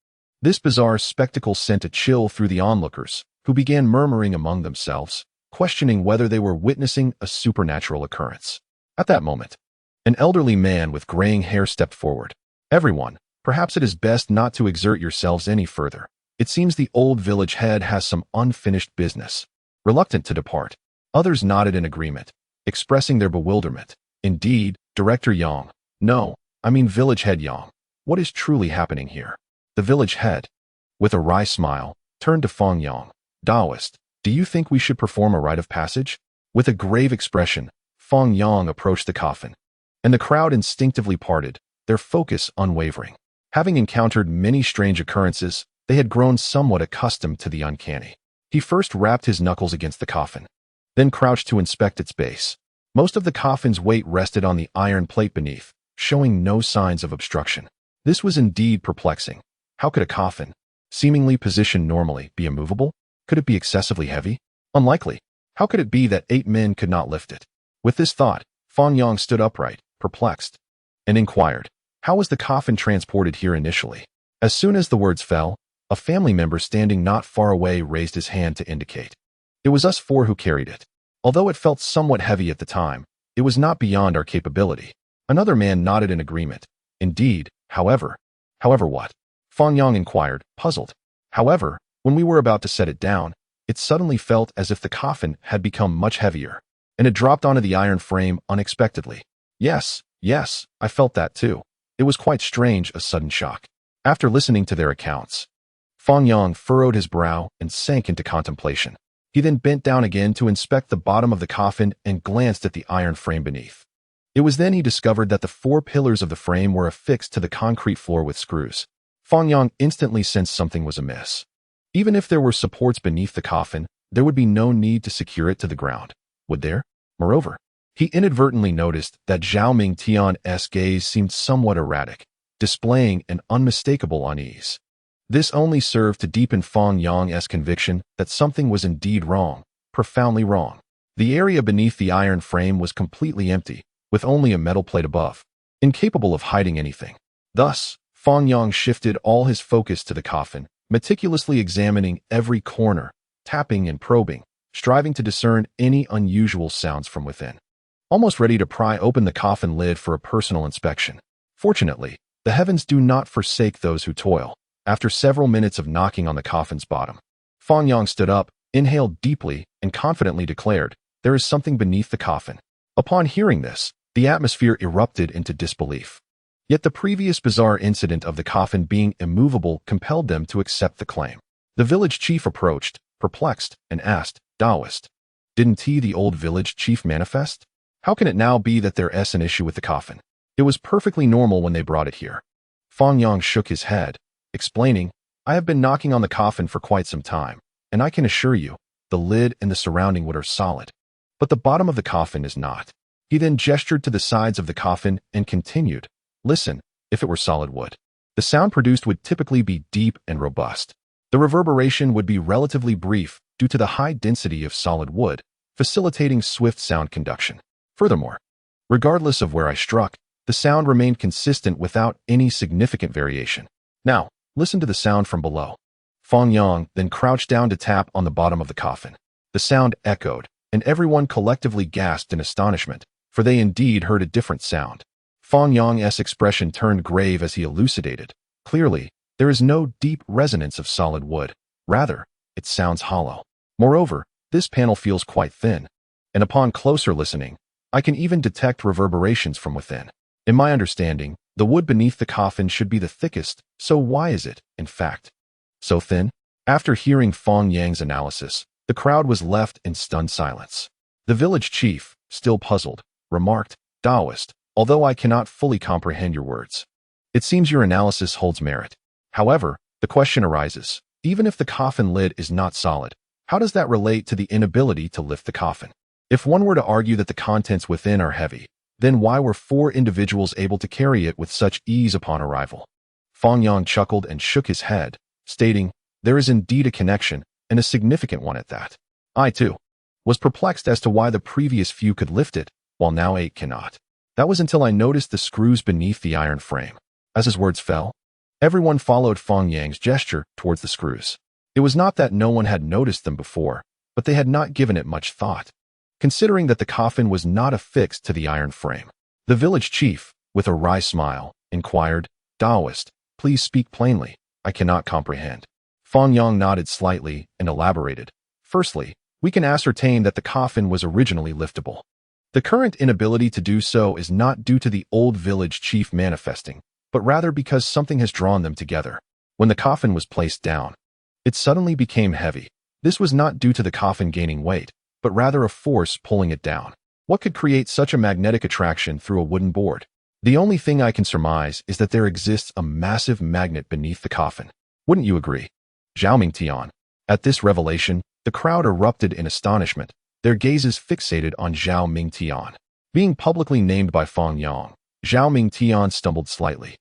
A: This bizarre spectacle sent a chill through the onlookers, who began murmuring among themselves, questioning whether they were witnessing a supernatural occurrence. At that moment, an elderly man with graying hair stepped forward. Everyone, perhaps it is best not to exert yourselves any further. It seems the old village head has some unfinished business. Reluctant to depart, others nodded in agreement, expressing their bewilderment. Indeed, Director Yang. No, I mean village head Yang. What is truly happening here? The village head, with a wry smile, turned to Fang Yang. Taoist, do you think we should perform a rite of passage? With a grave expression, Fang Yang approached the coffin, and the crowd instinctively parted, their focus unwavering. Having encountered many strange occurrences, they had grown somewhat accustomed to the uncanny. He first rapped his knuckles against the coffin, then crouched to inspect its base. Most of the coffin's weight rested on the iron plate beneath, showing no signs of obstruction. This was indeed perplexing. How could a coffin, seemingly positioned normally, be immovable? Could it be excessively heavy? Unlikely. How could it be that 8 men could not lift it? With this thought, Fang Yang stood upright, perplexed, and inquired, how was the coffin transported here initially? As soon as the words fell, a family member standing not far away raised his hand to indicate. It was us 4 who carried it. Although it felt somewhat heavy at the time, it was not beyond our capability. Another man nodded in agreement. Indeed, however what? Fang Yang inquired, puzzled. However, when we were about to set it down, it suddenly felt as if the coffin had become much heavier, and it dropped onto the iron frame unexpectedly. Yes, I felt that too. It was quite strange, a sudden shock. After listening to their accounts, Fang Yang furrowed his brow and sank into contemplation. He then bent down again to inspect the bottom of the coffin and glanced at the iron frame beneath. It was then he discovered that the 4 pillars of the frame were affixed to the concrete floor with screws. Fang Yang instantly sensed something was amiss. Even if there were supports beneath the coffin, there would be no need to secure it to the ground, would there? Moreover, he inadvertently noticed that Zhao Ming Tian's gaze seemed somewhat erratic, displaying an unmistakable unease. This only served to deepen Fang Yang's conviction that something was indeed wrong, profoundly wrong. The area beneath the iron frame was completely empty, with only a metal plate above, incapable of hiding anything. Thus, Fang Yang shifted all his focus to the coffin, meticulously examining every corner, tapping and probing, striving to discern any unusual sounds from within. Almost ready to pry open the coffin lid for a personal inspection. Fortunately, the heavens do not forsake those who toil. After several minutes of knocking on the coffin's bottom, Fang Yang stood up, inhaled deeply, and confidently declared, "There is something beneath the coffin." Upon hearing this, the atmosphere erupted into disbelief. Yet the previous bizarre incident of the coffin being immovable compelled them to accept the claim. The village chief approached, perplexed, and asked, "Taoist, didn't the old village chief manifest? How can it now be that there's an issue with the coffin? It was perfectly normal when they brought it here." Fang Yang shook his head, explaining, "I have been knocking on the coffin for quite some time, and I can assure you, the lid and the surrounding wood are solid. But the bottom of the coffin is not." He then gestured to the sides of the coffin and continued, "Listen, if it were solid wood, the sound produced would typically be deep and robust. The reverberation would be relatively brief due to the high density of solid wood, facilitating swift sound conduction. Furthermore, regardless of where I struck, the sound remained consistent without any significant variation. Now, listen to the sound from below." Fang Yang then crouched down to tap on the bottom of the coffin. The sound echoed, and everyone collectively gasped in astonishment, for they indeed heard a different sound. Fang Yang's expression turned grave as he elucidated, "Clearly, there is no deep resonance of solid wood. Rather, it sounds hollow. Moreover, this panel feels quite thin, and upon closer listening, I can even detect reverberations from within. In my understanding, the wood beneath the coffin should be the thickest, so why is it, in fact, so thin?" After hearing Fang Yang's analysis, the crowd was left in stunned silence. The village chief, still puzzled, remarked, "Taoist, although I cannot fully comprehend your words, it seems your analysis holds merit. However, the question arises, even if the coffin lid is not solid, how does that relate to the inability to lift the coffin? If one were to argue that the contents within are heavy, then why were 4 individuals able to carry it with such ease upon arrival?" Fang Yang chuckled and shook his head, stating, "There is indeed a connection, and a significant one at that. I, too, was perplexed as to why the previous few could lift it, while now 8 cannot. That was until I noticed the screws beneath the iron frame." As his words fell, everyone followed Fang Yang's gesture towards the screws. It was not that no one had noticed them before, but they had not given it much thought, considering that the coffin was not affixed to the iron frame. The village chief, with a wry smile, inquired, "Taoist, please speak plainly. I cannot comprehend." Fang Yang nodded slightly and elaborated. Firstly, we can ascertain that the coffin was originally liftable. The current inability to do so is not due to the old village chief manifesting, but rather because something has drawn them together. When the coffin was placed down, it suddenly became heavy. This was not due to the coffin gaining weight, but rather a force pulling it down. What could create such a magnetic attraction through a wooden board? The only thing I can surmise is that there exists a massive magnet beneath the coffin. Wouldn't you agree? Zhao Mingtian. At this revelation, the crowd erupted in astonishment, their gazes fixated on Zhao Mingtian. Being publicly named by Fang Yang, Zhao Mingtian stumbled slightly,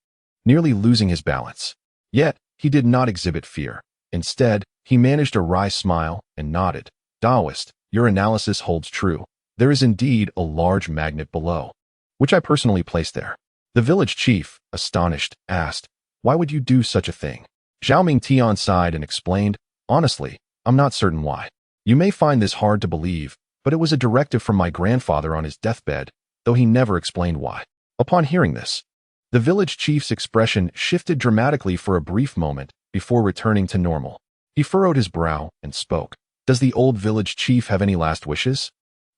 A: nearly losing his balance. Yet, he did not exhibit fear. Instead, he managed a wry smile and nodded. Taoist, your analysis holds true. There is indeed a large magnet below, which I personally placed there. The village chief, astonished, asked, why would you do such a thing? Zhao Mingtian sighed and explained, honestly, I'm not certain why. You may find this hard to believe, but it was a directive from my grandfather on his deathbed, though he never explained why. Upon hearing this, the village chief's expression shifted dramatically for a brief moment before returning to normal. He furrowed his brow and spoke. Does the old village chief have any last wishes?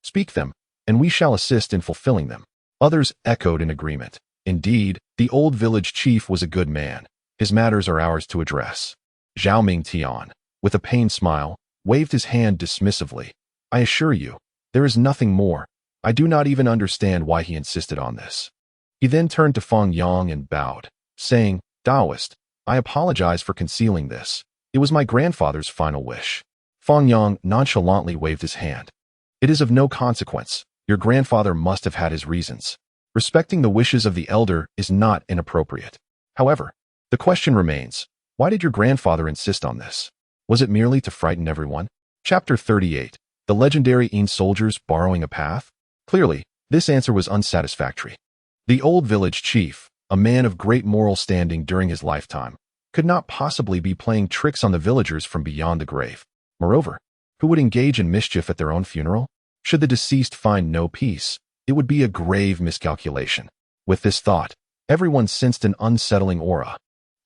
A: Speak them, and we shall assist in fulfilling them. Others echoed in agreement. Indeed, the old village chief was a good man. His matters are ours to address. Zhao Mingtian, with a pained smile, waved his hand dismissively. I assure you, there is nothing more. I do not even understand why he insisted on this. He then turned to Fang Yang and bowed, saying, Taoist, I apologize for concealing this. It was my grandfather's final wish. Fang Yang nonchalantly waved his hand. It is of no consequence. Your grandfather must have had his reasons. Respecting the wishes of the elder is not inappropriate. However, the question remains, why did your grandfather insist on this? Was it merely to frighten everyone? Chapter 38. The legendary Yin soldiers borrowing a path? Clearly, this answer was unsatisfactory. The old village chief, a man of great moral standing during his lifetime, could not possibly be playing tricks on the villagers from beyond the grave. Moreover, who would engage in mischief at their own funeral? Should the deceased find no peace, it would be a grave miscalculation. With this thought, everyone sensed an unsettling aura,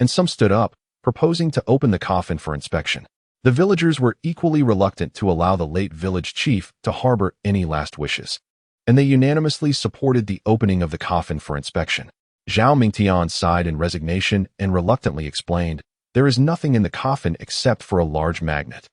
A: and some stood up, proposing to open the coffin for inspection. The villagers were equally reluctant to allow the late village chief to harbor any last wishes, and they unanimously supported the opening of the coffin for inspection. Zhao Mingtian sighed in resignation and reluctantly explained, there is nothing in the coffin except for a large magnet.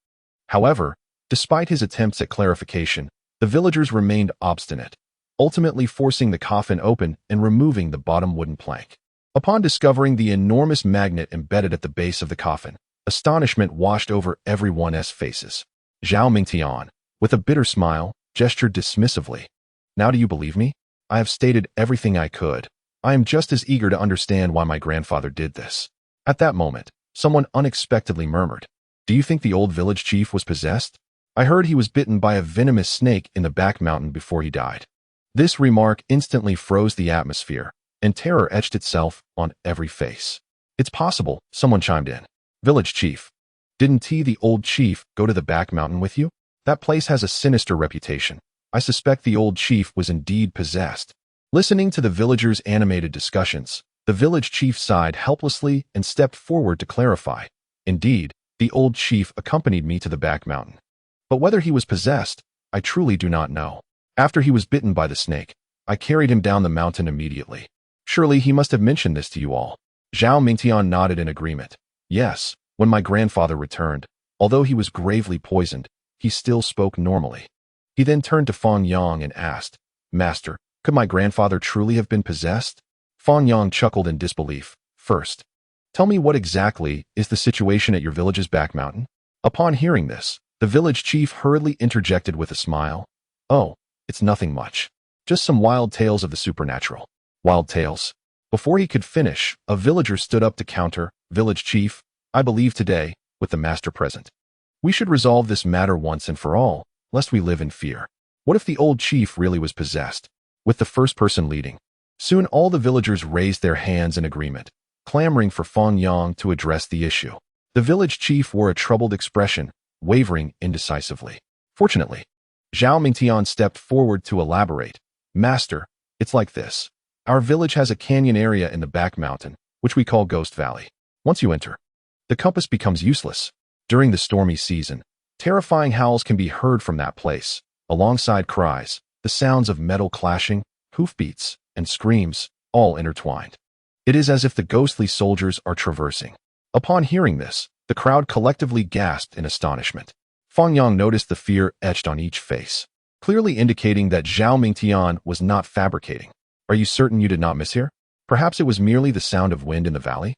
A: However, despite his attempts at clarification, the villagers remained obstinate, ultimately forcing the coffin open and removing the bottom wooden plank. Upon discovering the enormous magnet embedded at the base of the coffin, astonishment washed over everyone's faces. Zhao Mingtian, with a bitter smile, gestured dismissively. Now do you believe me? I have stated everything I could. I am just as eager to understand why my grandfather did this. At that moment, someone unexpectedly murmured, do you think the old village chief was possessed? I heard he was bitten by a venomous snake in the back mountain before he died. This remark instantly froze the atmosphere, and terror etched itself on every face. It's possible, someone chimed in. Village chief. Didn't the old chief go to the back mountain with you? That place has a sinister reputation. I suspect the old chief was indeed possessed. Listening to the villagers' animated discussions, the village chief sighed helplessly and stepped forward to clarify. Indeed, the old chief accompanied me to the back mountain. But whether he was possessed, I truly do not know. After he was bitten by the snake, I carried him down the mountain immediately. Surely he must have mentioned this to you all. Zhao Mingtian nodded in agreement. Yes, when my grandfather returned, although he was gravely poisoned, he still spoke normally. He then turned to Fang Yang and asked, Master, could my grandfather truly have been possessed? Fang Yang chuckled in disbelief. First, tell me what exactly is the situation at your village's back mountain? Upon hearing this, the village chief hurriedly interjected with a smile. Oh, it's nothing much. Just some wild tales of the supernatural. Wild tales. Before he could finish, a villager stood up to counter. Village chief, I believe today, with the master present, we should resolve this matter once and for all, lest we live in fear. What if the old chief really was possessed? With the first person leading. Soon all the villagers raised their hands in agreement, clamoring for Fang Yang to address the issue. The village chief wore a troubled expression, wavering indecisively. Fortunately, Zhao Mingtian stepped forward to elaborate. Master, it's like this. Our village has a canyon area in the back mountain, which we call Ghost Valley. Once you enter, the compass becomes useless. During the stormy season, terrifying howls can be heard from that place, alongside cries, the sounds of metal clashing, hoofbeats, and screams, all intertwined. It is as if the ghostly soldiers are traversing. Upon hearing this, the crowd collectively gasped in astonishment. Fang Yang noticed the fear etched on each face, clearly indicating that Zhao Mingtian was not fabricating. Are you certain you did not mishear? Perhaps it was merely the sound of wind in the valley?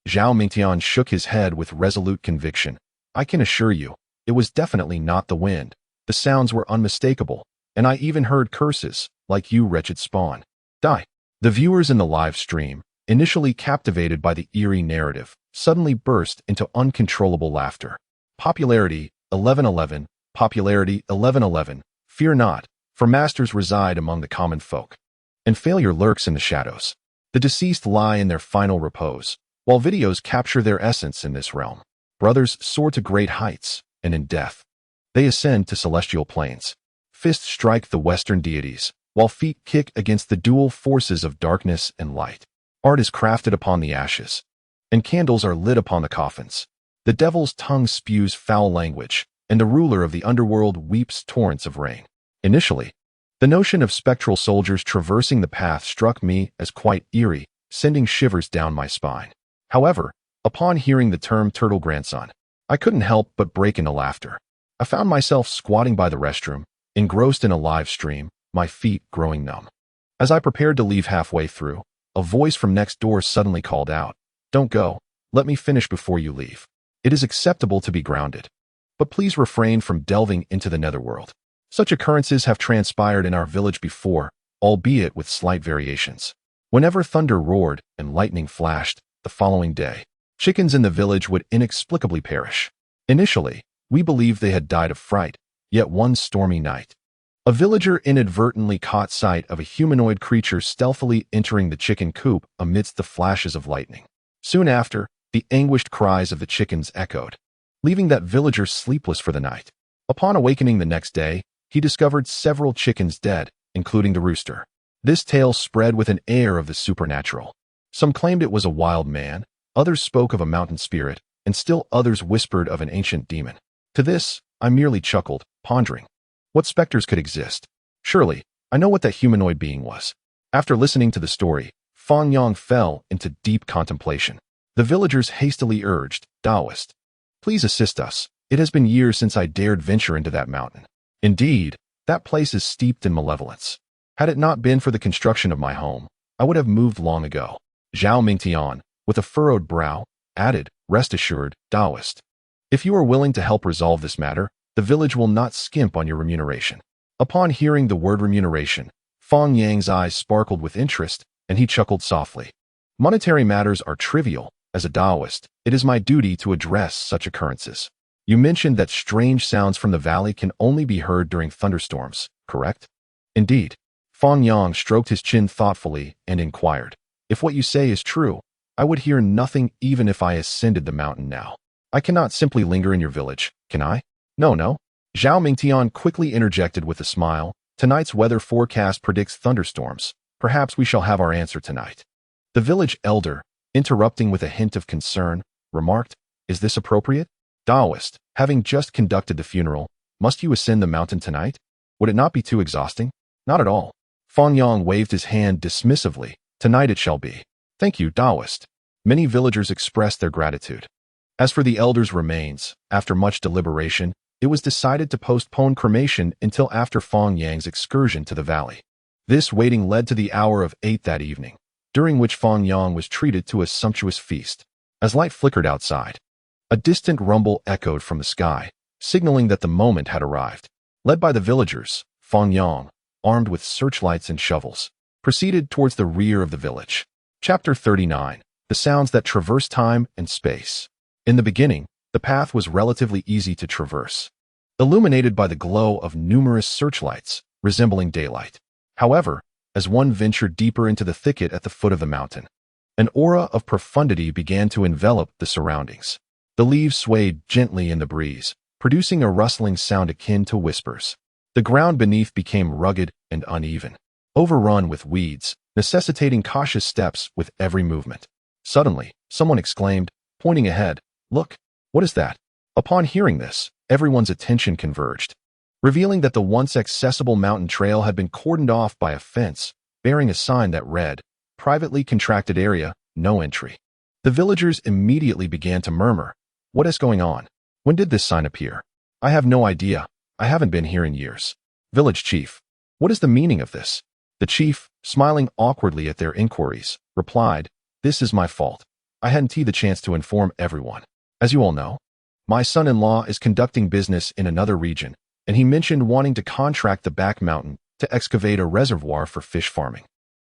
A: Zhao Mingtian shook his head with resolute conviction. I can assure you, it was definitely not the wind. The sounds were unmistakable, and I even heard curses, like you wretched spawn. Die. The viewers in the live stream, initially captivated by the eerie narrative, suddenly burst into uncontrollable laughter. Popularity 1111, popularity 1111, fear not, for masters reside among the common folk, and failure lurks in the shadows. The deceased lie in their final repose, while videos capture their essence in this realm. Brothers soar to great heights, and in death, they ascend to celestial planes. Fists strike the western deities, while feet kick against the dual forces of darkness and light. Art is crafted upon the ashes, and candles are lit upon the coffins. The devil's tongue spews foul language, and the ruler of the underworld weeps torrents of rain. Initially, the notion of spectral soldiers traversing the path struck me as quite eerie, sending shivers down my spine. However, upon hearing the term turtle grandson, I couldn't help but break into laughter. I found myself squatting by the restroom, engrossed in a live stream, my feet growing numb. As I prepared to leave halfway through, a voice from next door suddenly called out, "Don't go, let me finish before you leave. It is acceptable to be grounded, but please refrain from delving into the netherworld." Such occurrences have transpired in our village before, albeit with slight variations. Whenever thunder roared and lightning flashed, the following day, chickens in the village would inexplicably perish. Initially, we believed they had died of fright, yet one stormy night, a villager inadvertently caught sight of a humanoid creature stealthily entering the chicken coop amidst the flashes of lightning. Soon after, the anguished cries of the chickens echoed, leaving that villager sleepless for the night. Upon awakening the next day, he discovered several chickens dead, including the rooster. This tale spread with an air of the supernatural. Some claimed it was a wild man, others spoke of a mountain spirit, and still others whispered of an ancient demon. To this, I merely chuckled, pondering, what specters could exist? Surely, I know what that humanoid being was. After listening to the story, Fang Yang fell into deep contemplation. The villagers hastily urged, Taoist, please assist us. It has been years since I dared venture into that mountain. Indeed, that place is steeped in malevolence. Had it not been for the construction of my home, I would have moved long ago. Zhao Mingtian, with a furrowed brow, added, rest assured, Taoist, if you are willing to help resolve this matter, the village will not skimp on your remuneration. Upon hearing the word remuneration, Fang Yang's eyes sparkled with interest, and he chuckled softly. Monetary matters are trivial. As a Taoist, it is my duty to address such occurrences. You mentioned that strange sounds from the valley can only be heard during thunderstorms, correct? Indeed. Fang Yang stroked his chin thoughtfully and inquired, if what you say is true, I would hear nothing even if I ascended the mountain now. I cannot simply linger in your village, can I? No. Zhao Mingtian quickly interjected with a smile. Tonight's weather forecast predicts thunderstorms. Perhaps we shall have our answer tonight. The village elder, interrupting with a hint of concern, remarked, is this appropriate? Taoist, having just conducted the funeral, must you ascend the mountain tonight? Would it not be too exhausting? Not at all. Fang Yang waved his hand dismissively. Tonight it shall be. Thank you, Taoist. Many villagers expressed their gratitude. As for the elder's remains, after much deliberation, it was decided to postpone cremation until after Fang Yang's excursion to the valley. This waiting led to the hour of 8 that evening, during which Fang Yang was treated to a sumptuous feast. As light flickered outside, a distant rumble echoed from the sky, signaling that the moment had arrived. Led by the villagers, Fang Yang, armed with searchlights and shovels, proceeded towards the rear of the village. Chapter 39. The Sounds That Traverse Time and Space. In the beginning, the path was relatively easy to traverse, illuminated by the glow of numerous searchlights, resembling daylight. However, as one ventured deeper into the thicket at the foot of the mountain, an aura of profundity began to envelop the surroundings. The leaves swayed gently in the breeze, producing a rustling sound akin to whispers. The ground beneath became rugged and uneven, overrun with weeds, necessitating cautious steps with every movement. Suddenly, someone exclaimed, pointing ahead, "Look, what is that?" Upon hearing this, everyone's attention converged, revealing that the once accessible mountain trail had been cordoned off by a fence, bearing a sign that read, "Privately contracted area, no entry." The villagers immediately began to murmur, "What is going on? When did this sign appear? I have no idea. I haven't been here in years." "Village chief, what is the meaning of this?" The chief, smiling awkwardly at their inquiries, replied, "This is my fault. I hadn't the chance to inform everyone. As you all know, my son-in-law is conducting business in another region, and he mentioned wanting to contract the back mountain to excavate a reservoir for fish farming.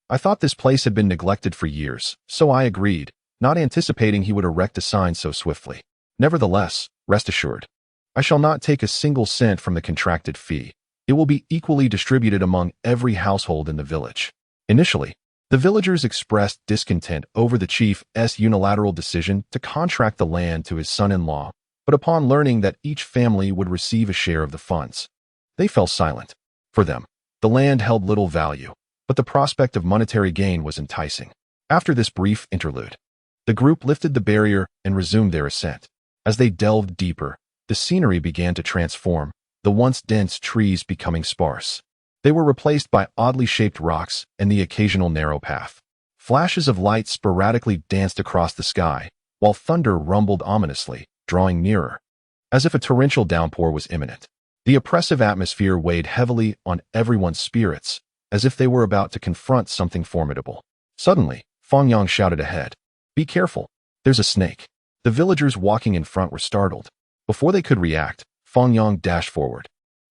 A: I thought this place had been neglected for years, so I agreed, not anticipating he would erect a sign so swiftly. Nevertheless, rest assured, I shall not take a single cent from the contracted fee. It will be equally distributed among every household in the village." Initially, the villagers expressed discontent over the chief's unilateral decision to contract the land to his son-in-law, but upon learning that each family would receive a share of the funds, they fell silent. For them, the land held little value, but the prospect of monetary gain was enticing. After this brief interlude, the group lifted the barrier and resumed their ascent. As they delved deeper, the scenery began to transform, the once dense trees becoming sparse. They were replaced by oddly shaped rocks and the occasional narrow path. Flashes of light sporadically danced across the sky, while thunder rumbled ominously, drawing nearer, as if a torrential downpour was imminent. The oppressive atmosphere weighed heavily on everyone's spirits, as if they were about to confront something formidable. Suddenly, Fang Yang shouted ahead, "Be careful, there's a snake." The villagers walking in front were startled. Before they could react, Fang Yang dashed forward,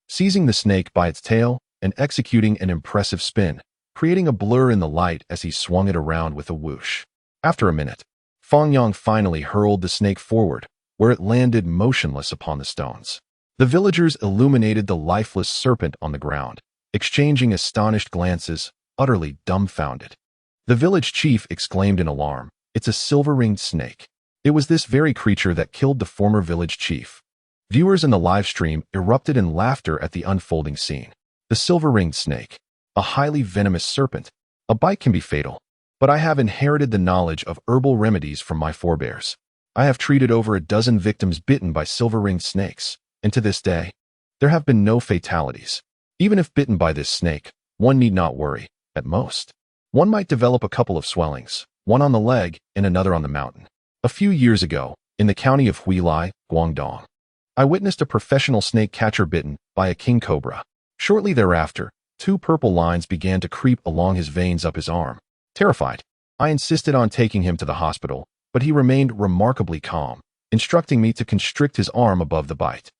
A: seizing the snake by its tail and executing an impressive spin, creating a blur in the light as he swung it around with a whoosh. After a minute, Fang Yang finally hurled the snake forward, where it landed motionless upon the stones. The villagers illuminated the lifeless serpent on the ground, exchanging astonished glances, utterly dumbfounded. The village chief exclaimed in alarm, "It's a silver-ringed snake." It was this very creature that killed the former village chief. Viewers in the live stream erupted in laughter at the unfolding scene. The silver-ringed snake, a highly venomous serpent. A bite can be fatal, but I have inherited the knowledge of herbal remedies from my forebears. I have treated over a dozen victims bitten by silver-ringed snakes, and to this day, there have been no fatalities. Even if bitten by this snake, one need not worry. At most, one might develop a couple of swellings, one on the leg and another on the mountain. A few years ago, in the county of Huilai, Guangdong, I witnessed a professional snake catcher bitten by a king cobra. Shortly thereafter, 2 purple lines began to creep along his veins up his arm. Terrified, I insisted on taking him to the hospital, but he remained remarkably calm, instructing me to constrict his arm above the bite.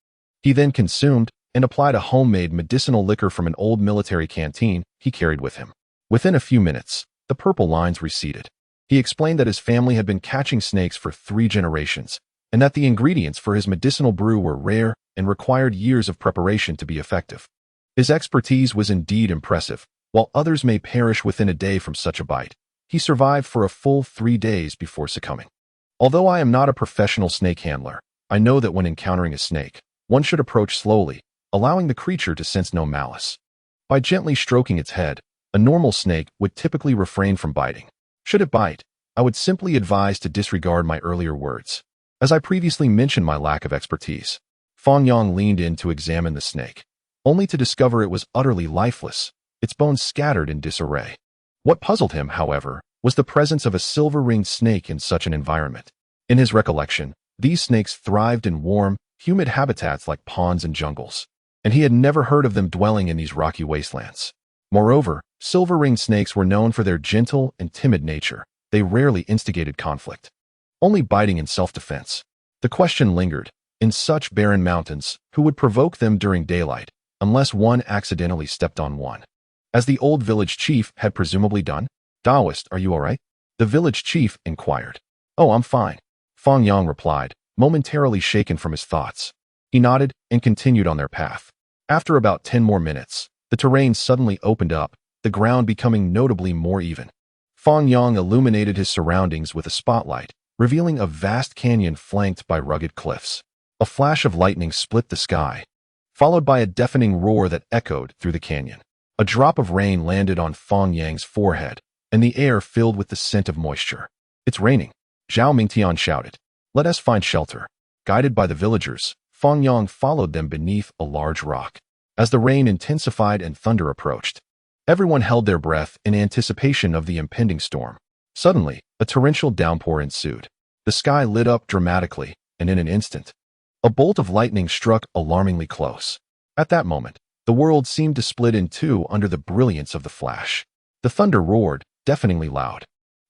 A: He then consumed and applied a homemade medicinal liquor from an old military canteen he carried with him. Within a few minutes, the purple lines receded. He explained that his family had been catching snakes for 3 generations, and that the ingredients for his medicinal brew were rare and required years of preparation to be effective. His expertise was indeed impressive. While others may perish within a day from such a bite, he survived for a full 3 days before succumbing. Although I am not a professional snake handler, I know that when encountering a snake, one should approach slowly, allowing the creature to sense no malice. By gently stroking its head, a normal snake would typically refrain from biting. Should it bite, I would simply advise to disregard my earlier words. As I previously mentioned my lack of expertise, Fang Yang leaned in to examine the snake, only to discover it was utterly lifeless, its bones scattered in disarray. What puzzled him, however, was the presence of a silver-ringed snake in such an environment. In his recollection, these snakes thrived in warm, humid habitats like ponds and jungles, and he had never heard of them dwelling in these rocky wastelands. Moreover, silver-ringed snakes were known for their gentle and timid nature. They rarely instigated conflict, only biting in self-defense. The question lingered, in such barren mountains, who would provoke them during daylight, unless one accidentally stepped on one? As the old village chief had presumably done. "Taoist, are you all right?" the village chief inquired. "Oh, I'm fine," Fang Yang replied, momentarily shaken from his thoughts. He nodded and continued on their path. After about 10 more minutes, the terrain suddenly opened up, the ground becoming notably more even. Fang Yang illuminated his surroundings with a spotlight, revealing a vast canyon flanked by rugged cliffs. A flash of lightning split the sky, followed by a deafening roar that echoed through the canyon. A drop of rain landed on Fang Yang's forehead, and the air filled with the scent of moisture. "It's raining," Zhao Mingtian shouted. "Let us find shelter." Guided by the villagers, Fang Yang followed them beneath a large rock. As the rain intensified and thunder approached, everyone held their breath in anticipation of the impending storm. Suddenly, a torrential downpour ensued. The sky lit up dramatically, and in an instant, a bolt of lightning struck alarmingly close. At that moment, the world seemed to split in two under the brilliance of the flash. The thunder roared, deafeningly loud,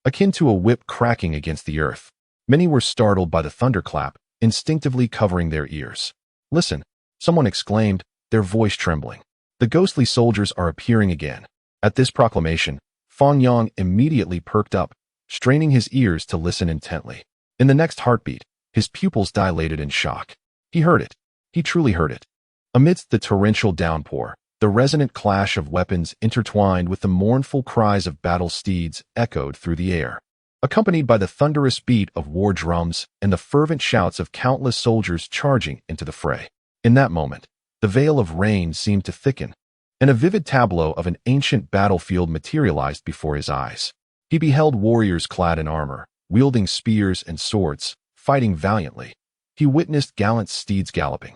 A: akin to a whip cracking against the earth. Many were startled by the thunderclap, instinctively covering their ears. "Listen," someone exclaimed, their voice trembling. "The ghostly soldiers are appearing again." At this proclamation, Fang Yang immediately perked up, straining his ears to listen intently. In the next heartbeat, his pupils dilated in shock. He heard it. He truly heard it. Amidst the torrential downpour, the resonant clash of weapons intertwined with the mournful cries of battle steeds echoed through the air, accompanied by the thunderous beat of war drums and the fervent shouts of countless soldiers charging into the fray. In that moment, the veil of rain seemed to thicken, and a vivid tableau of an ancient battlefield materialized before his eyes. He beheld warriors clad in armor, wielding spears and swords, fighting valiantly. He witnessed gallant steeds galloping,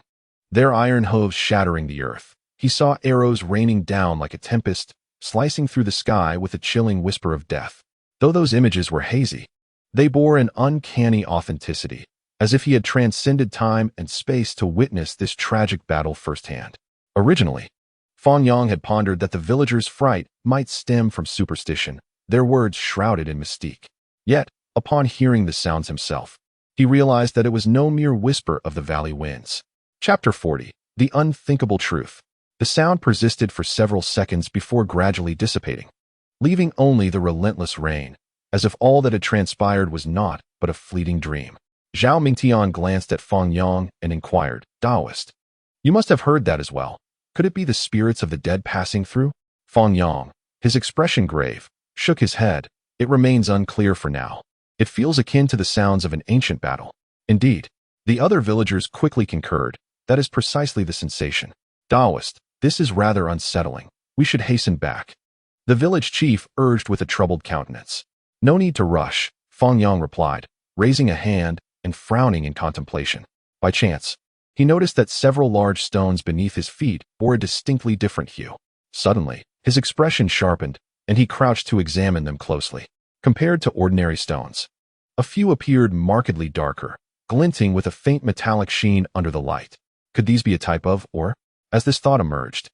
A: their iron hooves shattering the earth. He saw arrows raining down like a tempest, slicing through the sky with a chilling whisper of death. Though those images were hazy, they bore an uncanny authenticity, as if he had transcended time and space to witness this tragic battle firsthand. Originally, Fang Yang had pondered that the villagers' fright might stem from superstition, their words shrouded in mystique. Yet, upon hearing the sounds himself, he realized that it was no mere whisper of the valley winds. Chapter 40. The Unthinkable Truth. The sound persisted for several seconds before gradually dissipating, leaving only the relentless rain, as if all that had transpired was naught but a fleeting dream. Zhao Mingtian glanced at Fang Yang and inquired, "Taoist, you must have heard that as well. Could it be the spirits of the dead passing through?" Fang Yang, his expression grave, shook his head. "It remains unclear for now. It feels akin to the sounds of an ancient battle." Indeed, the other villagers quickly concurred. "That is precisely the sensation. Taoist, this is rather unsettling. We should hasten back." The village chief urged with a troubled countenance. "No need to rush," Fang Yang replied, raising a hand and frowning in contemplation. By chance, he noticed that several large stones beneath his feet bore a distinctly different hue. Suddenly, his expression sharpened, and he crouched to examine them closely. Compared to ordinary stones, a few appeared markedly darker, glinting with a faint metallic sheen under the light. Could these be a type of, or? As this thought emerged,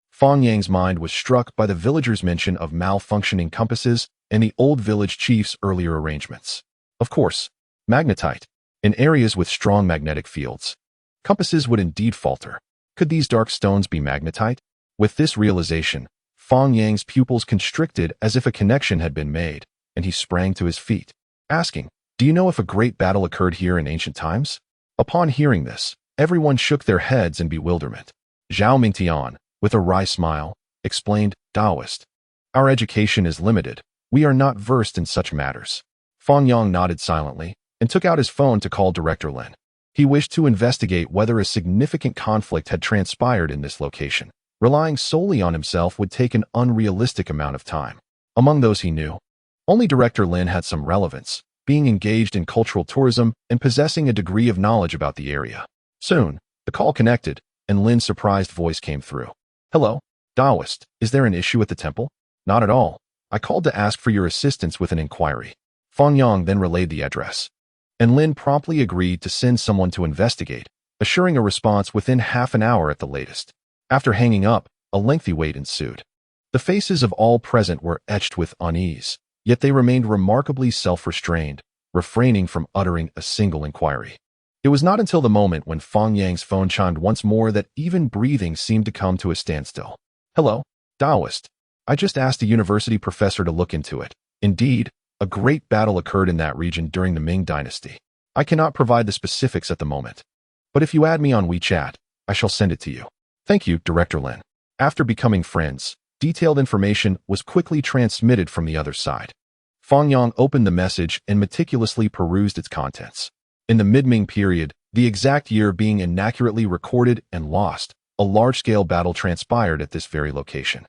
A: Fang Yang's mind was struck by the villagers' mention of malfunctioning compasses and the old village chief's earlier arrangements. Of course, magnetite. In areas with strong magnetic fields, compasses would indeed falter. Could these dark stones be magnetite? With this realization, Fang Yang's pupils constricted as if a connection had been made, and he sprang to his feet, asking, "Do you know if a great battle occurred here in ancient times?" Upon hearing this, everyone shook their heads in bewilderment. Zhao Mingtian, with a wry smile, explained, "Taoist, our education is limited. We are not versed in such matters." Fang Yang nodded silently and took out his phone to call Director Lin. He wished to investigate whether a significant conflict had transpired in this location. Relying solely on himself would take an unrealistic amount of time. Among those he knew, only Director Lin had some relevance, being engaged in cultural tourism and possessing a degree of knowledge about the area. Soon, the call connected, and Lin's surprised voice came through. "Hello, Taoist, is there an issue at the temple?" "Not at all. I called to ask for your assistance with an inquiry." Fang Yang then relayed the address, and Lin promptly agreed to send someone to investigate, assuring a response within half an hour at the latest. After hanging up, a lengthy wait ensued. The faces of all present were etched with unease, yet they remained remarkably self-restrained, refraining from uttering a single inquiry. It was not until the moment when Fang Yang's phone chimed once more that even breathing seemed to come to a standstill. "Hello, Taoist. I just asked a university professor to look into it. Indeed, a great battle occurred in that region during the Ming Dynasty. I cannot provide the specifics at the moment, but if you add me on WeChat, I shall send it to you." "Thank you, Director Lin." After becoming friends, detailed information was quickly transmitted from the other side. Fang Yang opened the message and meticulously perused its contents. In the mid-Ming period, the exact year being inaccurately recorded and lost, a large-scale battle transpired at this very location.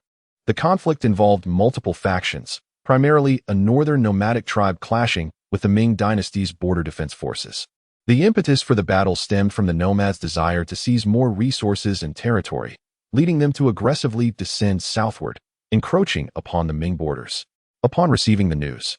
A: The conflict involved multiple factions, primarily a northern nomadic tribe clashing with the Ming Dynasty's border defense forces. The impetus for the battle stemmed from the nomads' desire to seize more resources and territory, leading them to aggressively descend southward, encroaching upon the Ming borders. Upon receiving the news,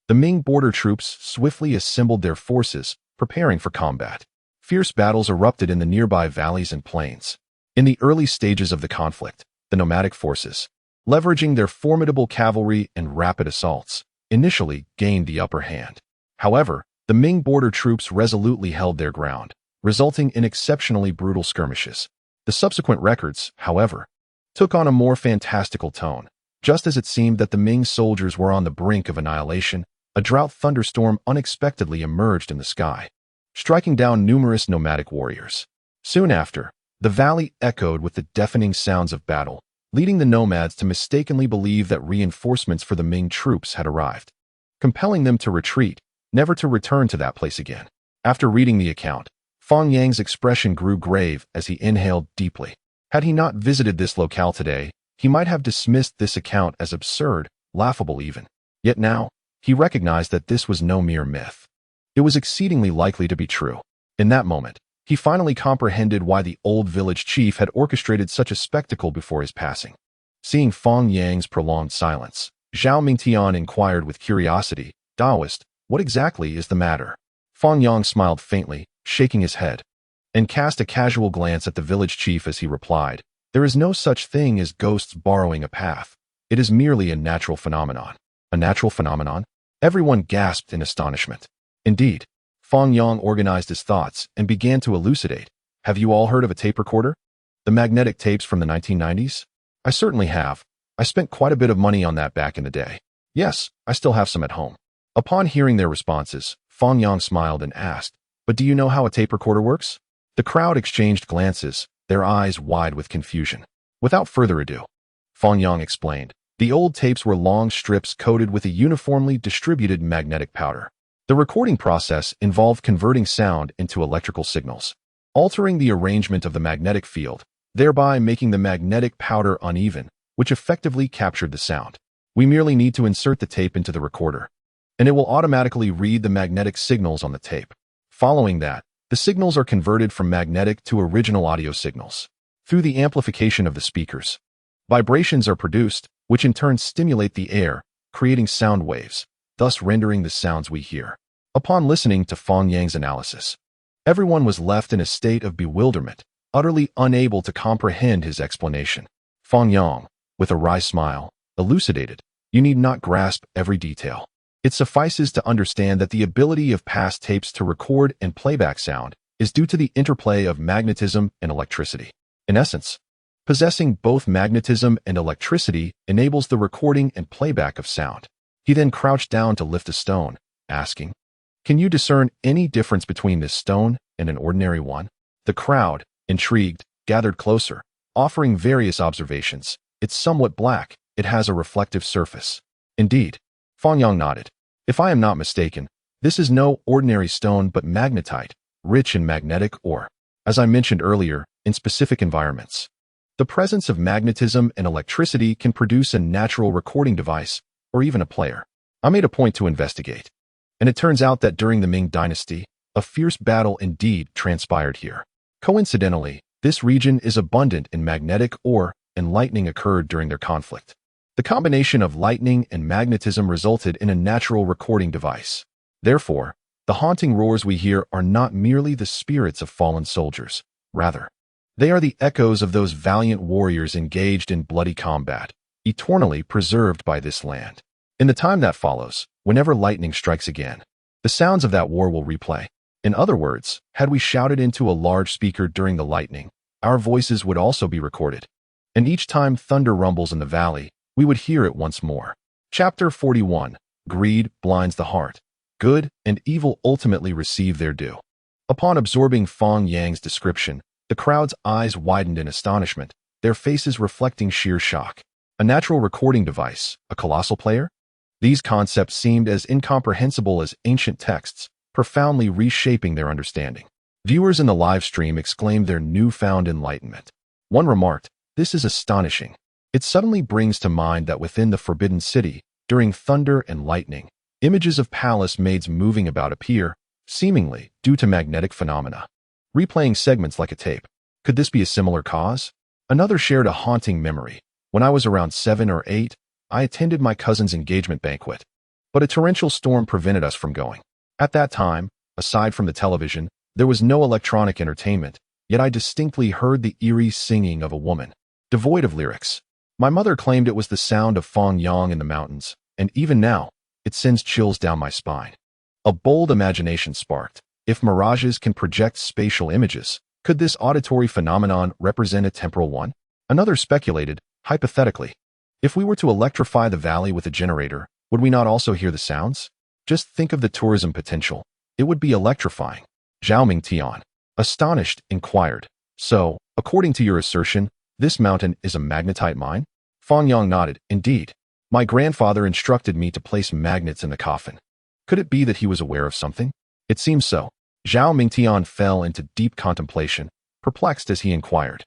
A: the Ming border troops swiftly assembled their forces, preparing for combat. Fierce battles erupted in the nearby valleys and plains. In the early stages of the conflict, the nomadic forces, leveraging their formidable cavalry and rapid assaults, initially gained the upper hand. However, the Ming border troops resolutely held their ground, resulting in exceptionally brutal skirmishes. The subsequent records, however, took on a more fantastical tone. Just as it seemed that the Ming soldiers were on the brink of annihilation, a drought thunderstorm unexpectedly emerged in the sky, striking down numerous nomadic warriors. Soon after, the valley echoed with the deafening sounds of battle, leading the nomads to mistakenly believe that reinforcements for the Ming troops had arrived, compelling them to retreat, never to return to that place again. After reading the account, Fang Yang's expression grew grave as he inhaled deeply. Had he not visited this locale today, he might have dismissed this account as absurd, laughable even. Yet now, he recognized that this was no mere myth. It was exceedingly likely to be true. In that moment, he finally comprehended why the old village chief had orchestrated such a spectacle before his passing. Seeing Fang Yang's prolonged silence, Zhao Mingtian inquired with curiosity, "Taoist, what exactly is the matter?" Fang Yang smiled faintly, shaking his head, and cast a casual glance at the village chief as he replied, "There is no such thing as ghosts borrowing a path. It is merely a natural phenomenon." A natural phenomenon? Everyone gasped in astonishment. Indeed, Fang Yang organized his thoughts and began to elucidate. "Have you all heard of a tape recorder? The magnetic tapes from the 1990s? I certainly have. I spent quite a bit of money on that back in the day. Yes, I still have some at home." Upon hearing their responses, Fang Yang smiled and asked, "But do you know how a tape recorder works?" The crowd exchanged glances, their eyes wide with confusion. Without further ado, Fang Yang explained, the old tapes were long strips coated with a uniformly distributed magnetic powder. The recording process involved converting sound into electrical signals, altering the arrangement of the magnetic field, thereby making the magnetic powder uneven, which effectively captured the sound. We merely need to insert the tape into the recorder, and it will automatically read the magnetic signals on the tape. Following that, the signals are converted from magnetic to original audio signals. Through the amplification of the speakers, vibrations are produced, which in turn stimulate the air, creating sound waves, thus rendering the sounds we hear. Upon listening to Fang Yang's analysis, everyone was left in a state of bewilderment, utterly unable to comprehend his explanation. Fang Yang, with a wry smile, elucidated, "You need not grasp every detail. It suffices to understand that the ability of past tapes to record and playback sound is due to the interplay of magnetism and electricity. In essence, possessing both magnetism and electricity enables the recording and playback of sound." He then crouched down to lift a stone, asking, "Can you discern any difference between this stone and an ordinary one?" The crowd, intrigued, gathered closer, offering various observations. "It's somewhat black. It has a reflective surface." "Indeed." Fang Yang nodded. "If I am not mistaken, this is no ordinary stone but magnetite, rich in magnetic ore. As I mentioned earlier, in specific environments, the presence of magnetism and electricity can produce a natural recording device, or even a player. I made a point to investigate, and it turns out that during the Ming Dynasty, a fierce battle indeed transpired here. Coincidentally, this region is abundant in magnetic ore, and lightning occurred during their conflict. The combination of lightning and magnetism resulted in a natural recording device. Therefore, the haunting roars we hear are not merely the spirits of fallen soldiers. Rather, they are the echoes of those valiant warriors engaged in bloody combat, eternally preserved by this land. In the time that follows, whenever lightning strikes again, the sounds of that war will replay. In other words, had we shouted into a large speaker during the lightning, our voices would also be recorded. And each time thunder rumbles in the valley, we would hear it once more. Chapter 41. Greed blinds the heart. Good and evil ultimately receive their due. Upon absorbing Fang Yang's description, the crowd's eyes widened in astonishment, their faces reflecting sheer shock. A natural recording device, a colossal player? These concepts seemed as incomprehensible as ancient texts, profoundly reshaping their understanding. Viewers in the live stream exclaimed their newfound enlightenment. One remarked, "This is astonishing. It suddenly brings to mind that within the Forbidden City, during thunder and lightning, images of palace maids moving about appear, seemingly due to magnetic phenomena, replaying segments like a tape. Could this be a similar cause? Another shared a haunting memory. When I was around 7 or 8, I attended my cousin's engagement banquet, but a torrential storm prevented us from going. At that time, aside from the television, there was no electronic entertainment, yet I distinctly heard the eerie singing of a woman, devoid of lyrics. My mother claimed it was the sound of Fang Yang in the mountains, and even now, it sends chills down my spine. A bold imagination sparked. If mirages can project spatial images, could this auditory phenomenon represent a temporal one? Another speculated, hypothetically, if we were to electrify the valley with a generator, would we not also hear the sounds? Just think of the tourism potential. It would be electrifying. Zhao Mingtian, astonished, inquired, so, according to your assertion, this mountain is a magnetite mine? Fang Yang nodded. Indeed. My grandfather instructed me to place magnets in the coffin. Could it be that he was aware of something? It seems so. Zhao Mingtian fell into deep contemplation, perplexed as he inquired.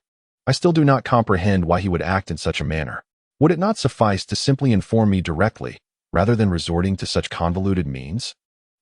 A: I still do not comprehend why he would act in such a manner. Would it not suffice to simply inform me directly, rather than resorting to such convoluted means?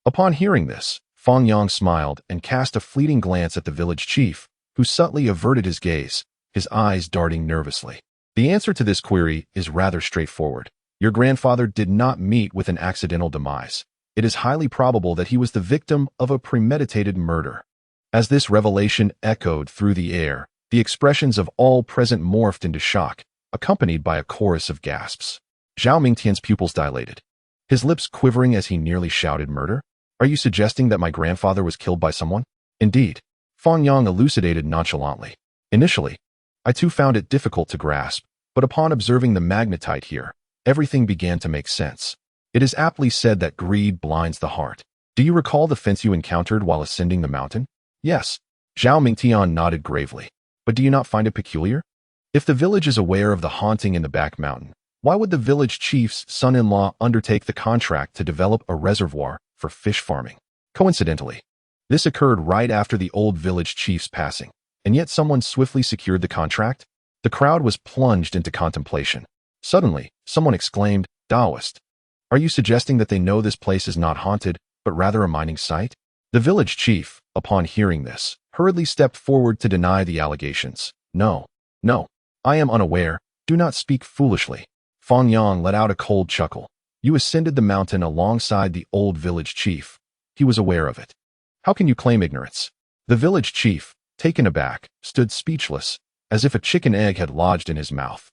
A: Upon hearing this, Fang Yang smiled and cast a fleeting glance at the village chief, who subtly averted his gaze, his eyes darting nervously. The answer to this query is rather straightforward. Your grandfather did not meet with an accidental demise. It is highly probable that he was the victim of a premeditated murder. As this revelation echoed through the air, the expressions of all present morphed into shock, accompanied by a chorus of gasps. Zhao Mingtian's pupils dilated, his lips quivering as he nearly shouted, "Murder? Are you suggesting that my grandfather was killed by someone?" Indeed, Fang Yang elucidated nonchalantly. Initially, I too found it difficult to grasp, but upon observing the magnetite here, everything began to make sense. It is aptly said that greed blinds the heart. Do you recall the fence you encountered while ascending the mountain? Yes. Zhao Mingtian nodded gravely. But do you not find it peculiar? If the village is aware of the haunting in the back mountain, why would the village chief's son-in-law undertake the contract to develop a reservoir for fish farming? Coincidentally, this occurred right after the old village chief's passing, and yet someone swiftly secured the contract? The crowd was plunged into contemplation. Suddenly, someone exclaimed, "Taoist. Are you suggesting that they know this place is not haunted, but rather a mining site?" The village chief, upon hearing this, hurriedly stepped forward to deny the allegations. No, I am unaware. Do not speak foolishly. Fang Yang let out a cold chuckle. You ascended the mountain alongside the old village chief. He was aware of it. How can you claim ignorance? The village chief, taken aback, stood speechless, as if a chicken egg had lodged in his mouth.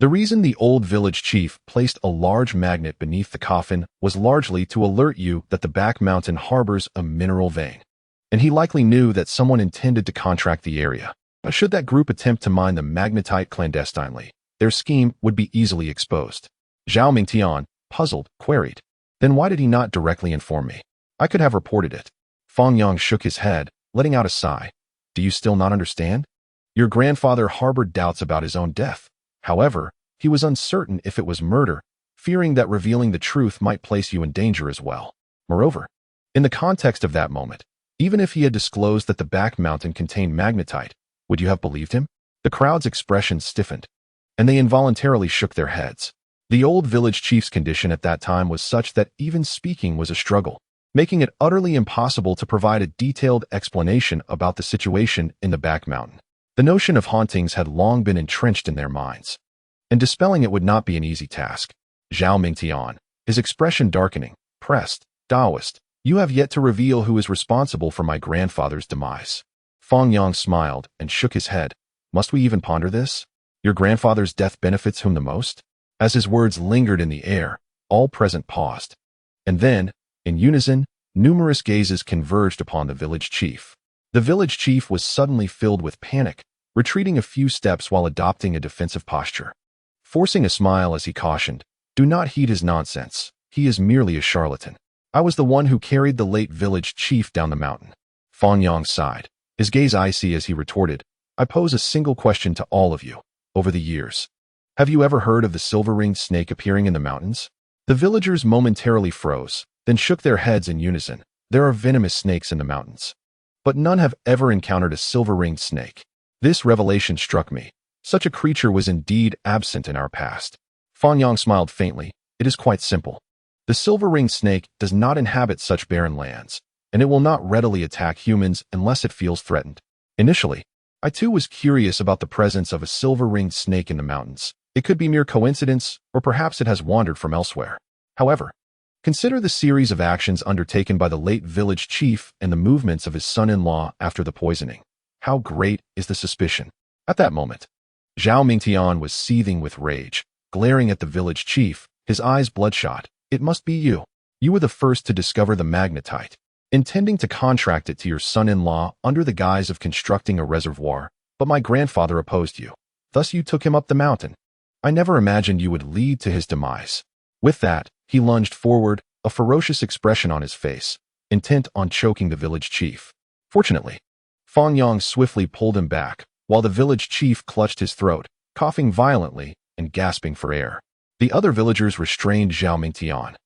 A: The reason the old village chief placed a large magnet beneath the coffin was largely to alert you that the back mountain harbors a mineral vein, and he likely knew that someone intended to contract the area. But should that group attempt to mine the magnetite clandestinely, their scheme would be easily exposed. Zhao Mingtian, puzzled, queried, "Then why did he not directly inform me? I could have reported it." Fang Yang shook his head, letting out a sigh. Do you still not understand? Your grandfather harbored doubts about his own death. However, he was uncertain if it was murder, fearing that revealing the truth might place you in danger as well. Moreover, in the context of that moment, even if he had disclosed that the back mountain contained magnetite, would you have believed him? The crowd's expression stiffened, and they involuntarily shook their heads. The old village chief's condition at that time was such that even speaking was a struggle, making it utterly impossible to provide a detailed explanation about the situation in the back mountain. The notion of hauntings had long been entrenched in their minds, and dispelling it would not be an easy task. Zhao Mingtian, his expression darkening, pressed, "Taoist, you have yet to reveal who is responsible for my grandfather's demise." Fang Yang smiled and shook his head. Must we even ponder this? Your grandfather's death benefits whom the most? As his words lingered in the air, all present paused. And then, in unison, numerous gazes converged upon the village chief. The village chief was suddenly filled with panic, retreating a few steps while adopting a defensive posture. Forcing a smile as he cautioned, "Do not heed his nonsense. He is merely a charlatan. I was the one who carried the late village chief down the mountain." Fang Yang sighed, his gaze icy as he retorted, "I pose a single question to all of you. Over the years, have you ever heard of the silver-ringed snake appearing in the mountains?" The villagers momentarily froze, then shook their heads in unison. There are venomous snakes in the mountains, but none have ever encountered a silver-ringed snake. This revelation struck me. Such a creature was indeed absent in our past. Fang Yang smiled faintly. It is quite simple. The silver-ringed snake does not inhabit such barren lands. and it will not readily attack humans unless it feels threatened. Initially, I too was curious about the presence of a silver-ringed snake in the mountains. It could be mere coincidence, or perhaps it has wandered from elsewhere. However, consider the series of actions undertaken by the late village chief and the movements of his son-in-law after the poisoning. How great is the suspicion? At that moment, Zhao Mingtian was seething with rage, glaring at the village chief, his eyes bloodshot. It must be you. You were the first to discover the magnetite, intending to contract it to your son-in-law under the guise of constructing a reservoir, but my grandfather opposed you. Thus you took him up the mountain. I never imagined you would lead to his demise. With that, he lunged forward, a ferocious expression on his face, intent on choking the village chief. Fortunately, Fang Yang swiftly pulled him back, while the village chief clutched his throat, coughing violently and gasping for air. The other villagers restrained Zhao Mingtian,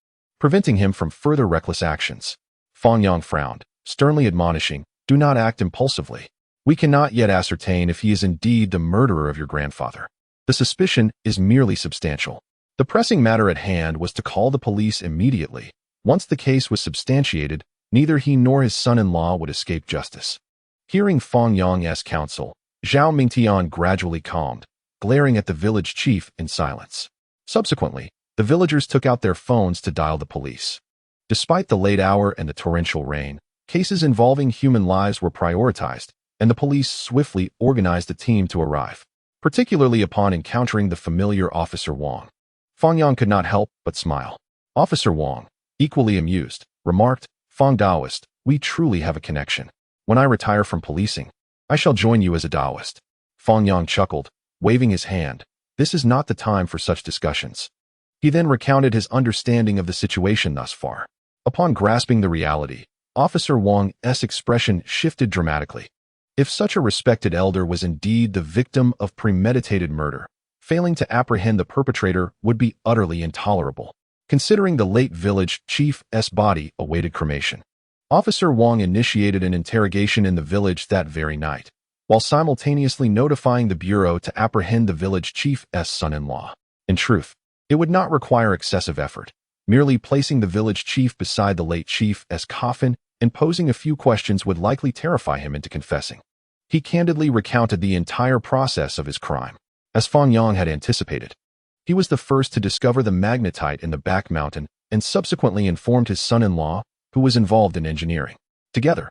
A: preventing him from further reckless actions. Fang Yang frowned, sternly admonishing, "Do not act impulsively. We cannot yet ascertain if he is indeed the murderer of your grandfather. The suspicion is merely substantial." The pressing matter at hand was to call the police immediately. Once the case was substantiated, neither he nor his son-in-law would escape justice. Hearing Fang Yang's counsel, Zhao Mingtian gradually calmed, glaring at the village chief in silence. Subsequently, the villagers took out their phones to dial the police. Despite the late hour and the torrential rain, cases involving human lives were prioritized, and the police swiftly organized a team to arrive, particularly upon encountering the familiar Officer Wang. Fang Yang could not help but smile. Officer Wang, equally amused, remarked, "Fang Taoist, we truly have a connection. When I retire from policing, I shall join you as a Taoist." Fang Yang chuckled, waving his hand. "This is not the time for such discussions." He then recounted his understanding of the situation thus far. Upon grasping the reality, Officer Wang's expression shifted dramatically. If such a respected elder was indeed the victim of premeditated murder, failing to apprehend the perpetrator would be utterly intolerable, considering the late village chief's body awaited cremation. Officer Wang initiated an interrogation in the village that very night, while simultaneously notifying the bureau to apprehend the village chief's son-in-law. In truth, it would not require excessive effort. Merely placing the village chief beside the late chief's coffin and posing a few questions would likely terrify him into confessing. He candidly recounted the entire process of his crime. As Fang Yang had anticipated, he was the first to discover the magnetite in the back mountain and subsequently informed his son-in-law, who was involved in engineering. Together,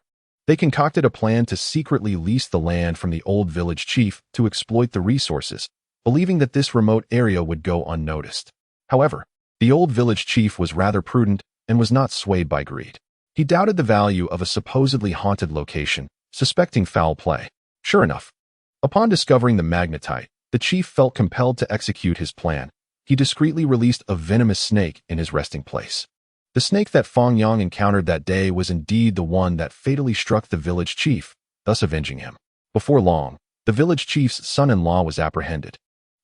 A: they concocted a plan to secretly lease the land from the old village chief to exploit the resources, believing that this remote area would go unnoticed. However, the old village chief was rather prudent and was not swayed by greed. He doubted the value of a supposedly haunted location, suspecting foul play. Sure enough, upon discovering the magnetite, the chief felt compelled to execute his plan. He discreetly released a venomous snake in his resting place. The snake that Fang Yang encountered that day was indeed the one that fatally struck the village chief, thus avenging him. Before long, the village chief's son-in-law was apprehended.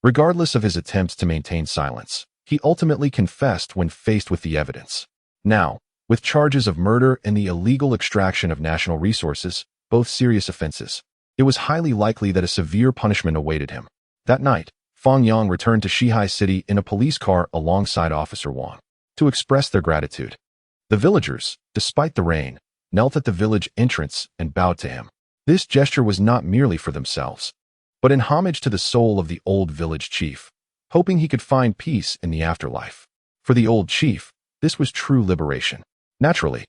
A: Regardless of his attempts to maintain silence, he ultimately confessed when faced with the evidence. Now, with charges of murder and the illegal extraction of national resources, both serious offenses, it was highly likely that a severe punishment awaited him. That night, Fang Yang returned to Shihai City in a police car alongside Officer Wang to express their gratitude. The villagers, despite the rain, knelt at the village entrance and bowed to him. This gesture was not merely for themselves, but in homage to the soul of the old village chief, hoping he could find peace in the afterlife. For the old chief, this was true liberation. Naturally,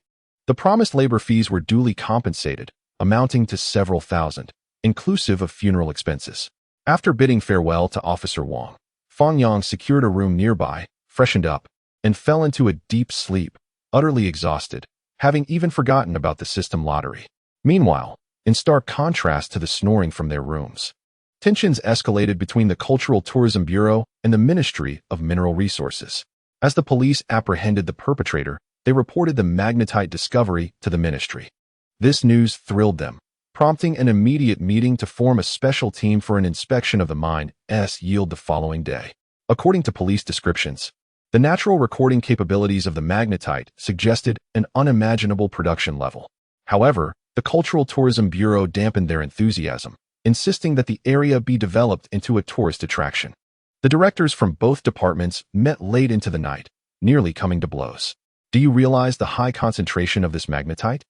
A: the promised labor fees were duly compensated, amounting to several thousand, inclusive of funeral expenses. After bidding farewell to Officer Wang, Fang Yang secured a room nearby, freshened up, and fell into a deep sleep, utterly exhausted, having even forgotten about the system lottery. Meanwhile, in stark contrast to the snoring from their rooms, tensions escalated between the Cultural Tourism Bureau and the Ministry of Mineral Resources. As the police apprehended the perpetrator, they reported the magnetite discovery to the ministry. This news thrilled them, prompting an immediate meeting to form a special team for an inspection of the mine's yield the following day. According to police descriptions, the natural recording capabilities of the magnetite suggested an unimaginable production level. However, the Cultural Tourism Bureau dampened their enthusiasm, insisting that the area be developed into a tourist attraction. The directors from both departments met late into the night, nearly coming to blows. "Do you realize the high concentration of this magnetite?"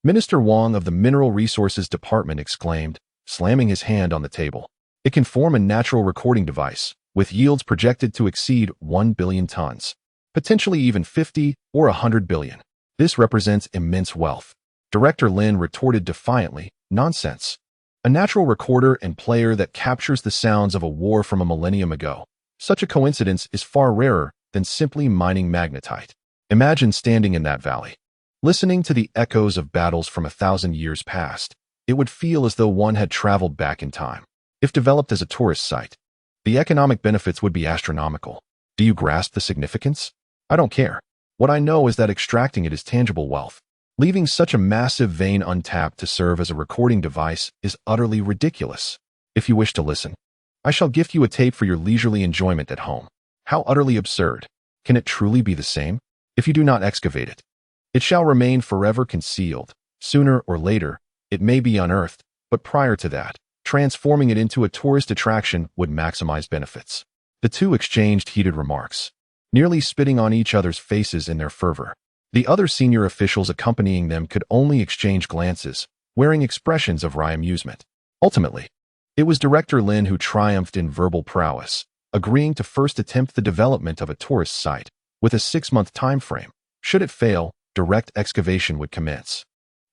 A: Minister Wang of the Mineral Resources Department exclaimed, slamming his hand on the table. It can form a natural recording device, with yields projected to exceed 1 billion tons, potentially even 50 or 100 billion. This represents immense wealth. Director Lin retorted defiantly, nonsense. A natural recorder and player that captures the sounds of a war from a millennium ago. Such a coincidence is far rarer than simply mining magnetite. Imagine standing in that valley, listening to the echoes of battles from 1,000 years past. It would feel as though one had traveled back in time. If developed as a tourist site, the economic benefits would be astronomical. Do you grasp the significance? I don't care. What I know is that extracting it is tangible wealth. Leaving such a massive vein untapped to serve as a recording device is utterly ridiculous. If you wish to listen, I shall gift you a tape for your leisurely enjoyment at home. How utterly absurd. Can it truly be the same? If you do not excavate it, it shall remain forever concealed. Sooner or later, it may be unearthed, but prior to that, transforming it into a tourist attraction would maximize benefits. The two exchanged heated remarks, nearly spitting on each other's faces in their fervor. The other senior officials accompanying them could only exchange glances, wearing expressions of wry amusement. Ultimately, it was Director Lin who triumphed in verbal prowess, agreeing to first attempt the development of a tourist site, with a 6-month time frame. Should it fail, direct excavation would commence.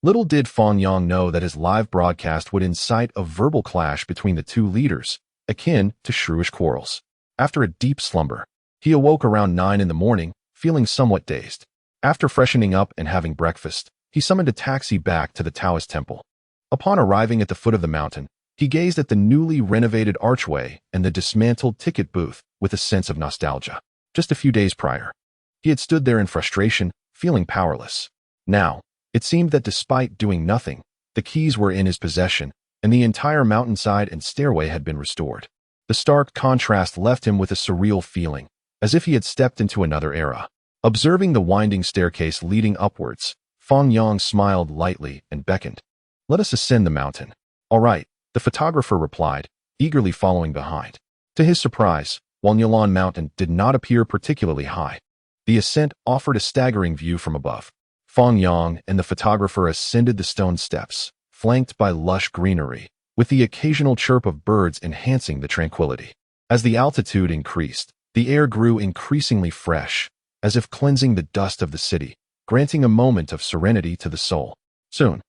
A: Little did Fang Yang know that his live broadcast would incite a verbal clash between the two leaders, akin to shrewish quarrels. After a deep slumber, he awoke around 9 in the morning, feeling somewhat dazed. After freshening up and having breakfast, he summoned a taxi back to the Taoist temple. Upon arriving at the foot of the mountain, he gazed at the newly renovated archway and the dismantled ticket booth with a sense of nostalgia. Just a few days prior, he had stood there in frustration, feeling powerless. Now, it seemed that despite doing nothing, the keys were in his possession, and the entire mountainside and stairway had been restored. The stark contrast left him with a surreal feeling, as if he had stepped into another era. Observing the winding staircase leading upwards, Fang Yang smiled lightly and beckoned. Let us ascend the mountain. All right, the photographer replied, eagerly following behind. To his surprise, while Nilan Mountain did not appear particularly high, the ascent offered a staggering view from above. Fang Yang and the photographer ascended the stone steps, flanked by lush greenery, with the occasional chirp of birds enhancing the tranquility. As the altitude increased, the air grew increasingly fresh, as if cleansing the dust of the city, granting a moment of serenity to the soul. Soon,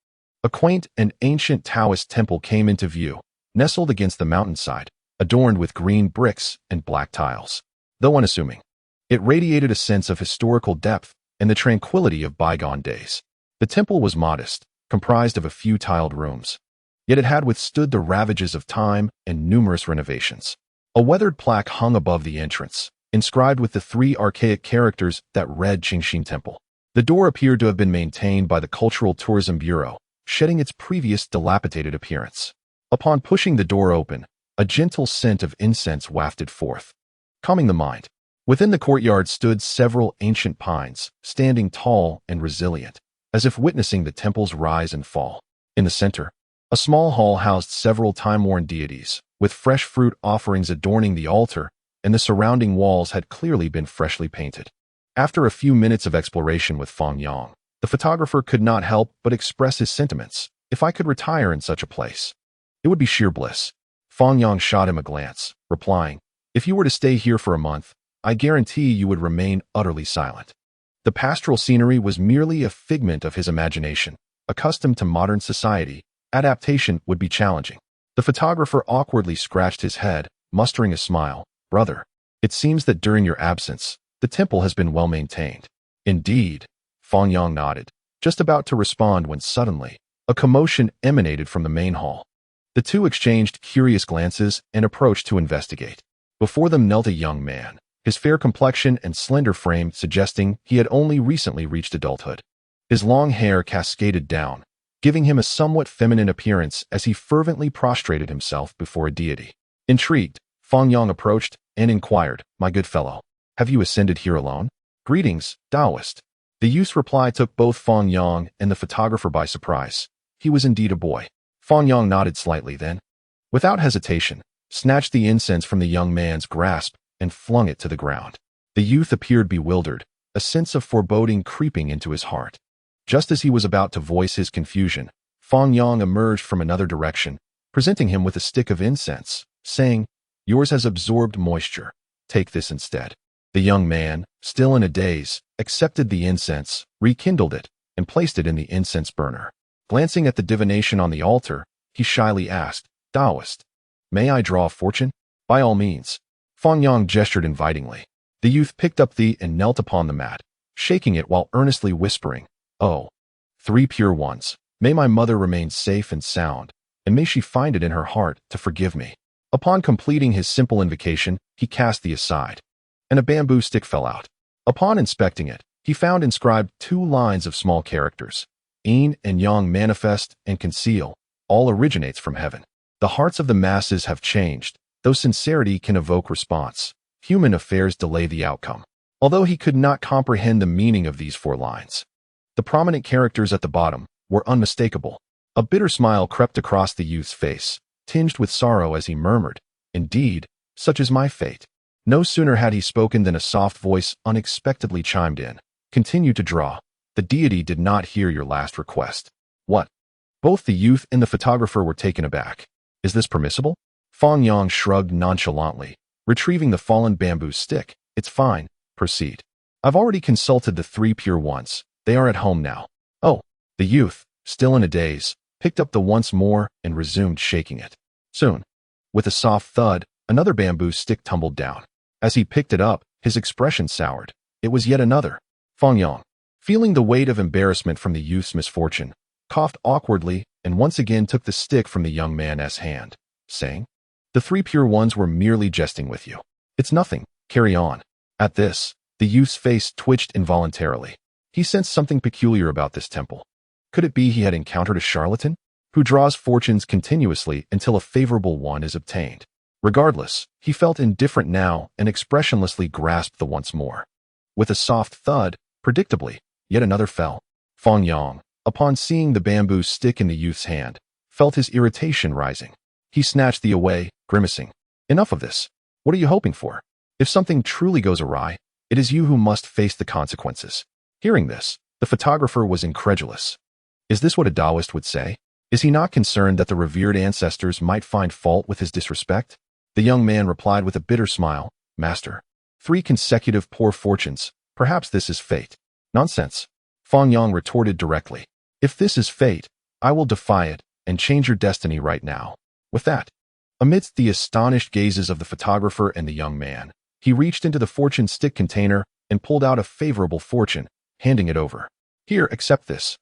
A: a quaint and ancient Taoist temple came into view, nestled against the mountainside, adorned with green bricks and black tiles. Though unassuming, it radiated a sense of historical depth and the tranquility of bygone days. The temple was modest, comprised of a few tiled rooms, yet it had withstood the ravages of time and numerous renovations. A weathered plaque hung above the entrance, inscribed with the 3 archaic characters that read Qingshin Temple. The door appeared to have been maintained by the Cultural Tourism Bureau, shedding its previous dilapidated appearance. Upon pushing the door open, a gentle scent of incense wafted forth, calming the mind. Within the courtyard stood several ancient pines, standing tall and resilient, as if witnessing the temple's rise and fall. In the center, a small hall housed several time-worn deities, with fresh fruit offerings adorning the altar, and the surrounding walls had clearly been freshly painted. After a few minutes of exploration with Fang Yang, the photographer could not help but express his sentiments. If I could retire in such a place, it would be sheer bliss. Fang Yang shot him a glance, replying, if you were to stay here for a month, I guarantee you would remain utterly silent. The pastoral scenery was merely a figment of his imagination. Accustomed to modern society, adaptation would be challenging. The photographer awkwardly scratched his head, mustering a smile. Brother, it seems that during your absence, the temple has been well maintained. Indeed, Fang Yang nodded, just about to respond when suddenly, a commotion emanated from the main hall. The two exchanged curious glances and approached to investigate. Before them knelt a young man, his fair complexion and slender frame suggesting he had only recently reached adulthood. His long hair cascaded down, giving him a somewhat feminine appearance as he fervently prostrated himself before a deity. Intrigued, Fang Yang approached and inquired, my good fellow, have you ascended here alone? Greetings, Taoist. The youth's reply took both Fang Yang and the photographer by surprise. He was indeed a boy. Fang Yang nodded slightly then, without hesitation, snatched the incense from the young man's grasp and flung it to the ground. The youth appeared bewildered, a sense of foreboding creeping into his heart. Just as he was about to voice his confusion, Fang Yang emerged from another direction, presenting him with a stick of incense, saying, "Yours has absorbed moisture. Take this instead." The young man, still in a daze, accepted the incense, rekindled it, and placed it in the incense burner. Glancing at the divination on the altar, he shyly asked, "Taoist, may I draw a fortune?" "By all means." Fang Yang gestured invitingly. The youth picked up the and knelt upon the mat, shaking it while earnestly whispering, "Oh, 3 pure ones, may my mother remain safe and sound, and may she find it in her heart to forgive me." Upon completing his simple invocation, he cast the aside, and a bamboo stick fell out. Upon inspecting it, he found inscribed 2 lines of small characters. Yin and Yang manifest and conceal, all originates from heaven. The hearts of the masses have changed, though sincerity can evoke response. Human affairs delay the outcome. Although he could not comprehend the meaning of these 4 lines, the prominent characters at the bottom were unmistakable. A bitter smile crept across the youth's face, tinged with sorrow as he murmured, "Indeed, such is my fate." No sooner had he spoken than a soft voice unexpectedly chimed in. "Continue to draw. The deity did not hear your last request." "What?" Both the youth and the photographer were taken aback. "Is this permissible?" Fang Yang shrugged nonchalantly, retrieving the fallen bamboo stick. "It's fine. Proceed. I've already consulted the 3 pure ones. They are at home now." "Oh." The youth, still in a daze, picked up the once more and resumed shaking it. Soon, with a soft thud, another bamboo stick tumbled down. As he picked it up, his expression soured. It was yet another. Fang Yang, feeling the weight of embarrassment from the youth's misfortune, coughed awkwardly and once again took the stick from the young man's hand, saying, "The 3 pure ones were merely jesting with you. It's nothing. Carry on." At this, the youth's face twitched involuntarily. He sensed something peculiar about this temple. Could it be he had encountered a charlatan who draws fortunes continuously until a favorable one is obtained? Regardless, he felt indifferent now and expressionlessly grasped the once more. With a soft thud, predictably, yet another fell. Fang Yang, upon seeing the bamboo stick in the youth's hand, felt his irritation rising. He snatched the away, grimacing. "Enough of this. What are you hoping for? If something truly goes awry, it is you who must face the consequences." Hearing this, the photographer was incredulous. Is this what a Taoist would say? Is he not concerned that the revered ancestors might find fault with his disrespect? The young man replied with a bitter smile, "Master, 3 consecutive poor fortunes. Perhaps this is fate." "Nonsense." Fang Yang retorted directly. "If this is fate, I will defy it and change your destiny right now." With that, amidst the astonished gazes of the photographer and the young man, he reached into the fortune stick container and pulled out a favorable fortune, handing it over. "Here, accept this.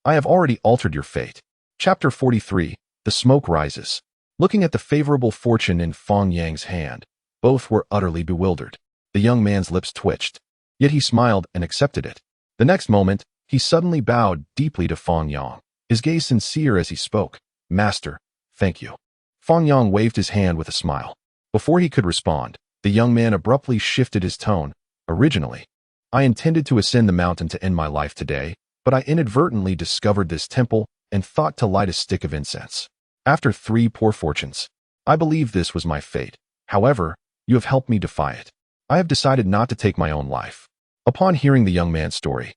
A: I have already altered your fate." Chapter 43, The Smoke Rises. Looking at the favorable fortune in Fang Yang's hand, both were utterly bewildered. The young man's lips twitched, yet he smiled and accepted it. The next moment, he suddenly bowed deeply to Fang Yang, his gaze sincere as he spoke. "Master, thank you." Fang Yang waved his hand with a smile. Before he could respond, the young man abruptly shifted his tone. "Originally, I intended to ascend the mountain to end my life today, but I inadvertently discovered this temple and thought to light a stick of incense. After 3 poor fortunes, I believe this was my fate. However, you have helped me defy it. I have decided not to take my own life." Upon hearing the young man's story,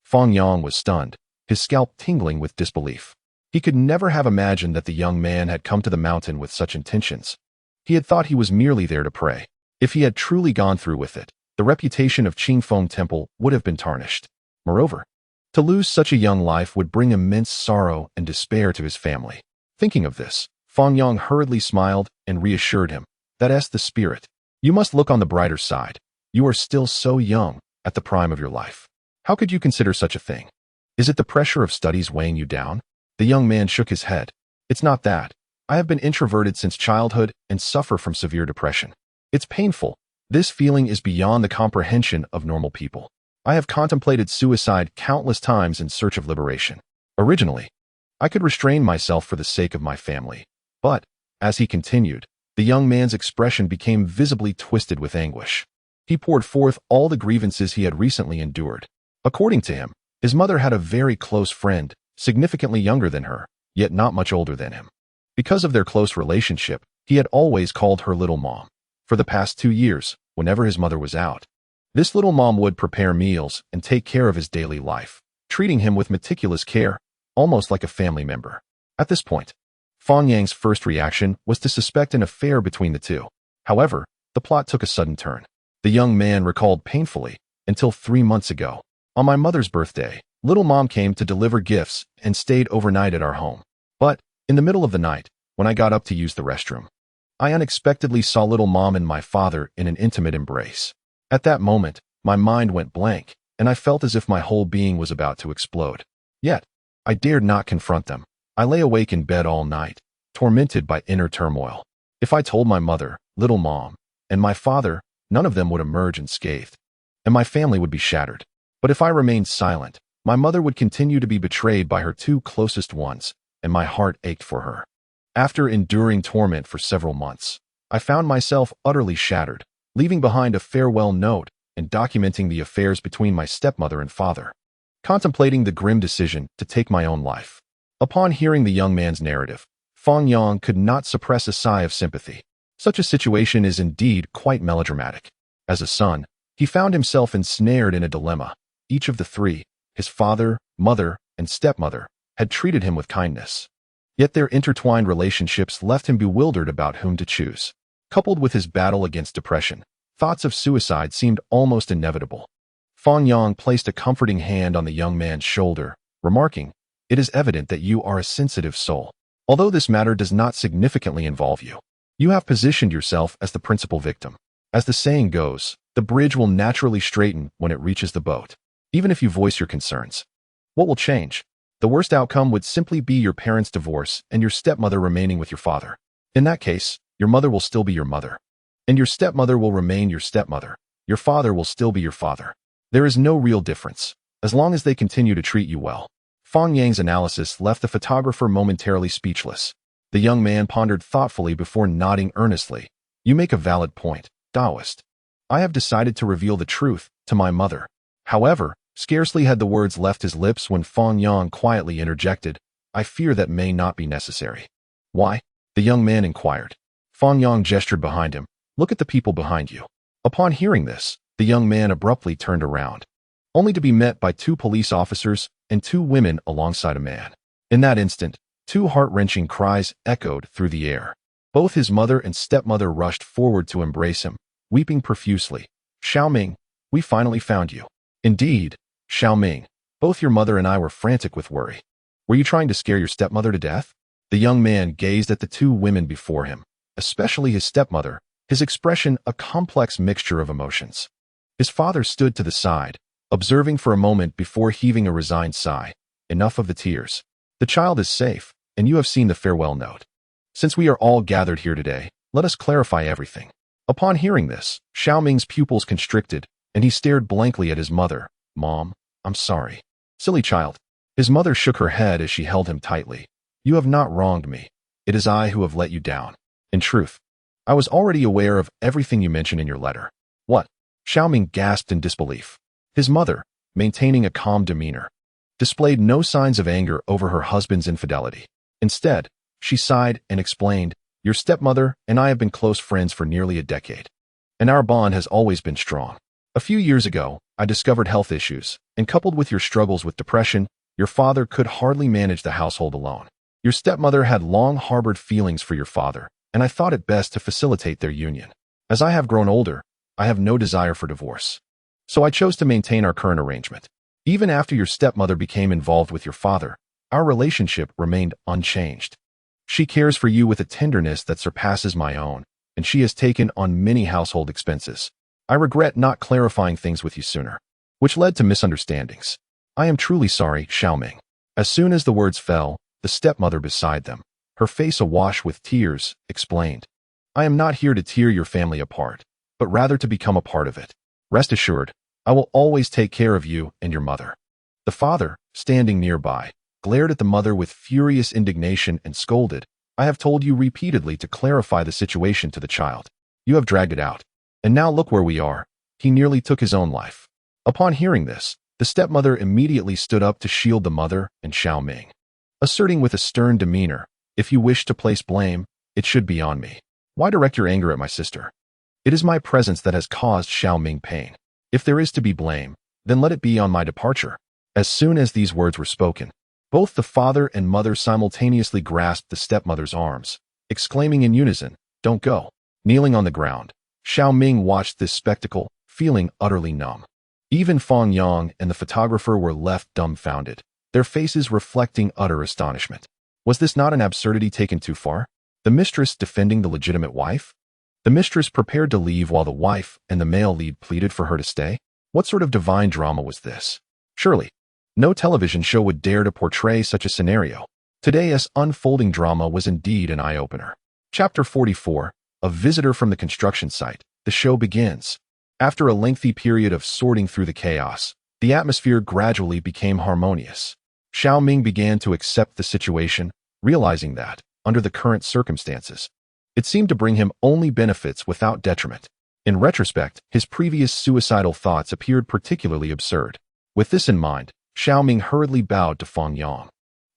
A: Fang Yang was stunned, his scalp tingling with disbelief. He could never have imagined that the young man had come to the mountain with such intentions. He had thought he was merely there to pray. If he had truly gone through with it, the reputation of Qingfeng Temple would have been tarnished. Moreover, to lose such a young life would bring immense sorrow and despair to his family. Thinking of this, Fang Yang hurriedly smiled and reassured him. "That's the spirit. You must look on the brighter side. You are still so young, at the prime of your life. How could you consider such a thing? Is it the pressure of studies weighing you down?" The young man shook his head. "It's not that. I have been introverted since childhood and suffer from severe depression. It's painful. This feeling is beyond the comprehension of normal people. I have contemplated suicide countless times in search of liberation. Originally, I could restrain myself for the sake of my family. But, as he continued, the young man's expression became visibly twisted with anguish. He poured forth all the grievances he had recently endured. According to him, his mother had a very close friend, significantly younger than her, yet not much older than him. Because of their close relationship, he had always called her Little Mom. For the past 2 years, whenever his mother was out, this Little Mom would prepare meals and take care of his daily life. treating him with meticulous care, almost like a family member. At this point, Fang Yang's first reaction was to suspect an affair between the two. However, the plot took a sudden turn. The young man recalled painfully, until 3 months ago. On my mother's birthday, little mom came to deliver gifts and stayed overnight at our home. But, in the middle of the night, when I got up to use the restroom, I unexpectedly saw little mom and my father in an intimate embrace. At that moment, my mind went blank, and I felt as if my whole being was about to explode. Yet, I dared not confront them. I lay awake in bed all night, tormented by inner turmoil. If I told my mother, little mom, and my father, none of them would emerge unscathed, and my family would be shattered. But if I remained silent, my mother would continue to be betrayed by her two closest ones, and my heart ached for her. After enduring torment for several months, I found myself utterly shattered, leaving behind a farewell note and documenting the affairs between my stepmother and father, contemplating the grim decision to take my own life. Upon hearing the young man's narrative, Fang Yang could not suppress a sigh of sympathy. Such a situation is indeed quite melodramatic. As a son, he found himself ensnared in a dilemma. Each of the three, his father, mother, and stepmother, had treated him with kindness. Yet their intertwined relationships left him bewildered about whom to choose. Coupled with his battle against depression, thoughts of suicide seemed almost inevitable. Fang Yang placed a comforting hand on the young man's shoulder, remarking, "It is evident that you are a sensitive soul. Although this matter does not significantly involve you, you have positioned yourself as the principal victim. As the saying goes, the bridge will naturally straighten when it reaches the boat, even if you voice your concerns. What will change? The worst outcome would simply be your parents' divorce and your stepmother remaining with your father. In that case, your mother will still be your mother, and your stepmother will remain your stepmother. Your father will still be your father. There is no real difference, as long as they continue to treat you well." Fang Yang's analysis left the photographer momentarily speechless. The young man pondered thoughtfully before nodding earnestly. "You make a valid point, Taoist. I have decided to reveal the truth to my mother." However, scarcely had the words left his lips when Fang Yang quietly interjected, "I fear that may not be necessary." "Why?" the young man inquired. Fang Yang gestured behind him. "Look at the people behind you." Upon hearing this, the young man abruptly turned around, only to be met by 2 police officers and 2 women alongside a man. In that instant, 2 heart-wrenching cries echoed through the air. Both his mother and stepmother rushed forward to embrace him, weeping profusely. "Xiaoming, we finally found you." "Indeed, Xiaoming, both your mother and I were frantic with worry. Were you trying to scare your stepmother to death?" The young man gazed at the 2 women before him, especially his stepmother, his expression a complex mixture of emotions. His father stood to the side, observing for a moment before heaving a resigned sigh. "Enough of the tears. The child is safe, and you have seen the farewell note. Since we are all gathered here today, let us clarify everything." Upon hearing this, Xiaoming's pupils constricted, and he stared blankly at his mother. "Mom, I'm sorry." "Silly child." His mother shook her head as she held him tightly. "You have not wronged me. It is I who have let you down. In truth, I was already aware of everything you mentioned in your letter." "What?" Xiaoming gasped in disbelief. His mother, maintaining a calm demeanor, displayed no signs of anger over her husband's infidelity. Instead, she sighed and explained, "Your stepmother and I have been close friends for nearly a decade, and our bond has always been strong. A few years ago, I discovered health issues, and coupled with your struggles with depression, your father could hardly manage the household alone. Your stepmother had long harbored feelings for your father, and I thought it best to facilitate their union. As I have grown older, I have no desire for divorce. So I chose to maintain our current arrangement. Even after your stepmother became involved with your father, our relationship remained unchanged. She cares for you with a tenderness that surpasses my own, and she has taken on many household expenses. I regret not clarifying things with you sooner, which led to misunderstandings. I am truly sorry, Xiaoming." As soon as the words fell, the stepmother beside them, her face awash with tears, explained, "I am not here to tear your family apart, but rather to become a part of it. Rest assured, I will always take care of you and your mother." The father, standing nearby, glared at the mother with furious indignation and scolded, "I have told you repeatedly to clarify the situation to the child. You have dragged it out. And now look where we are. He nearly took his own life." Upon hearing this, the stepmother immediately stood up to shield the mother and Xiaoming, asserting with a stern demeanor, "If you wish to place blame, it should be on me. Why direct your anger at my sister? It is my presence that has caused Xiaoming pain. If there is to be blame, then let it be on my departure." As soon as these words were spoken, both the father and mother simultaneously grasped the stepmother's arms, exclaiming in unison, "Don't go." Kneeling on the ground, Xiao Ming watched this spectacle, feeling utterly numb. Even Fang Yang and the photographer were left dumbfounded, their faces reflecting utter astonishment. Was this not an absurdity taken too far? The mistress defending the legitimate wife? The mistress prepared to leave while the wife and the male lead pleaded for her to stay? What sort of divine drama was this? Surely, no television show would dare to portray such a scenario. Today's unfolding drama was indeed an eye-opener. Chapter 44, A Visitor from the Construction Site. The show begins. After a lengthy period of sorting through the chaos, the atmosphere gradually became harmonious. Xiao Ming began to accept the situation, realizing that, under the current circumstances, it seemed to bring him only benefits without detriment. In retrospect, his previous suicidal thoughts appeared particularly absurd. With this in mind, Xiao Ming hurriedly bowed to Fang Yang.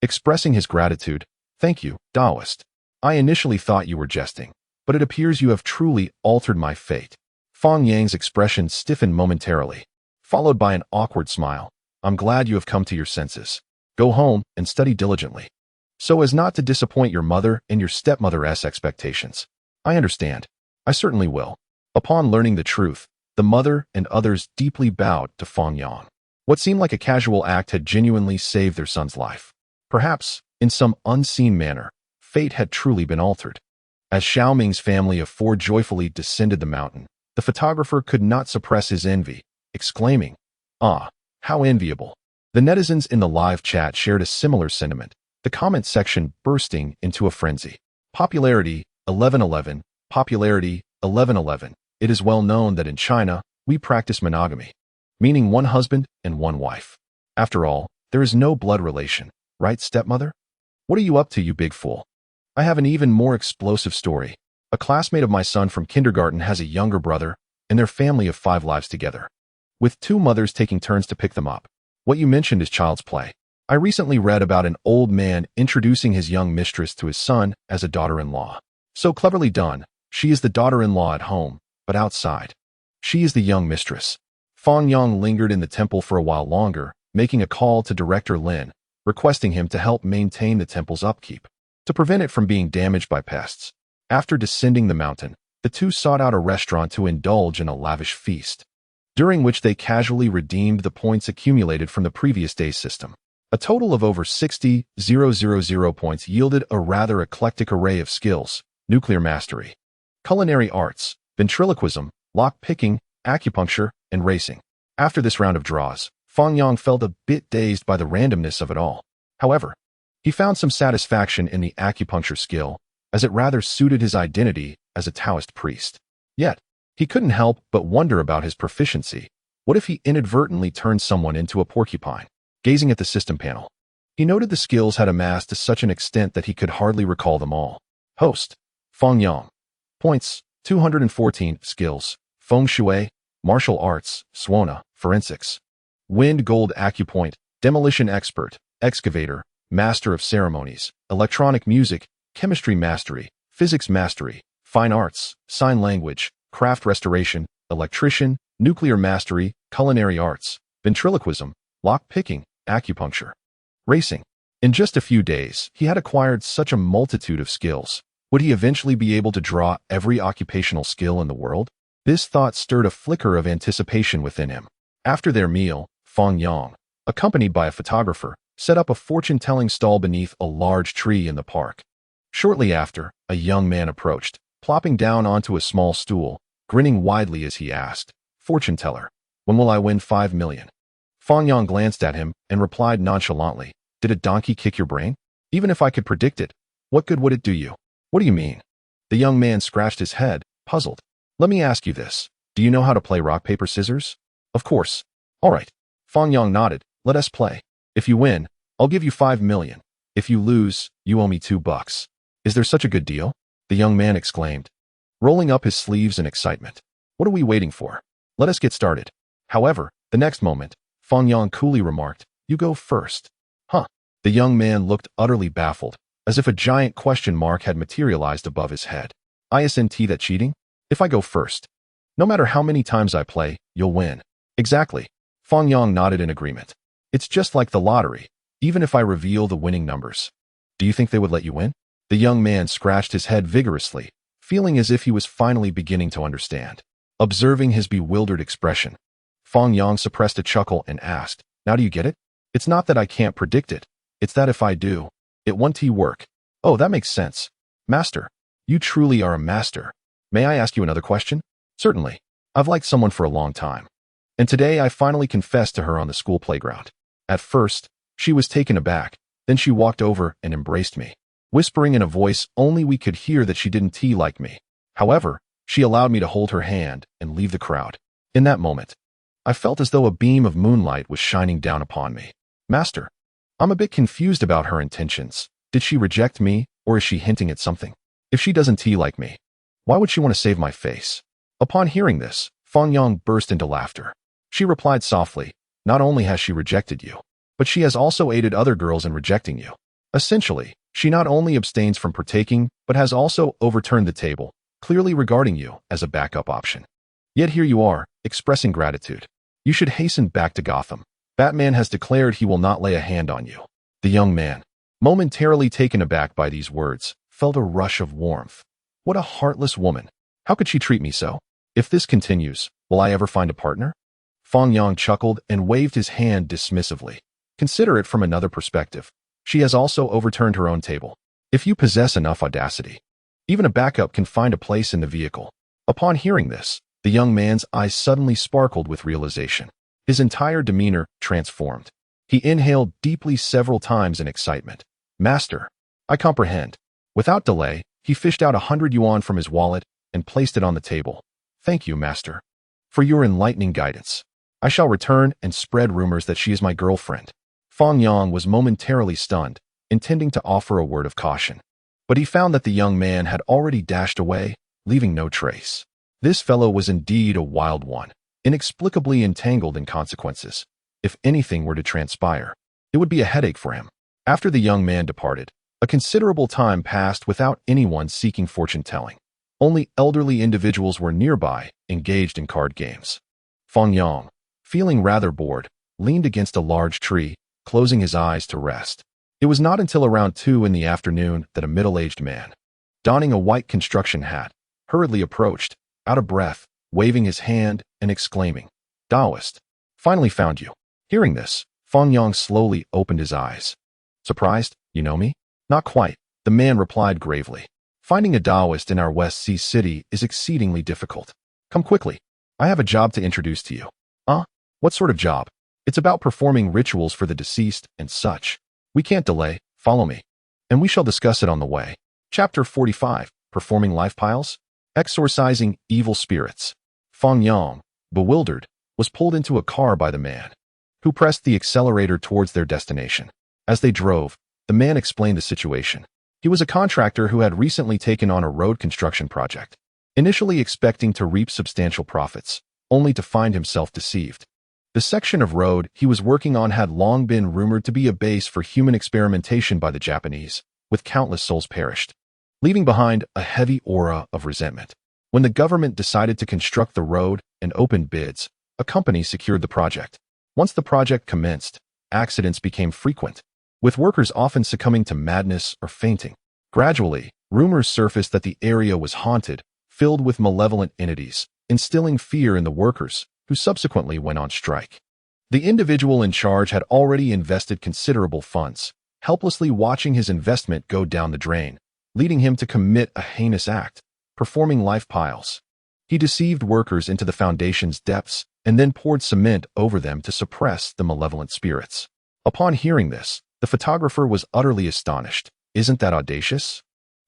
A: Expressing his gratitude, "Thank you, Taoist. I initially thought you were jesting, but it appears you have truly altered my fate." Fang Yang's expression stiffened momentarily, followed by an awkward smile. "I'm glad you have come to your senses. Go home and study diligently, so as not to disappoint your mother and your stepmother's expectations." "I understand. I certainly will." Upon learning the truth, the mother and others deeply bowed to Fang Yang. What seemed like a casual act had genuinely saved their son's life. Perhaps, in some unseen manner, fate had truly been altered. As Xiao Ming's family of four joyfully descended the mountain, the photographer could not suppress his envy, exclaiming, "Ah, how enviable." The netizens in the live chat shared a similar sentiment, the comment section bursting into a frenzy. Popularity 1111, popularity 1111. It is well known that in China, we practice monogamy, meaning one husband and one wife. After all, there is no blood relation, right, stepmother? What are you up to, you big fool? I have an even more explosive story. A classmate of my son from kindergarten has a younger brother, and their family of 5 lives together, with 2 mothers taking turns to pick them up. What you mentioned is child's play. I recently read about an old man introducing his young mistress to his son as a daughter-in-law. So cleverly done. She is the daughter-in-law at home, but outside, she is the young mistress. Fang Yang lingered in the temple for a while longer, making a call to Director Lin, requesting him to help maintain the temple's upkeep, to prevent it from being damaged by pests. After descending the mountain, the two sought out a restaurant to indulge in a lavish feast, during which they casually redeemed the points accumulated from the previous day's system. A total of over 60,000 points yielded a rather eclectic array of skills: nuclear mastery, culinary arts, ventriloquism, lock-picking, acupuncture, and racing. After this round of draws, Fang Yang felt a bit dazed by the randomness of it all. However, he found some satisfaction in the acupuncture skill, as it rather suited his identity as a Taoist priest. Yet, he couldn't help but wonder about his proficiency. What if he inadvertently turned someone into a porcupine? Gazing at the system panel, he noted the skills had amassed to such an extent that he could hardly recall them all. Host: Fang Yang. Points: 214. Skills: Feng Shui, martial arts, Swana, forensics. Wind gold acupoint, demolition expert, excavator, master of ceremonies, electronic music, chemistry mastery, physics mastery, fine arts, sign language, craft restoration, electrician, nuclear mastery, culinary arts, ventriloquism, lock-picking, acupuncture, racing. In just a few days, he had acquired such a multitude of skills. Would he eventually be able to draw every occupational skill in the world? This thought stirred a flicker of anticipation within him. After their meal, Fang Yang, accompanied by a photographer, set up a fortune-telling stall beneath a large tree in the park. Shortly after, a young man approached, plopping down onto a small stool, grinning widely as he asked, "Fortune teller, when will I win 5 million?" Fang Yang glanced at him and replied nonchalantly, "Did a donkey kick your brain? Even if I could predict it, what good would it do you?" "What do you mean?" The young man scratched his head, puzzled. "Let me ask you this. Do you know how to play rock, paper, scissors?" "Of course." "All right." Fang Yang nodded. "Let us play. If you win, I'll give you 5 million. If you lose, you owe me $2. Is there such a good deal?" The young man exclaimed, rolling up his sleeves in excitement. "What are we waiting for? Let us get started." However, the next moment, Fang Yang coolly remarked, "You go first." "Huh?" The young man looked utterly baffled, as if a giant question mark had materialized above his head. "Isn't that cheating? If I go first, no matter how many times I play, you'll win." "Exactly." Fang Yang nodded in agreement. It's just like the lottery, even if I reveal the winning numbers. Do you think they would let you in? The young man scratched his head vigorously, feeling as if he was finally beginning to understand. Observing his bewildered expression, Fang Yang suppressed a chuckle and asked, "Now do you get it? It's not that I can't predict it. It's that if I do, it won't work." "Oh, that makes sense. Master, you truly are a master. May I ask you another question?" "Certainly. I've liked someone for a long time. And today I finally confessed to her on the school playground. At first, she was taken aback. Then she walked over and embraced me, whispering in a voice only we could hear that she didn't like me. However, she allowed me to hold her hand and leave the crowd. In that moment, I felt as though a beam of moonlight was shining down upon me. Master, I'm a bit confused about her intentions. Did she reject me, or is she hinting at something? If she doesn't like me, why would she want to save my face?" Upon hearing this, Fang Yang burst into laughter. She replied softly, "Not only has she rejected you, but she has also aided other girls in rejecting you. Essentially, she not only abstains from partaking, but has also overturned the table, clearly regarding you as a backup option. Yet here you are, expressing gratitude. You should hasten back to Gotham. Batman has declared he will not lay a hand on you." The young man, momentarily taken aback by these words, felt a rush of warmth. What a heartless woman. How could she treat me so? If this continues, will I ever find a partner? Fang Yang chuckled and waved his hand dismissively. Consider it from another perspective. She has also overturned her own table. If you possess enough audacity, even a backup can find a place in the vehicle. Upon hearing this, the young man's eyes suddenly sparkled with realization. His entire demeanor transformed. He inhaled deeply several times in excitement. "Master, I comprehend." Without delay, he fished out 100 yuan from his wallet and placed it on the table. "Thank you, master, for your enlightening guidance. I shall return and spread rumors that she is my girlfriend." Fang Yang was momentarily stunned, intending to offer a word of caution. But he found that the young man had already dashed away, leaving no trace. This fellow was indeed a wild one, inexplicably entangled in consequences. If anything were to transpire, it would be a headache for him. After the young man departed, a considerable time passed without anyone seeking fortune-telling. Only elderly individuals were nearby, engaged in card games. Fang Yang, feeling rather bored, leaned against a large tree, closing his eyes to rest. It was not until around 2 in the afternoon that a middle-aged man, donning a white construction hat, hurriedly approached, out of breath, waving his hand and exclaiming, "Taoist, finally found you." Hearing this, Fang Yang slowly opened his eyes. "Surprised? You know me?" "Not quite," the man replied gravely. "Finding a Taoist in our West Sea city is exceedingly difficult. Come quickly. I have a job to introduce to you." What sort of job?" "It's about performing rituals for the deceased and such. We can't delay. Follow me, and we shall discuss it on the way." Chapter 45, Performing Life Piles? Exorcising Evil Spirits. Fang Yang, bewildered, was pulled into a car by the man, who pressed the accelerator towards their destination. As they drove, the man explained the situation. He was a contractor who had recently taken on a road construction project, initially expecting to reap substantial profits, only to find himself deceived. The section of road he was working on had long been rumored to be a base for human experimentation by the Japanese, with countless souls perished, leaving behind a heavy aura of resentment. When the government decided to construct the road and opened bids, a company secured the project. Once the project commenced, accidents became frequent, with workers often succumbing to madness or fainting. Gradually, rumors surfaced that the area was haunted, filled with malevolent entities, instilling fear in the workers, who subsequently went on strike. The individual in charge had already invested considerable funds, helplessly watching his investment go down the drain, leading him to commit a heinous act, performing life piles. He deceived workers into the foundation's depths and then poured cement over them to suppress the malevolent spirits. Upon hearing this, the photographer was utterly astonished. Isn't that audacious?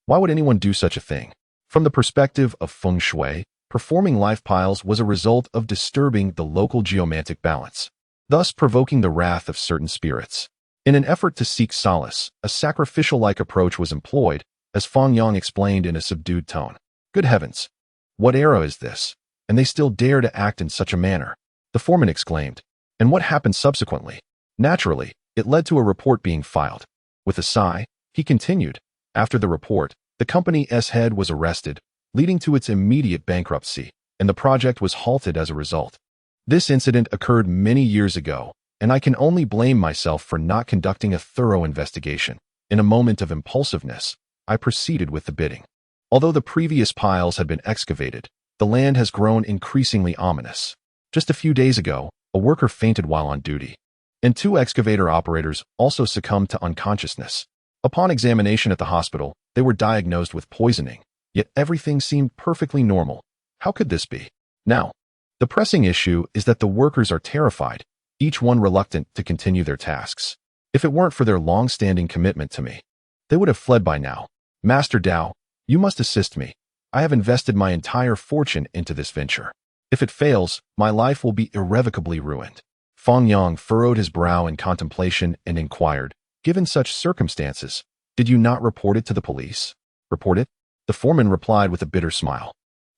A: Why would anyone do such a thing? From the perspective of feng shui, performing life piles was a result of disturbing the local geomantic balance, thus provoking the wrath of certain spirits. In an effort to seek solace, a sacrificial-like approach was employed, as Fang Yang explained in a subdued tone. "Good heavens! What era is this? And they still dare to act in such a manner?" The foreman exclaimed. "And what happened subsequently?" "Naturally, it led to a report being filed." With a sigh, he continued, "After the report, the company's head was arrested, leading to its immediate bankruptcy, and the project was halted as a result. This incident occurred many years ago, and I can only blame myself for not conducting a thorough investigation. In a moment of impulsiveness, I proceeded with the bidding. Although the previous piles had been excavated, the land has grown increasingly ominous. Just a few days ago, a worker fainted while on duty, and 2 excavator operators also succumbed to unconsciousness. Upon examination at the hospital, they were diagnosed with poisoning, yet everything seemed perfectly normal. How could this be? Now, the pressing issue is that the workers are terrified, each one reluctant to continue their tasks. If it weren't for their long-standing commitment to me, they would have fled by now. Master Dao, you must assist me. I have invested my entire fortune into this venture. If it fails, my life will be irrevocably ruined. Fang Yang furrowed his brow in contemplation and inquired, given such circumstances, did you not report it to the police? Report it? The foreman replied with a bitter smile.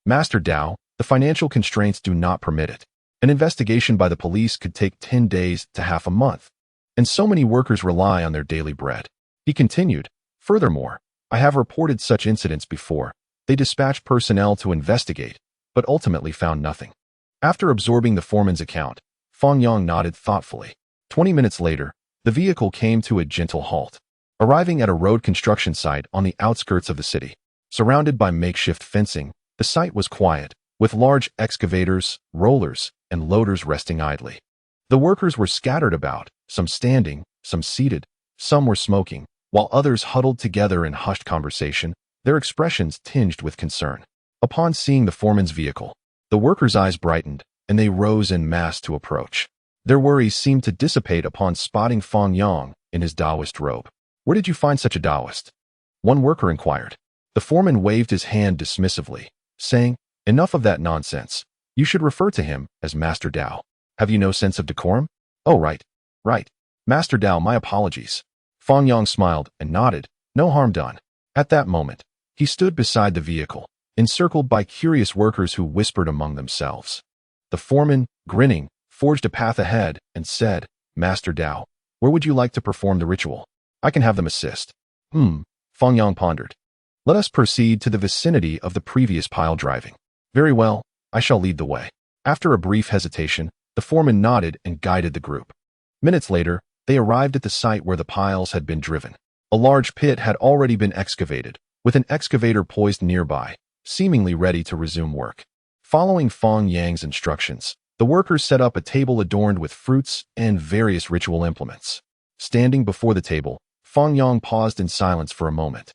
A: Master Dao, the financial constraints do not permit it. An investigation by the police could take 10 days to half a month, and so many workers rely on their daily bread. He continued, furthermore, I have reported such incidents before. They dispatched personnel to investigate, but ultimately found nothing. After absorbing the foreman's account, Fang Yang nodded thoughtfully. 20 minutes later, the vehicle came to a gentle halt, arriving at a road construction site on the outskirts of the city. Surrounded by makeshift fencing, the site was quiet, with large excavators, rollers, and loaders resting idly. The workers were scattered about, some standing, some seated, some were smoking, while others huddled together in hushed conversation, their expressions tinged with concern. Upon seeing the foreman's vehicle, the workers' eyes brightened, and they rose en masse to approach. Their worries seemed to dissipate upon spotting Fang Yang in his Taoist robe. Where did you find such a Taoist? One worker inquired. The foreman waved his hand dismissively, saying, enough of that nonsense. You should refer to him as Master Dao. Have you no sense of decorum? Oh, right. Master Dao, my apologies. Fang Yang smiled and nodded, no harm done. At that moment, he stood beside the vehicle, encircled by curious workers who whispered among themselves. The foreman, grinning, forged a path ahead and said, Master Dao, where would you like to perform the ritual? I can have them assist. Fang Yang pondered. Let us proceed to the vicinity of the previous pile driving. Very well, I shall lead the way. After a brief hesitation, the foreman nodded and guided the group. Minutes later, they arrived at the site where the piles had been driven. A large pit had already been excavated, with an excavator poised nearby, seemingly ready to resume work. Following Fang Yang's instructions, the workers set up a table adorned with fruits and various ritual implements. Standing before the table, Fang Yang paused in silence for a moment,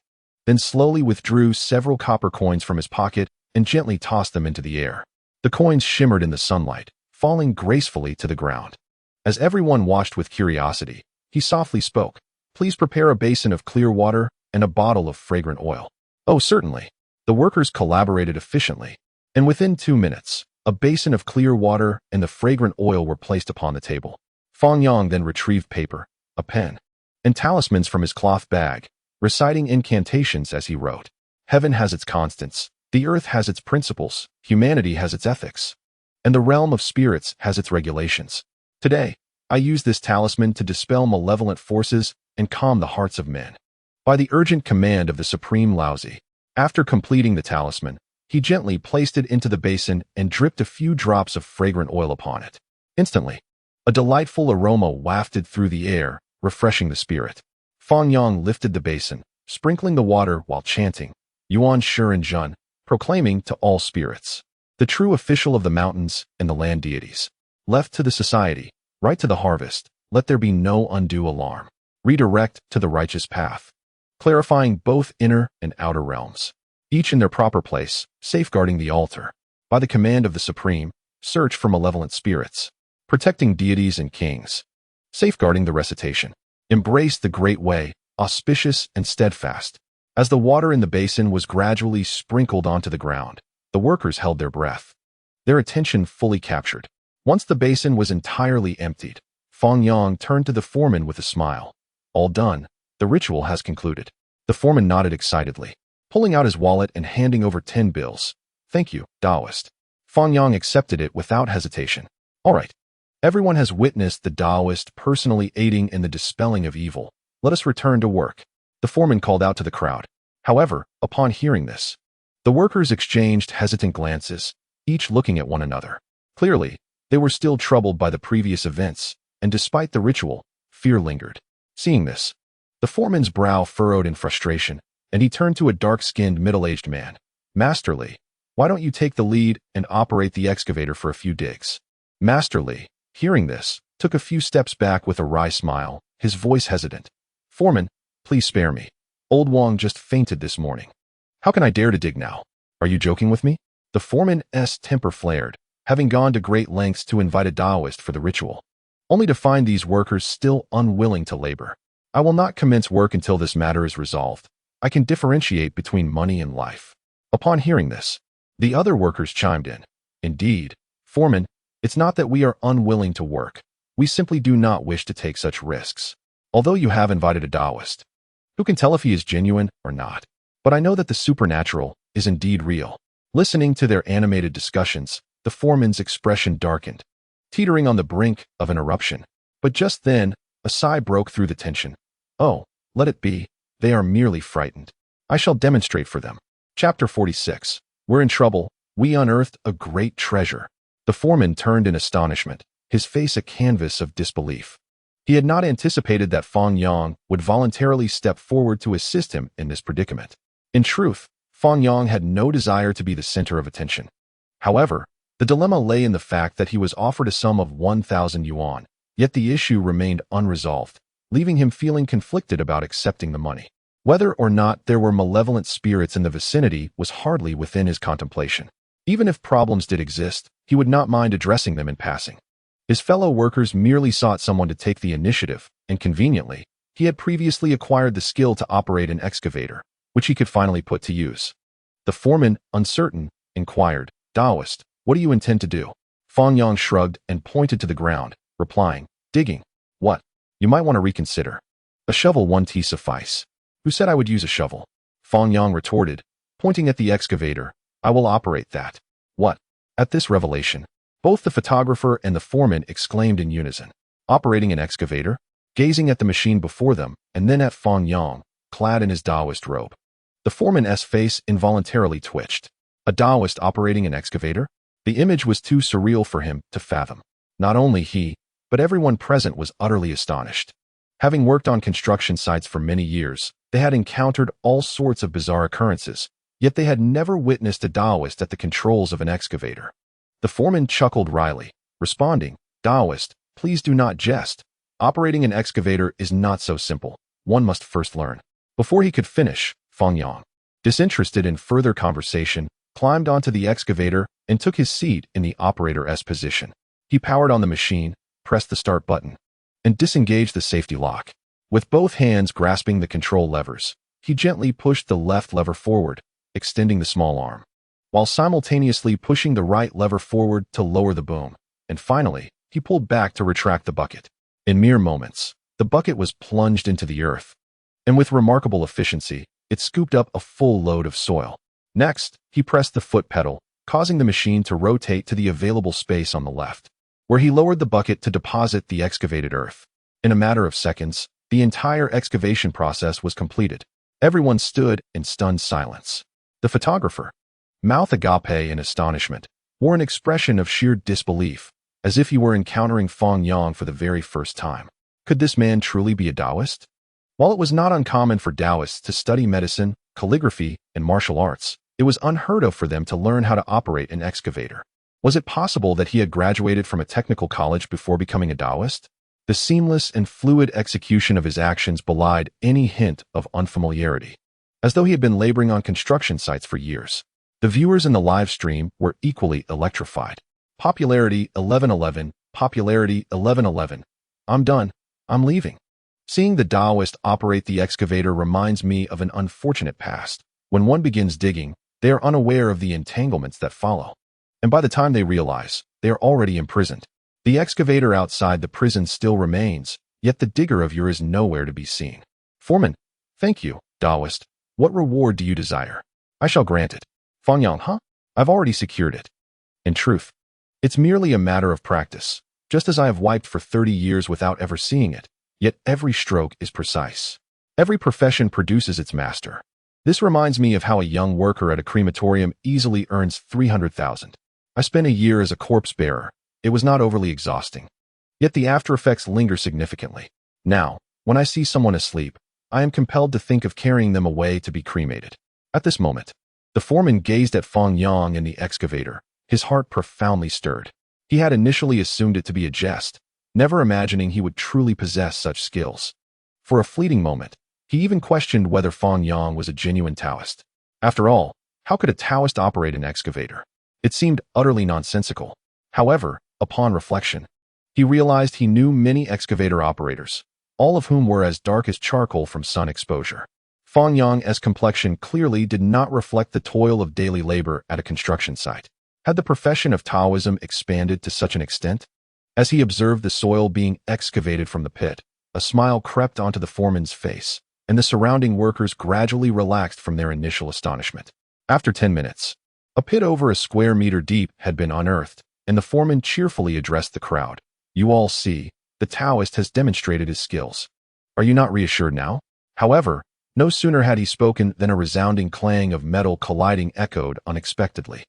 A: then slowly withdrew several copper coins from his pocket and gently tossed them into the air. The coins shimmered in the sunlight, falling gracefully to the ground. As everyone watched with curiosity, he softly spoke, Please prepare a basin of clear water and a bottle of fragrant oil. Oh, certainly. The workers collaborated efficiently, and within 2 minutes, a basin of clear water and the fragrant oil were placed upon the table. Fang Yang then retrieved paper, a pen, and talismans from his cloth bag, reciting incantations as he wrote. Heaven has its constants, the earth has its principles, humanity has its ethics, and the realm of spirits has its regulations. Today, I use this talisman to dispel malevolent forces and calm the hearts of men. By the urgent command of the Supreme Laozi, after completing the talisman, he gently placed it into the basin and dripped a few drops of fragrant oil upon it. Instantly, a delightful aroma wafted through the air, refreshing the spirit. Fang Yang lifted the basin, sprinkling the water while chanting, Yuan Shiren Jun, proclaiming to all spirits, the true official of the mountains and the land deities. Left to the society, right to the harvest, let there be no undue alarm. Redirect to the righteous path, clarifying both inner and outer realms, each in their proper place, safeguarding the altar. By the command of the Supreme, search for malevolent spirits, protecting deities and kings, safeguarding the recitation. Embrace the great way, auspicious and steadfast. As the water in the basin was gradually sprinkled onto the ground, the workers held their breath, their attention fully captured. Once the basin was entirely emptied, Fang Yang turned to the foreman with a smile. All done, the ritual has concluded. The foreman nodded excitedly, pulling out his wallet and handing over 10 bills. Thank you, Taoist. Fang Yang accepted it without hesitation. All right. Everyone has witnessed the Taoist personally aiding in the dispelling of evil. Let us return to work. The foreman called out to the crowd. However, upon hearing this, the workers exchanged hesitant glances, each looking at one another. Clearly, they were still troubled by the previous events, and despite the ritual, fear lingered. Seeing this, the foreman's brow furrowed in frustration, and he turned to a dark-skinned, middle-aged man. Master Li, why don't you take the lead and operate the excavator for a few digs? Master Li, hearing this, took a few steps back with a wry smile, his voice hesitant. Foreman, please spare me. Old Wang just fainted this morning. How can I dare to dig now? Are you joking with me? The foreman's temper flared, having gone to great lengths to invite a Taoist for the ritual, only to find these workers still unwilling to labor. I will not commence work until this matter is resolved. I can differentiate between money and life. Upon hearing this, the other workers chimed in. Indeed, foreman, it's not that we are unwilling to work. We simply do not wish to take such risks. Although you have invited a Taoist, who can tell if he is genuine or not? But I know that the supernatural is indeed real. Listening to their animated discussions, the foreman's expression darkened, teetering on the brink of an eruption. But just then, a sigh broke through the tension. Oh, let it be. They are merely frightened. I shall demonstrate for them. Chapter 46. We're in trouble. We unearthed a great treasure. The foreman turned in astonishment, his face a canvas of disbelief. He had not anticipated that Fang Yang would voluntarily step forward to assist him in this predicament. In truth, Fang Yang had no desire to be the center of attention. However, the dilemma lay in the fact that he was offered a sum of 1,000 yuan, yet the issue remained unresolved, leaving him feeling conflicted about accepting the money. Whether or not there were malevolent spirits in the vicinity was hardly within his contemplation. Even if problems did exist, he would not mind addressing them in passing. His fellow workers merely sought someone to take the initiative, and conveniently, he had previously acquired the skill to operate an excavator, which he could finally put to use. The foreman, uncertain, inquired, Taoist, what do you intend to do? Fang Yang shrugged and pointed to the ground, replying, digging. What? You might want to reconsider. A shovel won't suffice. Who said I would use a shovel? Fang Yang retorted, pointing at the excavator. I will operate that. What? At this revelation, both the photographer and the foreman exclaimed in unison. Operating an excavator? Gazing at the machine before them, and then at Fang Yang, clad in his Taoist robe. The foreman's face involuntarily twitched. A Taoist operating an excavator? The image was too surreal for him to fathom. Not only he, but everyone present was utterly astonished. Having worked on construction sites for many years, they had encountered all sorts of bizarre occurrences, yet they had never witnessed a Taoist at the controls of an excavator. The foreman chuckled wryly, responding, Taoist, please do not jest. Operating an excavator is not so simple. One must first learn. Before he could finish, Fang Yang, disinterested in further conversation, climbed onto the excavator and took his seat in the operator's position. He powered on the machine, pressed the start button, and disengaged the safety lock. With both hands grasping the control levers, he gently pushed the left lever forward, extending the small arm, while simultaneously pushing the right lever forward to lower the boom, and finally, he pulled back to retract the bucket. In mere moments, the bucket was plunged into the earth, and with remarkable efficiency, it scooped up a full load of soil. Next, he pressed the foot pedal, causing the machine to rotate to the available space on the left, where he lowered the bucket to deposit the excavated earth. In a matter of seconds, the entire excavation process was completed. Everyone stood in stunned silence. The photographer, mouth agape in astonishment, wore an expression of sheer disbelief, as if he were encountering Fang Yang for the very first time. Could this man truly be a Taoist? While it was not uncommon for Taoists to study medicine, calligraphy, and martial arts, it was unheard of for them to learn how to operate an excavator. Was it possible that he had graduated from a technical college before becoming a Taoist? The seamless and fluid execution of his actions belied any hint of unfamiliarity, as though he had been laboring on construction sites for years. The viewers in the live stream were equally electrified. Popularity 1111, popularity 1111. I'm done. I'm leaving. Seeing the Taoist operate the excavator reminds me of an unfortunate past. When one begins digging, they are unaware of the entanglements that follow. And by the time they realize, they are already imprisoned. The excavator outside the prison still remains, yet the digger of yours is nowhere to be seen. Foreman, thank you, Taoist. What reward do you desire? I shall grant it. Fang Yang, huh? I've already secured it. In truth, it's merely a matter of practice, just as I have wiped for 30 years without ever seeing it, yet every stroke is precise. Every profession produces its master. This reminds me of how a young worker at a crematorium easily earns 300,000. I spent a year as a corpse bearer. It was not overly exhausting. Yet the after-effects linger significantly. Now, when I see someone asleep, I am compelled to think of carrying them away to be cremated. At this moment, the foreman gazed at Fang Yang and the excavator, his heart profoundly stirred. He had initially assumed it to be a jest, never imagining he would truly possess such skills. For a fleeting moment, he even questioned whether Fang Yang was a genuine Taoist. After all, how could a Taoist operate an excavator? It seemed utterly nonsensical. However, upon reflection, he realized he knew many excavator operators, all of whom were as dark as charcoal from sun exposure. Fang Yang's complexion clearly did not reflect the toil of daily labor at a construction site. Had the profession of Taoism expanded to such an extent? As he observed the soil being excavated from the pit, a smile crept onto the foreman's face, and the surrounding workers gradually relaxed from their initial astonishment. After 10 minutes, a pit over a square meter deep had been unearthed, and the foreman cheerfully addressed the crowd. "You all see, the Taoist has demonstrated his skills. Are you not reassured now?" However, no sooner had he spoken than a resounding clang of metal colliding echoed unexpectedly.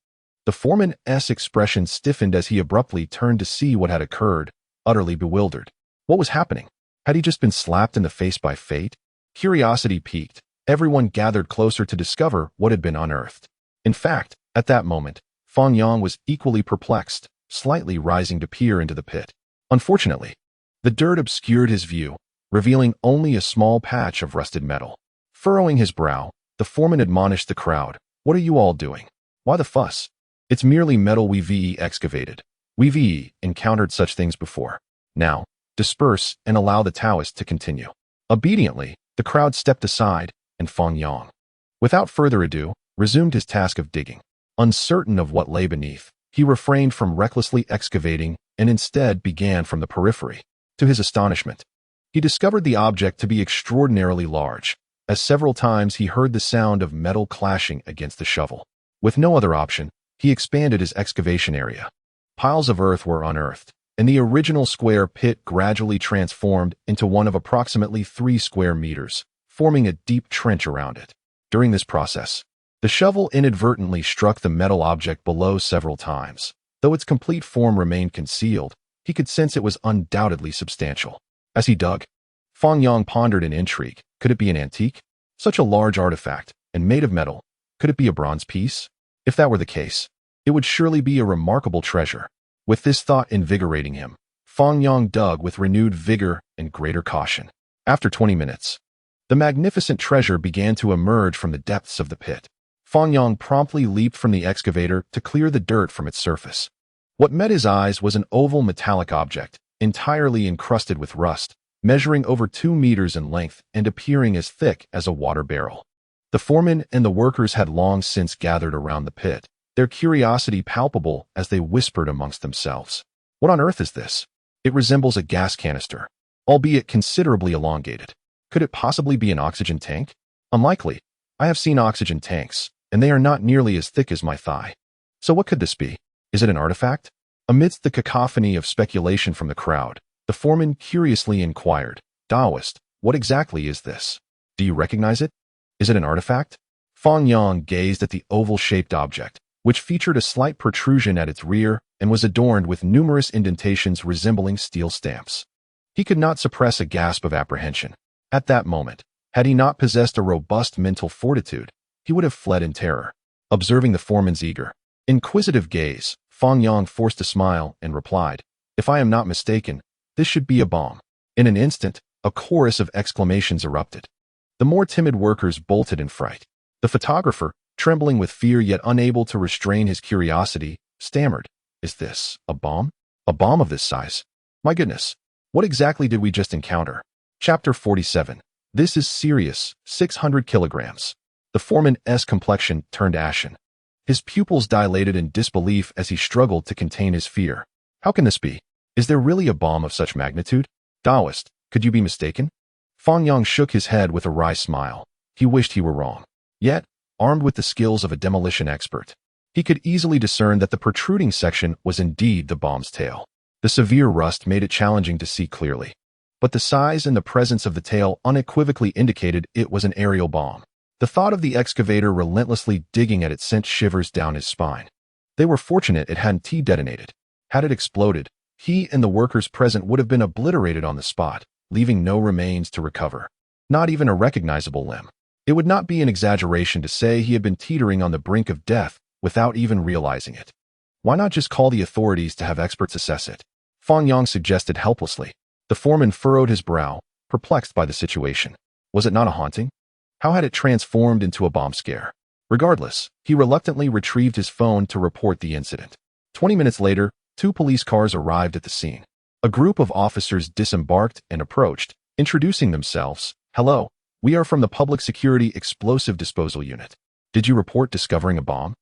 A: The foreman's expression stiffened as he abruptly turned to see what had occurred, utterly bewildered. What was happening? Had he just been slapped in the face by fate? Curiosity piqued. Everyone gathered closer to discover what had been unearthed. In fact, at that moment, Fang Yang was equally perplexed, slightly rising to peer into the pit. Unfortunately, the dirt obscured his view, revealing only a small patch of rusted metal. Furrowing his brow, the foreman admonished the crowd. "What are you all doing? Why the fuss? It's merely metal we've excavated. We've encountered such things before. Now, disperse and allow the Taoist to continue." Obediently, the crowd stepped aside, and Fang Yang, without further ado, resumed his task of digging. Uncertain of what lay beneath, he refrained from recklessly excavating and instead began from the periphery. To his astonishment, he discovered the object to be extraordinarily large, as several times he heard the sound of metal clashing against the shovel. With no other option, he expanded his excavation area. Piles of earth were unearthed, and the original square pit gradually transformed into one of approximately 3 square meters, forming a deep trench around it. During this process, the shovel inadvertently struck the metal object below several times. Though its complete form remained concealed, he could sense it was undoubtedly substantial. As he dug, Fang Yang pondered in intrigue. Could it be an antique? Such a large artifact, and made of metal. Could it be a bronze piece? If that were the case, it would surely be a remarkable treasure. With this thought invigorating him, Fang Yang dug with renewed vigor and greater caution. After 20 minutes, the magnificent treasure began to emerge from the depths of the pit. Fang Yang promptly leaped from the excavator to clear the dirt from its surface. What met his eyes was an oval metallic object, entirely encrusted with rust, measuring over 2 meters in length and appearing as thick as a water barrel. The foreman and the workers had long since gathered around the pit, their curiosity palpable as they whispered amongst themselves. "What on earth is this? It resembles a gas canister, albeit considerably elongated. Could it possibly be an oxygen tank? Unlikely. I have seen oxygen tanks, and they are not nearly as thick as my thigh. So what could this be? Is it an artifact?" Amidst the cacophony of speculation from the crowd, the foreman curiously inquired, "Taoist, what exactly is this? Do you recognize it? Is it an artifact?" Fang Yang gazed at the oval-shaped object, which featured a slight protrusion at its rear and was adorned with numerous indentations resembling steel stamps. He could not suppress a gasp of apprehension. At that moment, had he not possessed a robust mental fortitude, he would have fled in terror. Observing the foreman's eager, inquisitive gaze, Fang Yang forced a smile and replied, "If I am not mistaken, this should be a bomb." In an instant, a chorus of exclamations erupted. The more timid workers bolted in fright. The photographer, trembling with fear yet unable to restrain his curiosity, stammered, "Is this a bomb? A bomb of this size? My goodness, what exactly did we just encounter?" Chapter 47. This is serious. 600 kilograms. The foreman's complexion turned ashen. His pupils dilated in disbelief as he struggled to contain his fear. How can this be? Is there really a bomb of such magnitude? Taoist, could you be mistaken? Fang Yang shook his head with a wry smile. He wished he were wrong. Yet, armed with the skills of a demolition expert, he could easily discern that the protruding section was indeed the bomb's tail. The severe rust made it challenging to see clearly, but the size and the presence of the tail unequivocally indicated it was an aerial bomb. The thought of the excavator relentlessly digging at it sent shivers down his spine. They were fortunate it hadn't detonated. Had it exploded, he and the workers present would have been obliterated on the spot, leaving no remains to recover. Not even a recognizable limb. It would not be an exaggeration to say he had been teetering on the brink of death without even realizing it. Why not just call the authorities to have experts assess it? Fang Yang suggested helplessly. The foreman furrowed his brow, perplexed by the situation. Was it not a haunting? How had it transformed into a bomb scare? Regardless, he reluctantly retrieved his phone to report the incident. 20 minutes later, 2 police cars arrived at the scene. A group of officers disembarked and approached, introducing themselves. Hello, we are from the Public Security Explosive Disposal Unit. Did you report discovering a bomb?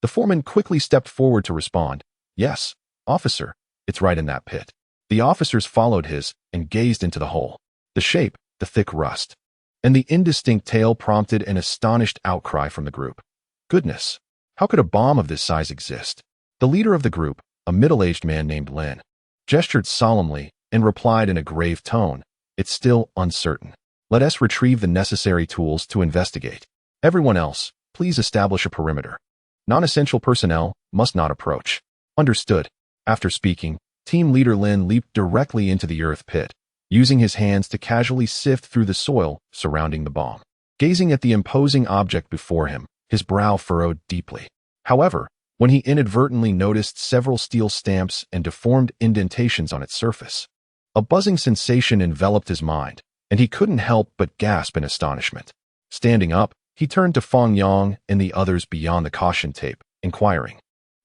A: The foreman quickly stepped forward to respond. Yes, officer, it's right in that pit. The officers followed his and gazed into the hole. The shape, the thick rust, and the indistinct tail prompted an astonished outcry from the group. Goodness, how could a bomb of this size exist? The leader of the group, a middle-aged man named Lin, gestured solemnly and replied in a grave tone, it's still uncertain. Let us retrieve the necessary tools to investigate. Everyone else, please establish a perimeter. Non-essential personnel must not approach. Understood. After speaking, team leader Lin leaped directly into the earth pit, using his hands to casually sift through the soil surrounding the bomb. Gazing at the imposing object before him, his brow furrowed deeply. However, when he inadvertently noticed several steel stamps and deformed indentations on its surface, a buzzing sensation enveloped his mind, and he couldn't help but gasp in astonishment. Standing up, he turned to Fang Yang and the others beyond the caution tape, inquiring,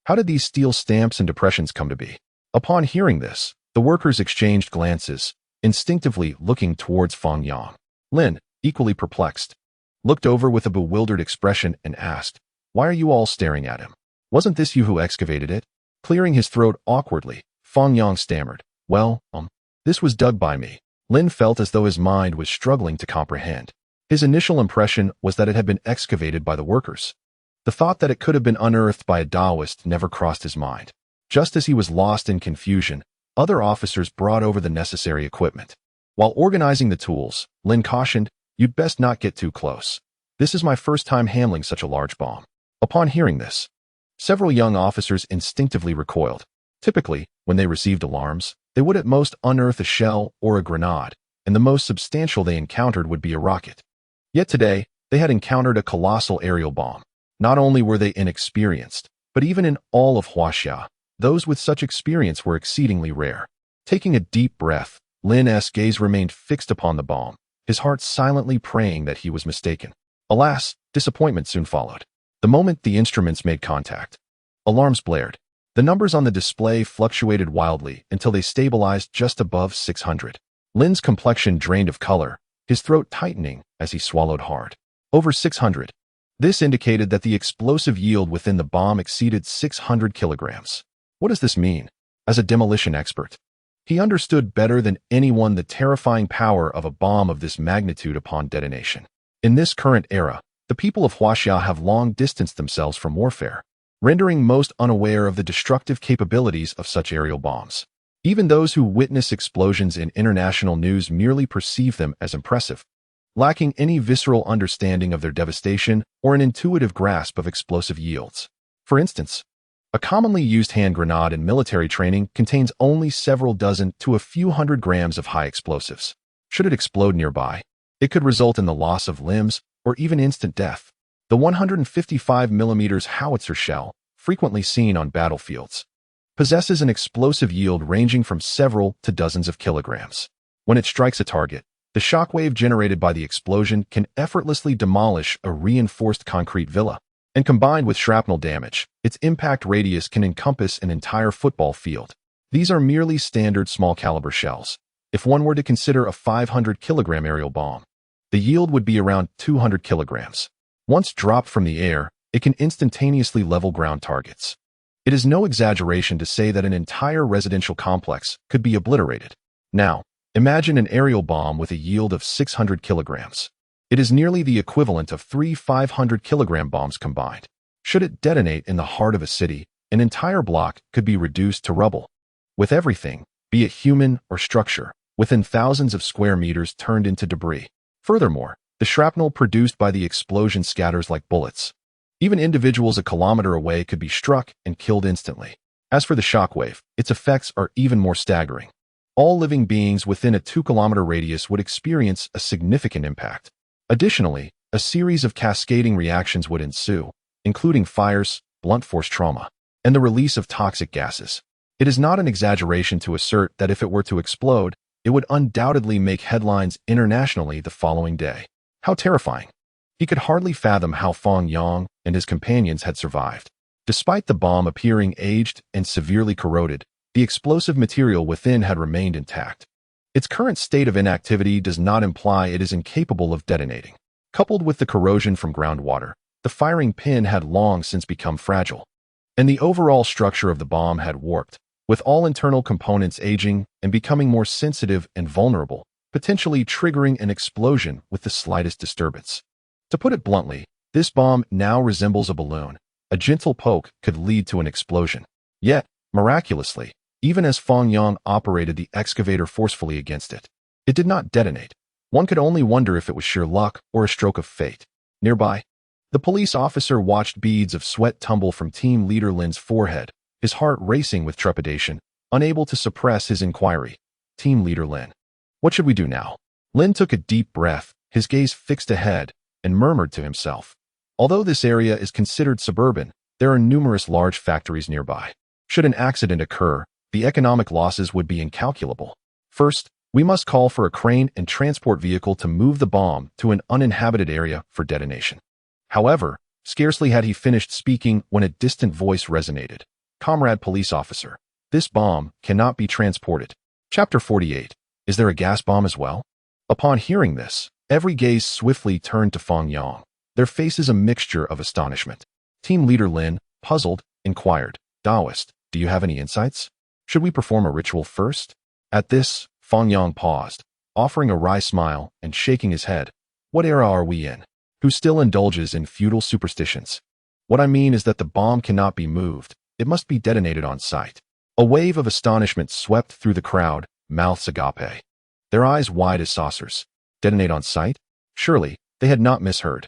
A: how did these steel stamps and depressions come to be? Upon hearing this, the workers exchanged glances, instinctively looking towards Fang Yang. Lin, equally perplexed, looked over with a bewildered expression and asked, why are you all staring at him? Wasn't this you who excavated it? Clearing his throat awkwardly, Fang Yang stammered, well, this was dug by me. Lin felt as though his mind was struggling to comprehend. His initial impression was that it had been excavated by the workers. The thought that it could have been unearthed by a Taoist never crossed his mind. Just as he was lost in confusion, other officers brought over the necessary equipment. While organizing the tools, Lin cautioned, you'd best not get too close. This is my first time handling such a large bomb. Upon hearing this, several young officers instinctively recoiled. Typically, when they received alarms, they would at most unearth a shell or a grenade, and the most substantial they encountered would be a rocket. Yet today, they had encountered a colossal aerial bomb. Not only were they inexperienced, but even in all of Huaxia, those with such experience were exceedingly rare. Taking a deep breath, Lin's gaze remained fixed upon the bomb, his heart silently praying that he was mistaken. Alas, disappointment soon followed. The moment the instruments made contact, alarms blared. The numbers on the display fluctuated wildly until they stabilized just above 600. Lin's complexion drained of color, his throat tightening as he swallowed hard. Over 600. This indicated that the explosive yield within the bomb exceeded 600 kilograms. What does this mean? As a demolition expert, he understood better than anyone the terrifying power of a bomb of this magnitude upon detonation. In this current era, the people of Huaxia have long distanced themselves from warfare, rendering most unaware of the destructive capabilities of such aerial bombs. Even those who witness explosions in international news merely perceive them as impressive, lacking any visceral understanding of their devastation or an intuitive grasp of explosive yields. For instance, a commonly used hand grenade in military training contains only several dozen to a few hundred grams of high explosives. Should it explode nearby, it could result in the loss of limbs or even instant death. The 155mm howitzer shell, frequently seen on battlefields, possesses an explosive yield ranging from several to dozens of kilograms. When it strikes a target, the shockwave generated by the explosion can effortlessly demolish a reinforced concrete villa, and combined with shrapnel damage, its impact radius can encompass an entire football field. These are merely standard small-caliber shells. If one were to consider a 500-kilogram aerial bomb, the yield would be around 200 kilograms. Once dropped from the air, it can instantaneously level ground targets. It is no exaggeration to say that an entire residential complex could be obliterated. Now, imagine an aerial bomb with a yield of 600 kilograms. It is nearly the equivalent of 3 500-kilogram bombs combined. Should it detonate in the heart of a city, an entire block could be reduced to rubble, with everything, be it human or structure, within thousands of square meters turned into debris. Furthermore, the shrapnel produced by the explosion scatters like bullets. Even individuals a kilometer away could be struck and killed instantly. As for the shockwave, its effects are even more staggering. All living beings within a 2-kilometer radius would experience a significant impact. Additionally, a series of cascading reactions would ensue, including fires, blunt force trauma, and the release of toxic gases. It is not an exaggeration to assert that if it were to explode, it would undoubtedly make headlines internationally the following day. How terrifying! He could hardly fathom how Fang Yang and his companions had survived. Despite the bomb appearing aged and severely corroded, the explosive material within had remained intact. Its current state of inactivity does not imply it is incapable of detonating. Coupled with the corrosion from groundwater, the firing pin had long since become fragile, and the overall structure of the bomb had warped, with all internal components aging and becoming more sensitive and vulnerable, potentially triggering an explosion with the slightest disturbance. To put it bluntly, this bomb now resembles a balloon. A gentle poke could lead to an explosion. Yet, miraculously, even as Fang Yang operated the excavator forcefully against it, it did not detonate. One could only wonder if it was sheer luck or a stroke of fate. Nearby, the police officer watched beads of sweat tumble from team leader Lin's forehead, his heart racing with trepidation, unable to suppress his inquiry. Team leader Lin. What should we do now? Lin took a deep breath, his gaze fixed ahead, and murmured to himself. Although this area is considered suburban, there are numerous large factories nearby. Should an accident occur, the economic losses would be incalculable. First, we must call for a crane and transport vehicle to move the bomb to an uninhabited area for detonation. However, scarcely had he finished speaking when a distant voice resonated. Comrade police officer, this bomb cannot be transported. Chapter 48. Is there a gas bomb as well? Upon hearing this, every gaze swiftly turned to Fang Yang, their faces a mixture of astonishment. Team leader Lin, puzzled, inquired, Taoist, do you have any insights? Should we perform a ritual first? At this, Fang Yang paused, offering a wry smile and shaking his head. What era are we in? Who still indulges in feudal superstitions? What I mean is that the bomb cannot be moved. It must be detonated on site. A wave of astonishment swept through the crowd, mouths agape, their eyes wide as saucers. Detonate on site? Surely, they had not misheard.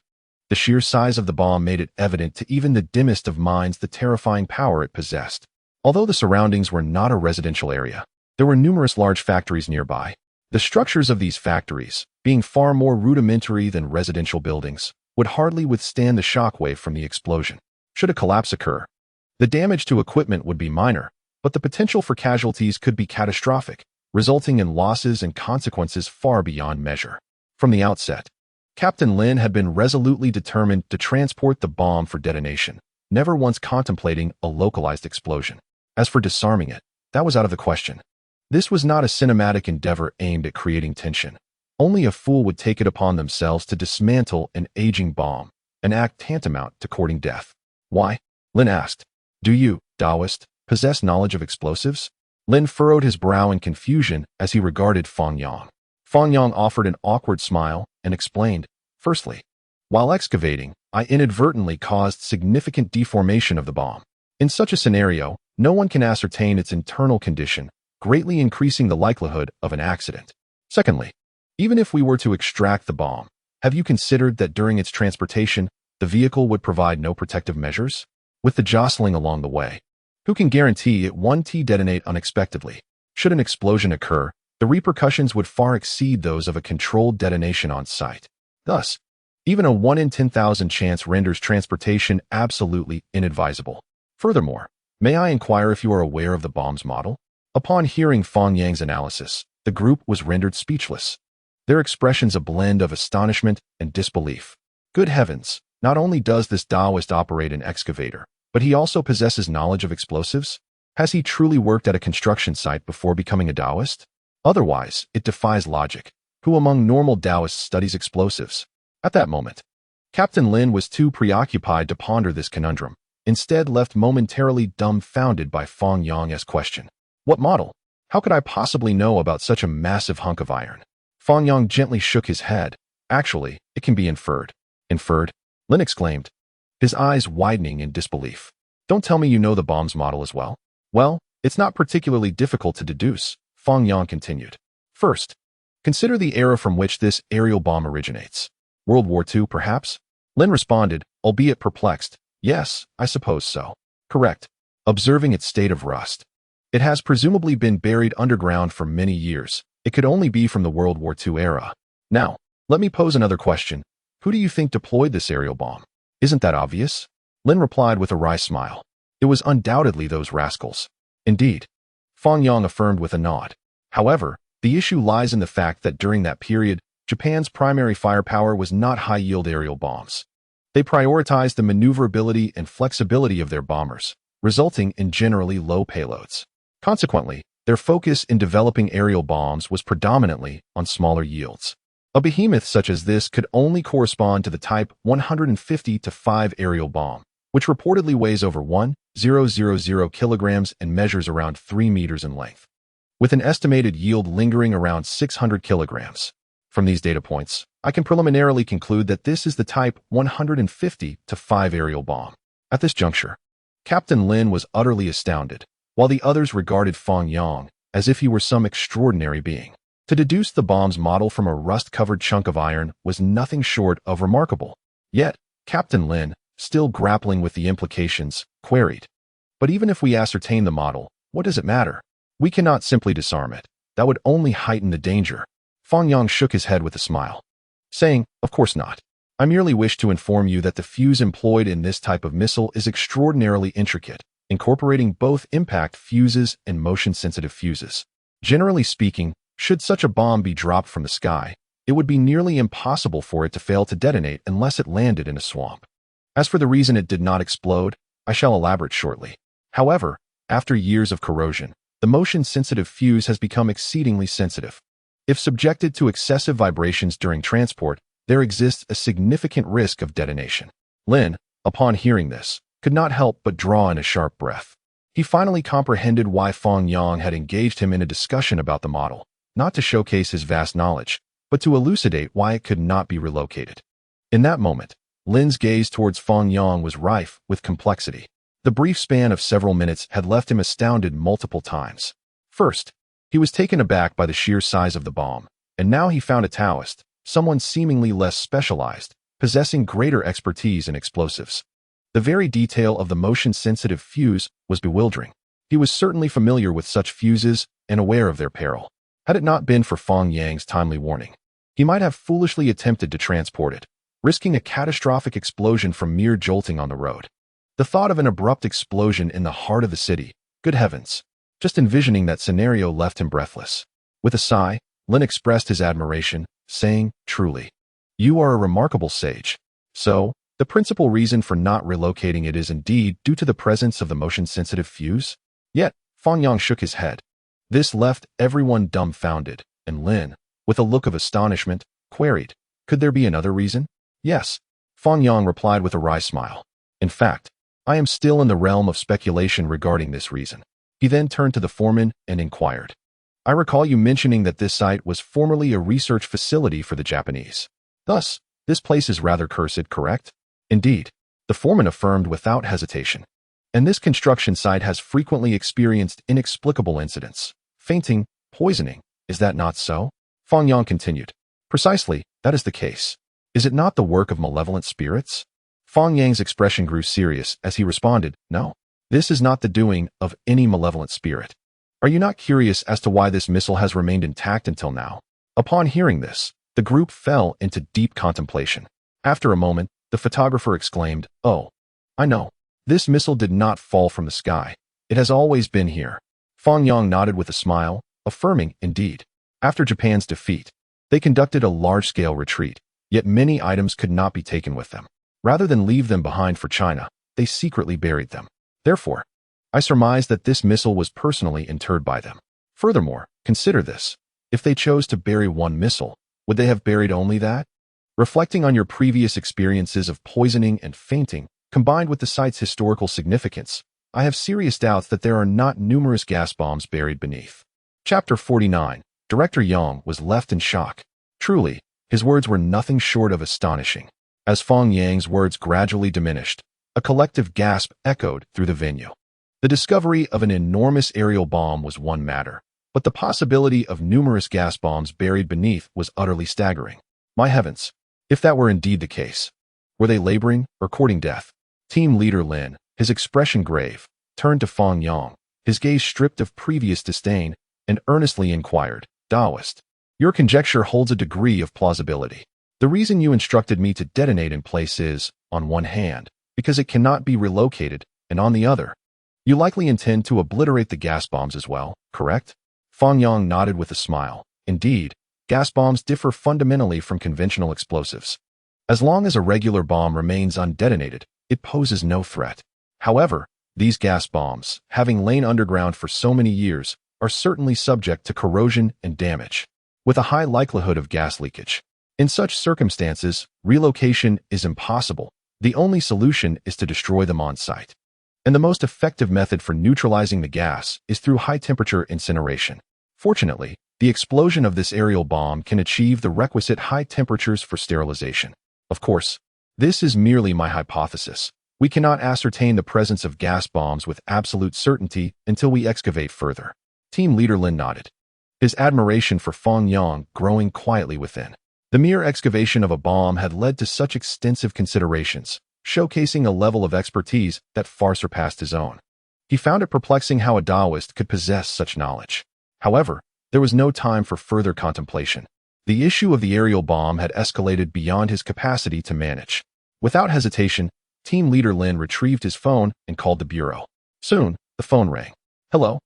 A: The sheer size of the bomb made it evident to even the dimmest of minds the terrifying power it possessed. Although the surroundings were not a residential area, there were numerous large factories nearby. The structures of these factories, being far more rudimentary than residential buildings, would hardly withstand the shockwave from the explosion. Should a collapse occur, the damage to equipment would be minor, but the potential for casualties could be catastrophic, resulting in losses and consequences far beyond measure. From the outset, Captain Lin had been resolutely determined to transport the bomb for detonation, never once contemplating a localized explosion. As for disarming it, that was out of the question. This was not a cinematic endeavor aimed at creating tension. Only a fool would take it upon themselves to dismantle an aging bomb, an act tantamount to courting death. Why? Lin asked. Do you, Taoist, possess knowledge of explosives? Lin furrowed his brow in confusion as he regarded Fang Yang. Fang Yang offered an awkward smile and explained, firstly, while excavating, I inadvertently caused significant deformation of the bomb. In such a scenario, no one can ascertain its internal condition, greatly increasing the likelihood of an accident. Secondly, even if we were to extract the bomb, have you considered that during its transportation, the vehicle would provide no protective measures? With the jostling along the way, who can guarantee it won't detonate unexpectedly? Should an explosion occur, the repercussions would far exceed those of a controlled detonation on site. Thus, even a 1 in 10,000 chance renders transportation absolutely inadvisable. Furthermore, may I inquire if you are aware of the bomb's model? Upon hearing Fang Yang's analysis, the group was rendered speechless, their expressions a blend of astonishment and disbelief. Good heavens, not only does this Taoist operate an excavator, but he also possesses knowledge of explosives? Has he truly worked at a construction site before becoming a Taoist? Otherwise, it defies logic. Who among normal Taoists studies explosives? At that moment, Captain Lin was too preoccupied to ponder this conundrum, instead left momentarily dumbfounded by Fang Yang's question. What model? How could I possibly know about such a massive hunk of iron? Fang Yang gently shook his head. Actually, it can be inferred. Inferred? Lin exclaimed, his eyes widening in disbelief. Don't tell me you know the bomb's model as well. Well, it's not particularly difficult to deduce, Fang Yang continued. First, consider the era from which this aerial bomb originates. World War II, perhaps? Lin responded, albeit perplexed. Yes, I suppose so. Correct. observing its state of rust. It has presumably been buried underground for many years. It could only be from the World War II era. Now, let me pose another question. Who do you think deployed this aerial bomb? Isn't that obvious? Lin replied with a wry smile. It was undoubtedly those rascals. Indeed, Fang Yang affirmed with a nod. However, the issue lies in the fact that during that period, Japan's primary firepower was not high-yield aerial bombs. They prioritized the maneuverability and flexibility of their bombers, resulting in generally low payloads. Consequently, their focus in developing aerial bombs was predominantly on smaller yields. A behemoth such as this could only correspond to the Type 150-5 aerial bomb, which reportedly weighs over 1,000 kilograms and measures around 3 meters in length, with an estimated yield lingering around 600 kilograms. From these data points, I can preliminarily conclude that this is the Type 150-5 aerial bomb. At this juncture, Captain Lin was utterly astounded, while the others regarded Fang Yang as if he were some extraordinary being. To deduce the bomb's model from a rust-covered chunk of iron was nothing short of remarkable. Yet, Captain Lin, still grappling with the implications, queried, "But even if we ascertain the model, what does it matter? We cannot simply disarm it. That would only heighten the danger." Fang Yang shook his head with a smile, saying, "Of course not. I merely wish to inform you that the fuse employed in this type of missile is extraordinarily intricate, incorporating both impact fuses and motion-sensitive fuses. Generally speaking, should such a bomb be dropped from the sky, it would be nearly impossible for it to fail to detonate unless it landed in a swamp. As for the reason it did not explode, I shall elaborate shortly. However, after years of corrosion, the motion-sensitive fuse has become exceedingly sensitive. If subjected to excessive vibrations during transport, there exists a significant risk of detonation." Lin, upon hearing this, could not help but draw in a sharp breath. He finally comprehended why Fang Yang had engaged him in a discussion about the model, not to showcase his vast knowledge, but to elucidate why it could not be relocated. In that moment, Lin's gaze towards Fang Yang was rife with complexity. The brief span of several minutes had left him astounded multiple times. First, he was taken aback by the sheer size of the bomb, and now he found a Taoist, someone seemingly less specialized, possessing greater expertise in explosives. The very detail of the motion-sensitive fuse was bewildering. He was certainly familiar with such fuses and aware of their peril. Had it not been for Fang Yang's timely warning, he might have foolishly attempted to transport it, risking a catastrophic explosion from mere jolting on the road. The thought of an abrupt explosion in the heart of the city, good heavens! Just envisioning that scenario left him breathless. With a sigh, Lin expressed his admiration, saying, "Truly, you are a remarkable sage. So, the principal reason for not relocating it is indeed due to the presence of the motion-sensitive fuse?" Yet, Fang Yang shook his head. This left everyone dumbfounded, and Lin, with a look of astonishment, queried, "Could there be another reason?" "Yes," Fang Yang replied with a wry smile. "In fact, I am still in the realm of speculation regarding this reason." He then turned to the foreman and inquired, "I recall you mentioning that this site was formerly a research facility for the Japanese. Thus, this place is rather cursed, correct?" "Indeed," the foreman affirmed without hesitation. "And this construction site has frequently experienced inexplicable incidents. Fainting, poisoning, is that not so?" Fang Yang continued, "Precisely, that is the case. Is it not the work of malevolent spirits?" Fang Yang's expression grew serious as he responded, "No, this is not the doing of any malevolent spirit. Are you not curious as to why this missile has remained intact until now?" Upon hearing this, the group fell into deep contemplation. After a moment, the photographer exclaimed, "Oh, I know. This missile did not fall from the sky. It has always been here." Fang Yang nodded with a smile, affirming, "Indeed. After Japan's defeat, they conducted a large-scale retreat, yet many items could not be taken with them. Rather than leave them behind for China, they secretly buried them. Therefore, I surmise that this missile was personally interred by them. Furthermore, consider this. If they chose to bury one missile, would they have buried only that? Reflecting on your previous experiences of poisoning and fainting, combined with the site's historical significance, I have serious doubts that there are not numerous gas bombs buried beneath." Chapter 49. Director Yang was left in shock. Truly, his words were nothing short of astonishing. As Fang Yang's words gradually diminished, a collective gasp echoed through the venue. The discovery of an enormous aerial bomb was one matter, but the possibility of numerous gas bombs buried beneath was utterly staggering. My heavens, if that were indeed the case, were they laboring or courting death? Team leader Lin, his expression grave, turned to Fang Yang, his gaze stripped of previous disdain, and earnestly inquired, Taoist, your conjecture holds a degree of plausibility. The reason you instructed me to detonate in place is, on one hand, because it cannot be relocated, and on the other, you likely intend to obliterate the gas bombs as well, correct? Fang Yang nodded with a smile. Indeed, gas bombs differ fundamentally from conventional explosives. As long as a regular bomb remains undetonated, it poses no threat. However, these gas bombs, having lain underground for so many years, are certainly subject to corrosion and damage, with a high likelihood of gas leakage. In such circumstances, relocation is impossible. The only solution is to destroy them on site. And the most effective method for neutralizing the gas is through high-temperature incineration. Fortunately, the explosion of this aerial bomb can achieve the requisite high temperatures for sterilization. Of course, this is merely my hypothesis. We cannot ascertain the presence of gas bombs with absolute certainty until we excavate further. Team leader Lin nodded, his admiration for Fang Yang growing quietly within. The mere excavation of a bomb had led to such extensive considerations, showcasing a level of expertise that far surpassed his own. He found it perplexing how a Taoist could possess such knowledge. However, there was no time for further contemplation. The issue of the aerial bomb had escalated beyond his capacity to manage. Without hesitation, Team Leader Lin retrieved his phone and called the bureau. Soon, the phone rang. Hello?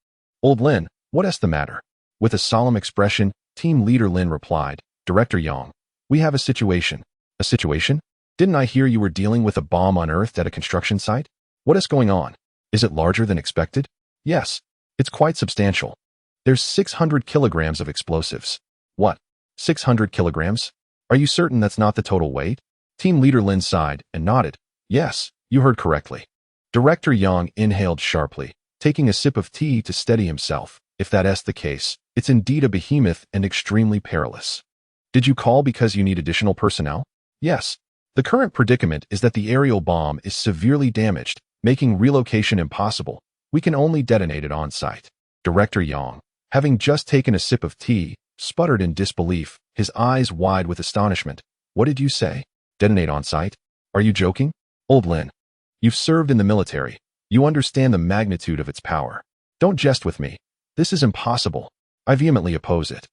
A: Old Lin, what's the matter? With a solemn expression, Team Leader Lin replied, Director Yang, we have a situation. A situation? Didn't I hear you were dealing with a bomb unearthed at a construction site? What is going on? Is it larger than expected? Yes, it's quite substantial. There's 600 kilograms of explosives. What? 600 kilograms? Are you certain that's not the total weight? Team Leader Lin sighed and nodded. Yes, you heard correctly. Director Yang inhaled sharply, taking a sip of tea to steady himself. If that's the case, it's indeed a behemoth and extremely perilous. Did you call because you need additional personnel? Yes. The current predicament is that the aerial bomb is severely damaged, making relocation impossible. We can only detonate it on site. Director Yang, having just taken a sip of tea, sputtered in disbelief, his eyes wide with astonishment. What did you say? Detonate on site? Are you joking? Old Lin, you've served in the military. You understand the magnitude of its power. Don't jest with me. This is impossible. I vehemently oppose it.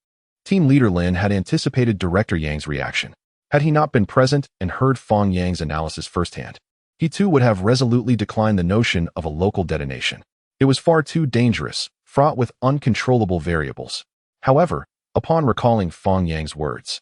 A: Team Leader Lin had anticipated Director Yang's reaction. Had he not been present and heard Fang Yang's analysis firsthand, he too would have resolutely declined the notion of a local detonation. It was far too dangerous, fraught with uncontrollable variables. However, upon recalling Fang Yang's words,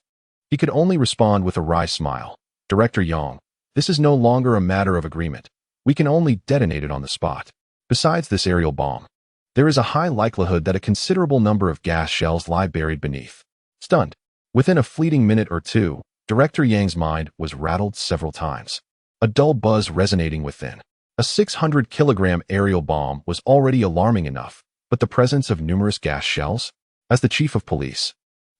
A: he could only respond with a wry smile. Director Yang, this is no longer a matter of agreement. We can only detonate it on the spot. Besides this aerial bomb, there is a high likelihood that a considerable number of gas shells lie buried beneath. Stunned, within a fleeting minute or two, Director Yang's mind was rattled several times, a dull buzz resonating within. A 600-kilogram aerial bomb was already alarming enough, but the presence of numerous gas shells? As the chief of police,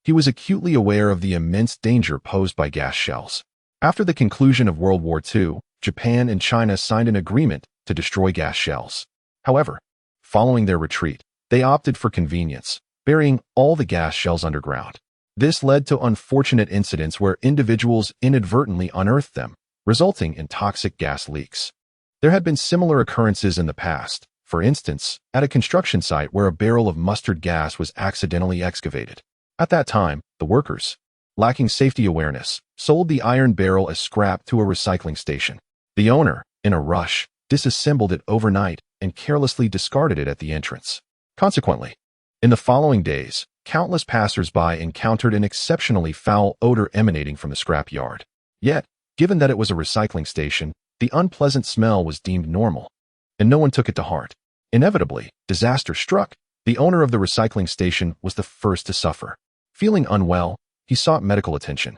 A: he was acutely aware of the immense danger posed by gas shells. After the conclusion of World War II, Japan and China signed an agreement to destroy gas shells. However, following their retreat, they opted for convenience, burying all the gas shells underground. This led to unfortunate incidents where individuals inadvertently unearthed them, resulting in toxic gas leaks. There had been similar occurrences in the past, for instance, at a construction site where a barrel of mustard gas was accidentally excavated. At that time, the workers, lacking safety awareness, sold the iron barrel as scrap to a recycling station. The owner, in a rush, disassembled it overnight and carelessly discarded it at the entrance. Consequently, in the following days, countless passers-by encountered an exceptionally foul odor emanating from the scrap yard. Yet, given that it was a recycling station, the unpleasant smell was deemed normal, and no one took it to heart. Inevitably, disaster struck. The owner of the recycling station was the first to suffer. Feeling unwell, he sought medical attention,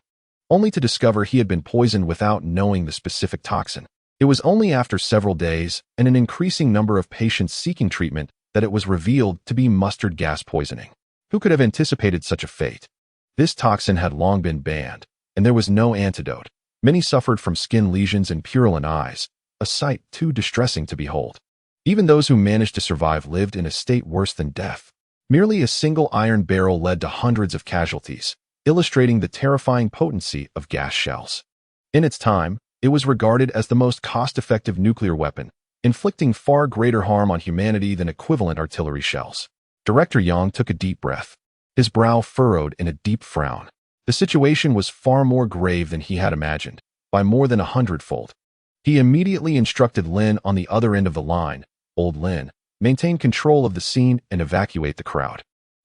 A: only to discover he had been poisoned without knowing the specific toxin. It was only after several days and an increasing number of patients seeking treatment that it was revealed to be mustard gas poisoning. Who could have anticipated such a fate? This toxin had long been banned, and there was no antidote. Many suffered from skin lesions and purulent eyes, a sight too distressing to behold. Even those who managed to survive lived in a state worse than death. Merely a single iron barrel led to hundreds of casualties, illustrating the terrifying potency of gas shells. In its time, it was regarded as the most cost-effective nuclear weapon, inflicting far greater harm on humanity than equivalent artillery shells. Director Yang took a deep breath. His brow furrowed in a deep frown. The situation was far more grave than he had imagined, by more than 100-fold. He immediately instructed Lin on the other end of the line, old Lin, maintain control of the scene and evacuate the crowd.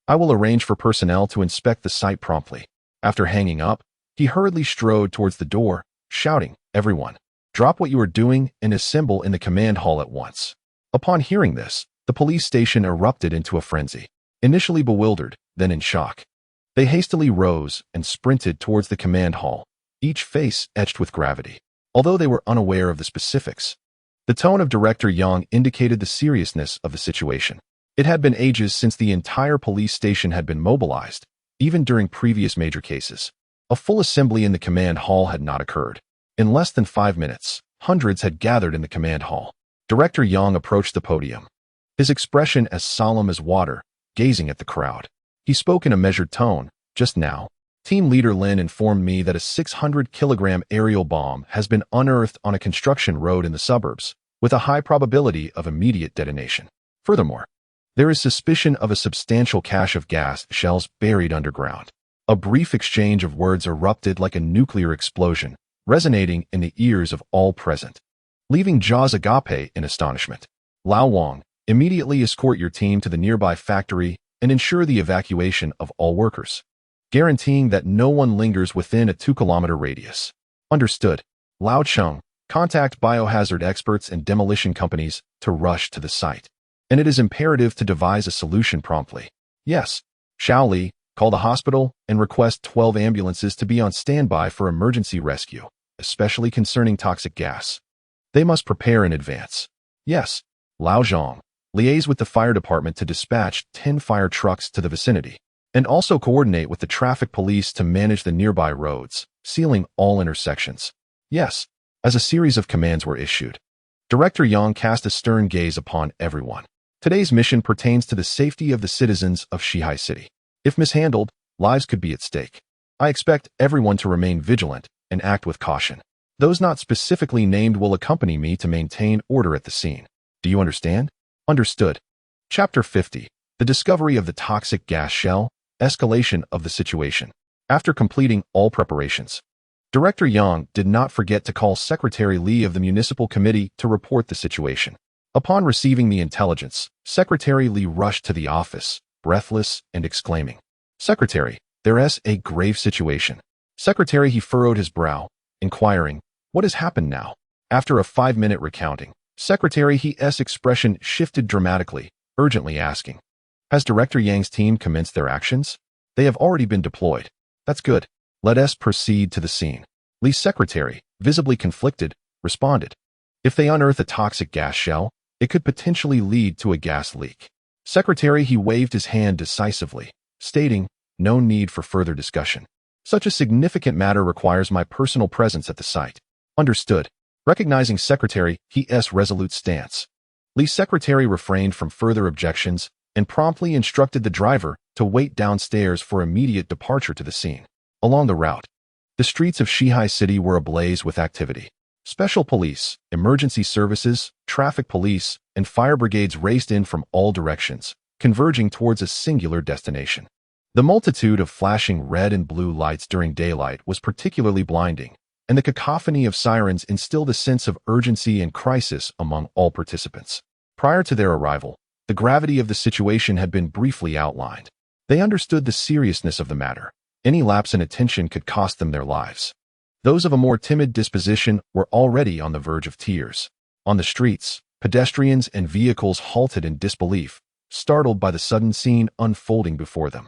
A: I will arrange for personnel to inspect the site promptly. After hanging up, he hurriedly strode towards the door, shouting, "Everyone, drop what you are doing and assemble in the command hall at once." Upon hearing this, the police station erupted into a frenzy, initially bewildered, then in shock. They hastily rose and sprinted towards the command hall, each face etched with gravity. Although they were unaware of the specifics, the tone of Director Yang indicated the seriousness of the situation. It had been ages since the entire police station had been mobilized, even during previous major cases. A full assembly in the command hall had not occurred. In less than 5 minutes, hundreds had gathered in the command hall. Director Yang approached the podium, his expression as solemn as water, gazing at the crowd. He spoke in a measured tone. "Just now, Team Leader Lin informed me that a 600-kilogram aerial bomb has been unearthed on a construction road in the suburbs, with a high probability of immediate detonation. Furthermore, there is suspicion of a substantial cache of gas shells buried underground." A brief exchange of words erupted like a nuclear explosion, resonating in the ears of all present, leaving jaws agape in astonishment. "Lao Wang, immediately escort your team to the nearby factory and ensure the evacuation of all workers, guaranteeing that no one lingers within a 2-kilometer radius." "Understood." "Lao Chung, contact biohazard experts and demolition companies to rush to the site. And it is imperative to devise a solution promptly." "Yes." "Xiao Li, call the hospital and request 12 ambulances to be on standby for emergency rescue, especially concerning toxic gas. They must prepare in advance." "Yes." "Lao Zhang, liaise with the fire department to dispatch 10 fire trucks to the vicinity, and also coordinate with the traffic police to manage the nearby roads, sealing all intersections." "Yes." As a series of commands were issued, Director Yang cast a stern gaze upon everyone. Today's mission pertains to the safety of the citizens of Shihai City. If mishandled, lives could be at stake. I expect everyone to remain vigilant and act with caution. Those not specifically named will accompany me to maintain order at the scene. Do you understand? Understood. Chapter 50. The discovery of the toxic gas shell, escalation of the situation. After completing all preparations, Director Yang did not forget to call Secretary Li of the Municipal Committee to report the situation. Upon receiving the intelligence, Secretary Li rushed to the office, breathless and exclaiming, "Secretary, there's a grave situation." Secretary, he furrowed his brow, inquiring, "What has happened now?" After a 5-minute recounting, Secretary He's expression shifted dramatically, urgently asking, "Has Director Yang's team commenced their actions?" "They have already been deployed." "That's good. Let us proceed to the scene." Li's secretary, visibly conflicted, responded, "If they unearth a toxic gas shell, it could potentially lead to a gas leak." Secretary, he waved his hand decisively, stating, "No need for further discussion. Such a significant matter requires my personal presence at the site." Understood. Recognizing Secretary He's resolute stance, Li's secretary refrained from further objections and promptly instructed the driver to wait downstairs for immediate departure to the scene. Along the route, the streets of Shihai City were ablaze with activity. Special police, emergency services, traffic police, and fire brigades raced in from all directions, converging towards a singular destination. The multitude of flashing red and blue lights during daylight was particularly blinding, and the cacophony of sirens instilled a sense of urgency and crisis among all participants. Prior to their arrival, the gravity of the situation had been briefly outlined. They understood the seriousness of the matter. Any lapse in attention could cost them their lives. Those of a more timid disposition were already on the verge of tears. On the streets, pedestrians and vehicles halted in disbelief, startled by the sudden scene unfolding before them.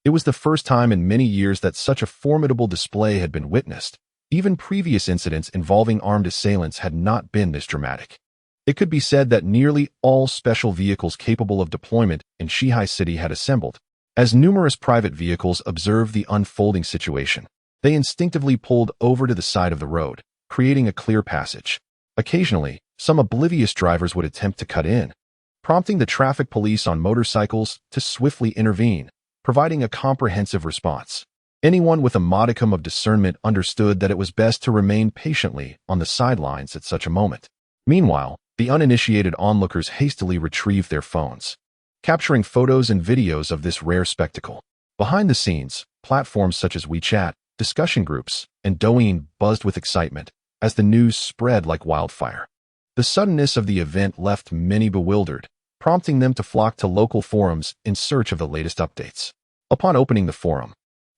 A: It was the first time in many years that such a formidable display had been witnessed. Even previous incidents involving armed assailants had not been this dramatic. It could be said that nearly all special vehicles capable of deployment in Shihai City had assembled. As numerous private vehicles observed the unfolding situation, they instinctively pulled over to the side of the road, creating a clear passage. Occasionally, some oblivious drivers would attempt to cut in, prompting the traffic police on motorcycles to swiftly intervene, providing a comprehensive response. Anyone with a modicum of discernment understood that it was best to remain patiently on the sidelines at such a moment. Meanwhile, The uninitiated onlookers hastily retrieved their phones, capturing photos and videos of this rare spectacle. Behind the scenes, platforms such as WeChat, discussion groups, and Douyin buzzed with excitement as the news spread like wildfire. The suddenness of the event left many bewildered, prompting them to flock to local forums in search of the latest updates. Upon opening the forum,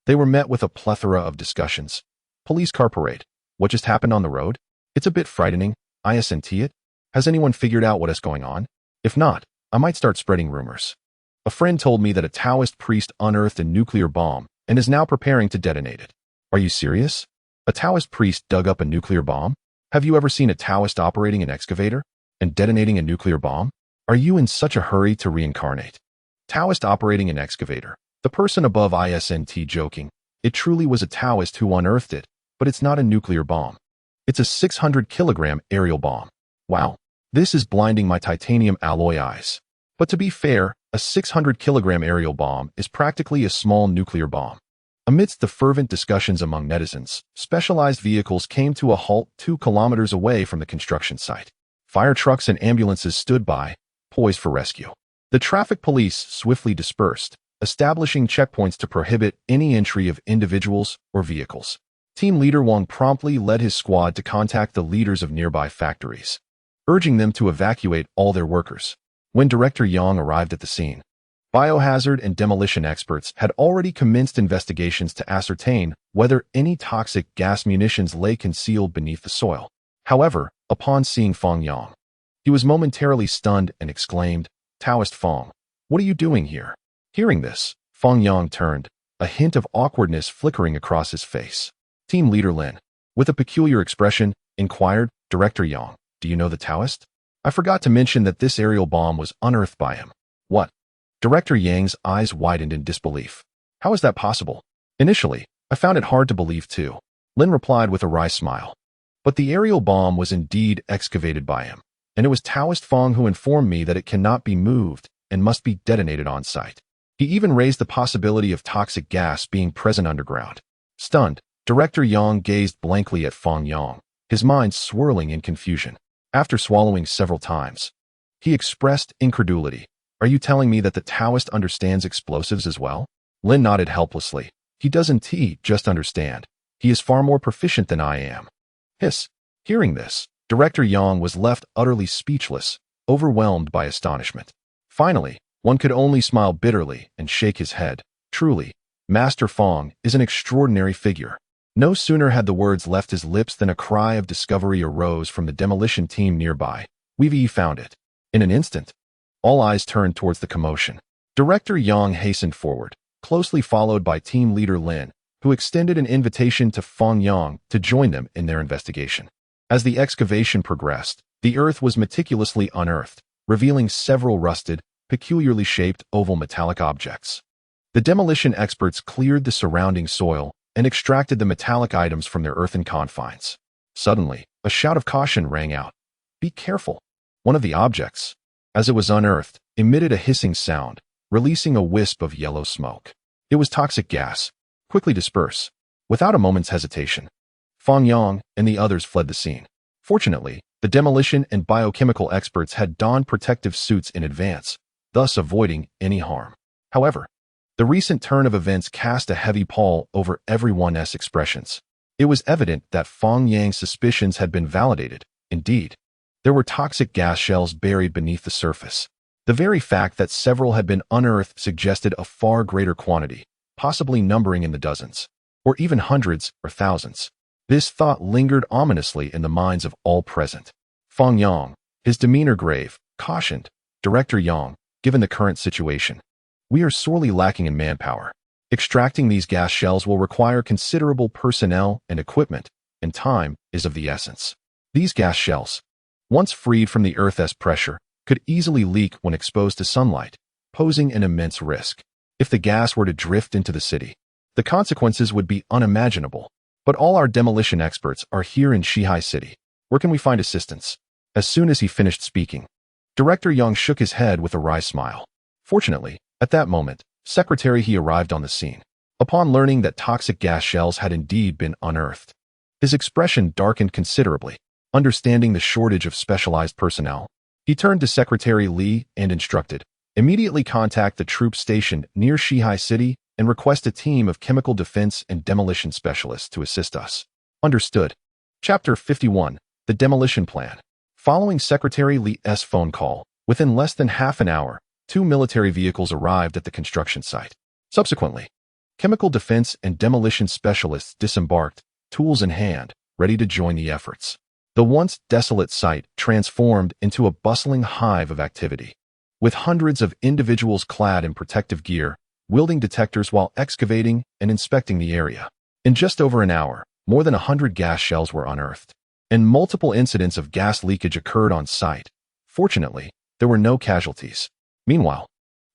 A: they were met with a plethora of discussions. Police car parade. What just happened on the road? It's a bit frightening. Isn't it? Has anyone figured out what is going on? If not, I might start spreading rumors. A friend told me that a Taoist priest unearthed a nuclear bomb and is now preparing to detonate it. Are you serious? A Taoist priest dug up a nuclear bomb? Have you ever seen a Taoist operating an excavator and detonating a nuclear bomb? Are you in such a hurry to reincarnate? Taoist operating an excavator. The person above isn't joking. It truly was a Taoist who unearthed it, but it's not a nuclear bomb. It's a 600-kilogram aerial bomb. Wow, this is blinding my titanium alloy eyes. But to be fair, a 600-kilogram aerial bomb is practically a small nuclear bomb. Amidst the fervent discussions among netizens, specialized vehicles came to a halt 2 kilometers away from the construction site. Fire trucks and ambulances stood by, poised for rescue. The traffic police swiftly dispersed, establishing checkpoints to prohibit any entry of individuals or vehicles. Team leader Wang promptly led his squad to contact the leaders of nearby factories, urging them to evacuate all their workers. When Director Yang arrived at the scene, biohazard and demolition experts had already commenced investigations to ascertain whether any toxic gas munitions lay concealed beneath the soil. However, upon seeing Fang Yang, he was momentarily stunned and exclaimed, "Taoist Fang, what are you doing here?" Hearing this, Fang Yang turned, a hint of awkwardness flickering across his face. Team leader Lin, with a peculiar expression, inquired, "Director Yang, do you know the Taoist? I forgot to mention that this aerial bomb was unearthed by him." "What?" Director Yang's eyes widened in disbelief. "How is that possible?" "Initially, I found it hard to believe too," Lin replied with a wry smile. "But the aerial bomb was indeed excavated by him, and it was Taoist Fang who informed me that it cannot be moved and must be detonated on site. He even raised the possibility of toxic gas being present underground." Stunned, Director Yang gazed blankly at Fang Yang, his mind swirling in confusion. After swallowing several times, he expressed incredulity. "Are you telling me that the Taoist understands explosives as well?" Lin nodded helplessly. "He doesn't just understand. He is far more proficient than I am." Hiss. Hearing this, Director Yang was left utterly speechless, overwhelmed by astonishment. Finally, one could only smile bitterly and shake his head. Truly, Master Fang is an extraordinary figure. No sooner had the words left his lips than a cry of discovery arose from the demolition team nearby. "We've found it." In an instant, all eyes turned towards the commotion. Director Yang hastened forward, closely followed by team leader Lin, who extended an invitation to Fang Yang to join them in their investigation. As the excavation progressed, the earth was meticulously unearthed, revealing several rusted, peculiarly shaped oval metallic objects. The demolition experts cleared the surrounding soil and extracted the metallic items from their earthen confines. Suddenly, a shout of caution rang out. "Be careful!" One of the objects, as it was unearthed, emitted a hissing sound, releasing a wisp of yellow smoke. It was toxic gas. "Quickly disperse." Without a moment's hesitation, Fang Yang and the others fled the scene. Fortunately, the demolition and biochemical experts had donned protective suits in advance, thus avoiding any harm. However, the recent turn of events cast a heavy pall over everyone's expressions. It was evident that Fang Yang's suspicions had been validated. Indeed, there were toxic gas shells buried beneath the surface. The very fact that several had been unearthed suggested a far greater quantity, possibly numbering in the dozens, or even hundreds or thousands. This thought lingered ominously in the minds of all present. Fang Yang, his demeanor grave, cautioned, "Director Yang, given the current situation, we are sorely lacking in manpower. Extracting these gas shells will require considerable personnel and equipment, and time is of the essence. These gas shells, once freed from the Earth's pressure, could easily leak when exposed to sunlight, posing an immense risk. If the gas were to drift into the city, the consequences would be unimaginable. But all our demolition experts are here in Shihai City. Where can we find assistance?" As soon as he finished speaking, Director Yang shook his head with a wry smile. Fortunately, at that moment, Secretary He arrived on the scene. Upon learning that toxic gas shells had indeed been unearthed, his expression darkened considerably. Understanding the shortage of specialized personnel, he turned to Secretary Li and instructed, immediately contact the troops stationed near Shihai City and request a team of chemical defense and demolition specialists to assist us. Understood. Chapter 51. The Demolition Plan. Following Secretary Li's phone call, within less than half an hour, 2 military vehicles arrived at the construction site. Subsequently, chemical defense and demolition specialists disembarked, tools in hand, ready to join the efforts. The once desolate site transformed into a bustling hive of activity, with hundreds of individuals clad in protective gear, wielding detectors while excavating and inspecting the area. In just over an hour, more than 100 gas shells were unearthed, and multiple incidents of gas leakage occurred on site. Fortunately, there were no casualties. Meanwhile,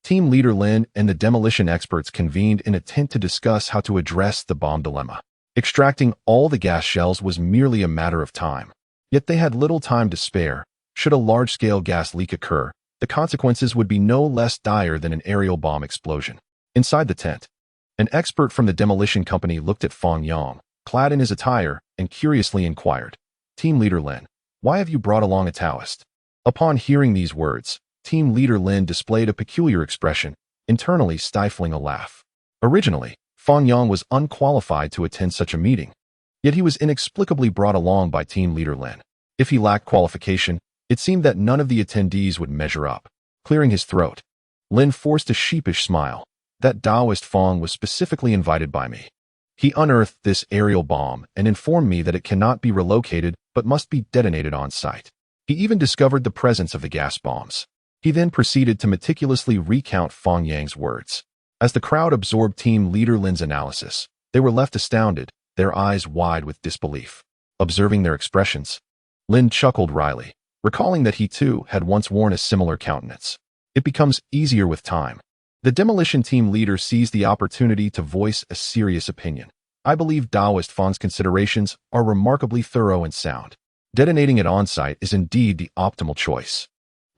A: Team Leader Lin and the demolition experts convened in a tent to discuss how to address the bomb dilemma. Extracting all the gas shells was merely a matter of time. Yet they had little time to spare. Should a large-scale gas leak occur, the consequences would be no less dire than an aerial bomb explosion. Inside the tent, an expert from the demolition company looked at Fang Yang, clad in his attire, and curiously inquired, Team Leader Lin, why have you brought along a Taoist? Upon hearing these words, Team Leader Lin displayed a peculiar expression, internally stifling a laugh. Originally, Fang Yang was unqualified to attend such a meeting. Yet he was inexplicably brought along by Team Leader Lin. If he lacked qualification, it seemed that none of the attendees would measure up. Clearing his throat, Lin forced a sheepish smile. That Taoist Fang was specifically invited by me. He unearthed this aerial bomb and informed me that it cannot be relocated but must be detonated on site. He even discovered the presence of the gas bombs. He then proceeded to meticulously recount Fang Yang's words. As the crowd absorbed Team Leader Lin's analysis, they were left astounded, their eyes wide with disbelief. Observing their expressions, Lin chuckled wryly, recalling that he too had once worn a similar countenance. It becomes easier with time. The demolition team leader seized the opportunity to voice a serious opinion. I believe Taoist Fang's considerations are remarkably thorough and sound. Detonating it on-site is indeed the optimal choice.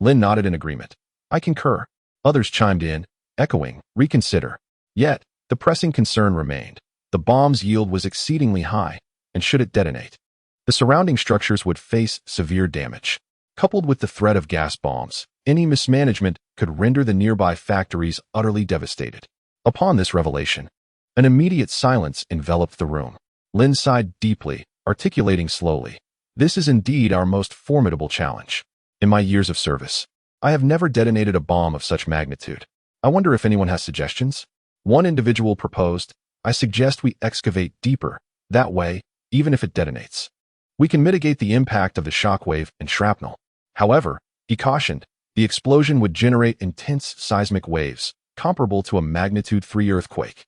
A: Lin nodded in agreement. I concur. Others chimed in, echoing, reconsider. Yet, the pressing concern remained. The bomb's yield was exceedingly high, and should it detonate, the surrounding structures would face severe damage. Coupled with the threat of gas bombs, any mismanagement could render the nearby factories utterly devastated. Upon this revelation, an immediate silence enveloped the room. Lin sighed deeply, articulating slowly, this is indeed our most formidable challenge. In my years of service, I have never detonated a bomb of such magnitude. I wonder if anyone has suggestions? One individual proposed, I suggest we excavate deeper. That way, even if it detonates, we can mitigate the impact of the shockwave and shrapnel. However, he cautioned, the explosion would generate intense seismic waves, comparable to a magnitude 3 earthquake.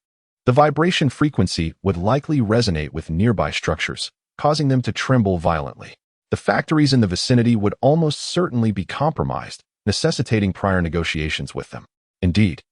A: The vibration frequency would likely resonate with nearby structures, causing them to tremble violently. The factories in the vicinity would almost certainly be compromised, necessitating prior negotiations with them. Indeed,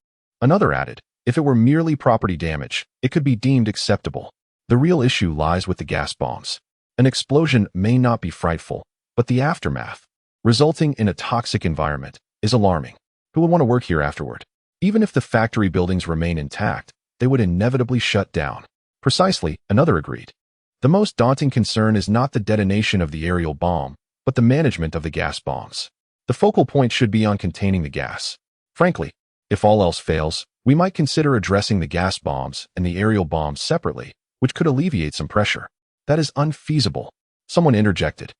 A: another added, if it were merely property damage, it could be deemed acceptable. The real issue lies with the gas bombs. An explosion may not be frightful, but the aftermath, resulting in a toxic environment, is alarming. Who would want to work here afterward? Even if the factory buildings remain intact, they would inevitably shut down. Precisely, another agreed. The most daunting concern is not the detonation of the aerial bomb, but the management of the gas bombs. The focal point should be on containing the gas. Frankly, if all else fails, we might consider addressing the gas bombs and the aerial bombs separately, which could alleviate some pressure. That is unfeasible. Someone interjected.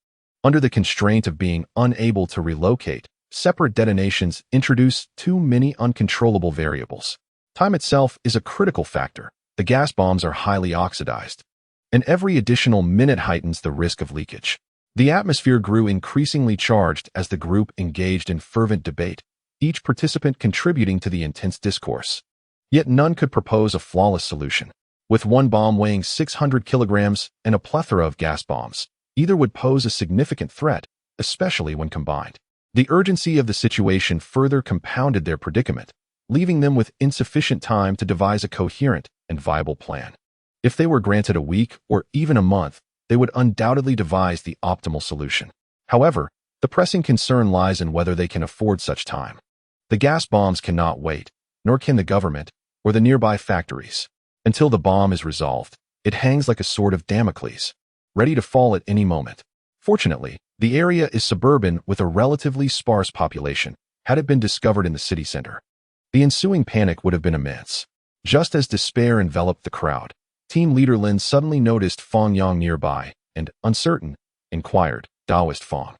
A: Under the constraint of being unable to relocate, separate detonations introduce too many uncontrollable variables. Time itself is a critical factor. The gas bombs are highly oxidized, and every additional minute heightens the risk of leakage. The atmosphere grew increasingly charged as the group engaged in fervent debate, each participant contributing to the intense discourse. Yet none could propose a flawless solution. With one bomb weighing 600 kilograms and a plethora of gas bombs, either would pose a significant threat, especially when combined. The urgency of the situation further compounded their predicament, leaving them with insufficient time to devise a coherent and viable plan. If they were granted a week or even a month, they would undoubtedly devise the optimal solution. However, the pressing concern lies in whether they can afford such time. The gas bombs cannot wait, nor can the government or the nearby factories. Until the bomb is resolved, it hangs like a sword of Damocles, ready to fall at any moment. Fortunately, the area is suburban with a relatively sparse population. Had it been discovered in the city center, the ensuing panic would have been immense. Just as despair enveloped the crowd, team leader Lin suddenly noticed Fang Yang nearby and, uncertain, inquired, "Taoist Fang,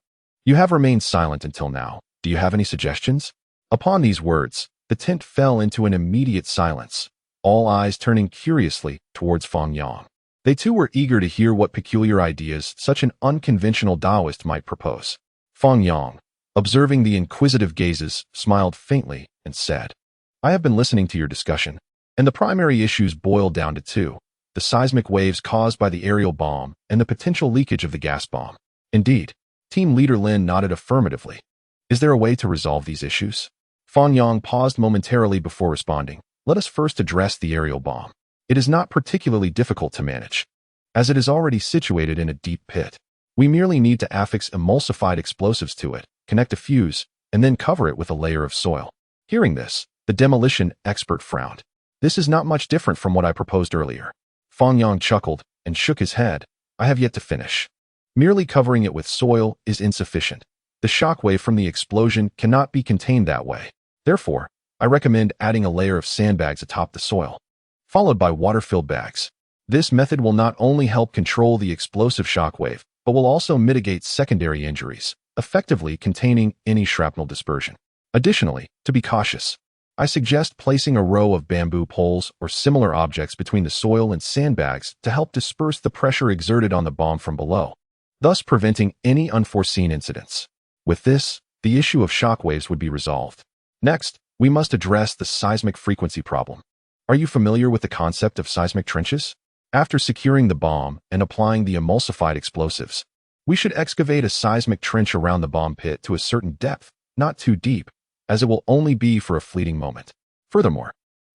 A: you have remained silent until now. Do you have any suggestions?" Upon these words, the tent fell into an immediate silence, all eyes turning curiously towards Fang Yang. They too were eager to hear what peculiar ideas such an unconventional Taoist might propose. Fang Yang, observing the inquisitive gazes, smiled faintly and said, "I have been listening to your discussion, and the primary issues boil down to two: the seismic waves caused by the aerial bomb and the potential leakage of the gas bomb." Indeed, team leader Lin nodded affirmatively. "Is there a way to resolve these issues?" Fang Yang paused momentarily before responding. "Let us first address the aerial bomb. It is not particularly difficult to manage, as it is already situated in a deep pit. We merely need to affix emulsified explosives to it, connect a fuse, and then cover it with a layer of soil." Hearing this, the demolition expert frowned. "This is not much different from what I proposed earlier." Fang Yang chuckled and shook his head. "I have yet to finish. Merely covering it with soil is insufficient. The shockwave from the explosion cannot be contained that way. Therefore, I recommend adding a layer of sandbags atop the soil, followed by water-filled bags. This method will not only help control the explosive shockwave, but will also mitigate secondary injuries, effectively containing any shrapnel dispersion. Additionally, to be cautious, I suggest placing a row of bamboo poles or similar objects between the soil and sandbags to help disperse the pressure exerted on the bomb from below, thus preventing any unforeseen incidents. With this, the issue of shockwaves would be resolved. Next, we must address the seismic frequency problem. Are you familiar with the concept of seismic trenches? After securing the bomb and applying the emulsified explosives, we should excavate a seismic trench around the bomb pit to a certain depth, not too deep, as it will only be for a fleeting moment. Furthermore,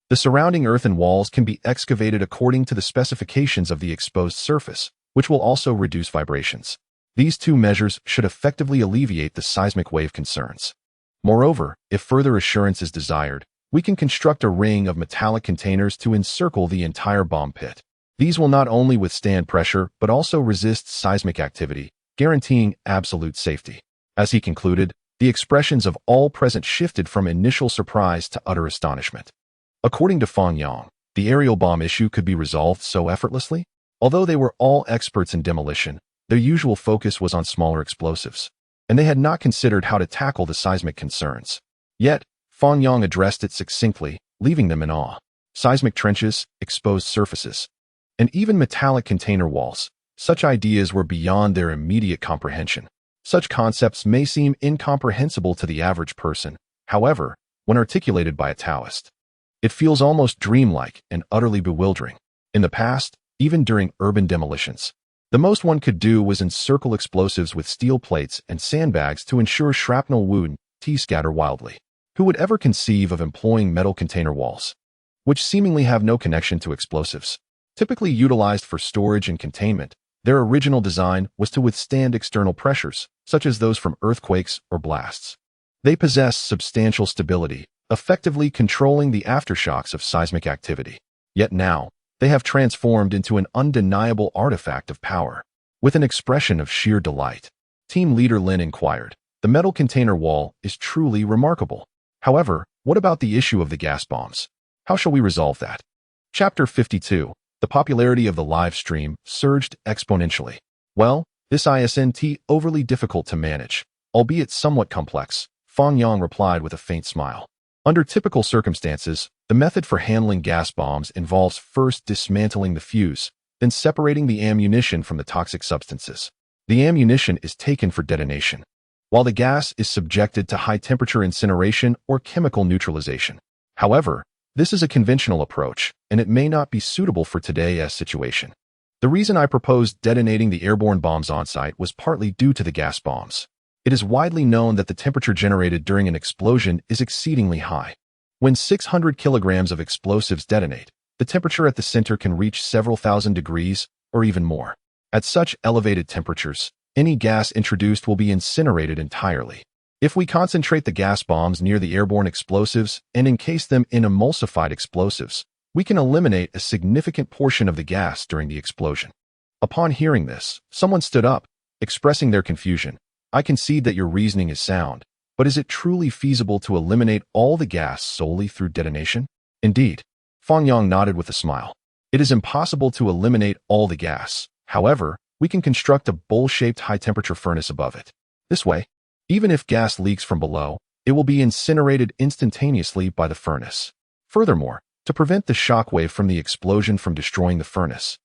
A: the surrounding earthen walls can be excavated according to the specifications of the exposed surface, which will also reduce vibrations. These two measures should effectively alleviate the seismic wave concerns. Moreover, if further assurance is desired, we can construct a ring of metallic containers to encircle the entire bomb pit. These will not only withstand pressure, but also resist seismic activity, guaranteeing absolute safety. As he concluded, the expressions of all present shifted from initial surprise to utter astonishment. According to Fang Yang, the aerial bomb issue could be resolved so effortlessly? Although they were all experts in demolition, their usual focus was on smaller explosives, and they had not considered how to tackle the seismic concerns. Yet, Fang Yang addressed it succinctly, leaving them in awe. Seismic trenches, exposed surfaces, and even metallic container walls. Such ideas were beyond their immediate comprehension. Such concepts may seem incomprehensible to the average person. However, when articulated by a Taoist, it feels almost dreamlike and utterly bewildering. In the past, even during urban demolitions, the most one could do was encircle explosives with steel plates and sandbags to ensure shrapnel wouldn't scatter wildly. Who would ever conceive of employing metal container walls, which seemingly have no connection to explosives? Typically utilized for storage and containment, their original design was to withstand external pressures, such as those from earthquakes or blasts. They possess substantial stability, effectively controlling the aftershocks of seismic activity. Yet now, they have transformed into an undeniable artifact of power. With an expression of sheer delight, team leader Lin inquired, "The metal container wall is truly remarkable. However, what about the issue of the gas bombs? How shall we resolve that?" Chapter 52. The popularity of the live stream surged exponentially. "Well, this isn't overly difficult to manage, albeit somewhat complex," Fang Yang replied with a faint smile. Under typical circumstances, the method for handling gas bombs involves first dismantling the fuse, then separating the ammunition from the toxic substances. The ammunition is taken for detonation, while the gas is subjected to high-temperature incineration or chemical neutralization. However, this is a conventional approach, and it may not be suitable for today's situation. The reason I proposed detonating the airborne bombs on-site was partly due to the gas bombs. It is widely known that the temperature generated during an explosion is exceedingly high. When 600 kilograms of explosives detonate, the temperature at the center can reach several thousand degrees or even more. At such elevated temperatures, any gas introduced will be incinerated entirely. If we concentrate the gas bombs near the airborne explosives and encase them in emulsified explosives, we can eliminate a significant portion of the gas during the explosion. Upon hearing this, someone stood up, expressing their confusion. I concede that your reasoning is sound, but is it truly feasible to eliminate all the gas solely through detonation? Indeed. Fang Yang nodded with a smile. It is impossible to eliminate all the gas. However, we can construct a bowl-shaped high-temperature furnace above it. This way, even if gas leaks from below, it will be incinerated instantaneously by the furnace. Furthermore, to prevent the shock wave from the explosion from destroying the furnace,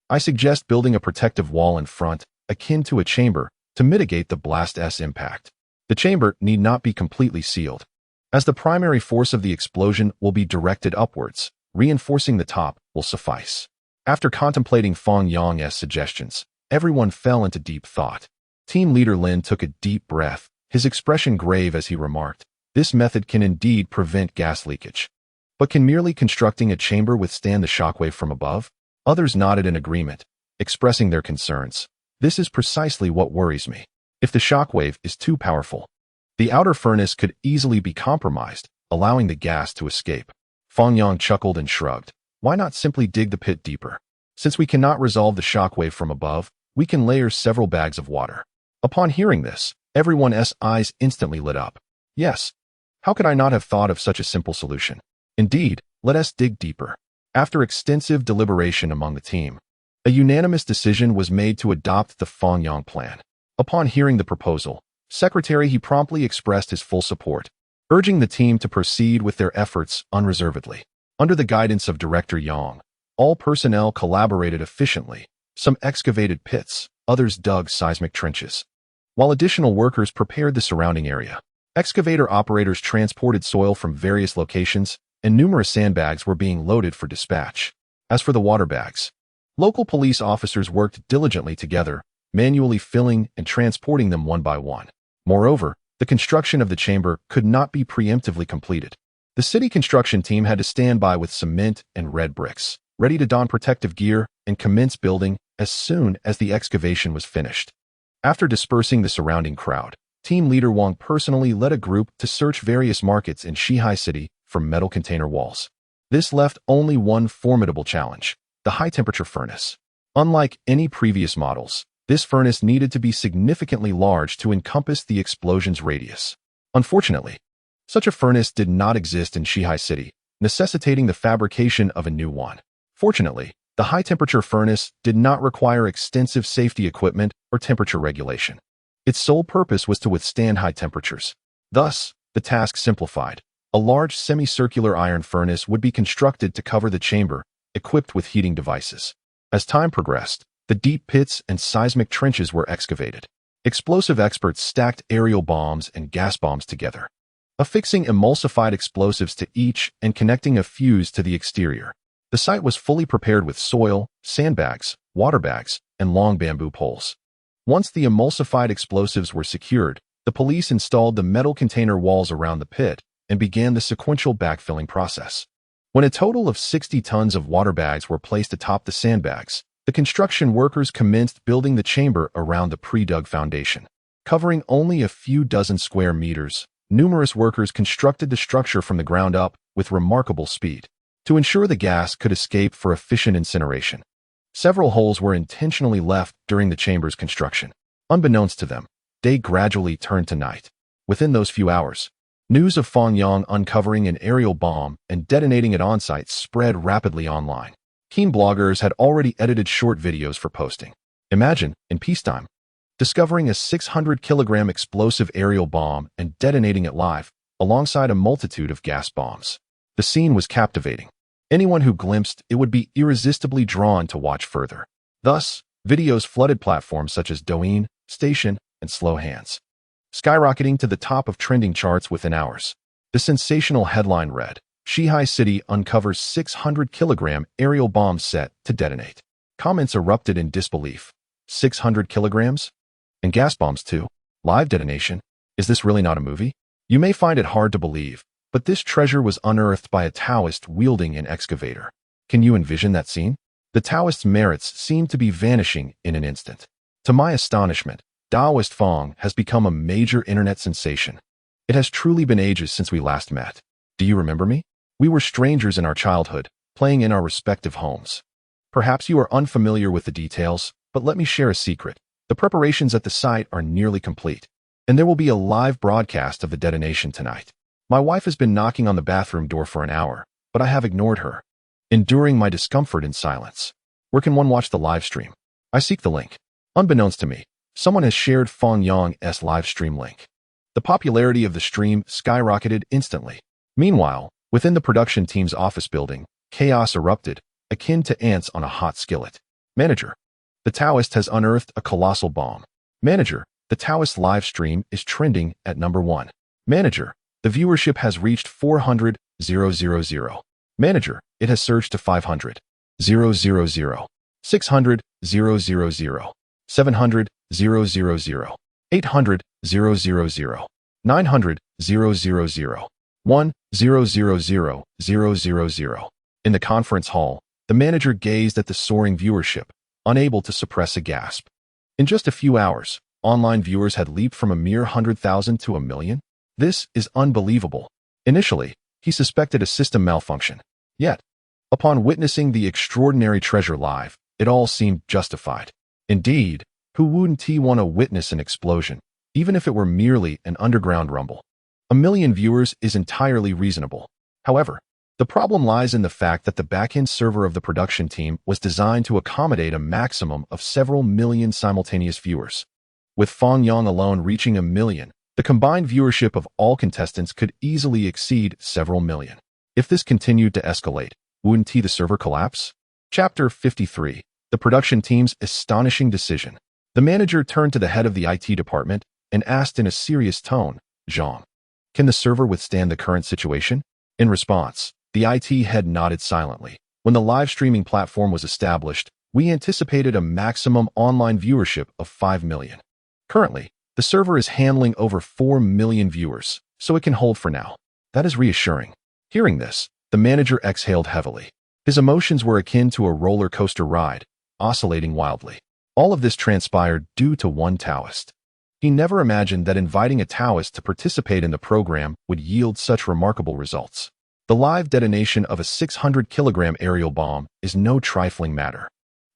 A: I suggest building a protective wall in front, akin to a chamber, to mitigate the blast's impact. The chamber need not be completely sealed, as the primary force of the explosion will be directed upwards. Reinforcing the top will suffice. After contemplating Fang Yang's suggestions, everyone fell into deep thought. Team leader Lin took a deep breath, his expression grave as he remarked, "This method can indeed prevent gas leakage. But can merely constructing a chamber withstand the shockwave from above?" Others nodded in agreement, expressing their concerns. "This is precisely what worries me. If the shockwave is too powerful, the outer furnace could easily be compromised, allowing the gas to escape." Fang Yang chuckled and shrugged. "Why not simply dig the pit deeper? Since we cannot resolve the shockwave from above, we can layer several bags of water." Upon hearing this, everyone's eyes instantly lit up. Yes, how could I not have thought of such a simple solution? Indeed, let us dig deeper. After extensive deliberation among the team, a unanimous decision was made to adopt the Fang Yang plan. Upon hearing the proposal, Secretary he promptly expressed his full support, urging the team to proceed with their efforts unreservedly. Under the guidance of Director Yang, all personnel collaborated efficiently. Some excavated pits, others dug seismic trenches, while additional workers prepared the surrounding area. Excavator operators transported soil from various locations, and numerous sandbags were being loaded for dispatch. As for the water bags, local police officers worked diligently together, manually filling and transporting them one by one. Moreover, the construction of the chamber could not be preemptively completed. The city construction team had to stand by with cement and red bricks, ready to don protective gear and commence building as soon as the excavation was finished. After dispersing the surrounding crowd, team leader Wang personally led a group to search various markets in Shihai City for metal container walls. This left only one formidable challenge: the high-temperature furnace. Unlike any previous models, this furnace needed to be significantly large to encompass the explosion's radius. Unfortunately, such a furnace did not exist in Shihai City, necessitating the fabrication of a new one. Fortunately, the high-temperature furnace did not require extensive safety equipment or temperature regulation. Its sole purpose was to withstand high temperatures. Thus, the task simplified. A large semicircular iron furnace would be constructed to cover the chamber, equipped with heating devices. As time progressed, the deep pits and seismic trenches were excavated. Explosive experts stacked aerial bombs and gas bombs together, affixing emulsified explosives to each and connecting a fuse to the exterior. The site was fully prepared with soil, sandbags, water bags, and long bamboo poles. Once the emulsified explosives were secured, the police installed the metal container walls around the pit and began the sequential backfilling process. When a total of 60 tons of water bags were placed atop the sandbags, the construction workers commenced building the chamber around the pre-dug foundation. Covering only a few dozen square meters, numerous workers constructed the structure from the ground up with remarkable speed to ensure the gas could escape for efficient incineration. Several holes were intentionally left during the chamber's construction. Unbeknownst to them, day gradually turned to night. Within those few hours, news of Fang Yang uncovering an aerial bomb and detonating it on-site spread rapidly online. Keen bloggers had already edited short videos for posting. Imagine, in peacetime, discovering a 600-kilogram explosive aerial bomb and detonating it live, alongside a multitude of gas bombs. The scene was captivating. Anyone who glimpsed it would be irresistibly drawn to watch further. Thus, videos flooded platforms such as Douyin, Station, and Slow Hands, skyrocketing to the top of trending charts within hours. The sensational headline read, "Shihai City uncovers 600-kilogram aerial bomb set to detonate." Comments erupted in disbelief. 600 kilograms? And gas bombs too? Live detonation? Is this really not a movie? You may find it hard to believe, but this treasure was unearthed by a Taoist wielding an excavator. Can you envision that scene? The Taoist's merits seem to be vanishing in an instant. To my astonishment, Taoist Fang has become a major internet sensation. It has truly been ages since we last met. Do you remember me? We were strangers in our childhood, playing in our respective homes. Perhaps you are unfamiliar with the details, but let me share a secret. The preparations at the site are nearly complete, and there will be a live broadcast of the detonation tonight. My wife has been knocking on the bathroom door for an hour, but I have ignored her, enduring my discomfort in silence. Where can one watch the live stream? I seek the link. Unbeknownst to me, someone has shared Fang Yang's live stream link. The popularity of the stream skyrocketed instantly. Meanwhile, within the production team's office building, chaos erupted, akin to ants on a hot skillet. Manager. The Taoist has unearthed a colossal bomb. Manager. The Taoist live stream is trending at number 1. Manager. The viewership has reached 400,000. Manager. It has surged to 500,000, 600,000, 700,000, 800,000, 900,000, 1,000,000. In the conference hall, the manager gazed at the soaring viewership, unable to suppress a gasp. In just a few hours, online viewers had leaped from a mere 100,000 to 1,000,000. This is unbelievable. Initially, he suspected a system malfunction. Yet, upon witnessing the extraordinary treasure live, it all seemed justified. Indeed, who wouldn't want to witness an explosion, even if it were merely an underground rumble? 1,000,000 viewers is entirely reasonable. However, the problem lies in the fact that the back-end server of the production team was designed to accommodate a maximum of several million simultaneous viewers. With Fang Yang alone reaching 1,000,000, the combined viewership of all contestants could easily exceed several million. If this continued to escalate, wouldn't the server collapse? Chapter 53. The production team's astonishing decision. The manager turned to the head of the IT department and asked in a serious tone, "Jean, can the server withstand the current situation?" In response, the IT head nodded silently. When the live streaming platform was established, we anticipated a maximum online viewership of 5,000,000. Currently, the server is handling over 4,000,000 viewers, so it can hold for now. That is reassuring. Hearing this, the manager exhaled heavily. His emotions were akin to a roller coaster ride, oscillating wildly. All of this transpired due to one Taoist. He never imagined that inviting a Taoist to participate in the program would yield such remarkable results. The live detonation of a 600-kilogram aerial bomb is no trifling matter.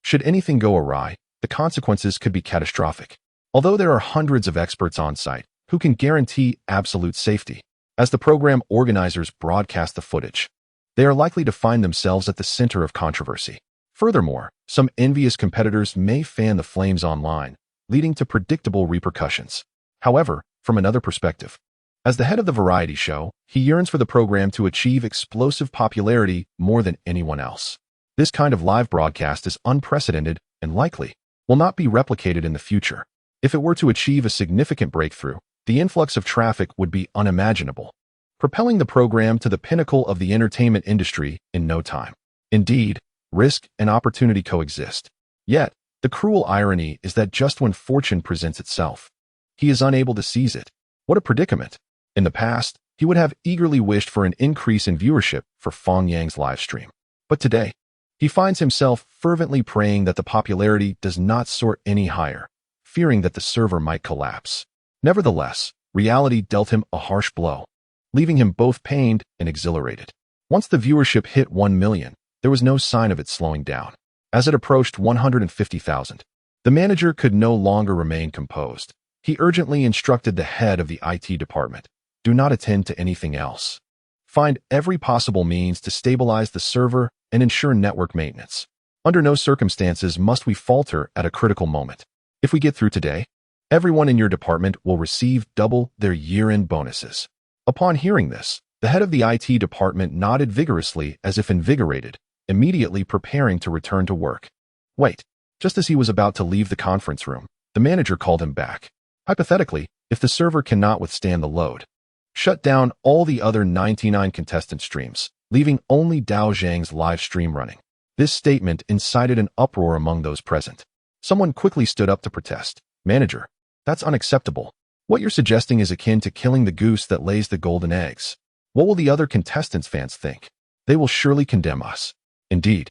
A: Should anything go awry, the consequences could be catastrophic. Although there are hundreds of experts on site who can guarantee absolute safety, as the program organizers broadcast the footage, they are likely to find themselves at the center of controversy. Furthermore, some envious competitors may fan the flames online, leading to predictable repercussions. However, from another perspective, as the head of the variety show, he yearns for the program to achieve explosive popularity more than anyone else. This kind of live broadcast is unprecedented and likely will not be replicated in the future. If it were to achieve a significant breakthrough, the influx of traffic would be unimaginable, propelling the program to the pinnacle of the entertainment industry in no time. Indeed, risk and opportunity coexist. Yet, the cruel irony is that just when fortune presents itself, he is unable to seize it. What a predicament! In the past, he would have eagerly wished for an increase in viewership for Fang Yang's live stream. But today, he finds himself fervently praying that the popularity does not soar any higher, fearing that the server might collapse. Nevertheless, reality dealt him a harsh blow, leaving him both pained and exhilarated. Once the viewership hit 1,000,000, there was no sign of it slowing down. As it approached 150,000, the manager could no longer remain composed. He urgently instructed the head of the IT department, "Do not attend to anything else. Find every possible means to stabilize the server and ensure network maintenance. Under no circumstances must we falter at a critical moment. If we get through today, everyone in your department will receive double their year-end bonuses." Upon hearing this, the head of the IT department nodded vigorously as if invigorated, immediately preparing to return to work. Wait, just as he was about to leave the conference room, the manager called him back. Hypothetically, if the server cannot withstand the load, shut down all the other 99 contestant streams, leaving only Dao Zhang's live stream running. This statement incited an uproar among those present. Someone quickly stood up to protest. "Manager, that's unacceptable. What you're suggesting is akin to killing the goose that lays the golden eggs. What will the other contestants' fans think? They will surely condemn us." Indeed,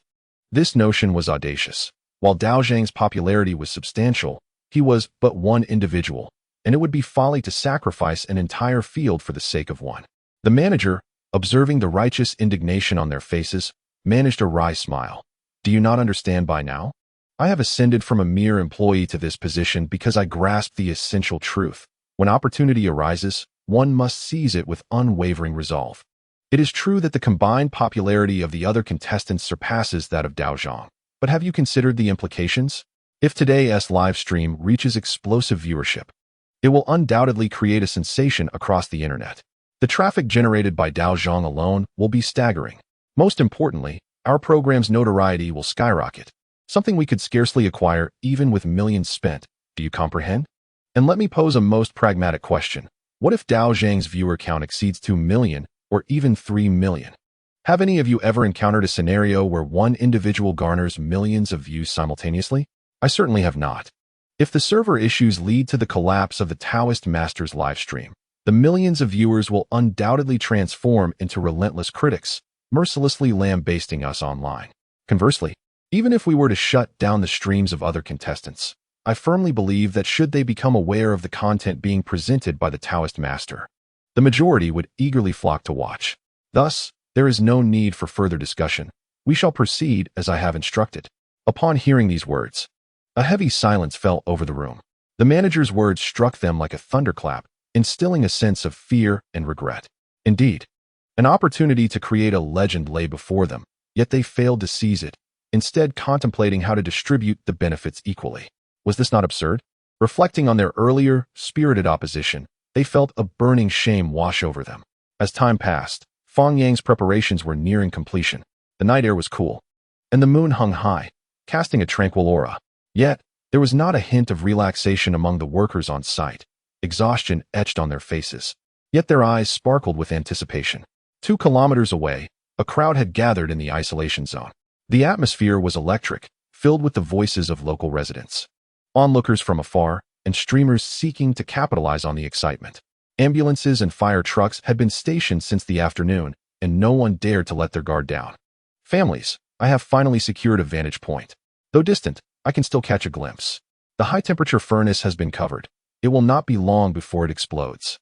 A: this notion was audacious. While Dao Zhang's popularity was substantial, he was but one individual, and it would be folly to sacrifice an entire field for the sake of one. The manager, observing the righteous indignation on their faces, managed a wry smile. "Do you not understand by now? I have ascended from a mere employee to this position because I grasp the essential truth. When opportunity arises, one must seize it with unwavering resolve. It is true that the combined popularity of the other contestants surpasses that of Dao Zhang. But have you considered the implications? If today's live stream reaches explosive viewership, it will undoubtedly create a sensation across the internet. The traffic generated by Dao Zhang alone will be staggering. Most importantly, our program's notoriety will skyrocket, something we could scarcely acquire even with millions spent. Do you comprehend? And let me pose a most pragmatic question. What if Dao Zhang's viewer count exceeds 2 million or even 3 million? Have any of you ever encountered a scenario where one individual garners millions of views simultaneously? I certainly have not. If the server issues lead to the collapse of the Taoist master's livestream, the millions of viewers will undoubtedly transform into relentless critics, mercilessly lambasting us online. Conversely, even if we were to shut down the streams of other contestants, I firmly believe that should they become aware of the content being presented by the Taoist master, the majority would eagerly flock to watch. Thus, there is no need for further discussion. We shall proceed as I have instructed. Upon hearing these words, a heavy silence fell over the room. The manager's words struck them like a thunderclap, instilling a sense of fear and regret. Indeed, an opportunity to create a legend lay before them, yet they failed to seize it, instead contemplating how to distribute the benefits equally. Was this not absurd? Reflecting on their earlier, spirited opposition, they felt a burning shame wash over them. As time passed, Fang Yang's preparations were nearing completion. The night air was cool, and the moon hung high, casting a tranquil aura. Yet, there was not a hint of relaxation among the workers on site. Exhaustion etched on their faces, yet their eyes sparkled with anticipation. 2 kilometers away, a crowd had gathered in the isolation zone. The atmosphere was electric, filled with the voices of local residents, onlookers from afar, and streamers seeking to capitalize on the excitement. Ambulances and fire trucks had been stationed since the afternoon, and no one dared to let their guard down. Families, I have finally secured a vantage point. Though distant, I can still catch a glimpse. The high-temperature furnace has been covered. It will not be long before it explodes.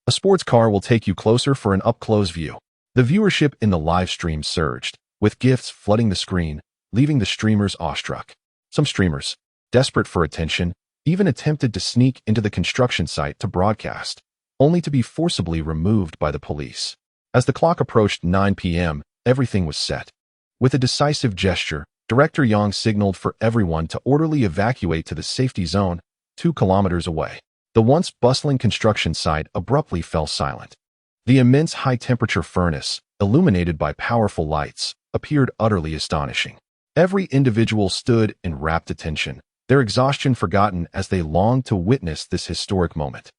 A: A sports car will take you closer for an up-close view. The viewership in the live stream surged, with gifts flooding the screen, leaving the streamers awestruck. Some streamers, desperate for attention, even attempted to sneak into the construction site to broadcast, only to be forcibly removed by the police. As the clock approached 9 p.m., everything was set. With a decisive gesture, Director Yang signaled for everyone to orderly evacuate to the safety zone 2 kilometers away. The once bustling construction site abruptly fell silent. The immense high-temperature furnace, illuminated by powerful lights, appeared utterly astonishing. Every individual stood in rapt attention, their exhaustion forgotten as they longed to witness this historic moment.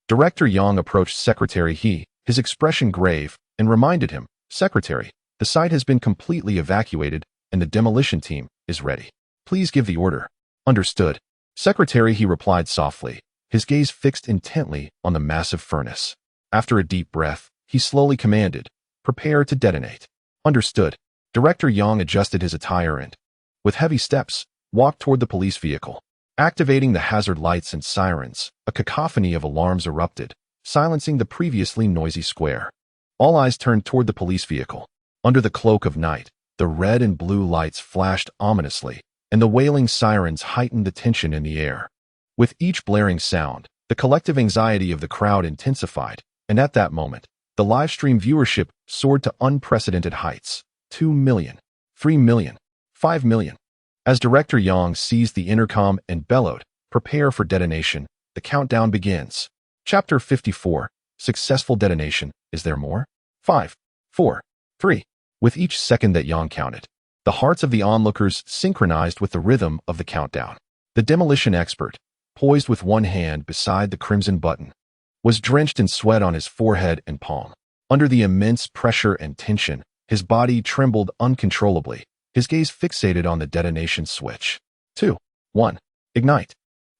A: Director Yang approached Secretary He, his expression grave, and reminded him, "Secretary, the site has been completely evacuated and the demolition team is ready. Please give the order." "Understood." Secretary He replied softly, his gaze fixed intently on the massive furnace. After a deep breath, he slowly commanded, "Prepare to detonate." "Understood." Director Yang adjusted his attire and, with heavy steps, walked toward the police vehicle. Activating the hazard lights and sirens, a cacophony of alarms erupted, silencing the previously noisy square. All eyes turned toward the police vehicle. Under the cloak of night, the red and blue lights flashed ominously, and the wailing sirens heightened the tension in the air. With each blaring sound, the collective anxiety of the crowd intensified, and at that moment, the livestream viewership soared to unprecedented heights. 2 million, 3 million, 5 million. As Director Yang seized the intercom and bellowed, "Prepare for detonation," the countdown begins. Chapter 54, Successful Detonation. Is there more? 5, 4, 3. With each second that Yang counted, the hearts of the onlookers synchronized with the rhythm of the countdown. The demolition expert, poised with one hand beside the crimson button, was drenched in sweat on his forehead and palm. Under the immense pressure and tension, his body trembled uncontrollably, his gaze fixated on the detonation switch. 2, 1, ignite.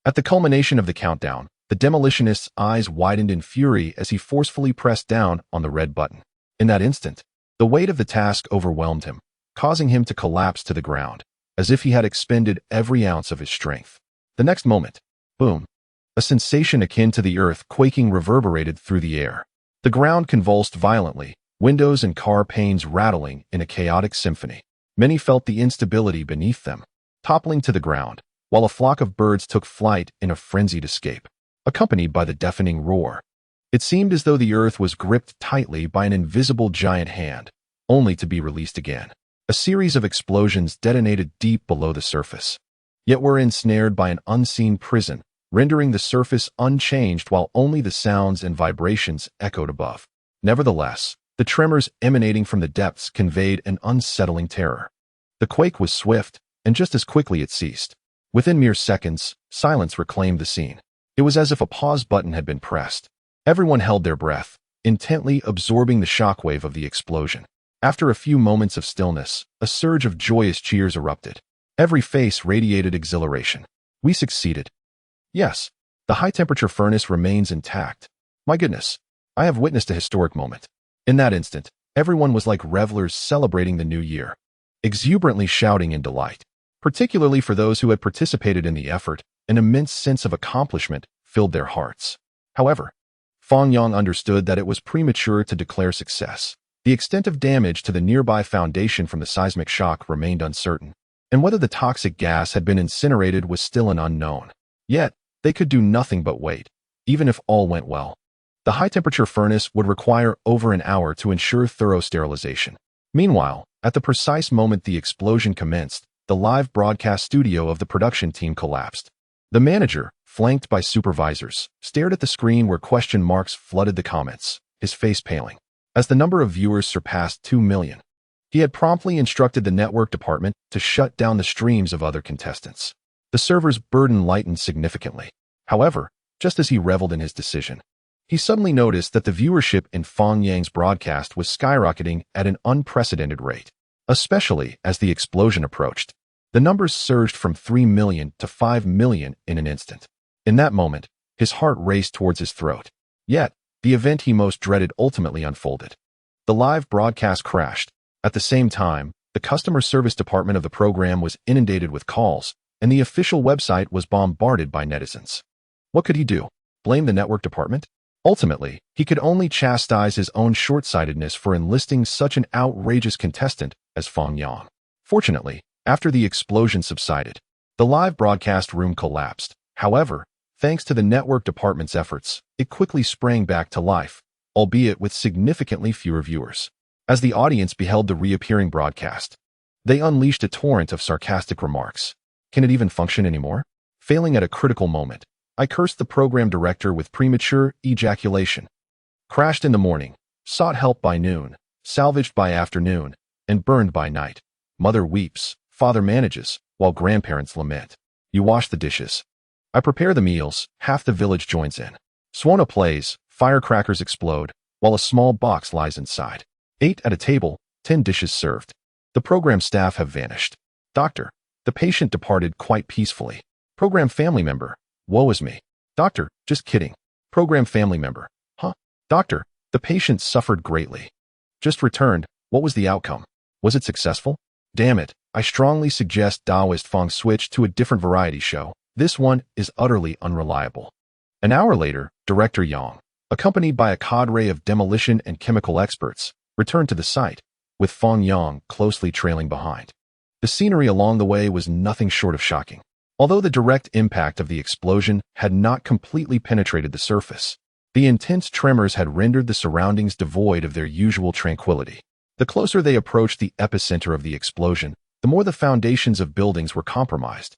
A: At the culmination of the countdown, the demolitionist's eyes widened in fury as he forcefully pressed down on the red button. In that instant, the weight of the task overwhelmed him, causing him to collapse to the ground, as if he had expended every ounce of his strength. The next moment, boom, a sensation akin to the earth quaking reverberated through the air. The ground convulsed violently, windows and car panes rattling in a chaotic symphony. Many felt the instability beneath them. toppling to the ground, while a flock of birds took flight in a frenzied escape, accompanied by the deafening roar. It seemed as though the earth was gripped tightly by an invisible giant hand, only to be released again. A series of explosions detonated deep below the surface, yet were ensnared by an unseen prison, rendering the surface unchanged while only the sounds and vibrations echoed above. Nevertheless, the tremors emanating from the depths conveyed an unsettling terror. The quake was swift, and just as quickly it ceased. Within mere seconds, silence reclaimed the scene. It was as if a pause button had been pressed. Everyone held their breath, intently absorbing the shockwave of the explosion. After a few moments of stillness, a surge of joyous cheers erupted. Every face radiated exhilaration. We succeeded. Yes, the high-temperature furnace remains intact. My goodness, I have witnessed a historic moment. In that instant, everyone was like revelers celebrating the new year, exuberantly shouting in delight. Particularly for those who had participated in the effort, an immense sense of accomplishment filled their hearts. However, Fang Yang understood that it was premature to declare success. The extent of damage to the nearby foundation from the seismic shock remained uncertain, and whether the toxic gas had been incinerated was still an unknown. Yet, they could do nothing but wait, even if all went well. The high-temperature furnace would require over an hour to ensure thorough sterilization. Meanwhile, at the precise moment the explosion commenced, the live broadcast studio of the production team collapsed. The manager, flanked by supervisors, stared at the screen where question marks flooded the comments, his face paling. As the number of viewers surpassed 2 million, he had promptly instructed the network department to shut down the streams of other contestants. The server's burden lightened significantly. However, just as he reveled in his decision, he suddenly noticed that the viewership in Fang Yang's broadcast was skyrocketing at an unprecedented rate. Especially as the explosion approached, the numbers surged from 3 million to 5 million in an instant. In that moment, his heart raced towards his throat. Yet, the event he most dreaded ultimately unfolded. The live broadcast crashed. At the same time, the customer service department of the program was inundated with calls, and the official website was bombarded by netizens. What could he do? Blame the network department? Ultimately, he could only chastise his own short-sightedness for enlisting such an outrageous contestant as Fang Yang. Fortunately, after the explosion subsided, the live broadcast room collapsed. However, thanks to the network department's efforts, it quickly sprang back to life, albeit with significantly fewer viewers. As the audience beheld the reappearing broadcast, they unleashed a torrent of sarcastic remarks. Can it even function anymore? Failing at a critical moment, I cursed the program director with premature ejaculation. Crashed in the morning, sought help by noon, salvaged by afternoon, and burned by night. Mother weeps, father manages, while grandparents lament. You wash the dishes. I prepare the meals, half the village joins in. Swana plays, firecrackers explode, while a small box lies inside. 8 at a table, 10 dishes served. The program staff have vanished. Doctor, the patient departed quite peacefully. Program family member, woe is me. Doctor, just kidding. Program family member, huh? Doctor, the patient suffered greatly. Just returned, what was the outcome? Was it successful? Damn it, I strongly suggest Taoist Feng switch to a different variety show. This one is utterly unreliable. An hour later, Director Yang, accompanied by a cadre of demolition and chemical experts, returned to the site, with Fang Yang closely trailing behind. The scenery along the way was nothing short of shocking. Although the direct impact of the explosion had not completely penetrated the surface, the intense tremors had rendered the surroundings devoid of their usual tranquility. The closer they approached the epicenter of the explosion, the more the foundations of buildings were compromised,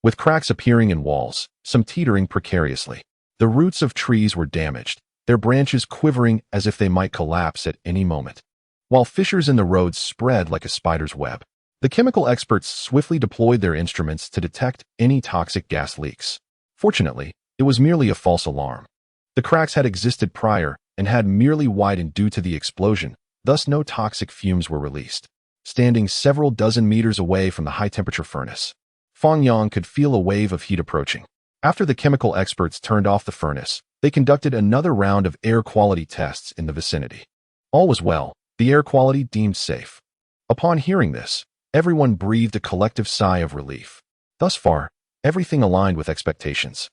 A: with cracks appearing in walls, some teetering precariously. The roots of trees were damaged, their branches quivering as if they might collapse at any moment, while fissures in the roads spread like a spider's web. The chemical experts swiftly deployed their instruments to detect any toxic gas leaks. Fortunately, it was merely a false alarm. The cracks had existed prior and had merely widened due to the explosion, thus no toxic fumes were released. Standing several dozen meters away from the high-temperature furnace, Fang Yang could feel a wave of heat approaching. After the chemical experts turned off the furnace, they conducted another round of air quality tests in the vicinity. All was well, the air quality deemed safe. Upon hearing this, everyone breathed a collective sigh of relief. Thus far, everything aligned with expectations.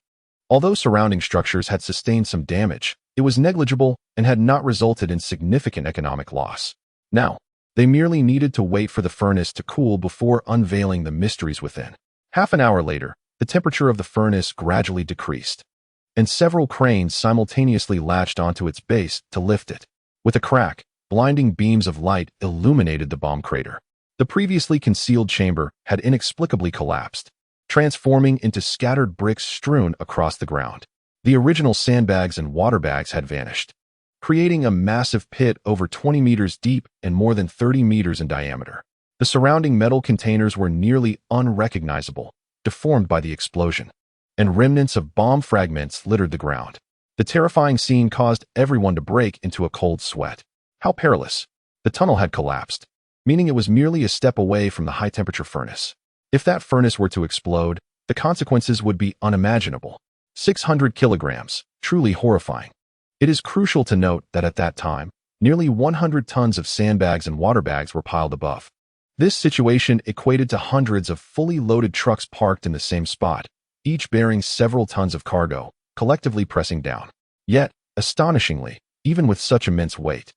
A: Although surrounding structures had sustained some damage, it was negligible and had not resulted in significant economic loss. Now, they merely needed to wait for the furnace to cool before unveiling the mysteries within. Half an hour later, the temperature of the furnace gradually decreased, and several cranes simultaneously latched onto its base to lift it. With a crack, blinding beams of light illuminated the bomb crater. The previously concealed chamber had inexplicably collapsed, transforming into scattered bricks strewn across the ground. The original sandbags and water bags had vanished, creating a massive pit over 20 meters deep and more than 30 meters in diameter. The surrounding metal containers were nearly unrecognizable, deformed by the explosion, and remnants of bomb fragments littered the ground. The terrifying scene caused everyone to break into a cold sweat. How perilous! The tunnel had collapsed, meaning it was merely a step away from the high-temperature furnace. If that furnace were to explode, the consequences would be unimaginable. 600 kilograms, truly horrifying. It is crucial to note that at that time, nearly 100 tons of sandbags and water bags were piled above. This situation equated to hundreds of fully loaded trucks parked in the same spot, each bearing several tons of cargo, collectively pressing down. Yet, astonishingly, even with such immense weight,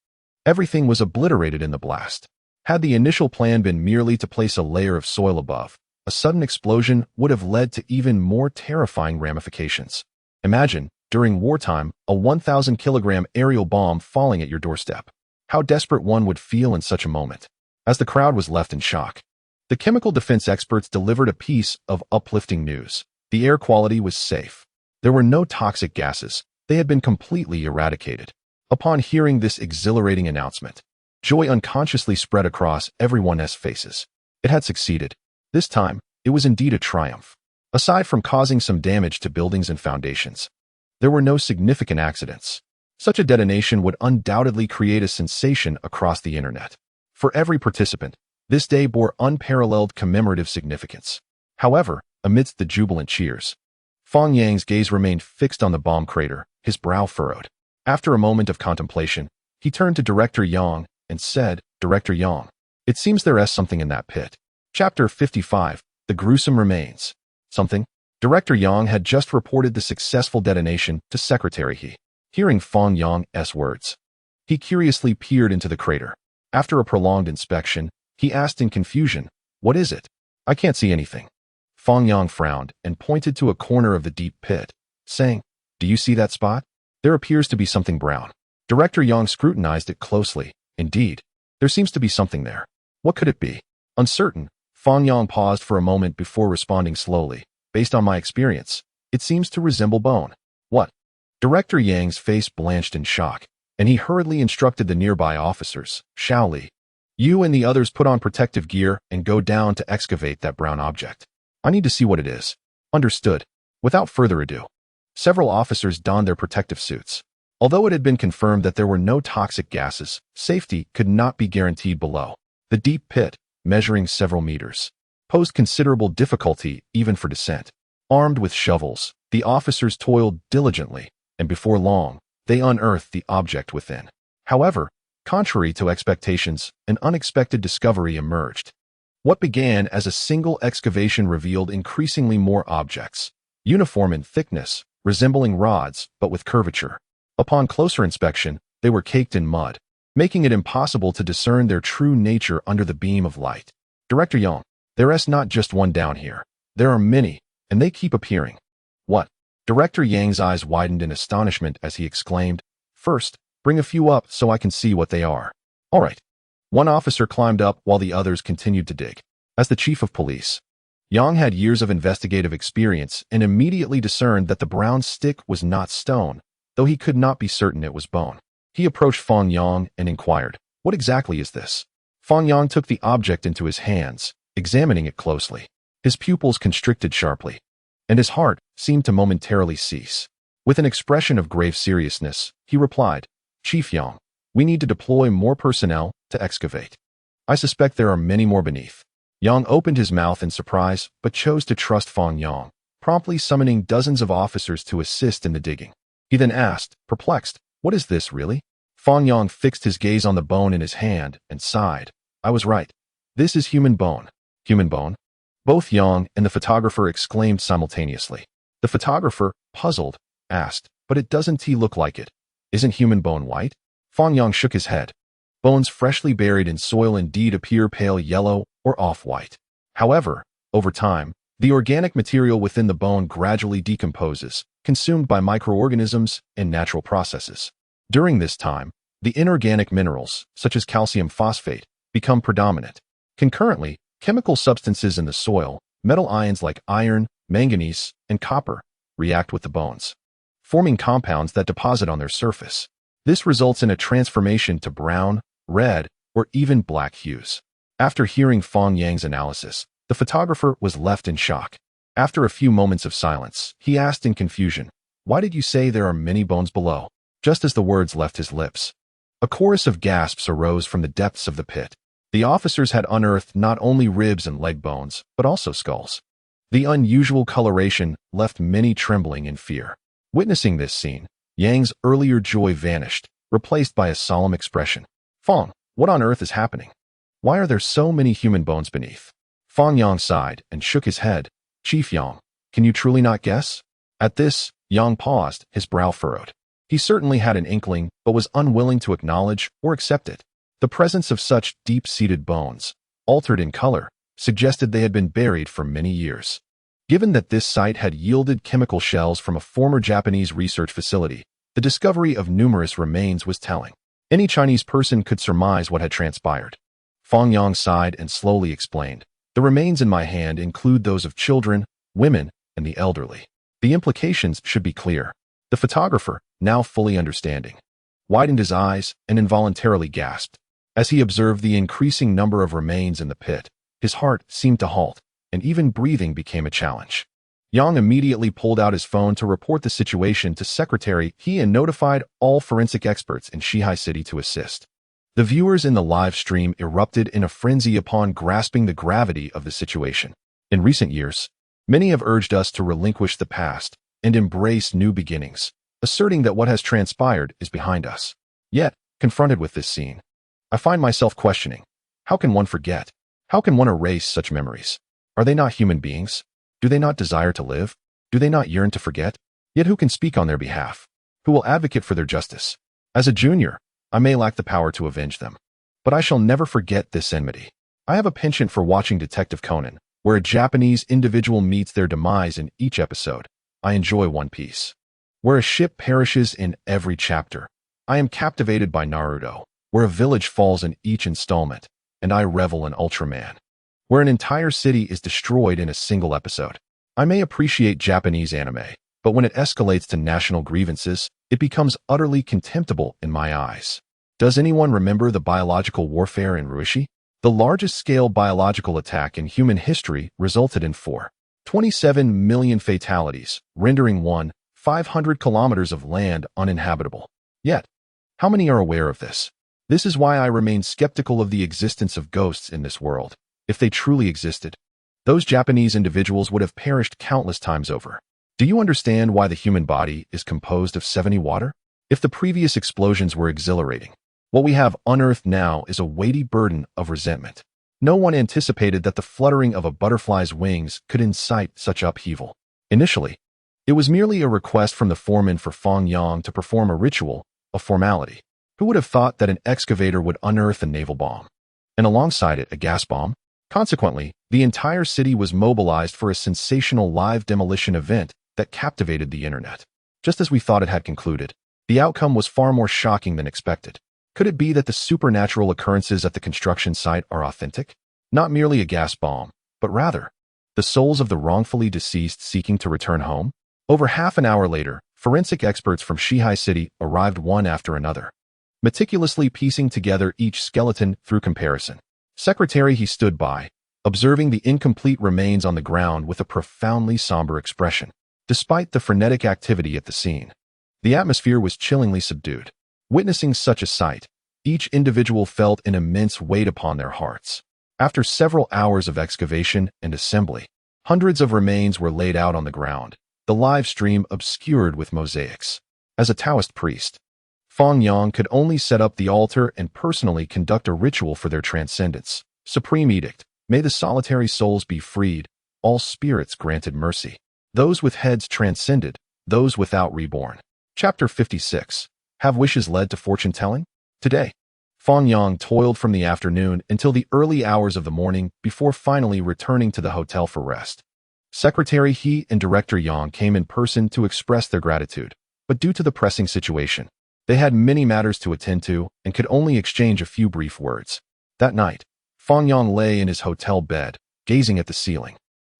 A: everything was obliterated in the blast. Had the initial plan been merely to place a layer of soil above, a sudden explosion would have led to even more terrifying ramifications. Imagine, during wartime, a 1,000-kilogram aerial bomb falling at your doorstep. How desperate one would feel in such a moment. As the crowd was left in shock, the chemical defense experts delivered a piece of uplifting news. The air quality was safe. There were no toxic gases. They had been completely eradicated. Upon hearing this exhilarating announcement, joy unconsciously spread across everyone's faces. It had succeeded. This time, it was indeed a triumph. Aside from causing some damage to buildings and foundations, there were no significant accidents. Such a detonation would undoubtedly create a sensation across the internet. For every participant, this day bore unparalleled commemorative significance. However, amidst the jubilant cheers, Fang Yang's gaze remained fixed on the bomb crater, his brow furrowed. After a moment of contemplation, he turned to Director Yang and said, "Director Yang, it seems there is something in that pit." Chapter 55, The Gruesome Remains. Something? Director Yang had just reported the successful detonation to Secretary He. Hearing Fang Yang's words, he curiously peered into the crater. After a prolonged inspection, he asked in confusion, "What is it? I can't see anything." Fang Yang frowned and pointed to a corner of the deep pit, saying, "Do you see that spot? There appears to be something brown." Director Yang scrutinized it closely. Indeed, there seems to be something there. What could it be? Uncertain, Fang Yang paused for a moment before responding slowly. "Based on my experience, it seems to resemble bone." "What?" Director Yang's face blanched in shock, and he hurriedly instructed the nearby officers, "Shaoli, you and the others put on protective gear and go down to excavate that brown object. I need to see what it is." "Understood." Without further ado, several officers donned their protective suits. Although it had been confirmed that there were no toxic gases, safety could not be guaranteed below. The deep pit, measuring several meters, posed considerable difficulty even for descent. Armed with shovels, the officers toiled diligently, and before long, they unearthed the object within. However, contrary to expectations, an unexpected discovery emerged. What began as a single excavation revealed increasingly more objects, uniform in thickness, resembling rods but with curvature. Upon closer inspection, they were caked in mud, making it impossible to discern their true nature under the beam of light. "Director Yang, there is not just one down here. There are many, and they keep appearing." "What?" Director Yang's eyes widened in astonishment as he exclaimed, "First, bring a few up so I can see what they are." "All right." One officer climbed up while the others continued to dig. As the chief of police, Yang had years of investigative experience and immediately discerned that the brown stick was not stone, though he could not be certain it was bone. He approached Fang Yang and inquired, "What exactly is this?" Fang Yang took the object into his hands, examining it closely. His pupils constricted sharply, and his heart seemed to momentarily cease. With an expression of grave seriousness, he replied, "Chief Yang, we need to deploy more personnel to excavate. I suspect there are many more beneath." Yang opened his mouth in surprise, but chose to trust Fang Yang, promptly summoning dozens of officers to assist in the digging. He then asked, perplexed, "What is this, really?" Fang Yang fixed his gaze on the bone in his hand and sighed. "I was right. This is human bone." "Human bone?" Both Yang and the photographer exclaimed simultaneously. The photographer, puzzled, asked, "But it doesn't look like it. Isn't human bone white?" Fang Yang shook his head. Bones freshly buried in soil indeed appear pale yellow or off-white. However, over time, The organic material within the bone gradually decomposes, consumed by microorganisms and natural processes. During this time, the inorganic minerals, such as calcium phosphate, become predominant. Concurrently, chemical substances in the soil, metal ions like iron, manganese, and copper, react with the bones, forming compounds that deposit on their surface. This results in a transformation to brown, red, or even black hues. After hearing Fang Yang's analysis, the photographer was left in shock. After a few moments of silence, he asked in confusion, "Why did you say there are many bones below?" Just as the words left his lips, a chorus of gasps arose from the depths of the pit. The officers had unearthed not only ribs and leg bones, but also skulls. The unusual coloration left many trembling in fear. Witnessing this scene, Yang's earlier joy vanished, replaced by a solemn expression. "Fang, what on earth is happening? Why are there so many human bones beneath?" Fang Yang sighed and shook his head. "Chief Yang, can you truly not guess?" At this, Yang paused, his brow furrowed. He certainly had an inkling, but was unwilling to acknowledge or accept it. The presence of such deep-seated bones, altered in color, suggested they had been buried for many years. Given that this site had yielded chemical shells from a former Japanese research facility, the discovery of numerous remains was telling. Any Chinese person could surmise what had transpired. Fang Yang sighed and slowly explained, "The remains in my hand include those of children, women, and the elderly. The implications should be clear." The photographer, now fully understanding, widened his eyes and involuntarily gasped. As he observed the increasing number of remains in the pit, his heart seemed to halt, and even breathing became a challenge. Yang immediately pulled out his phone to report the situation to Secretary He and notified all forensic experts in Shihai City to assist. The viewers in the live stream erupted in a frenzy upon grasping the gravity of the situation. In recent years, many have urged us to relinquish the past and embrace new beginnings, asserting that what has transpired is behind us. Yet, confronted with this scene, I find myself questioning, how can one forget? How can one erase such memories? Are they not human beings? Do they not desire to live? Do they not yearn to forget? Yet who can speak on their behalf? Who will advocate for their justice? As a junior, I may lack the power to avenge them, but I shall never forget this enmity. I have a penchant for watching Detective Conan, where a Japanese individual meets their demise in each episode. I enjoy One Piece, where a ship perishes in every chapter. I am captivated by Naruto, where a village falls in each installment, and I revel in Ultraman, where an entire city is destroyed in a single episode. I may appreciate Japanese anime, but when it escalates to national grievances, it becomes utterly contemptible in my eyes. Does anyone remember the biological warfare in Ruishi? The largest-scale biological attack in human history resulted in 4.27 million fatalities, rendering 1,500 kilometers of land uninhabitable. Yet, how many are aware of this? This is why I remain skeptical of the existence of ghosts in this world. If they truly existed, those Japanese individuals would have perished countless times over. Do you understand why the human body is composed of 70 water? If the previous explosions were exhilarating, what we have unearthed now is a weighty burden of resentment. No one anticipated that the fluttering of a butterfly's wings could incite such upheaval. Initially, it was merely a request from the foreman for Fang Yang to perform a ritual, a formality. Who would have thought that an excavator would unearth a naval bomb, and alongside it a gas bomb? Consequently, the entire city was mobilized for a sensational live demolition event that captivated the internet. Just as we thought it had concluded, the outcome was far more shocking than expected. Could it be that the supernatural occurrences at the construction site are authentic? Not merely a gas bomb, but rather, the souls of the wrongfully deceased seeking to return home? Over half an hour later, forensic experts from Shihai City arrived one after another, meticulously piecing together each skeleton through comparison. Secretary He stood by, observing the incomplete remains on the ground with a profoundly somber expression. Despite the frenetic activity at the scene, the atmosphere was chillingly subdued. Witnessing such a sight, each individual felt an immense weight upon their hearts. After several hours of excavation and assembly, hundreds of remains were laid out on the ground, the live stream obscured with mosaics. As a Taoist priest, Fang Yang could only set up the altar and personally conduct a ritual for their transcendence. Supreme edict, may the solitary souls be freed, all spirits granted mercy. Those with heads transcended, those without reborn. Chapter 56. Have wishes led to fortune-telling? Today, Fang Yang toiled from the afternoon until the early hours of the morning before finally returning to the hotel for rest. Secretary He and Director Yang came in person to express their gratitude, but due to the pressing situation, they had many matters to attend to and could only exchange a few brief words. That night, Fang Yang lay in his hotel bed, gazing at the ceiling,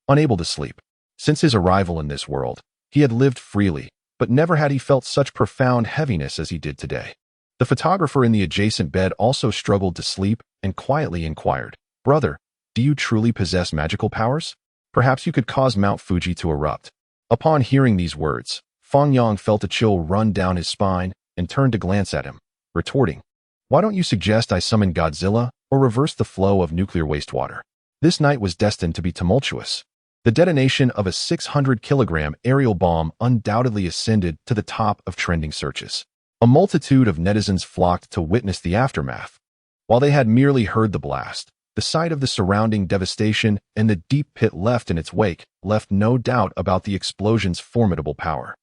A: unable to sleep. Since his arrival in this world, he had lived freely, but never had he felt such profound heaviness as he did today. The photographer in the adjacent bed also struggled to sleep and quietly inquired, "Brother, do you truly possess magical powers? Perhaps you could cause Mount Fuji to erupt." Upon hearing these words, Fang Yang felt a chill run down his spine and turned to glance at him, retorting, "Why don't you suggest I summon Godzilla or reverse the flow of nuclear wastewater?" This night was destined to be tumultuous. The detonation of a 600-kilogram aerial bomb undoubtedly ascended to the top of trending searches. A multitude of netizens flocked to witness the aftermath. While they had merely heard the blast, the sight of the surrounding devastation and the deep pit left in its wake left no doubt about the explosion's formidable power.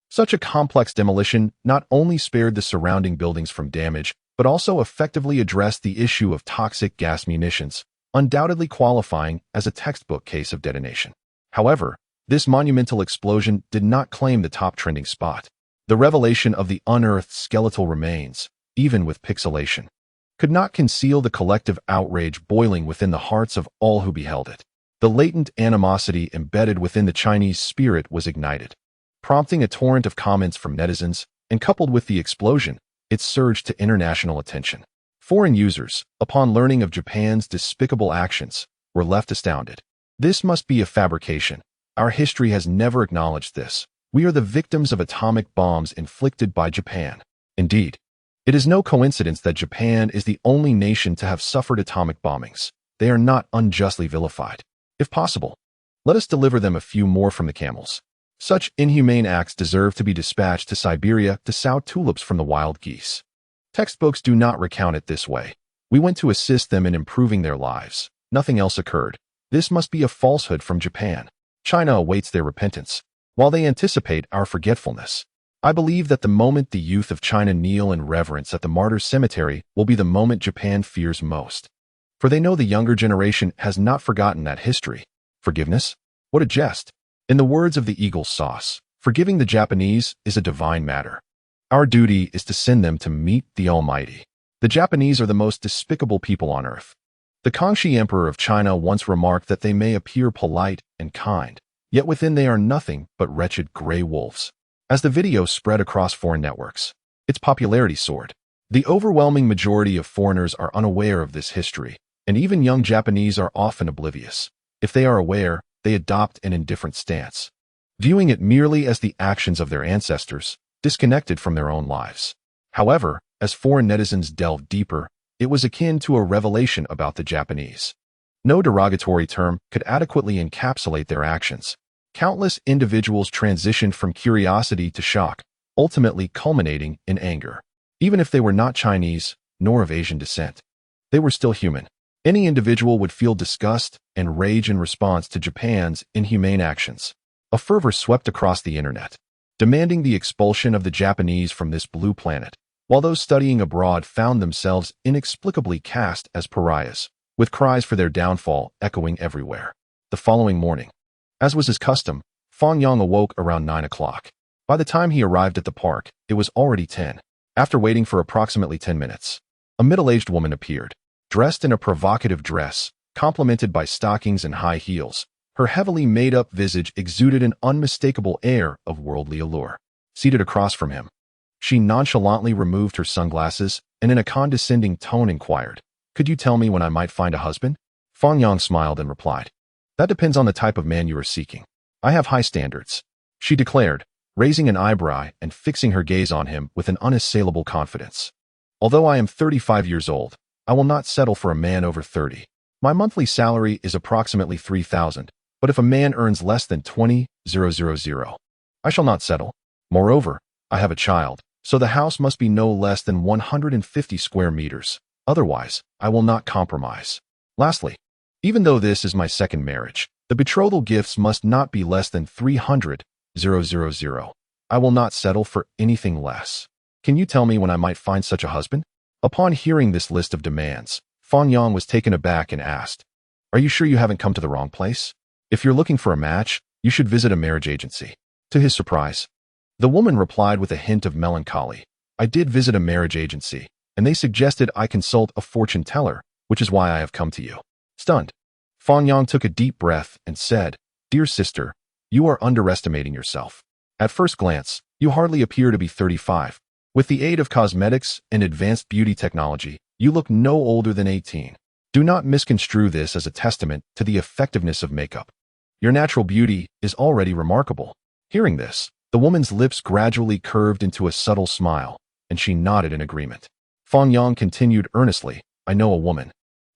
A: Such a complex demolition not only spared the surrounding buildings from damage, but also effectively addressed the issue of toxic gas munitions, undoubtedly qualifying as a textbook case of detonation. However, this monumental explosion did not claim the top trending spot. The revelation of the unearthed skeletal remains, even with pixelation, could not conceal the collective outrage boiling within the hearts of all who beheld it. The latent animosity embedded within the Chinese spirit was ignited, prompting a torrent of comments from netizens, and coupled with the explosion, it surged to international attention. Foreign users, upon learning of Japan's despicable actions, were left astounded. "This must be a fabrication. Our history has never acknowledged this. We are the victims of atomic bombs inflicted by Japan." Indeed, it is no coincidence that Japan is the only nation to have suffered atomic bombings. They are not unjustly vilified. If possible, let us deliver them a few more from the camels. Such inhumane acts deserve to be dispatched to Siberia to sow tulips from the wild geese. Textbooks do not recount it this way. We went to assist them in improving their lives. Nothing else occurred. This must be a falsehood from Japan. China awaits their repentance, while they anticipate our forgetfulness. I believe that the moment the youth of China kneel in reverence at the martyrs' cemetery will be the moment Japan fears most. For they know the younger generation has not forgotten that history. Forgiveness? What a jest. In the words of the Eagle's sauce, forgiving the Japanese is a divine matter. Our duty is to send them to meet the Almighty. The Japanese are the most despicable people on earth. The Kangxi Emperor of China once remarked that they may appear polite and kind, yet within they are nothing but wretched gray wolves. As the video spread across foreign networks, its popularity soared. The overwhelming majority of foreigners are unaware of this history, and even young Japanese are often oblivious. If they are aware, they adopt an indifferent stance, viewing it merely as the actions of their ancestors, disconnected from their own lives. However, as foreign netizens delved deeper, it was akin to a revelation about the Japanese. No derogatory term could adequately encapsulate their actions. Countless individuals transitioned from curiosity to shock, ultimately culminating in anger. Even if they were not Chinese, nor of Asian descent, they were still human. Any individual would feel disgust and rage in response to Japan's inhumane actions. A fervor swept across the internet, demanding the expulsion of the Japanese from this blue planet, while those studying abroad found themselves inexplicably cast as pariahs, with cries for their downfall echoing everywhere. The following morning, as was his custom, Fang Yang awoke around 9 o'clock. By the time he arrived at the park, it was already 10. After waiting for approximately 10 minutes, a middle-aged woman appeared, dressed in a provocative dress, complemented by stockings and high heels. Her heavily made-up visage exuded an unmistakable air of worldly allure. Seated across from him, she nonchalantly removed her sunglasses and in a condescending tone inquired, "Could you tell me when I might find a husband?" Fang Yang smiled and replied, "That depends on the type of man you are seeking. I have high standards," she declared, raising an eyebrow and fixing her gaze on him with an unassailable confidence. "Although I am 35 years old, I will not settle for a man over 30. My monthly salary is approximately 3,000, but if a man earns less than 20,000, I shall not settle. Moreover, I have a child, so the house must be no less than 150 square meters. Otherwise, I will not compromise. Lastly, even though this is my second marriage, the betrothal gifts must not be less than 300,000. I will not settle for anything less. Can you tell me when I might find such a husband?" Upon hearing this list of demands, Fang Yang was taken aback and asked, "Are you sure you haven't come to the wrong place? If you're looking for a match, you should visit a marriage agency. To his surprise, the woman replied with a hint of melancholy. I did visit a marriage agency, and they suggested I consult a fortune teller, which is why I have come to you. Stunned, Fang Yang took a deep breath and said, Dear sister, you are underestimating yourself. At first glance, you hardly appear to be 35. With the aid of cosmetics and advanced beauty technology, you look no older than 18. Do not misconstrue this as a testament to the effectiveness of makeup. Your natural beauty is already remarkable. Hearing this, the woman's lips gradually curved into a subtle smile, and she nodded in agreement. Fang Yang continued earnestly, I know a woman,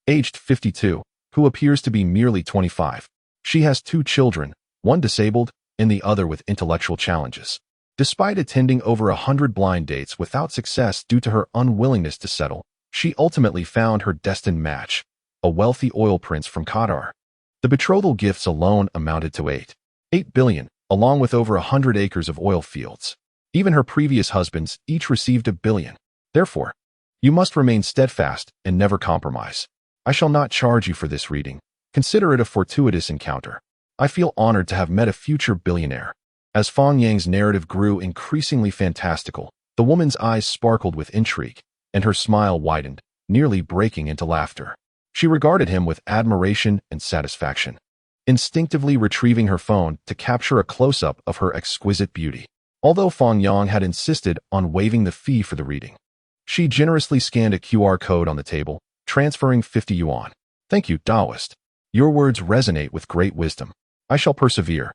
A: aged 52, who appears to be merely 25. She has 2 children, one disabled and the other with intellectual challenges. Despite attending over 100 blind dates without success due to her unwillingness to settle, she ultimately found her destined match, a wealthy oil prince from Qatar. The betrothal gifts alone amounted to 8 billion, along with over 100 acres of oil fields. Even her previous husbands each received $1 billion. Therefore, you must remain steadfast and never compromise. I shall not charge you for this reading. Consider it a fortuitous encounter. I feel honored to have met a future billionaire. As Fang Yang's narrative grew increasingly fantastical, the woman's eyes sparkled with intrigue, and her smile widened, nearly breaking into laughter. She regarded him with admiration and satisfaction, instinctively retrieving her phone to capture a close-up of her exquisite beauty. Although Fang Yang had insisted on waiving the fee for the reading, she generously scanned a QR code on the table, transferring 50 yuan. Thank you, Taoist. Your words resonate with great wisdom. I shall persevere,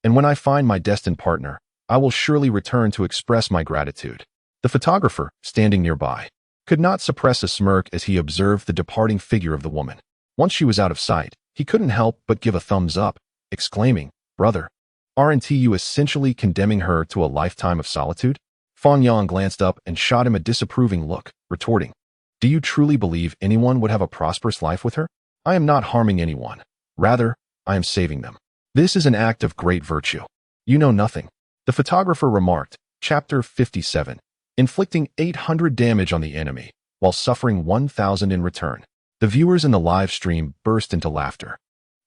A: and when I find my destined partner, I will surely return to express my gratitude. The photographer, standing nearby, could not suppress a smirk as he observed the departing figure of the woman. Once she was out of sight, he couldn't help but give a thumbs up, exclaiming, Brother, aren't you essentially condemning her to a lifetime of solitude? Fang Yang glanced up and shot him a disapproving look, retorting, Do you truly believe anyone would have a prosperous life with her? I am not harming anyone. Rather, I am saving them. This is an act of great virtue. You know nothing. The photographer remarked, Chapter 57, inflicting 800 damage on the enemy, while suffering 1,000 in return. The viewers in the live stream burst into laughter.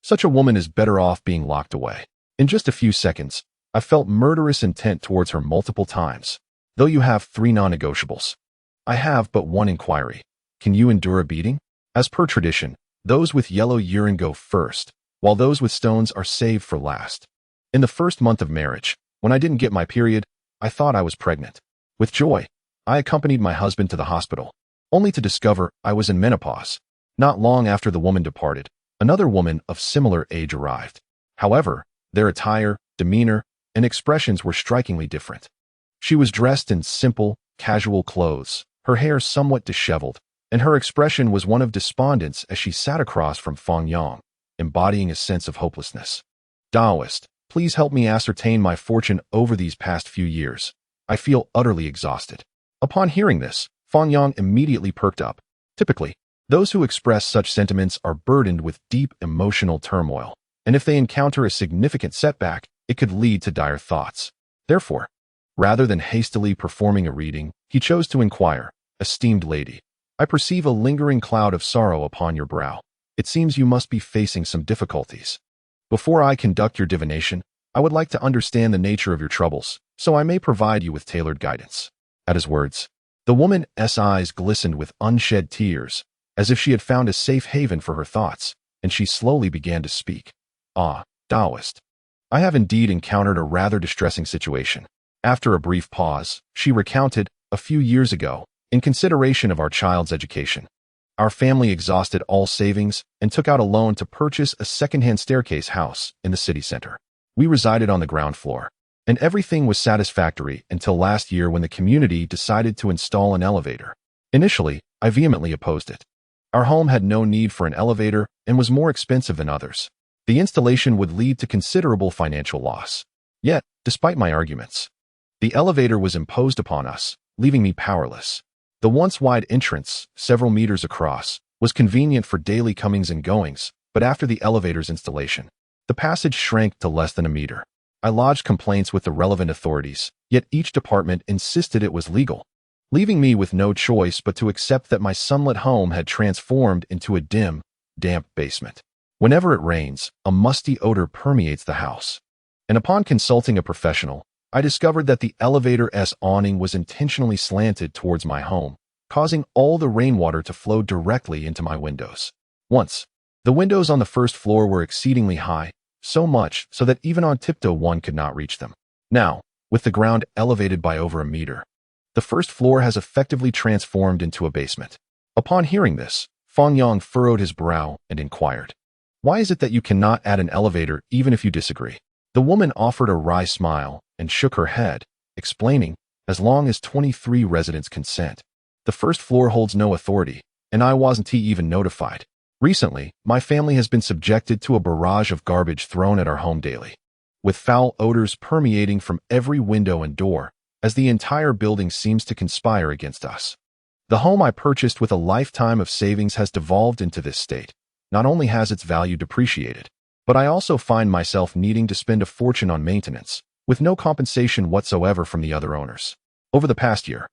A: Such a woman is better off being locked away. In just a few seconds, I felt murderous intent towards her multiple times. Though you have 3 non-negotiables, I have but one inquiry. Can you endure a beating? As per tradition, those with yellow urine go first, while those with stones are saved for last. In the first month of marriage, when I didn't get my period, I thought I was pregnant. With joy, I accompanied my husband to the hospital, only to discover I was in menopause. Not long after the woman departed, another woman of similar age arrived. However, their attire, demeanor, and expressions were strikingly different. She was dressed in simple, casual clothes, her hair somewhat disheveled, and her expression was one of despondence as she sat across from Fang Yang, embodying a sense of hopelessness. Taoist, please help me ascertain my fortune over these past few years. I feel utterly exhausted. Upon hearing this, Fang Yang immediately perked up. Typically, those who express such sentiments are burdened with deep emotional turmoil, and if they encounter a significant setback, it could lead to dire thoughts. Therefore, rather than hastily performing a reading, he chose to inquire, Esteemed lady, I perceive a lingering cloud of sorrow upon your brow. It seems you must be facing some difficulties. Before I conduct your divination, I would like to understand the nature of your troubles, so I may provide you with tailored guidance. At his words, the woman's eyes glistened with unshed tears, as if she had found a safe haven for her thoughts, and she slowly began to speak. Ah, Taoist, I have indeed encountered a rather distressing situation. After a brief pause, she recounted, a few years ago, in consideration of our child's education, our family exhausted all savings and took out a loan to purchase a second-hand staircase house in the city center. We resided on the ground floor, and everything was satisfactory until last year when the community decided to install an elevator. Initially, I vehemently opposed it. Our home had no need for an elevator and was more expensive than others. The installation would lead to considerable financial loss. Yet, despite my arguments, the elevator was imposed upon us, leaving me powerless. The once wide entrance, several meters across, was convenient for daily comings and goings, but after the elevator's installation, the passage shrank to less than a meter. I lodged complaints with the relevant authorities, yet each department insisted it was legal, leaving me with no choice but to accept that my sunlit home had transformed into a dim, damp basement. Whenever it rains, a musty odor permeates the house. And upon consulting a professional, I discovered that the elevator's awning was intentionally slanted towards my home, causing all the rainwater to flow directly into my windows. Once, the windows on the first floor were exceedingly high, so much so that even on tiptoe one could not reach them. Now, with the ground elevated by over a meter, the first floor has effectively transformed into a basement. Upon hearing this, Fang Yang furrowed his brow and inquired, "Why is it that you cannot add an elevator even if you disagree?" The woman offered a wry smile and shook her head, explaining, "As long as 23 residents consent. The first floor holds no authority, and I wasn't even notified. Recently, my family has been subjected to a barrage of garbage thrown at our home daily, with foul odors permeating from every window and door, as the entire building seems to conspire against us. The home I purchased with a lifetime of savings has devolved into this state. Not only has its value depreciated, but I also find myself needing to spend a fortune on maintenance, with no compensation whatsoever from the other owners. Over the past year,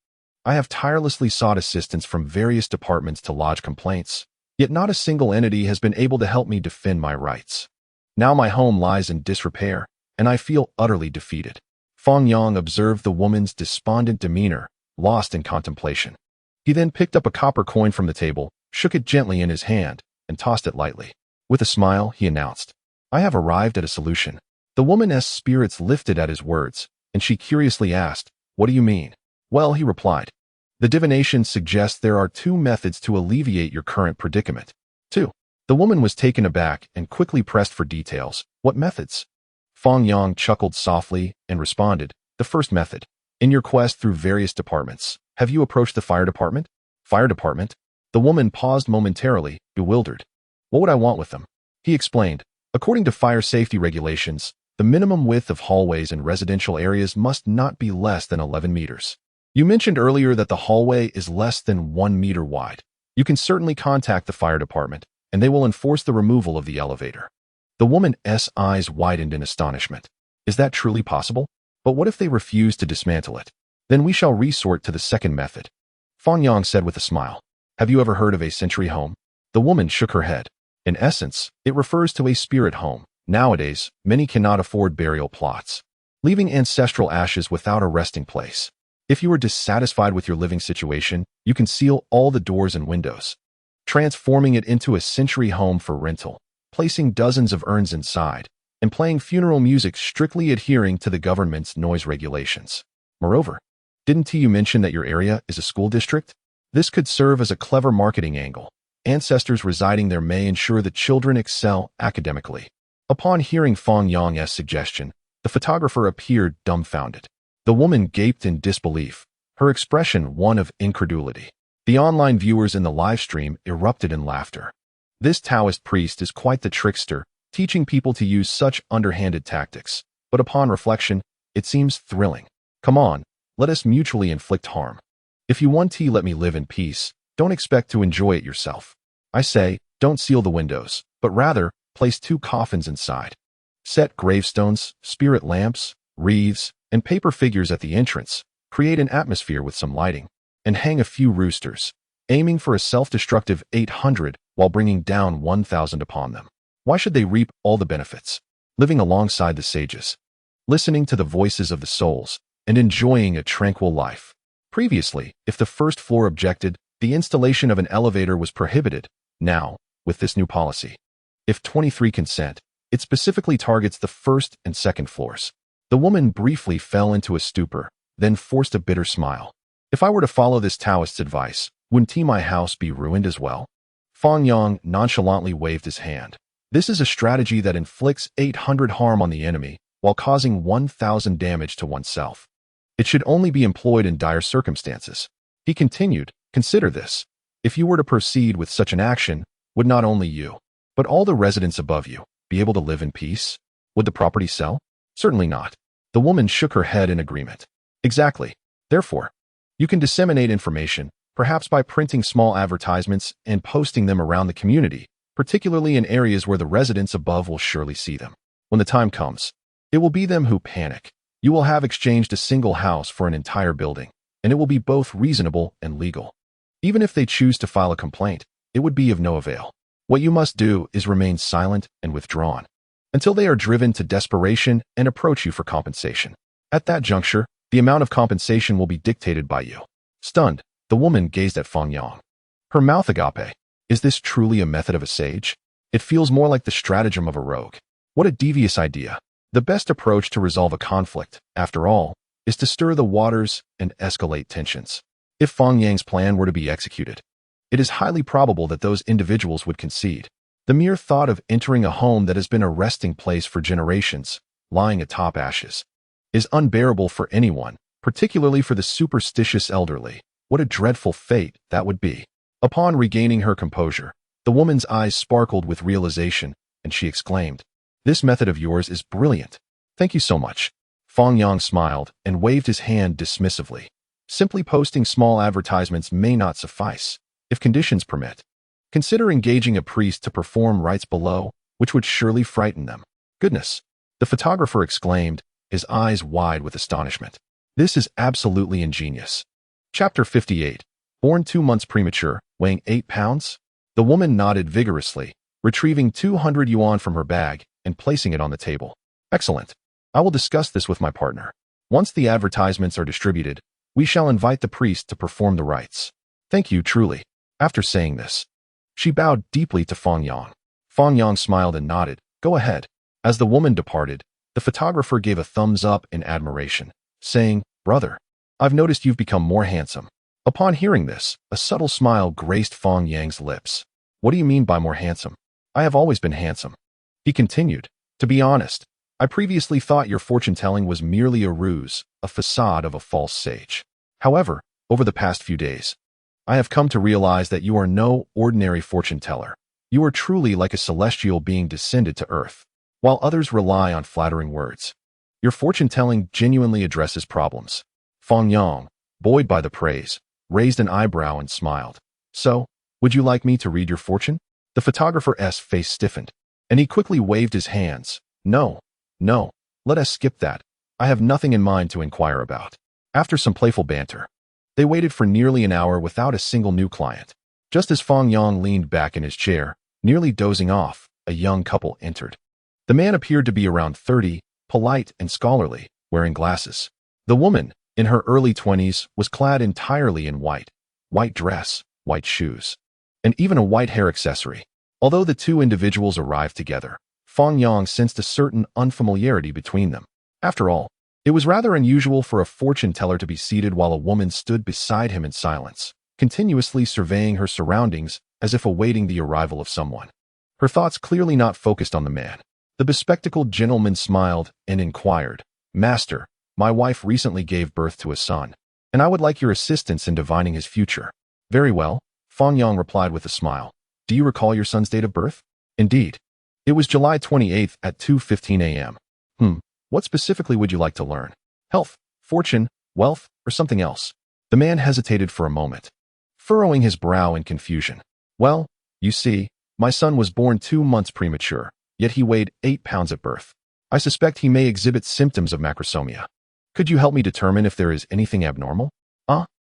A: I have tirelessly sought assistance from various departments to lodge complaints, yet not a single entity has been able to help me defend my rights. Now my home lies in disrepair, and I feel utterly defeated." Fang Yang observed the woman's despondent demeanor, lost in contemplation. He then picked up a copper coin from the table, shook it gently in his hand, and tossed it lightly. With a smile, he announced, "I have arrived at a solution." The woman's spirits lifted at his words, and she curiously asked, "What do you mean?" "Well," he replied, "the divination suggests there are 2 methods to alleviate your current predicament." 2. The woman was taken aback and quickly pressed for details. "What methods?" Fang Yang chuckled softly and responded, "The first method. In your quest through various departments, have you approached the fire department?" "Fire department?" The woman paused momentarily, bewildered. "What would I want with them?" He explained, "According to fire safety regulations, the minimum width of hallways in residential areas must not be less than 11 meters. You mentioned earlier that the hallway is less than 1 meter wide. You can certainly contact the fire department, and they will enforce the removal of the elevator." The woman's eyes widened in astonishment. "Is that truly possible? But what if they refuse to dismantle it? Then we shall resort to the second method." Fang Yang said with a smile, "Have you ever heard of a century home?" The woman shook her head. "In essence, it refers to a spirit home. Nowadays, many cannot afford burial plots, leaving ancestral ashes without a resting place. If you are dissatisfied with your living situation, you can seal all the doors and windows, transforming it into a century home for rental, placing dozens of urns inside, and playing funeral music strictly adhering to the government's noise regulations. Moreover, didn't you mention that your area is a school district? This could serve as a clever marketing angle. Ancestors residing there may ensure that children excel academically." Upon hearing Fang Yang's suggestion, the photographer appeared dumbfounded. The woman gaped in disbelief, her expression one of incredulity. The online viewers in the live stream erupted in laughter. This Taoist priest is quite the trickster, teaching people to use such underhanded tactics. But upon reflection, it seems thrilling. Come on, let us mutually inflict harm. If you want to let me live in peace, don't expect to enjoy it yourself. I say, don't seal the windows, but rather, place 2 coffins inside. Set gravestones, spirit lamps, wreaths, and paper figures at the entrance. Create an atmosphere with some lighting. And hang a few roosters, aiming for a self-destructive 800 while bringing down 1,000 upon them. Why should they reap all the benefits? Living alongside the sages, listening to the voices of the souls, and enjoying a tranquil life. Previously, if the first floor objected, the installation of an elevator was prohibited. Now, with this new policy, if 23 consent, it specifically targets the first and second floors. The woman briefly fell into a stupor, then forced a bitter smile. If I were to follow this Taoist's advice, wouldn't my house be ruined as well? Fang Yang nonchalantly waved his hand. This is a strategy that inflicts 800 harm on the enemy, while causing 1,000 damage to oneself. It should only be employed in dire circumstances. He continued, consider this. If you were to proceed with such an action, would not only you, but all the residents above you, be able to live in peace? Would the property sell? Certainly not. The woman shook her head in agreement. Exactly. Therefore, you can disseminate information, perhaps by printing small advertisements and posting them around the community, particularly in areas where the residents above will surely see them. When the time comes, it will be them who panic. You will have exchanged a single house for an entire building, and it will be both reasonable and legal. Even if they choose to file a complaint, it would be of no avail. What you must do is remain silent and withdrawn until they are driven to desperation and approach you for compensation. At that juncture, the amount of compensation will be dictated by you. Stunned, the woman gazed at Fang Yang. Her mouth agape. Is this truly a method of a sage? It feels more like the stratagem of a rogue. What a devious idea. The best approach to resolve a conflict, after all, is to stir the waters and escalate tensions. If Fang Yang's plan were to be executed, it is highly probable that those individuals would concede. The mere thought of entering a home that has been a resting place for generations, lying atop ashes, is unbearable for anyone, particularly for the superstitious elderly. What a dreadful fate that would be. Upon regaining her composure, the woman's eyes sparkled with realization, and she exclaimed, "This method of yours is brilliant. Thank you so much." Fang Yang smiled and waved his hand dismissively. Simply posting small advertisements may not suffice. If conditions permit, consider engaging a priest to perform rites below, which would surely frighten them. Goodness! The photographer exclaimed, his eyes wide with astonishment. This is absolutely ingenious. Chapter 58. Born 2 months premature, weighing 8 pounds? The woman nodded vigorously, retrieving 200 yuan from her bag and placing it on the table. Excellent. I will discuss this with my partner. Once the advertisements are distributed, we shall invite the priest to perform the rites. Thank you, truly. After saying this, she bowed deeply to Fang Yang. Fang Yang smiled and nodded. Go ahead. As the woman departed, the photographer gave a thumbs up in admiration, saying, Brother, I've noticed you've become more handsome. Upon hearing this, a subtle smile graced Fang Yang's lips. What do you mean by more handsome? I have always been handsome. He continued, to be honest, I previously thought your fortune-telling was merely a ruse, a facade of a false sage. However, over the past few days, I have come to realize that you are no ordinary fortune-teller. You are truly like a celestial being descended to earth, while others rely on flattering words. Your fortune-telling genuinely addresses problems. Fang Yang, buoyed by the praise, raised an eyebrow and smiled. So, would you like me to read your fortune? The photographer's face stiffened, and he quickly waved his hands. No, let us skip that. I have nothing in mind to inquire about. After some playful banter, they waited for nearly an hour without a single new client. Just as Fang Yang leaned back in his chair, nearly dozing off, a young couple entered. The man appeared to be around 30, polite and scholarly, wearing glasses. The woman, in her early 20s, was clad entirely in white dress, white shoes, and even a white hair accessory. Although the two individuals arrived together, Fang Yang sensed a certain unfamiliarity between them. After all, it was rather unusual for a fortune-teller to be seated while a woman stood beside him in silence, continuously surveying her surroundings as if awaiting the arrival of someone. Her thoughts clearly not focused on the man. The bespectacled gentleman smiled and inquired, Master, my wife recently gave birth to a son, and I would like your assistance in divining his future. Very well, Fang Yang replied with a smile. Do you recall your son's date of birth? Indeed. It was July 28th at 2:15 a.m. What specifically would you like to learn? Health, fortune, wealth, or something else? The man hesitated for a moment, furrowing his brow in confusion. Well, you see, my son was born 2 months premature, yet he weighed 8 pounds at birth. I suspect he may exhibit symptoms of macrosomia. Could you help me determine if there is anything abnormal?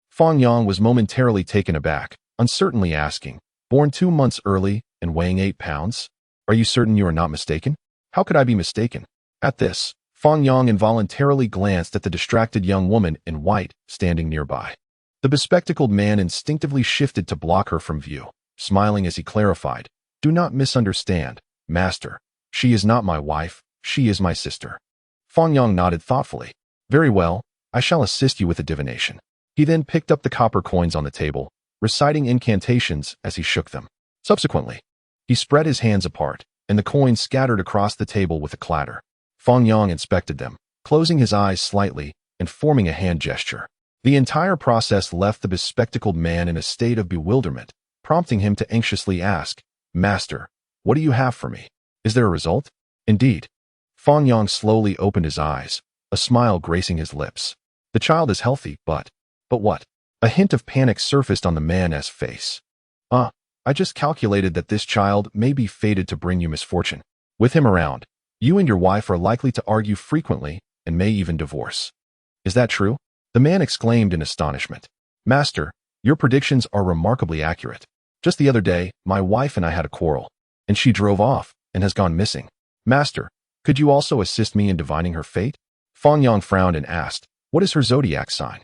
A: Fang Yang was momentarily taken aback, uncertainly asking, born 2 months early and weighing 8 pounds? Are you certain you are not mistaken? How could I be mistaken? At this, Fang Yang involuntarily glanced at the distracted young woman in white standing nearby. The bespectacled man instinctively shifted to block her from view, smiling as he clarified, Do not misunderstand, Master. She is not my wife, she is my sister. Fang Yang nodded thoughtfully. Very well, I shall assist you with the divination. He then picked up the copper coins on the table, reciting incantations as he shook them. Subsequently, he spread his hands apart, and the coins scattered across the table with a clatter. Fang Yang inspected them, closing his eyes slightly and forming a hand gesture. The entire process left the bespectacled man in a state of bewilderment, prompting him to anxiously ask, Master, what do you have for me? Is there a result? Indeed. Fang Yang slowly opened his eyes, a smile gracing his lips. The child is healthy, but what? A hint of panic surfaced on the man's face. I just calculated that this child may be fated to bring you misfortune. With him around, you and your wife are likely to argue frequently and may even divorce. Is that true? The man exclaimed in astonishment. Master, your predictions are remarkably accurate. Just the other day, my wife and I had a quarrel, and she drove off and has gone missing. Master, could you also assist me in divining her fate? Fang Yang frowned and asked, what is her zodiac sign?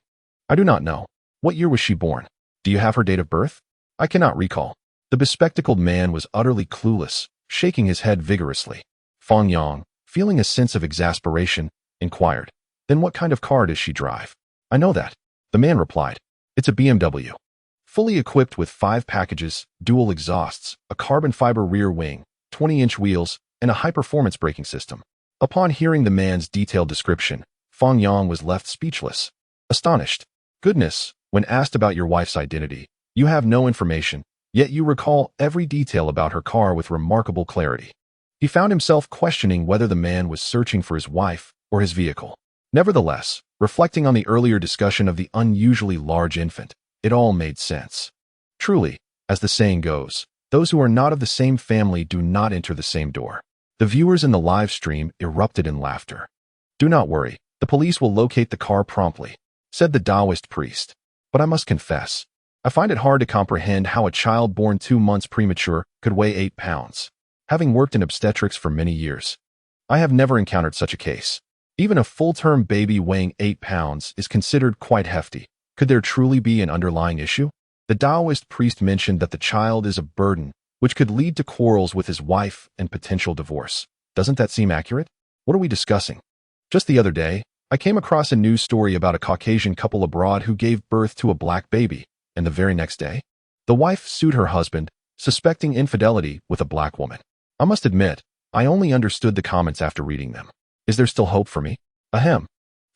A: I do not know. What year was she born? Do you have her date of birth? I cannot recall. The bespectacled man was utterly clueless, shaking his head vigorously. Fang Yang, feeling a sense of exasperation, inquired, then what kind of car does she drive? I know that. The man replied, it's a BMW. Fully equipped with 5 packages, dual exhausts, a carbon fiber rear wing, 20-inch wheels, and a high-performance braking system. Upon hearing the man's detailed description, Fang Yang was left speechless, astonished. Goodness, when asked about your wife's identity, you have no information, yet you recall every detail about her car with remarkable clarity. He found himself questioning whether the man was searching for his wife or his vehicle. Nevertheless, reflecting on the earlier discussion of the unusually large infant, it all made sense. Truly, as the saying goes, those who are not of the same family do not enter the same door. The viewers in the live stream erupted in laughter. Do not worry, the police will locate the car promptly, said the Taoist priest. But I must confess, I find it hard to comprehend how a child born 2 months premature could weigh 8 pounds. Having worked in obstetrics for many years, I have never encountered such a case. Even a full-term baby weighing 8 pounds is considered quite hefty. Could there truly be an underlying issue? The Taoist priest mentioned that the child is a burden, which could lead to quarrels with his wife and potential divorce. Doesn't that seem accurate? What are we discussing? Just the other day, I came across a news story about a Caucasian couple abroad who gave birth to a black baby, and the very next day, the wife sued her husband, suspecting infidelity with a black woman. I must admit, I only understood the comments after reading them. Is there still hope for me? Ahem.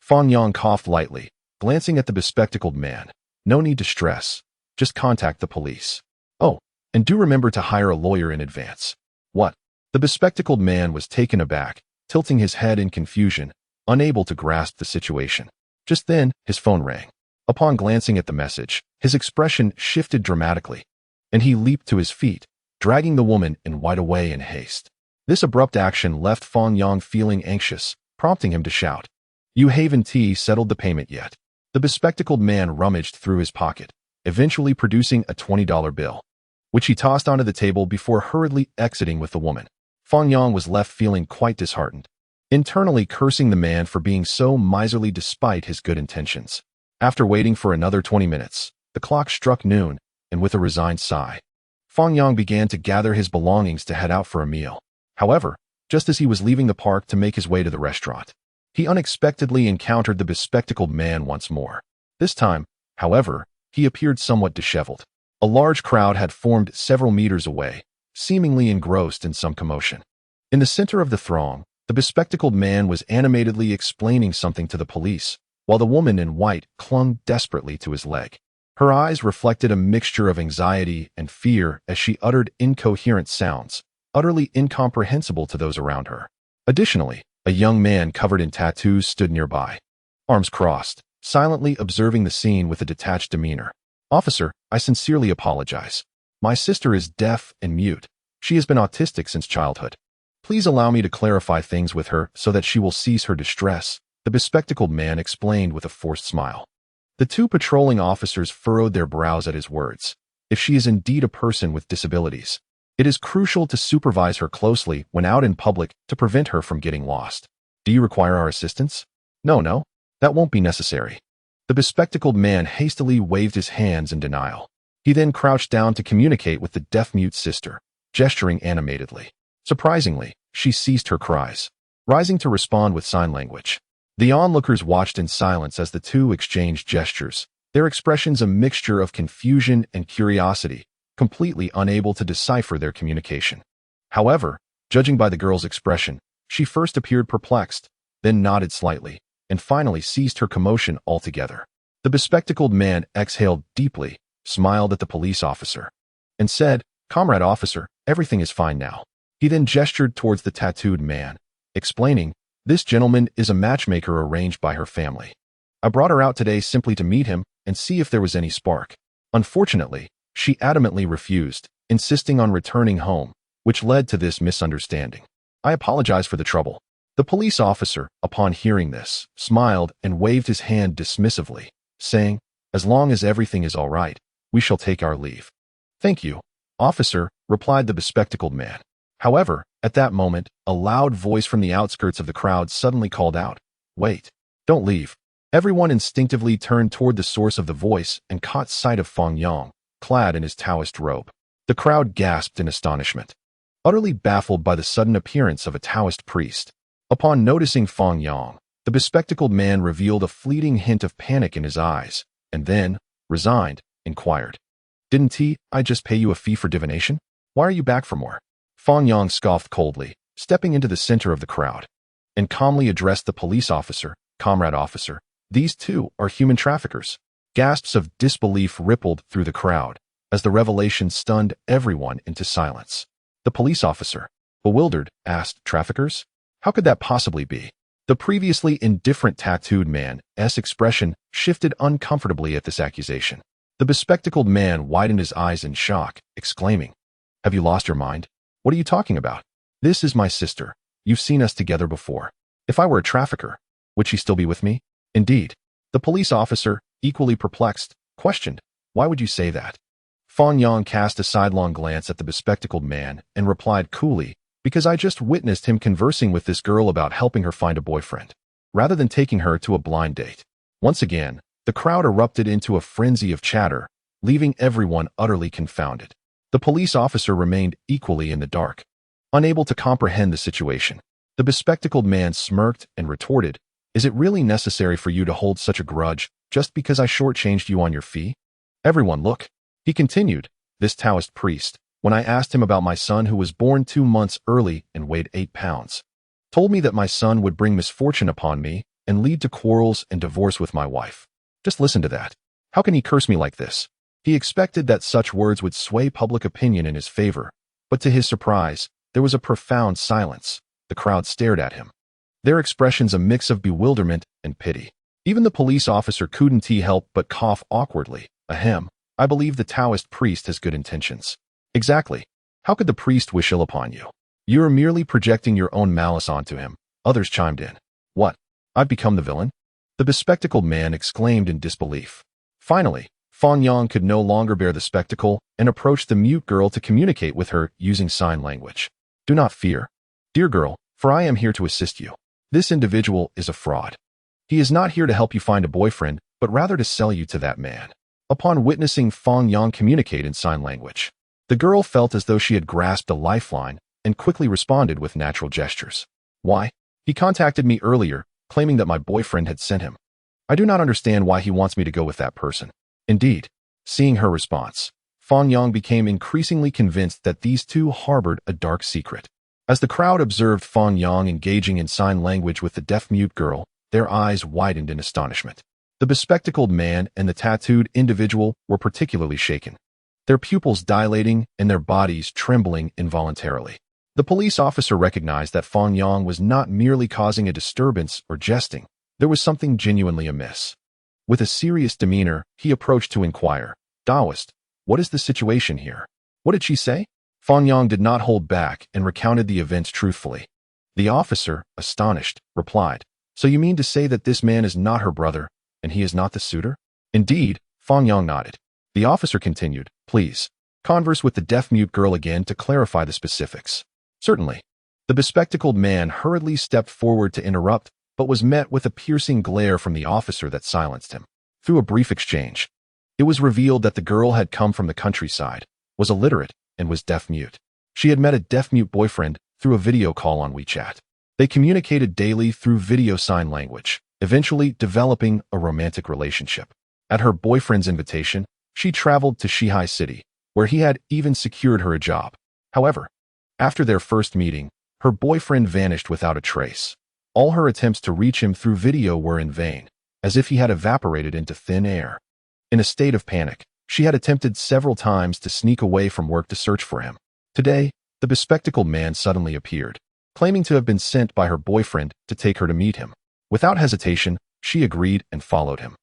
A: Fang Yang coughed lightly, glancing at the bespectacled man. No need to stress. Just contact the police. Oh, and do remember to hire a lawyer in advance. What? The bespectacled man was taken aback, tilting his head in confusion, unable to grasp the situation. Just then, his phone rang. Upon glancing at the message, his expression shifted dramatically, and he leaped to his feet, dragging the woman in white away in haste. This abrupt action left Fang Yang feeling anxious, prompting him to shout, "You haven't settled the payment yet." The bespectacled man rummaged through his pocket, eventually producing a $20 bill, which he tossed onto the table before hurriedly exiting with the woman. Fang Yang was left feeling quite disheartened, internally cursing the man for being so miserly despite his good intentions. After waiting for another 20 minutes, the clock struck noon, and with a resigned sigh, Fang Yang began to gather his belongings to head out for a meal. However, just as he was leaving the park to make his way to the restaurant, he unexpectedly encountered the bespectacled man once more. This time, however, he appeared somewhat disheveled. A large crowd had formed several meters away, seemingly engrossed in some commotion. In the center of the throng, the bespectacled man was animatedly explaining something to the police, while the woman in white clung desperately to his leg. Her eyes reflected a mixture of anxiety and fear as she uttered incoherent sounds, utterly incomprehensible to those around her. Additionally, a young man covered in tattoos stood nearby, arms crossed, silently observing the scene with a detached demeanor. "Officer, I sincerely apologize. My sister is deaf and mute. She has been autistic since childhood. Please allow me to clarify things with her so that she will cease her distress," the bespectacled man explained with a forced smile. The 2 patrolling officers furrowed their brows at his words. If she is indeed a person with disabilities, it is crucial to supervise her closely when out in public to prevent her from getting lost. Do you require our assistance? No, that won't be necessary. The bespectacled man hastily waved his hands in denial. He then crouched down to communicate with the deaf-mute sister, gesturing animatedly. Surprisingly, she ceased her cries, rising to respond with sign language. The onlookers watched in silence as the 2 exchanged gestures, their expressions a mixture of confusion and curiosity, completely unable to decipher their communication. However, judging by the girl's expression, she first appeared perplexed, then nodded slightly, and finally ceased her commotion altogether. The bespectacled man exhaled deeply, smiled at the police officer, and said, "Comrade officer, everything is fine now." He then gestured towards the tattooed man, explaining, "This gentleman is a matchmaker arranged by her family. I brought her out today simply to meet him and see if there was any spark. Unfortunately, she adamantly refused, insisting on returning home, which led to this misunderstanding. I apologize for the trouble." The police officer, upon hearing this, smiled and waved his hand dismissively, saying, "As long as everything is all right, we shall take our leave." "Thank you," Officer, replied the bespectacled man. However, at that moment, a loud voice from the outskirts of the crowd suddenly called out, "Wait! Don't leave!" Everyone instinctively turned toward the source of the voice and caught sight of Fang Yang, clad in his Taoist robe. The crowd gasped in astonishment, utterly baffled by the sudden appearance of a Taoist priest. Upon noticing Fang Yang, the bespectacled man revealed a fleeting hint of panic in his eyes, and then, resigned, inquired, "Didn't I just pay you a fee for divination? Why are you back for more?" Fang Yang scoffed coldly, stepping into the center of the crowd, and calmly addressed the police officer, "Comrade officer, these two are human traffickers." Gasps of disbelief rippled through the crowd, as the revelation stunned everyone into silence. The police officer, bewildered, asked, "Traffickers? How could that possibly be?" The previously indifferent tattooed man's expression shifted uncomfortably at this accusation. The bespectacled man widened his eyes in shock, exclaiming, "Have you lost your mind? What are you talking about? This is my sister. You've seen us together before. If I were a trafficker, would she still be with me?" "Indeed." The police officer, equally perplexed, questioned, "Why would you say that?" Fang Yang cast a sidelong glance at the bespectacled man and replied coolly, "Because I just witnessed him conversing with this girl about helping her find a boyfriend, rather than taking her to a blind date." Once again, the crowd erupted into a frenzy of chatter, leaving everyone utterly confounded. The police officer remained equally in the dark, unable to comprehend the situation. The bespectacled man smirked and retorted, "Is it really necessary for you to hold such a grudge just because I shortchanged you on your fee? Everyone look," he continued, "this Taoist priest, when I asked him about my son who was born 2 months early and weighed 8 pounds, told me that my son would bring misfortune upon me and lead to quarrels and divorce with my wife. Just listen to that. How can he curse me like this?" He expected that such words would sway public opinion in his favor, but to his surprise, there was a profound silence. The crowd stared at him, their expressions a mix of bewilderment and pity. Even the police officer couldn't help but cough awkwardly. "Ahem, I believe the Taoist priest has good intentions." "Exactly. How could the priest wish ill upon you? You are merely projecting your own malice onto him," others chimed in. "What? I've become the villain?" the bespectacled man exclaimed in disbelief. Finally, Fang Yang could no longer bear the spectacle and approached the mute girl to communicate with her using sign language. "Do not fear, dear girl, for I am here to assist you. This individual is a fraud. He is not here to help you find a boyfriend, but rather to sell you to that man." Upon witnessing Fang Yang communicate in sign language, the girl felt as though she had grasped a lifeline and quickly responded with natural gestures. "Why? He contacted me earlier, claiming that my boyfriend had sent him. I do not understand why he wants me to go with that person." Indeed, seeing her response, Fang Yang became increasingly convinced that these two harbored a dark secret. As the crowd observed Fang Yang engaging in sign language with the deaf-mute girl, their eyes widened in astonishment. The bespectacled man and the tattooed individual were particularly shaken, their pupils dilating and their bodies trembling involuntarily. The police officer recognized that Fang Yang was not merely causing a disturbance or jesting. There was something genuinely amiss. With a serious demeanor, he approached to inquire, "Taoist, what is the situation here? What did she say?" Fang Yang did not hold back and recounted the events truthfully. The officer, astonished, replied, "So you mean to say that this man is not her brother, and he is not the suitor?" "Indeed," Fang Yang nodded. The officer continued, "Please, converse with the deaf-mute girl again to clarify the specifics." "Certainly." The bespectacled man hurriedly stepped forward to interrupt, but was met with a piercing glare from the officer that silenced him. Through a brief exchange, it was revealed that the girl had come from the countryside, was illiterate, and was deaf-mute. She had met a deaf-mute boyfriend through a video call on WeChat. They communicated daily through video sign language, eventually developing a romantic relationship. At her boyfriend's invitation, she traveled to Shihai City, where he had even secured her a job. However, after their first meeting, her boyfriend vanished without a trace. All her attempts to reach him through video were in vain, as if he had evaporated into thin air. In a state of panic, she had attempted several times to sneak away from work to search for him. Today, the bespectacled man suddenly appeared, claiming to have been sent by her boyfriend to take her to meet him. Without hesitation, she agreed and followed him,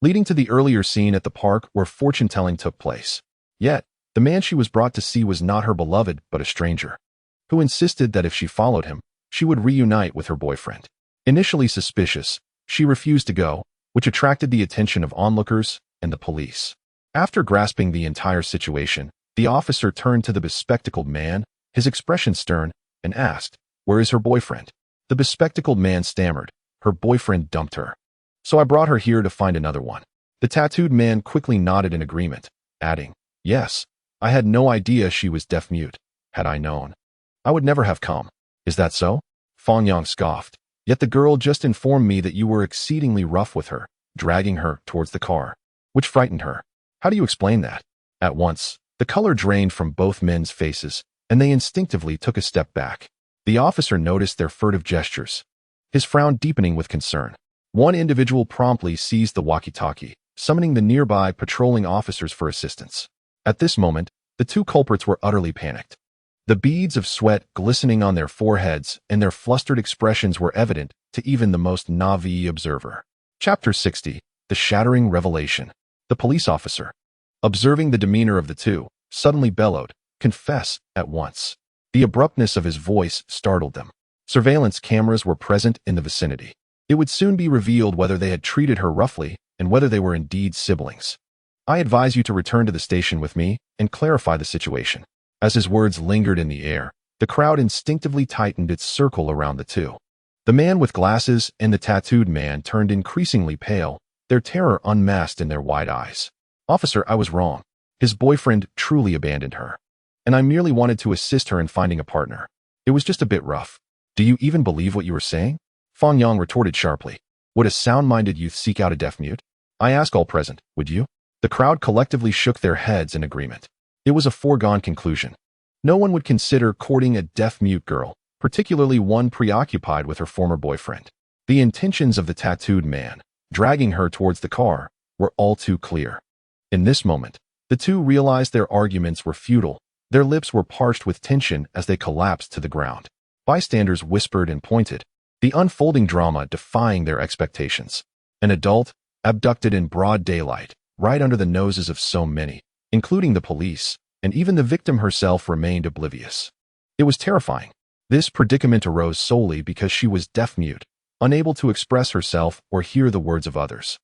A: leading to the earlier scene at the park where fortune-telling took place. Yet, the man she was brought to see was not her beloved but a stranger, who insisted that if she followed him, she would reunite with her boyfriend. Initially suspicious, she refused to go, which attracted the attention of onlookers and the police. After grasping the entire situation, The officer turned to the bespectacled man, his expression stern, and asked, "Where is her boyfriend?" The bespectacled man stammered, "Her boyfriend dumped her. So I brought her here to find another one." The tattooed man quickly nodded in agreement, adding, "Yes, I had no idea she was deaf-mute. Had I known, I would never have come." "Is that so?" Fang Yang scoffed. "Yet the girl just informed me that you were exceedingly rough with her, dragging her towards the car, which frightened her. How do you explain that?" At once, the color drained from both men's faces, and they instinctively took a step back. The officer noticed their furtive gestures, his frown deepening with concern. One individual promptly seized the walkie-talkie, summoning the nearby patrolling officers for assistance. At this moment, the two culprits were utterly panicked. The beads of sweat glistening on their foreheads and their flustered expressions were evident to even the most naive observer. Chapter 60. The Shattering Revelation. The police officer, observing the demeanor of the two, suddenly bellowed, "Confess at once." The abruptness of his voice startled them. Surveillance cameras were present in the vicinity. It would soon be revealed whether they had treated her roughly and whether they were indeed siblings. "I advise you to return to the station with me and clarify the situation." As his words lingered in the air, the crowd instinctively tightened its circle around the two. The man with glasses and the tattooed man turned increasingly pale, their terror unmasked in their wide eyes. "Officer, I was wrong. His boyfriend truly abandoned her, and I merely wanted to assist her in finding a partner. It was just a bit rough." "Do you even believe what you were saying?" Fang Yang retorted sharply. "Would a sound-minded youth seek out a deaf-mute? I ask all present, would you?" The crowd collectively shook their heads in agreement. It was a foregone conclusion. No one would consider courting a deaf-mute girl, particularly one preoccupied with her former boyfriend. The intentions of the tattooed man, dragging her towards the car, were all too clear. In this moment, the two realized their arguments were futile. Their lips were parched with tension as they collapsed to the ground. Bystanders whispered and pointed, the unfolding drama defying their expectations. An adult, abducted in broad daylight, right under the noses of so many, including the police, and even the victim herself remained oblivious. It was terrifying. This predicament arose solely because she was deaf-mute, unable to express herself or hear the words of others.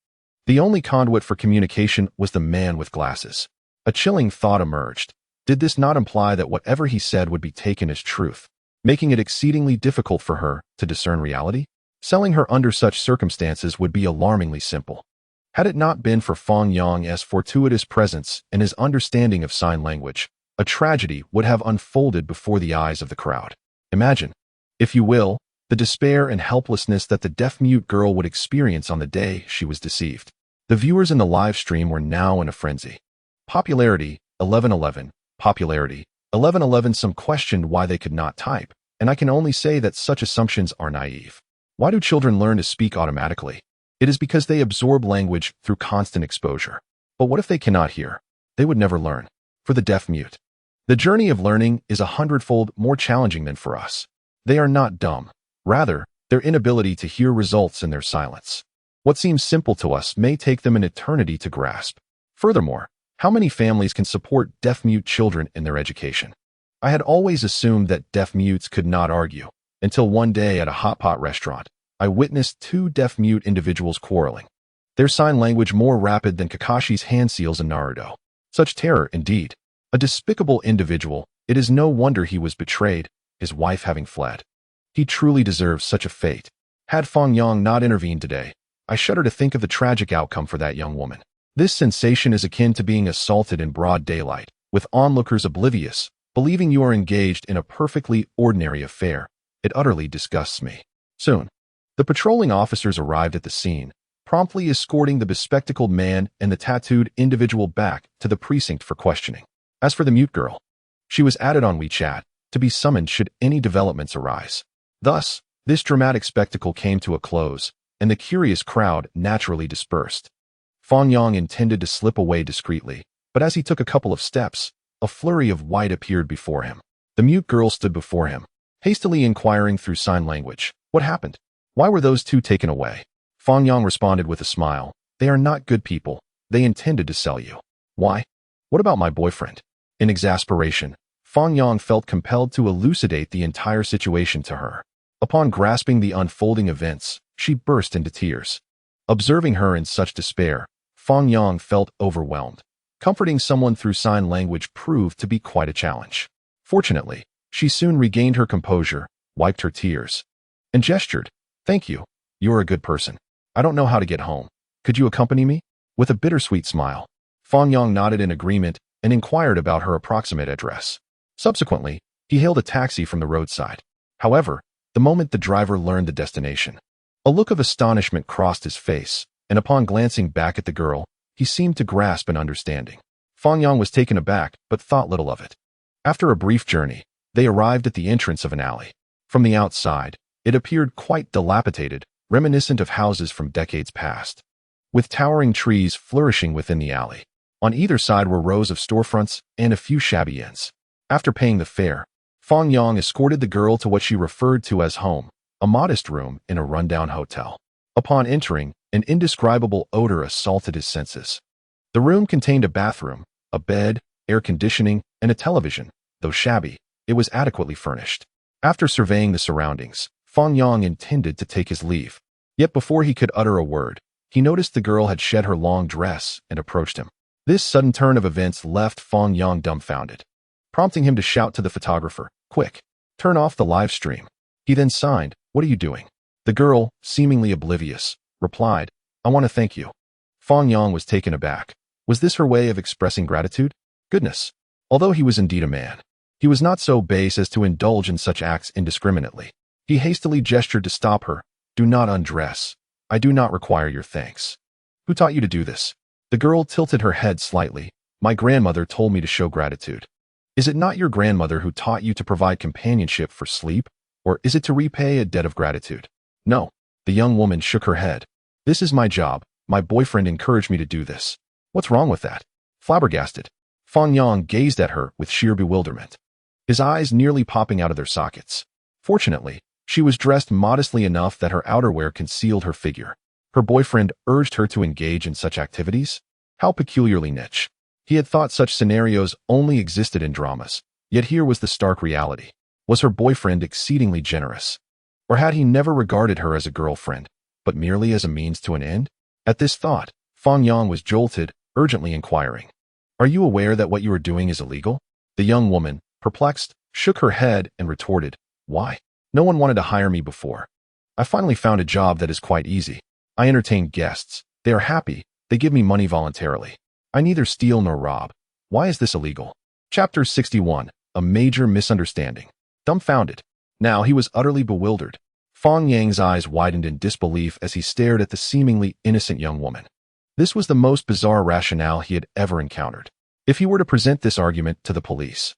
A: The only conduit for communication was the man with glasses. A chilling thought emerged. Did this not imply that whatever he said would be taken as truth, making it exceedingly difficult for her to discern reality? Selling her under such circumstances would be alarmingly simple. Had it not been for Fang Yang's fortuitous presence and his understanding of sign language, a tragedy would have unfolded before the eyes of the crowd. Imagine, if you will, the despair and helplessness that the deaf-mute girl would experience on the day she was deceived. The viewers in the live stream were now in a frenzy. Popularity, 1111. Popularity, 1111. Some questioned why they could not type, and I can only say that such assumptions are naive. Why do children learn to speak automatically? It is because they absorb language through constant exposure. But what if they cannot hear? They would never learn. For the deaf-mute, the journey of learning is 100-fold more challenging than for us. They are not dumb. Rather, their inability to hear results in their silence. What seems simple to us may take them an eternity to grasp. Furthermore, how many families can support deaf-mute children in their education? I had always assumed that deaf-mutes could not argue, until one day at a hot pot restaurant, I witnessed two deaf-mute individuals quarreling. Their sign language more rapid than Kakashi's hand seals in Naruto. Such terror, indeed. A despicable individual, it is no wonder he was betrayed, his wife having fled. He truly deserves such a fate. Had Fang Yang not intervened today, I shudder to think of the tragic outcome for that young woman. This sensation is akin to being assaulted in broad daylight, with onlookers oblivious, believing you are engaged in a perfectly ordinary affair. It utterly disgusts me. Soon, the patrolling officers arrived at the scene, promptly escorting the bespectacled man and the tattooed individual back to the precinct for questioning. As for the mute girl, she was added on WeChat to be summoned should any developments arise. Thus, this dramatic spectacle came to a close, and the curious crowd naturally dispersed. Fang Yang intended to slip away discreetly, but as he took a couple of steps, a flurry of white appeared before him. The mute girl stood before him, hastily inquiring through sign language, "What happened? Why were those two taken away?" Fang Yang responded with a smile, "They are not good people. They intended to sell you." "Why? What about my boyfriend?" In exasperation, Fang Yang felt compelled to elucidate the entire situation to her. Upon grasping the unfolding events, she burst into tears. Observing her in such despair, Fang Yang felt overwhelmed. Comforting someone through sign language proved to be quite a challenge. Fortunately, she soon regained her composure, wiped her tears, and gestured, "Thank you. You're a good person. I don't know how to get home. Could you accompany me?" With a bittersweet smile, Fang Yang nodded in agreement and inquired about her approximate address. Subsequently, he hailed a taxi from the roadside. However, the moment the driver learned the destination, a look of astonishment crossed his face, and upon glancing back at the girl, he seemed to grasp an understanding. Fang Yang was taken aback but thought little of it. After a brief journey, they arrived at the entrance of an alley. From the outside, it appeared quite dilapidated, reminiscent of houses from decades past, with towering trees flourishing within the alley. On either side were rows of storefronts and a few shabby inns. After paying the fare, Fang Yang escorted the girl to what she referred to as home, a modest room in a rundown hotel. Upon entering, an indescribable odor assaulted his senses. The room contained a bathroom, a bed, air conditioning, and a television. Though shabby, it was adequately furnished. After surveying the surroundings, Fang Yang intended to take his leave. Yet before he could utter a word, he noticed the girl had shed her long dress and approached him. This sudden turn of events left Fang Yang dumbfounded, prompting him to shout to the photographer, "Quick, turn off the live stream." He then signed, "What are you doing?" The girl, seemingly oblivious, replied, "I want to thank you." Fang Yang was taken aback. Was this her way of expressing gratitude? Goodness! Although he was indeed a man, he was not so base as to indulge in such acts indiscriminately. He hastily gestured to stop her. "Do not undress. I do not require your thanks." "Who taught you to do this?" The girl tilted her head slightly. "My grandmother told me to show gratitude." "Is it not your grandmother who taught you to provide companionship for sleep, or is it to repay a debt of gratitude?" "No." The young woman shook her head. "This is my job. My boyfriend encouraged me to do this." "What's wrong with that?" Flabbergasted, Fang Yang gazed at her with sheer bewilderment, his eyes nearly popping out of their sockets. Fortunately, she was dressed modestly enough that her outerwear concealed her figure. Her boyfriend urged her to engage in such activities? How peculiarly niche. He had thought such scenarios only existed in dramas, yet here was the stark reality. Was her boyfriend exceedingly generous? Or had he never regarded her as a girlfriend, but merely as a means to an end? At this thought, Fang Yang was jolted, urgently inquiring, "Are you aware that what you are doing is illegal?" The young woman, perplexed, shook her head and retorted, "Why? No one wanted to hire me before. I finally found a job that is quite easy. I entertain guests. They are happy. They give me money voluntarily. I neither steal nor rob. Why is this illegal?" Chapter 61. A Major Misunderstanding. Dumbfounded. Now he was utterly bewildered. Fang Yang's eyes widened in disbelief as he stared at the seemingly innocent young woman. This was the most bizarre rationale he had ever encountered. If he were to present this argument to the police,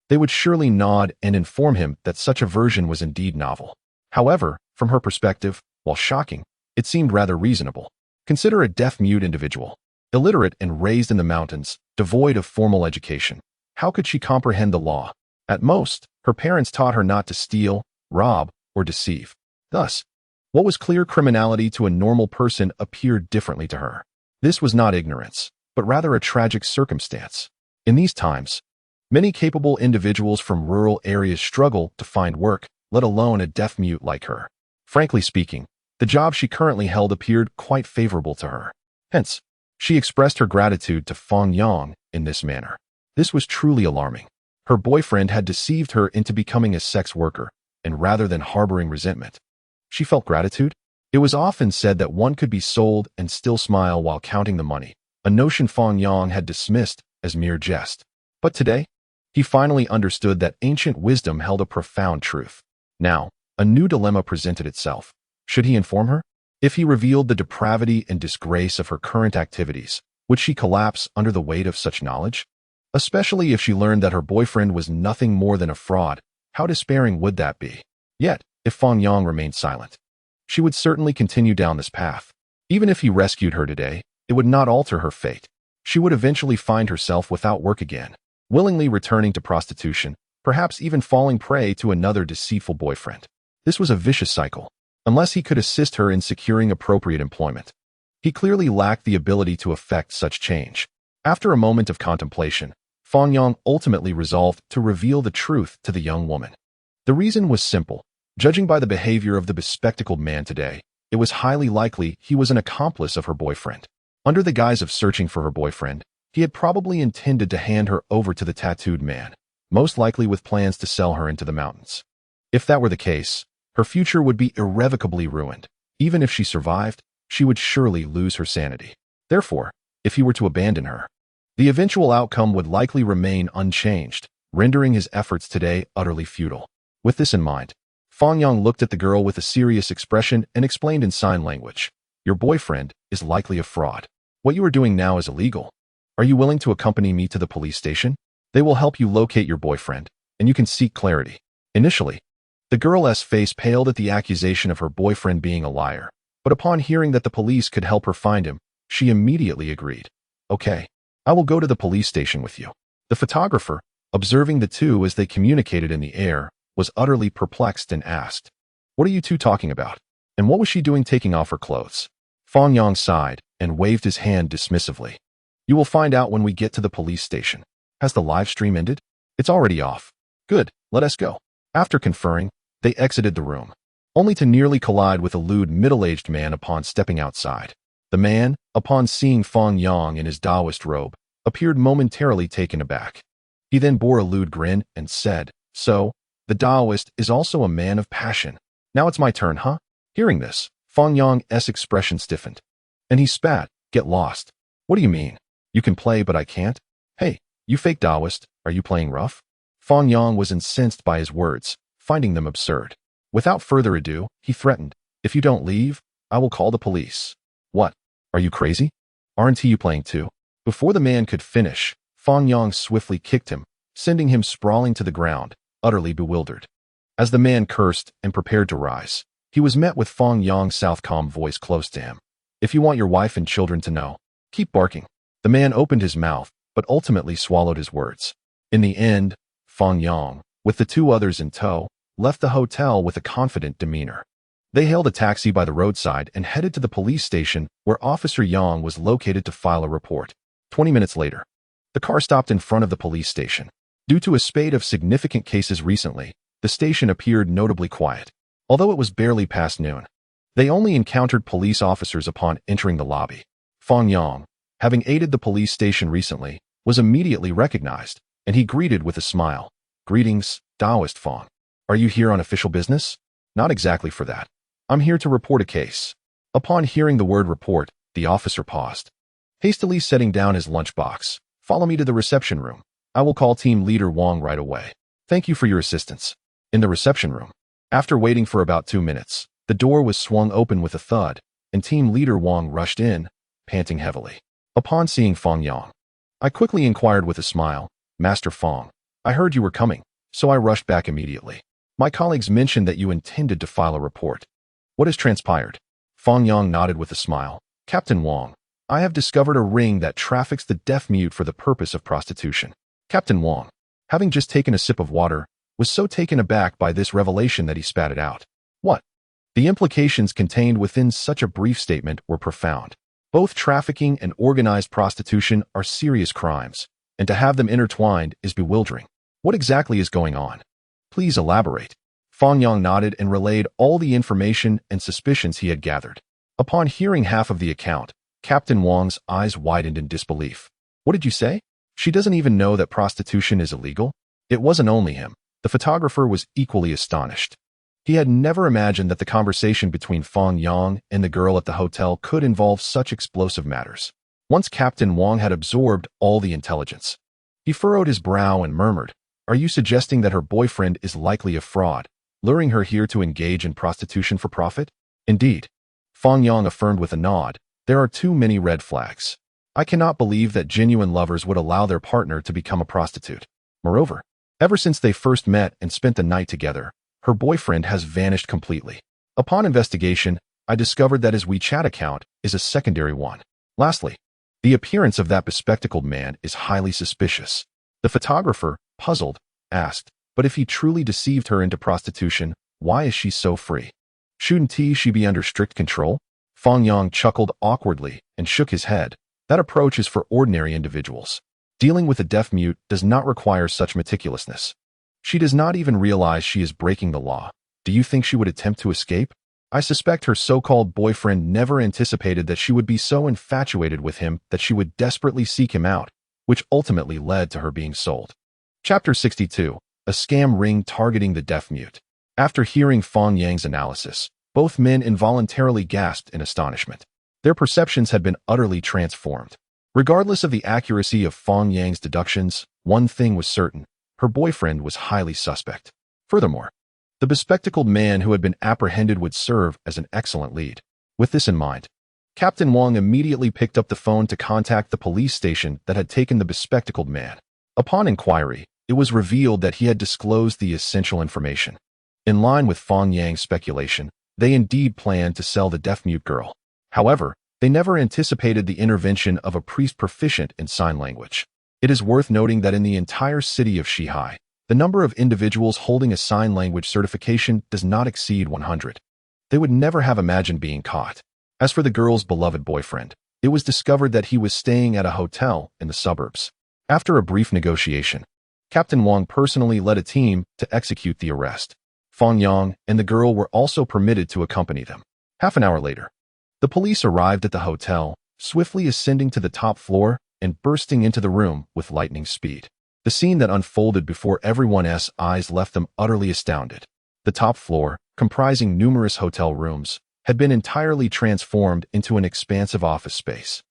A: they would surely nod and inform him that such a version was indeed novel. However, from her perspective, while shocking, it seemed rather reasonable. Consider a deaf-mute individual, illiterate and raised in the mountains, devoid of formal education. How could she comprehend the law? At most, her parents taught her not to steal, rob, or deceive. Thus, what was clear criminality to a normal person appeared differently to her. This was not ignorance, but rather a tragic circumstance. In these times, many capable individuals from rural areas struggle to find work, let alone a deaf-mute like her. Frankly speaking, the job she currently held appeared quite favorable to her. Hence, she expressed her gratitude to Fang Yang in this manner. This was truly alarming. Her boyfriend had deceived her into becoming a sex worker, and rather than harboring resentment, she felt gratitude. It was often said that one could be sold and still smile while counting the money, a notion Fang Yang had dismissed as mere jest. But today, he finally understood that ancient wisdom held a profound truth. Now, a new dilemma presented itself. Should he inform her? If he revealed the depravity and disgrace of her current activities, would she collapse under the weight of such knowledge? Especially if she learned that her boyfriend was nothing more than a fraud, how despairing would that be? Yet, if Fang Yang remained silent, she would certainly continue down this path. Even if he rescued her today, it would not alter her fate. She would eventually find herself without work again, willingly returning to prostitution, perhaps even falling prey to another deceitful boyfriend. This was a vicious cycle. Unless he could assist her in securing appropriate employment, he clearly lacked the ability to effect such change. After a moment of contemplation, Fang Yang ultimately resolved to reveal the truth to the young woman. The reason was simple. Judging by the behavior of the bespectacled man today, it was highly likely he was an accomplice of her boyfriend. Under the guise of searching for her boyfriend, He had probably intended to hand her over to the tattooed man, most likely with plans to sell her into the mountains. If that were the case, her future would be irrevocably ruined. Even if she survived, she would surely lose her sanity. Therefore, if he were to abandon her, the eventual outcome would likely remain unchanged, rendering his efforts today utterly futile. With this in mind, Fang Yang looked at the girl with a serious expression and explained in sign language, "Your boyfriend is likely a fraud. What you are doing now is illegal. Are you willing to accompany me to the police station? They will help you locate your boyfriend, and you can seek clarity." Initially, the girl's face paled at the accusation of her boyfriend being a liar, but upon hearing that the police could help her find him, she immediately agreed. "Okay, I will go to the police station with you." The photographer, observing the two as they communicated in the air, was utterly perplexed and asked, "What are you two talking about? And what was she doing taking off her clothes?" Fang Yang sighed and waved his hand dismissively. "You will find out when we get to the police station. Has the live stream ended?" "It's already off." "Good, let us go." After conferring, they exited the room, only to nearly collide with a lewd middle-aged man upon stepping outside. The man, upon seeing Fang Yang in his Taoist robe, appeared momentarily taken aback. He then bore a lewd grin and said, "So, the Taoist is also a man of passion. Now it's my turn, huh?" Hearing this, Fang Yang's expression stiffened, and he spat, "Get lost. What do you mean? You can play but I can't? Hey, you fake Taoist, are you playing rough?" Fang Yang was incensed by his words, finding them absurd. Without further ado, he threatened, "If you don't leave, I will call the police." "What? Are you crazy? Aren't you playing too?" Before the man could finish, Fang Yang swiftly kicked him, sending him sprawling to the ground, utterly bewildered. As the man cursed and prepared to rise, he was met with Fang Yang's calm voice close to him. "If you want your wife and children to know, keep barking." The man opened his mouth, but ultimately swallowed his words. In the end, Fang Yang, with the two others in tow, left the hotel with a confident demeanor. They hailed a taxi by the roadside and headed to the police station where Officer Yang was located to file a report. 20 minutes later, the car stopped in front of the police station. Due to a spate of significant cases recently, the station appeared notably quiet. Although it was barely past noon, they only encountered police officers upon entering the lobby. Fang Yang, having aided the police station recently, was immediately recognized, and he greeted with a smile. "Greetings, Taoist Fang. Are you here on official business?" "Not exactly for that. I'm here to report a case." Upon hearing the word report, the officer paused, hastily setting down his lunchbox. "Follow me to the reception room. I will call team leader Wang right away. Thank you for your assistance." In the reception room, after waiting for about 2 minutes, the door was swung open with a thud, and team leader Wang rushed in, panting heavily. Upon seeing Fang Yang, I quickly inquired with a smile, "Master Fang, I heard you were coming, so I rushed back immediately. My colleagues mentioned that you intended to file a report. What has transpired?" Fang Yang nodded with a smile. "Captain Wang, I have discovered a ring that traffics the deaf-mute for the purpose of prostitution." Captain Wang, having just taken a sip of water, was so taken aback by this revelation that he spat it out. What? The implications contained within such a brief statement were profound. Both trafficking and organized prostitution are serious crimes, and to have them intertwined is bewildering. What exactly is going on? Please elaborate. Fang Yang nodded and relayed all the information and suspicions he had gathered. Upon hearing half of the account, Captain Wang's eyes widened in disbelief. "What did you say? She doesn't even know that prostitution is illegal?" It wasn't only him. The photographer was equally astonished. He had never imagined that the conversation between Fang Yang and the girl at the hotel could involve such explosive matters. Once Captain Wang had absorbed all the intelligence, he furrowed his brow and murmured, "Are you suggesting that her boyfriend is likely a fraud, luring her here to engage in prostitution for profit?" "Indeed," Fang Yang affirmed with a nod, "there are too many red flags. I cannot believe that genuine lovers would allow their partner to become a prostitute. Moreover, ever since they first met and spent the night together, her boyfriend has vanished completely. Upon investigation, I discovered that his WeChat account is a secondary one. Lastly, the appearance of that bespectacled man is highly suspicious." The photographer, puzzled, asked, "But if he truly deceived her into prostitution, why is she so free? Shouldn't she be under strict control?" Fang Yang chuckled awkwardly and shook his head. "That approach is for ordinary individuals. Dealing with a deaf-mute does not require such meticulousness. She does not even realize she is breaking the law. Do you think she would attempt to escape? I suspect her so-called boyfriend never anticipated that she would be so infatuated with him that she would desperately seek him out, which ultimately led to her being sold. Chapter 62. A scam ring targeting the deaf-mute. After hearing Fang Yang's analysis, both men involuntarily gasped in astonishment. Their perceptions had been utterly transformed. Regardless of the accuracy of Fang Yang's deductions, one thing was certain: her boyfriend was highly suspect. Furthermore, the bespectacled man who had been apprehended would serve as an excellent lead. With this in mind, Captain Wang immediately picked up the phone to contact the police station that had taken the bespectacled man. Upon inquiry, it was revealed that he had disclosed the essential information. In line with Fang Yang's speculation, they indeed planned to sell the deaf-mute girl. However, they never anticipated the intervention of a priest proficient in sign language. It is worth noting that in the entire city of Shihai, the number of individuals holding a sign language certification does not exceed 100. They would never have imagined being caught. As for the girl's beloved boyfriend, it was discovered that he was staying at a hotel in the suburbs. After a brief negotiation, Captain Wang personally led a team to execute the arrest. Fang Yang and the girl were also permitted to accompany them. Half an hour later, the police arrived at the hotel, swiftly ascending to the top floor and bursting into the room with lightning speed. The scene that unfolded before everyone's eyes left them utterly astounded. The top floor, comprising numerous hotel rooms, had been entirely transformed into an expansive office space.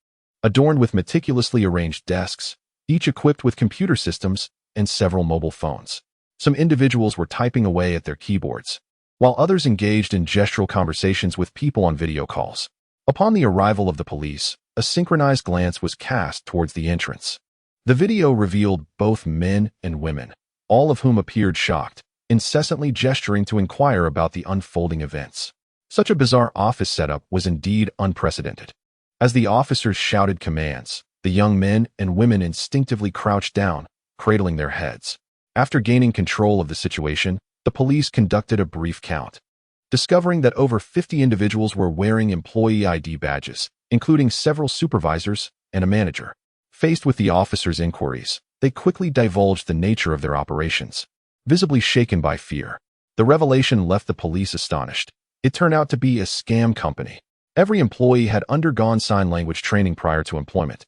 A: Adorned with meticulously arranged desks, each equipped with computer systems and several mobile phones. Some individuals were typing away at their keyboards, while others engaged in gestural conversations with people on video calls. Upon the arrival of the police, a synchronized glance was cast towards the entrance. The video revealed both men and women, all of whom appeared shocked, incessantly gesturing to inquire about the unfolding events. Such a bizarre office setup was indeed unprecedented. As the officers shouted commands, the young men and women instinctively crouched down, cradling their heads. After gaining control of the situation, the police conducted a brief count, discovering that over 50 individuals were wearing employee ID badges, including several supervisors and a manager. Faced with the officers' inquiries, they quickly divulged the nature of their operations. Visibly shaken by fear, the revelation left the police astonished. It turned out to be a scam company. Every employee had undergone sign language training prior to employment,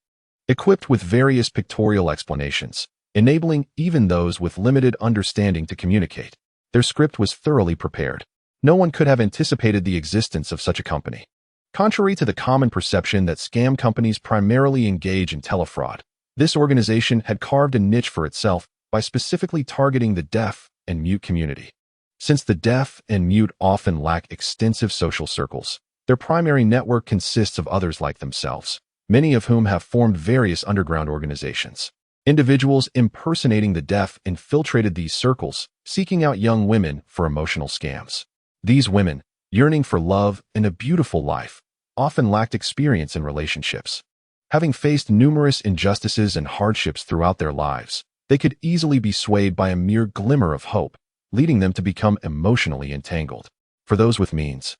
A: equipped with various pictorial explanations, enabling even those with limited understanding to communicate. Their script was thoroughly prepared. No one could have anticipated the existence of such a company. Contrary to the common perception that scam companies primarily engage in telefraud, this organization had carved a niche for itself by specifically targeting the deaf and mute community. Since the deaf and mute often lack extensive social circles, their primary network consists of others like themselves, many of whom have formed various underground organizations. Individuals impersonating the deaf infiltrated these circles, seeking out young women for emotional scams. These women, yearning for love and a beautiful life, often lacked experience in relationships. Having faced numerous injustices and hardships throughout their lives, they could easily be swayed by a mere glimmer of hope, leading them to become emotionally entangled. For those with means,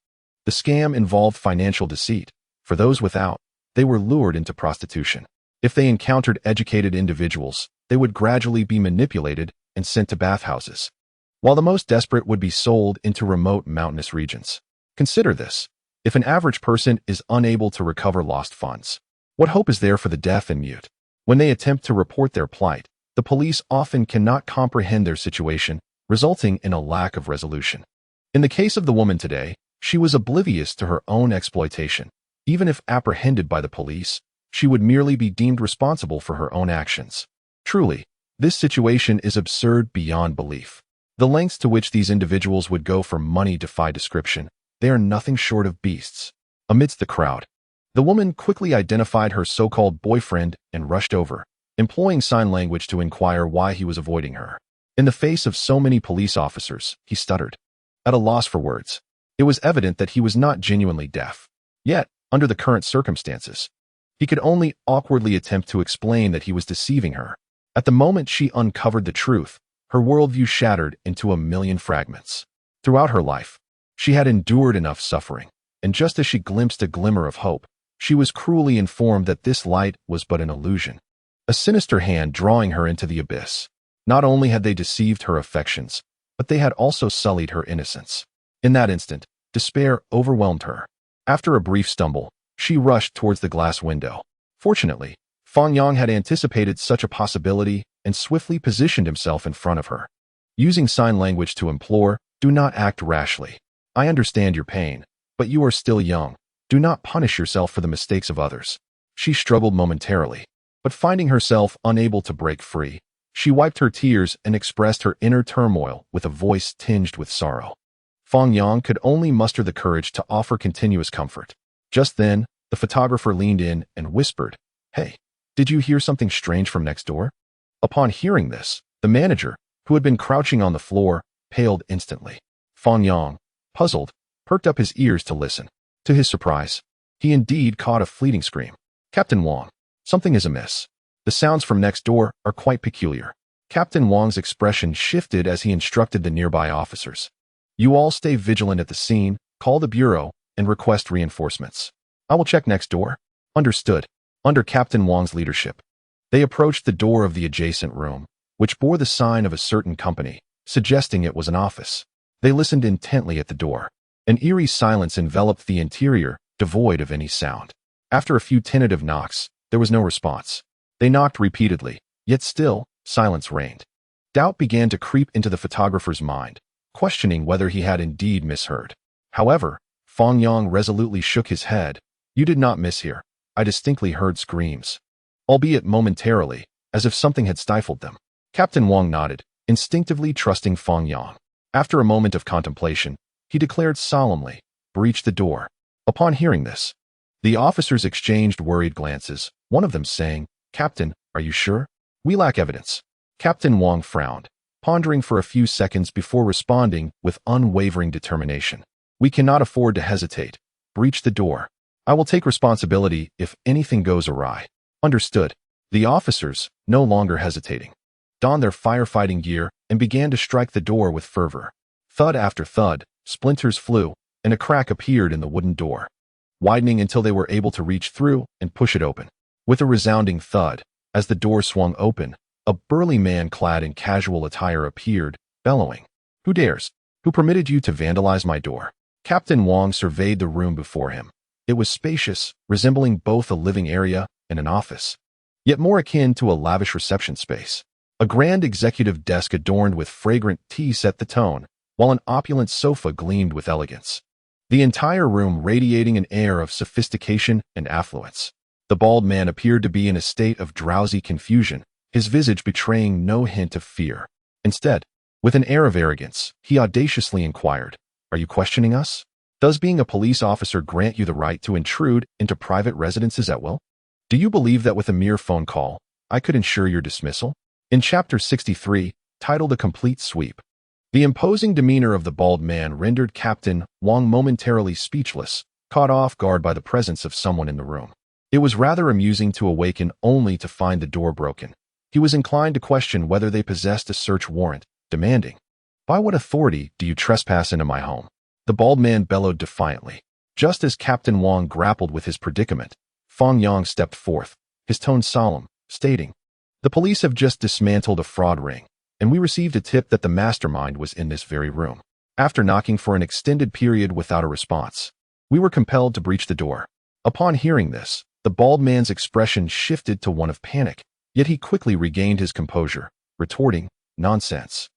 A: the scam involved financial deceit. For those without, they were lured into prostitution. If they encountered educated individuals, they would gradually be manipulated and sent to bathhouses, while the most desperate would be sold into remote mountainous regions. Consider this: if an average person is unable to recover lost funds, what hope is there for the deaf and mute? When they attempt to report their plight, the police often cannot comprehend their situation, resulting in a lack of resolution. In the case of the woman today, she was oblivious to her own exploitation. Even if apprehended by the police, she would merely be deemed responsible for her own actions. Truly, this situation is absurd beyond belief. The lengths to which these individuals would go for money defy description. They are nothing short of beasts. Amidst the crowd, the woman quickly identified her so-called boyfriend and rushed over, employing sign language to inquire why he was avoiding her. In the face of so many police officers, he stuttered, at a loss for words. It was evident that he was not genuinely deaf. Yet, under the current circumstances, he could only awkwardly attempt to explain that he was deceiving her. At the moment she uncovered the truth, her worldview shattered into a million fragments. Throughout her life, she had endured enough suffering, and just as she glimpsed a glimmer of hope, she was cruelly informed that this light was but an illusion, a sinister hand drawing her into the abyss. Not only had they deceived her affections, but they had also sullied her innocence. In that instant, despair overwhelmed her. After a brief stumble, she rushed towards the glass window. Fortunately, Fang Yang had anticipated such a possibility and swiftly positioned himself in front of her. Using sign language to implore, "Do not act rashly. I understand your pain, but you are still young. Do not punish yourself for the mistakes of others." She struggled momentarily, but finding herself unable to break free, she wiped her tears and expressed her inner turmoil with a voice tinged with sorrow. Fang Yang could only muster the courage to offer continuous comfort. Just then, the photographer leaned in and whispered, "Hey, did you hear something strange from next door?" Upon hearing this, the manager, who had been crouching on the floor, paled instantly. Fang Yang, puzzled, perked up his ears to listen. To his surprise, he indeed caught a fleeting scream. "Captain Wang, something is amiss. The sounds from next door are quite peculiar." Captain Wang's expression shifted as he instructed the nearby officers. "You all stay vigilant at the scene, call the bureau, and request reinforcements. I will check next door." Understood. Under Captain Wang's leadership, they approached the door of the adjacent room, which bore the sign of a certain company, suggesting it was an office. They listened intently at the door. An eerie silence enveloped the interior, devoid of any sound. After a few tentative knocks, there was no response. They knocked repeatedly, yet still, silence reigned. Doubt began to creep into the photographer's mind, questioning whether he had indeed misheard. However, Fang Yang resolutely shook his head. "You did not mishear. I distinctly heard screams, albeit momentarily, as if something had stifled them." Captain Wang nodded, instinctively trusting Fang Yang. After a moment of contemplation, he declared solemnly, "Breach the door." Upon hearing this, the officers exchanged worried glances, one of them saying, "Captain, are you sure? We lack evidence." Captain Wang frowned, pondering for a few seconds before responding with unwavering determination. "We cannot afford to hesitate. Breach the door. I will take responsibility if anything goes awry." Understood. The officers, no longer hesitating, donned their firefighting gear and began to strike the door with fervor. Thud after thud, splinters flew, and a crack appeared in the wooden door, widening until they were able to reach through and push it open. With a resounding thud, as the door swung open, a burly man clad in casual attire appeared, bellowing, "Who dares? Who permitted you to vandalize my door?" Captain Wang surveyed the room before him. It was spacious, resembling both a living area and an office, yet more akin to a lavish reception space. A grand executive desk adorned with fragrant tea set the tone, while an opulent sofa gleamed with elegance. The entire room radiating an air of sophistication and affluence. The bald man appeared to be in a state of drowsy confusion, his visage betraying no hint of fear. Instead, with an air of arrogance, he audaciously inquired, "Are you questioning us? Does being a police officer grant you the right to intrude into private residences at will? Do you believe that with a mere phone call, I could ensure your dismissal?" In Chapter 63, titled A Complete Sweep, the imposing demeanor of the bald man rendered Captain Wang momentarily speechless, caught off guard by the presence of someone in the room. It was rather amusing to awaken only to find the door broken. He was inclined to question whether they possessed a search warrant, demanding, "By what authority do you trespass into my home?" The bald man bellowed defiantly. Just as Captain Wang grappled with his predicament, Fang Yang stepped forth, his tone solemn, stating, "The police have just dismantled a fraud ring, and we received a tip that the mastermind was in this very room. After knocking for an extended period without a response, we were compelled to breach the door." Upon hearing this, the bald man's expression shifted to one of panic, yet he quickly regained his composure, retorting, "Nonsense.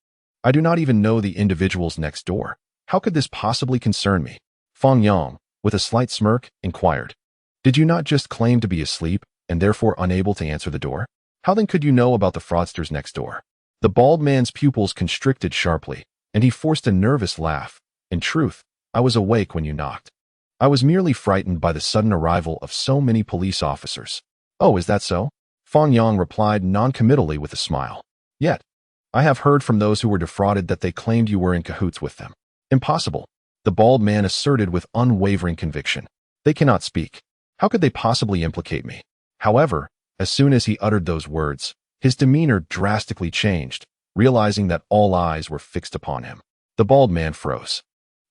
A: I do not even know the individuals next door. How could this possibly concern me?" Fang Yang, with a slight smirk, inquired, "Did you not just claim to be asleep and therefore unable to answer the door? How then could you know about the fraudsters next door?" The bald man's pupils constricted sharply, and he forced a nervous laugh. "In truth, I was awake when you knocked. I was merely frightened by the sudden arrival of so many police officers." "Oh, is that so?" Fang Yang replied noncommittally with a smile. "Yet, I have heard from those who were defrauded that they claimed you were in cahoots with them." "Impossible," the bald man asserted with unwavering conviction. "They cannot speak. How could they possibly implicate me?" However, as soon as he uttered those words, his demeanor drastically changed, realizing that all eyes were fixed upon him. The bald man froze,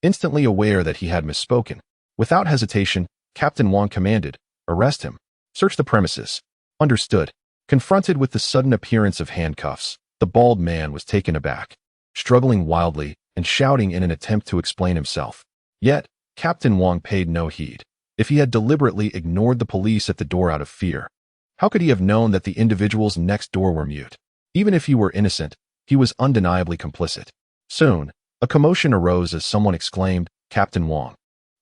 A: instantly aware that he had misspoken. Without hesitation, Captain Wang commanded, "Arrest him. Search the premises." Understood. Confronted with the sudden appearance of handcuffs, the bald man was taken aback, struggling wildly and shouting in an attempt to explain himself. Yet, Captain Wang paid no heed. If he had deliberately ignored the police at the door out of fear, How could he have known that the individuals next door were mute? Even if he were innocent, he was undeniably complicit. Soon, a commotion arose as someone exclaimed, "Captain Wang,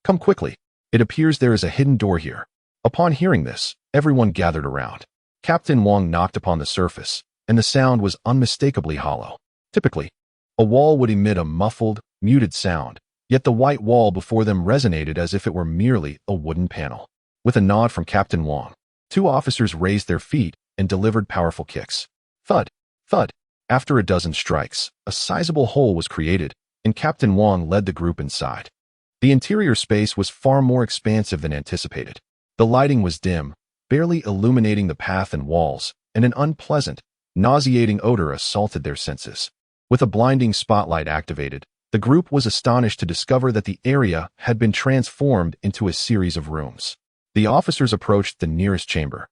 A: come quickly. It appears there is a hidden door here." Upon hearing this, everyone gathered around. Captain Wang knocked upon the surface, and the sound was unmistakably hollow. Typically, a wall would emit a muffled, muted sound, yet the white wall before them resonated as if it were merely a wooden panel. With a nod from Captain Wang, two officers raised their feet and delivered powerful kicks. Thud, thud. After a dozen strikes, a sizable hole was created, and Captain Wang led the group inside. The interior space was far more expansive than anticipated. The lighting was dim, barely illuminating the path and walls, and an unpleasant, nauseating odor assaulted their senses. With a blinding spotlight activated, the group was astonished to discover that the area had been transformed into a series of rooms. The officers approached the nearest chamber,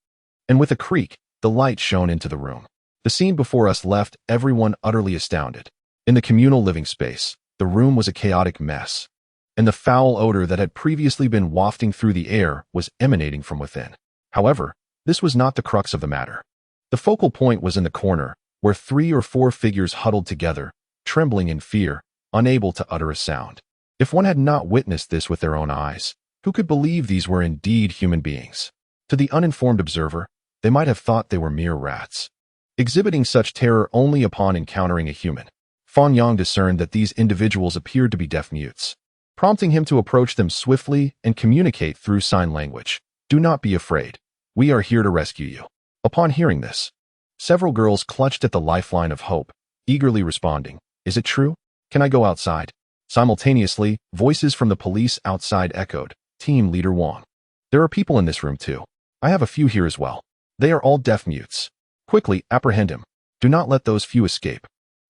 A: and with a creak, the light shone into the room. The scene before us left everyone utterly astounded. In the communal living space, the room was a chaotic mess, and the foul odor that had previously been wafting through the air was emanating from within. However, this was not the crux of the matter. The focal point was in the corner, where 3 or 4 figures huddled together, trembling in fear, unable to utter a sound. If one had not witnessed this with their own eyes, who could believe these were indeed human beings? To the uninformed observer, they might have thought they were mere rats, exhibiting such terror only upon encountering a human. Fang Yang discerned that these individuals appeared to be deaf mutes, prompting him to approach them swiftly and communicate through sign language. "Do not be afraid. We are here to rescue you." Upon hearing this, several girls clutched at the lifeline of hope, eagerly responding, "Is it true? Can I go outside?" Simultaneously, voices from the police outside echoed, "Team Leader Wang, there are people in this room too. I have a few here as well. They are all deaf mutes. Quickly, apprehend him. Do not let those few escape."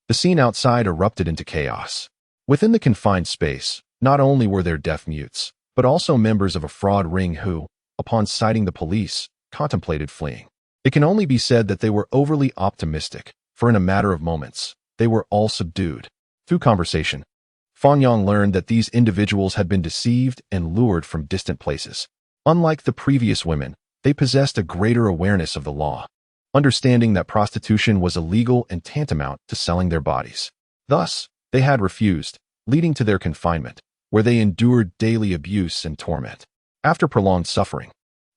A: The scene outside erupted into chaos. Within the confined space, not only were there deaf mutes, but also members of a fraud ring who, upon sighting the police, contemplated fleeing. It can only be said that they were overly optimistic, for in a matter of moments, they were all subdued. Through conversation, Fang Yang learned that these individuals had been deceived and lured from distant places. Unlike the previous women, they possessed a greater awareness of the law, understanding that prostitution was illegal and tantamount to selling their bodies. Thus, they had refused, leading to their confinement, where they endured daily abuse and torment. After prolonged suffering,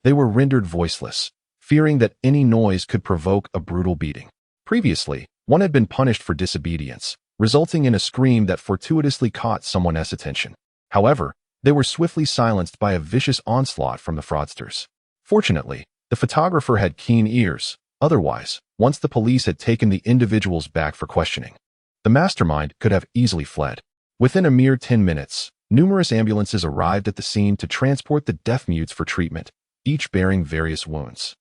A: they were rendered voiceless, fearing that any noise could provoke a brutal beating. Previously, one had been punished for disobedience, resulting in a scream that fortuitously caught someone's attention. However, they were swiftly silenced by a vicious onslaught from the fraudsters. Fortunately, the photographer had keen ears. Otherwise, once the police had taken the individuals back for questioning, the mastermind could have easily fled. Within a mere 10 minutes, numerous ambulances arrived at the scene to transport the deaf mutes for treatment, each bearing various wounds.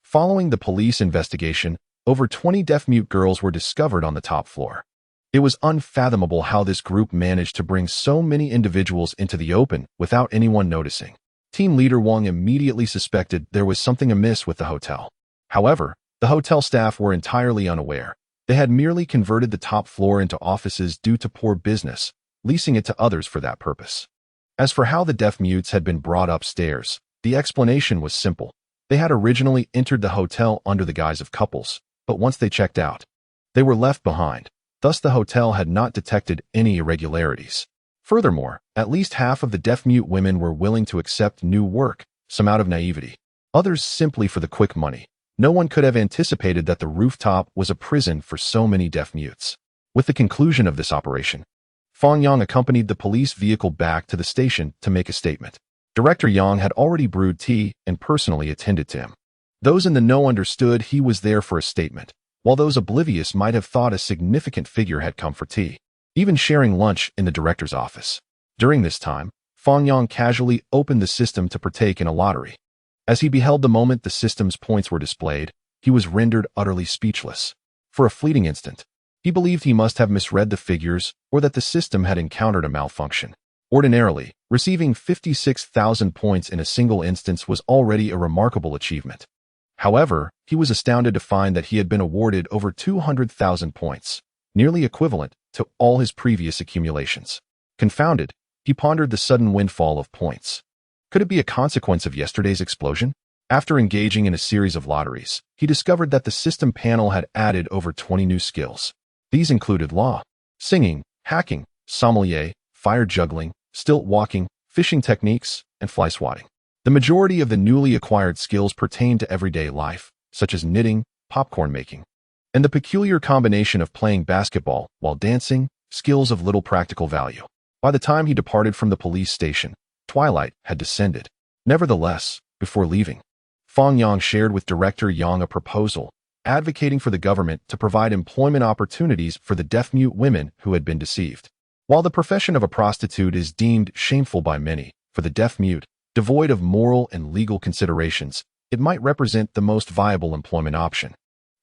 A: Following the police investigation, over 20 deaf-mute girls were discovered on the top floor. It was unfathomable how this group managed to bring so many individuals into the open without anyone noticing. Team leader Wang immediately suspected there was something amiss with the hotel. However, the hotel staff were entirely unaware. They had merely converted the top floor into offices due to poor business, leasing it to others for that purpose. As for how the deaf mutes had been brought upstairs, the explanation was simple. They had originally entered the hotel under the guise of couples, but once they checked out, they were left behind. Thus, the hotel had not detected any irregularities. Furthermore, at least half of the deaf-mute women were willing to accept new work, some out of naivety, others simply for the quick money. No one could have anticipated that the rooftop was a prison for so many deaf mutes. With the conclusion of this operation, Fang Yang accompanied the police vehicle back to the station to make a statement. Director Yang had already brewed tea and personally attended to him. Those in the know understood he was there for a statement, while those oblivious might have thought a significant figure had come for tea, even sharing lunch in the director's office. During this time, Fang Yang casually opened the system to partake in a lottery. As he beheld the moment the system's points were displayed, he was rendered utterly speechless. For a fleeting instant, he believed he must have misread the figures or that the system had encountered a malfunction. Ordinarily, receiving 56,000 points in a single instance was already a remarkable achievement. However, he was astounded to find that he had been awarded over 200,000 points, nearly equivalent to all his previous accumulations. Confounded, he pondered the sudden windfall of points. Could it be a consequence of yesterday's explosion? After engaging in a series of lotteries, he discovered that the system panel had added over 20 new skills. These included law, singing, hacking, sommelier, fire juggling, stilt walking, fishing techniques, and fly swatting. The majority of the newly acquired skills pertain to everyday life, such as knitting, popcorn making, and the peculiar combination of playing basketball while dancing, skills of little practical value. By the time he departed from the police station, twilight had descended. Nevertheless, before leaving, Fang Yang shared with Director Yang a proposal, advocating for the government to provide employment opportunities for the deaf-mute women who had been deceived. While the profession of a prostitute is deemed shameful by many, for the deaf-mute, devoid of moral and legal considerations, it might represent the most viable employment option.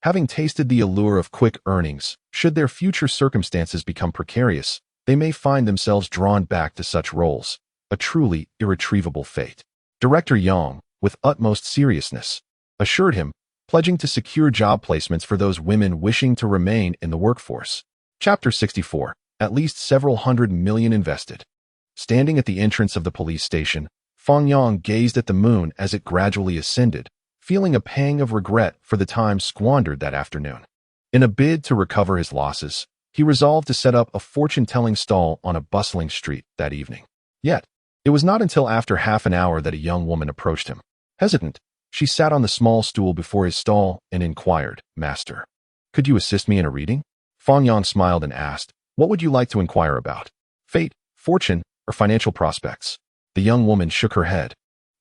A: Having tasted the allure of quick earnings, should their future circumstances become precarious, they may find themselves drawn back to such roles, a truly irretrievable fate. Director Yang, with utmost seriousness, assured him, pledging to secure job placements for those women wishing to remain in the workforce. Chapter 64. At least several hundred million invested. Standing at the entrance of the police station, Fang Yang gazed at the moon as it gradually ascended, feeling a pang of regret for the time squandered that afternoon. In a bid to recover his losses, he resolved to set up a fortune-telling stall on a bustling street that evening. Yet, it was not until after half an hour that a young woman approached him. Hesitant, she sat on the small stool before his stall and inquired, "Master, could you assist me in a reading?" Fang Yang smiled and asked, "What would you like to inquire about? Fate, fortune, or financial prospects?" The young woman shook her head,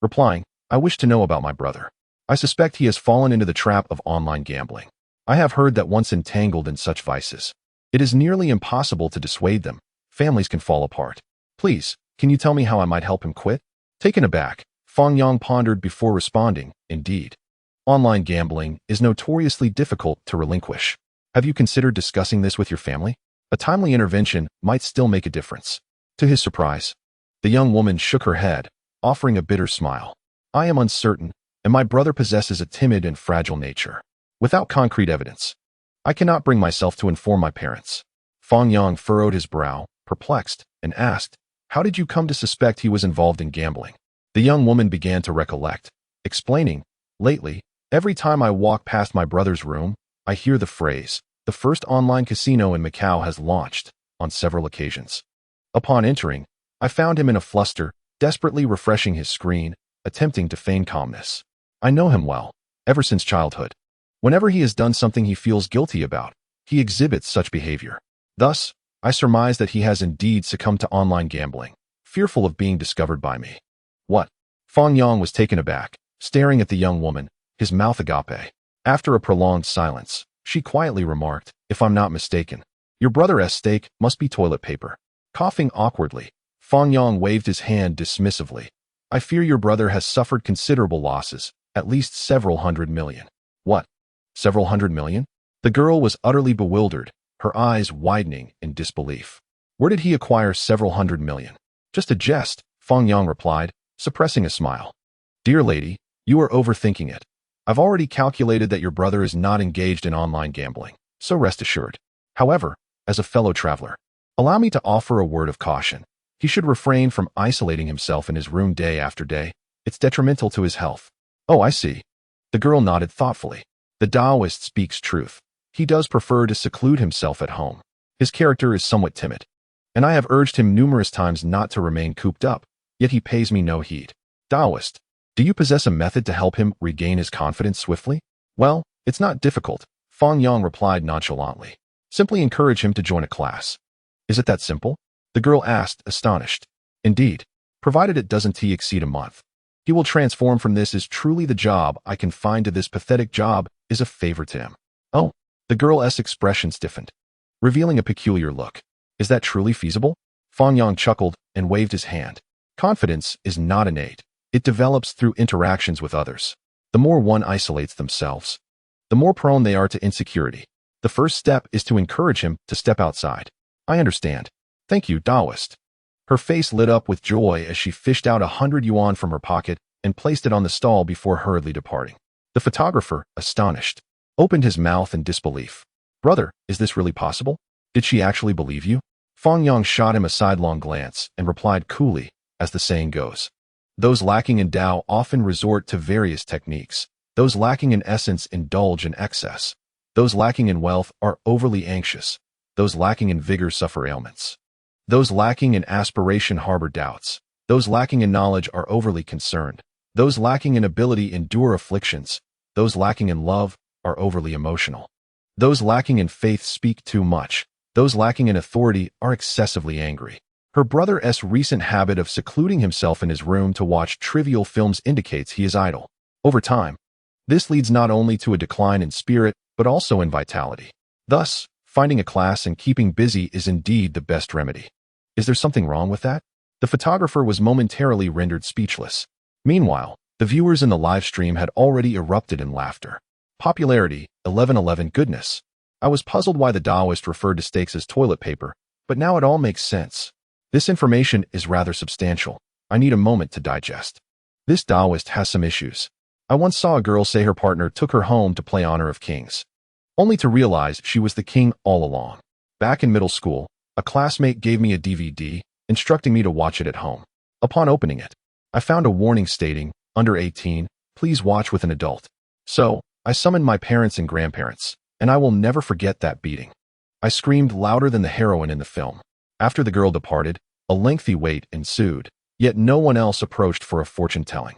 A: replying, "I wish to know about my brother. I suspect he has fallen into the trap of online gambling. I have heard that once entangled in such vices, it is nearly impossible to dissuade them. Families can fall apart. Please, can you tell me how I might help him quit?" Taken aback, Fang Yang pondered before responding, "Indeed. Online gambling is notoriously difficult to relinquish. Have you considered discussing this with your family? A timely intervention might still make a difference." To his surprise, the young woman shook her head, offering a bitter smile. "I am uncertain, and my brother possesses a timid and fragile nature. Without concrete evidence, I cannot bring myself to inform my parents." Fang Yang furrowed his brow, perplexed, and asked, "How did you come to suspect he was involved in gambling?" The young woman began to recollect, explaining, "Lately, every time I walk past my brother's room, I hear the phrase, 'The first online casino in Macau has launched,' on several occasions. Upon entering, I found him in a fluster, desperately refreshing his screen, attempting to feign calmness. I know him well, ever since childhood. Whenever he has done something he feels guilty about, he exhibits such behavior. Thus, I surmise that he has indeed succumbed to online gambling, fearful of being discovered by me." "What?" Fang Yang was taken aback, staring at the young woman, his mouth agape. After a prolonged silence, she quietly remarked, "If I'm not mistaken, your brother's stake must be toilet paper." Coughing awkwardly, Fang Yang waved his hand dismissively. "I fear your brother has suffered considerable losses, at least several hundred million." "What? Several hundred million?" The girl was utterly bewildered, her eyes widening in disbelief. "Where did he acquire several hundred million?" "Just a jest," Fang Yang replied, suppressing a smile. "Dear lady, you are overthinking it. I've already calculated that your brother is not engaged in online gambling, so rest assured. However, as a fellow traveler, allow me to offer a word of caution. He should refrain from isolating himself in his room day after day. It's detrimental to his health." "Oh, I see." The girl nodded thoughtfully. "The Taoist speaks truth. He does prefer to seclude himself at home. His character is somewhat timid, and I have urged him numerous times not to remain cooped up, yet he pays me no heed." "Taoist, do you possess a method to help him regain his confidence swiftly?" "Well, it's not difficult," Fang Yang replied nonchalantly. "Simply encourage him to join a class." "Is it that simple?" the girl asked, astonished. "Indeed, provided it doesn't exceed a month. He will transform from this as truly the job I can find to this pathetic job is a favor to him." "Oh," the girl's expression stiffened, revealing a peculiar look. "Is that truly feasible?" Fang Yang chuckled and waved his hand. "Confidence is not innate. It develops through interactions with others. The more one isolates themselves, the more prone they are to insecurity. The first step is to encourage him to step outside." "I understand. Thank you, Taoist." Her face lit up with joy as she fished out 100 yuan from her pocket and placed it on the stall before hurriedly departing. The photographer, astonished, opened his mouth in disbelief. "Brother, is this really possible? Did she actually believe you?" Fang Yang shot him a sidelong glance and replied coolly, as the saying goes, Those lacking in Tao often resort to various techniques. Those lacking in essence indulge in excess. Those lacking in wealth are overly anxious. Those lacking in vigor suffer ailments. Those lacking in aspiration harbor doubts. Those lacking in knowledge are overly concerned. Those lacking in ability endure afflictions. Those lacking in love are overly emotional. Those lacking in faith speak too much. Those lacking in authority are excessively angry. Her brother's recent habit of secluding himself in his room to watch trivial films indicates he is idle. Over time, this leads not only to a decline in spirit, but also in vitality. Thus, finding a class and keeping busy is indeed the best remedy. Is there something wrong with that? The photographer was momentarily rendered speechless. Meanwhile, the viewers in the live stream had already erupted in laughter. Popularity, 1111 goodness. I was puzzled why the Taoist referred to steaks as toilet paper, but now it all makes sense. This information is rather substantial. I need a moment to digest. This Taoist has some issues. I once saw a girl say her partner took her home to play Honor of Kings, only to realize she was the king all along. Back in middle school, a classmate gave me a DVD, instructing me to watch it at home. Upon opening it, I found a warning stating, under 18, please watch with an adult. So, I summoned my parents and grandparents, and I will never forget that beating. I screamed louder than the heroine in the film. After the girl departed, a lengthy wait ensued, yet no one else approached for a fortune-telling.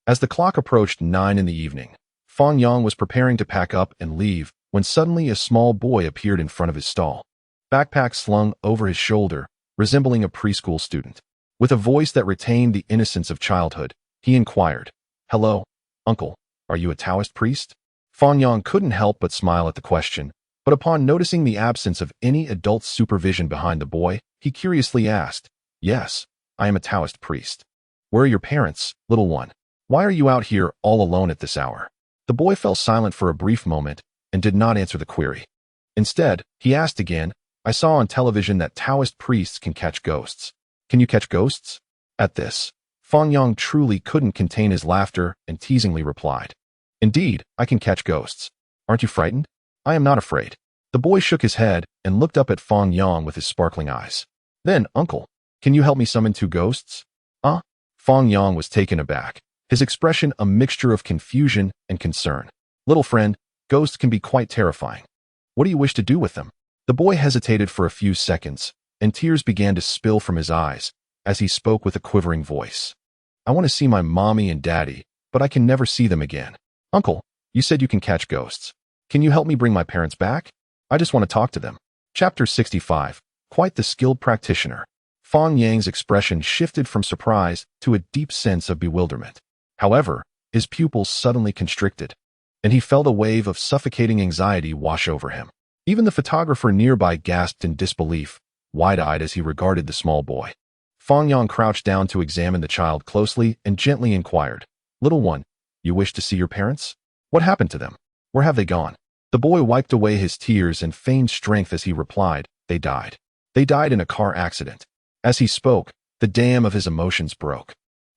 A: As the clock approached 9 in the evening, Fang Yang was preparing to pack up and leave when suddenly a small boy appeared in front of his stall, backpack slung over his shoulder, resembling a preschool student. With a voice that retained the innocence of childhood, he inquired, "Hello, uncle, are you a Taoist priest?" Fang Yang couldn't help but smile at the question, but upon noticing the absence of any adult supervision behind the boy, he curiously asked, "Yes, I am a Taoist priest. Where are your parents, little one? Why are you out here all alone at this hour?" The boy fell silent for a brief moment and did not answer the query. Instead, he asked again, "I saw on television that Taoist priests can catch ghosts. Can you catch ghosts?" At this, Fang Yang truly couldn't contain his laughter and teasingly replied, "Indeed, I can catch ghosts. Aren't you frightened?" "I am not afraid." The boy shook his head and looked up at Fang Yang with his sparkling eyes. "Then, uncle, can you help me summon 2 ghosts?" Fang Yang was taken aback, his expression a mixture of confusion and concern. "Little friend, ghosts can be quite terrifying. What do you wish to do with them?" The boy hesitated for a few seconds, and tears began to spill from his eyes as he spoke with a quivering voice. "I want to see my mommy and daddy, but I can never see them again." "Uncle, you said you can catch ghosts. Can you help me bring my parents back? I just want to talk to them." Chapter 65. Quite the skilled practitioner. Fang Yang's expression shifted from surprise to a deep sense of bewilderment. However, his pupils suddenly constricted, and he felt a wave of suffocating anxiety wash over him. Even the photographer nearby gasped in disbelief, wide-eyed as he regarded the small boy. Fang Yang crouched down to examine the child closely and gently inquired, "Little one, you wish to see your parents? What happened to them? Where have they gone?" The boy wiped away his tears and feigned strength as he replied, "They died. They died in a car accident." As he spoke, the dam of his emotions broke,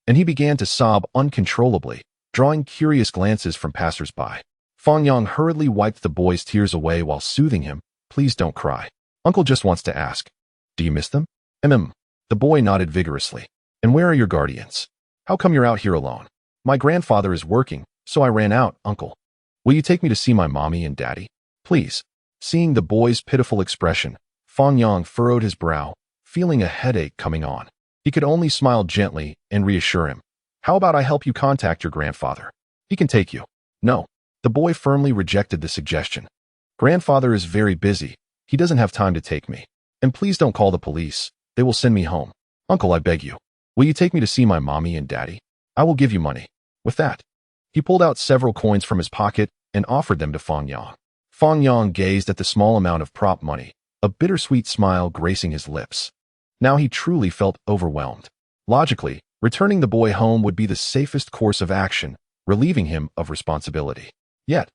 A: and he began to sob uncontrollably, drawing curious glances from passers-by. Fang Yang hurriedly wiped the boy's tears away while soothing him, "Please don't cry. Uncle just wants to ask, do you miss them?" The boy nodded vigorously. "And where are your guardians? How come you're out here alone?" "My grandfather is working, so I ran out, uncle." "Will you take me to see my mommy and daddy? Please." Seeing the boy's pitiful expression, Fang Yang furrowed his brow, feeling a headache coming on. He could only smile gently and reassure him. "How about I help you contact your grandfather? He can take you." "No." The boy firmly rejected the suggestion. "Grandfather is very busy. He doesn't have time to take me. And please don't call the police. They will send me home." "Uncle, I beg you. Will you take me to see my mommy and daddy? I will give you money." With that, he pulled out several coins from his pocket and offered them to Fang Yang. Fang Yang gazed at the small amount of prop money, a bittersweet smile gracing his lips. Now he truly felt overwhelmed. Logically, returning the boy home would be the safest course of action, relieving him of responsibility. Yet,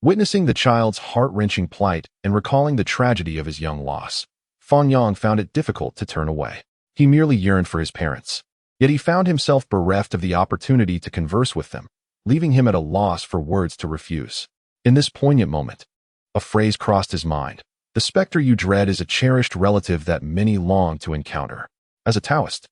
A: witnessing the child's heart-wrenching plight and recalling the tragedy of his young loss, Fang Yang found it difficult to turn away. He merely yearned for his parents. Yet he found himself bereft of the opportunity to converse with them, leaving him at a loss for words to refuse. In this poignant moment, a phrase crossed his mind. "The specter you dread is a cherished relative that many long to encounter." As a Taoist,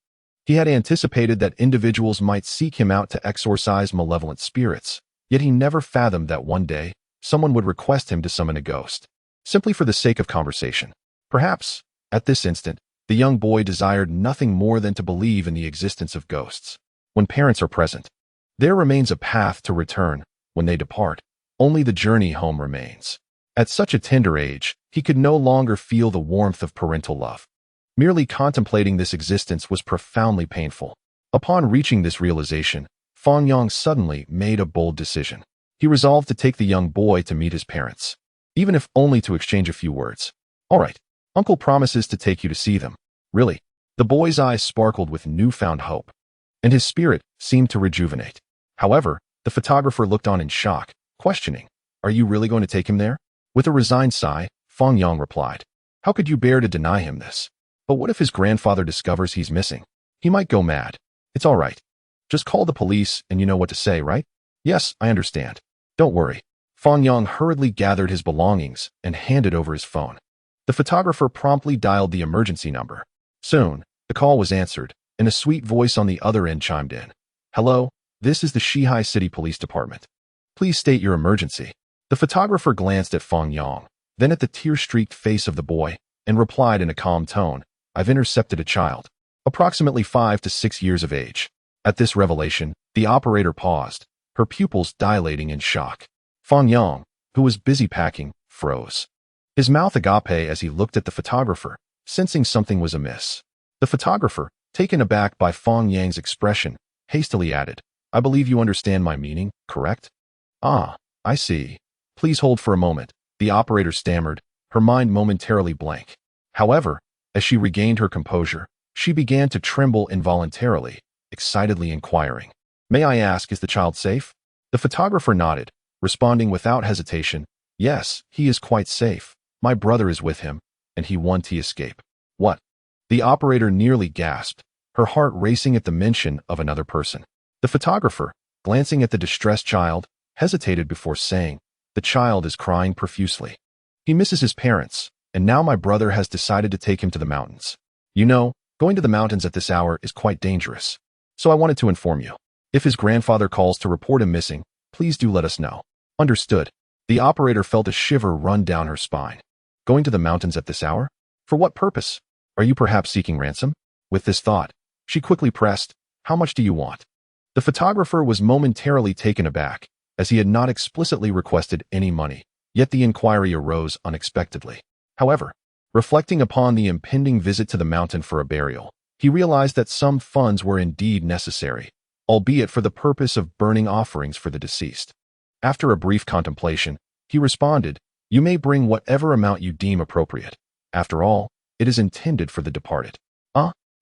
A: He had anticipated that individuals might seek him out to exorcise malevolent spirits, yet he never fathomed that one day someone would request him to summon a ghost, simply for the sake of conversation. Perhaps, at this instant, the young boy desired nothing more than to believe in the existence of ghosts. When parents are present, there remains a path to return. When they depart, only the journey home remains. At such a tender age, he could no longer feel the warmth of parental love. Merely contemplating this existence was profoundly painful. Upon reaching this realization, Fang Yang suddenly made a bold decision. He resolved to take the young boy to meet his parents, even if only to exchange a few words. "All right, Uncle promises to take you to see them." Really? The boy's eyes sparkled with newfound hope, and his spirit seemed to rejuvenate. However, the photographer looked on in shock, questioning, "Are you really going to take him there?" With a resigned sigh, Fang Yang replied, "How could you bear to deny him this? But what if his grandfather discovers he's missing? He might go mad." "It's all right. Just call the police and you know what to say, right?" "Yes, I understand. Don't worry." Fang Yang hurriedly gathered his belongings and handed over his phone. The photographer promptly dialed the emergency number. Soon, the call was answered, and a sweet voice on the other end chimed in. "Hello, this is the Shihai City Police Department. Please state your emergency." The photographer glanced at Fang Yang, then at the tear-streaked face of the boy, and replied in a calm tone, "I've intercepted a child, approximately 5 to 6 years of age." At this revelation, the operator paused, her pupils dilating in shock. Fang Yang, who was busy packing, froze. His mouth agape as he looked at the photographer, sensing something was amiss. The photographer, taken aback by Fang Yang's expression, hastily added, "I believe you understand my meaning, correct?" "Ah, I see. Please hold for a moment," the operator stammered, her mind momentarily blank. However, as she regained her composure, she began to tremble involuntarily, excitedly inquiring, "May I ask, is the child safe?" The photographer nodded, responding without hesitation, "Yes, he is quite safe. My brother is with him, and he won to escape." "What?" The operator nearly gasped, her heart racing at the mention of another person. The photographer, glancing at the distressed child, hesitated before saying, "The child is crying profusely. He misses his parents, and now my brother has decided to take him to the mountains. You know, going to the mountains at this hour is quite dangerous. So I wanted to inform you. If his grandfather calls to report him missing, please do let us know." "Understood." The operator felt a shiver run down her spine. "Going to the mountains at this hour? For what purpose? Are you perhaps seeking ransom?" With this thought, she quickly pressed, "How much do you want?" The photographer was momentarily taken aback, as he had not explicitly requested any money, yet the inquiry arose unexpectedly. However, reflecting upon the impending visit to the mountain for a burial, he realized that some funds were indeed necessary, albeit for the purpose of burning offerings for the deceased. After a brief contemplation, he responded, "You may bring whatever amount you deem appropriate. After all, it is intended for the departed."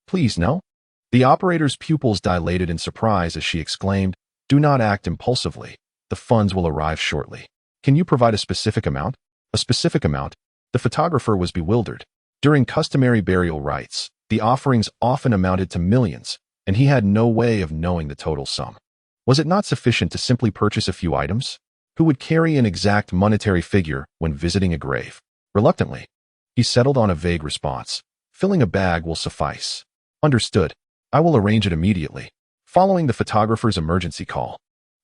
A: Please no." The operator's pupils dilated in surprise as she exclaimed, "Do not act impulsively. The funds will arrive shortly. Can you provide a specific amount?" "A specific amount?" The photographer was bewildered. During customary burial rites, the offerings often amounted to millions, and he had no way of knowing the total sum. Was it not sufficient to simply purchase a few items? Who would carry an exact monetary figure when visiting a grave? Reluctantly, he settled on a vague response. "Filling a bag will suffice." "Understood. I will arrange it immediately." Following the photographer's emergency call,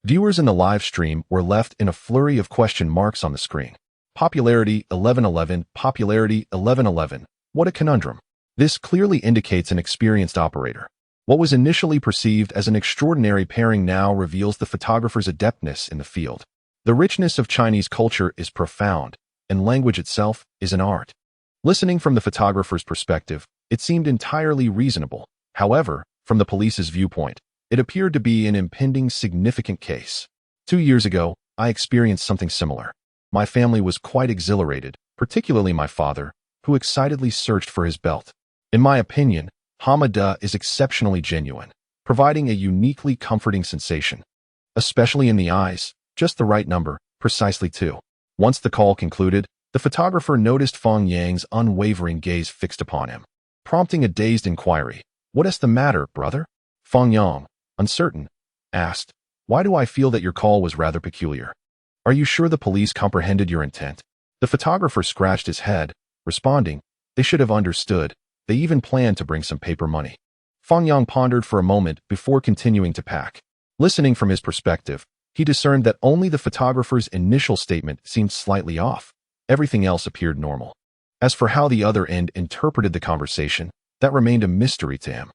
A: viewers in the live stream were left in a flurry of question marks on the screen. Popularity 1111, popularity 1111. What a conundrum. This clearly indicates an experienced operator. What was initially perceived as an extraordinary pairing now reveals the photographer's adeptness in the field. The richness of Chinese culture is profound, and language itself is an art. Listening from the photographer's perspective, it seemed entirely reasonable. However, from the police's viewpoint, it appeared to be an impending significant case. 2 years ago, I experienced something similar. My family was quite exhilarated, particularly my father, who excitedly searched for his belt. In my opinion, Hamada is exceptionally genuine, providing a uniquely comforting sensation. Especially in the eyes, just the right number, precisely 2. Once the call concluded, the photographer noticed Fang Yang's unwavering gaze fixed upon him, prompting a dazed inquiry. "What is the matter, brother?" Fang Yang, uncertain, asked, "Why do I feel that your call was rather peculiar? Are you sure the police comprehended your intent?" The photographer scratched his head, responding, "They should have understood. They even planned to bring some paper money." Fang Yang pondered for a moment before continuing to pack. Listening from his perspective, he discerned that only the photographer's initial statement seemed slightly off. Everything else appeared normal. As for how the other end interpreted the conversation, that remained a mystery to him.